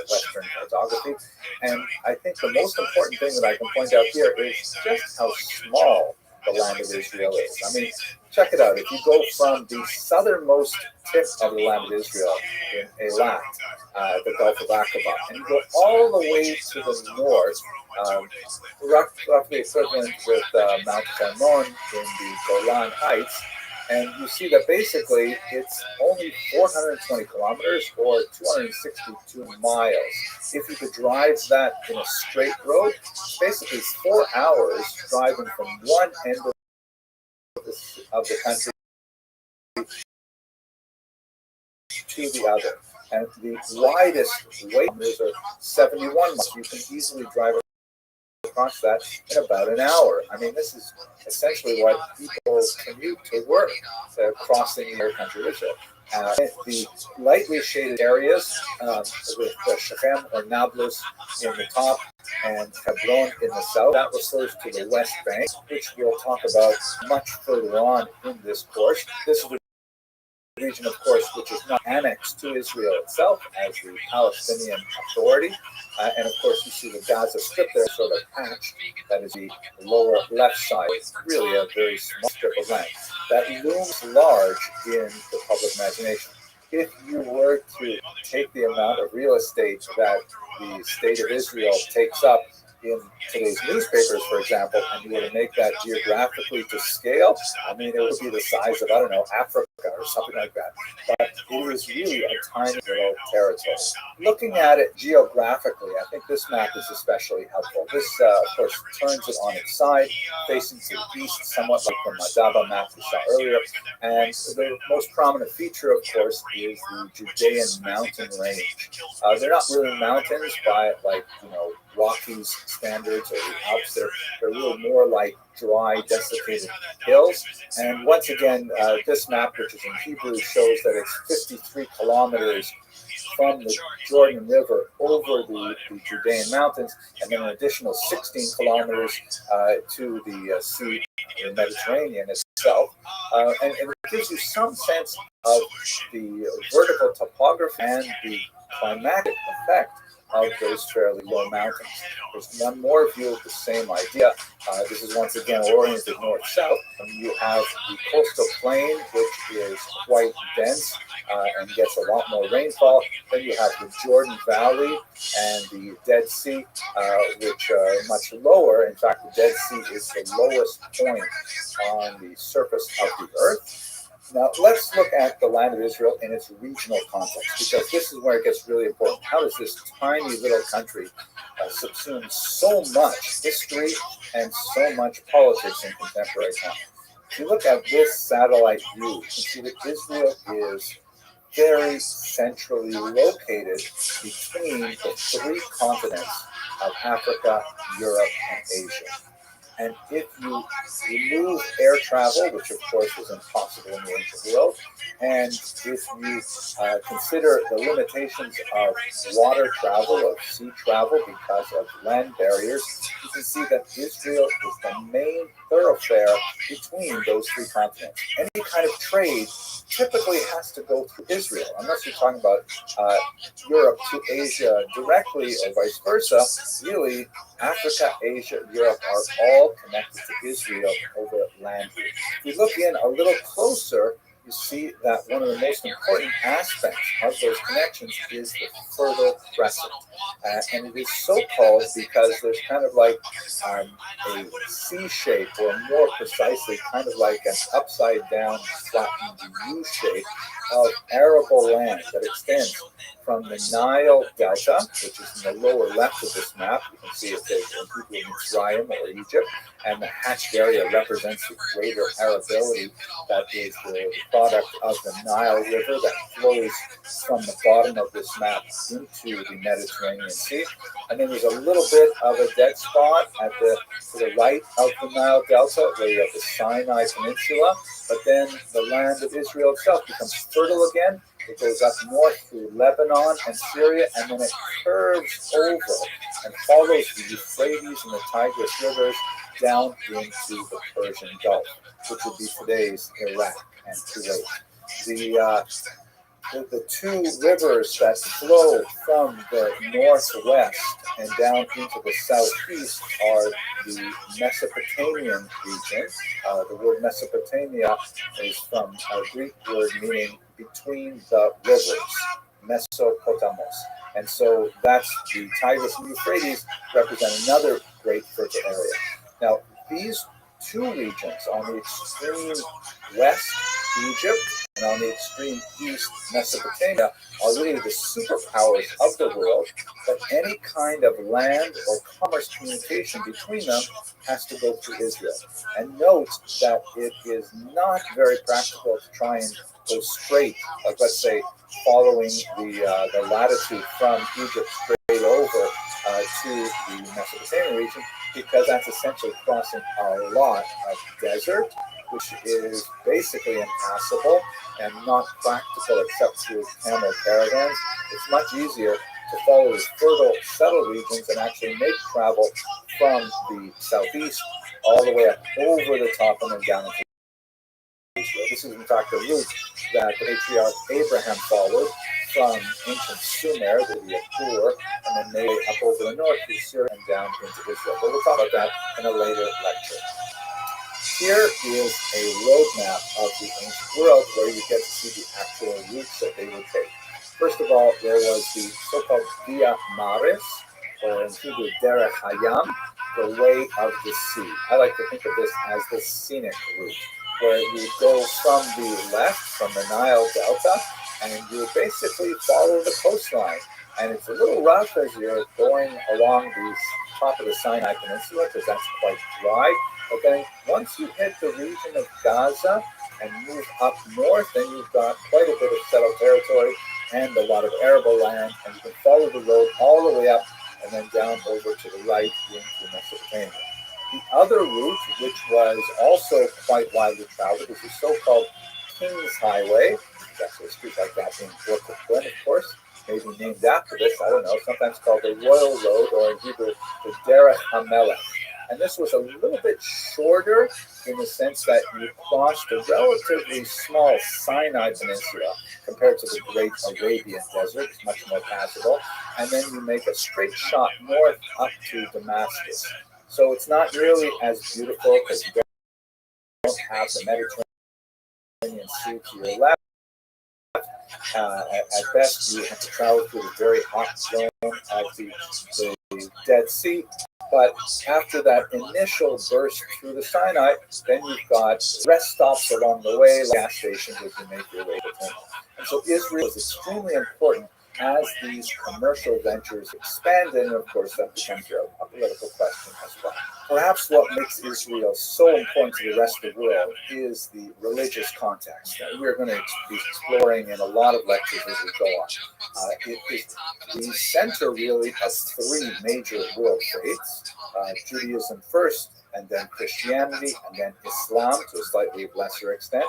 Western cartography. And I think the most important thing that I can point out here is just how small the land of Israel is. I mean, check it out. If you go from the southernmost tip of the land of Israel in Eilat, the Gulf of Aqaba, and you go all the way to the north, roughly equivalent with Mount Hermon in the Golan Heights, and you see that basically it's only 420 kilometers or 262 miles. If you could drive that in a straight road, basically 4 hours driving from one end of the country to the other. And the widest way is 71 miles. You can easily drive across that in about an hour. I mean, this is essentially what people commute to work, crossing the country of Israel. The lightly shaded areas with Shechem or Nablus in the top and Hebron in the south, that refers to the West Bank, which we'll talk about much further on in this course. This is the region, of course, which is not annexed to Israel itself as the Palestinian Authority. And of course, you see the Gaza Strip there, sort of patch. That is the lower left side. It's really a very small strip of land that looms large in the public imagination. If you were to take the amount of real estate that the state of Israel takes up in today's newspapers, for example, and you were to make that geographically to scale, I mean, it would be the size of, I don't know, Africa or something like that. But it is really a tiny little territory. Looking at it geographically, I think this map is especially helpful. This, of course, turns it on its side, facing to the east, somewhat like the Madaba map we saw earlier. And the most prominent feature, of course, is the Judean mountain range. They're not really mountains by, like, Rockies standards or the Alps. They're really more like dry, desiccated hills. And once again, this map, which is in Hebrew, shows that it's 53 kilometers from the Jordan River over the Judean mountains, and then an additional 16 kilometers to the sea, the Mediterranean itself. And it gives you some sense of the vertical topography and the climatic effect of those fairly low mountains. There's one more view of the same idea. This is once again oriented north-south. You have the coastal plain, which is quite dense and gets a lot more rainfall. Then you have the Jordan Valley and the Dead Sea, which are much lower. In fact, the Dead Sea is the lowest point on the surface of the earth. Now, let's look at the land of Israel in its regional context, because this is where it gets really important. How does this tiny little country subsume so much history and so much politics in contemporary time? If you look at this satellite view, you can see that Israel is very centrally located between the three continents of Africa, Europe, and Asia. And if you remove air travel, which of course was impossible in the ancient world, and if you consider the limitations of water travel, of sea travel because of land barriers, you can see that Israel is the main thoroughfare between those three continents. Any kind of trade typically has to go through Israel, unless you're talking about Europe to Asia directly or vice versa. Really, Africa, Asia, Europe are all connected to Israel over land route. If you look in a little closer, you see that one of the most important aspects of those connections is the Fertile Crescent. And it is so called because there's kind of like a C shape, or more precisely, kind of like an upside down flattened U shape of arable land that extends from the Nile Delta, which is in the lower left of this map. You can see it says in Hebrew Mitzrayim, or Egypt, and the hatched area represents the greater arability that is the product of the Nile River that flows from the bottom of this map into the Mediterranean Sea. And then there's a little bit of a dead spot to the right of the Nile Delta, where you have the Sinai Peninsula, but then the land of Israel itself becomes fertile again. It goes up north through Lebanon and Syria, and then it curves over and follows the Euphrates and the Tigris rivers down into the Persian Gulf, which would be today's Iraq and Kuwait. The two rivers that flow from the northwest and down into the southeast are the Mesopotamian region. The word Mesopotamia is from a Greek word meaning between the rivers, Mesopotamos. And so that's the Tigris and Euphrates represent another great fertile area. Now, these two regions, on the extreme west, Egypt, and on the extreme east, Mesopotamia, are really the superpowers of the world, but any kind of land or commerce communication between them has to go through Israel. And note that it is not very practical to try and go straight, like let's say following the latitude from Egypt straight over to the Mesopotamian region because that's essentially crossing a lot of desert, which is basically impassable and not practical except through camel caravans. It's much easier to follow the fertile settled regions and actually make travel from the southeast all the way up over the top and then down into Israel. This is in fact the route that the patriarch Abraham followed from ancient Sumer, the Assur, and then made up over the north through Syria and down into Israel. But we'll talk about that in a later lecture. Here is a roadmap of the ancient world where you get to see the actual routes that they would take. First of all, there was the so-called Via Maris, or in Hebrew, Derech Hayam, the way of the sea. I like to think of this as the scenic route, where you go from the left, from the Nile Delta, and you basically follow the coastline. And it's a little rough as you're going along the top of the Sinai Peninsula, because that's quite dry. But then once you hit the region of Gaza and move up north, then you've got quite a bit of settled territory and a lot of arable land, and you can follow the road all the way up and then down over to the right into Mesopotamia. The other route, which was also quite widely traveled, is the so-called King's Highway. There's actually a street like that in Brooklyn, of course, maybe named after this, I don't know, sometimes called the Royal Road, or in Hebrew, the Derech HaMelech. And this was a little bit shorter in the sense that you crossed a relatively small Sinai Peninsula compared to the great Arabian Desert. It's much more passable. And then you make a straight shot north up to Damascus. So it's not really as beautiful because you don't have the Mediterranean Sea to your left. At best, you have to travel through the very hot zone of the Dead Sea. But after that initial burst through the Sinai, then you've got rest stops along the way, gas stations as you make your way to Canaan. And so Israel is extremely important as these commercial ventures expand, and of course that becomes a political question as well. Perhaps what makes Israel so important to the rest of the world is the religious context that we're going to be exploring in a lot of lectures as we go on. It is the center really of three major world faiths, Judaism first, and then Christianity, and then Islam to a slightly lesser extent.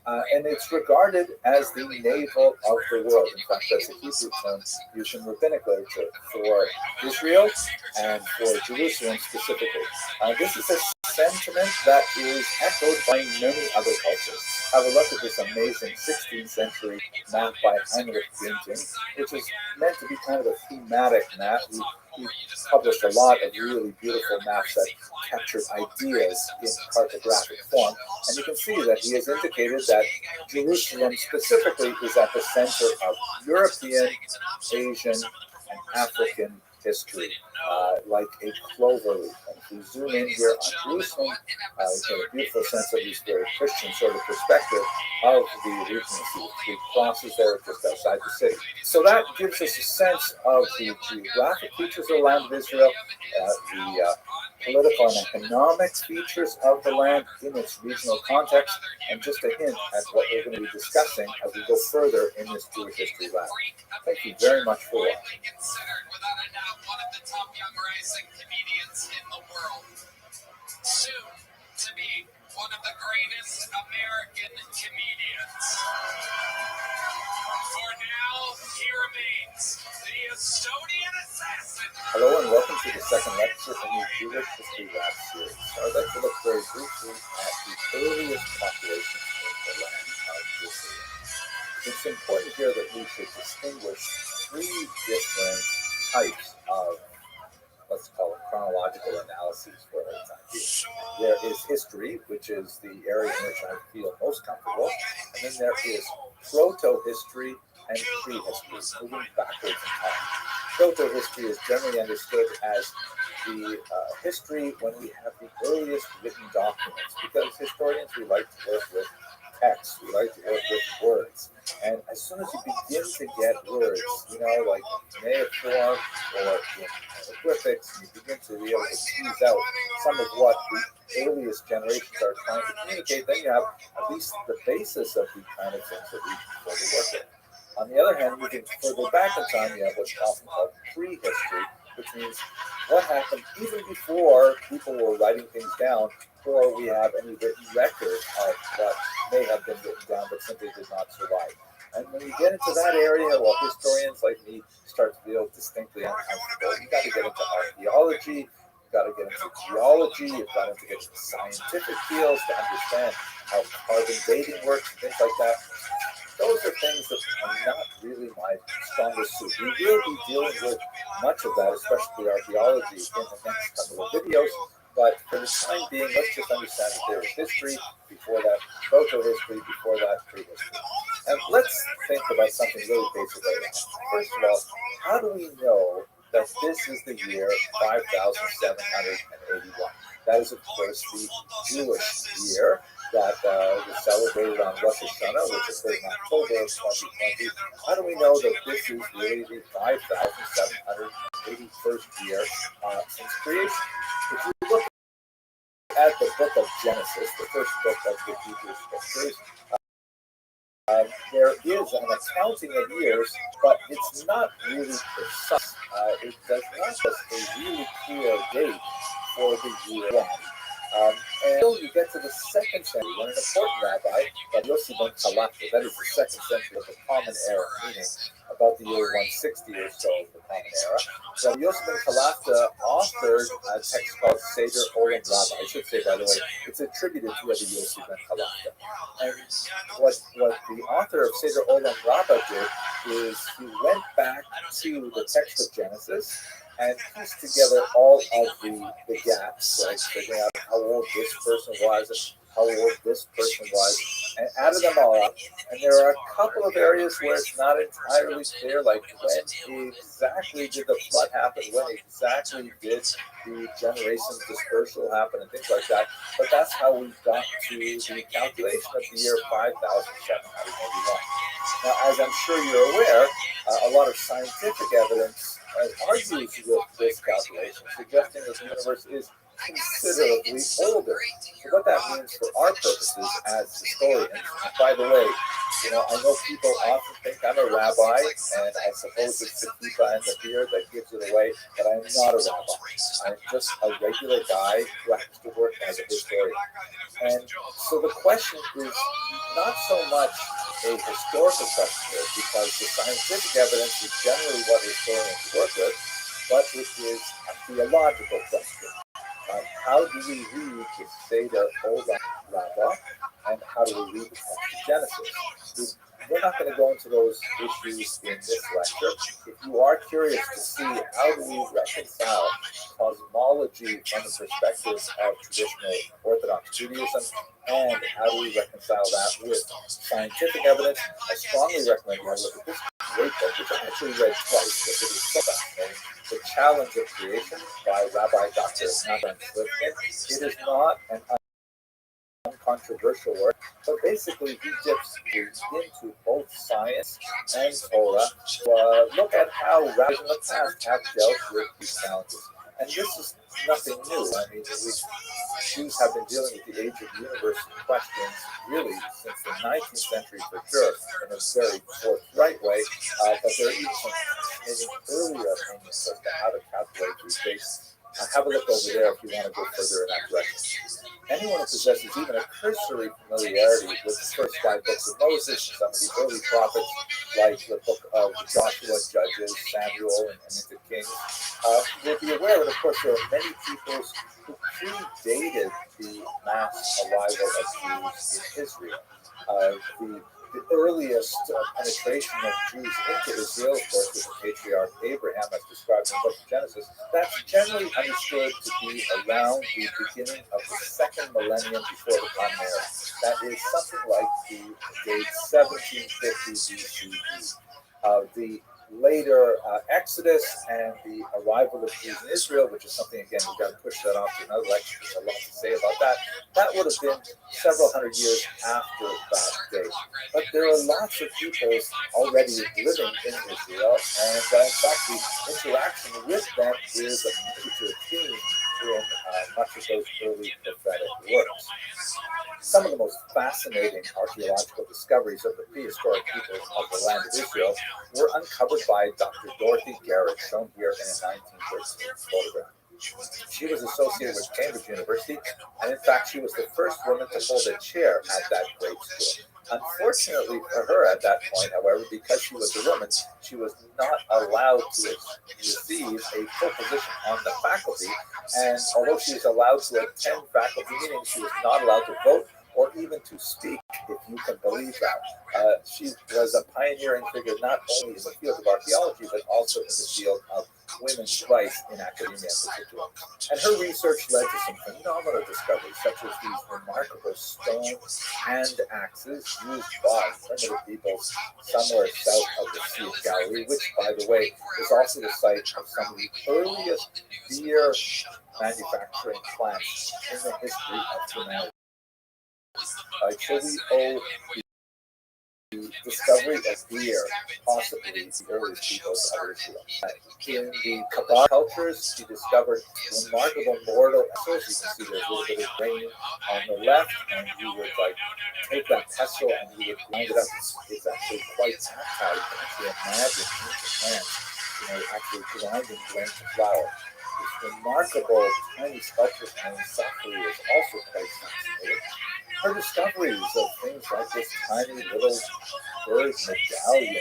And it's regarded as the navel of the world. In fact, that's a Hebrew term used in rabbinic literature for Israel and for Jerusalem specifically. This is a sentiment that is echoed by many other cultures. Have a look at this amazing 16th century map by Heinrich Binting, which is meant to be kind of a thematic map. He published a lot of really beautiful maps that captured ideas in cartographic form. And you can see that he has indicated that Jerusalem specifically is at the center of European, Asian, and African history, like a clover leaf. And if we zoom in here on Jerusalem, we get a beautiful sense of this very Christian sort of perspective of the region. See the crosses there just outside the city. So that gives us a sense of the geographic features of the land of Israel, the political and economic features of the land in its regional context, and just a hint at what we're going to be discussing as we go further in this Jewish history lab. Thank you very much for watching. One of the top young rising comedians in the world. Soon to be one of the greatest American comedians. For now, he remains the Estonian assassin. Hello and welcome to the second lecture in the Jewish History Lab series. I'd like to look very briefly at the earliest populations in the land of Israel. It's important here that we should distinguish three different types of, let's call it, chronological analyses for our time being. There is history, which is the area in which I feel most comfortable, and then there is proto-history and prehistory, moving backwards in time. Proto-history is generally understood as the history when we have the earliest written documents, because historians, we like to work with text, we like to work with words. And as soon as you begin to get words, like cuneiform or hieroglyphics, you begin to be able to tease out some of what the earliest generations are trying to communicate, then you have at least the basis of the kind of things that we further work with. On the other hand, moving further back in time, you have what's often called prehistory, which means what happened even before people were writing things down, or we have any written record of what may have been written down but simply did not survive. And when you get into that area, well, historians like me start to feel distinctly uncomfortable. You got to get into archaeology, you've got to get into geology, you've got to get into scientific fields to understand how carbon dating works and things like that. Those are things that are not really my strongest suit. We will be dealing with much of that, especially archaeology, in the next couple of videos. But for the time being, let's just understand that there is history before that, proto-history before that, prehistory. And let's think about something really basic right now. First of all, how do we know that this is the year 5781? That is, of course, the Jewish year that was celebrated on Rosh Hashanah, which occurred in October of 2020. How do we know that this is really the 5,781st year since creation? If you look at the book of Genesis, the first book of the Hebrew Scriptures, there is an accounting of years, but it's not really precise. It does not have a really clear date for the year one. Until you get to the second century, when an important rabbi, Rabbi Yossi ben Chalafta, that is the second century of the Common Era, meaning about the year 160 or so of the Common Era, Rabbi Yossi ben Chalafta authored a text called Seder Olam Rabba. I should say, by the way, it's attributed to Rabbi Yossi ben Chalafta. And what the author of Seder Olam Rabba did is he went back to the text of Genesis and pieced together all of the gaps, like figuring out how old this person was and how old this person was, and added them all up. And there are a couple of areas where it's not entirely clear, like when exactly did the flood happen, when exactly did the generations dispersal happen, and things like that. But that's how we got to the calculation of the year 5781. Now, as I'm sure you're aware, a lot of scientific evidence argues with this calculation, suggesting that the universe is considerably older. So what that means for our purposes as historians, and by the way, I know people often think I'm a rabbi, and I suppose it's the kippah and the beard that gives it away, but I'm not a rabbi. I'm just a regular guy who happens to work as a historian. And so the question is not so much a historical question here, because the scientific evidence is generally what historians work with, but it is a theological question. How do we read the Seder Olam Rabba, and how do we read the text of Genesis? We're not going to go into those issues in this lecture. If you are curious to see how do we reconcile cosmology from the perspective of traditional Orthodox Judaism, and how do we reconcile that with scientific evidence, I strongly recommend you look at this great book, which I actually read twice, because it is so fascinating. The Challenge of Creation by Rabbi Dr. Nathan Slifkin. It is not an uncontroversial work, but basically he dips into both science and Torah to look at how rabbis in the past have dealt with these challenges. And this is nothing new. I mean, Jews have been dealing with the age of the universe questions really since the 19th century for sure, in a very forthright way. But there are even some fascinating earlier opinions as to how to calculate these dates. Have a look over there if you want to go further in that direction. Anyone who possesses even a cursory familiarity with the first 5 books of Moses, some of the early prophets, like the book of Joshua, Judges, Samuel, and into Kings, will be aware that, of course, there are many peoples who predated the mass arrival of Jews in Israel. The earliest penetration of Jews into Israel, of course, was the patriarch Abraham, as described in the book of Genesis. That's generally understood to be around the beginning of the second millennium before the Common Era. That is something like the date 1750 BCE. The later Exodus and the arrival of Jews in Israel, which is something, again, we've got to push that off to another lecture. There's a lot to say about that. That would have been several hundred years after that date. But there are lots of peoples already living in Israel, and in fact, the interaction with them is a major theme in much of those early prophetic works. Some of the most fascinating archaeological discoveries of the prehistoric peoples of the land of Israel were uncovered by Dr. Dorothy Garrett, shown here in a 1913 photograph. She was associated with Cambridge University, and in fact, she was the first woman to hold a chair at that great school. Unfortunately for her at that point, however, because she was a woman, she was not allowed to receive a full position on the faculty, and although she was allowed to attend faculty meetings, she was not allowed to vote or even to speak, if you can believe that. She was a pioneering figure not only in the field of archaeology, but also in the field of women's rights in academia in particular. And her research led to some phenomenal discoveries, such as these remarkable stone hand axes used by primitive peoples somewhere south of the Sea of Galilee, which, by the way, is also the site of some of the earliest beer manufacturing plants in the history of humanity. So we owe the discovery of beer, possibly the earliest peoples of Israel. In the Kabbalah cultures, he discovered remarkable mortal vessels. You can see there's a little bit of grain on the left, and you would take that pestle and you would grind it up. It's actually quite tactile. You can actually imagine in your hands, actually grinding grain to flour. This remarkable tiny sculpture from Safari is also quite fascinating. Her discoveries of things like this tiny little bird medallion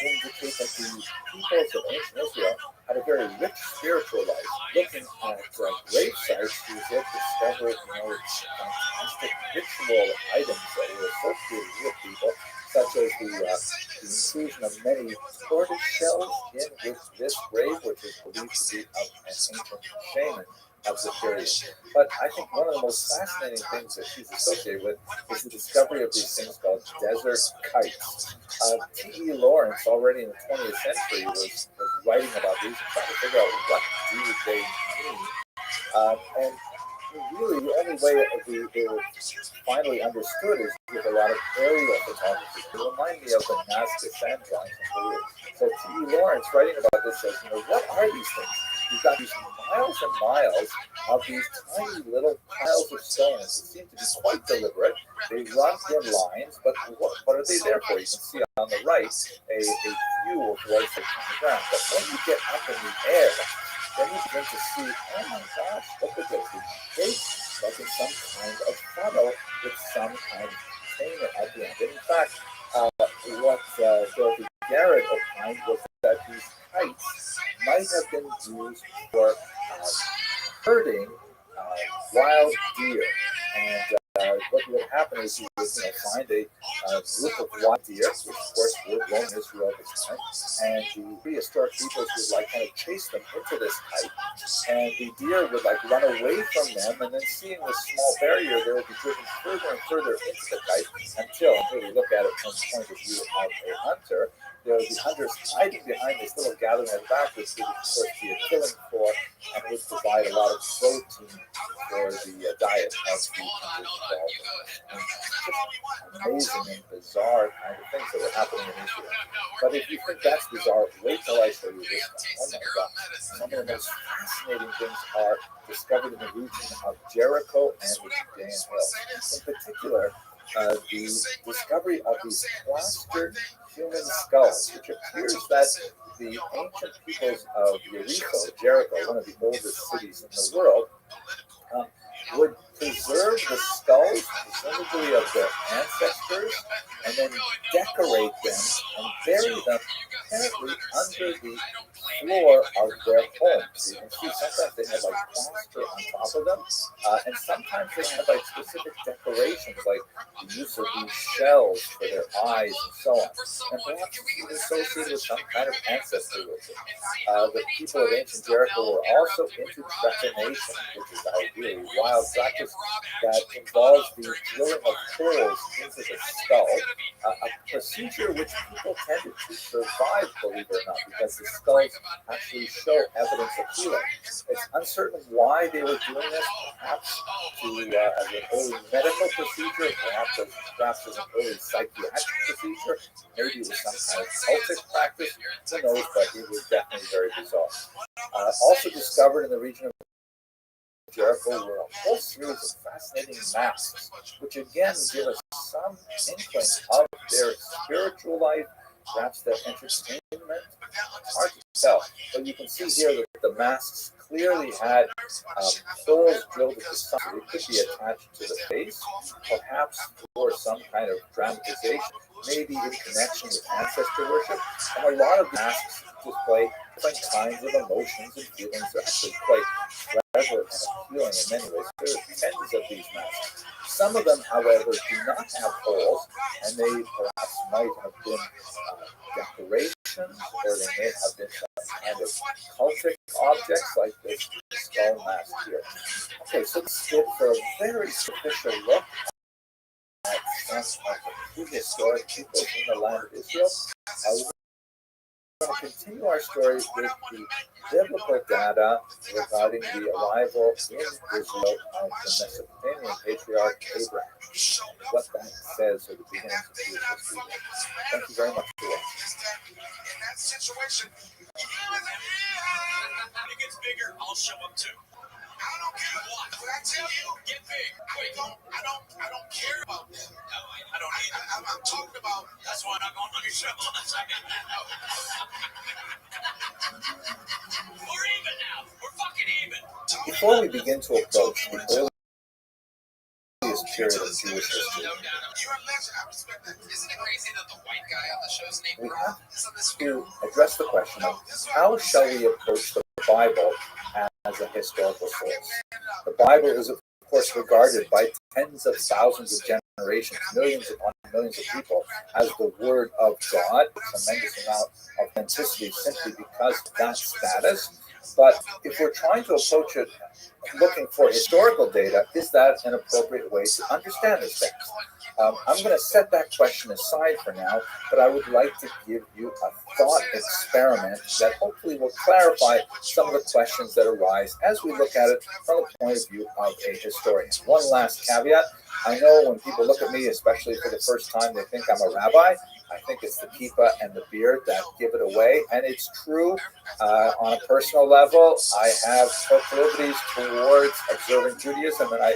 indicate that the peoples of ancient Israel had a very rich spiritual life. Looking at grave sites, you will discover fantastic ritual items that were associated with people, such as the inclusion of many tortoise shells in this grave, which is believed to be of an ancient shaman of the period. But I think one of the most fascinating things that she's associated with is the discovery of these things called desert kites. T.E. Lawrence, already in the 20th century, was writing about these and trying to figure out what do they mean. And really, the only way they were finally understood is with a lot of aerial photography. They remind me of the Nazca sand drawings in Peru. So T.E. Lawrence, writing about this, says, what are these things? You've got these miles and miles of these tiny little piles of stones that seem to be quite deliberate. They run in lines, but what are they there for? You can see on the right a view of what's on the ground. But when you get up in the air, then you begin to see, oh my gosh, look at this. It's like in some kind of funnel with some kind of container at the end. And in fact, what Dorothy Garrett opined was that these kites might have been used for herding wild deer. And what would happen is you would find a group of wild deer, which of course were grown in Israel at this time, and the prehistoric peoples would kind of chase them into this kite, and the deer would run away from them, and then seeing this small barrier, they would be driven further and further into the kite until we look at it from the point of view of a hunter. There would be hunters hiding behind this little gathering at the back, which would, of course, be a killing floor and would provide a lot of protein for the diet of the hunters involved. Amazing and bizarre kind of things that were happening in Israel. But if you think that's bizarre, wait till I show you this one. Oh my God. Some of the most fascinating things are discovered in the region of Jericho and the Judean Hills. In particular, the discovery of these plastered human skulls, which appears that the ancient peoples of Jericho, one of the oldest cities in the world, would preserve the skulls, presumably of their ancestors, and then decorate them and bury them apparently under the floor of their homes. So you can see sometimes they have plaster on top of them, and sometimes they have specific decorations, like the use of these shells for their eyes and so on. And perhaps it's associated with some kind of ancestry with it. The people of ancient Jericho were also into trepanation, which is a really wild practice that involves the drilling of holes into the skull, a procedure which people tended to survive, believe it or not, because the skulls actually show evidence of healing. It's uncertain why they were doing this, perhaps as an early medical procedure, perhaps as an early psychiatric procedure, maybe it was some kind of cultic practice, who knows, but it was definitely very bizarre. Also discovered in the region of Jericho were a whole series of fascinating masks, which again give us some inkling of their spiritual life, perhaps their entertainment. Hard to tell, but you can see here that the masks clearly had holes drilled at the side. It could be attached to the face, perhaps for some kind of dramatization, maybe in connection with ancestor worship. And a lot of masks display different kinds of emotions and feelings. They're actually quite clever and appealing in many ways. There are tens of these masks. Some of them, however, do not have holes, and they perhaps might have been decorations, or they may have been some kind of cultic objects like this skull mask here. Okay, so let's get for a very superficial look at some of the prehistoric peoples in the land of Israel. We're going to continue our story with the biblical data regarding the arrival in Israel of the Mesopotamian patriarch Abraham. What that says are the beginnings of Jewish history. Thank you very much for watching. In that situation, it gets bigger, I'll show up too. I don't care what. When I tell you, get big. Wait, I don't care about that. No, I don't either. I'm talking about. That's why I'm not going on your show. We're even now. We're fucking even. Before we begin to approach the earliest period of Jewish history, we have to address the question of how shall we approach the Bible as a historical source. The Bible is, of course, regarded by tens of thousands of generations, millions upon millions of people, as the Word of God, a tremendous amount of authenticity simply because of that status. But if we're trying to approach it looking for historical data, is that an appropriate way to understand this text? I'm going to set that question aside for now, but I would like to give you a thought experiment that hopefully will clarify some of the questions that arise as we look at it from the point of view of a historian. One last caveat. I know when people look at me, especially for the first time, they think I'm a rabbi. I think it's the kippah and the beard that give it away, and it's true. On a personal level, I have proclivities towards observant Judaism, and I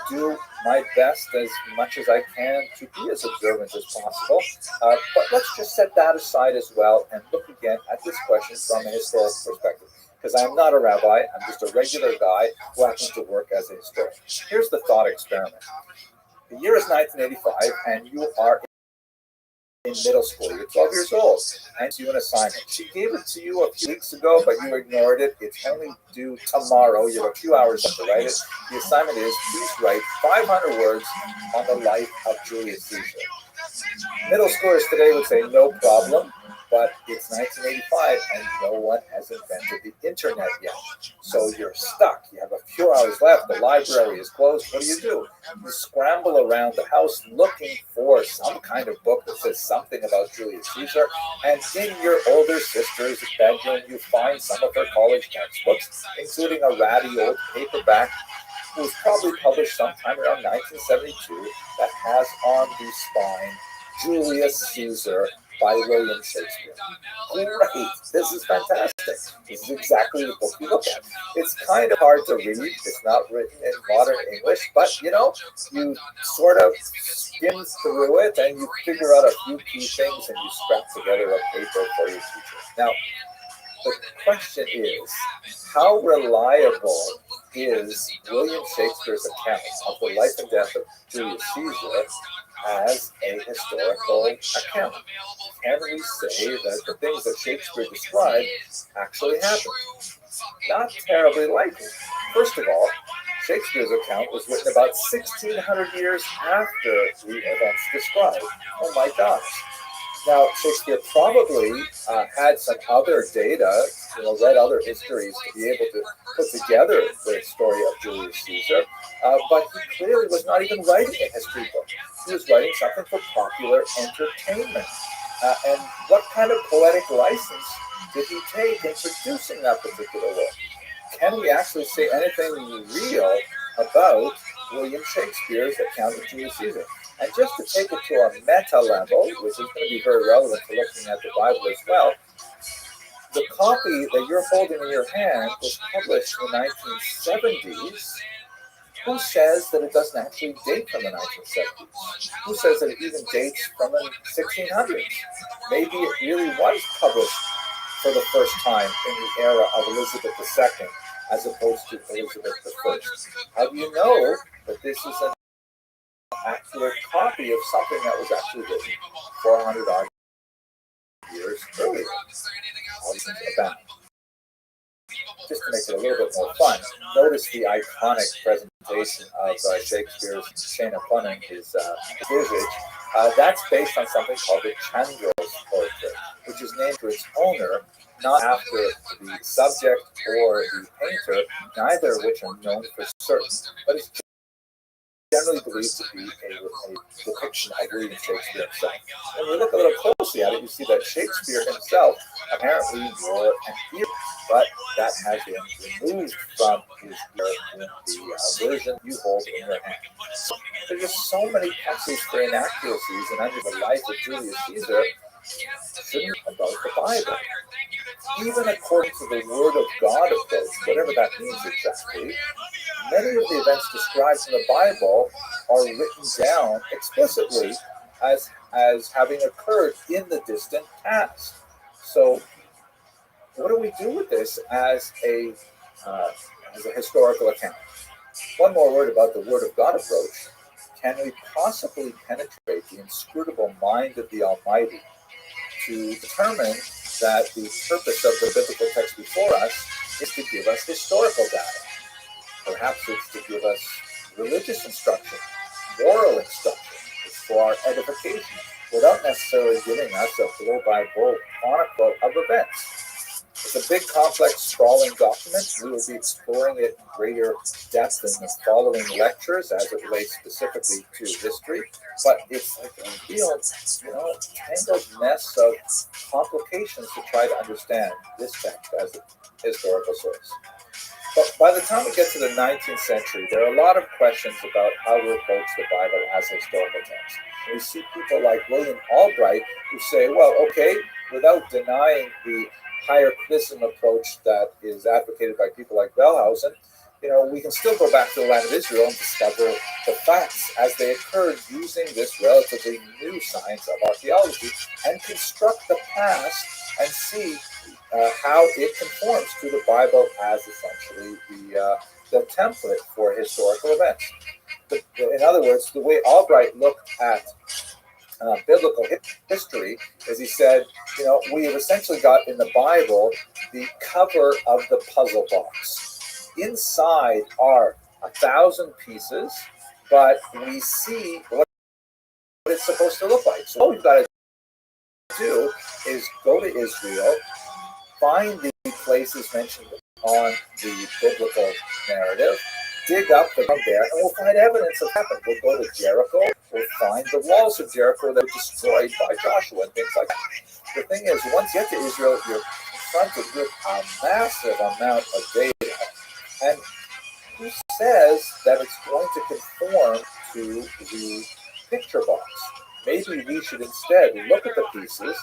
do my best as much as I can to be as observant as possible. But let's just set that aside as well and look again at this question from a historical perspective. Because I'm not a rabbi, I'm just a regular guy who happens to work as a historian. Here's the thought experiment. The year is 1985, and you are in middle school. You're 12 years old, and it's you an assignment. She gave it to you a few weeks ago, but you ignored it. It's only due tomorrow. You have a few hours left to write it. The assignment is, please write 500 words on the life of Julius Caesar. Middle schoolers today would say, no problem, but it's 1985, and no one has invented the internet yet. So you're stuck. You have a few hours left. The library is closed. What do? You scramble around the house looking for some kind of book that says something about Julius Caesar, and in your older sister's bedroom, you find some of her college textbooks, including a ratty old paperback who was probably published sometime around 1972 that has on the spine Julius Caesar by William Shakespeare. Great, this is fantastic. This is exactly the book you look at. It's kind of hard to read. It's not written in modern English, but you sort of skim through it and you figure out a few key things and you scrap together a paper for your teacher. Now, the question is, how reliable is William Shakespeare's account of the life and death of Julius Caesar as a historical account? Can we say that the things that Shakespeare described actually happened? Not terribly likely. First of all, Shakespeare's account was written about 1,600 years after the events described. Oh my gosh. Now, Shakespeare probably had some other data, read other histories to be able to put together the story of Julius Caesar, but he clearly was not even writing a history book. He was writing something for popular entertainment. And what kind of poetic license did he take in producing that particular work? Can we actually say anything real about William Shakespeare's account of Julius Caesar? And just to take it to a meta level, which is going to be very relevant to looking at the Bible as well, the copy that you're holding in your hand was published in the 1970s. Who says that it doesn't actually date from the 1970s? Who says that it even dates from the 1600s? Maybe it really was published for the first time in the era of Elizabeth II as opposed to Elizabeth I. How do you know that this is an accurate copy of something that was actually written 400 odd years earlier? All these things abound. Just to make it a little bit more fun, notice the iconic presentation of Shakespeare's Shane of Funning, his visage. That's based on something called the Chandra's portrait, which is named for its owner, not after the subject or the painter, neither of which are known for certain, but it's generally believed to be a depiction of William Shakespeare himself. When we look a little closely at it, you see that Shakespeare himself apparently wore an ear, but that has been removed from his ear in the version you hold in your hand. So there's just so many passages for inaccuracies, and under the life of Julius Caesar, shouldn't about the Bible. Even according to the Word of God approach, whatever that means exactly, many of the events described in the Bible are written down explicitly as having occurred in the distant past. So, what do we do with this as a historical account? One more word about the Word of God approach. Can we possibly penetrate the inscrutable mind of the Almighty to determine that the purpose of the biblical text before us is to give us historical data? Perhaps it's to give us religious instruction, moral instruction. It's for our edification, without necessarily giving us a blow-by-blow chronicle of events. It's a big, complex, sprawling document. We will be exploring it in greater depth in the following lectures as it relates specifically to history. But it's like a real, tangled mess of complications to try to understand this text as a historical source. But by the time we get to the 19th century, there are a lot of questions about how to approach the Bible as a historical text. We see people like William Albright who say, well, okay, without denying the higher criticism approach that is advocated by people like Wellhausen, we can still go back to the land of Israel and discover the facts as they occurred using this relatively new science of archaeology and construct the past and see how it conforms to the Bible as essentially the template for historical events. In other words, the way Albright looked at biblical history is he said, we have essentially got in the Bible the cover of the puzzle box. Inside are 1,000 pieces, but we see what it's supposed to look like. So all we've got to do is go to Israel, find the places mentioned on the biblical narrative, dig up the ground there, and we'll find evidence of what happened. We'll go to Jericho, we'll find the walls of Jericho that were destroyed by Joshua and things like that. The thing is, once you get to Israel, you're confronted with a massive amount of data. And who says that it's going to conform to the picture box? Maybe we should instead look at the pieces,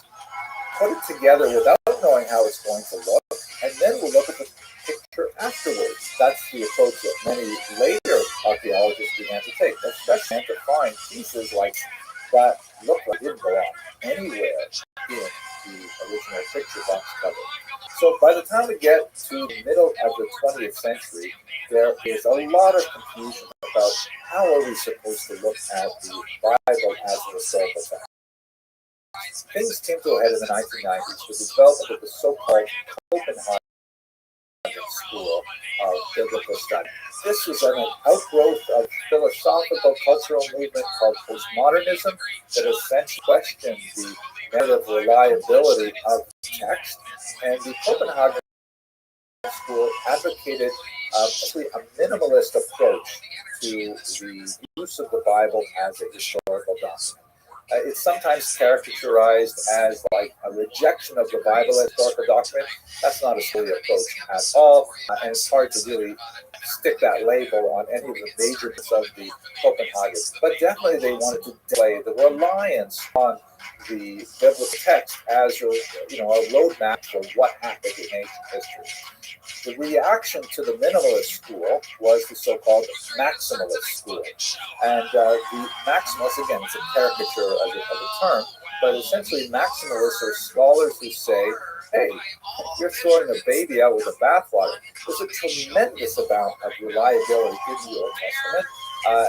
put it together without knowing how it's going to look, and then we'll look at the picture afterwards. That's the approach that many later archaeologists began to take, especially to find pieces like that look like they didn't belong anywhere in the original picture box cover. So by the time we get to the middle of the 20th century, there is a lot of confusion about how are we supposed to look at the Bible as a historical text. Things came to a head in the 1990s with the development of the so-called Copenhagen School of Biblical Study. This was an outgrowth of philosophical cultural movement called postmodernism that essentially questioned the narrative reliability of text, and the Copenhagen School advocated actually a minimalist approach to the use of the Bible as a historical document. It's sometimes characterized as like a rejection of the Bible as a historical document. That's not a silly approach at all, and it's hard to really stick that label on any of the major bits of the Copenhagen. But definitely they wanted to display the reliance on the biblical text as a roadmap for what happened in ancient history. The reaction to the minimalist school was the so-called maximalist school. And the maximalist, again, it's a caricature of the term. but essentially maximalists are scholars who say, hey, you're throwing a baby out with the bathwater. There's a tremendous amount of reliability in the Old Testament,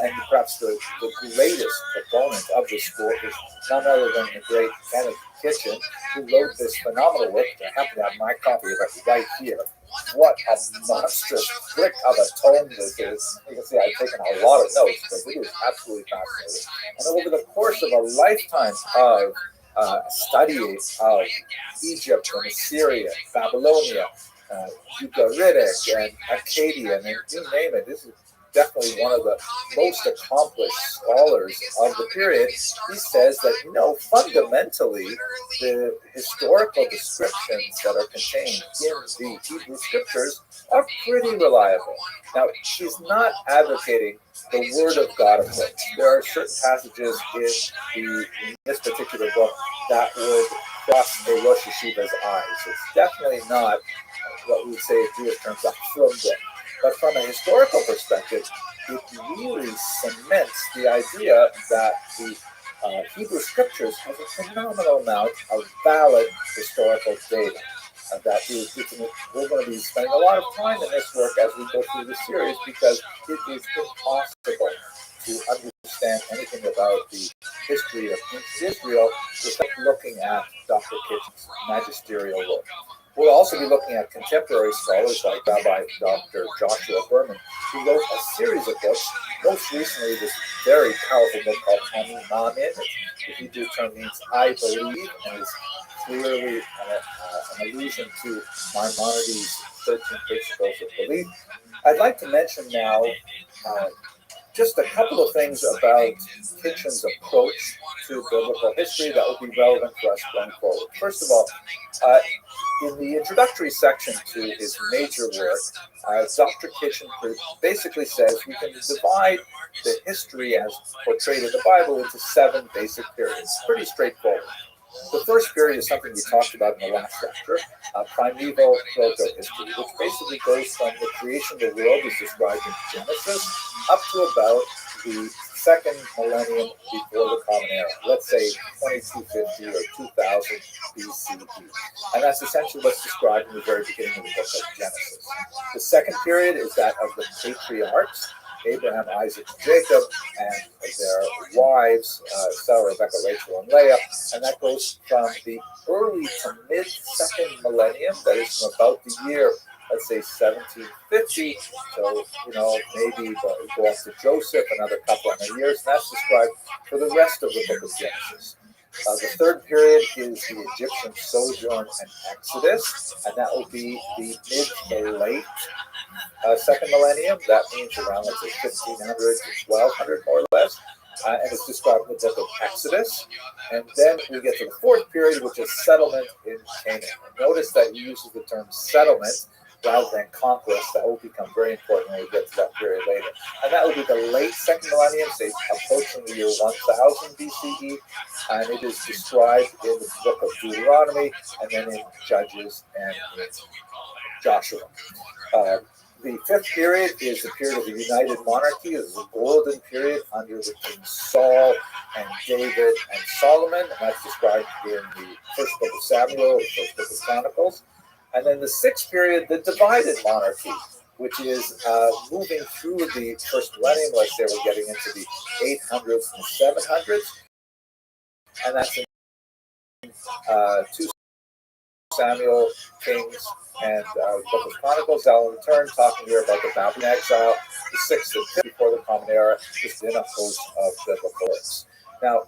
and perhaps the greatest proponent of this school is none other than the great Kenneth Kitchen, who wrote this phenomenal work. I happen to have my copy of it right here. What a monstrous brick of a tome this is. You can see I've taken a lot of notes, but it is absolutely fascinating. And over the course of a lifetime of study of Egypt and Assyria, Babylonia, Ugaritic and Akkadian, and you name it, this is definitely one of the most accomplished scholars of the period. He says that, fundamentally, the historical descriptions that are contained in the Hebrew scriptures are pretty reliable. Now, she's not advocating the Word of God approach. There are certain passages in this particular book that would cross a Rosh Yeshiva's eyes. It's definitely not what we would say in Jewish terms a frum book. But from a historical perspective, it really cements the idea that the Hebrew scriptures have a phenomenal amount of valid historical data. We're going to be spending a lot of time in this work as we go through the series because it is impossible to understand anything about the history of Israel without looking at Dr. Kitchen's magisterial work. We'll also be looking at contemporary scholars like Rabbi Dr. Joshua Berman, who wrote a series of books, most recently this very powerful book called Ani Maamin. The Hebrew term means I believe, and is clearly an allusion to Maimonides' 13 principles of belief. I'd like to mention now just a couple of things about Kitchen's approach to biblical history that will be relevant for us going forward. First of all, in the introductory section to his major work, Dr. Kitchen basically says we can divide the history as portrayed in the Bible into 7 basic periods. Pretty straightforward. The first period is something we talked about in the last lecture, primeval proto-history, which basically goes from the creation of the world as described in Genesis up to about the second millennium before the Common Era, let's say 2250 or 2000 BCE. And that's essentially what's described in the very beginning of the book of Genesis. The second period is that of the patriarchs, Abraham, Isaac, and Jacob, and their wives, Sarah, Rebecca, Rachel, and Leah. And that goes from the early to mid-second millennium, that is from about the year, let's say 1750, so, maybe go up to Joseph, another couple of years, and that's described for the rest of the book of Genesis. The third period is the Egyptian sojourn and Exodus, and that will be the mid to late second millennium. That means around, let's say, 1500 to 1200, more or less. And it's described in the book of Exodus. And then we get to the fourth period, which is settlement in Canaan. And notice that he uses the term settlement rather than conquest. That will become very important when we get to that period later. And that will be the late second millennium, say approaching the year 1000 BCE. And it is described in the book of Deuteronomy, and then in Judges and in Joshua. The fifth period is the period of the United Monarchy. It is a golden period under the King Saul and David and Solomon. And that's described in the first book of Samuel, the first book of Chronicles. And then the sixth period, the divided monarchy, which is moving through the first millennium. Let's say we're getting into the 800s and 700s. And that's in 2 Samuel, Kings, and Book of Chronicles. I'll in turn talking here about the Babylonian exile, the 6th and 5th before the Common Era, just in a host of biblical works. Now,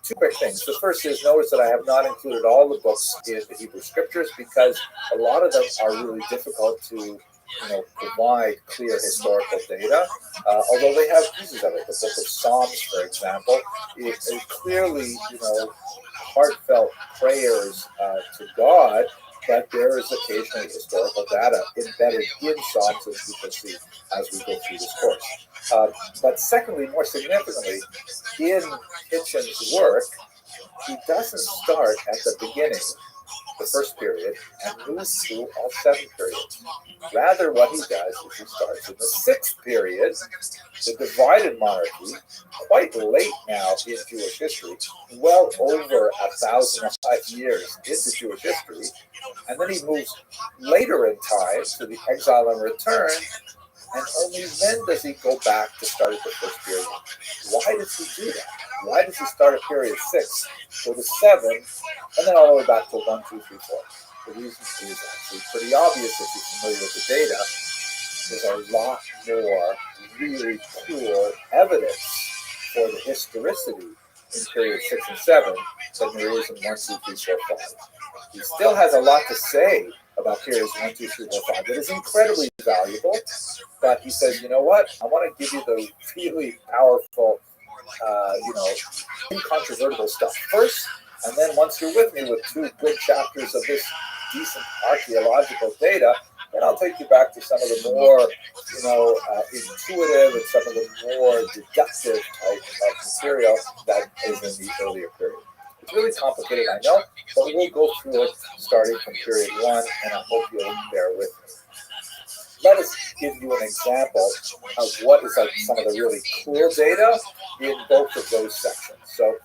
2 quick things. The first is, notice that I have not included all the books in the Hebrew Scriptures because a lot of them are really difficult to provide clear historical data, although they have pieces of it. The book of Psalms, for example, it clearly, heartfelt prayers to God, but there is occasionally historical data embedded in Psalms, as we can see as we go through this course. But secondly, more significantly, in Kitchen's work, he doesn't start at the beginning the first period and moves through all 7 periods. Rather, what he does is he starts in the 6th period, the divided monarchy, quite late now in Jewish history, well over 1,005 years into Jewish history, and then he moves later in time to the exile and return, and only then does he go back to start at the first period. Why does he do that? Why does he start at period 6, go to 7, and then all the way back to 1, 2, 3, 4? The reason is actually pretty obvious if you're familiar with the data. There's a lot more really cool evidence for the historicity in period 6 and 7 than there is in 1, 2, 3, 4, 5. He still has a lot to say about periods 1, 2, 3, 4, 5 that is incredibly valuable, but he says, you know what? I want to give you the really powerful, incontrovertible stuff first, and then once you're with me with 2 good chapters of this decent archaeological data, then I'll take you back to some of the more, intuitive and some of the more deductive type of material that is in the earlier period. It's really complicated, I know, but we'll go through it starting from period 1, and I hope you'll bear with me. Let us give you an example of what is like some of the really cool data in both of those sections. So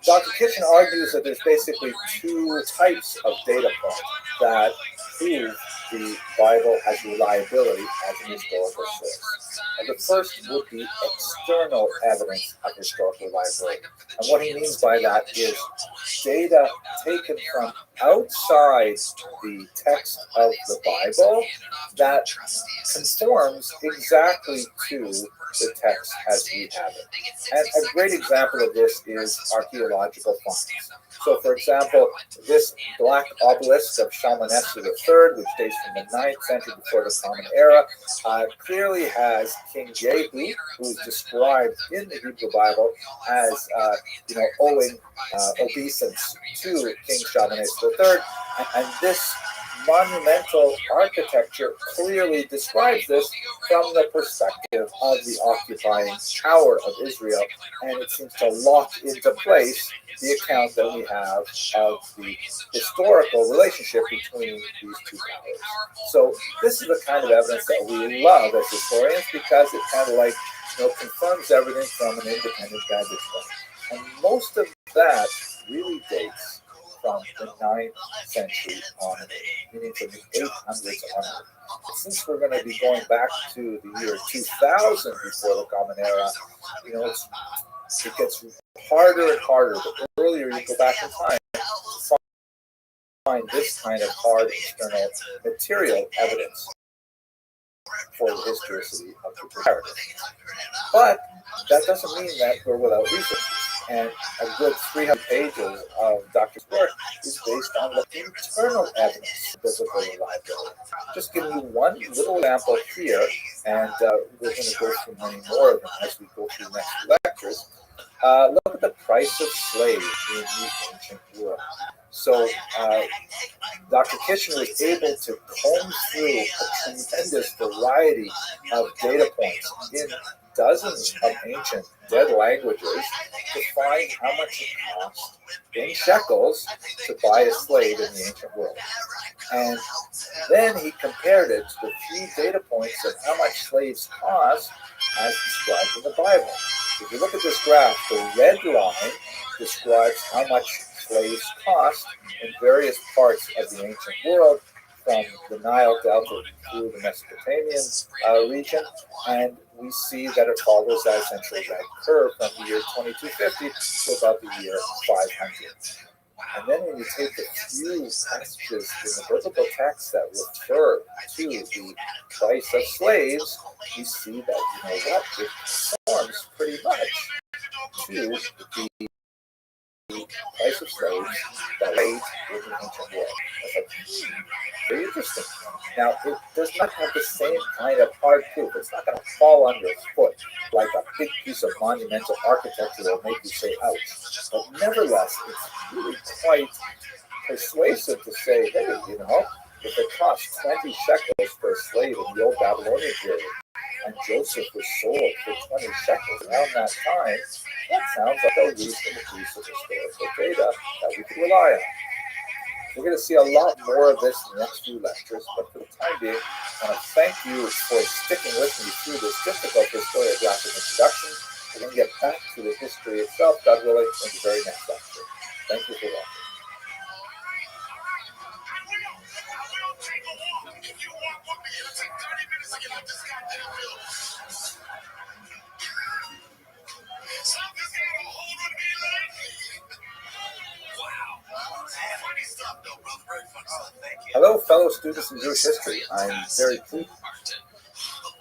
Dr. Kitchen argues that there's basically 2 types of data points that prove the Bible has reliability as an historical source. And the first would be external evidence of historical reliability. And what he means by that is data taken from outside the text of the Bible that conforms exactly to the text as we have it. And a great example of this is archaeological finds. So, for example, this black obelisk of Shalmaneser III, which dates from the 9th century before the Common Era, clearly has King Jehu, who is described in the Hebrew Bible as, owing obeisance to King Shalmaneser III, and this monumental architecture clearly describes this from the perspective of the occupying power of Israel, and it seems to lock into place the account that we have of the historical relationship between these 2 powers. So this is the kind of evidence that we love as historians because it kind of confirms everything from an independent vantage point. And most of that really dates from the 9th century onward, meaning from the 800s onward. Since we're going to be going back to the year 2000 before the Common Era, it gets harder and harder. The earlier you go back in time, find this kind of hard external material evidence for the historicity of the narrative. But that doesn't mean that we're without resources. And a good 300 pages of Dr. work is based on the internal evidence of biblical reliability. Just giving you one little example here, and we're going to go through many more of them as we go through the next lectures. Look at the price of slaves in the ancient world. So Dr. Kitchen was able to comb through a tremendous variety of data points in dozens of ancient dead languages to find how much it cost in shekels to buy a slave in the ancient world. And then he compared it to the few data points of how much slaves cost as described in the Bible. If you look at this graph, the red line describes how much slaves cost in various parts of the ancient world, from the Nile Delta through the Mesopotamian region, and we see that it follows that essential red curve from the year 2250 to about the year 500. And then when you take the few passages in the biblical text that refer to the price of slaves, you see that, it conforms pretty much to the price of slaves that rate in the ancient world. That's very interesting. Now, it does not have the same kind of hard proof. It's not going to fall under its foot like a big piece of monumental architecture that will make you say, ouch. But nevertheless, it's really quite persuasive to say, hey, if it costs 20 shekels for a slave in the old Babylonian period, and Joseph was sold for 20 shekels around that time, that sounds like a reasonable piece of historical data that we can rely on. We're going to see a lot more of this in the next few lectures, but for the time being, I want to thank you for sticking with me through this difficult historiographic introduction. We're going to get back to the history itself, God willing, in the very next lecture. Thank you for watching. Hello, fellow students in Jewish history. I'm very pleased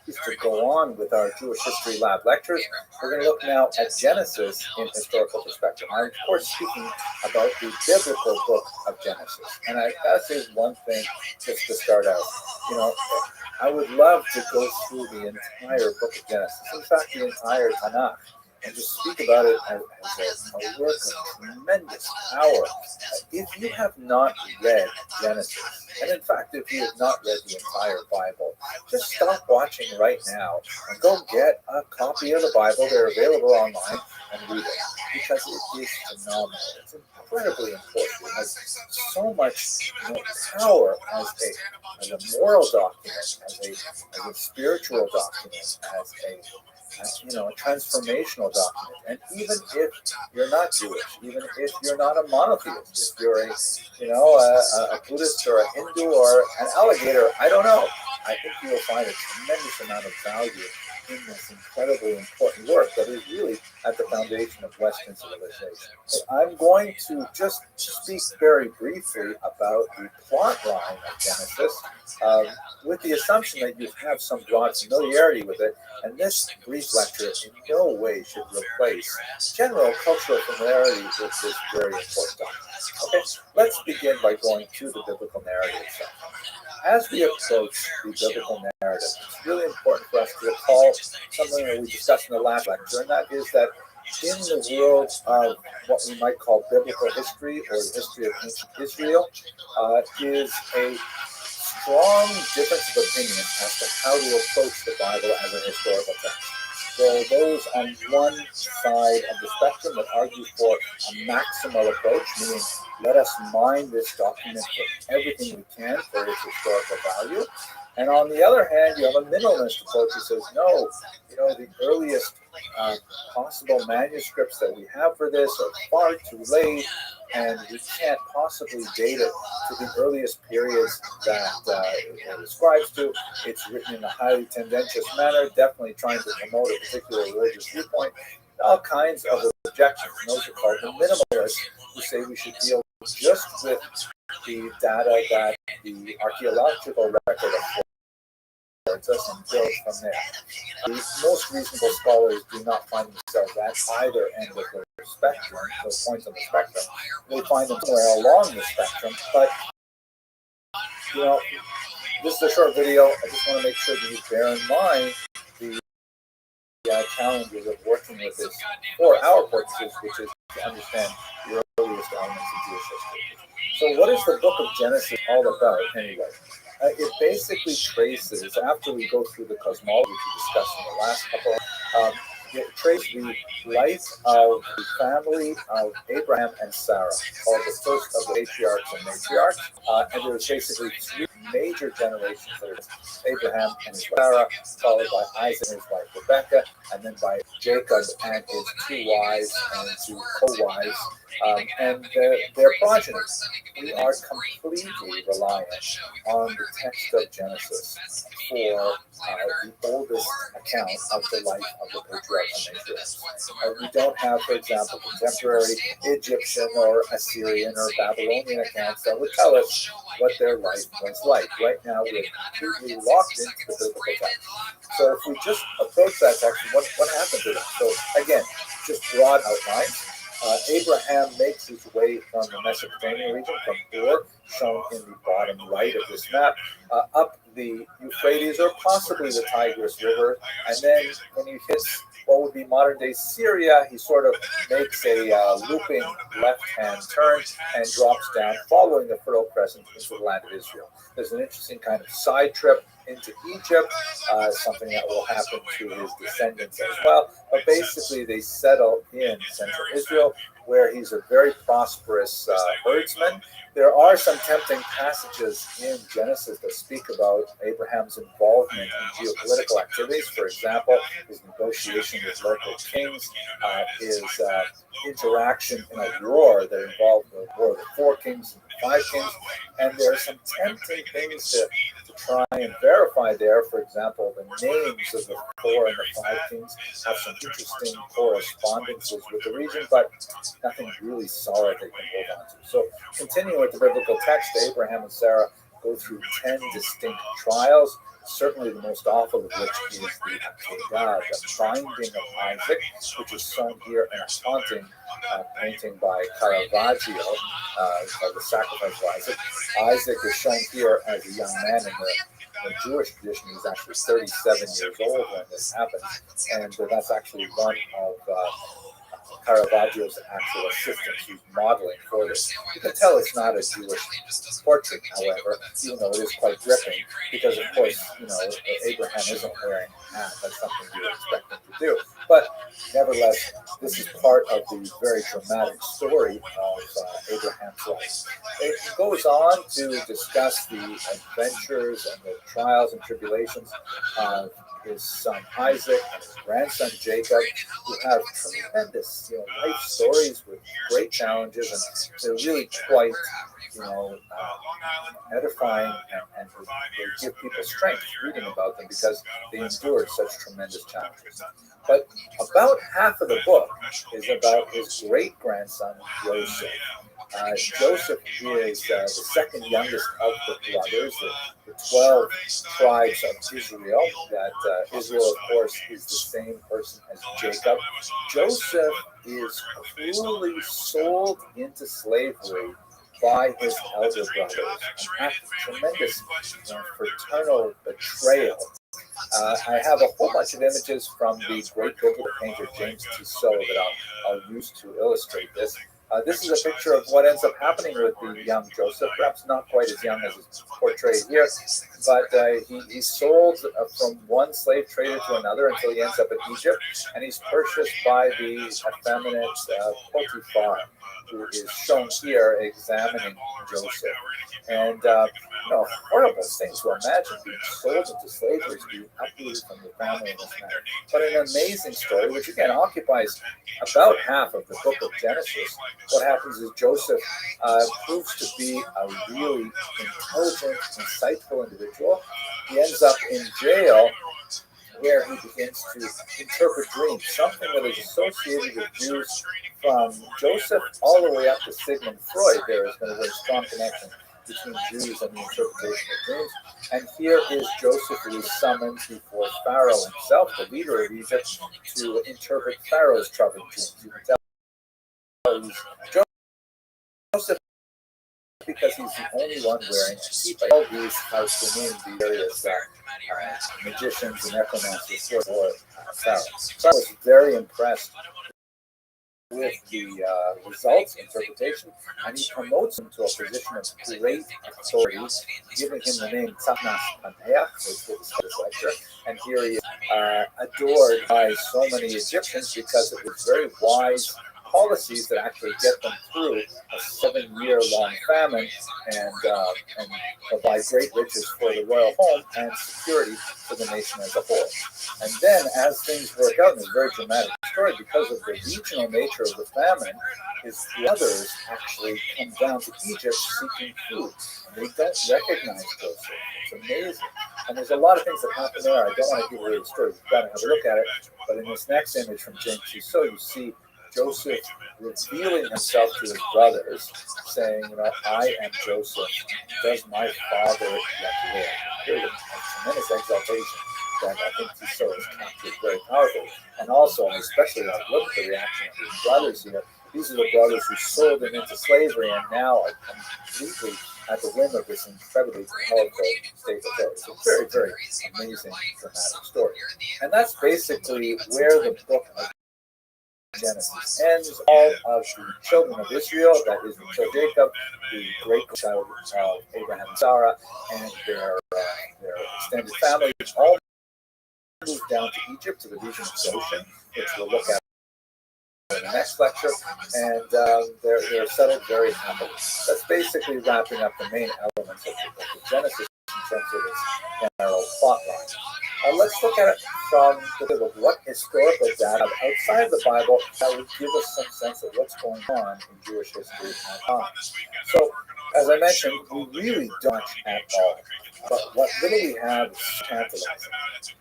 to go on with our Jewish History Lab lectures. We're going to look now at Genesis in historical perspective. I'm, of course, speaking about the biblical book of Genesis. And I gotta say one thing just to start out. You know, I would love to go through the entire book of Genesis, in fact, the entire Tanakh, and just speak about it as a work of tremendous power. If you have not read Genesis, and in fact, if you have not read the entire Bible, just stop watching right now and go get a copy of the Bible. They're available online, and read it, because it is phenomenal. It's incredibly important. It has so much power as a moral document, as a spiritual document, as a transformational document. And even if you're not Jewish, even if you're not a monotheist, if you're a Buddhist or a Hindu or an alligator, I don't know, I think you will find a tremendous amount of value in this incredibly important work that is really at the foundation of Western civilization. I'm going to just speak very briefly about the plot line of Genesis, with the assumption that you have some broad familiarity with it, and this brief lecture in no way should replace general cultural familiarity with this very important document. Okay, let's begin by going to the biblical narrative itself. As we approach the biblical narrative, it's really important for us to recall something that we discussed in the last lecture, and that is that in the world of what we might call biblical history, or the history of ancient Israel, is a strong difference of opinion as to how to approach the Bible as a historical text. There are those on one side of the spectrum that argue for a maximal approach, meaning let us mine this document for everything we can for its historical value. And on the other hand, you have a minimalist approach who says, no, the earliest possible manuscripts that we have for this are far too late, and we can't possibly date it to the earliest periods that it ascribes to. It's written in a highly tendentious manner, definitely trying to promote a particular religious viewpoint. All kinds of objections. And those are called the minimalists, who say we should deal just with the data that the archaeological record affords us and build from there. The most reasonable scholars do not find themselves at either end of the spectrum, those points on the spectrum. They find them somewhere along the spectrum, but this is a short video. I just want to make sure that you bear in mind the challenges of working with this for our purposes, which is to understand the earliest elements of Jewish history. So what is the book of Genesis all about anyway? It basically traces, after we go through the cosmology we discussed in the last couple, it traces the life of the family of Abraham and Sarah, called the first of the patriarchs and matriarchs. And there's basically three major generations. There's Abraham and his Sarah, followed by Isaac and his wife Rebecca, and then by Jacob and his two wives and two co-wives, and their progeny. We are completely reliant on the text of Genesis for the oldest account of the life of the patriarchs and matriarchs. We don't have, for example, contemporary Egyptian or Assyrian or Babylonian accounts that would tell us what their life was like. Right now, we're completely locked into the biblical text. So if we just approach that text, what happened to them? So again, just broad outlines. Abraham makes his way from the Mesopotamian region, from Ur, shown in the bottom right of this map, up the Euphrates or possibly the Tigris River, and then when he hits what would be modern-day Syria, he sort of makes a looping left-hand turn and drops down, following the Fertile Crescent into the land of Israel. There's an interesting kind of side trip into Egypt, something that will happen to his descendants as well. But basically, they settle in central Israel, where he's a very prosperous herdsman. There are some tempting passages in Genesis that speak about Abraham's involvement in geopolitical activities. For example, his negotiation with local kings, his interaction in a war that involved the War of the Four Kings and the Five Kings. And there are some tempting things to try and verify there. For example, the names of the four and the five kings have some interesting correspondences with the region, but nothing really solid they can hold on to. So continuing with the biblical text, Abraham and Sarah go through 10 distinct trials, certainly the most awful of which is the Akedah, the binding of Isaac, which is shown here in a haunting painting by Caravaggio called The Sacrifice of Isaac. Isaac is shown here as a young man. In the Jewish tradition, he's actually 37 years old when this happens, and that's actually one of Caravaggio's actual assistants who's modeling for this. You can tell it's not a Jewish portrait, however, even though it is quite gripping, because of course, Abraham isn't wearing a hat. That's something you would expect him to do. But nevertheless, this is part of the very dramatic story of Abraham's life. It goes on to discuss the adventures and the trials and tribulations of his son Isaac and his grandson Jacob, who have tremendous, life stories with great challenges, and they're really quite, edifying, and they give people strength reading about them because they endured such tremendous challenges. But about half of the book is about his great grandson Joseph. Joseph is the second youngest of the brothers, the 12 tribes of Israel. That Israel, of course, is the same person as Jacob. Joseph is cruelly sold into slavery by his elder brothers, an act of tremendous fraternal betrayal. I have a whole bunch of images from the great biblical painter James Tissot that I'll use to illustrate this. This is a picture of what ends up happening with the young Joseph, perhaps not quite as young as is portrayed here, but he's sold from one slave trader to another until he ends up in Egypt, and he's purchased by the effeminate Potiphar, who is shown here examining Joseph. And horrible things to imagine, being sold into slavery, to be uprooted from the family in this manner. But an amazing story, which again occupies about half of the book of Genesis. What happens is Joseph proves to be a really intelligent, insightful individual. He ends up in jail, where he begins to interpret dreams, something that is associated with Jews from Joseph all the way up to Sigmund Freud. There has been a very strong connection between Jews and the interpretation of dreams. And here is Joseph, who is summoned before Pharaoh himself, the leader of Egypt, to interpret Pharaoh's troubling dreams. You can tell he's Joseph because he's the only one wearing a kippah. All these house to name the various magicians and necromancers for Pharaoh. So I was very impressed with the results, interpretation, and he promotes him to a position of great authority, giving him the name Tzapnas Paneach, which will discuss this lecture. And here he is adored by so many Egyptians because it was very wise policies that actually get them through a 7-year-long famine and provide great riches for the royal home and security for the nation as a whole. And then, as things work out in this very dramatic story, because of the regional nature of the famine, his brothers actually come down to Egypt seeking food. And they don't recognize Joseph. It's amazing. And there's a lot of things that happen there. I don't want to give away the story. You've got to have a look at it. But in this next image from James Tissot, you see Joseph revealing himself to his brothers, saying, I am Joseph. Does my father yet live? There's a tremendous exaltation that I think Tissot has captured very powerfully. And also, especially when I look at the reaction of his brothers here, these are the brothers who sold him into slavery and now are completely at the whim of this incredibly powerful state authority. It's a very, very amazing, dramatic story. And that's basically where the book of Genesis ends. All of the children of Israel, that is until Jacob, the great child of Abraham and Sarah, and their extended family, all moved down to Egypt, to the region of Goshen, which we'll look at in the next lecture, and they're settled very happily. That's basically wrapping up the main elements of the Genesis in terms of its general plot line. Let's look at it from the what historical data outside the Bible that would give us some sense of what's going on in Jewish history at the time. So, as I mentioned, we really don't at all. But what little we have is tantalizing.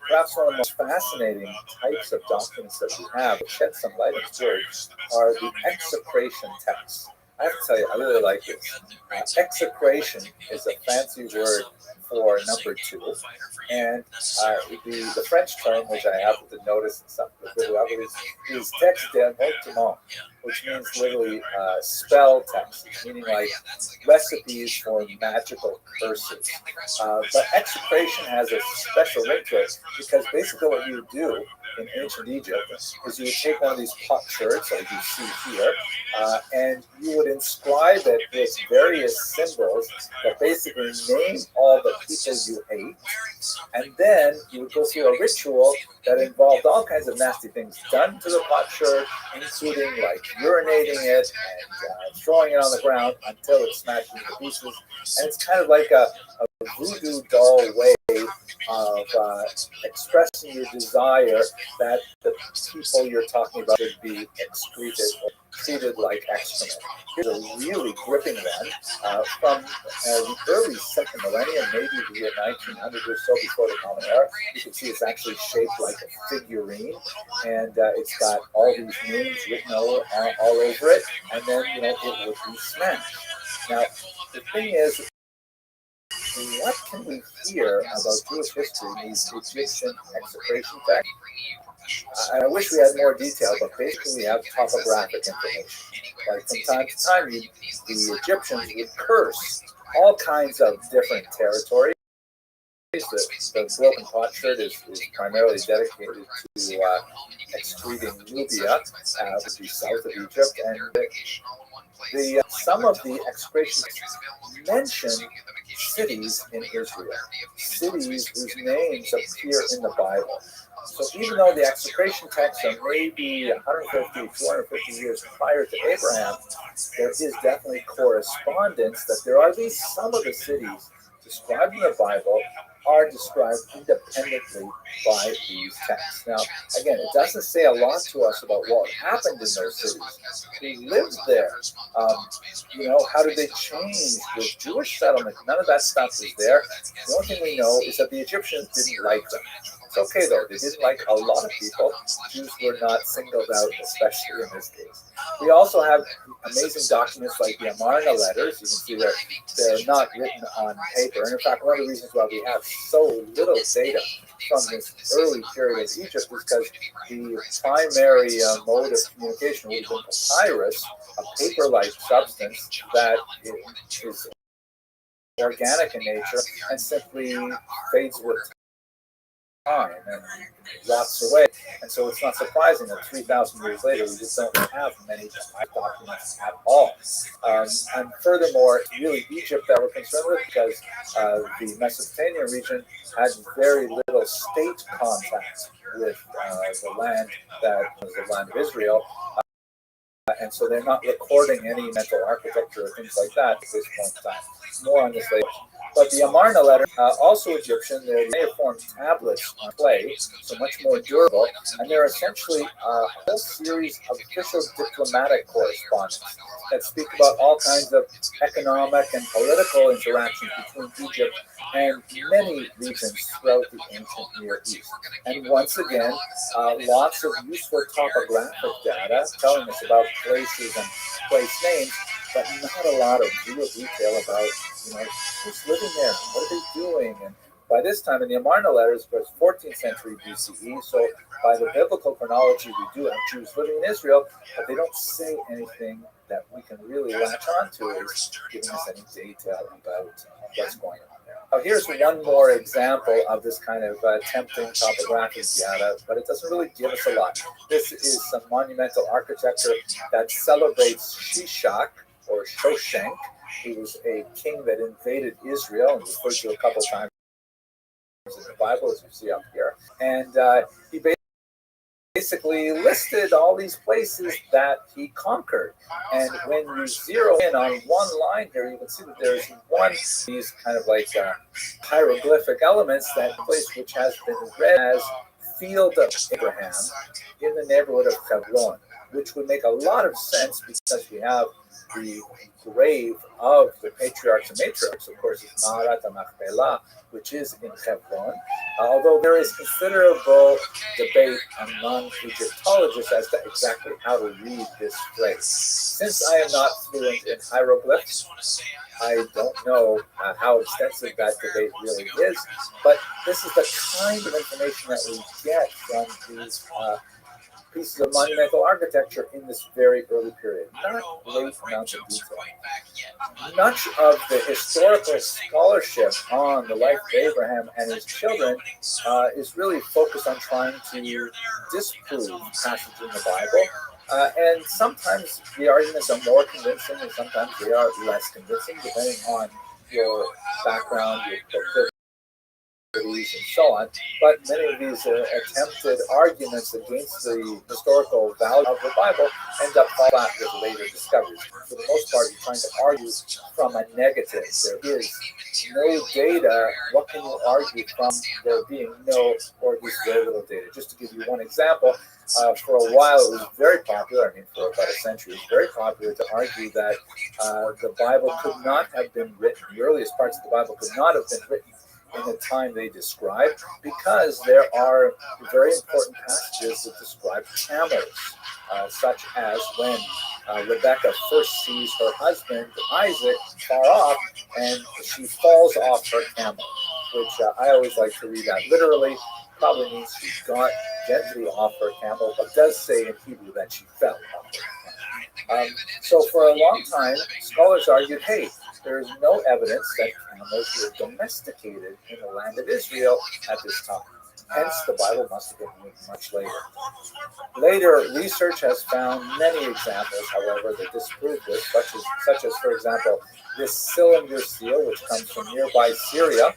Perhaps one of the most fascinating types of documents that we have that shed some light into it are the execration texts. I have to tell you, I really like this. Execration is a fancy word for number two, and the French term, which I happen to notice in some of the others, is texte d'envoûtement, which means literally spell text, meaning like recipes for magical curses. But execration has a special ring to it because basically what you do in ancient Egypt is you would take one of these potsherds, like you see here, and you would inscribe it with various symbols that basically name all the people you hate, and then you would go through a ritual that involved all kinds of nasty things done to the potsherd, including like urinating it and throwing it on the ground until it's smashed into pieces. And it's kind of like a voodoo doll way of expressing your desire that the people you're talking about should be excreted or treated like excrement. Here's a really gripping one from the early second millennium, maybe the year 1900 or so before the Common Era. You can see it's actually shaped like a figurine, and it's got all these names written all over it, and then it would be smashed. Now, the thing is, what can we hear about Jewish history in these Egyptian execration texts? I wish we had more detail, but basically we have topographic information. Like from time to time, the Egyptians would curse all kinds of different territories. The broken potsherd is primarily dedicated to excreting Nubia, which is south of Egypt, and some of the execrations mention cities in Israel, cities whose names appear in the Bible. So even though the execration texts are maybe 150, 250 years prior to Abraham, there is definitely correspondence that there are at least some of the cities described in the Bible are described independently by these texts. Now, again, it doesn't say a lot to us about what happened in those cities. Who lived there? How did they change with Jewish settlement? None of that stuff is there. The only thing we know is that the Egyptians didn't like them. It's okay, though. They didn't like a lot of people. Jews were not singled out, especially in this case. We also have amazing documents like the Amarna letters. You can see they're not written on paper. And in fact, one of the reasons why we have so little data from this early period of Egypt is because the primary mode of communication would have been papyrus, a paper-like substance that is organic in nature and simply fades with time and rots away. And so it's not surprising that 3,000 years later, we just don't have many documents at all. And furthermore, it's really Egypt that we're concerned with because the Mesopotamian region had very little state contact with the land that was the land of Israel. And so they're not recording any mental architecture or things like that at this point in time. More on this later. But the Amarna letter, also Egyptian, they're cuneiform tablets on clay, so much more durable, and they're essentially a whole series of official diplomatic correspondence that speak about all kinds of economic and political interactions between Egypt and many regions throughout the ancient Near East. And once again, lots of useful topographic data telling us about places and place names, but not a lot of real detail about, who's living there, what are they doing, and by this time in the Amarna letters, it was 14th century BCE, so by the biblical chronology, we do have Jews living in Israel, but they don't say anything that we can really latch onto as giving us any detail about what's going on there. Now, here's one more example of this kind of tempting topographic data, but it doesn't really give us a lot. This is some monumental architecture that celebrates Shishak, or Shoshenq. He was a king that invaded Israel and referred to a couple times in the Bible, as you see up here. And he basically listed all these places that he conquered. And when you zero in on one line here, you can see that there's one of these kind of like hieroglyphic elements that place which has been read as Field of Abraham in the neighborhood of Hebron, which would make a lot of sense because we have the grave of the patriarchs and matriarchs. Of course, it's Maharat Machpelah, which is in Hebron. Although there is considerable debate among Egyptologists as to exactly how to read this phrase. Since I am not fluent in hieroglyphs, I don't know how extensive that debate really is, but this is the kind of information that we get from these pieces of monumental architecture in this very early period. Not great amounts of detail. Much of the historical scholarship on the life of Abraham and his children is really focused on trying to disprove passages in the Bible. And sometimes the arguments are more convincing and sometimes they are less convincing, depending on your background, your and so on. But many of these attempted arguments against the historical value of the Bible end up falling flat with later discoveries. For the most part, you're trying to argue from a negative. There is no data. What can you argue from there being no, or at least very little data? Just to give you one example, for a while it was very popular, for about a century, it was very popular to argue that the Bible could not have been written, the earliest parts of the Bible could not have been written in the time they describe, because there are very important passages that describe camels, such as when Rebecca first sees her husband Isaac far off and she falls off her camel, which I always like to read that literally. Probably means she got gently off her camel, but does say in Hebrew that she fell off her camel. So for a long time, scholars argued, hey, there is no evidence that camels were domesticated in the land of Israel at this time. Hence, the Bible must have been written much later. Later, research has found many examples, however, that disprove this, such as, for example, this cylinder seal, which comes from nearby Syria,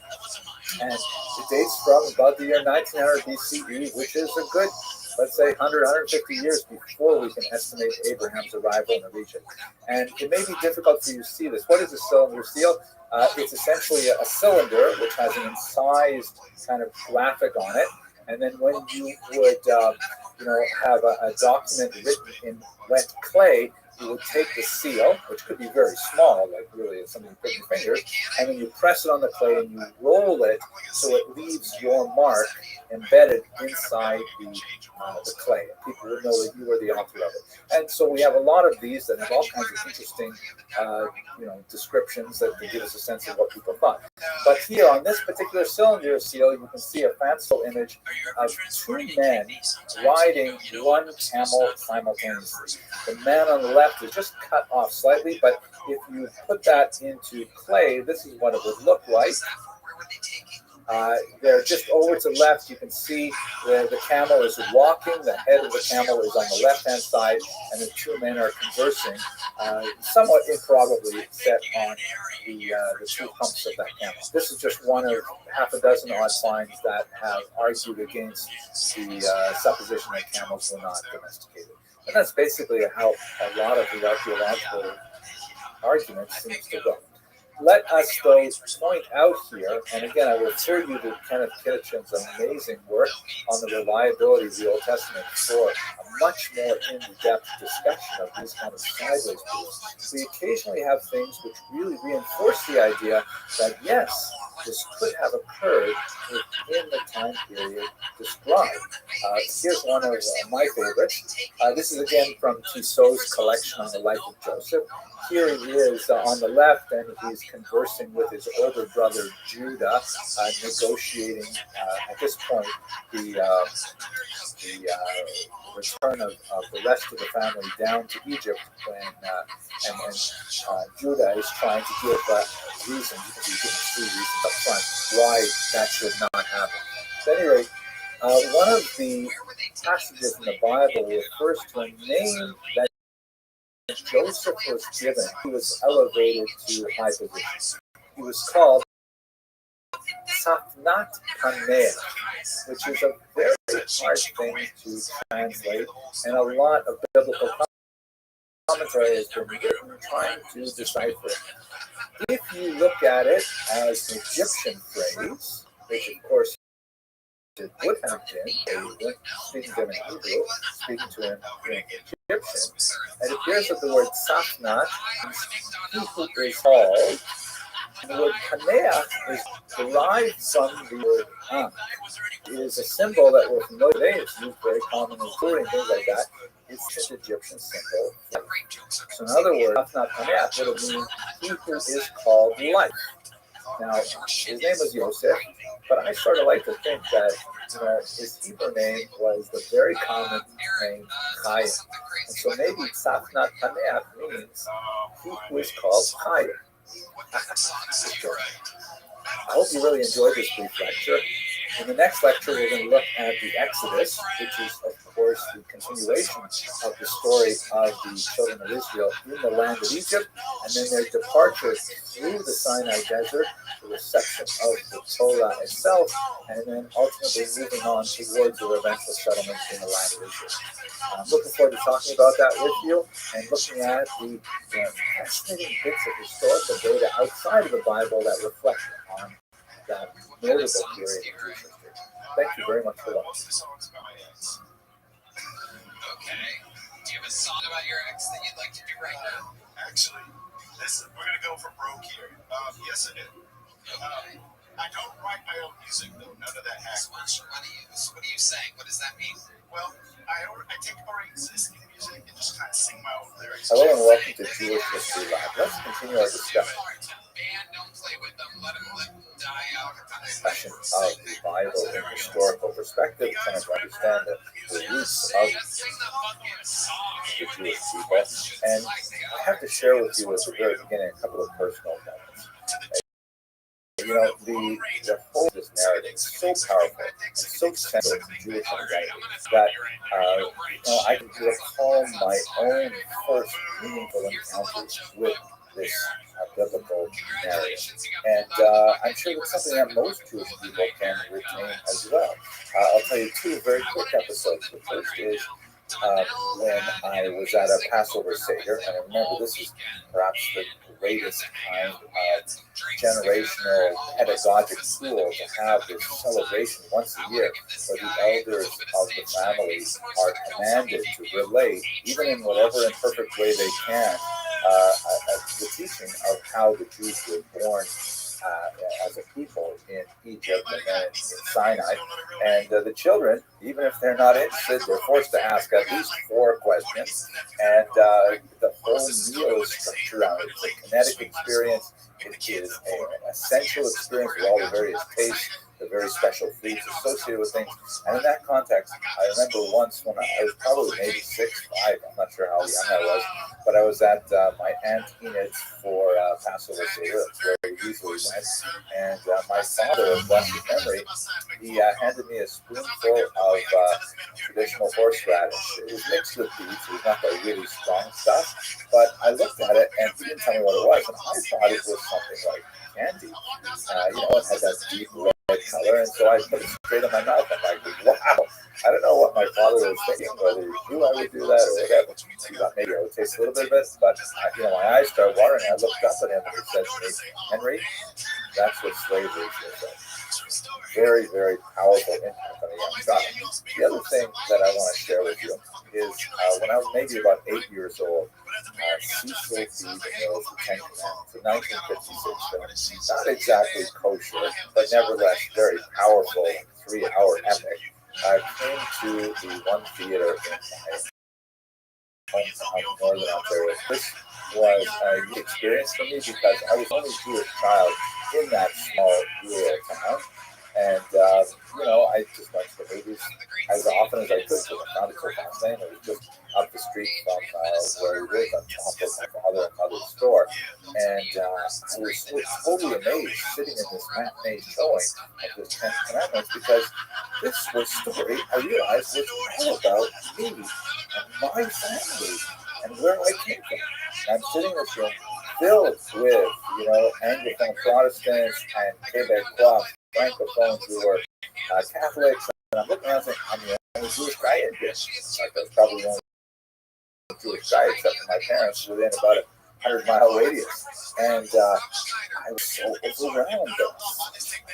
and it dates from about the year 1900 BCE, which is a good, let's say, 100, 150 years before we can estimate Abraham's arrival in the region. And it may be difficult for you to see this. What is a cylinder seal? It's essentially a cylinder which has an incised kind of graphic on it. And then when you would, have a document written in wet clay, you would take the seal, which could be very small, like really something you put in your fingers, and then you press it on the clay and you roll it so it leaves your mark embedded inside the clay. People would know that you were the author of it. And so we have a lot of these that have all kinds of interesting descriptions that give us a sense of what people thought. But here on this particular cylinder seal, you can see a fanciful image of two men riding one camel simultaneously. The man on the left is just cut off slightly, but if you put that into clay, this is what it would look like. There, just over to the left, you can see the camel is walking. The head of the camel is on the left-hand side, and the two men are conversing, somewhat improbably set on the two humps of that camel. This is just one of half a dozen odd finds that have argued against the supposition that camels were not domesticated. And that's basically how a lot of the archaeological arguments seems to go. Let us, though, point out here, and again, I refer you to Kenneth Kitchen's amazing work on the reliability of the Old Testament for a much more in-depth discussion of these kind of sideways proofs. We occasionally have things which really reinforce the idea that, yes, this could have occurred within the time period described. Here's one of my favorites. This is again from Tissot's collection on the life of Joseph. Here he is on the left, and he's conversing with his older brother Judah, negotiating at this point the return of the rest of the family down to Egypt when Judah is trying to give reasons, because he didn't see reasons up front why that should not happen. So at any rate, one of the passages in the Bible refers to a name that Joseph was given. He was elevated to high position. He was called Safnat Paneh, which is a very hard thing to translate, and a lot of biblical commentary has been written trying to decipher it. If you look at it as an Egyptian phrase, which of course it would have been, speaking to him in Hebrew, speaking to him in Egyptian, it appears that the word Safnat is who is called. The word Paneach is derived from the word Am. It is a symbol that we're familiar with today. It's used very commonly in food and things like that. It's an Egyptian symbol. So in other words, Safnat Paneach would have mean he who is called life. Now, his name was Yosef, but I sort of like to think that his Hebrew name was the very common name Chaim. And so maybe Safnat Paneach means he who is called Chaim. I hope you really enjoyed this brief lecture. In the next lecture, we're going to look at the Exodus, which is, of course, the continuation of the story of the children of Israel in the land of Egypt, and then their departure through the Sinai Desert, the reception of the Torah itself, and then ultimately moving on towards their eventual settlement in the land of Israel. I'm looking forward to talking about that with you and looking at the fascinating bits of historical data outside of the Bible that reflect on that notable period in Jewish history. Thank you very much for watching. Okay. Do you have a song about your ex that you'd like to do right now? Actually, listen, we're gonna go for broke here. Yes, I do. Okay. I don't write my own music though. None of that hack. What are you saying? What does that mean? Well, I take already existing music and just kind of sing my own lyrics. Hello and welcome to Jewish History Lab. Let's continue our discussion. Don't play with them. Let them die out. Discussion of the Bible in historical perspective, trying to understand the roots of the Jewish people. And I have to share with you at the very beginning a couple of personal moments. You know, the whole of this narrative is so powerful and so central to Jewish identity that I can recall my own first meaningful encounters with this biblical narrative. And I'm sure it's something that most Jewish people can retain as well. I'll tell you two very quick episodes. The first is when I was at a Passover Seder, and I remember this is perhaps the greatest kind of generational pedagogic tool to have this celebration once a year where the elders of the family are commanded to relate, even in whatever imperfect way they can, the teaching of how the Jews were born as a people in Egypt and then in Sinai. And the children, even if they're not interested, they're forced to ask at least 4 questions. And the whole meal is structured around it. It's a kinetic experience. It is an essential experience with all the various tastes, the very special foods associated with things. And in that context, I remember once when I was probably maybe 6, 5, I'm not sure how young I was, but I was at my Aunt Enid's for Passover Seder. That's where we usually went. And my father, bless his memory, he handed me a spoonful of traditional horseradish. It was mixed with beets. It was not the really strong stuff. But I looked at it and he didn't tell me what it was. And I thought it was something like candy. It had that deep red color. And so I put it straight in my mouth. I'm like, wow. I don't know what my father was thinking, whether he knew I would do that or whatever. He thought maybe I would taste a little bit of it, but my eyes started watering. I looked up at him and he said to me, Henry, that's what slavery is. Very, very powerful impact on a young child. The other thing that I want to share with you is when I was maybe about 8 years old, Cecil B. DeMille's The Ten Commandments, a 1956 film, not exactly kosher, but nevertheless very powerful 3-hour epic. I came to the one theater in my hometown, Northern Ontario. This was a new experience for me because I was the only Jewish child in that small rural town. And, I just went to the movies as often as I could because I found it so fascinating. It was just up the street from where we lived on top of my father and mother's store. And I was totally amazed sitting in this matinee showing of the Ten Commandments because this story, I realized, was all about me and my family and where I came from. And I'm sitting in this room filled with, Anglophone Protestants and Quebecois francophones who were Catholics, and I'm looking around saying, I'm the only Jewish guy in here. Like, I was probably the only Jewish guy except for my parents within about a 100-mile radius. And I was so overwhelmed. Amazing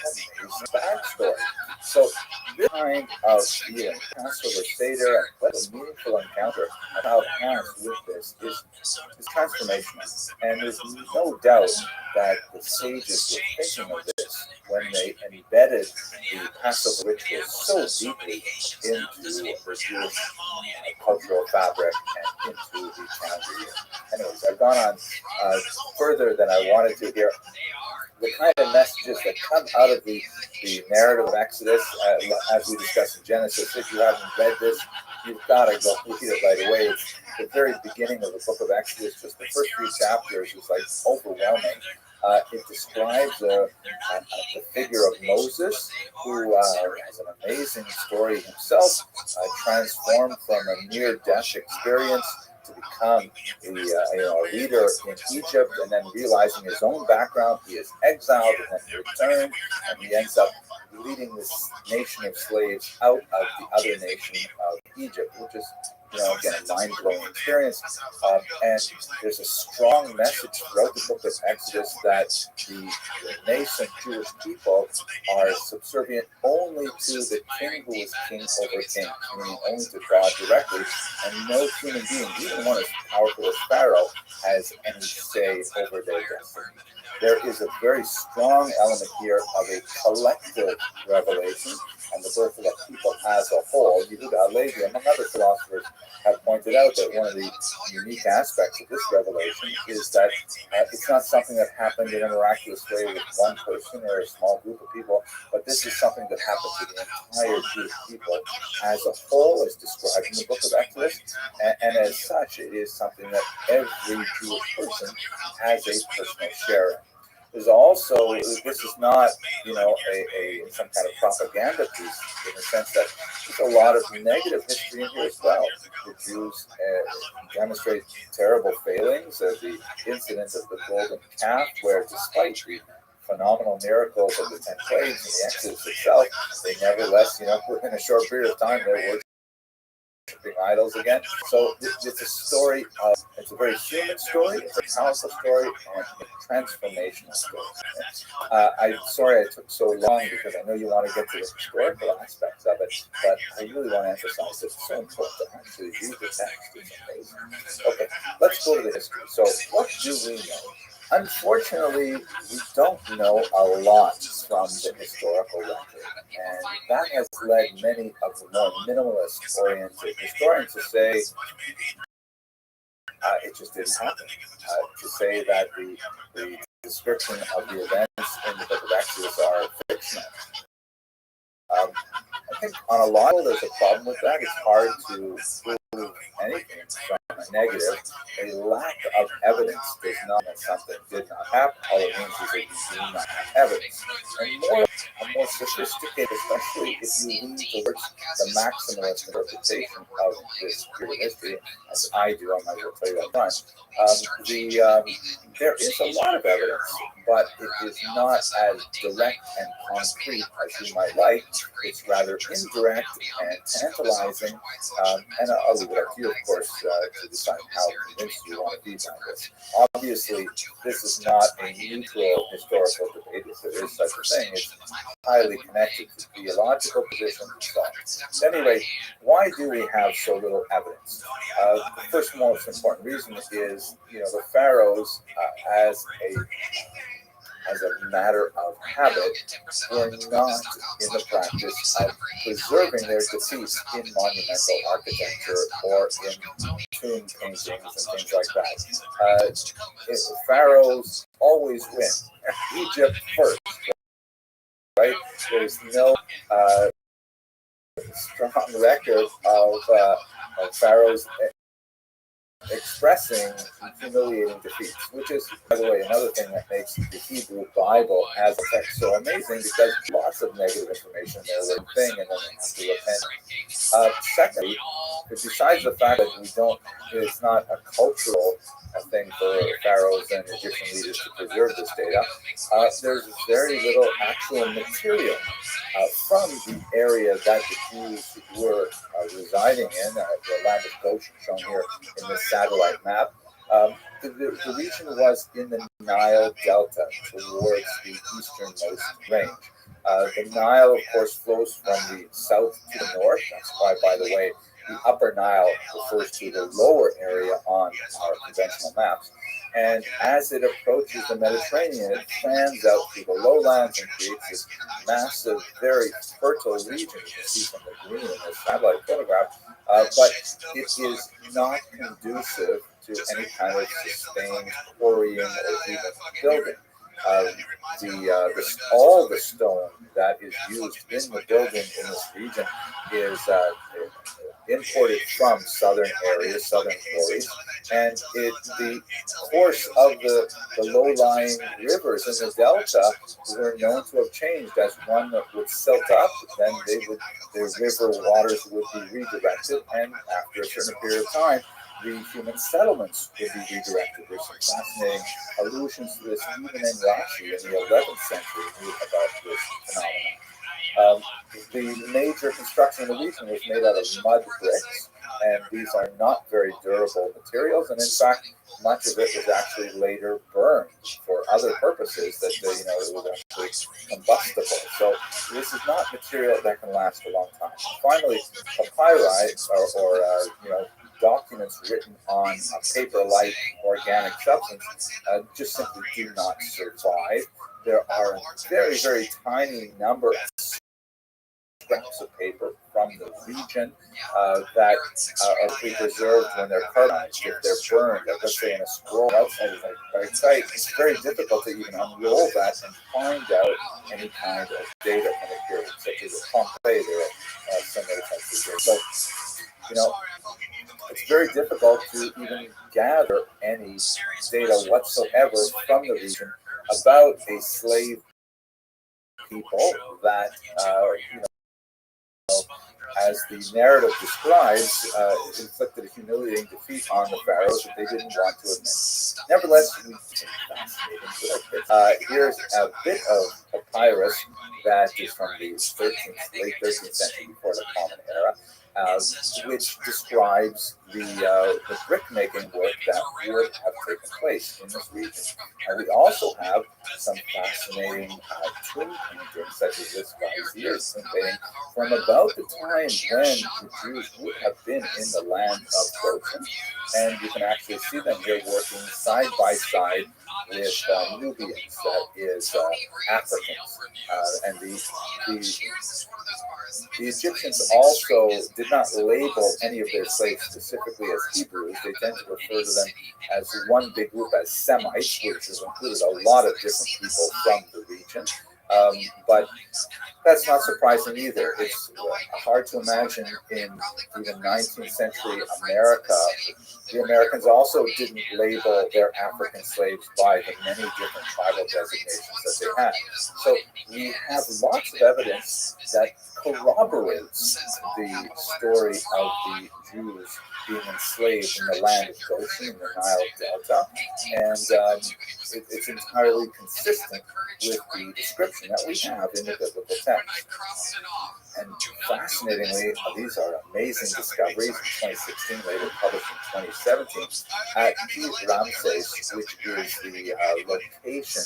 backstory. So this kind of feeling, Passover Seder, and what a meaningful encounter about has with this is transformational. And there's no doubt that the sages were thinking of this when they embedded the Passover ritual so deeply into the Jewish cultural fabric and into the calendar year. Anyways, I've gone on further than I wanted to here. The kind of messages that come out of the narrative of Exodus, as we discussed in Genesis, if you haven't read this, you've got to go read it right away. It's the very beginning of the book of Exodus, just the first few chapters is like overwhelming. It describes the figure of Moses, who has an amazing story himself, transformed from a near-death experience to become a leader in Egypt, and then realizing his own background, he is exiled and then he returns, and he ends up leading this nation of slaves out of the other nation of Egypt, which is, again, a mind-blowing experience. And there's a strong message throughout the book of Exodus that the nascent Jewish people are subservient only to the king who is king over kings, meaning only to God directly, and no human being, even one as powerful as Pharaoh, has any say over their destiny. There is a very strong element here of a collective revelation and the birth of the people as a whole. Yehuda Halevi, among other philosophers, have pointed out that one of the unique aspects of this revelation is that it's not something that happened in a miraculous way with one person or a small group of people, but this is something that happened to the entire Jewish people as a whole, as described in the book of Exodus, and as such, it is something that every Jewish person has a personal share in. There's also, this is not, some kind of propaganda piece, in the sense that there's a lot of negative history in here as well. The Jews demonstrate terrible failings. The incident of the golden calf, where despite the phenomenal miracles of the 10 plagues and the Exodus itself, they nevertheless, within a short period of time, they were worshiping idols again. So it's a story of, it's a very human story, it's a powerful story, and a transformational story. I'm sorry I took so long, because I know you want to get to the historical aspects of it, but I really want to emphasize that it's so important to actually read the text. It's amazing. Okay, let's go to the history. So what do we know? Unfortunately, we don't know a lot from the historical record, and that has led many of the more minimalist-oriented historians to say it just didn't happen, to say that the description of the events in the book of Exodus are fictional. I think on a lot of there's a problem with that. It's hard to prove anything from a negative. A lack of evidence does not mean something did not happen. All it means is that you do not have evidence. And a more sophisticated, especially if you lean towards the maximalist interpretation of this period of history, as I do, I might as well tell you up front, there is a lot of evidence, but it is not as direct and concrete as you might like. It's rather indirect and tantalizing, and I'll leave it up to you, of course, to decide how convinced you want to be by this. Obviously, this is not a neutral historical debate. If there is such a thing, it's highly connected to theological positions and so on. Anyway, why do we have so little evidence? The first most important reason is, the pharaohs, as a matter of habit, were not in the practice of preserving their defeats in monumental architecture or in tomb paintings and things like that. The pharaohs always win. Egypt first, right? There's no strong record of pharaohs expressing humiliating defeats, which is, by the way, another thing that makes the Hebrew Bible as a text so amazing, because lots of negative information there, one thing, and then they have to repent. Secondly, besides the fact that we don't, it's not a cultural thing for pharaohs and Egyptian leaders to preserve this data, there's very little actual material from the area that the Jews were residing in, the land of Goshen, shown here in this satellite map. The region was in the Nile Delta towards the easternmost range. The Nile, of course, flows from the south to the north. That's why, by the way, the upper Nile refers to the lower area on our conventional maps. And as it approaches the Mediterranean, it fans out through the lowlands and creates this massive, very fertile region. You can see from the green in this satellite photograph. But it is not conducive to any kind of sustained quarrying or even building. All the stone that is used in the building in this region is imported from southern areas, southern quarries, and the course of the low-lying rivers in the delta were known to have changed. As one would silt up, then the river waters would be redirected, and after a certain period of time, the human settlements would be redirected. There's some fascinating allusions to this even in Rashi in the 11th century knew about this phenomenon. The major construction in the region was made out of mud bricks, and these are not very durable materials, and in fact, much of it was actually later burned for other purposes that it was actually combustible. So this is not material that can last a long time. Finally, papyri or documents written on a paper-like organic substance just simply do not survive. There are a very, very tiny number of scraps of paper from the region that are preserved when they're carbonized. If they're burned, let's say in a scroll outside of a site, it's very difficult to even unroll that and find out any kind of data from a period, such as a Pompeii. There are similar types of data. So, it's very difficult to even gather any data whatsoever from the region about a slave people that, as the narrative describes, inflicted a humiliating defeat on the pharaohs that they didn't want to admit. Nevertheless, here's a bit of papyrus that is from the late 13th century, before the Common Era, which describes the brick-making work that would have taken place in this region. And we also have some fascinating tomb paintings, such as this Vizier's tomb painting, from about the time when the Jews would have been in the land of Goshen. And you can actually see them here working side by side with Nubians, that is Africans. And the Egyptians also did not label any of their slaves specifically as Hebrews. They tend to refer to them as one big group as Semites, which has included a lot of different people from the region. But that's not surprising either. It's hard to imagine in even 19th century America, the Americans also didn't label their African slaves by the many different tribal designations that they had. So we have lots of evidence that corroborates the story of the Jews being enslaved in the land of Goshen in the Nile Delta, and it's entirely consistent with the description that we have in the biblical text. And fascinatingly, these are amazing discoveries in 2016, later published in 2017, at Ramses, which is the location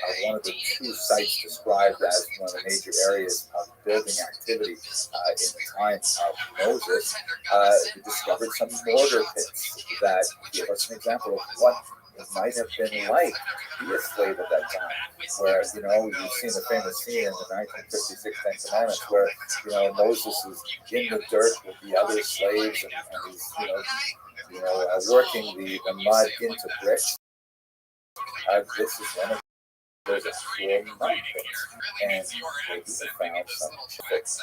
of one of the two sites described as one of the major areas of building activity in the time of Moses. We discovered some mortar pits that give us an example of what it might have been like to be a slave at that time, where, you've seen the famous scene in the 1956 Ten Commandments where, Moses is in the dirt with the other slaves and he's, working the mud into bricks. This is one of there's actual mud pits, and maybe they found some footprints.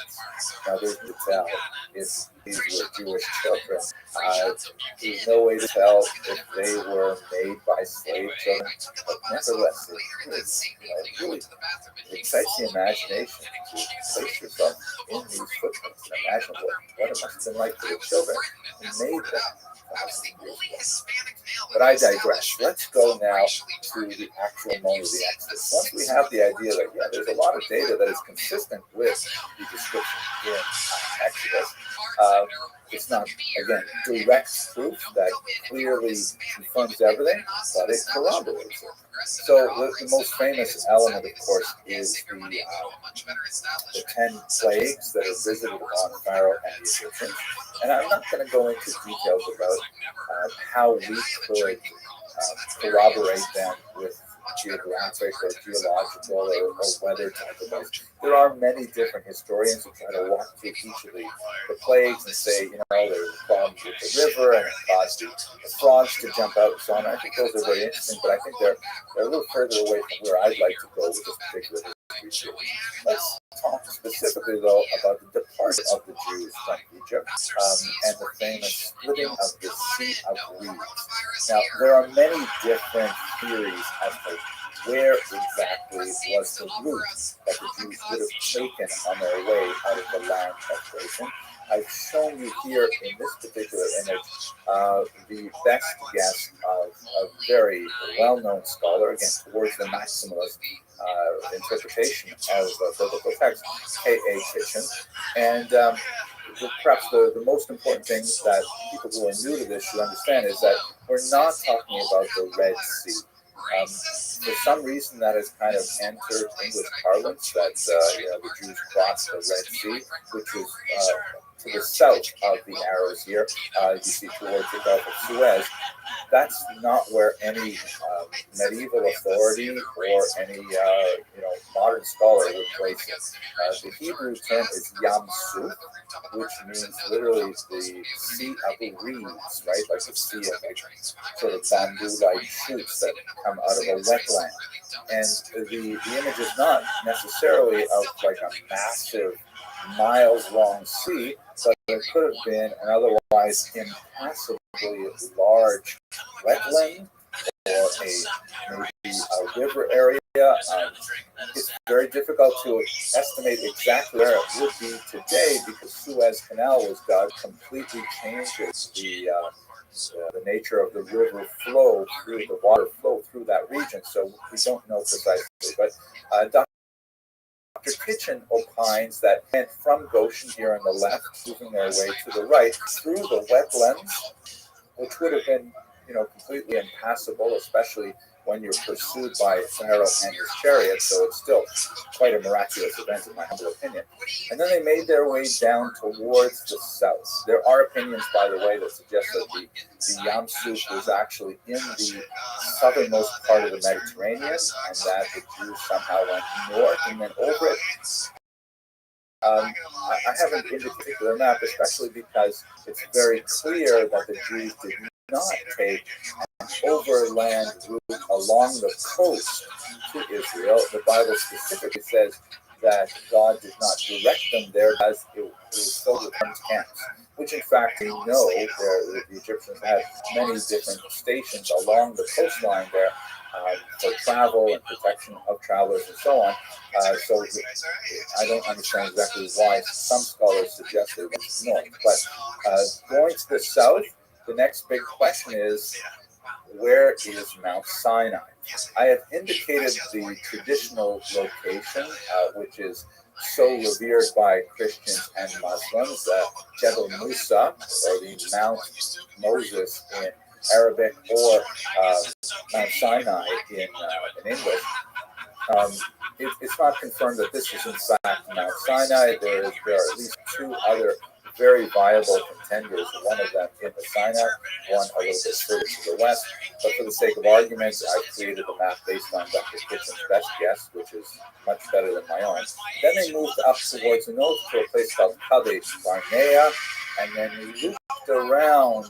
Now there's no tell if these were Jewish children. There's no way to tell if they were made by slave children, but nevertheless, it really excites the imagination to place yourself in these footprints and imagine what it must have been like for the children who made them. But I digress. Let's go now to the actual moment of the Exodus. Once we have the idea that, there's a lot of data that is consistent with the description in Exodus, it's not, again, direct proof that clearly confirms everything, but it corroborates it. So the most famous element, of course, is the 10 plagues that are visited on Pharaoh and the Egyptians. And I'm not going to go into details about how we could corroborate them with geographic or geological or weather type of things. There are many different historians who try to walk through each of the plagues and say, there's problems with the river and it caused the frogs to jump out and so on. I think those are very interesting, but I think they're a little further away from where I'd like to go with this particular history. Let's talk specifically, though, about the departure of the Jews from Egypt and the famous splitting of the Sea of Reeds. Now, there are many different theories as to where exactly was the route that the Jews would have taken on their way out of the land of Goshen. I've shown you here in this particular image the best guess of a very well-known scholar, again, towards the maximalist interpretation of biblical text, K.A. Kitchen. And perhaps the most important thing that people who are new to this should understand is that we're not talking about the Red Sea. For some reason, that has kind of entered English parlance that the Jews crossed the Red Sea, which is to the south of the arrows here. You see towards the Gulf of Suez. That's not where any medieval authority or any modern scholar would place it. The Hebrew term is Yam Suf, which means literally the sea of reeds, right? Like the sea of sort of bamboo-like shoots that come out of a wetland. And the image is not necessarily of like a massive miles-long sea, but it could have been an otherwise impassably large wetland or maybe a river area. It's very difficult to estimate exactly where it would be today because Suez Canal was dug, completely changes the nature of the river flow through the water flow through that region. So we don't know precisely, but Dr. Kitchen opines that went from Goshen here on the left, moving their way to the right through the wetlands, which would have been, completely impassable, especially when you're pursued by Pharaoh and his chariot. So it's still quite a miraculous event, in my humble opinion. And then they made their way down towards the south. There are opinions, by the way, that suggest that the Yam Suf was actually in the southernmost part of the Mediterranean, and that the Jews somehow went north and then over it. I haven't been to a particular map, especially because it's very clear that the Jews did not take an overland route along the coast to Israel. The Bible specifically says that God did not direct them there as it was filled with camps, which in fact we know the Egyptians had many different stations along the coastline there for travel and protection of travelers and so on. So I don't understand exactly why some scholars suggest it was north. But going to the south, the next big question is, where is Mount Sinai? I have indicated the traditional location, which is so revered by Christians and Muslims, Jebel Musa, or the Mount Moses in Arabic, or Mount Sinai in English. It's not confirmed that this is in fact Mount Sinai. There are at least two other very viable contenders, one of them in the Sinai, one a little bit further to the west. But for the sake of argument, I created the map based on Dr. Kitchen's best guess, which is much better than my own. Then they moved up towards the north to a place called Kadesh Barnea, and then looped around,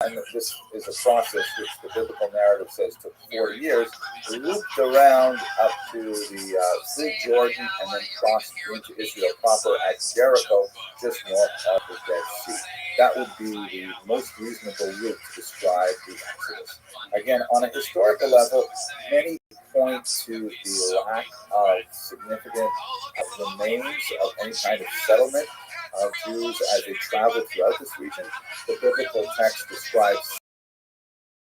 and this is a process which the biblical narrative says took 4 years, looped around up to through Jordan and then crossed into Israel proper at Jericho, just north of the Dead Sea. That would be the most reasonable route to describe the Exodus. Again, on a historical level, many point to the lack of significant remains of any kind of settlement of Jews as they traveled throughout this region. The biblical text describes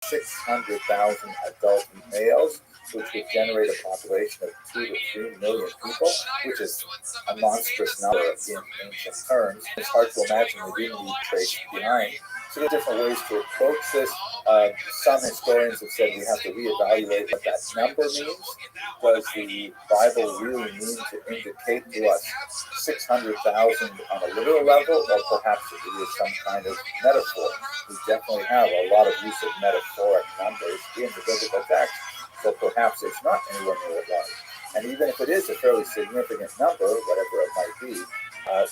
600,000 adult males, which would generate a population of 2 to 3 million people, which is a monstrous number in ancient terms. It's hard to imagine they didn't leave trace behind. So there are different ways to approach this. Some historians have said we have to reevaluate what that number means. Does the Bible really mean to indicate to us 600,000 on a literal level, or perhaps it is some kind of metaphor? We definitely have a lot of use of metaphoric numbers in the biblical text, so perhaps it's not anywhere near it was. And even if it is a fairly significant number, whatever it might be,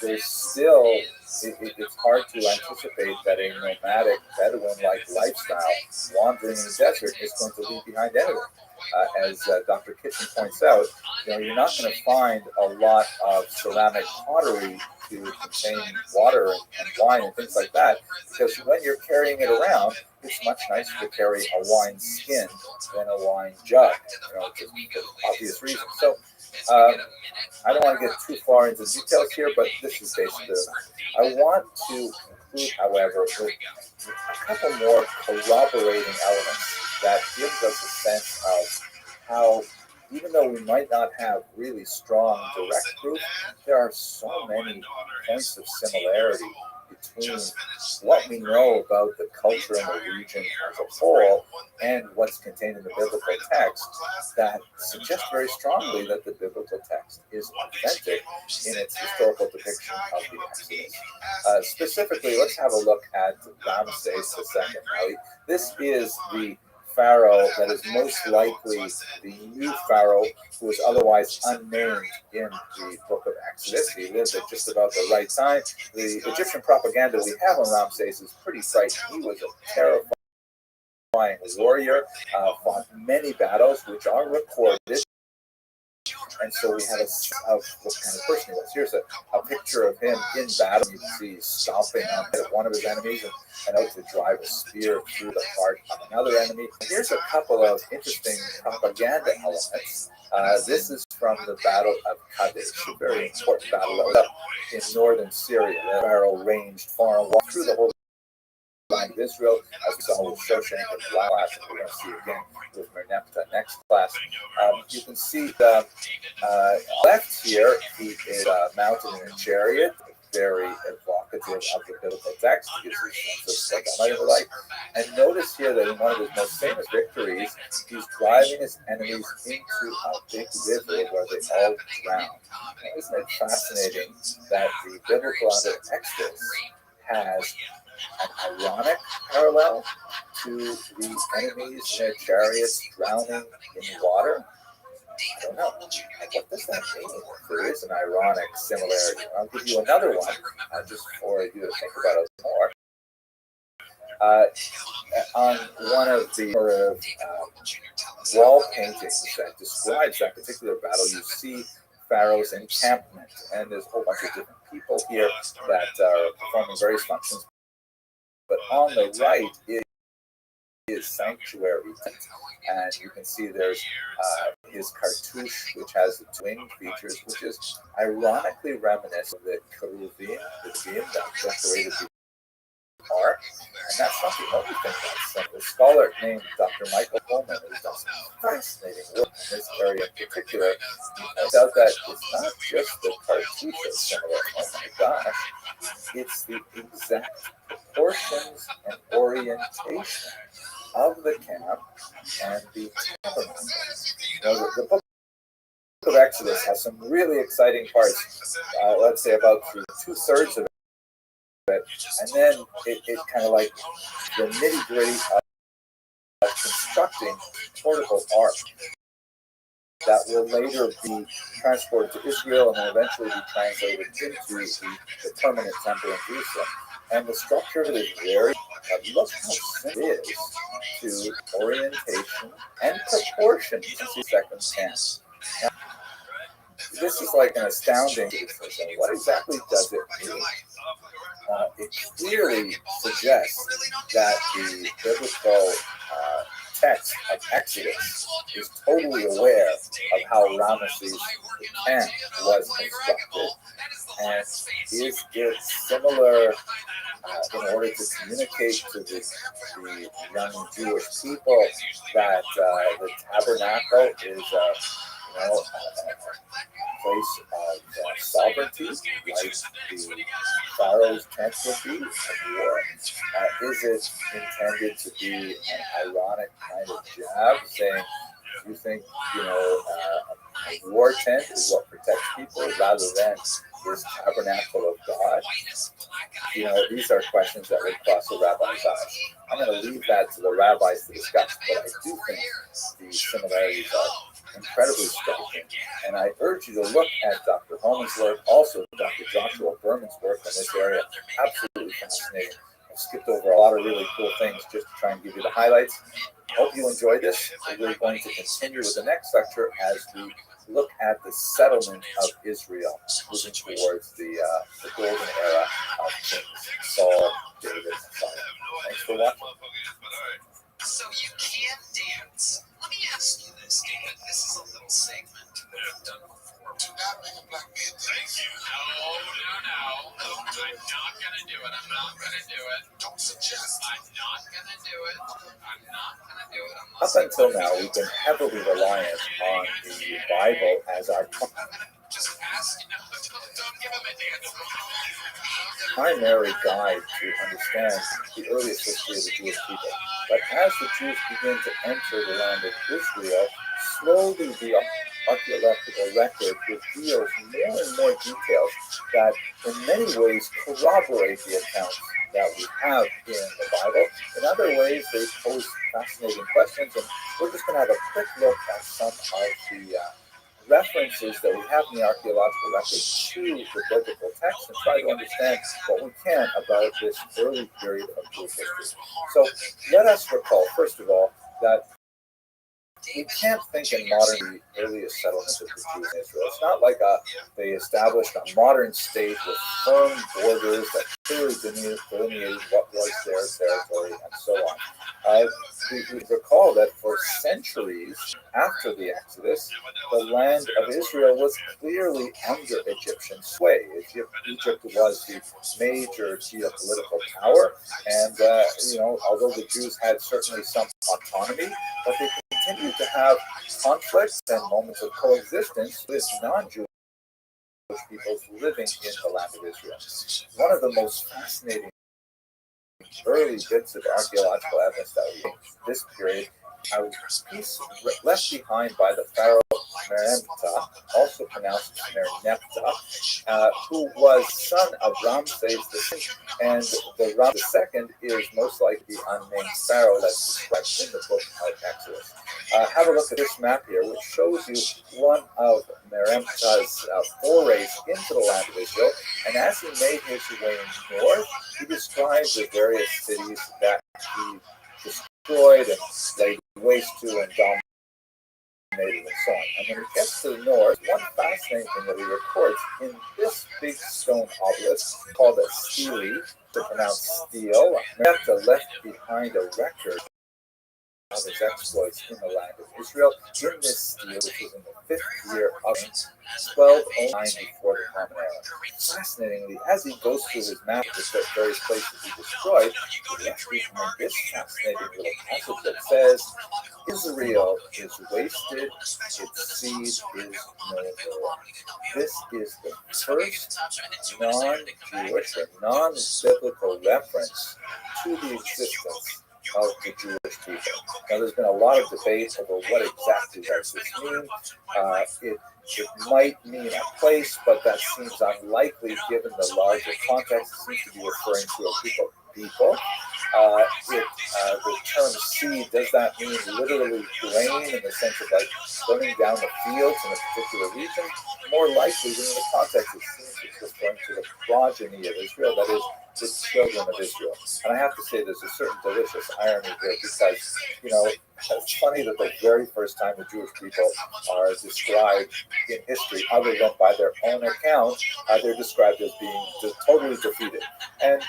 there's still, it's hard to anticipate that a nomadic Bedouin-like lifestyle wandering in the desert is going to leave behind anyone. As Dr. Kitchen points out, you're not going to find a lot of ceramic pottery to contain water and wine and things like that, because when you're carrying it around, it's much nicer to carry a wine skin than a wine jug, just for obvious reasons. So I don't want to get too far into details here, but this is basically it. I want to conclude, however, with a couple more corroborating elements that gives us a sense of how, even though we might not have really strong direct proof, there are so many points of similarity between what we know about the culture in the region as a whole and what's contained in the biblical text that suggest very strongly that the biblical text is authentic in its historical depiction of the Exodus. Specifically, let's have a look at Ramses II. Now, this is the pharaoh that is most likely the new pharaoh who is otherwise unnamed in the book of Exodus. He lived at just about the right time. The Egyptian propaganda we have on Ramses is pretty frightening. He was a terrifying warrior, fought many battles which are recorded. And so we have a of what kind of person he was. Here's a picture of him in battle. You can see he's stomping on one of his enemies and out to drive a spear through the heart of another enemy. Here's a couple of interesting propaganda elements. This is from the Battle of Kadesh, a very important battle that was up in northern Syria. The pharaoh ranged far and wide through the whole land of Israel, as we saw with Shoshank and Lailash, and we're going to see again with Merneptah next class. You can see the left here, he is mounted in a chariot, very evocative of the biblical text, gives you a sense of what that might be like. And notice here that in one of his most famous victories, he's driving his enemies into a big river where they all drown. Now, isn't it fascinating that the biblical Exodus has an ironic parallel to the enemies in their chariots drowning in water? I don't know. What does that mean? There is an ironic similarity. I'll give you another one just for you to think about it more. On one of the wall paintings that describes that particular battle, you see Pharaoh's encampment, and there's a whole bunch of different people here that are performing various functions. But on the right is sanctuary, and you can see there's his cartouche, which has the winged features, which is ironically reminiscent of the Keruvim, that decorated the ark. And that's not the only thing that's a scholar named Dr. Michael Coleman has done some fascinating work in this area in particular. He points out that it's not just the cartouche that's similar. Oh my gosh, it's the exact proportions and orientation of the camp and the tabernacle. The book of Exodus has some really exciting parts, let's say about 2/3 of it, and then it kind of like the nitty-gritty of constructing portable ark that will later be transported to Israel and then eventually be translated into the permanent temple in Jerusalem. And the structure of it is very, look how simple it is to orientation and proportion to the second chance. Now, this is like an astounding decision. What exactly does it mean? It clearly suggests that the biblical text of Exodus is totally aware of how Ramesses X was constructed, and is it similar in order to communicate to the young Jewish people that the tabernacle is a place of sovereignty, like the Pharaoh's tent would be of war? Is it intended to be an ironic kind of jab, saying you think a war tent is what protects people rather than this tabernacle of God? These are questions that would cross a rabbi's eyes. I'm going to leave that to the rabbis to discuss, but I do think the similarities are incredibly striking. And I urge you to look at Dr. Holman's work, also Dr. Joshua Berman's work in this area. Absolutely fascinating. I've skipped over a lot of really cool things just to try and give you the highlights. Hope you enjoyed this. We're going to continue with the next lecture as we look at the settlement of Israel, moving towards the golden era of Kings Saul, David, and Solomon. Thanks for watching. So you can dance. Let me ask you this, David. This is a little segment that I've done before. Do not make a black man dance. Thank you. No. I'm not gonna do it. I'm not gonna do it. Don't suggest. I'm not gonna do it. I'm not gonna do it. Up until now, we've been heavily reliant on the Bible as our just ask. Don't give him a dance. primary guide to understand the earliest history of the Jewish people. But as the Jews begin to enter the land of Israel, slowly the archaeological record reveals more and more details that in many ways corroborate the accounts that we have in the Bible. In other ways, they pose fascinating questions, and we're just going to have a quick look at some of the references that we have in the archaeological record to the biblical text and try to understand what we can about this early period of Jewish history. So let us recall, first of all, that we can't think in modern the earliest settlements of the Jews in Israel. It's not like they established a modern state with firm borders that clearly delineated what was their territory and so on. We recall that for centuries after the Exodus, the land of Israel was clearly under Egyptian sway. Egypt was the major geopolitical power, and although the Jews had certainly some autonomy, but they continued to have conflicts and moments of coexistence with non-Jewish peoples living in the land of Israel. One of the most fascinating early bits of archaeological evidence that we have this period, a piece left behind by the pharaoh Meremptah, also pronounced Merneptah, who was son of Ramses II, and the Ramses II is most likely the unnamed pharaoh that's described in the book of Exodus. Have a look at this map here, which shows you one of Meremptah's forays into the land of Israel, and as he made his way north, he describes the various cities that he destroyed and laid waste to and dominated and so on. And when he gets to the north, one fascinating thing that he records in this big stone obelisk called a stele, to pronounce stele, Meremptah left behind a record of his exploits in the land of Israel in this stele, which was in the 5th year of 1209 before the Common Era. Fascinatingly, as he goes through his map with the various places he destroyed, he left behind this fascinating little passage that says, Israel is wasted, its seed is no more. This is the first non-Jewish or non-biblical reference to the existence of the Jewish people. Now, there's been a lot of debate over what exactly does this mean. It might mean a place, but that seems unlikely given the larger context. It seems to be referring to a group of people. The term seed, does that mean literally grain in the sense of like burning down the fields in a particular region? More likely, within the context, it seems it's referring to the progeny of Israel, that is, the children of Israel. And I have to say, there's a certain delicious irony here because, it's funny that the very first time the Jewish people are described in history, other than by their own account, they're described as being totally defeated. And,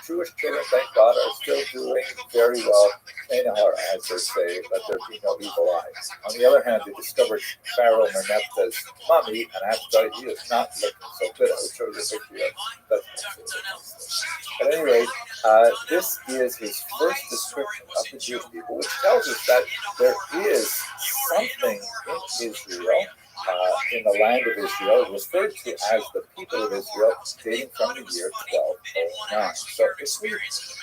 Jewish children, thank God, are still doing very well. They know how, as they say, let there be no evil eye. On the other hand, they discovered Pharaoh Merneptah's mummy, and I have to tell you, he is not looking so good. I will show you a picture of that. At any rate, this is his first description of the Jewish people, which tells us that there is something in Israel, in the land of Israel, referred to as the people of Israel, dating from the year 1209. So if we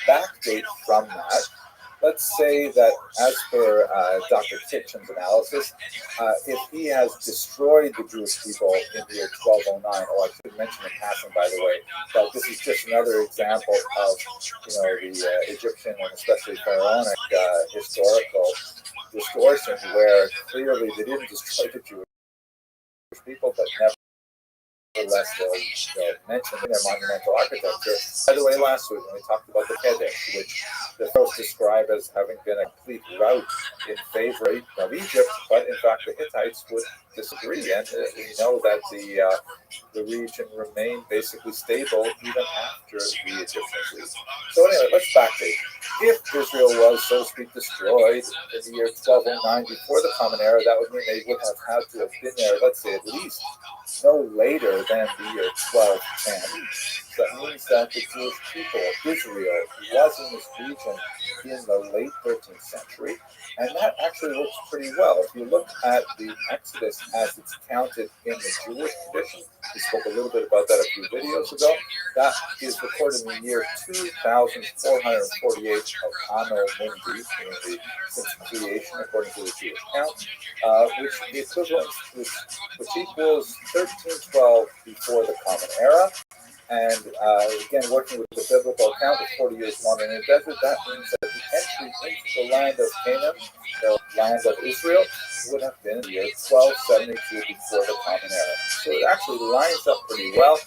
backdate from that, let's say that as per Dr. Kitchen's analysis, if he has destroyed the Jewish people in the year 1209, I should mention in passing, by the way, that this is just another example of, the Egyptian and especially Pharaonic historical distortion, where clearly they didn't destroy the Jewish people, but nevertheless they'll mention in their monumental architecture. By the way, last week when we talked about the Kedesh, which the folks describe as having been a complete rout in favor of Egypt, but in fact the Hittites would disagree, and we know that the region remained basically stable even after the Egyptians leave. So anyway, let's backdate. If Israel was, so to speak, destroyed in the year 1209 before the Common Era, that would mean they would have had to have been there, let's say, at least no later than the year 1210. So that means that the Jewish people, Israel, was in this region in the late 13th century, and that actually works pretty well. If you look at the Exodus as it's counted in the Jewish tradition, we spoke a little bit about that a few videos ago, that is recorded in the year 2448 of Anno Mundi, since creation according to the Jewish count, which the equivalent, which equals 1312 before the Common Era. And again, working with the biblical account of 40 years wandering in the desert, that means that the entry into the land of Canaan, the land of Israel, would have been in the year 1272 before the Common Era. So it actually lines up pretty well.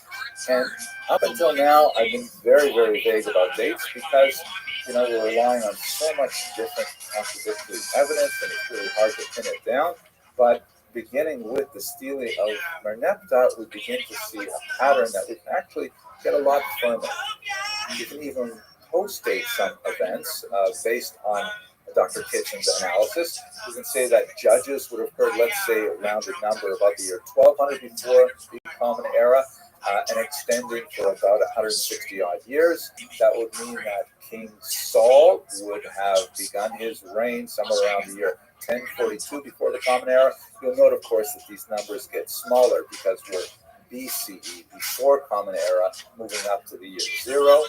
And up until now, I've been very, very vague about dates because, we're relying on so much different contradictory evidence, and it's really hard to pin it down. But beginning with the stele of Merneptah, we begin to see a pattern that we can actually get a lot firmer. You can even post-date some events based on Dr. Kitchen's analysis. You can say that judges would have occurred, let's say, a rounded number about the year 1200 before the Common Era, and extending for about 160 odd years. That would mean that King Saul would have begun his reign somewhere around the year 1042 before the Common Era. You'll note, of course, that these numbers get smaller because we're BCE, before Common Era, moving up to the year 0.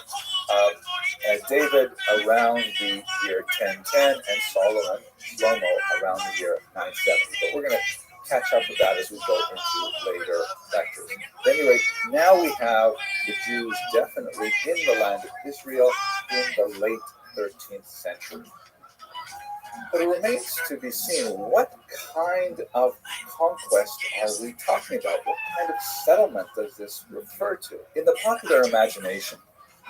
And David around the year 1010, and Solomon, Shlomo, around the year 970. But we're going to catch up with that as we go into later lectures. But anyway, now we have the Jews definitely in the land of Israel in the late 13th century. But it remains to be seen, what kind of conquest are we talking about? What kind of settlement does this refer to? In the popular imagination,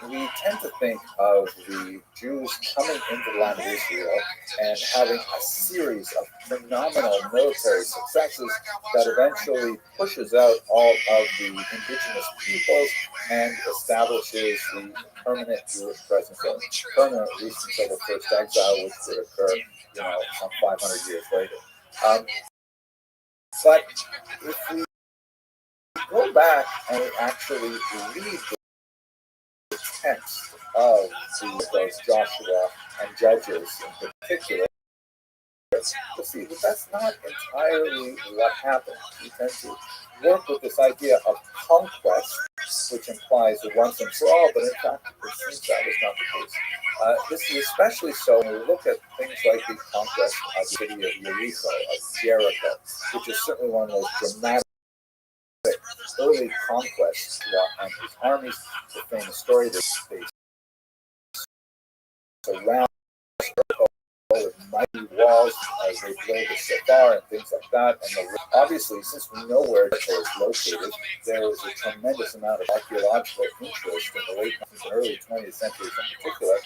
we tend to think of the Jews coming into the land of Israel and having a series of phenomenal military successes that eventually pushes out all of the indigenous peoples and establishes the permanent Jewish presence, or permanent roots until the first exile, which would occur, some 500 years later. But if we go back and we actually read the text of those Joshua and Judges in particular, we'll see that that's not entirely what happened. We tend to work with this idea of conquest, which implies a once and for all, but in fact, it seems that is not the case. This is especially so when we look at things like the conquest of the city of Jericho, of Jericho, which is certainly one of the most dramatic early conquests on his armies. The famous story that they surround Jericho with mighty walls as they build the Safar and things like that. And obviously, since we know where Jericho is located, there is a tremendous amount of archaeological interest in the late 19th and early 20th centuries in particular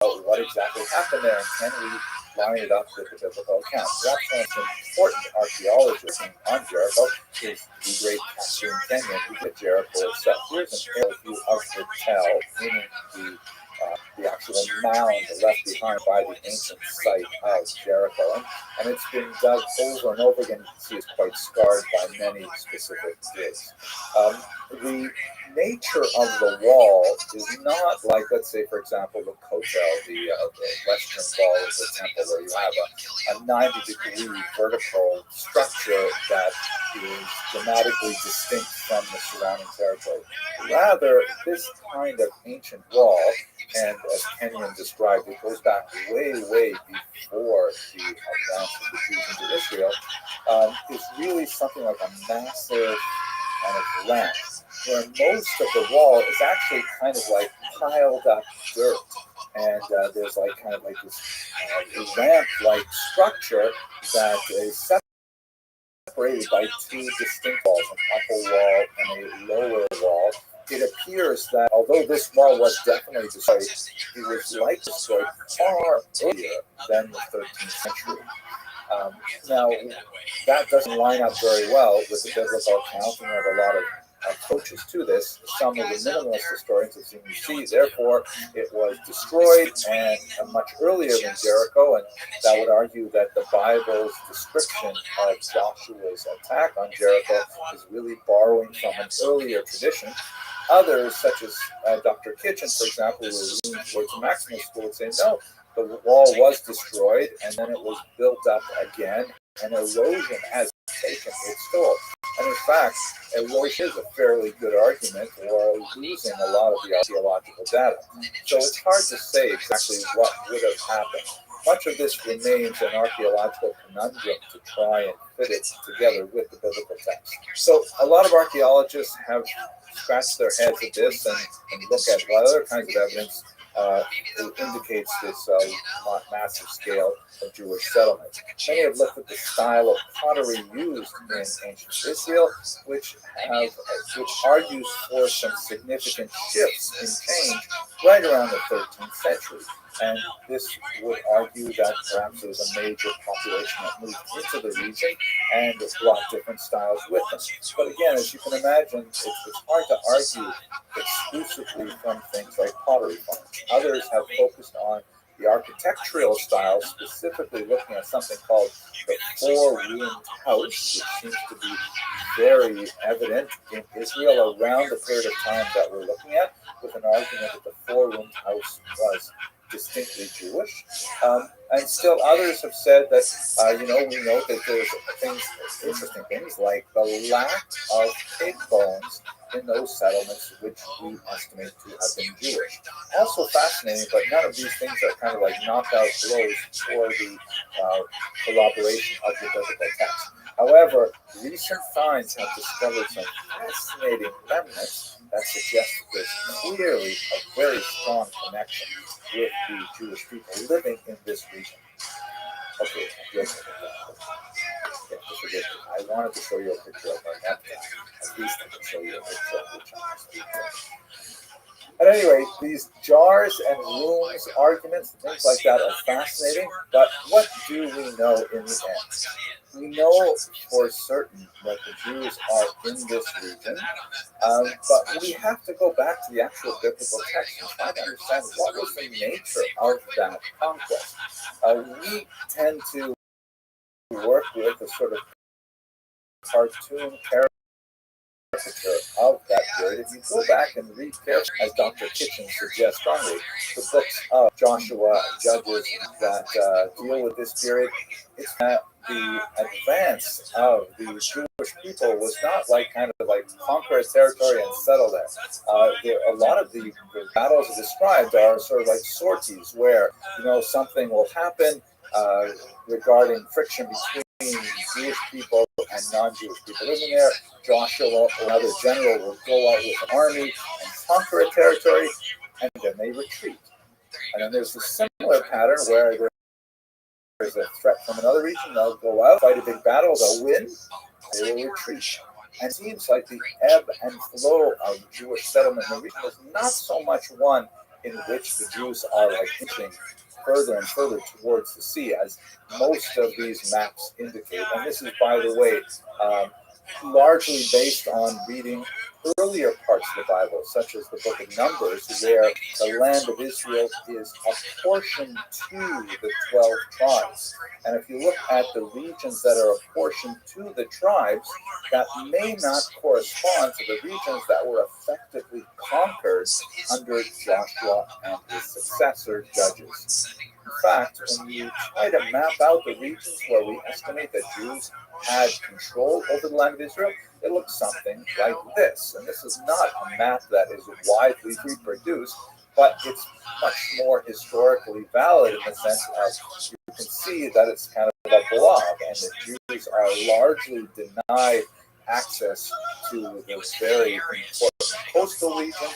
about what exactly happened there and can we line it up with the biblical account. Perhaps one of the important archaeologists on Jericho is the great Catherine Kenyon, who did Jericho itself. Here's an aerial view of the tell, meaning the actual mound left behind by the ancient site of Jericho. And it's been dug over and over again. You can see it's quite scarred by many specific digs. The nature of the wall is not like, let's say, for example, the Kotel, the western wall of the temple, where you have a 90-degree vertical structure that is dramatically distinct from the surrounding territory. Rather, this kind of ancient wall, and as Kenyon described, it goes back way, way before the advance of the Jews into Israel, is really something like a massive kind of ramp, where most of the wall is actually kind of like piled up dirt. And there's like kind of like this ramp-like structure that is separated by two distinct walls, an upper wall and a lower wall. It appears that although this wall was definitely destroyed, it was likely destroyed far earlier than the 13th century. Now, that doesn't line up very well with the biblical account, and there are a lot of approaches to this. Some of the minimalist historians have seen, you see, therefore, it was destroyed and much earlier than Jericho, and that would argue that the Bible's description of Joshua's attack on Jericho is really borrowing from an earlier tradition. Others, such as Dr. Kitchen, for example, who was leaning towards the Maximal school, would say, no, the wall was destroyed, and then it was built up again, and erosion has taken its toll. And in fact, erosion is a fairly good argument for losing a lot of the archaeological data. So it's hard to say exactly what would have happened. Much of this remains an archaeological conundrum to try and fit it together with the biblical text. So a lot of archaeologists have scratched their heads at this and look at what other kinds of evidence indicates this massive scale of Jewish settlement. Many have looked at the style of pottery used in ancient Israel, which argues for some significant shifts in change right around the 13th century. And this would argue that perhaps there was a major population that moved into the region and brought different styles with them. But again, as you can imagine, it's hard to argue exclusively from things like pottery farms. Others have focused on the architectural style, specifically looking at something called the four-roomed house, which seems to be very evident in Israel around the period of time that we're looking at, with an argument that the four-roomed house was distinctly Jewish. And still others have said that, we know that there's interesting things like the lack of pig bones in those settlements which we estimate to have been Jewish. Also fascinating, but none of these things are kind of like knockout blows for the corroboration of the biblical text. However, recent finds have discovered some fascinating remnants that suggest there's clearly a very strong connection with the Jewish people living in this region. Okay, just forgive me. I wanted to show you a picture of our map. At least I can show you a picture of the Chinese people. At any rate, these jars and rooms arguments, things like that are fascinating, but what do we know in the end? We know for certain that the Jews are in this region, but we have to go back to the actual biblical text and try to understand what was the nature of that conquest. We tend to work with a sort of cartoon caricature of that period. If you go back and read carefully, as Dr. Kitchen suggests strongly, the books of Joshua, Judges that deal with this period, it's that the advance of the Jewish people was not like kind of like conquer a territory and settle there. A lot of the battles described are sort of like sorties where something will happen regarding friction between Jewish people and non-Jewish people living there. Joshua or another general will go out with an army and conquer a territory, and then they retreat. And then there's a similar pattern where there's a threat from another region. They'll go out, fight a big battle, they'll win, they will retreat. And it seems like the ebb and flow of Jewish settlement in the region is not so much one in which the Jews are like inching further and further towards the sea, as most of these maps indicate. And this is, by the way, largely based on reading earlier parts of the Bible, such as the book of Numbers, where the land of Israel is apportioned to the 12 tribes. And if you look at the regions that are apportioned to the tribes, that may not correspond to the regions that were effectively conquered under Joshua and his successor, Judges. In fact, when you try to map out the regions where we estimate that Jews had control over the land of Israel, it looks something like this. And this is not a map that is widely reproduced, but it's much more historically valid in the sense of you can see that it's kind of a blob, and the Jews are largely denied access to the very important coastal region,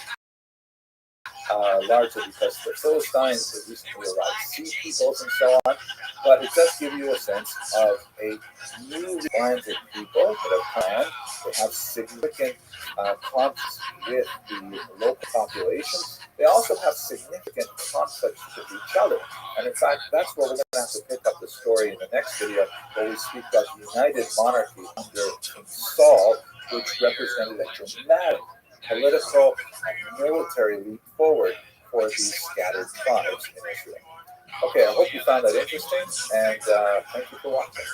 largely because of the Philistines, the recently arrived sea peoples, and so on. But it does give you a sense of a newly planted people that have planned. They have significant conflicts with the local populations. They also have significant conflicts with each other. And in fact, that's where we're going to have to pick up the story in the next video, where we speak about the united monarchy under King Saul, which represented a dramatic political and military leap forward for these scattered tribes in Israel. Okay, I hope you found that interesting, and thank you for watching.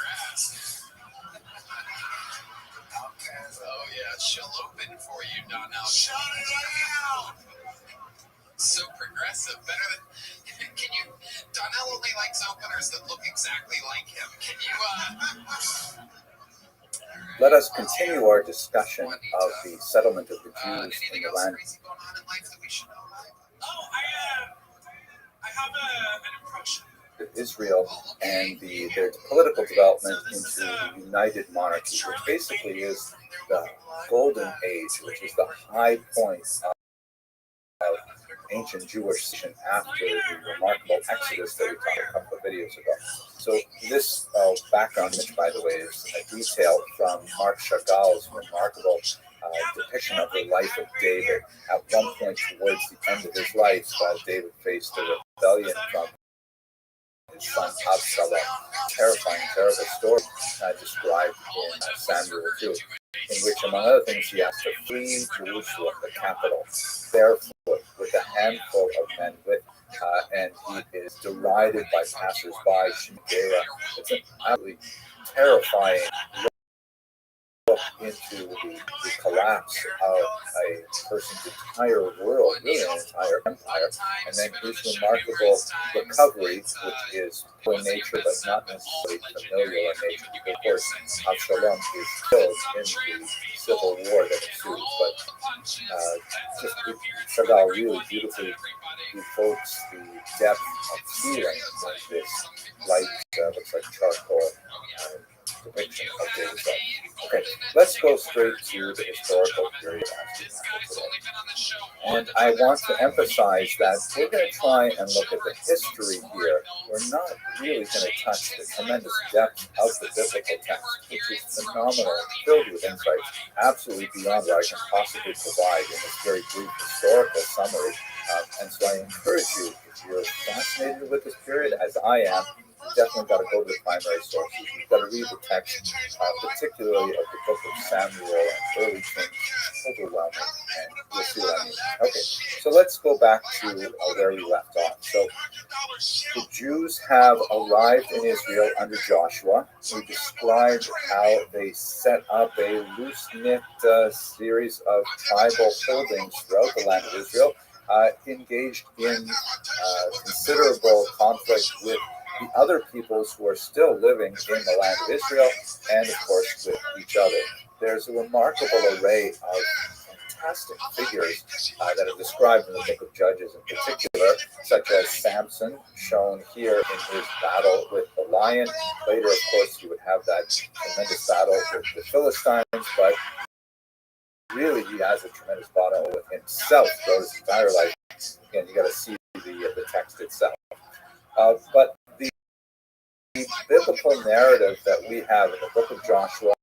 Oh yeah, she'll open for you, Donnell. Shut it down! So progressive, better than. Can you? Donnell only likes openers that look exactly like him. Can you? Let us continue our discussion of the settlement of the Jews in the land of Israel and their political development into the united monarchy, which basically is the golden age, which is the high point of ancient Jewish civilization after the remarkable exodus that we talked a couple of videos ago. So this background image, by the way, is a detail from Marc Chagall's remarkable depiction of the life of David. At one point towards the end of his life, David faced a rebellion from his son Absalom. Terrifying, terrible story described in Samuel 2, in which, among other things, he has to flee Jerusalem, the capital, barefoot, with a handful of men with and he is derided by passers-by. It's an absolutely terrifying look into the collapse of a person's entire world, really an entire empire, and then his remarkable recovery, which is for nature but not necessarily familiar in nature. Of course, Absalom is killed in the civil war that ensues, but Chagall really beautifully evokes the depth of feeling of this light, looks like charcoal depiction of David's life. Okay, let's go straight to the historical period today. And I want to emphasize that we're going to try and look at the history here. We're not really going to touch the tremendous depth of the biblical text, which is phenomenal, filled with insights, absolutely beyond what I can possibly provide in this very brief historical summary. And so I encourage you, if you're fascinated with this period, as I am, you've definitely got to go to the primary sources. You've got to read the text, particularly of the book of Samuel and early Kings, overwhelming, and you'll see what I mean. Okay, so let's go back to where we left off. So the Jews have arrived in Israel under Joshua. We described how they set up a loose-knit series of tribal holdings throughout the land of Israel, engaged in considerable conflict with the other peoples who are still living in the land of Israel, and of course with each other. There's a remarkable array of fantastic figures that are described in the book of Judges in particular, such as Samson, shown here in his battle with the lion. Later, of course, you would have that tremendous battle with the Philistines, but really he has a tremendous battle with himself throughout his entire life. Again, you got to see the the text itself. But the biblical narrative that we have in the book of Joshua,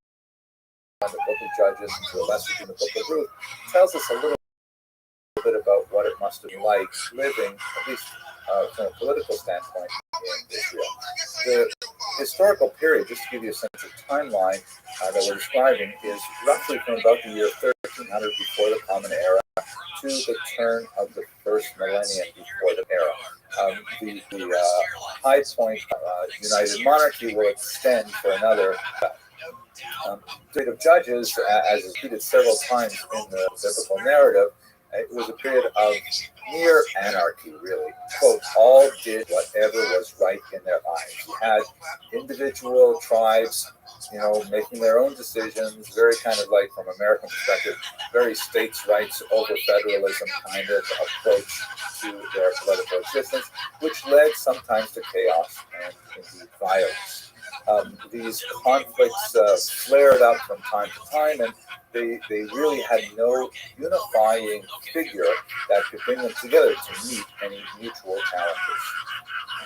in the book of Judges, and to a lesser degree in the book of Ruth, tells us a little bit about what it must have been like living, at least from a political standpoint, in Israel. The historical period, just to give you a sense of timeline that we're describing, is roughly from about the year 1300 before the Common Era to the turn of the first millennium before the era. The high point United Monarchy will extend for another. The period of Judges, as repeated several times in the biblical narrative, it was a period of near anarchy, really. Quote, all did whatever was right in their eyes. You had individual tribes, making their own decisions, very kind of like, from American perspective, very states' rights over federalism kind of approach to their political existence, which led sometimes to chaos and indeed violence. These conflicts flared up from time to time, and they really had no unifying figure that could bring them together to meet any mutual challenges.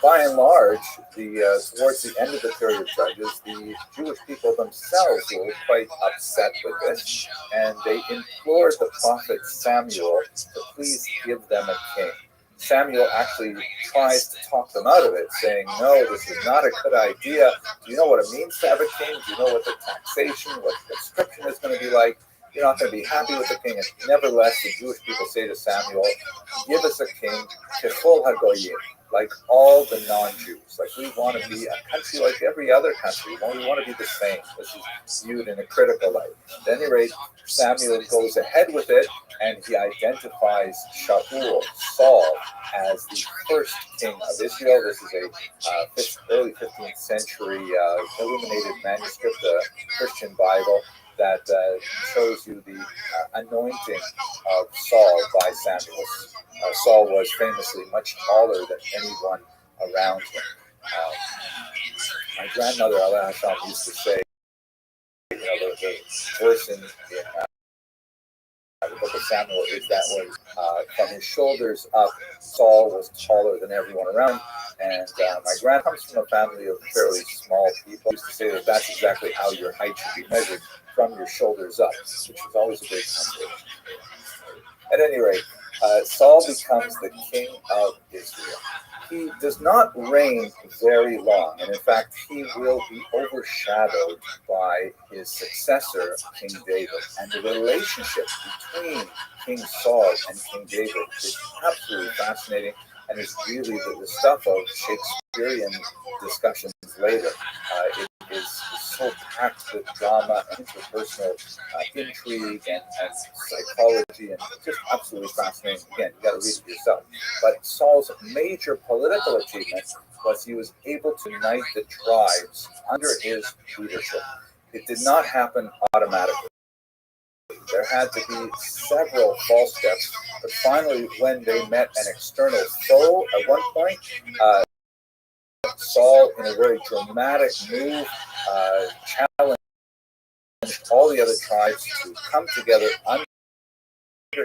By and large, towards the end of the period of Judges, the Jewish people themselves were quite upset with this, and they implored the prophet Samuel to please give them a king. Samuel actually tries to talk them out of it, saying, no, this is not a good idea. Do you know what it means to have a king? Do you know what the taxation, what the conscription is going to be like? You're not going to be happy with the king. And nevertheless, the Jewish people say to Samuel, give us a king, kefol hagoyim, like all the non-Jews. Like, we want to be a country like every other country. We want to be the same. This is viewed in a critical light. At any rate, Samuel goes ahead with it, and he identifies Saul, as the first king of Israel. This is a early 15th century illuminated manuscript, a Christian Bible, that shows you the anointing of Saul by Samuel. Saul was famously much taller than anyone around him. My grandmother, Alain Hashem, used to say, the verse in the book of Samuel is that was from his shoulders up, Saul was taller than everyone around. And my grandma comes from a family of fairly small people. Used to say that that's exactly how your height should be measured, from your shoulders up, which was always a big consolation. At any rate, Saul becomes the king of Israel. He does not reign very long, and in fact, he will be overshadowed by his successor, King David. And the relationship between King Saul and King David is absolutely fascinating, and is really the stuff of Shakespearean discussions later. It is so packed with drama and interpersonal intrigue and psychology, and just absolutely fascinating. Again, you got to read it yourself. But Saul's major political achievement was he was able to unite the tribes under his leadership. It did not happen automatically. There had to be several false steps, but finally, when they met an external foe at one point, Saul, in a very dramatic move, challenged all the other tribes to come together under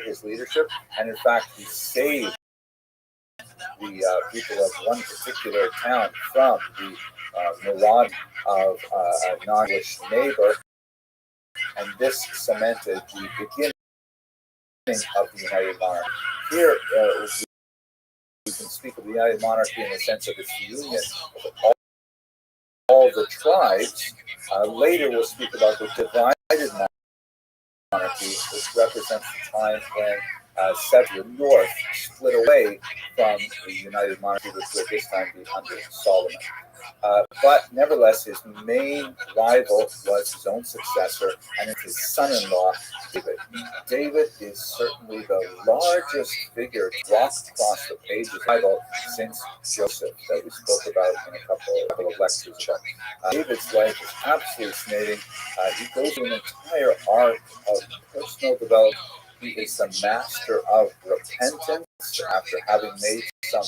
his leadership, and in fact, he saved the people of one particular town from the maraud of a non-Jewish neighbor, and this cemented the beginning of the United Monarchy. Here, we can speak of the United Monarchy in the sense of its union of all the tribes. Later, we'll speak about the divided monarchy, which represents the time when the North split away from the United Monarchy, which would this time be under Solomon. But nevertheless, his main rival was his own successor, and it's his son-in-law, David. David is certainly the largest figure to walk across the pages of the Bible since Joseph, that we spoke about in a couple of lectures ago. David's life is absolutely fascinating. He goes through an entire arc of personal development, He is the master of repentance after having made some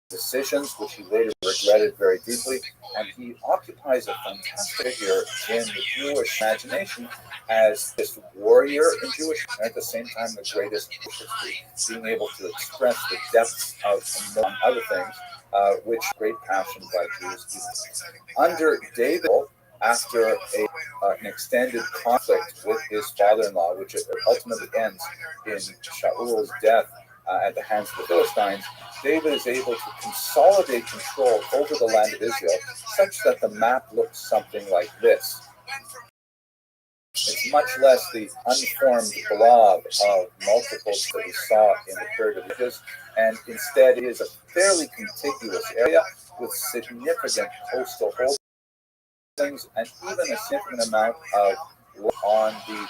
decisions which he later regretted very deeply, and he occupies a fantastic figure in the Jewish imagination as this warrior in Jewish, and at the same time the greatest history, being able to express the depths of, among other things, which great passion by Jews. Under David, after an extended conflict with his father-in-law, which ultimately ends in Shaul's death at the hands of the Philistines, David is able to consolidate control over the land of Israel such that the map looks something like this. It's much less the unformed blob of multiples that we saw in the period of ages, and instead it is a fairly contiguous area with significant coastal holdings and even a significant amount of on the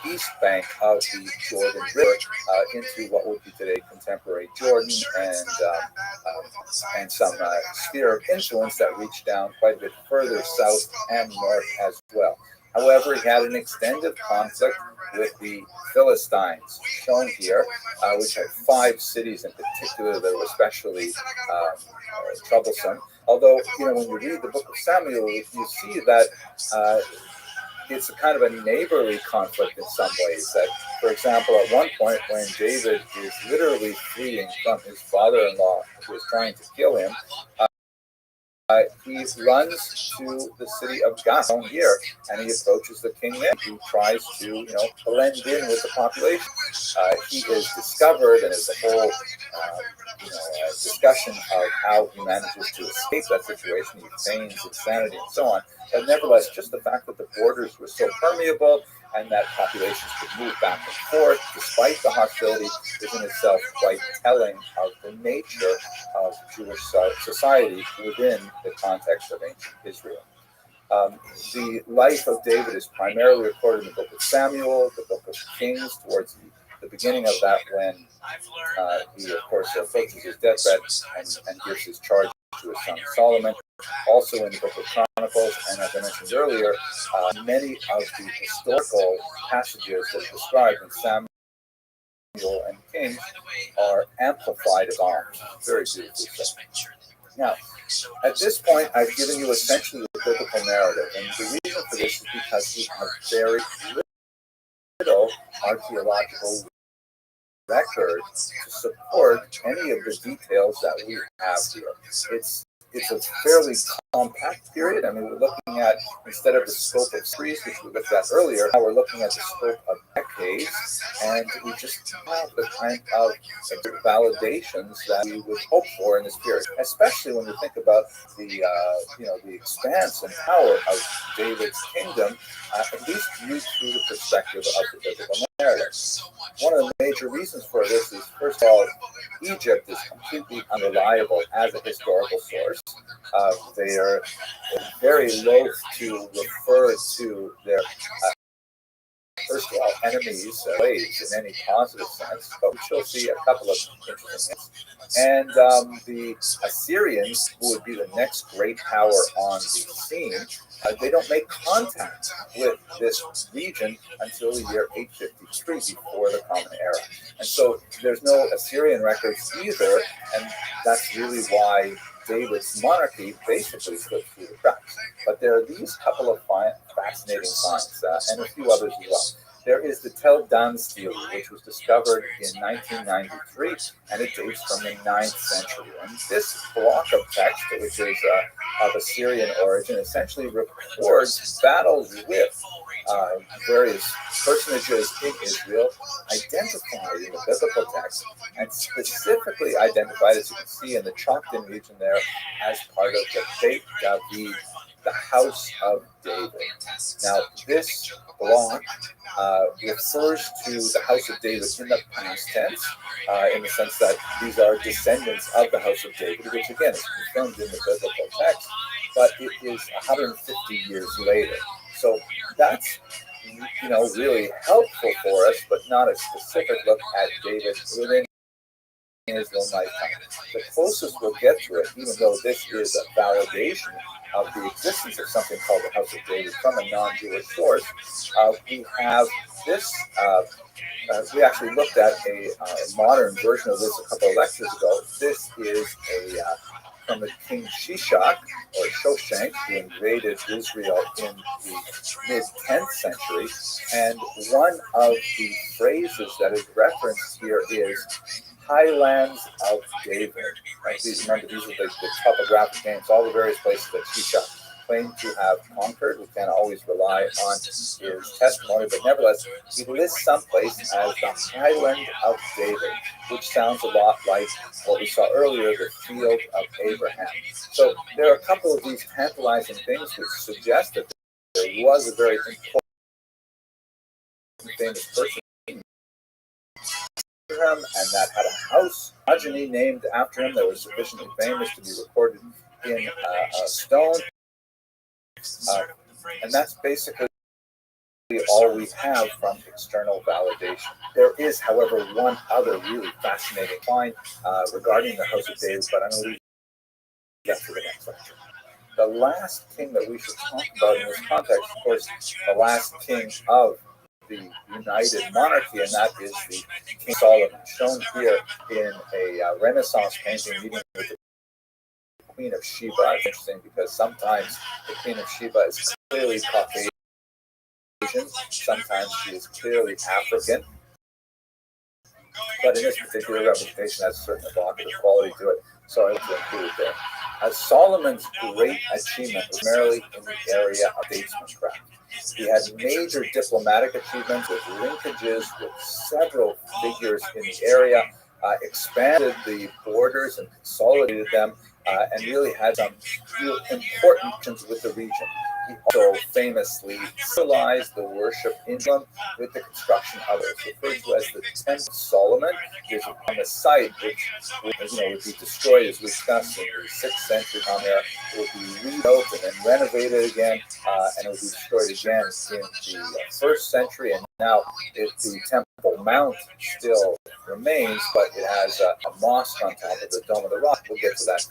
east bank of the Jordan River into what would be today contemporary Jordan, and some sphere of influence that reached down quite a bit further south and north as well. However, he had an extended conflict with the Philistines, shown here, which had 5 cities in particular that were especially troublesome. Although, when you read the book of Samuel, you see that it's a kind of a neighborly conflict in some ways. That, for example, at one point when David is literally fleeing from his father-in-law who is trying to kill him, he runs to the city of Gath here, and he approaches the king there. He tries to, blend in with the population. He is discovered, and there's a whole, discussion of how he manages to escape that situation. He feigns insanity and so on. But nevertheless, just the fact that the borders were so permeable and that populations could move back and forth despite the hostility is in itself quite telling of the nature of Jewish society within the context of ancient Israel. The life of David is primarily recorded in the book of Samuel, the book of Kings, towards the beginning of that, when he, of course, approaches his deathbed and gives his charge to his son Solomon. Also in the book of Chronicles, and as I mentioned earlier, many of the historical passages that are described in Samuel and Kings are amplified on very beautifully so. Now, at this point, I've given you essentially the biblical narrative, and the reason for this is because we have very little archaeological record to support any of the details that we have here. It's a fairly compact period. I mean, we're looking at, instead of the scope of trees, which we looked at earlier, now we're looking at the scope of decades, and we just have the kind of validations that we would hope for in this period, especially when we think about the expanse and power of David's kingdom, at least viewed through the perspective of the biblical narrative. One of the major reasons for this is, first of all, Egypt is completely unreliable as a historical source. They are very loath to refer to their, first of all, enemies' ways in any positive sense, but we shall see a couple of interesting things. And the Assyrians, who would be the next great power on the scene, they don't make contact with this region until the year 853 before the Common Era. And so there's no Assyrian records either, and that's really why David's monarchy basically slipped through the cracks. But there are these couple of fascinating finds, and a few others as well. There is the Tel Dan stele, which was discovered in 1993, and it dates from the 9th century. And this block of text, which is of Assyrian origin, essentially records battles with various personages in Israel identified in the biblical text, and specifically identified, as you can see in the chalked-in region there, as part of the Beit David, the house of David. Now, this block refers to the house of David in the past tense, in the sense that these are descendants of the house of David, which again is confirmed in the biblical text, but it is 150 years later. So that's really helpful for us, but not a specific look at David within his own lifetime. The closest we'll get to it, even though this is a validation of the existence of something called the House of David from a non-Jewish source, we have this. We actually looked at a modern version of this a couple of lectures ago. This is from the King Shishak, or Shoshank, who invaded Israel in the mid-10th century. And one of the phrases that is referenced here is Highlands of David. Right? Remember, these are the topographic names, all the various places that Shishak claimed to have conquered. We can't always rely on his testimony, but nevertheless, he lists someplace as the Highland of David, which sounds a lot like what we saw earlier, the Field of Abraham. So there are a couple of these tantalizing things which suggest that there was a very important famous person, and that had a house, progeny named after him that was sufficiently famous to be recorded in a stone. And that's basically all we have from external validation. There is, however, one other really fascinating find regarding the House of David, but I'm going to leave that for the next lecture. The last king that we should talk about in this context, of course, the last king of the United Monarchy, and that is the King Solomon, shown here in a Renaissance painting meeting with the Queen of Sheba. It's interesting because sometimes the Queen of Sheba is clearly Caucasian, sometimes she is clearly African, but in this particular representation has a certain evocative quality to it, so I want to include it there. Solomon's great achievement was primarily in the area of statesmancraft. He had major diplomatic achievements with linkages with several figures in the area, expanded the borders and consolidated them, and really had some real importance with the region. He also famously civilized the worship in Jerusalem with the construction of it. Referred to as the Temple of Solomon, is on the site which would be destroyed, as we discussed, in the 6th century on there. It would be rebuilt and then renovated again, and it would be destroyed again in the 1st century. And now the Temple Mount still remains, but it has a mosque on top of the Dome of the Rock. We'll get to that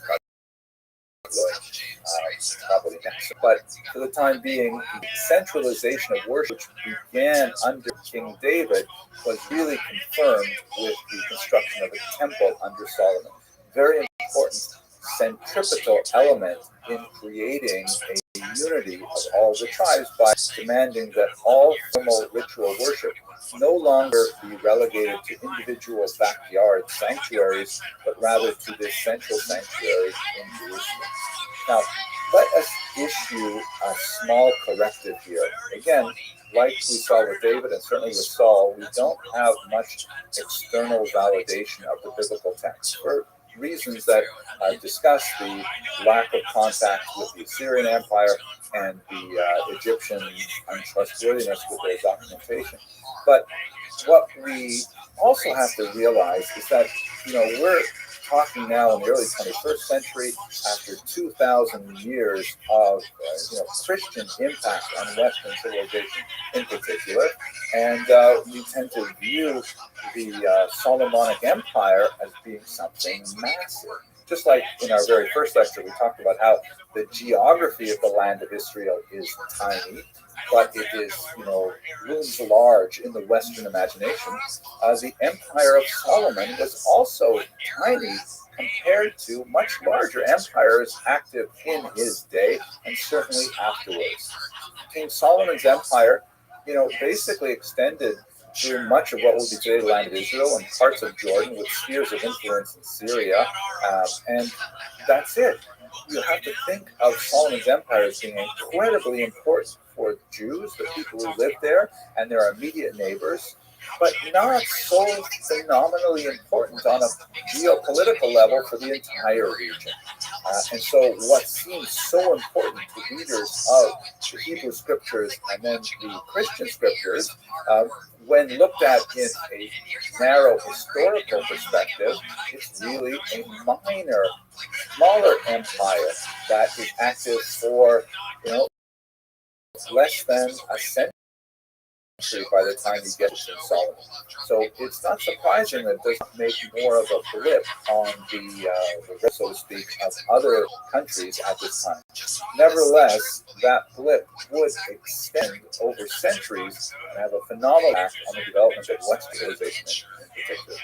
probably next. But for the time being, the centralization of worship, which began under King David, was really confirmed with the construction of a temple under Solomon. Very important centripetal element in creating a unity of all the tribes by demanding that all formal ritual worship no longer be relegated to individual backyard sanctuaries, but rather to this central sanctuary in Jerusalem. Now, let us issue a small corrective here. Again, like we saw with David and certainly with Saul, we don't have much external validation of the biblical text for reasons that I've discussed: the lack of contact with the Assyrian Empire and the Egyptian untrustworthiness with their documentation. But what we also have to realize is that, we're talking now in the early 21st century, after 2,000 years of Christian impact on Western civilization in particular, and we tend to view the Solomonic Empire as being something massive. Just like in our very first lecture, we talked about how the geography of the land of Israel is tiny, but it is, looms large in the Western imagination. The Empire of Solomon was also tiny compared to much larger empires active in his day and certainly afterwards. King Solomon's empire, basically extended through much of what will be today the land of Israel and parts of Jordan, with spheres of influence in Syria, and that's it. You have to think of Solomon's empire as being incredibly important for Jews, the people who live there, and their immediate neighbors, but not so phenomenally important on a geopolitical level for the entire region. And so what seems so important to readers of the Hebrew scriptures and then the Christian scriptures, when looked at in a narrow historical perspective, it's really a minor, smaller empire that is active for less than a century. by the time you get to Solomon. So it's not surprising that it does not make more of a blip on the so to speak, of other countries at this time. Nevertheless, that blip would extend over centuries and have a phenomenal impact on the development of Western civilization in particular.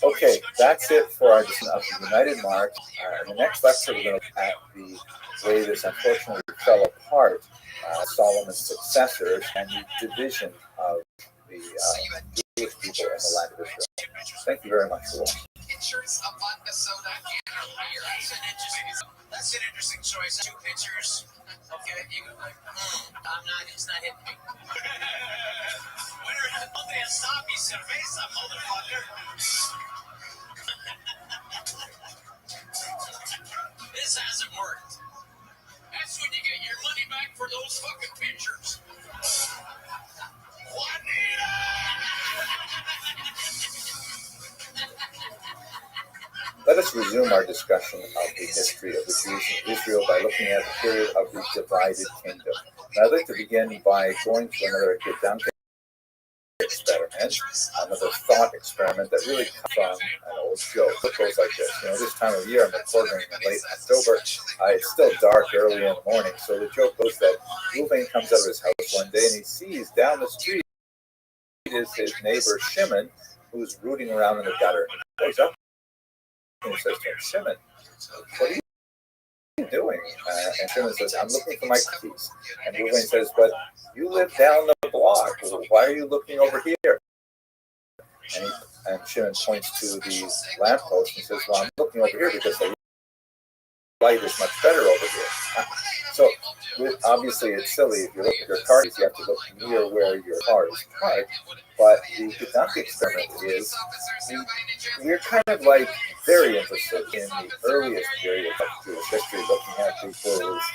Okay, that's it for our discussion of the United Monarchs. In the next lecture, we're going to look at the way this unfortunately fell apart, Solomon's successors, and the division of the Jewish people in the land of Israel. Thank you very much for watching. That's an interesting choice. 2 pitchers. Okay, you go. It's not hitting me. Winner has only a Sabi cerveza, motherfucker. This hasn't worked. That's when you get your money back for those fucking pitchers. Juanita! Let us resume our discussion of the history of the Jews in Israel by looking at the period of the divided kingdom. Now, I'd like to begin by going to another Gedanke experiment, another thought experiment that really comes from an old joke. It goes like this. This time of year, I'm recording in late October. It's still dark early in the morning, so the joke goes that Reuven comes out of his house one day and he sees down the street is his neighbor Shimon, who's rooting around in the gutter. He goes up and he says to him, Shimon, what are you doing? And Shimon says, I'm looking for my keys. And Reuven says, but you live down the block. Why are you looking over here? And Shimon points to the lamppost and says, well, I'm looking over here because the light is much better over here. So obviously it's silly. If you look at your car, you have to look near where your car is parked. But the Gedanke experiment is we're kind of like very interested in the earliest period of Jewish history, looking at the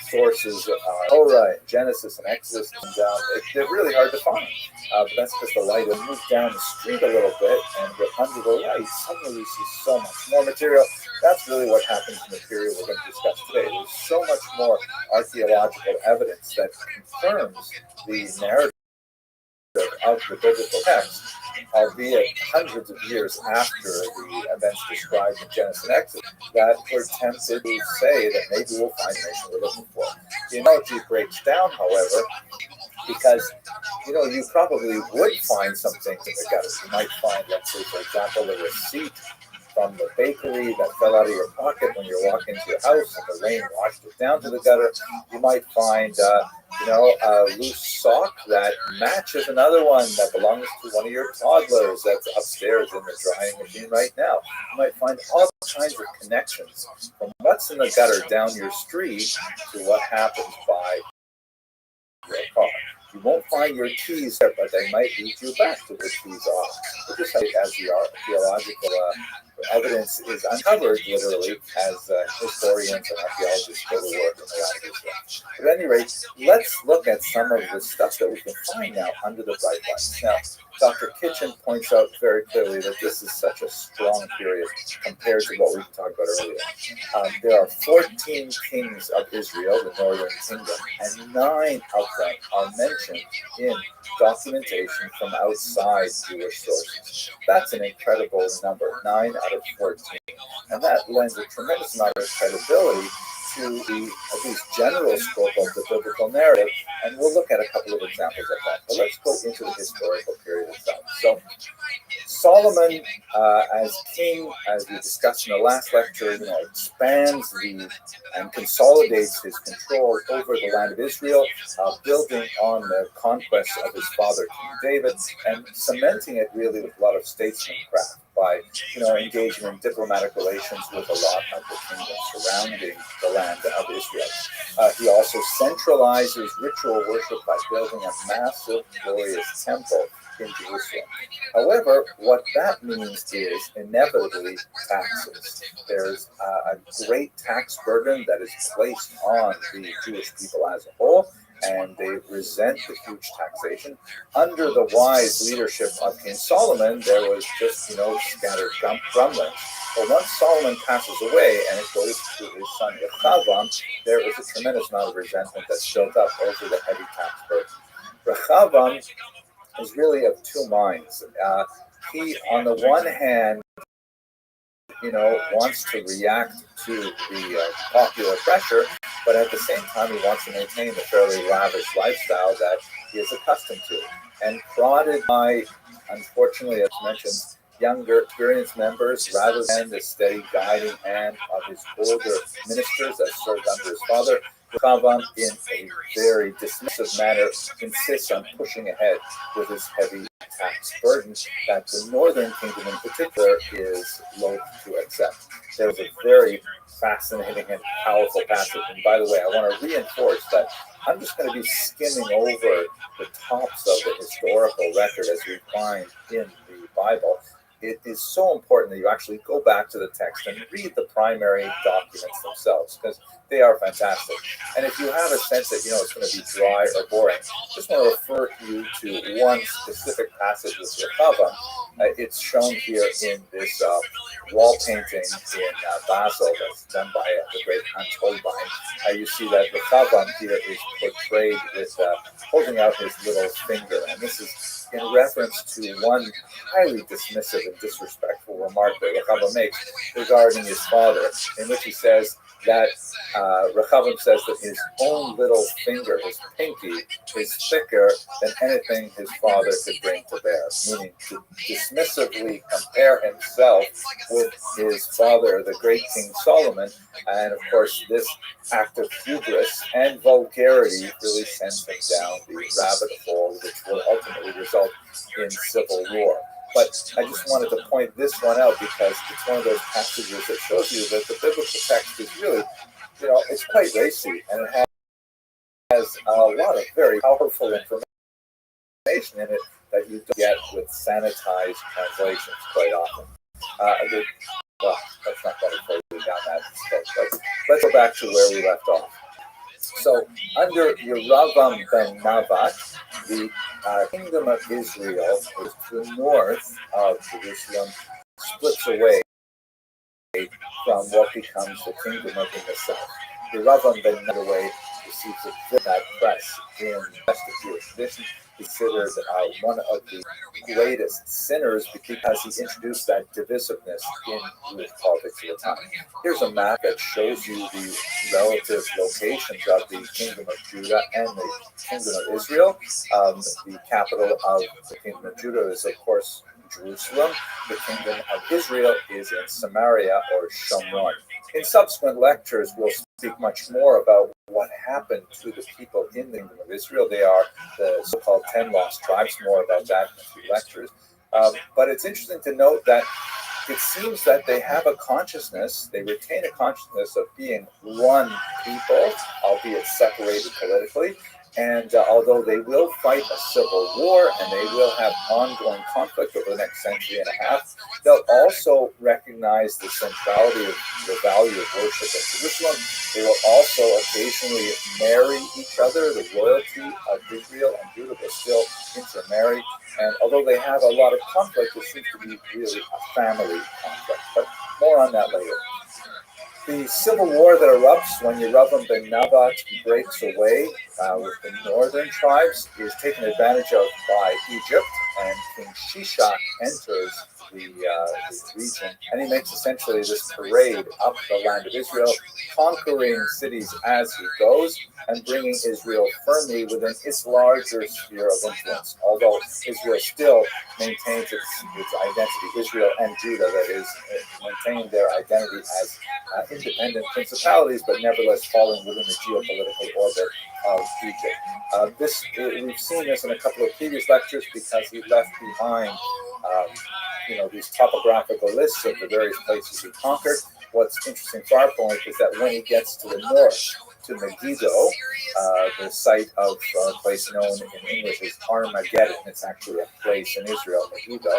sources of Torah and Genesis and Exodus. And they're really hard to find. But that's because the light has moved down the street a little bit, and we're under the light. Suddenly we see so much more material. That's really what happens in the period we're going to discuss today. There's so much more archaeological evidence that confirms the narrative of the biblical text, albeit hundreds of years after the events described in Genesis and Exodus, that we're tempted to say that maybe we'll find the nation we're looking for. The analogy breaks down, however, because you probably would find some things in the gutter. You might find, let's say, for example, a receipt from the bakery that fell out of your pocket when you're walking to your house and the rain washed it down to the gutter. You might find, a loose sock that matches another one that belongs to one of your toddlers that's upstairs in the drying machine right now. You might find all kinds of connections from what's in the gutter down your street to what happens by your car. You won't find your keys there, but they might lead you back to where keys are. Just as the archaeological evidence is uncovered, literally, as historians and archaeologists go to work in the land of Israel. But at any rate, let's look at some of the stuff that we can find now under the bright lights. Now, Dr. Kitchen points out very clearly that this is such a strong period compared to what we talked about earlier. There are 14 kings of Israel, the northern kingdom, and 9 of them are mentioned in documentation from outside Jewish sources. That's an incredible number, 9 out of 14. And that lends a tremendous amount of credibility to the at least general scope of the biblical narrative, and we'll look at a couple of examples of that. But let's go into the historical period itself. So Solomon, as king, as we discussed in the last lecture, expands and consolidates his control over the land of Israel, building on the conquest of his father, King David, and cementing it really with a lot of statesmancraft by engaging in diplomatic relations with a lot of the kingdoms surrounding the land of Israel. He also centralizes ritual worship by building a massive, glorious temple in Jerusalem. However, what that means is inevitably taxes. There's a great tax burden that is placed on the Jewish people as a whole, and they resent the huge taxation. Under the wise leadership of King Solomon, there was just, scattered grumblings. But once Solomon passes away and it goes to his son Rehoboam, there is a tremendous amount of resentment that's built up over the heavy tax burden. Rechavam is really of two minds. He, on the one hand, wants to react to the popular pressure, but at the same time, he wants to maintain the fairly lavish lifestyle that he is accustomed to. And prodded by, unfortunately, as mentioned, younger, experienced members, rather than the steady guiding hand of his older ministers that served under his father, Rechavam, in a very dismissive manner, insists on pushing ahead with his heavy tax burden that the northern kingdom in particular is loath to accept. There's a very fascinating and powerful passage. And by the way, I want to reinforce that I'm just going to be skimming over the tops of the historical record as we find in the Bible. It is so important that you actually go back to the text and read the primary documents themselves, because they are fantastic. And if you have a sense that it's going to be dry or boring, I just want to refer you to one specific passage with Rechavam. It's shown here in this wall painting in Basel that's done by the great Hans Holbein. You see that Rechavam here is portrayed with holding out his little finger, and this is in reference to one highly dismissive and disrespectful remark that Rechavam makes regarding his father, in which he says that Rechavam says that his own little finger, his pinky, is thicker than anything his father could bring to bear, meaning to dismissively compare himself with his father, the great King Solomon. And of course, this act of hubris and vulgarity really sends him down the rabbit hole, which will ultimately result in civil war. But I just wanted to point this one out because it's one of those passages that shows you that the biblical text is really, it's quite racy, and it has a lot of very powerful information in it that you don't get with sanitized translations quite often. Well, let's not go further down that step, but let's go back to where we left off. So, under Yeravam ben Nabat, the kingdom of Israel is to the north of Jerusalem, splits away from what becomes the kingdom of the south. Yeravam ben Nabat receives a very bad press in west of Jewish tradition, considered one of the greatest sinners because he introduced that divisiveness in Jewish politics at the time. Here's a map that shows you the relative locations of the kingdom of Judah and the kingdom of Israel. The capital of the kingdom of Judah is, of course, Jerusalem. The kingdom of Israel is in Samaria or Shomron. In subsequent lectures, we'll speak much more about what happened to the people in the kingdom of Israel. They are the so-called 10 lost tribes. More about that in a few lectures. But it's interesting to note that it seems that they have a consciousness, they retain a consciousness of being one people, albeit separated politically. And although they will fight a civil war and they will have ongoing conflict over the next century and a half, they'll also recognize the centrality of the value of worship in Jerusalem. They will also occasionally marry each other. The royalty of Israel and Judah will still intermarry. And although they have a lot of conflict, it seems to be really a family conflict. But more on that later. The civil war that erupts when Yeravam ben Nabat breaks away with the northern tribes is taken advantage of by Egypt, and King Shishak enters the region, and he makes essentially this parade up the land of Israel, conquering cities as he goes, and bringing Israel firmly within its larger sphere of influence. Although Israel still maintains its identity, Israel and Judah, that is, maintain their identity as independent principalities, but nevertheless falling within the geopolitical orbit of Egypt. We've seen this in a couple of previous lectures because he left behind these topographical lists of the various places he conquered. What's interesting for our point is that when he gets to the north, to Megiddo, the site of a place known in English as Armageddon. It's actually a place in Israel, Megiddo.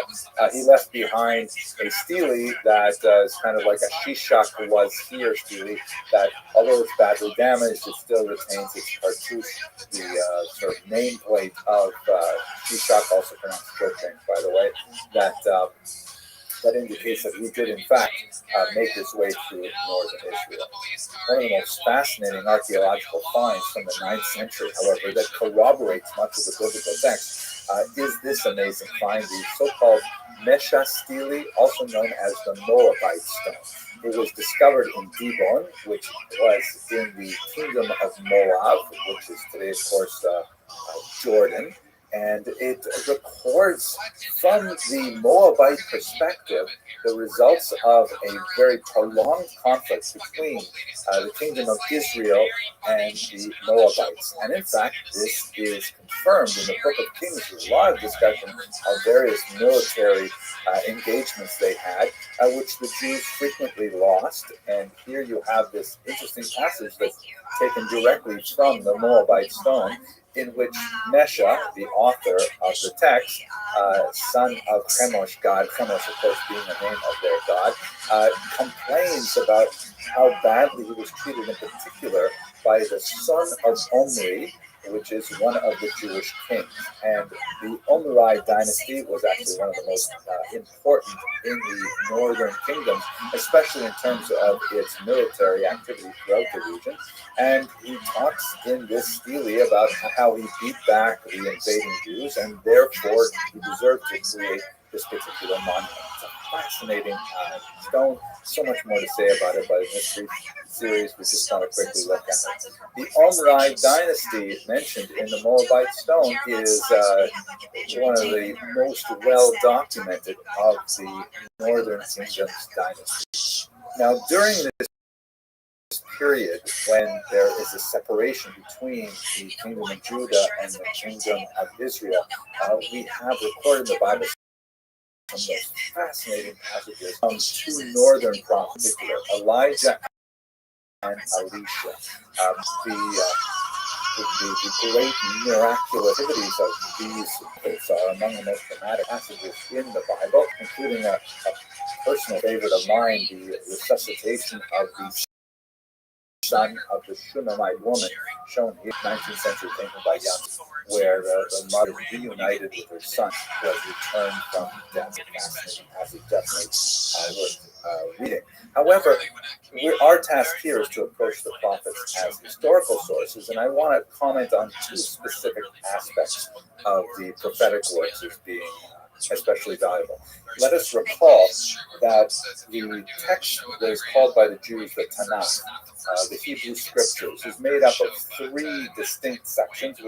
He left behind a stele that is kind of like a Shishak was here stele, that although it's badly damaged, it still retains its cartouche, the sort of nameplate of Shishak, also pronounced Shishak, by the way, that that indicates that he did, in fact, make his way through northern Israel. One of the most fascinating archaeological finds from the 9th century, however, that corroborates much of the biblical text is this amazing find, the so-called Mesha stele, also known as the Moabite stone. It was discovered in Dibon, which was in the kingdom of Moab, which is today, of course, Jordan. And it records from the Moabite perspective the results of a very prolonged conflict between the kingdom of Israel and the Moabites. And in fact, this is confirmed in the book of Kings. There's a lot of discussion of various military engagements they had, which the Jews frequently lost. And here you have this interesting passage that's taken directly from the Moabite stone, in which Mesha, the author of the text, son of Chemosh, god, Chemosh, of course, being the name of their god, complains about how badly he was treated, in particular by the son of Omri, which is one of the Jewish kings. And the Omri dynasty was actually one of the most important in the northern kingdoms, especially in terms of its military activity throughout the region. And he talks in this stele about how he beat back the invading Jews, and therefore he deserved to create this particular monument. It's a fascinating stone. So much more to say about it, but in this brief series, we just want to quickly look at it. The Omri dynasty mentioned in the Moabite stone is one of the most well documented of the Northern Kingdom's dynasty. Now, during this period when there is a separation between the kingdom of Judah and the kingdom of Israel, we have recorded in the Bible some of those fascinating passages from two northern prophets, in particular, Elijah and Elisha. The great miraculous activities of these prophets are among the most dramatic passages in the Bible, including a personal favorite of mine, the resuscitation of the son of the Shunammite woman, shown in 19th century painting by Young, where the mother reunited with her son who has returned from death. Fascinating passage, definitely worth reading. However, our task here is to approach the prophets as historical sources, and I want to comment on two specific aspects of the prophetic works as being especially valuable. Let us recall that the text that is called by the Jews the Tanakh, the Hebrew Scriptures, is made up of three distinct sections,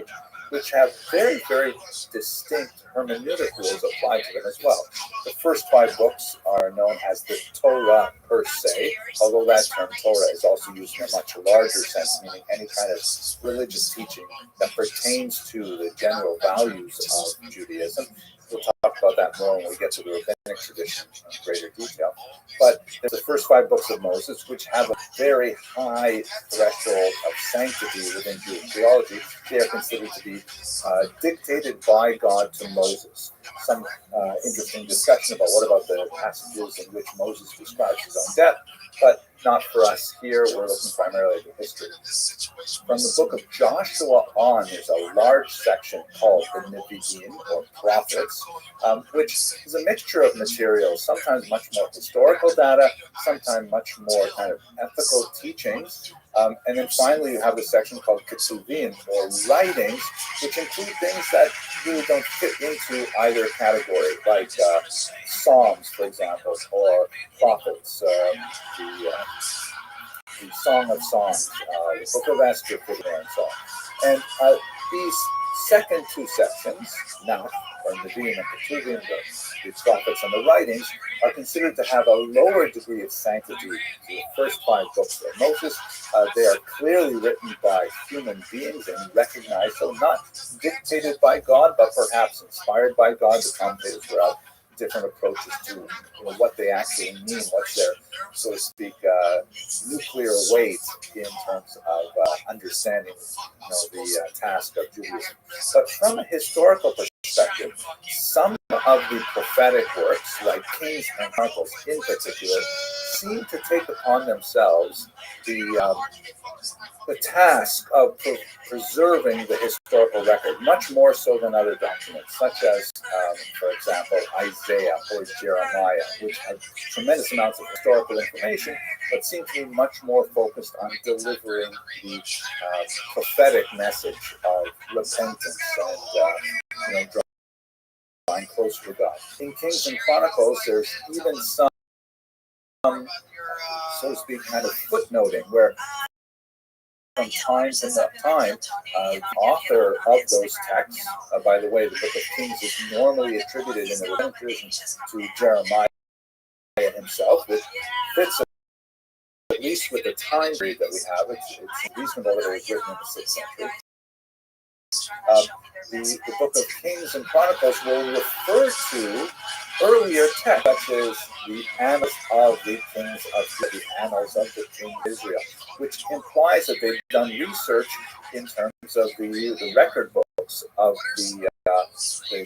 which have very, very distinct hermeneutic rules applied to them as well. The first 5 books are known as the Torah per se, although that term Torah is also used in a much larger sense, meaning any kind of religious teaching that pertains to the general values of Judaism. We'll talk about that more when we get to the rabbinic tradition in greater detail. But there's the first 5 books of Moses, which have a very high threshold of sanctity within Jewish theology. They are considered to be dictated by God to Moses. Some interesting discussion about what about the passages in which Moses describes his own death, but not for us here. We're looking primarily at the history. From the book of Joshua on, there's a large section called the Nevi'im, or prophets, which is a mixture of materials, sometimes much more historical data, sometimes much more kind of ethical teachings. And then finally, you have a section called Ketuvim, or writings, which include things that really don't fit into either category, like Psalms, for example, or prophets, the Song of Songs, the Book of Esther, and so on. And these second 2 sections, now, or Nevi'im and Ketuvim, the prophets and the writings, are considered to have a lower degree of sanctity than the first 5 books of Moses. They are clearly written by human beings and recognized, so not dictated by God, but perhaps inspired by God. The commentators were out different approaches to what they actually mean, what's their, so to speak, nuclear weight in terms of understanding the task of Judaism. But from a historical perspective, some of the prophetic works, like Kings and Chronicles in particular, seem to take upon themselves the task of preserving the historical record, much more so than other documents, such as, for example, Isaiah or Jeremiah, which have tremendous amounts of historical information, but seem to be much more focused on delivering the prophetic message of repentance and drawing closer to God. In Kings and Chronicles, there's even some, so to speak, kind of footnoting where from time to time, the author of those texts, by the way, the Book of Kings is normally attributed in the Pentateuch to Jeremiah himself, which fits at least with the time period that we have. It's reasonable that it was written in the 6th century. The Book of Kings and Chronicles will refer to earlier texts, such as the annals of the kings of Israel, which implies that they've done research in terms of the record books of the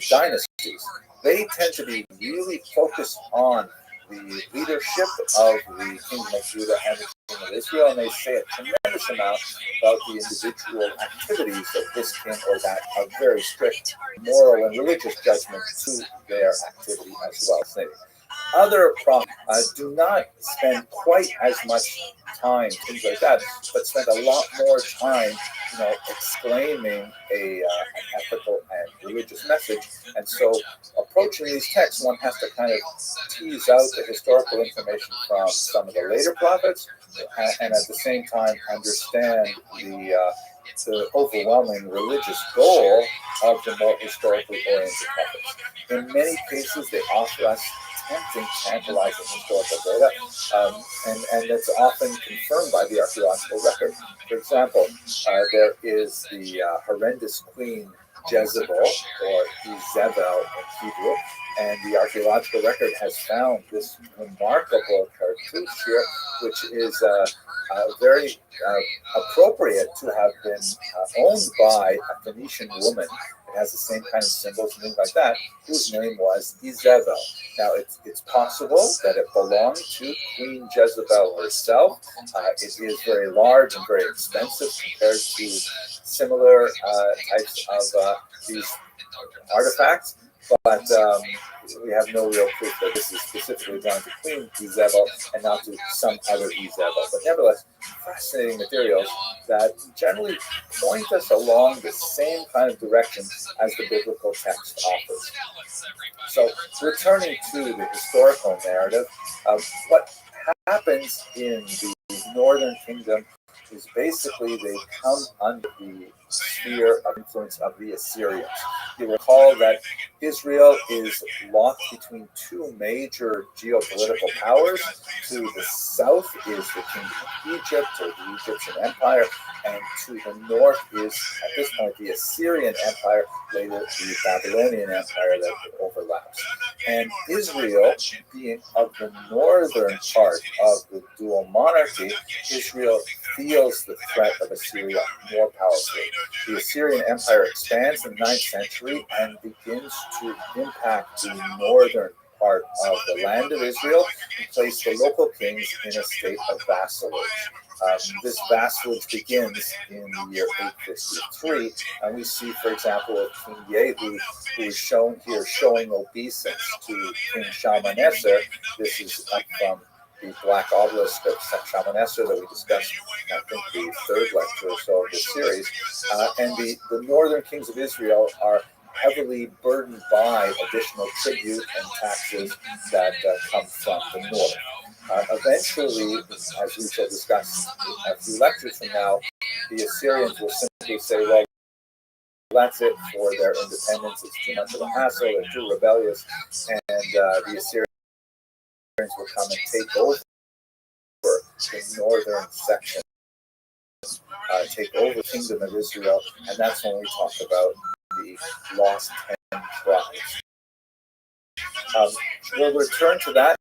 dynasties. They tend to be really focused on the leadership of the kingdom of Judah and the kingdom of Israel, and they say a tremendous amount about the individual activities of this king or that, a very strict moral and religious judgment to their activity as well. Other prophets do not spend quite as much time, things like that, but spend a lot more time, exclaiming an ethical and religious message. And so, approaching these texts, one has to kind of tease out the historical information from some of the later prophets, and at the same time understand the overwhelming religious goal of the more historically oriented prophets. In many cases, they offer us tempting, tantalizing historical data, and that's often confirmed by the archaeological record. For example, there is the horrendous queen Jezebel, or Izebel in Hebrew, and the archaeological record has found this remarkable cartouche here, which is very appropriate to have been owned by a Phoenician woman. It has the same kind of symbols and things like that, whose name was Izebel. Now, it's possible that it belonged to Queen Jezebel herself. It is very large and very expensive compared to similar types of these artifacts, but we have no real proof that this is specifically belonged to Queen Izebel and not to some other Izebel. But nevertheless, fascinating materials that generally point us along the same kind of direction as the biblical text offers. So, returning to the historical narrative, what happens in the northern kingdom is basically they come under the sphere of influence of the Assyrians. You recall that Israel is locked between two major geopolitical powers. To the south is the kingdom of Egypt, or the Egyptian Empire, and to the north is, at this point, the Assyrian Empire, later the Babylonian Empire that overlaps. And Israel, being of the northern part of the dual monarchy, Israel feels the threat of Assyria more powerfully. The Assyrian Empire expands in the 9th century and begins to impact the northern part of the land of Israel and place the local kings in a state of vassalage. This vassalage begins in the year 853, and we see, for example, of King Yehu, who is shown here showing obeisance to King Shalmaneser. This is up from the black obelisk of Shalmaneser that we discussed, I think, the third lecture or so of this series. And the northern kings of Israel are heavily burdened by additional tribute and taxes that come from the north. Eventually, as we shall discuss a few lectures from now, the Assyrians will simply say, well, that's it for their independence. It's too much of a hassle. They're too rebellious. And the Assyrians will come and take over the northern section, take over the kingdom of Israel. And that's when we talk about the lost 10 tribes. We'll return to that.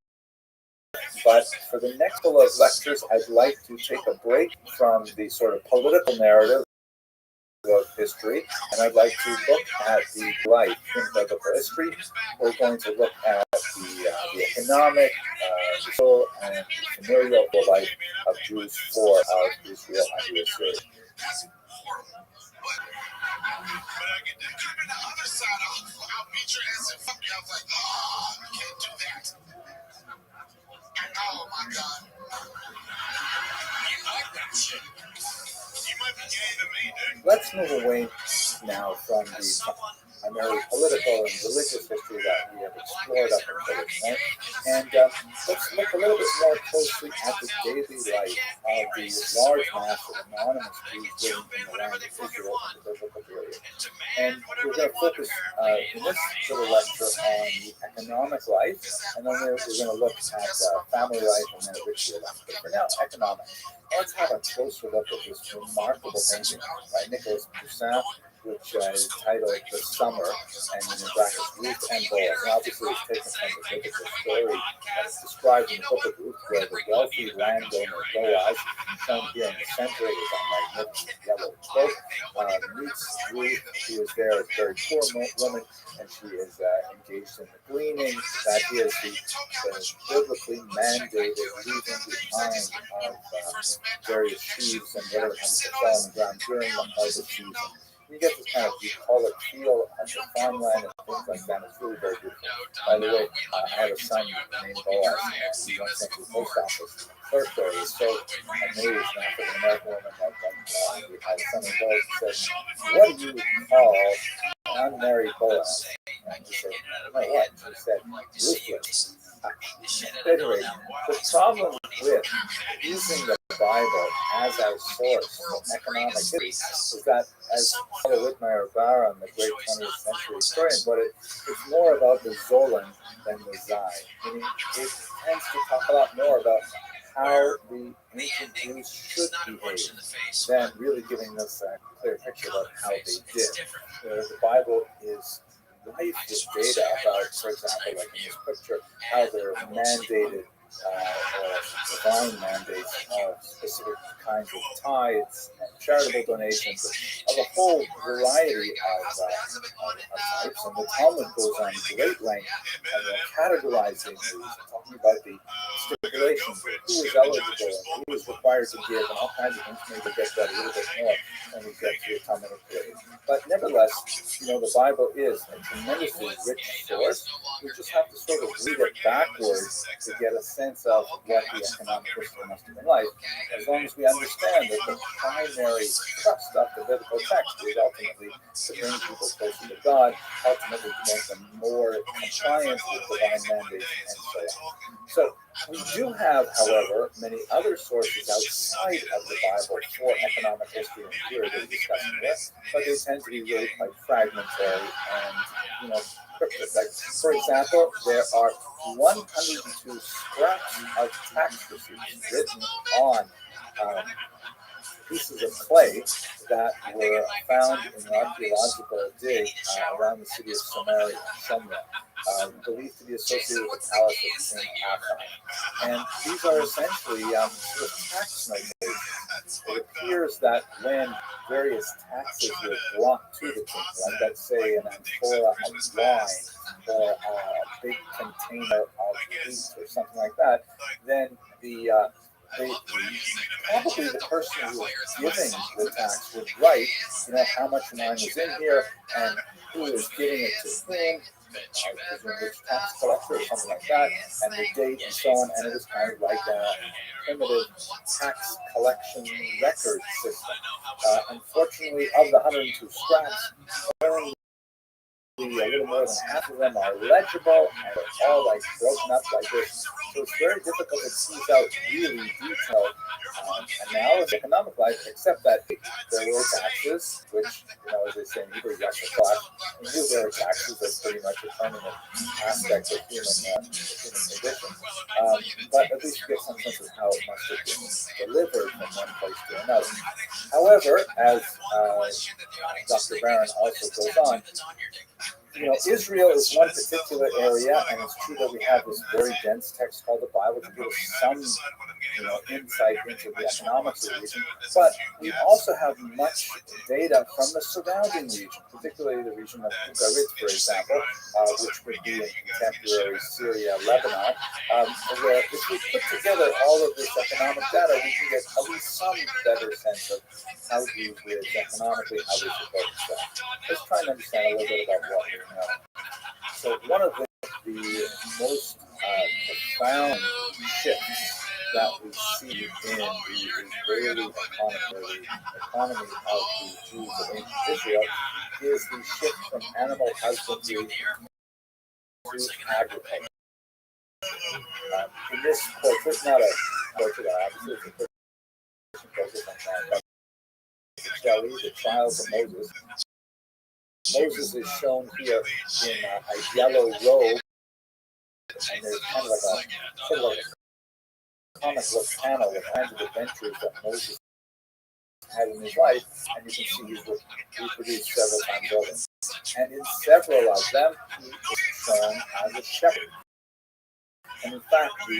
But for the next couple of lectures, I'd like to take a break from the sort of political narrative of history, and I'd like to look at the life in biblical history. We're going to look at the economic, social, and familial life of Jews for Israel under Assyria. But I get to come in the other side. I'll beat your ass and fuck you. I was like, oh, I can't do that. And oh my God. You like that shit. You might be gay to me, dude. Let's move away now from the primarily political and religious history that we have explored up until this point, and let's look a little bit more closely at the daily life of the large mass of anonymous Jews living in the land of Israel in the biblical period. And we're going to focus in this little lecture on the economic life, and then we're going to look at family life and then ritual life. But for now, economic. Let's have a closer look at this remarkable painting by Nicholas Poussin, which is titled The Summer, and in brackets, Ruth and Boaz. And obviously, it's taken from the biblical story that's described in the book of Ruth, where the wealthy landowner Boaz, shown here in the center with a magnificent yellow cloak, meets Ruth, who is there as a very poor woman, and she is engaged in the gleaning. That is the biblically mandated leaving behind of various sheaves and whatever comes to fall on the ground during the harvest season. You get this kind of bucolic feel of the farmland and things like that. It's really very beautiful. By the way, I have a son named Boaz, and he once went to the post office clerk there. He was so amazed, an African American woman, that we had a son named Boaz, and said, "What do you call an unmarried Boaz?" And he said, "No, what?" He said, "Ruthless." Anyway, the problem with using the Bible as our source of economic history is that, as Father Whitmire Barham, the great 20th century historian, put it, it's more about the Zolan than the Zai. Meaning, it tends to talk a lot more about how the ancient Jews should behave than really giving us a clear picture about how they did. The Bible is rife with data about, for example, like in this picture, how they're mandated or divine mandates of specific kinds of tithes and charitable donations of a whole variety of types. And the Talmud goes on great length categorizing these, talking about the stipulations, who is eligible and who is required to give, and all kinds of things. Maybe we'll get that a little bit more when we get to the Talmudic period. But nevertheless, the Bible is a tremendously rich source. We just have to sort of read it backwards to get a sense of what the economic history must have been like, as long as we understand that the primary thrust of the biblical text is ultimately to bring people closer to God, ultimately to make them more compliant with divine mandates, and so on. So we do have, however, many other sources outside of the Bible for economic history and theory that we discuss here, but they tend to be really quite fragmentary and, cryptic. Like, for example, there are 102 scraps of tax receipts written on pieces of clay that were found in an archaeological dig around the city of Samaria, believed to be associated with the palace of King Ahab. And these are essentially sort of tax notations. It appears that when various taxes were brought to the king, like let's say an amphora of wine or a big container of wheat or something like that, then probably the person who was giving the tax would write, how much wine was in here and who was giving it to whom, which tax collector or something like that, and the date and so on. And it was kind of like a primitive tax collection record system. Unfortunately, of the 102 scraps, only a little more than half of them are legible, and they're all broken up like this. So it's very difficult to tease out really detailed analysis of economic life, except that there were taxes, which, as they say in Hebrew, and there are taxes. That's pretty much a permanent aspect of human condition. But at least you get some sense of how it must have been delivered from one place to another. However, as Dr. Barron also goes on, Israel is one particular area, and it's true that we have this very dense text called the Bible to give us some, insight into the economics of the region. But we also have much data from the surrounding region, particularly the region of Ugarit, for example, which would be in contemporary Syria, Lebanon, where if we put together all of this economic data, we can get at least some better sense of how to use it economically, how we support itself. Let's try and understand a little bit about what we know. So one of the most profound shifts that we see in the Israeli economy of the Jews of ancient Israel is the shift from animal husbandry to agriculture. In this portrait, not a portrait, obviously, it's a portrait on Shelley, the child of Moses. Moses is shown here in a yellow robe, and there's kind of like a comic book panel with kinds of adventures that Moses had in his life, and you can see he's reproduced several times over. And in several of them, he is shown as a shepherd. And in fact, the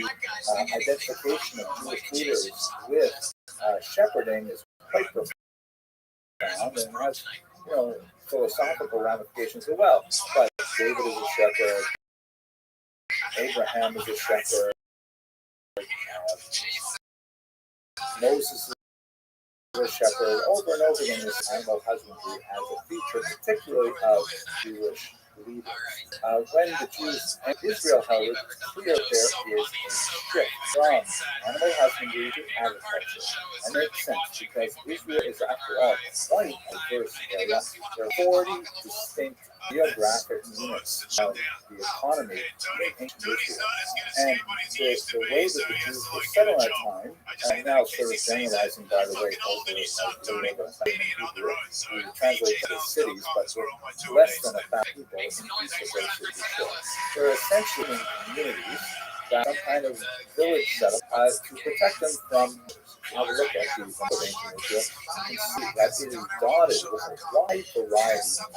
identification of Jewish leaders with shepherding is quite profound and has, philosophical ramifications as well. But David is a shepherd, Abraham is a shepherd, Moses is a shepherd. Over and over again, this animal husbandry as a feature, particularly of Jewish leaders. When the Jews and Israel, however, it's clear there is a shift from animal husbandry to agriculture. And it makes sense because Israel is, after all, quite a diverse area. There are 40 distinct geographic units of the economy in ancient Israel. And the way that the Jews were set on that time, and now sort of generalizing, by the way, over we translate to the cities, but we're less than 1,000 people in each of those cities. They're essentially communities that some kind of village set up to protect them from. Have a look at the ancient Israel. You can see that it is dotted with a wide variety of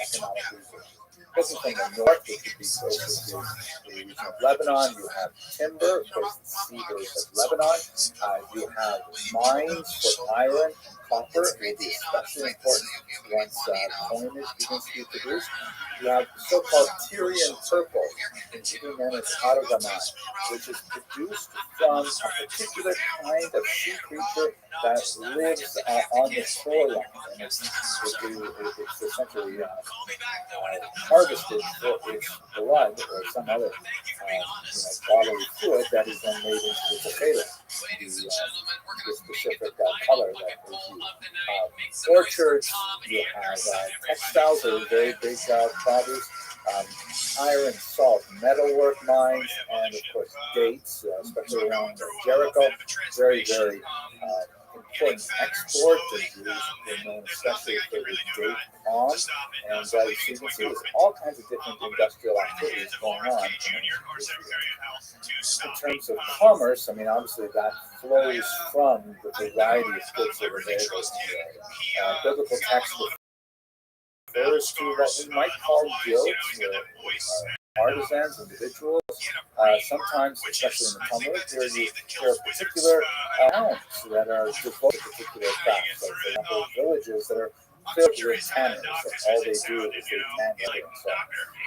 economic resources. Looking from the north, which would be closer to the region of Lebanon, you have timber, of course, the cedars of Lebanon. You have mines for iron, copper, which is especially important once coinage begins to be produced. You have so-called Tyrian purple, in Hebrew known as autogamah, which is produced from a particular kind of sea creature that lives on the shoreline, and it's essentially harvested for its blood or some other bodily fluid that is then made into the potato, the specific color that is used. Orchards, you have textiles are a very big produce. Iron, salt, metalwork mines, and of course dates, especially around Jericho, very, very important export. The Jews were known especially for the date palm, and so you can see there's all kinds of different industrial activities going on in terms of commerce. I mean, obviously that flows from the variety of goods that are available in the area. Biblical text refers to what we might call guilds, artisans, individuals. Sometimes, especially in the Talmud, there are particular towns that are devoted to particular crafts. Like, for example, villages that are filled with tanners. All they do is they tan leather and so on.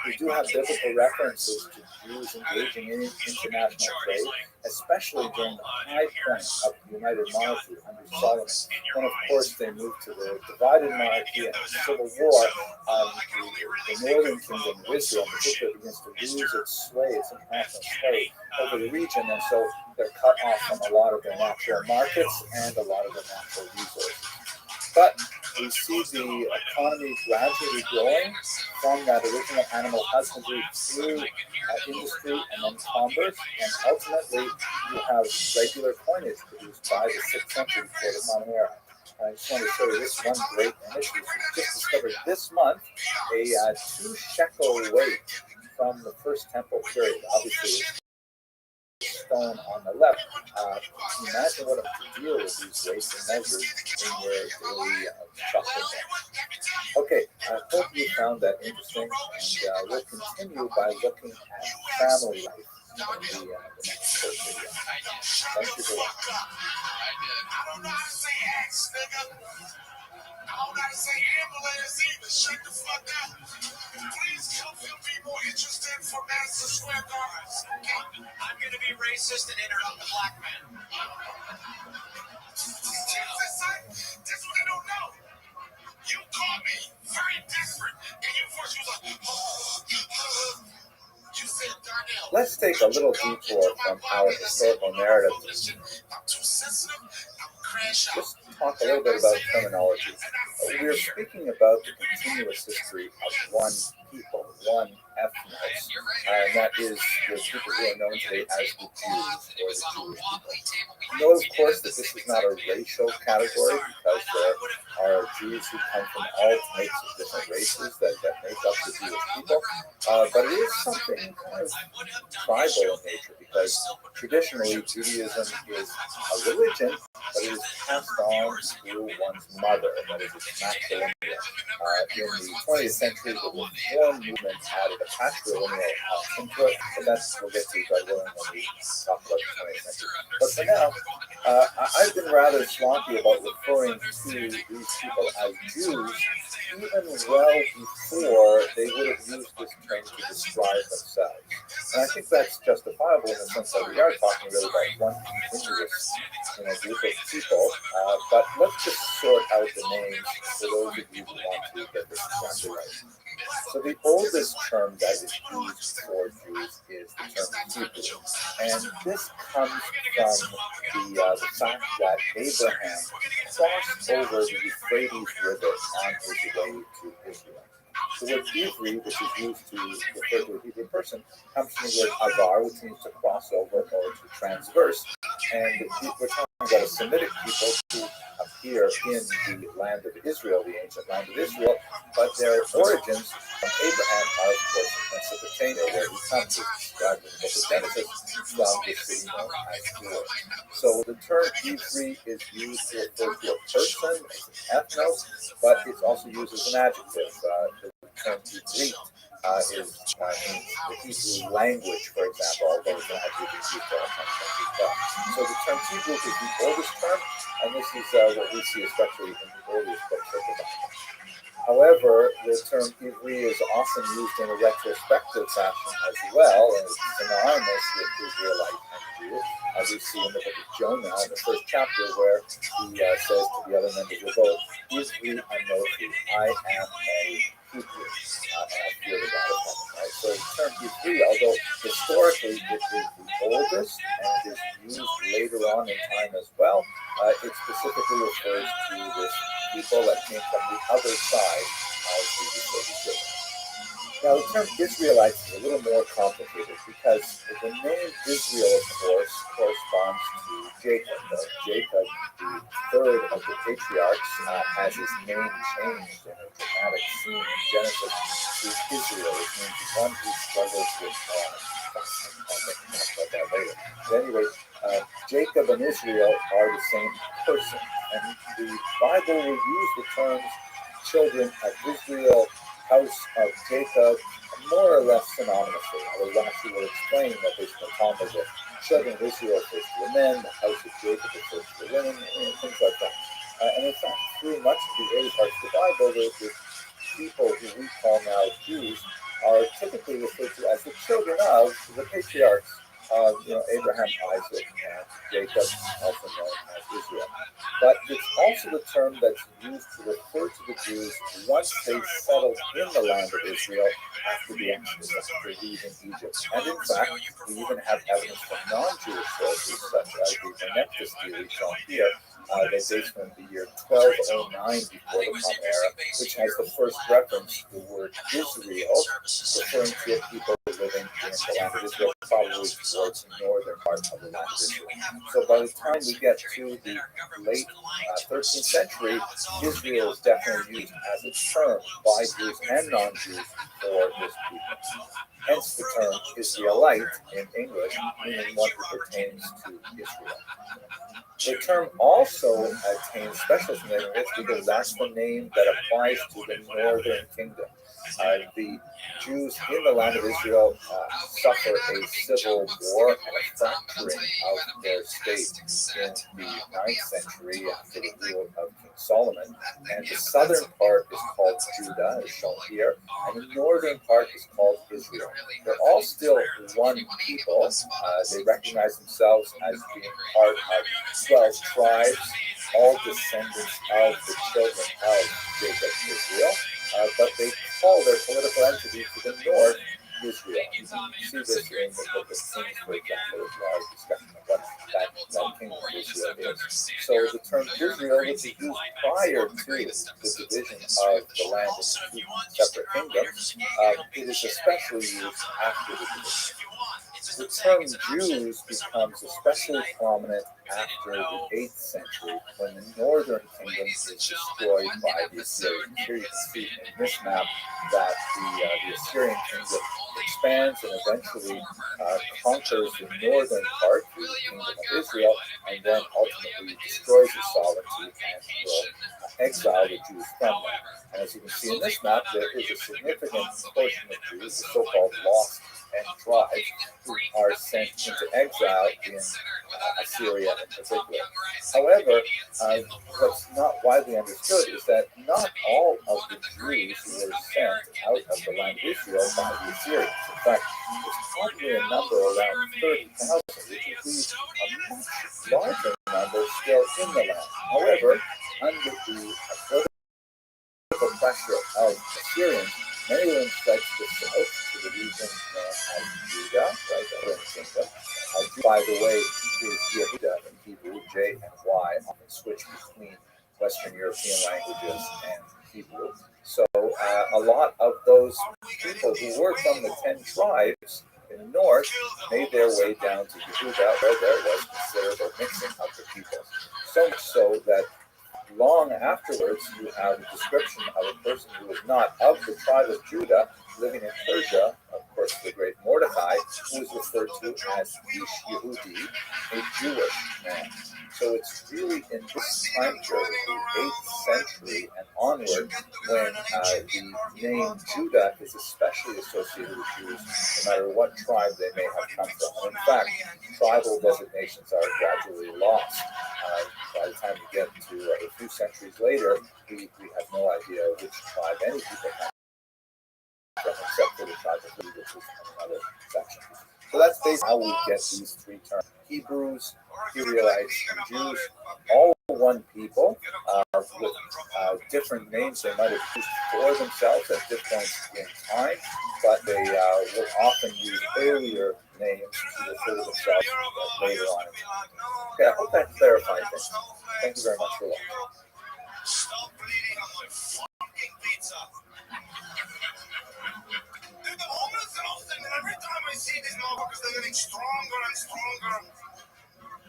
We do have biblical references to Jews engaging in international trade, especially during the high point of the United Monarchy under Solomon. When, of course, they moved to the divided monarchy and the civil war, the northern kingdom of Israel, particularly, begins to lose its sway, its international sway over the region, and so they're cut off from a lot of their natural markets and a lot of their natural resources. But we see the economy gradually growing from that original animal husbandry through industry and then commerce, and ultimately you have regular coinage produced by the 6th century for the common era. I just want to show you this one great image. We just discovered this month a 2 shekel weight from the First Temple period. Obviously, stone on the left. Imagine what to deal with these weights and measures in your daily shopping. Okay, I hope you found that interesting, and we'll continue by looking at family life in the next short video. Thank you for watching. I don't know how to say X, nigga. I don't know how to say ambulance either. Shut the fuck up. Please come feel me more interested for Madison Square Gardens. Okay? I'm gonna be racist and interrupt the black man. Jesus, son, this is what I don't know. You called me very different, and your voice was like, you said Darnell. Let's take a little detour from our historical narrative. Let's talk a little bit about terminology. We're speaking about the continuous history of one people, one ethnos, and that is the people who are known today as the Jews or the Jewish people. Note, of course, that this is not a racial category because there are Jews who come from all types of different races that make up the Jewish people, but it is something kind of tribal in nature because traditionally Judaism is a religion, but it is passed on through one's mother, and that is its matrilineal. In the 20th century, the Reform movement added a patrilineal option to it, but we'll get to that when we talk about the 20th century. But for now, I've been rather sloppy about referring to these people as Jews, even well before they would have used this term to describe themselves. And I think that's justifiable in the sense that we are talking really about one continuous group of people, but let's just sort out the names for those of you who want to get this exactly right. So the oldest term that is used for Jews is the term Hebrew, and this comes from the fact that Abraham crossed over the Euphrates River on his way to Israel. The word Ivri, which is used to refer to a Hebrew person, comes from the word avar, which means to cross over or to transverse. And we're talking about a Semitic people who appear in the land of Israel, the ancient land of Israel, but their origins from Abraham are, of course, in Mesopotamia, where he comes, as described in the book of Genesis, from the city known as Ur. So the term Ivri is used to refer to a person, as an ethnos, but it's also used as an adjective. The term Ivrit means the Hebrew language, for example, although it's an adjective used for all kinds of things as well. So the term Hebrew is the oldest term, and this is what we see especially in the earliest books of the Bible. However, the term Ivri is often used in a retrospective fashion as well, and it's synonymous with Israelite and Jew, as we see in the book of Jonah, in the first chapter, where he says to the other members of the boat, Ivri Anochi, I am a Hebrew, and I fear the God of heaven. Right? So the term Ivri, although historically it is the oldest and it is used later on in time as well, it specifically refers to this people that came from the other side of the Euphrates River. Now, the term Israelites is a little more complicated because the name Israel, of course, corresponds to Jacob. Jacob, the third of the patriarchs, has his name changed in a dramatic scene in Genesis to Israel, which means one who struggles with fasting. I'll talk about that later. But anyway, Jacob and Israel are the same person, and the Bible will use the terms children of Israel, house of Jacob, more or less synonymously. Although actually will explain that there's no Talmud that children of Israel refers to the men, the house of Jacob refers to the women, and things like that. And in fact, through much of the early parts of the Bible, the people who we call now Jews are typically referred to as the children of the patriarchs of Abraham, Isaac, and Jacob, also known as Israel. But it's also the term that's used to refer to the Jews once they settled in the land of Israel after the Exodus, after leaving Egypt. And in fact, we even have evidence from non-Jewish sources, such as the Meneptis theory shown here, They date from the year 1209 before the Common Era, which has the first reference to the word Israel, referring to a people living in the land of Israel, probably towards the northern part of the land of Israel. So by the time we get to the late 13th century, Israel is definitely used as a term by Jews and non-Jews for this people. Hence the term Israelite in English, meaning one who pertains to Israel. The term also attains special significance because that's the name that applies to the northern kingdom. The Jews in the land of Israel suffer a civil war and a fracturing of their state in the 9th century after the rule of King Solomon. And the southern part is called Judah, as shown here, and the northern part is called Israel. They're all still one people. They recognize themselves as being part of 12 tribes, all descendants of the children of Jacob, Israel, but they call their political entity to the north Israel. You can see this in the book of Kings, for example, as well as discussion of what that kingdom of Israel is. So the term Israel, which is used prior to the division of the land into two separate kingdoms, it is especially used after the division. The term Jews becomes especially prominent after the 8th century when the northern kingdom is destroyed by the Assyrians. Here you can see in this map that the Assyrian kingdom expands and eventually conquers the northern part, the kingdom of Israel, and then ultimately destroys its sovereignty and will exile the Jews from them. And as you can see in this map, there is a significant portion of Jews, the so-called lost and tribes, who are sent into exile in Assyria in particular. However, what's not widely understood is that not all of the Jews were sent out of the land of Israel by the Assyrians. In fact, there's probably a number around 30,000, which is a much larger number still in the land. However, under the political pressure of Assyrians, many of them fled to the south, to the region of Judah, right, the Roman kingdom. By the way, is Yehuda in Hebrew, J and Y, often switch between Western European languages and Hebrew. So a lot of those people who were from the 10 tribes in the north made their way down to Yehuda, where there was considerable mixing of the people. So much so that long afterwards, you have a description of a person who was not of the tribe of Judah living in Persia, of course, the great Mordecai, who is referred to as Ish Yehudi, a Jewish man. So it's really in this time period, the 8th century and onward, when the name Judah is especially associated with Jews, no matter what tribe they may have come from. In fact, tribal designations are gradually lost. By the time we get to a few centuries later, we have no idea which tribe any people come from, except for the tribe of Levi, which is another section. So that's basically how we get these three terms: Hebrews, Israelites, and Jews, all one people with different names they might have used for themselves at different points in time, but they will often use earlier names to refer to themselves later on. Okay, I hope that clarifies things. Thank you very much for watching. Stop bleeding on my fucking pizza. Dude, the homeless and Austin, every time I see these motherfuckers, they're getting stronger and stronger.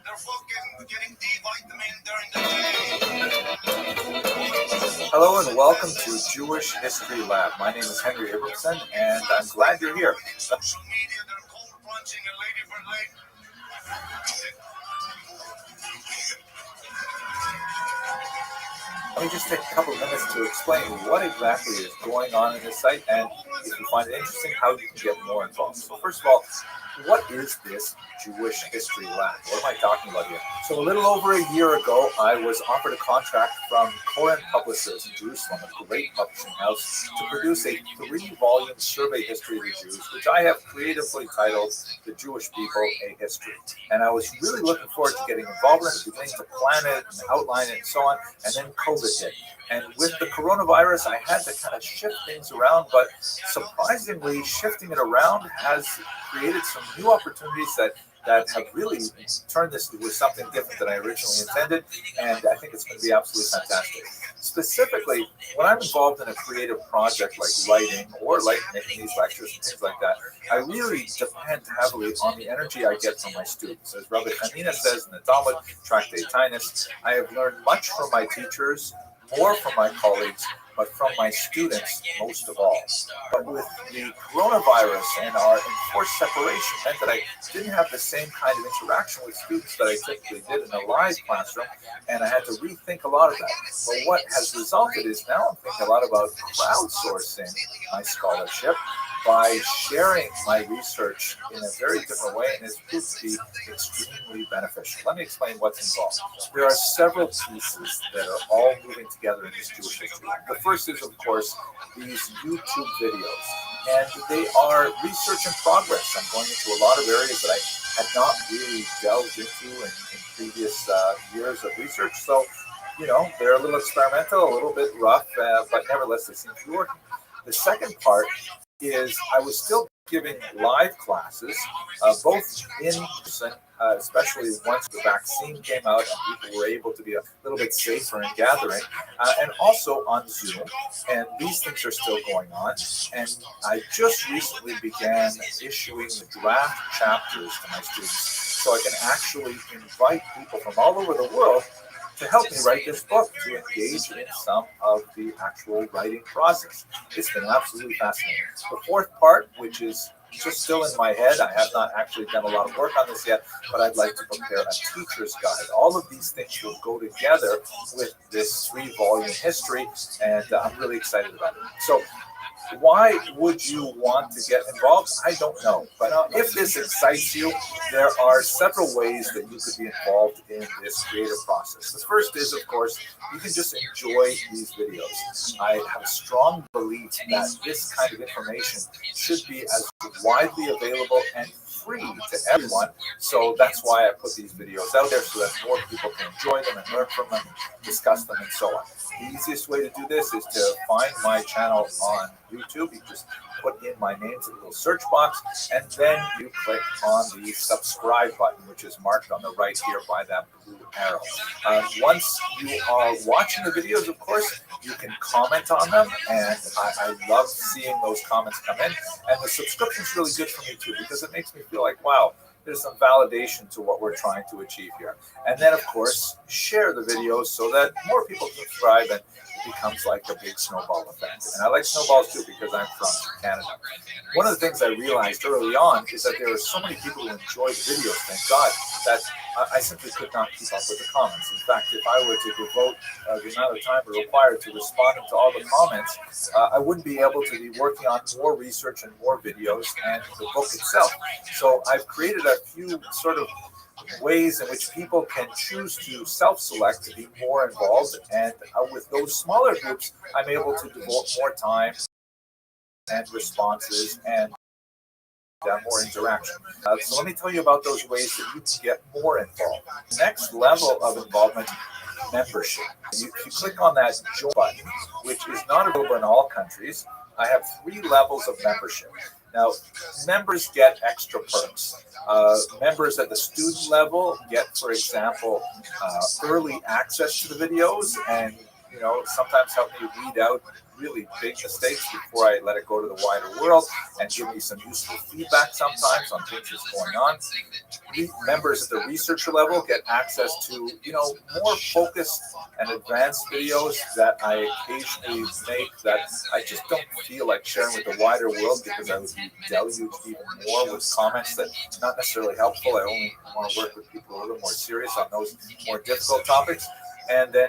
They're fucking getting D vitamin during the day. Hello and welcome to Jewish History Lab. My name is Henry Abramson, and I'm glad you're here. Social media, they're cold punching a lady for late. Let me just take a couple of minutes to explain what exactly is going on in this site, and if you find it interesting, how you can get more involved. So first of all, what is this Jewish History Lab? What am I talking about here? So a little over a year ago, I was offered a contract from Koren Publishers in Jerusalem, a great publishing house, to produce a 3-volume survey history of the Jews, which I have creatively titled The Jewish People, A History. And I was really looking forward to getting involved in it, beginning to plan it and outline it and so on, and then COVID hit. And with the coronavirus, I had to kind of shift things around, but surprisingly, shifting it around has created some new opportunities that that have really turned this into something different than I originally intended, and I think it's going to be absolutely fantastic. Specifically, when I'm involved in a creative project like writing or like making these lectures and things like that, I really depend heavily on the energy I get from my students. As Rabbi says in the Talmud, Tractate Tainus, I have learned much from my teachers, more from my colleagues, but from my students most of all. But with the coronavirus and our enforced separation meant that I didn't have the same kind of interaction with students that I typically did in a live classroom, and I had to rethink a lot of that. But what has resulted is now I'm thinking a lot about crowdsourcing my scholarship by sharing my research in a very different way, and it's proved to be extremely beneficial. Let me explain what's involved. There are several pieces that are all moving together in this Jewish history. The first is, of course, these YouTube videos, and they are research in progress. I'm going into a lot of areas that I had not really delved into in previous years of research, so they're a little experimental, a little bit rough, but nevertheless, they seem to be working. The second part is I was still giving live classes, both in person, especially once the vaccine came out and people were able to be a little bit safer in gathering, and also on Zoom. And these things are still going on. And I just recently began issuing the draft chapters to my students so I can actually invite people from all over the world to help me write this book, to engage in some of the actual writing process. It's been absolutely fascinating. The fourth part, which is just still in my head, I have not actually done a lot of work on this yet, but I'd like to prepare a teacher's guide. All of these things will go together with this 3-volume history, and I'm really excited about it. So, why would you want to get involved? I don't know. But if this excites you, there are several ways that you could be involved in this creative process. The first is, of course, you can just enjoy these videos. I have a strong belief that this kind of information should be as widely available and free to everyone. So that's why I put these videos out there so that more people can enjoy them and learn from them, discuss them, and so on. The easiest way to do this is to find my channel on YouTube. You just put in my name in the little search box, and then you click on the subscribe button, which is marked on the right here by that blue arrow. Once you are watching the videos, of course, you can comment on them, and I love seeing those comments come in. And the subscription is really good for me too, because it makes me feel like, wow, there's some validation to what we're trying to achieve here. And then, of course, share the videos so that more people can subscribe, and it becomes like a big snowball effect. And I like snowballs too because I'm from Canada. One of the things I realized early on is that there are so many people who enjoy the videos, thank God, that I simply could not keep up with the comments. In fact, if I were to devote the amount of time required to responding to all the comments, I wouldn't be able to be working on more research and more videos and the book itself. So I've created a few sort of ways in which people can choose to self-select to be more involved, and with those smaller groups, I'm able to devote more time and responses and more interaction. So let me tell you about those ways that you can get more involved. Next level of involvement, membership. You click on that join button, which is not available in all countries. I have 3 levels of membership. Now, members get extra perks. Members at the student level get, for example, early access to the videos, and sometimes help me weed out really big mistakes before I let it go to the wider world, and give me some useful feedback sometimes on things that's going on. Members at the researcher level get access to more focused and advanced videos that I occasionally make that I just don't feel like sharing with the wider world, because I would be deluged even more with comments that are not necessarily helpful. I only want to work with people a little more serious on those more difficult topics. And then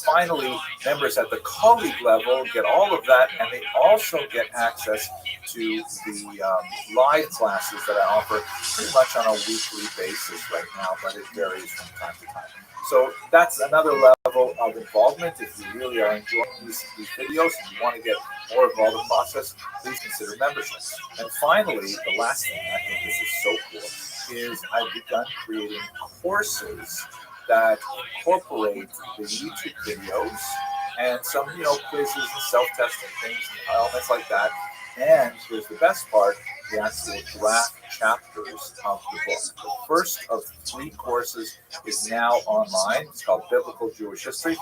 finally, members at the colleague level get all of that, and they also get access to the live classes that I offer pretty much on a weekly basis right now, but it varies from time to time. So that's another level of involvement. If you really are enjoying these videos and you want to get more involved in the process, please consider membership. And finally, the last thing, I think this is so cool, is I've begun creating courses that incorporate the YouTube videos and some, quizzes and self-testing things and elements like that And here's the best part, the actual draft chapters of the book. The first of 3 courses is now online. It's called Biblical Jewish History.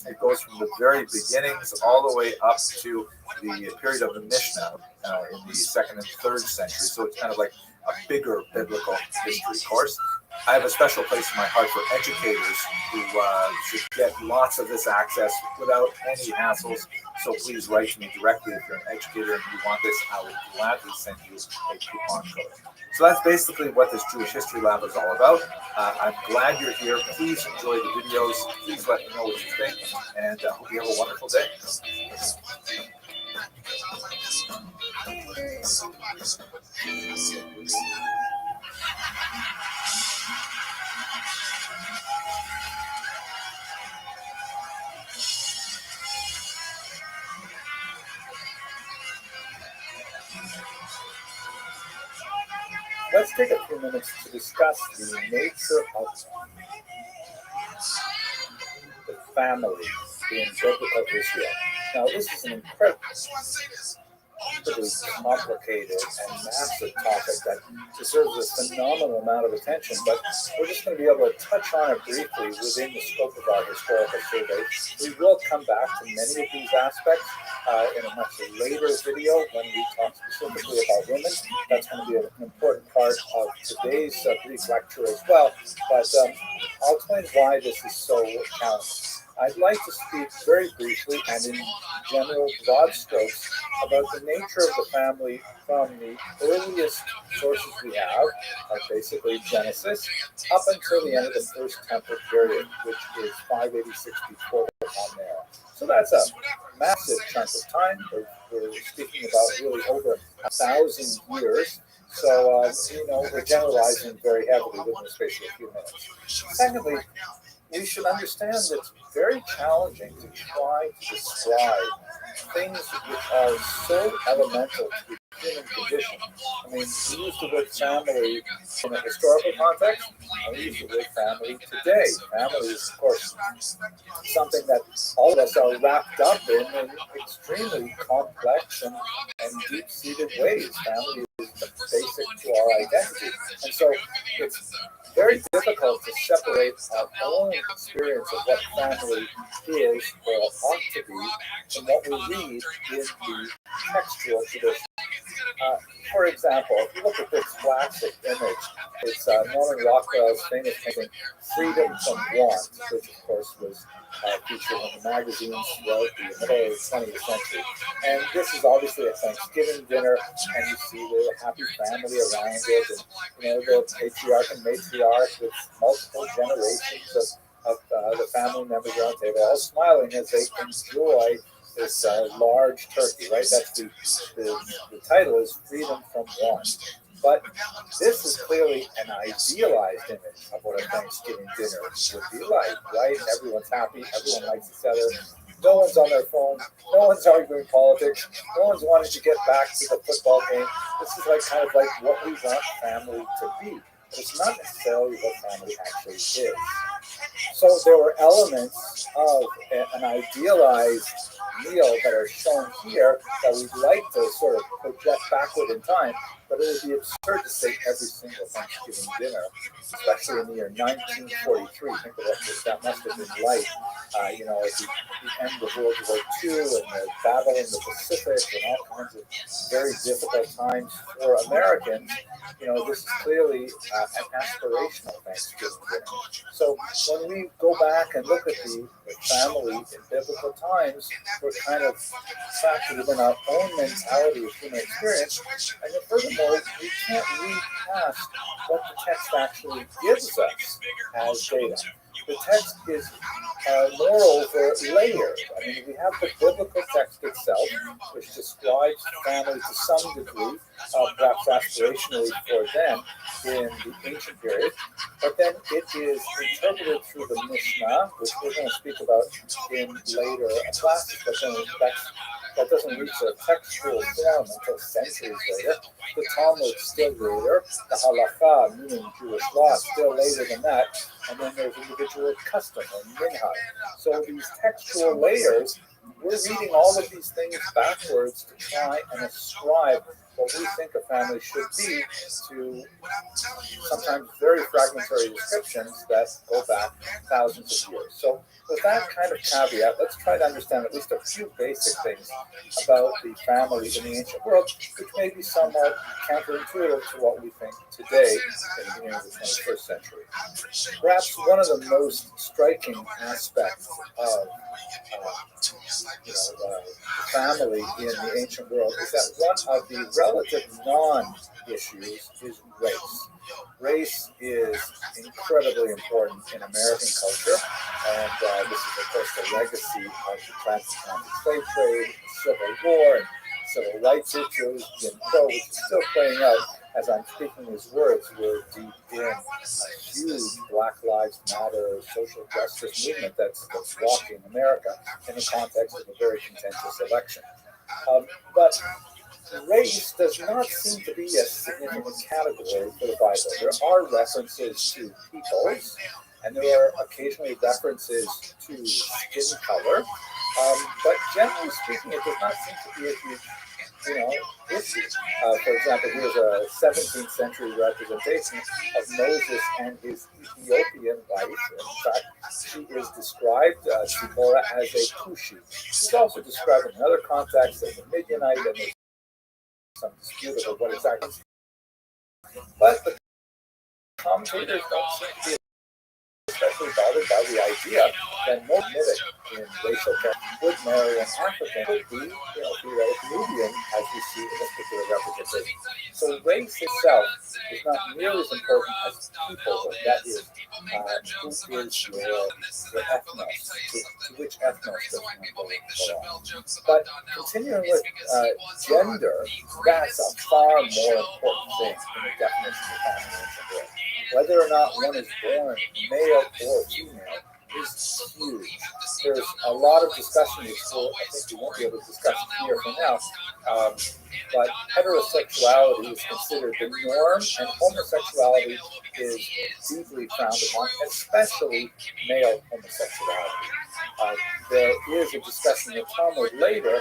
It goes from the very beginnings all the way up to the period of the Mishnah in the 2nd and 3rd century. So it's kind of like a bigger biblical history course. I have a special place in my heart for educators who should get lots of this access without any hassles. So please write to me directly if you're an educator and you want this. I will gladly send you a coupon code. So that's basically what this Jewish History Lab is all about. I'm glad you're here. Please enjoy the videos. Please let me know what you think, and I hope you have a wonderful day. Let's take a few minutes to discuss the nature of the family in biblical Israel. Now, this is an incredibly complicated and massive topic that deserves a phenomenal amount of attention, but we're just going to be able to touch on it briefly within the scope of our historical survey. We will come back to many of these aspects in a much later video when we talk specifically about women. That's going to be an important part of today's brief lecture as well, but I'll explain why this is so challenging. I'd like to speak very briefly and in general broad strokes about the nature of the family from the earliest sources we have, basically Genesis, up until the end of the First Temple period, which is 586 before on there. So that's a massive chunk of time. We're speaking about really over 1,000 years. So, we're generalizing very heavily within the space of a few minutes. Secondly, we should understand that it's very challenging to try to describe things which are so elemental to the human condition. I mean, we use the word family in a historical context, and we use the word family today. Family is, of course, something that all of us are wrapped up in extremely complex and deep-seated ways. Family is basic to our identity. And so it's very difficult to separate our own experience of what family is or ought to be from what we read in the textual tradition. For example, if you look at this classic image, it's Norman Rockwell's famous painting, Freedom from Want, which of course was featured in the magazines throughout the middle of the 20th century. And this is obviously a Thanksgiving dinner, and you see the happy family around it, and the patriarch and matriarch with multiple generations of the family members around the table, all smiling as they enjoy this large turkey, right? That's the title is Freedom from Want. But this is clearly an idealized image of what a Thanksgiving dinner would be like, right? Everyone's happy, everyone likes each other, no one's on their phone, no one's arguing politics, no one's wanting to get back to the football game. This is kind of like what we want family to be. But it's not necessarily what family actually is. So there were elements of an idealized meal that are shown here that we'd like to sort of project backward in time, but it would be absurd to say every single Thanksgiving dinner, especially in the year 1943. Think of what that must have been like, at the end of World War II and the battle in the Pacific and all kinds of very difficult times for Americans. This is clearly an aspirational Thanksgiving dinner. So when we go back and look at the family in biblical times, we're kind of trapped within our own mentality of human experience. And then furthermore, we can't read past what the text actually gives us as data. The text is, moreover, layered. I mean, we have the biblical text itself, which describes family to some degree, perhaps aspirationally for them in the ancient period. But then it is interpreted through the Mishnah, which we're going to speak about in later classes, but then that doesn't reach a textual form until centuries later. The Talmud still later, the Halakha, meaning Jewish law, still later than that, and then there's individual custom or minhag. So these textual layers we're reading all of these things backwards to try and ascribe what we think a family should be to sometimes very fragmentary descriptions that go back thousands of years. So with that kind of caveat, let's try to understand at least a few basic things about the family in the ancient world, which may be somewhat counterintuitive to what we think today in the beginning of the 21st century. Perhaps one of the most striking aspects of family in the ancient world is that one of the relative non-issues is race. Race is incredibly important in American culture, and this is, of course, the legacy of the transatlantic slave trade, Civil War, and civil rights issues, Jim Crow, which is still playing out as I'm speaking these words. We're deep in a huge Black Lives Matter social justice movement that's rocking America in the context of a very contentious election. But race does not seem to be a significant category for the Bible. There are references to peoples, and there are occasionally references to skin color, but generally speaking, it does not seem to be a huge issue. For example, here's a 17th century representation of Moses and his Ethiopian wife. In fact, she is described, Zipporah, as a Cushi. She's also described in another context as a Midianite, and there's some dispute about what exactly. But the commentators don't seem to be especially bothered by the idea that no Semitic in racial terms would marry an African would be, theoretically Nubian, as we see in this particular representation. So race itself is not nearly as important as people, that is, who is your ethnos, to which ethnos does one belong. But continuing with gender, that's a far more important thing in the definition of family in the world. Whether or not one is born male or female is huge. There's a lot of discussion which I think we won't be able to discuss here for now, but heterosexuality is considered the norm, and homosexuality is deeply frowned upon, especially male homosexuality. There is a discussion in the Talmud later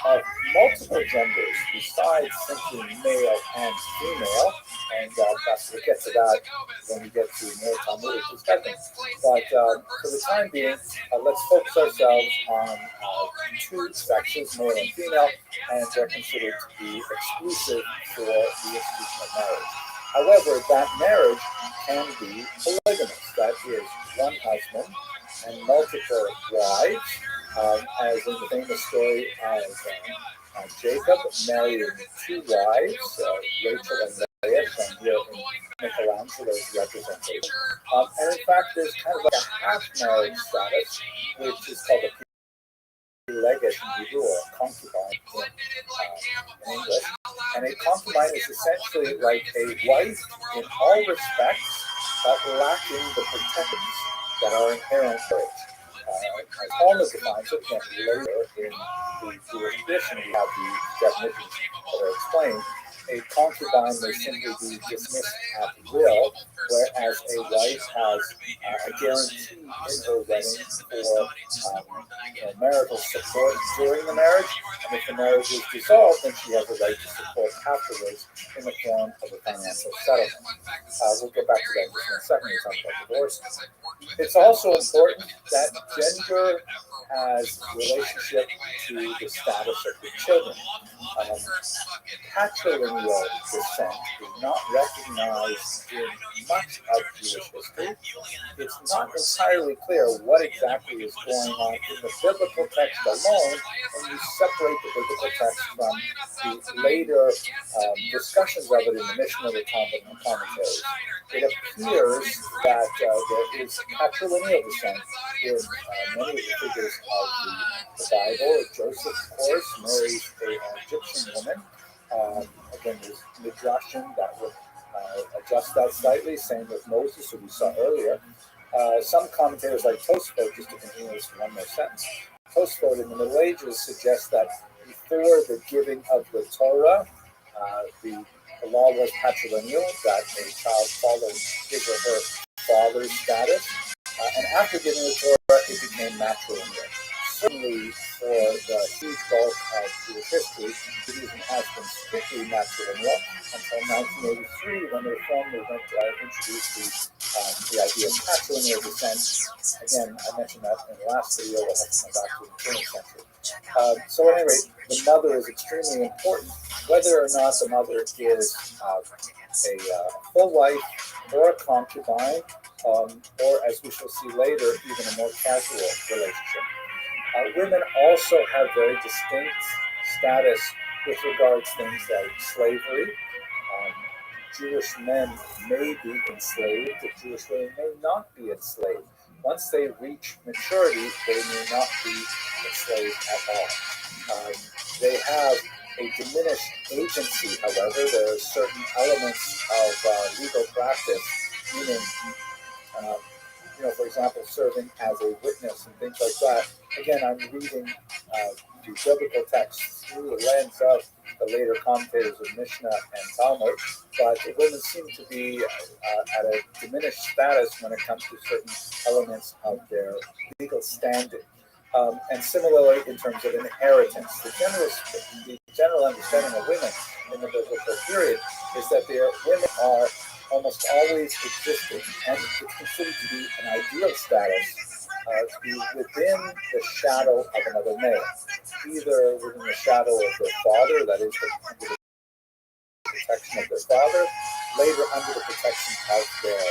of multiple genders besides simply male and female, and perhaps we'll get to that when we get to more Talmudic discussion. But for the time being, let's focus ourselves on two sexes, male and female, and they're considered to be exclusive for the institution of marriage. However, that marriage can be polygamous. That is, one husband and multiple wives, as in the famous story of Jacob marrying two wives, Rachel and Leah, from here in Michelangelo's representation. And in fact, there's kind of like a half-marriage status, which is called a legacy in Hebrew, or a concubine in English. And a concubine is essentially like a wife in all respects, but lacking the protections that are inherent in marriage. As Talmud defines it, and later in the Jewish tradition, we have the definitions that are explained. A concubine may simply be dismissed at will, whereas a wife has a guarantee in her wedding for marital support during the marriage, and if the marriage is dissolved, then she has a right to support afterwards in the form of a financial settlement. We'll get back to that in just a second when we talk about divorce. It's also important that gender has relationship to the status of the children. Patrilineal descent is not recognized in much of Jewish history. It's not entirely clear what exactly is going on in the biblical text alone when you separate the biblical text from the later discussions of it in the Mishnah, the Talmud, and the commentaries. It appears that there is patrilineal descent in many of the figures of the Bible. Joseph, of course, marries an Egyptian woman. Again, there's midrashim that would adjust that slightly. Same with Moses, who we saw earlier. Some commentators, like Tosfot, just to continue this one more sentence, Tosfot in the Middle Ages suggests that before the giving of the Torah, the law was patrilineal, that a child followed his or her father's status, and after giving the Torah, it became matrilineal. Certainly for the huge bulk of Jewish history, Judaism has been strictly matrilineal until 1983 when the Reform movement introduced the idea of patrilineal descent. Again, I mentioned that in the last video. We'll have to come back to the 20th century. So at any rate, the mother is extremely important, whether or not the mother is a full wife or a concubine, or, as we shall see later, even a more casual relationship. Women also have very distinct status with regards to things like slavery. Jewish men may be enslaved, Jewish women may not be enslaved. Once they reach maturity, they may not be enslaved at all. They have a diminished agency, however. There are certain elements of legal practice, meaning for example, serving as a witness and things like that. Again, I'm reading the biblical texts through the lens of the later commentators of Mishnah and Talmud, but the women seem to be at a diminished status when it comes to certain elements of their legal standing. And similarly, in terms of inheritance, the general understanding of women in the biblical period is that women are almost always existing, and it's considered to be an ideal status to be within the shadow of another male, either within the shadow of their father, that is, under the protection of their father, later under the protection of their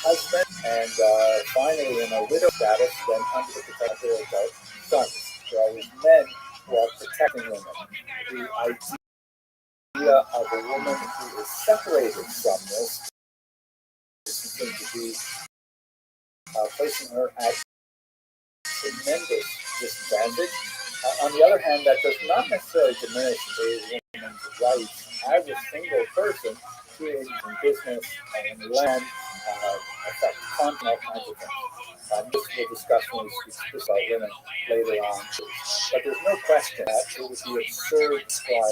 husband, and finally in a widow status, then under the protection of their sons. There are always men who are protecting women. The idea of a woman who is separated from this is going to be placing her at tremendous disadvantage. On the other hand, that does not necessarily diminish a woman's rights as a single person to engage in business and land, affect content, all kinds of things. This we'll discuss when we speak about women later on. But there's no question that it would be absurd to try,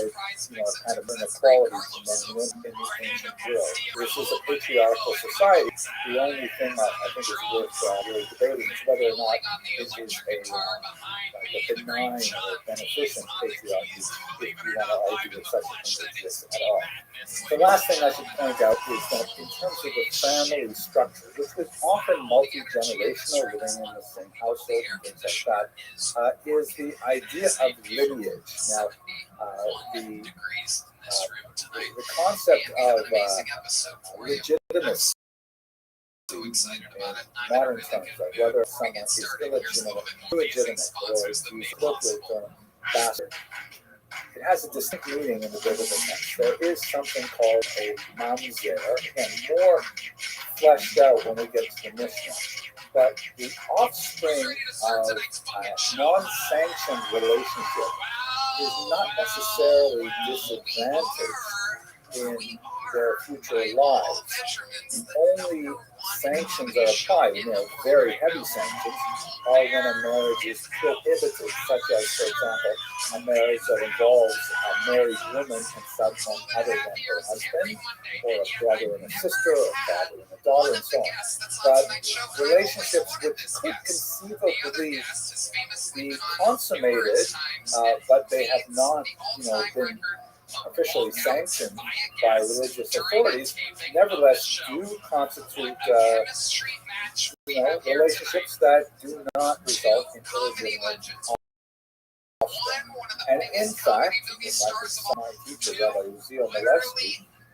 kind of inequality from men and women in the ancient world. This is a patriarchal society. The only thing I think is worth really debating is whether or not this is a benign or beneficent patriarchy, if you want to argue that such a thing exists at all. The last thing I should point out is that in terms of the family structure, which was often multi-generational, living in the same household and things like that, is the idea of lineage. Now, the concept of legitimacy in modern terms, like whether someone is illegitimate or is the colloquial term bastard, it has a distinct meaning in the biblical text. There is something called a mamzer, and more fleshed out when we get to the Mishnah. But the offspring of a non-sanctioned relationship is not necessarily disadvantaged in their future lives. The only sanctions are applied, and they're very heavy sanctions, are when a marriage is prohibited, such as, for example, a marriage that involves a married woman and someone other than her husband, or a brother and a sister, or a father and a daughter, and so on. But relationships which could conceivably be consummated, but they have not, been officially sanctioned by religious authorities, nevertheless do constitute relationships that do not result in illegitimate offspring. And in fact, if I could cite my teacher, Rabbi Milevsky,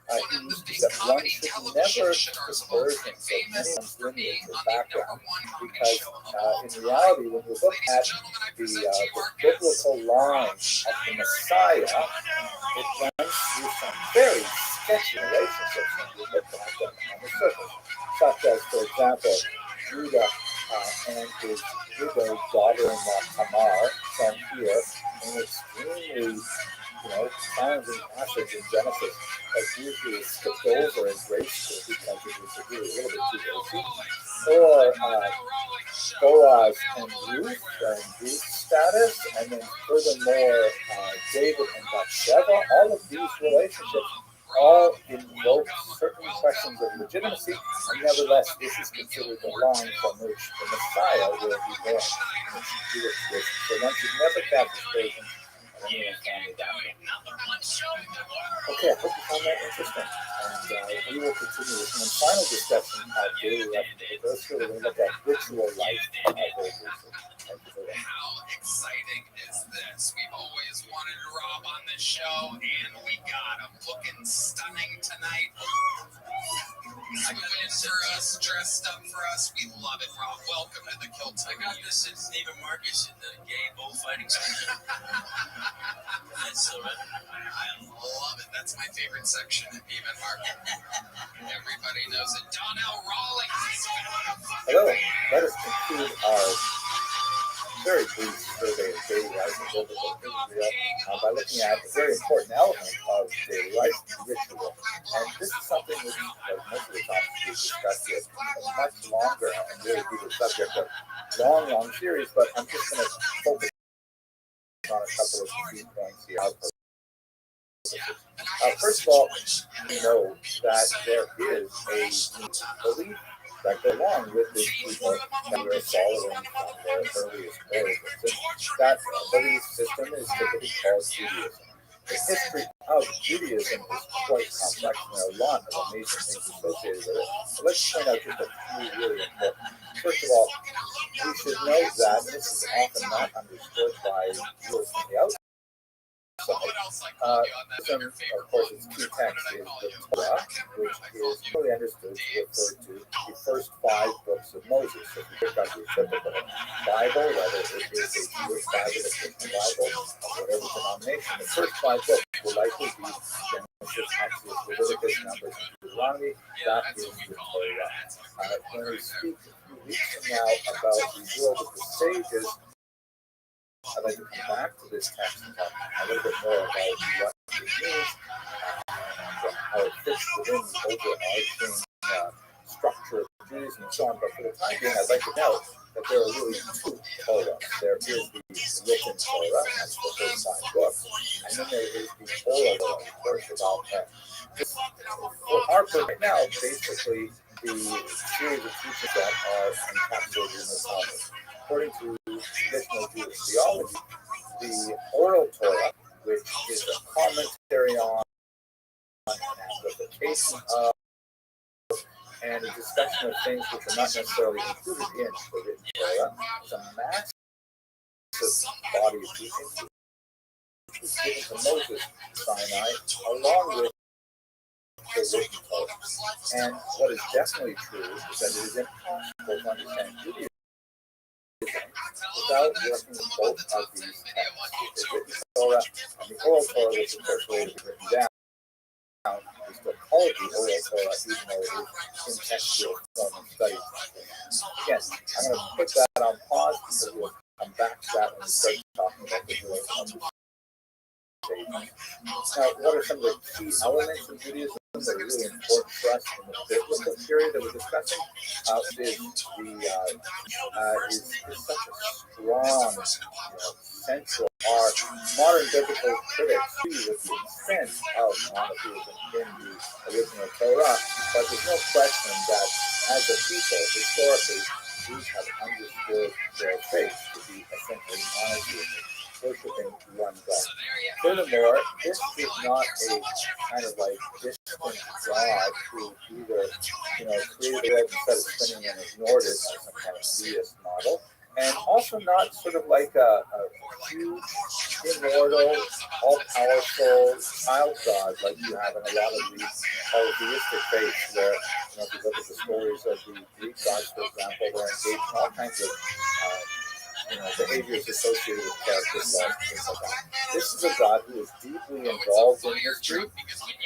he used to say that one should never dispersions of anyone's lineage or background, because in reality, when you look at the biblical line of the Messiah, it runs through some very sketchy relationships when you look at them on the surface, such as, for example, Judah and his widowed daughter-in-law Tamar, shown here, in extremely challenging passage in Genesis that usually is skipped over and graced because it was really a little bit too racy. Or Boaz and Ruth's status, and then furthermore David and Bathsheba. All of these relationships all invoke certain questions of legitimacy, and nevertheless, this is considered the line from which the Messiah will be born, in its Jewish tradition. So one should never cast aspersions on anyone's family background. Okay, I hope you found that interesting. And we will continue with one final discussion of daily life in Leviticus. We're going to look at ritual life very briefly. Thank you for that. How exciting is this? We've always wanted Rob on the show, and we got him looking stunning tonight. Going for us, dressed up for us. We love it, Rob. Welcome to the Kilt. I got this at Neiman Marcus in the gay bullfighting section. That's so good. I love it. That's my favorite section at Neiman Marcus. Everybody knows it. Donnell Rawlings. Hello. Let us conclude our very brief survey of daily life in biblical Israel by looking at a very important element of daily life, ritual. And this is something which, like most of the times we discuss it, much longer and really be the subject of long series, but I'm just going to focus on a couple of key points here. First of all, we know that there is a belief that go along with this people that we're following from their earliest origins. That belief system is typically called Judaism. The history of Judaism is quite complex, and there are a lot of amazing things associated with it. So let's point out just a few really important. First of all, we should note that this is often not understood by viewers from the outside. Of course, its key text is the Torah, which is really understood to refer to the first 5 books of Moses. So if you pick up your typical Bible, whether it is a Jewish Bible, a Christian Bible, or whatever denomination, the first 5 books will likely be Genesis, Exodus, Leviticus, Numbers, and Deuteronomy. That is the Torah. When we speak a few weeks from now about the world of the sages, I'd like to come back to this text and talk a little bit more about what it means and how it fits within the overarching structure of Judaism and so on. But for the time being, I'd like to note that there are really 2 Torahs. There is the written Torah, that's the first 5 books, and then there is the oral Torah, of course, about that. For our purpose right now, basically, the series of teachings that are encapsulated in the Talmud. According to traditional Jewish theology, the oral Torah, which is a commentary on an amplification of and a discussion of things which are not necessarily included in the written Torah, is a massive body of teachings which was given to Moses Sinai along with the written Torah. And what is definitely true is that it is impossible to understand Judaism without working with both of these texts, the written Torah and the oral Torah, which of course later written down. We still call it the oral Torah, even though it is in textual form and study. Again, I'm going to put that on pause because we'll come back to that when we start talking about the joy of the Now, what are some of the key elements of Judaism that are really important for us in the biblical period that we're discussing? Is such a strong, central part. Modern biblical critics see with the extent of monotheism in the original Torah, but there's no question that as a people, historically, Jews have understood their faith to be essentially monotheistic, worshiping one God. Furthermore, this is not a kind of like distant God who either, created the world instead of spinning and ignored it as some kind of deist model, and also not sort of like a huge, immortal, all-powerful child God like you have in a lot of these polytheistic faiths where, if you look at the stories of the Greek gods, for example, they're engaged in all kinds of behaviors associated with characters, love, things like that. This is a God who is deeply involved in history,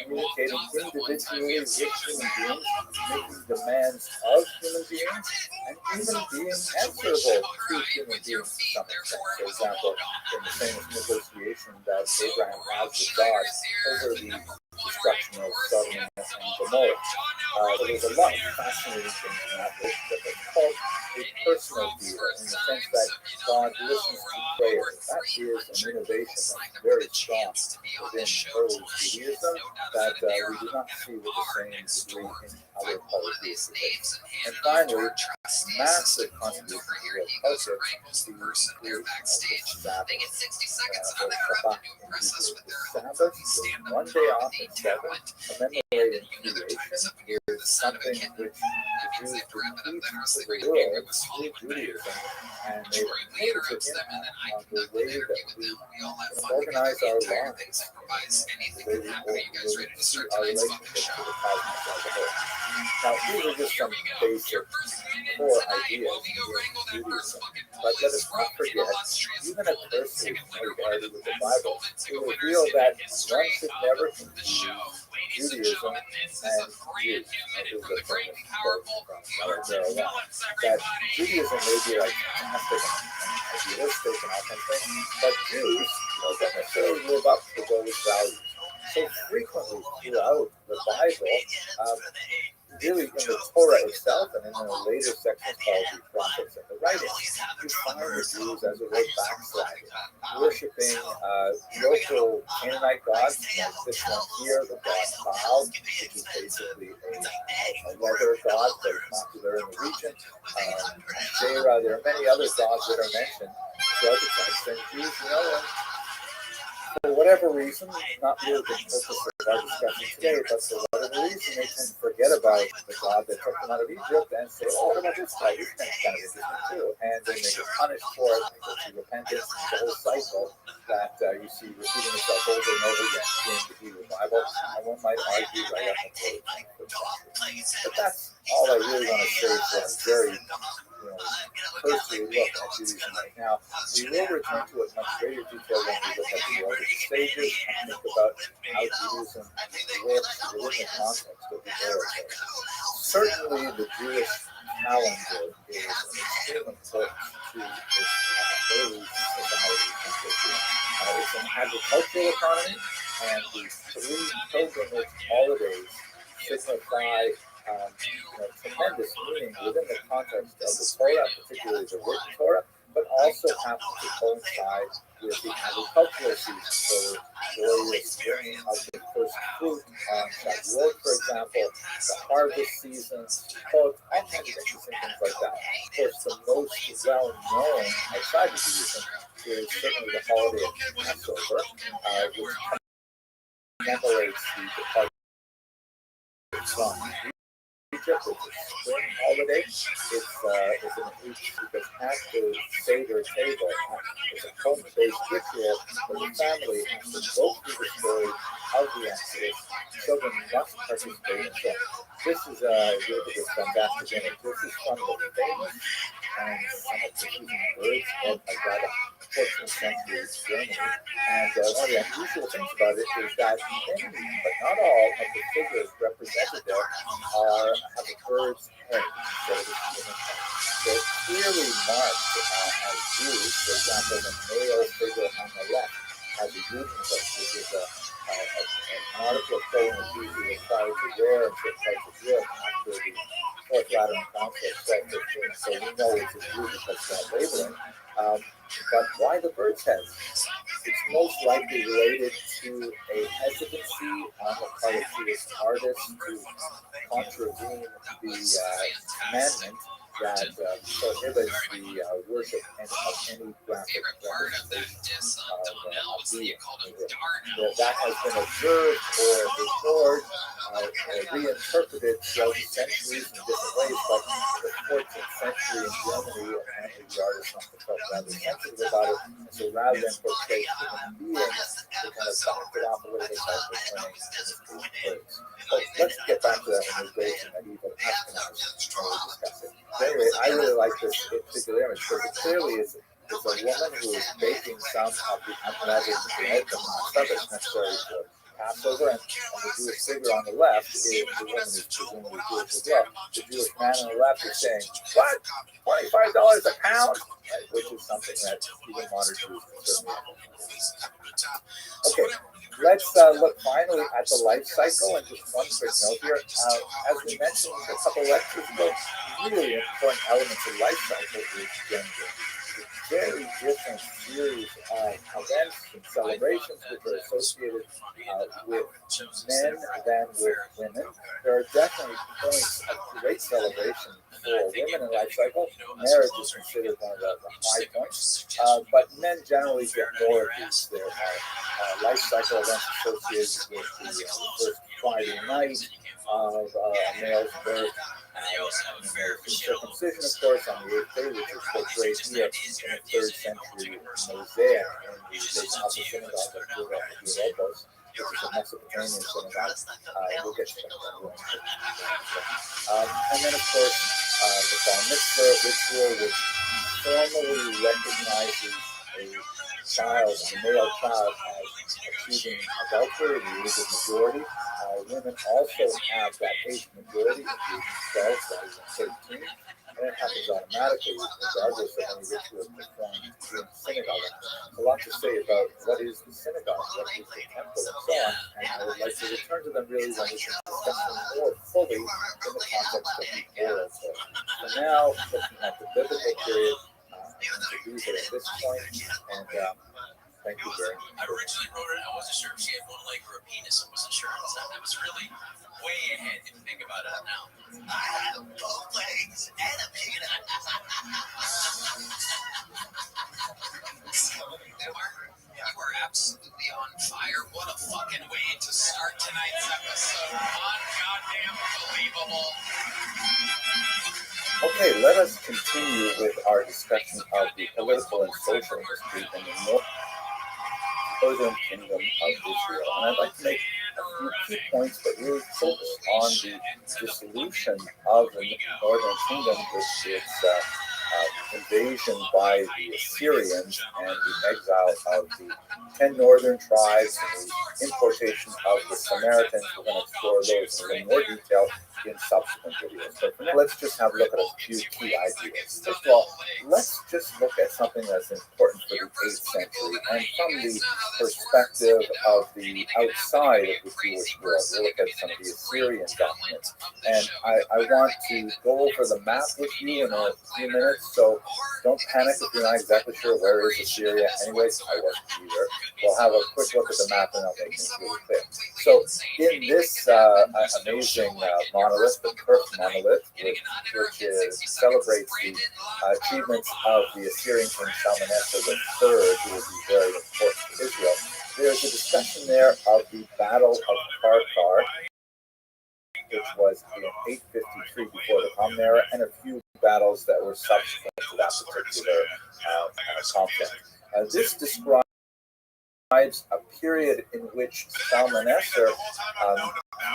communicating individually with human beings, making demands of human beings, and even being answerable to human beings to some extent. For example, in the famous negotiation that Abraham has with God over the destruction of Sodom and Gomorrah. So there's a lot of fascinating things in that relationship. called a personal diva in the sense that God listens to prayer. That is an innovation that's very strong within early Judaism that we do not see with the same degree in other polytheistic faiths. And finally, massive contribution to world culture, the creation of the Sabbath. The Sabbath, the one day off in seven, commemorating creation, is something which the Jews did teach to the world through Judaism, and they made it impact on the way that we organize our lives, the way we see our relationship to the cosmos as a whole. Now, these are just some basic core ideas in Judaism, but let us not forget, even a cursory familiarity with the Bible will reveal that one should never confuse Judaism and Jews. This is a famous quote from Rothschild, that Judaism may be like fantastic and idealistic and all kinds of things, but Jews don't necessarily live up to those values. So frequently throughout the Bible, really in the Torah itself and in the later sections called the prophets and the writings, you find the Jews as a real backsliding, worshipping local Canaanite gods, like this one here, the god Baal, which is basically a weather god very popular in the region. Asherah, there are many other gods that are mentioned throughout the text, and Jews, for whatever reason, not really the purpose of our discussion today, but for whatever reason, they tend to forget about the God that took them out of Egypt and say, oh, what about this guy? This guy's kind of interesting too. And then they get punished for it, they go through repentance, and the whole cycle that you see repeating itself over and over again in the Hebrew Bible. I won't might argue right up until the 21st century. But that's all I really want to say for a very cursory look at Judaism right now. We will return to it in much greater detail when we look at the world of the sages and think about how Judaism works within the context of the oracle. Certainly, the Jewish calendar is an extreme importance to this early society and culture. It's an agricultural economy, and the three pilgrimage holidays signify tremendous meaning within the context of the Torah, particularly the written Torah, but also happen to coincide with the agricultural season. So glorious spring of the first fruit on Shavuot, for example, the harvest season, all kinds of interesting things like that. Of course, the most well-known outside of Judaism is certainly the holiday of Passover, which commemorates the departure from Egypt. It's a spring holiday. It's an because at the Seder table, it's a home-based ritual where the family has to go through the story of the Exodus. Children must participate in it. This is look at this fantastic image. This is from the famous and somewhat confusing birds of Agada, 14th century Germany. And one of the unusual things about it is that many, but not all, of the figures represented there have a bird's head instead of a human head. They're clearly marked as Jews. For example, the male figure on the left has a Juden hook, which is an article of clothing that Jews were required to wear in certain parts of Europe after the Fourth Lateran Council of 1215. So we know it's a Jew because of that labeling. But why the bird's head? It's most likely related to a hesitancy on the part of Jewish artists to contravene the commandment that prohibits the worship of any graphic representation of being. That has been observed or ignored or reinterpreted throughout the centuries in different ways, but in the 14th century in Germany, apparently the artists must have felt rather sensitive about it, and so rather than portray human beings, they kind of backed it off a little bit by portraying birds. But let's get back to that when we go to medieval Ashkenaz when we discuss it. But anyway, I really like this particular image because it clearly is a woman who is baking some of the unleavened bread, but not of it necessary for Passover, and the Jewish figure on the left is the woman who's presumably Jewish as well. The Jewish man on the left is saying, what? $25 a pound? Right, which is something that even modern Jews can certainly understand. Okay, let's look finally at the life cycle, and just one quick note here. As we mentioned a couple lectures ago, really important elements of life cycle is gender. Very different series of events and celebrations which are associated with men than with women. There are definitely points of great celebration for women in life cycle. Marriage is considered one of the high points, but men generally get more of these. There are life cycle events associated with the first Friday night of a male's birth. Circumcision, of course, on the 8th day, which is portrayed here in the 3rd century mosaic in the big Alpha synagogue of Europe, which is a Mesopotamian synagogue. We'll get to that. And then, of course, the bar mitzvah ritual, which formally recognizes a child, a male child, as achieving adulthood, the age of majority. Women also have that age majority at the age of 12, that is 13, and it happens automatically, regardless of any ritual performed in synagogue. There's a lot to say about what is the synagogue, what is the temple, and so on, and I would like to return to them really when we can discuss them more fully in the context of the oral Torah. So now, looking at the biblical period, I'm going to leave it at this point, and thank you very much. I originally wrote it, I wasn't sure if she had one leg or a penis. I wasn't sure. It was really way ahead if you think about it now. I have both legs and a penis. Margaret, you are absolutely on fire. What a fucking way to start tonight's episode. Goddamn believable. Okay, let us continue with our discussion of the political and social history in the northern kingdom of Israel. And I'd like to make a few key points, but really focus on the dissolution of the northern kingdom with its invasion by the Assyrians and the exile of the 10 northern tribes and the importation of the Samaritans. We're going to explore those in a little more detail in subsequent videos. But for now, let's just have a look at a few key ideas. First of all, let's just look at something that's important for the 8th century and from the perspective of the outside of the Jewish world. We'll look at some of the Assyrian documents. And I want to go over the map with you in a few minutes, so don't panic if you're not exactly sure where is Assyria. Anyways, I wasn't either. We'll have a quick look at the map and I'll make things really clear. So in this amazing monolith, the Perth monolith, which celebrates the achievements of the Assyrian king Shalmaneser III, who would be very important to Israel, there's a discussion there of the Battle of Karkar, which was in 853 before the Common Era, and a few battles that were subsequent to that particular conflict. This describes a period in which Shalmaneser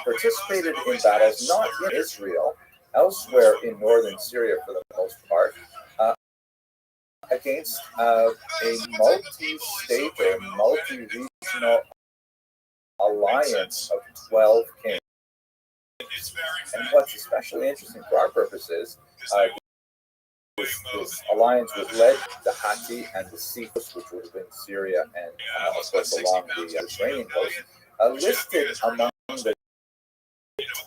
participated in battles not in Israel, elsewhere in northern Syria for the most part, against a multi-state or multi-regional alliance of 12 kings. And what's especially interesting for our purposes, this alliance was led the Hatti and the Sikhs, which would have been Syria and of course along the Mediterranean coast. Listed among the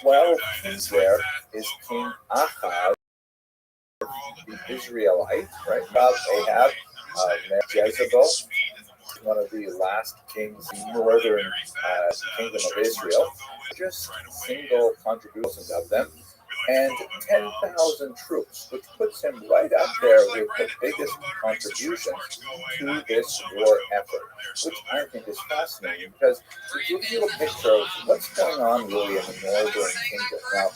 12 kings there is King Ahaz, the Israelite, right? Ahab, Jezebel, one of the last kings in the northern kingdom of Israel. Just single contributions of them, and 10,000 troops, which puts him right up there with the biggest contributions to this war effort, which I think is fascinating because it gives you a picture of what's going on really in the northern kingdom. Now,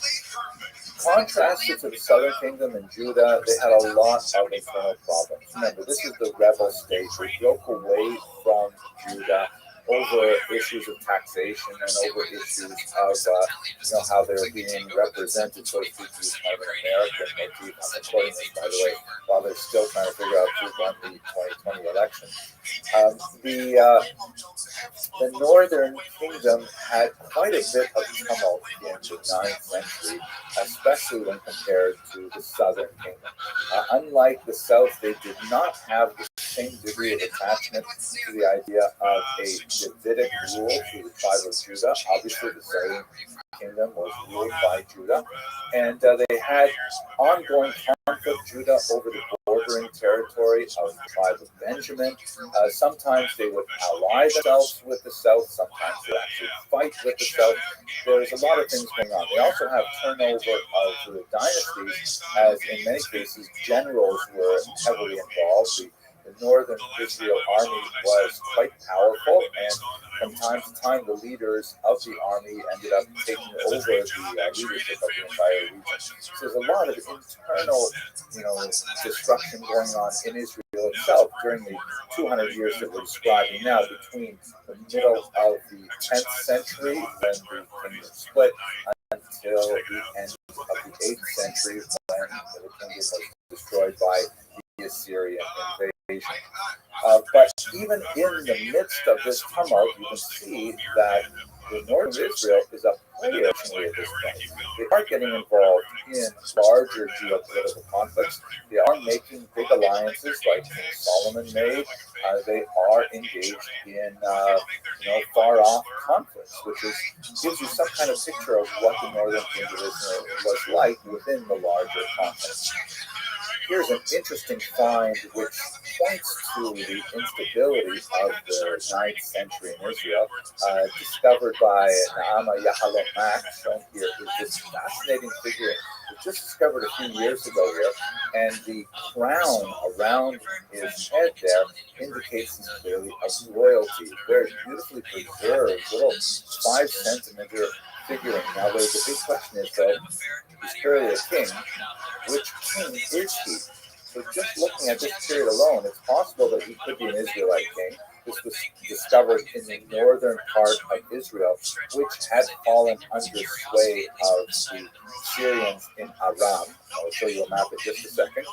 contrasted to the southern kingdom and Judah, they had a lot of internal problems. Remember, this is the rebel state. They broke away from Judah over issues of taxation and over issues of how they're being represented, so to speak, by the American motif. I'm recording this, by the way, while they're still trying to figure out who won the 2020 election. The northern kingdom had quite a bit of tumult in the 9th century, especially when compared to the southern kingdom. Unlike the south, they did not have the same degree of attachment to the idea of a Davidic rule through the tribe of Judah. Obviously, the southern kingdom was ruled by Judah, and they had ongoing conflict. Judah over the bordering territory of the tribe of Benjamin. Sometimes they would ally themselves with the south. Sometimes they actually fight with the south. There's a lot of things going on. They also have turnover of the dynasties, as in many cases generals were heavily involved. The northern Israel army was quite powerful, and from time to time, the leaders of the army ended up taking over the leadership of the entire region. So there's a lot of internal, destruction going on in Israel itself during the 200 years that we're describing now, between the middle of the 10th century, when the kingdom split, until the end of the 8th century, when the kingdom was destroyed by the Assyrian invasion. But even in the midst of this tumult, you can see that the northern Israel is a player at this point. They are getting involved in larger geopolitical conflicts. They are making big alliances like King Solomon made. They are engaged in far off conflicts, which gives you some kind of picture of what the northern kingdom of Israel was like within the larger context. Here's an interesting find which points to the instability of the 9th century in Israel, discovered by Naama Yahalomak. Shown here is this fascinating figure. It was just discovered a few years ago here, and the crown around his head there indicates he's clearly of royalty. Very beautifully preserved, little 5-centimeter figurine. Now, there's a big question is, though, he's clearly a king. Which king is he? So just looking at this period alone, it's possible that he could be an Israelite king. This was discovered in the northern part of Israel, which had fallen under sway of the Syrians in Aram. I'll show you a map in just a second.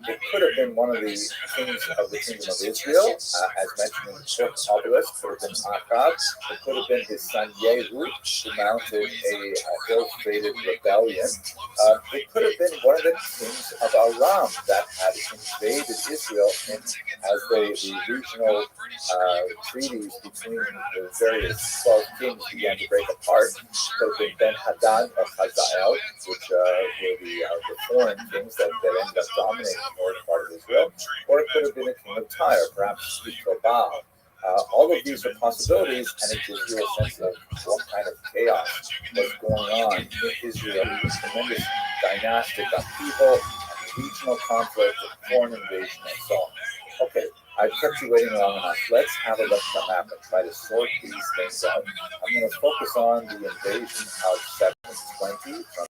It could have been one of the kings of the kingdom of Israel, as mentioned in the book Obelisk. Could have been Akkad. It could have been his son Yehu, who mounted a ill-fated rebellion. It could have been one of the kings of Aram that had invaded Israel, and as the regional treaties between the various 12 kings began to break apart. Could have been Ben-Hadad of Hazael, which were the foreign kings that ended up dominating the northern part of Israel, or it could have been a king of Tyre, perhaps Baal. All of these are possibilities, and it gives you a sense of what kind of chaos was going on in Israel. This tremendous dynastic upheaval, and regional conflict, and foreign invasion, and so on. Okay, I've kept you waiting long enough. Let's have a look at the map and try to sort these things out. I'm going to focus on the invasion of 720 from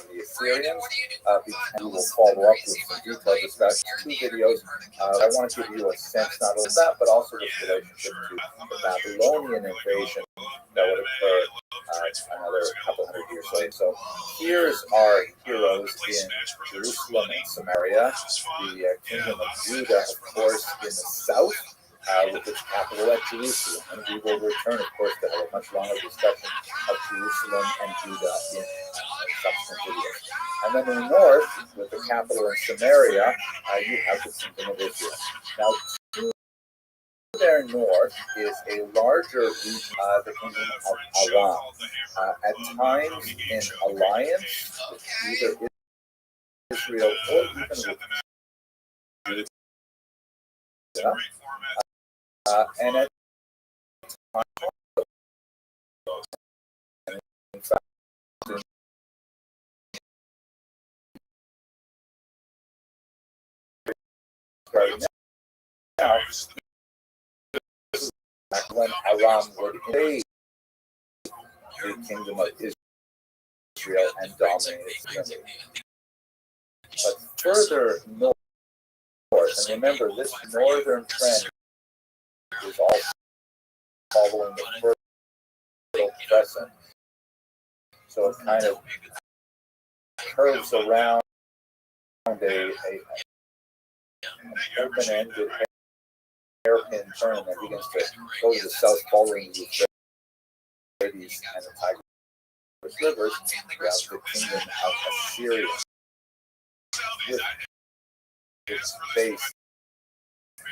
the Assyrians, because we will follow up with some detailed discussion, 2 videos. I want to give you a sense not only of that, but also this relationship to the Babylonian invasion that would occur another couple hundred years later. So here's our heroes in Jerusalem and Samaria, the kingdom of Judah, of course, in the south, with its capital at Jerusalem. And we will return, of course, to have a much longer discussion of Jerusalem and Judah in subsequent videos. And then in the north, with the capital in Samaria, you have the kingdom of Israel. Now, to their north is a larger region, the kingdom of Aram, at times in alliance with either Israel or even with Judah, and at times, in fact, right now, when Aram would invade the kingdom of Israel and dominate it. But further north, and remember, this northern trend is also following the Fertile Crescent. So it kind of curves around an open-ended hairpin turn and then begins to go to the south, following the Euphrates and the Tigris rivers throughout the kingdom of Assyria, with its base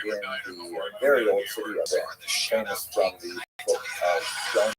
in the very old city of Ben, famous from the book of Jonah.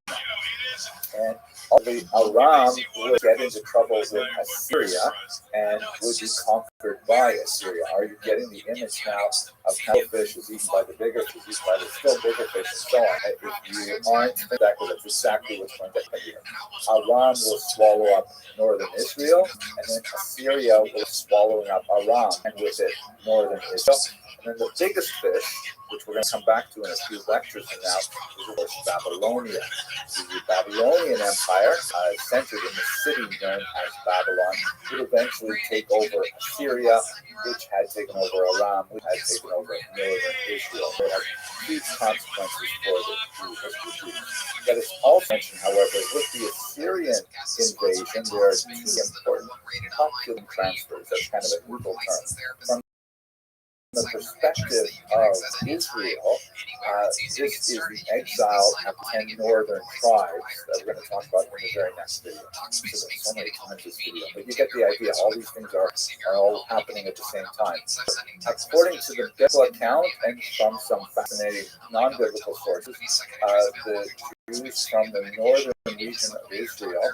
And the Aram would get into trouble with Assyria and would be conquered by Assyria. Are you getting the image now of how fish is eaten by the bigger fish, is eaten by the still bigger fish, and so on? If you aren't, that's exactly what's going to happen here. Aram will swallow up northern Israel, and then Assyria will swallow up Aram, and with it, northern Israel. And then the biggest fish, which we're going to come back to in a few lectures from now, is of course Babylonia. The Babylonian Empire, centered in the city known as Babylon, would eventually take over Assyria, which had taken over Aram, which had taken over northern Israel. So it has huge consequences for the history. Let us also mention, however, with the Assyrian invasion, there are two important popular transfers. That's kind of a neutral term. From the perspective of Israel, this is the exile of 10 northern tribes that we're going to talk about in the very next video. So there's so many times this video, but you get the idea. All these things are all happening at the same time. According to the biblical account and from some fascinating non-biblical sources, the Jews from the northern region of Israel,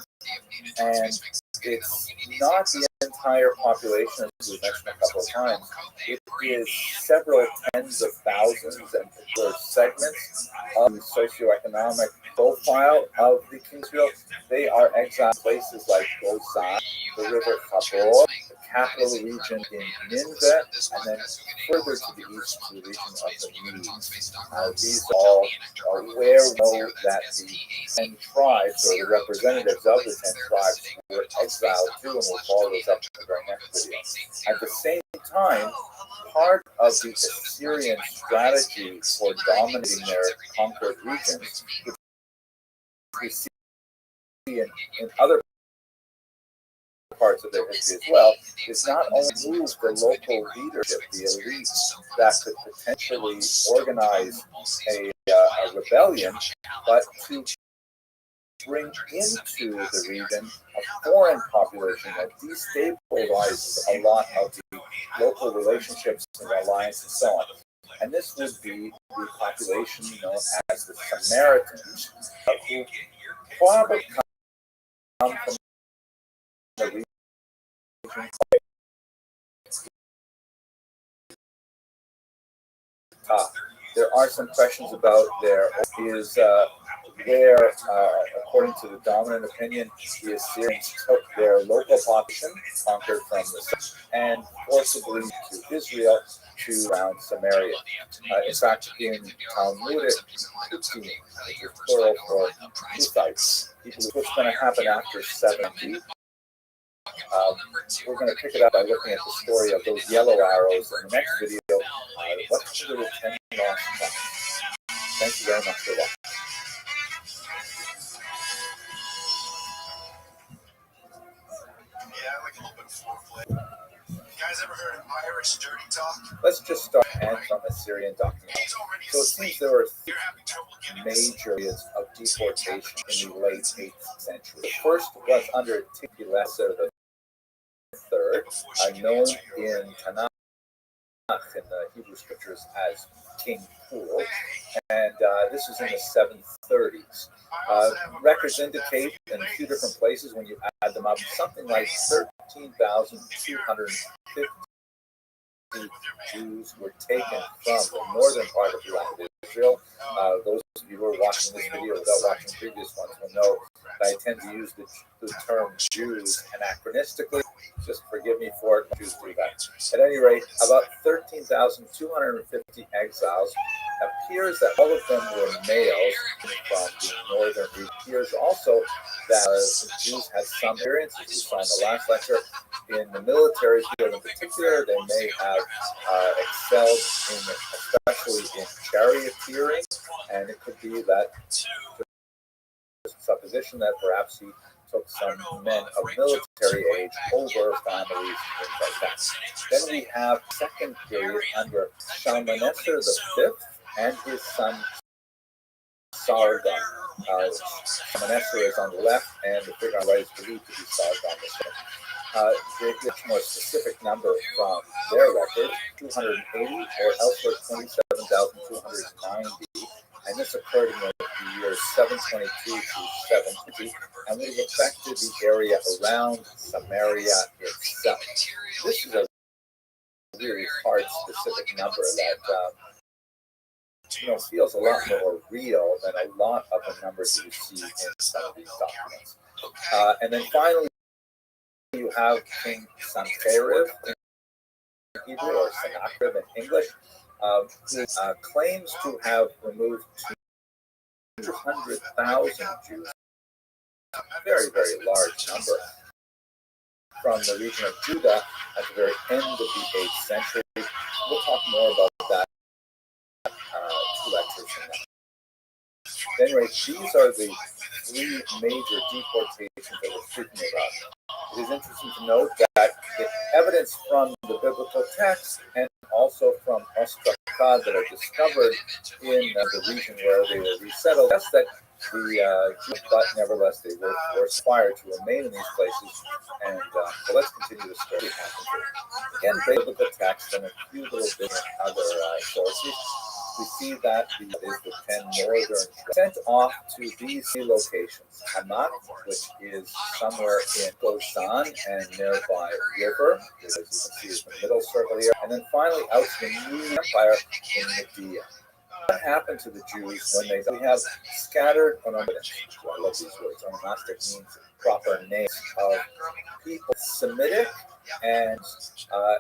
and it's not the entire population, as we mentioned a couple of times. It is several tens of thousands, and there are segments of the socioeconomic profile of the King of Israel. They are exiled places like Gozan, the river Chabor, the capital region in Nineveh, and then further to the east to the region of the Medes. These all are where we know that the 10 tribes, or the representatives of the 10 tribes, were exiled to, and we'll follow those up in the very next video. At the same time, part of the Assyrian strategy for dominating their conquered regions, which we see in other parts of their history as well, is not only move the local leadership, the elites that could potentially organize a rebellion, but to bring into the region a foreign population that destabilizes a lot of the local relationships and alliances and so on. And this would be the population known as the Samaritans, who probably come from the region. There are some questions about there is where, according to the dominant opinion, the Assyrians took their local population, conquered from the south, and forcibly to Israel to around Samaria. In fact, in Talmudic Kutim, which is plural for Kuthites, what's going to happen after 70? We're going to pick it up by looking at the story of those yellow arrows in the next video. What's the 10 lost tribes? Thank you very much for watching. Yeah, I like a little bit of foreplay. You guys ever heard of Irish dirty talk? Let's just start and from Assyrian document. So it seems there were three major areas of deportation in the late 8th century. The first was under Tiglath III, known in Tanakh in the Hebrew scriptures as King Cool, and this was in the 730s. Records indicate in a few different places, when you add them up, something like 13,250 Jews were taken from the northern part of the land of Israel. Those of you who are watching this video without watching previous ones will know that I tend to use the term Jews anachronistically. Just forgive me for it. Jews do that. At any rate, about 13,250 exiles. Appears that all of them were males from the northern region. Appears also that the Jews had some experience, as we saw in the last lecture, in the military field in particular. They may have excelled especially in charioteering, and it could be that supposition that perhaps he took some men of military age over families, things like that. Then we have second period under Shalmaneser V and his son Sargon. Shalmaneser is on the left, and the figure on the right is believed to be Sargon the It's a more specific number from their record, 280, or elsewhere 27,290. And this occurred in the years 722 to 720, and would have affected the area around Samaria itself. This is a really hard specific number that feels a lot more real than a lot of the numbers that you see in some of these documents. And then finally, you have King Sancherib in Hebrew, or Sennacherib in English, who claims to have removed 200,000 Jews, a very, very large number, from the region of Judah at the very end of the 8th century. We'll talk more about that 2 lectures from now. Anyway, these are the 3 major deportations that we're speaking about. It is interesting to note that the evidence from the biblical text and also from ostraca that are discovered in the region where they were resettled suggests that the Jews, but nevertheless they were required to remain in these places. And let's continue the story. Again, biblical text and a few little bits of other sources. We see that the 10 northern sent off to these 3 locations: Hamat, which is somewhere in Gozan and nearby river, as you can see is the middle circle here, and then finally out to the new empire in Media. What happened to the Jews when they have scattered onomastic? I love these words. Onomastic means proper names of people, Semitic, and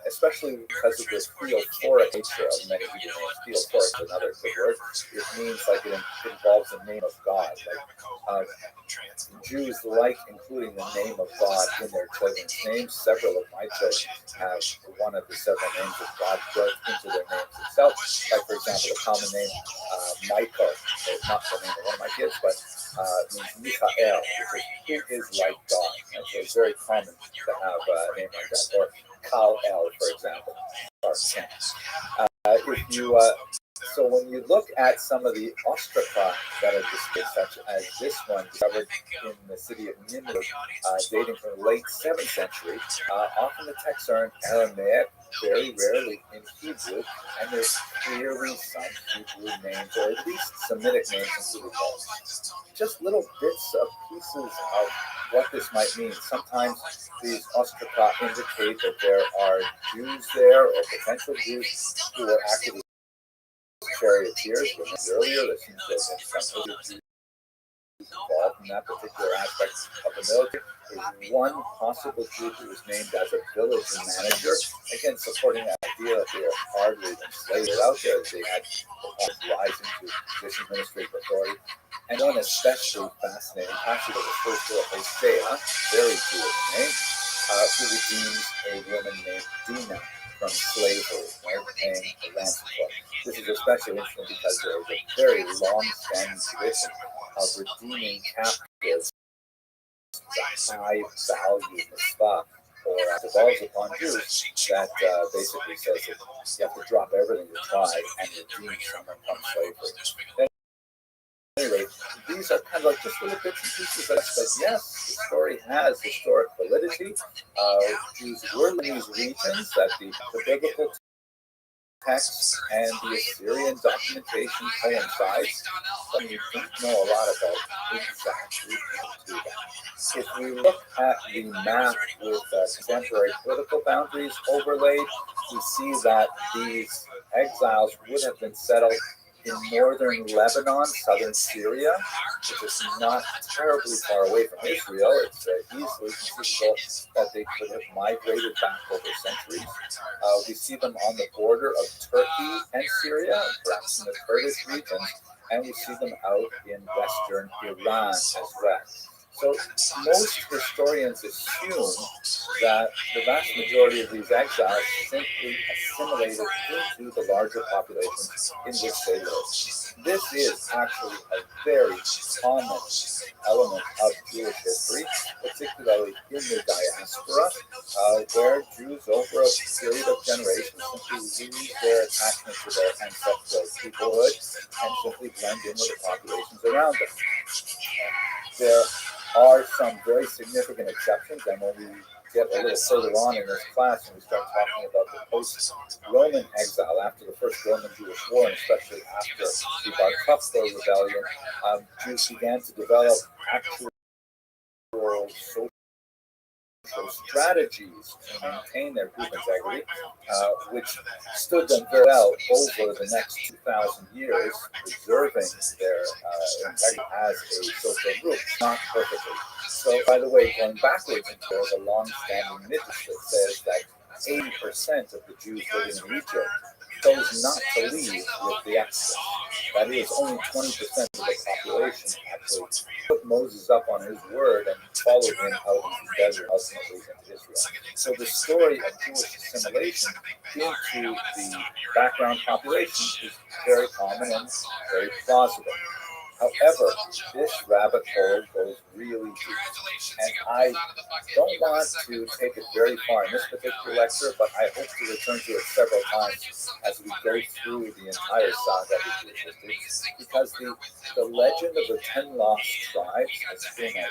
especially because of this theophoric nature of many Hebrew names. Theophoric is another good word. It means like it involves the name of God. Like Jews like including the name of God in their children's names. Several of my children have one of the several names of God built into their names itself. Like, for example, the common name Michael, not the name of one of my kids, but means Michael, which is like God. And so it's very common to have a name like that. Or Kal-El, for example. Or so when you look at some of the ostraca that are displayed, such as this one discovered in the city of Nimrud, dating from the late 7th century, often the texts are in Aramaic, very rarely in Hebrew, and there's clearly some Hebrew names, or at least Semitic names included. Just little bits of pieces of what this might mean. Sometimes these ostraca indicate that there are Jews there, or potential Jews, who are actively charioteers. We mentioned earlier, there seems to have been some Jews involved in that particular aspect of the military. There's one possible Jew who was named as a village manager, again supporting the idea that they were hardly enslaved out there, that they had rising to this administrative authority. And one especially fascinating passage that refers to a Hosea, very Jewish name, who redeems a woman named Dinah from slavery, right, paying a ransom for. This is especially interesting because there is a very long-standing tradition of redeeming captives, a high-value mitzvah, or devolves upon Jews, that basically says that you have to drop everything you tried and redeem someone from slavery. Anyway, these are kind of like just little bits and pieces of but yes, the story has historic validity. Jews were in these regions that the biblical texts and the Assyrian documentation coincides, but you don't know a lot about exactly how to do that. If we look at the map with contemporary political boundaries overlaid, we see that these exiles would have been settled in northern Lebanon, southern Syria, which is not terribly far away from Israel. It's easily conceivable that they could have migrated back over centuries. We see them on the border of Turkey and Syria, perhaps in the Kurdish regions, and we see them out in western Iran as well. So most historians assume that the vast majority of these exiles simply assimilated into the larger populations in which they lived. This is actually a very common element of Jewish history, particularly in the diaspora, where Jews over a period of generations simply lose their attachment to their ancestral peoplehood and simply blend in with the populations around them. There are some very significant exceptions, and when we get a little further on in this class and we start talking about the post-Roman exile after the first Roman-Jewish War, and especially after the Bar Kokhba rebellion, Jews began to develop actual social strategies to maintain their group integrity, which stood them very well over the next 2,000 years, preserving their integrity as a social group, not perfectly. So, by the way, going backwards into the long-standing myth that says that 80% of the Jews living in Egypt chose not to leave with the Exodus. That is, only 20% of the population actually took Moses up on his word and followed him out of the desert, ultimately into Israel. So the story of Jewish assimilation into the background population is very common and very plausible. However, this rabbit hole goes really deep, and I don't want to take it very far in this particular lecture, but I hope to return to it several times as we go through the entire saga of Jewish history, because the legend of the 10 lost tribes has been a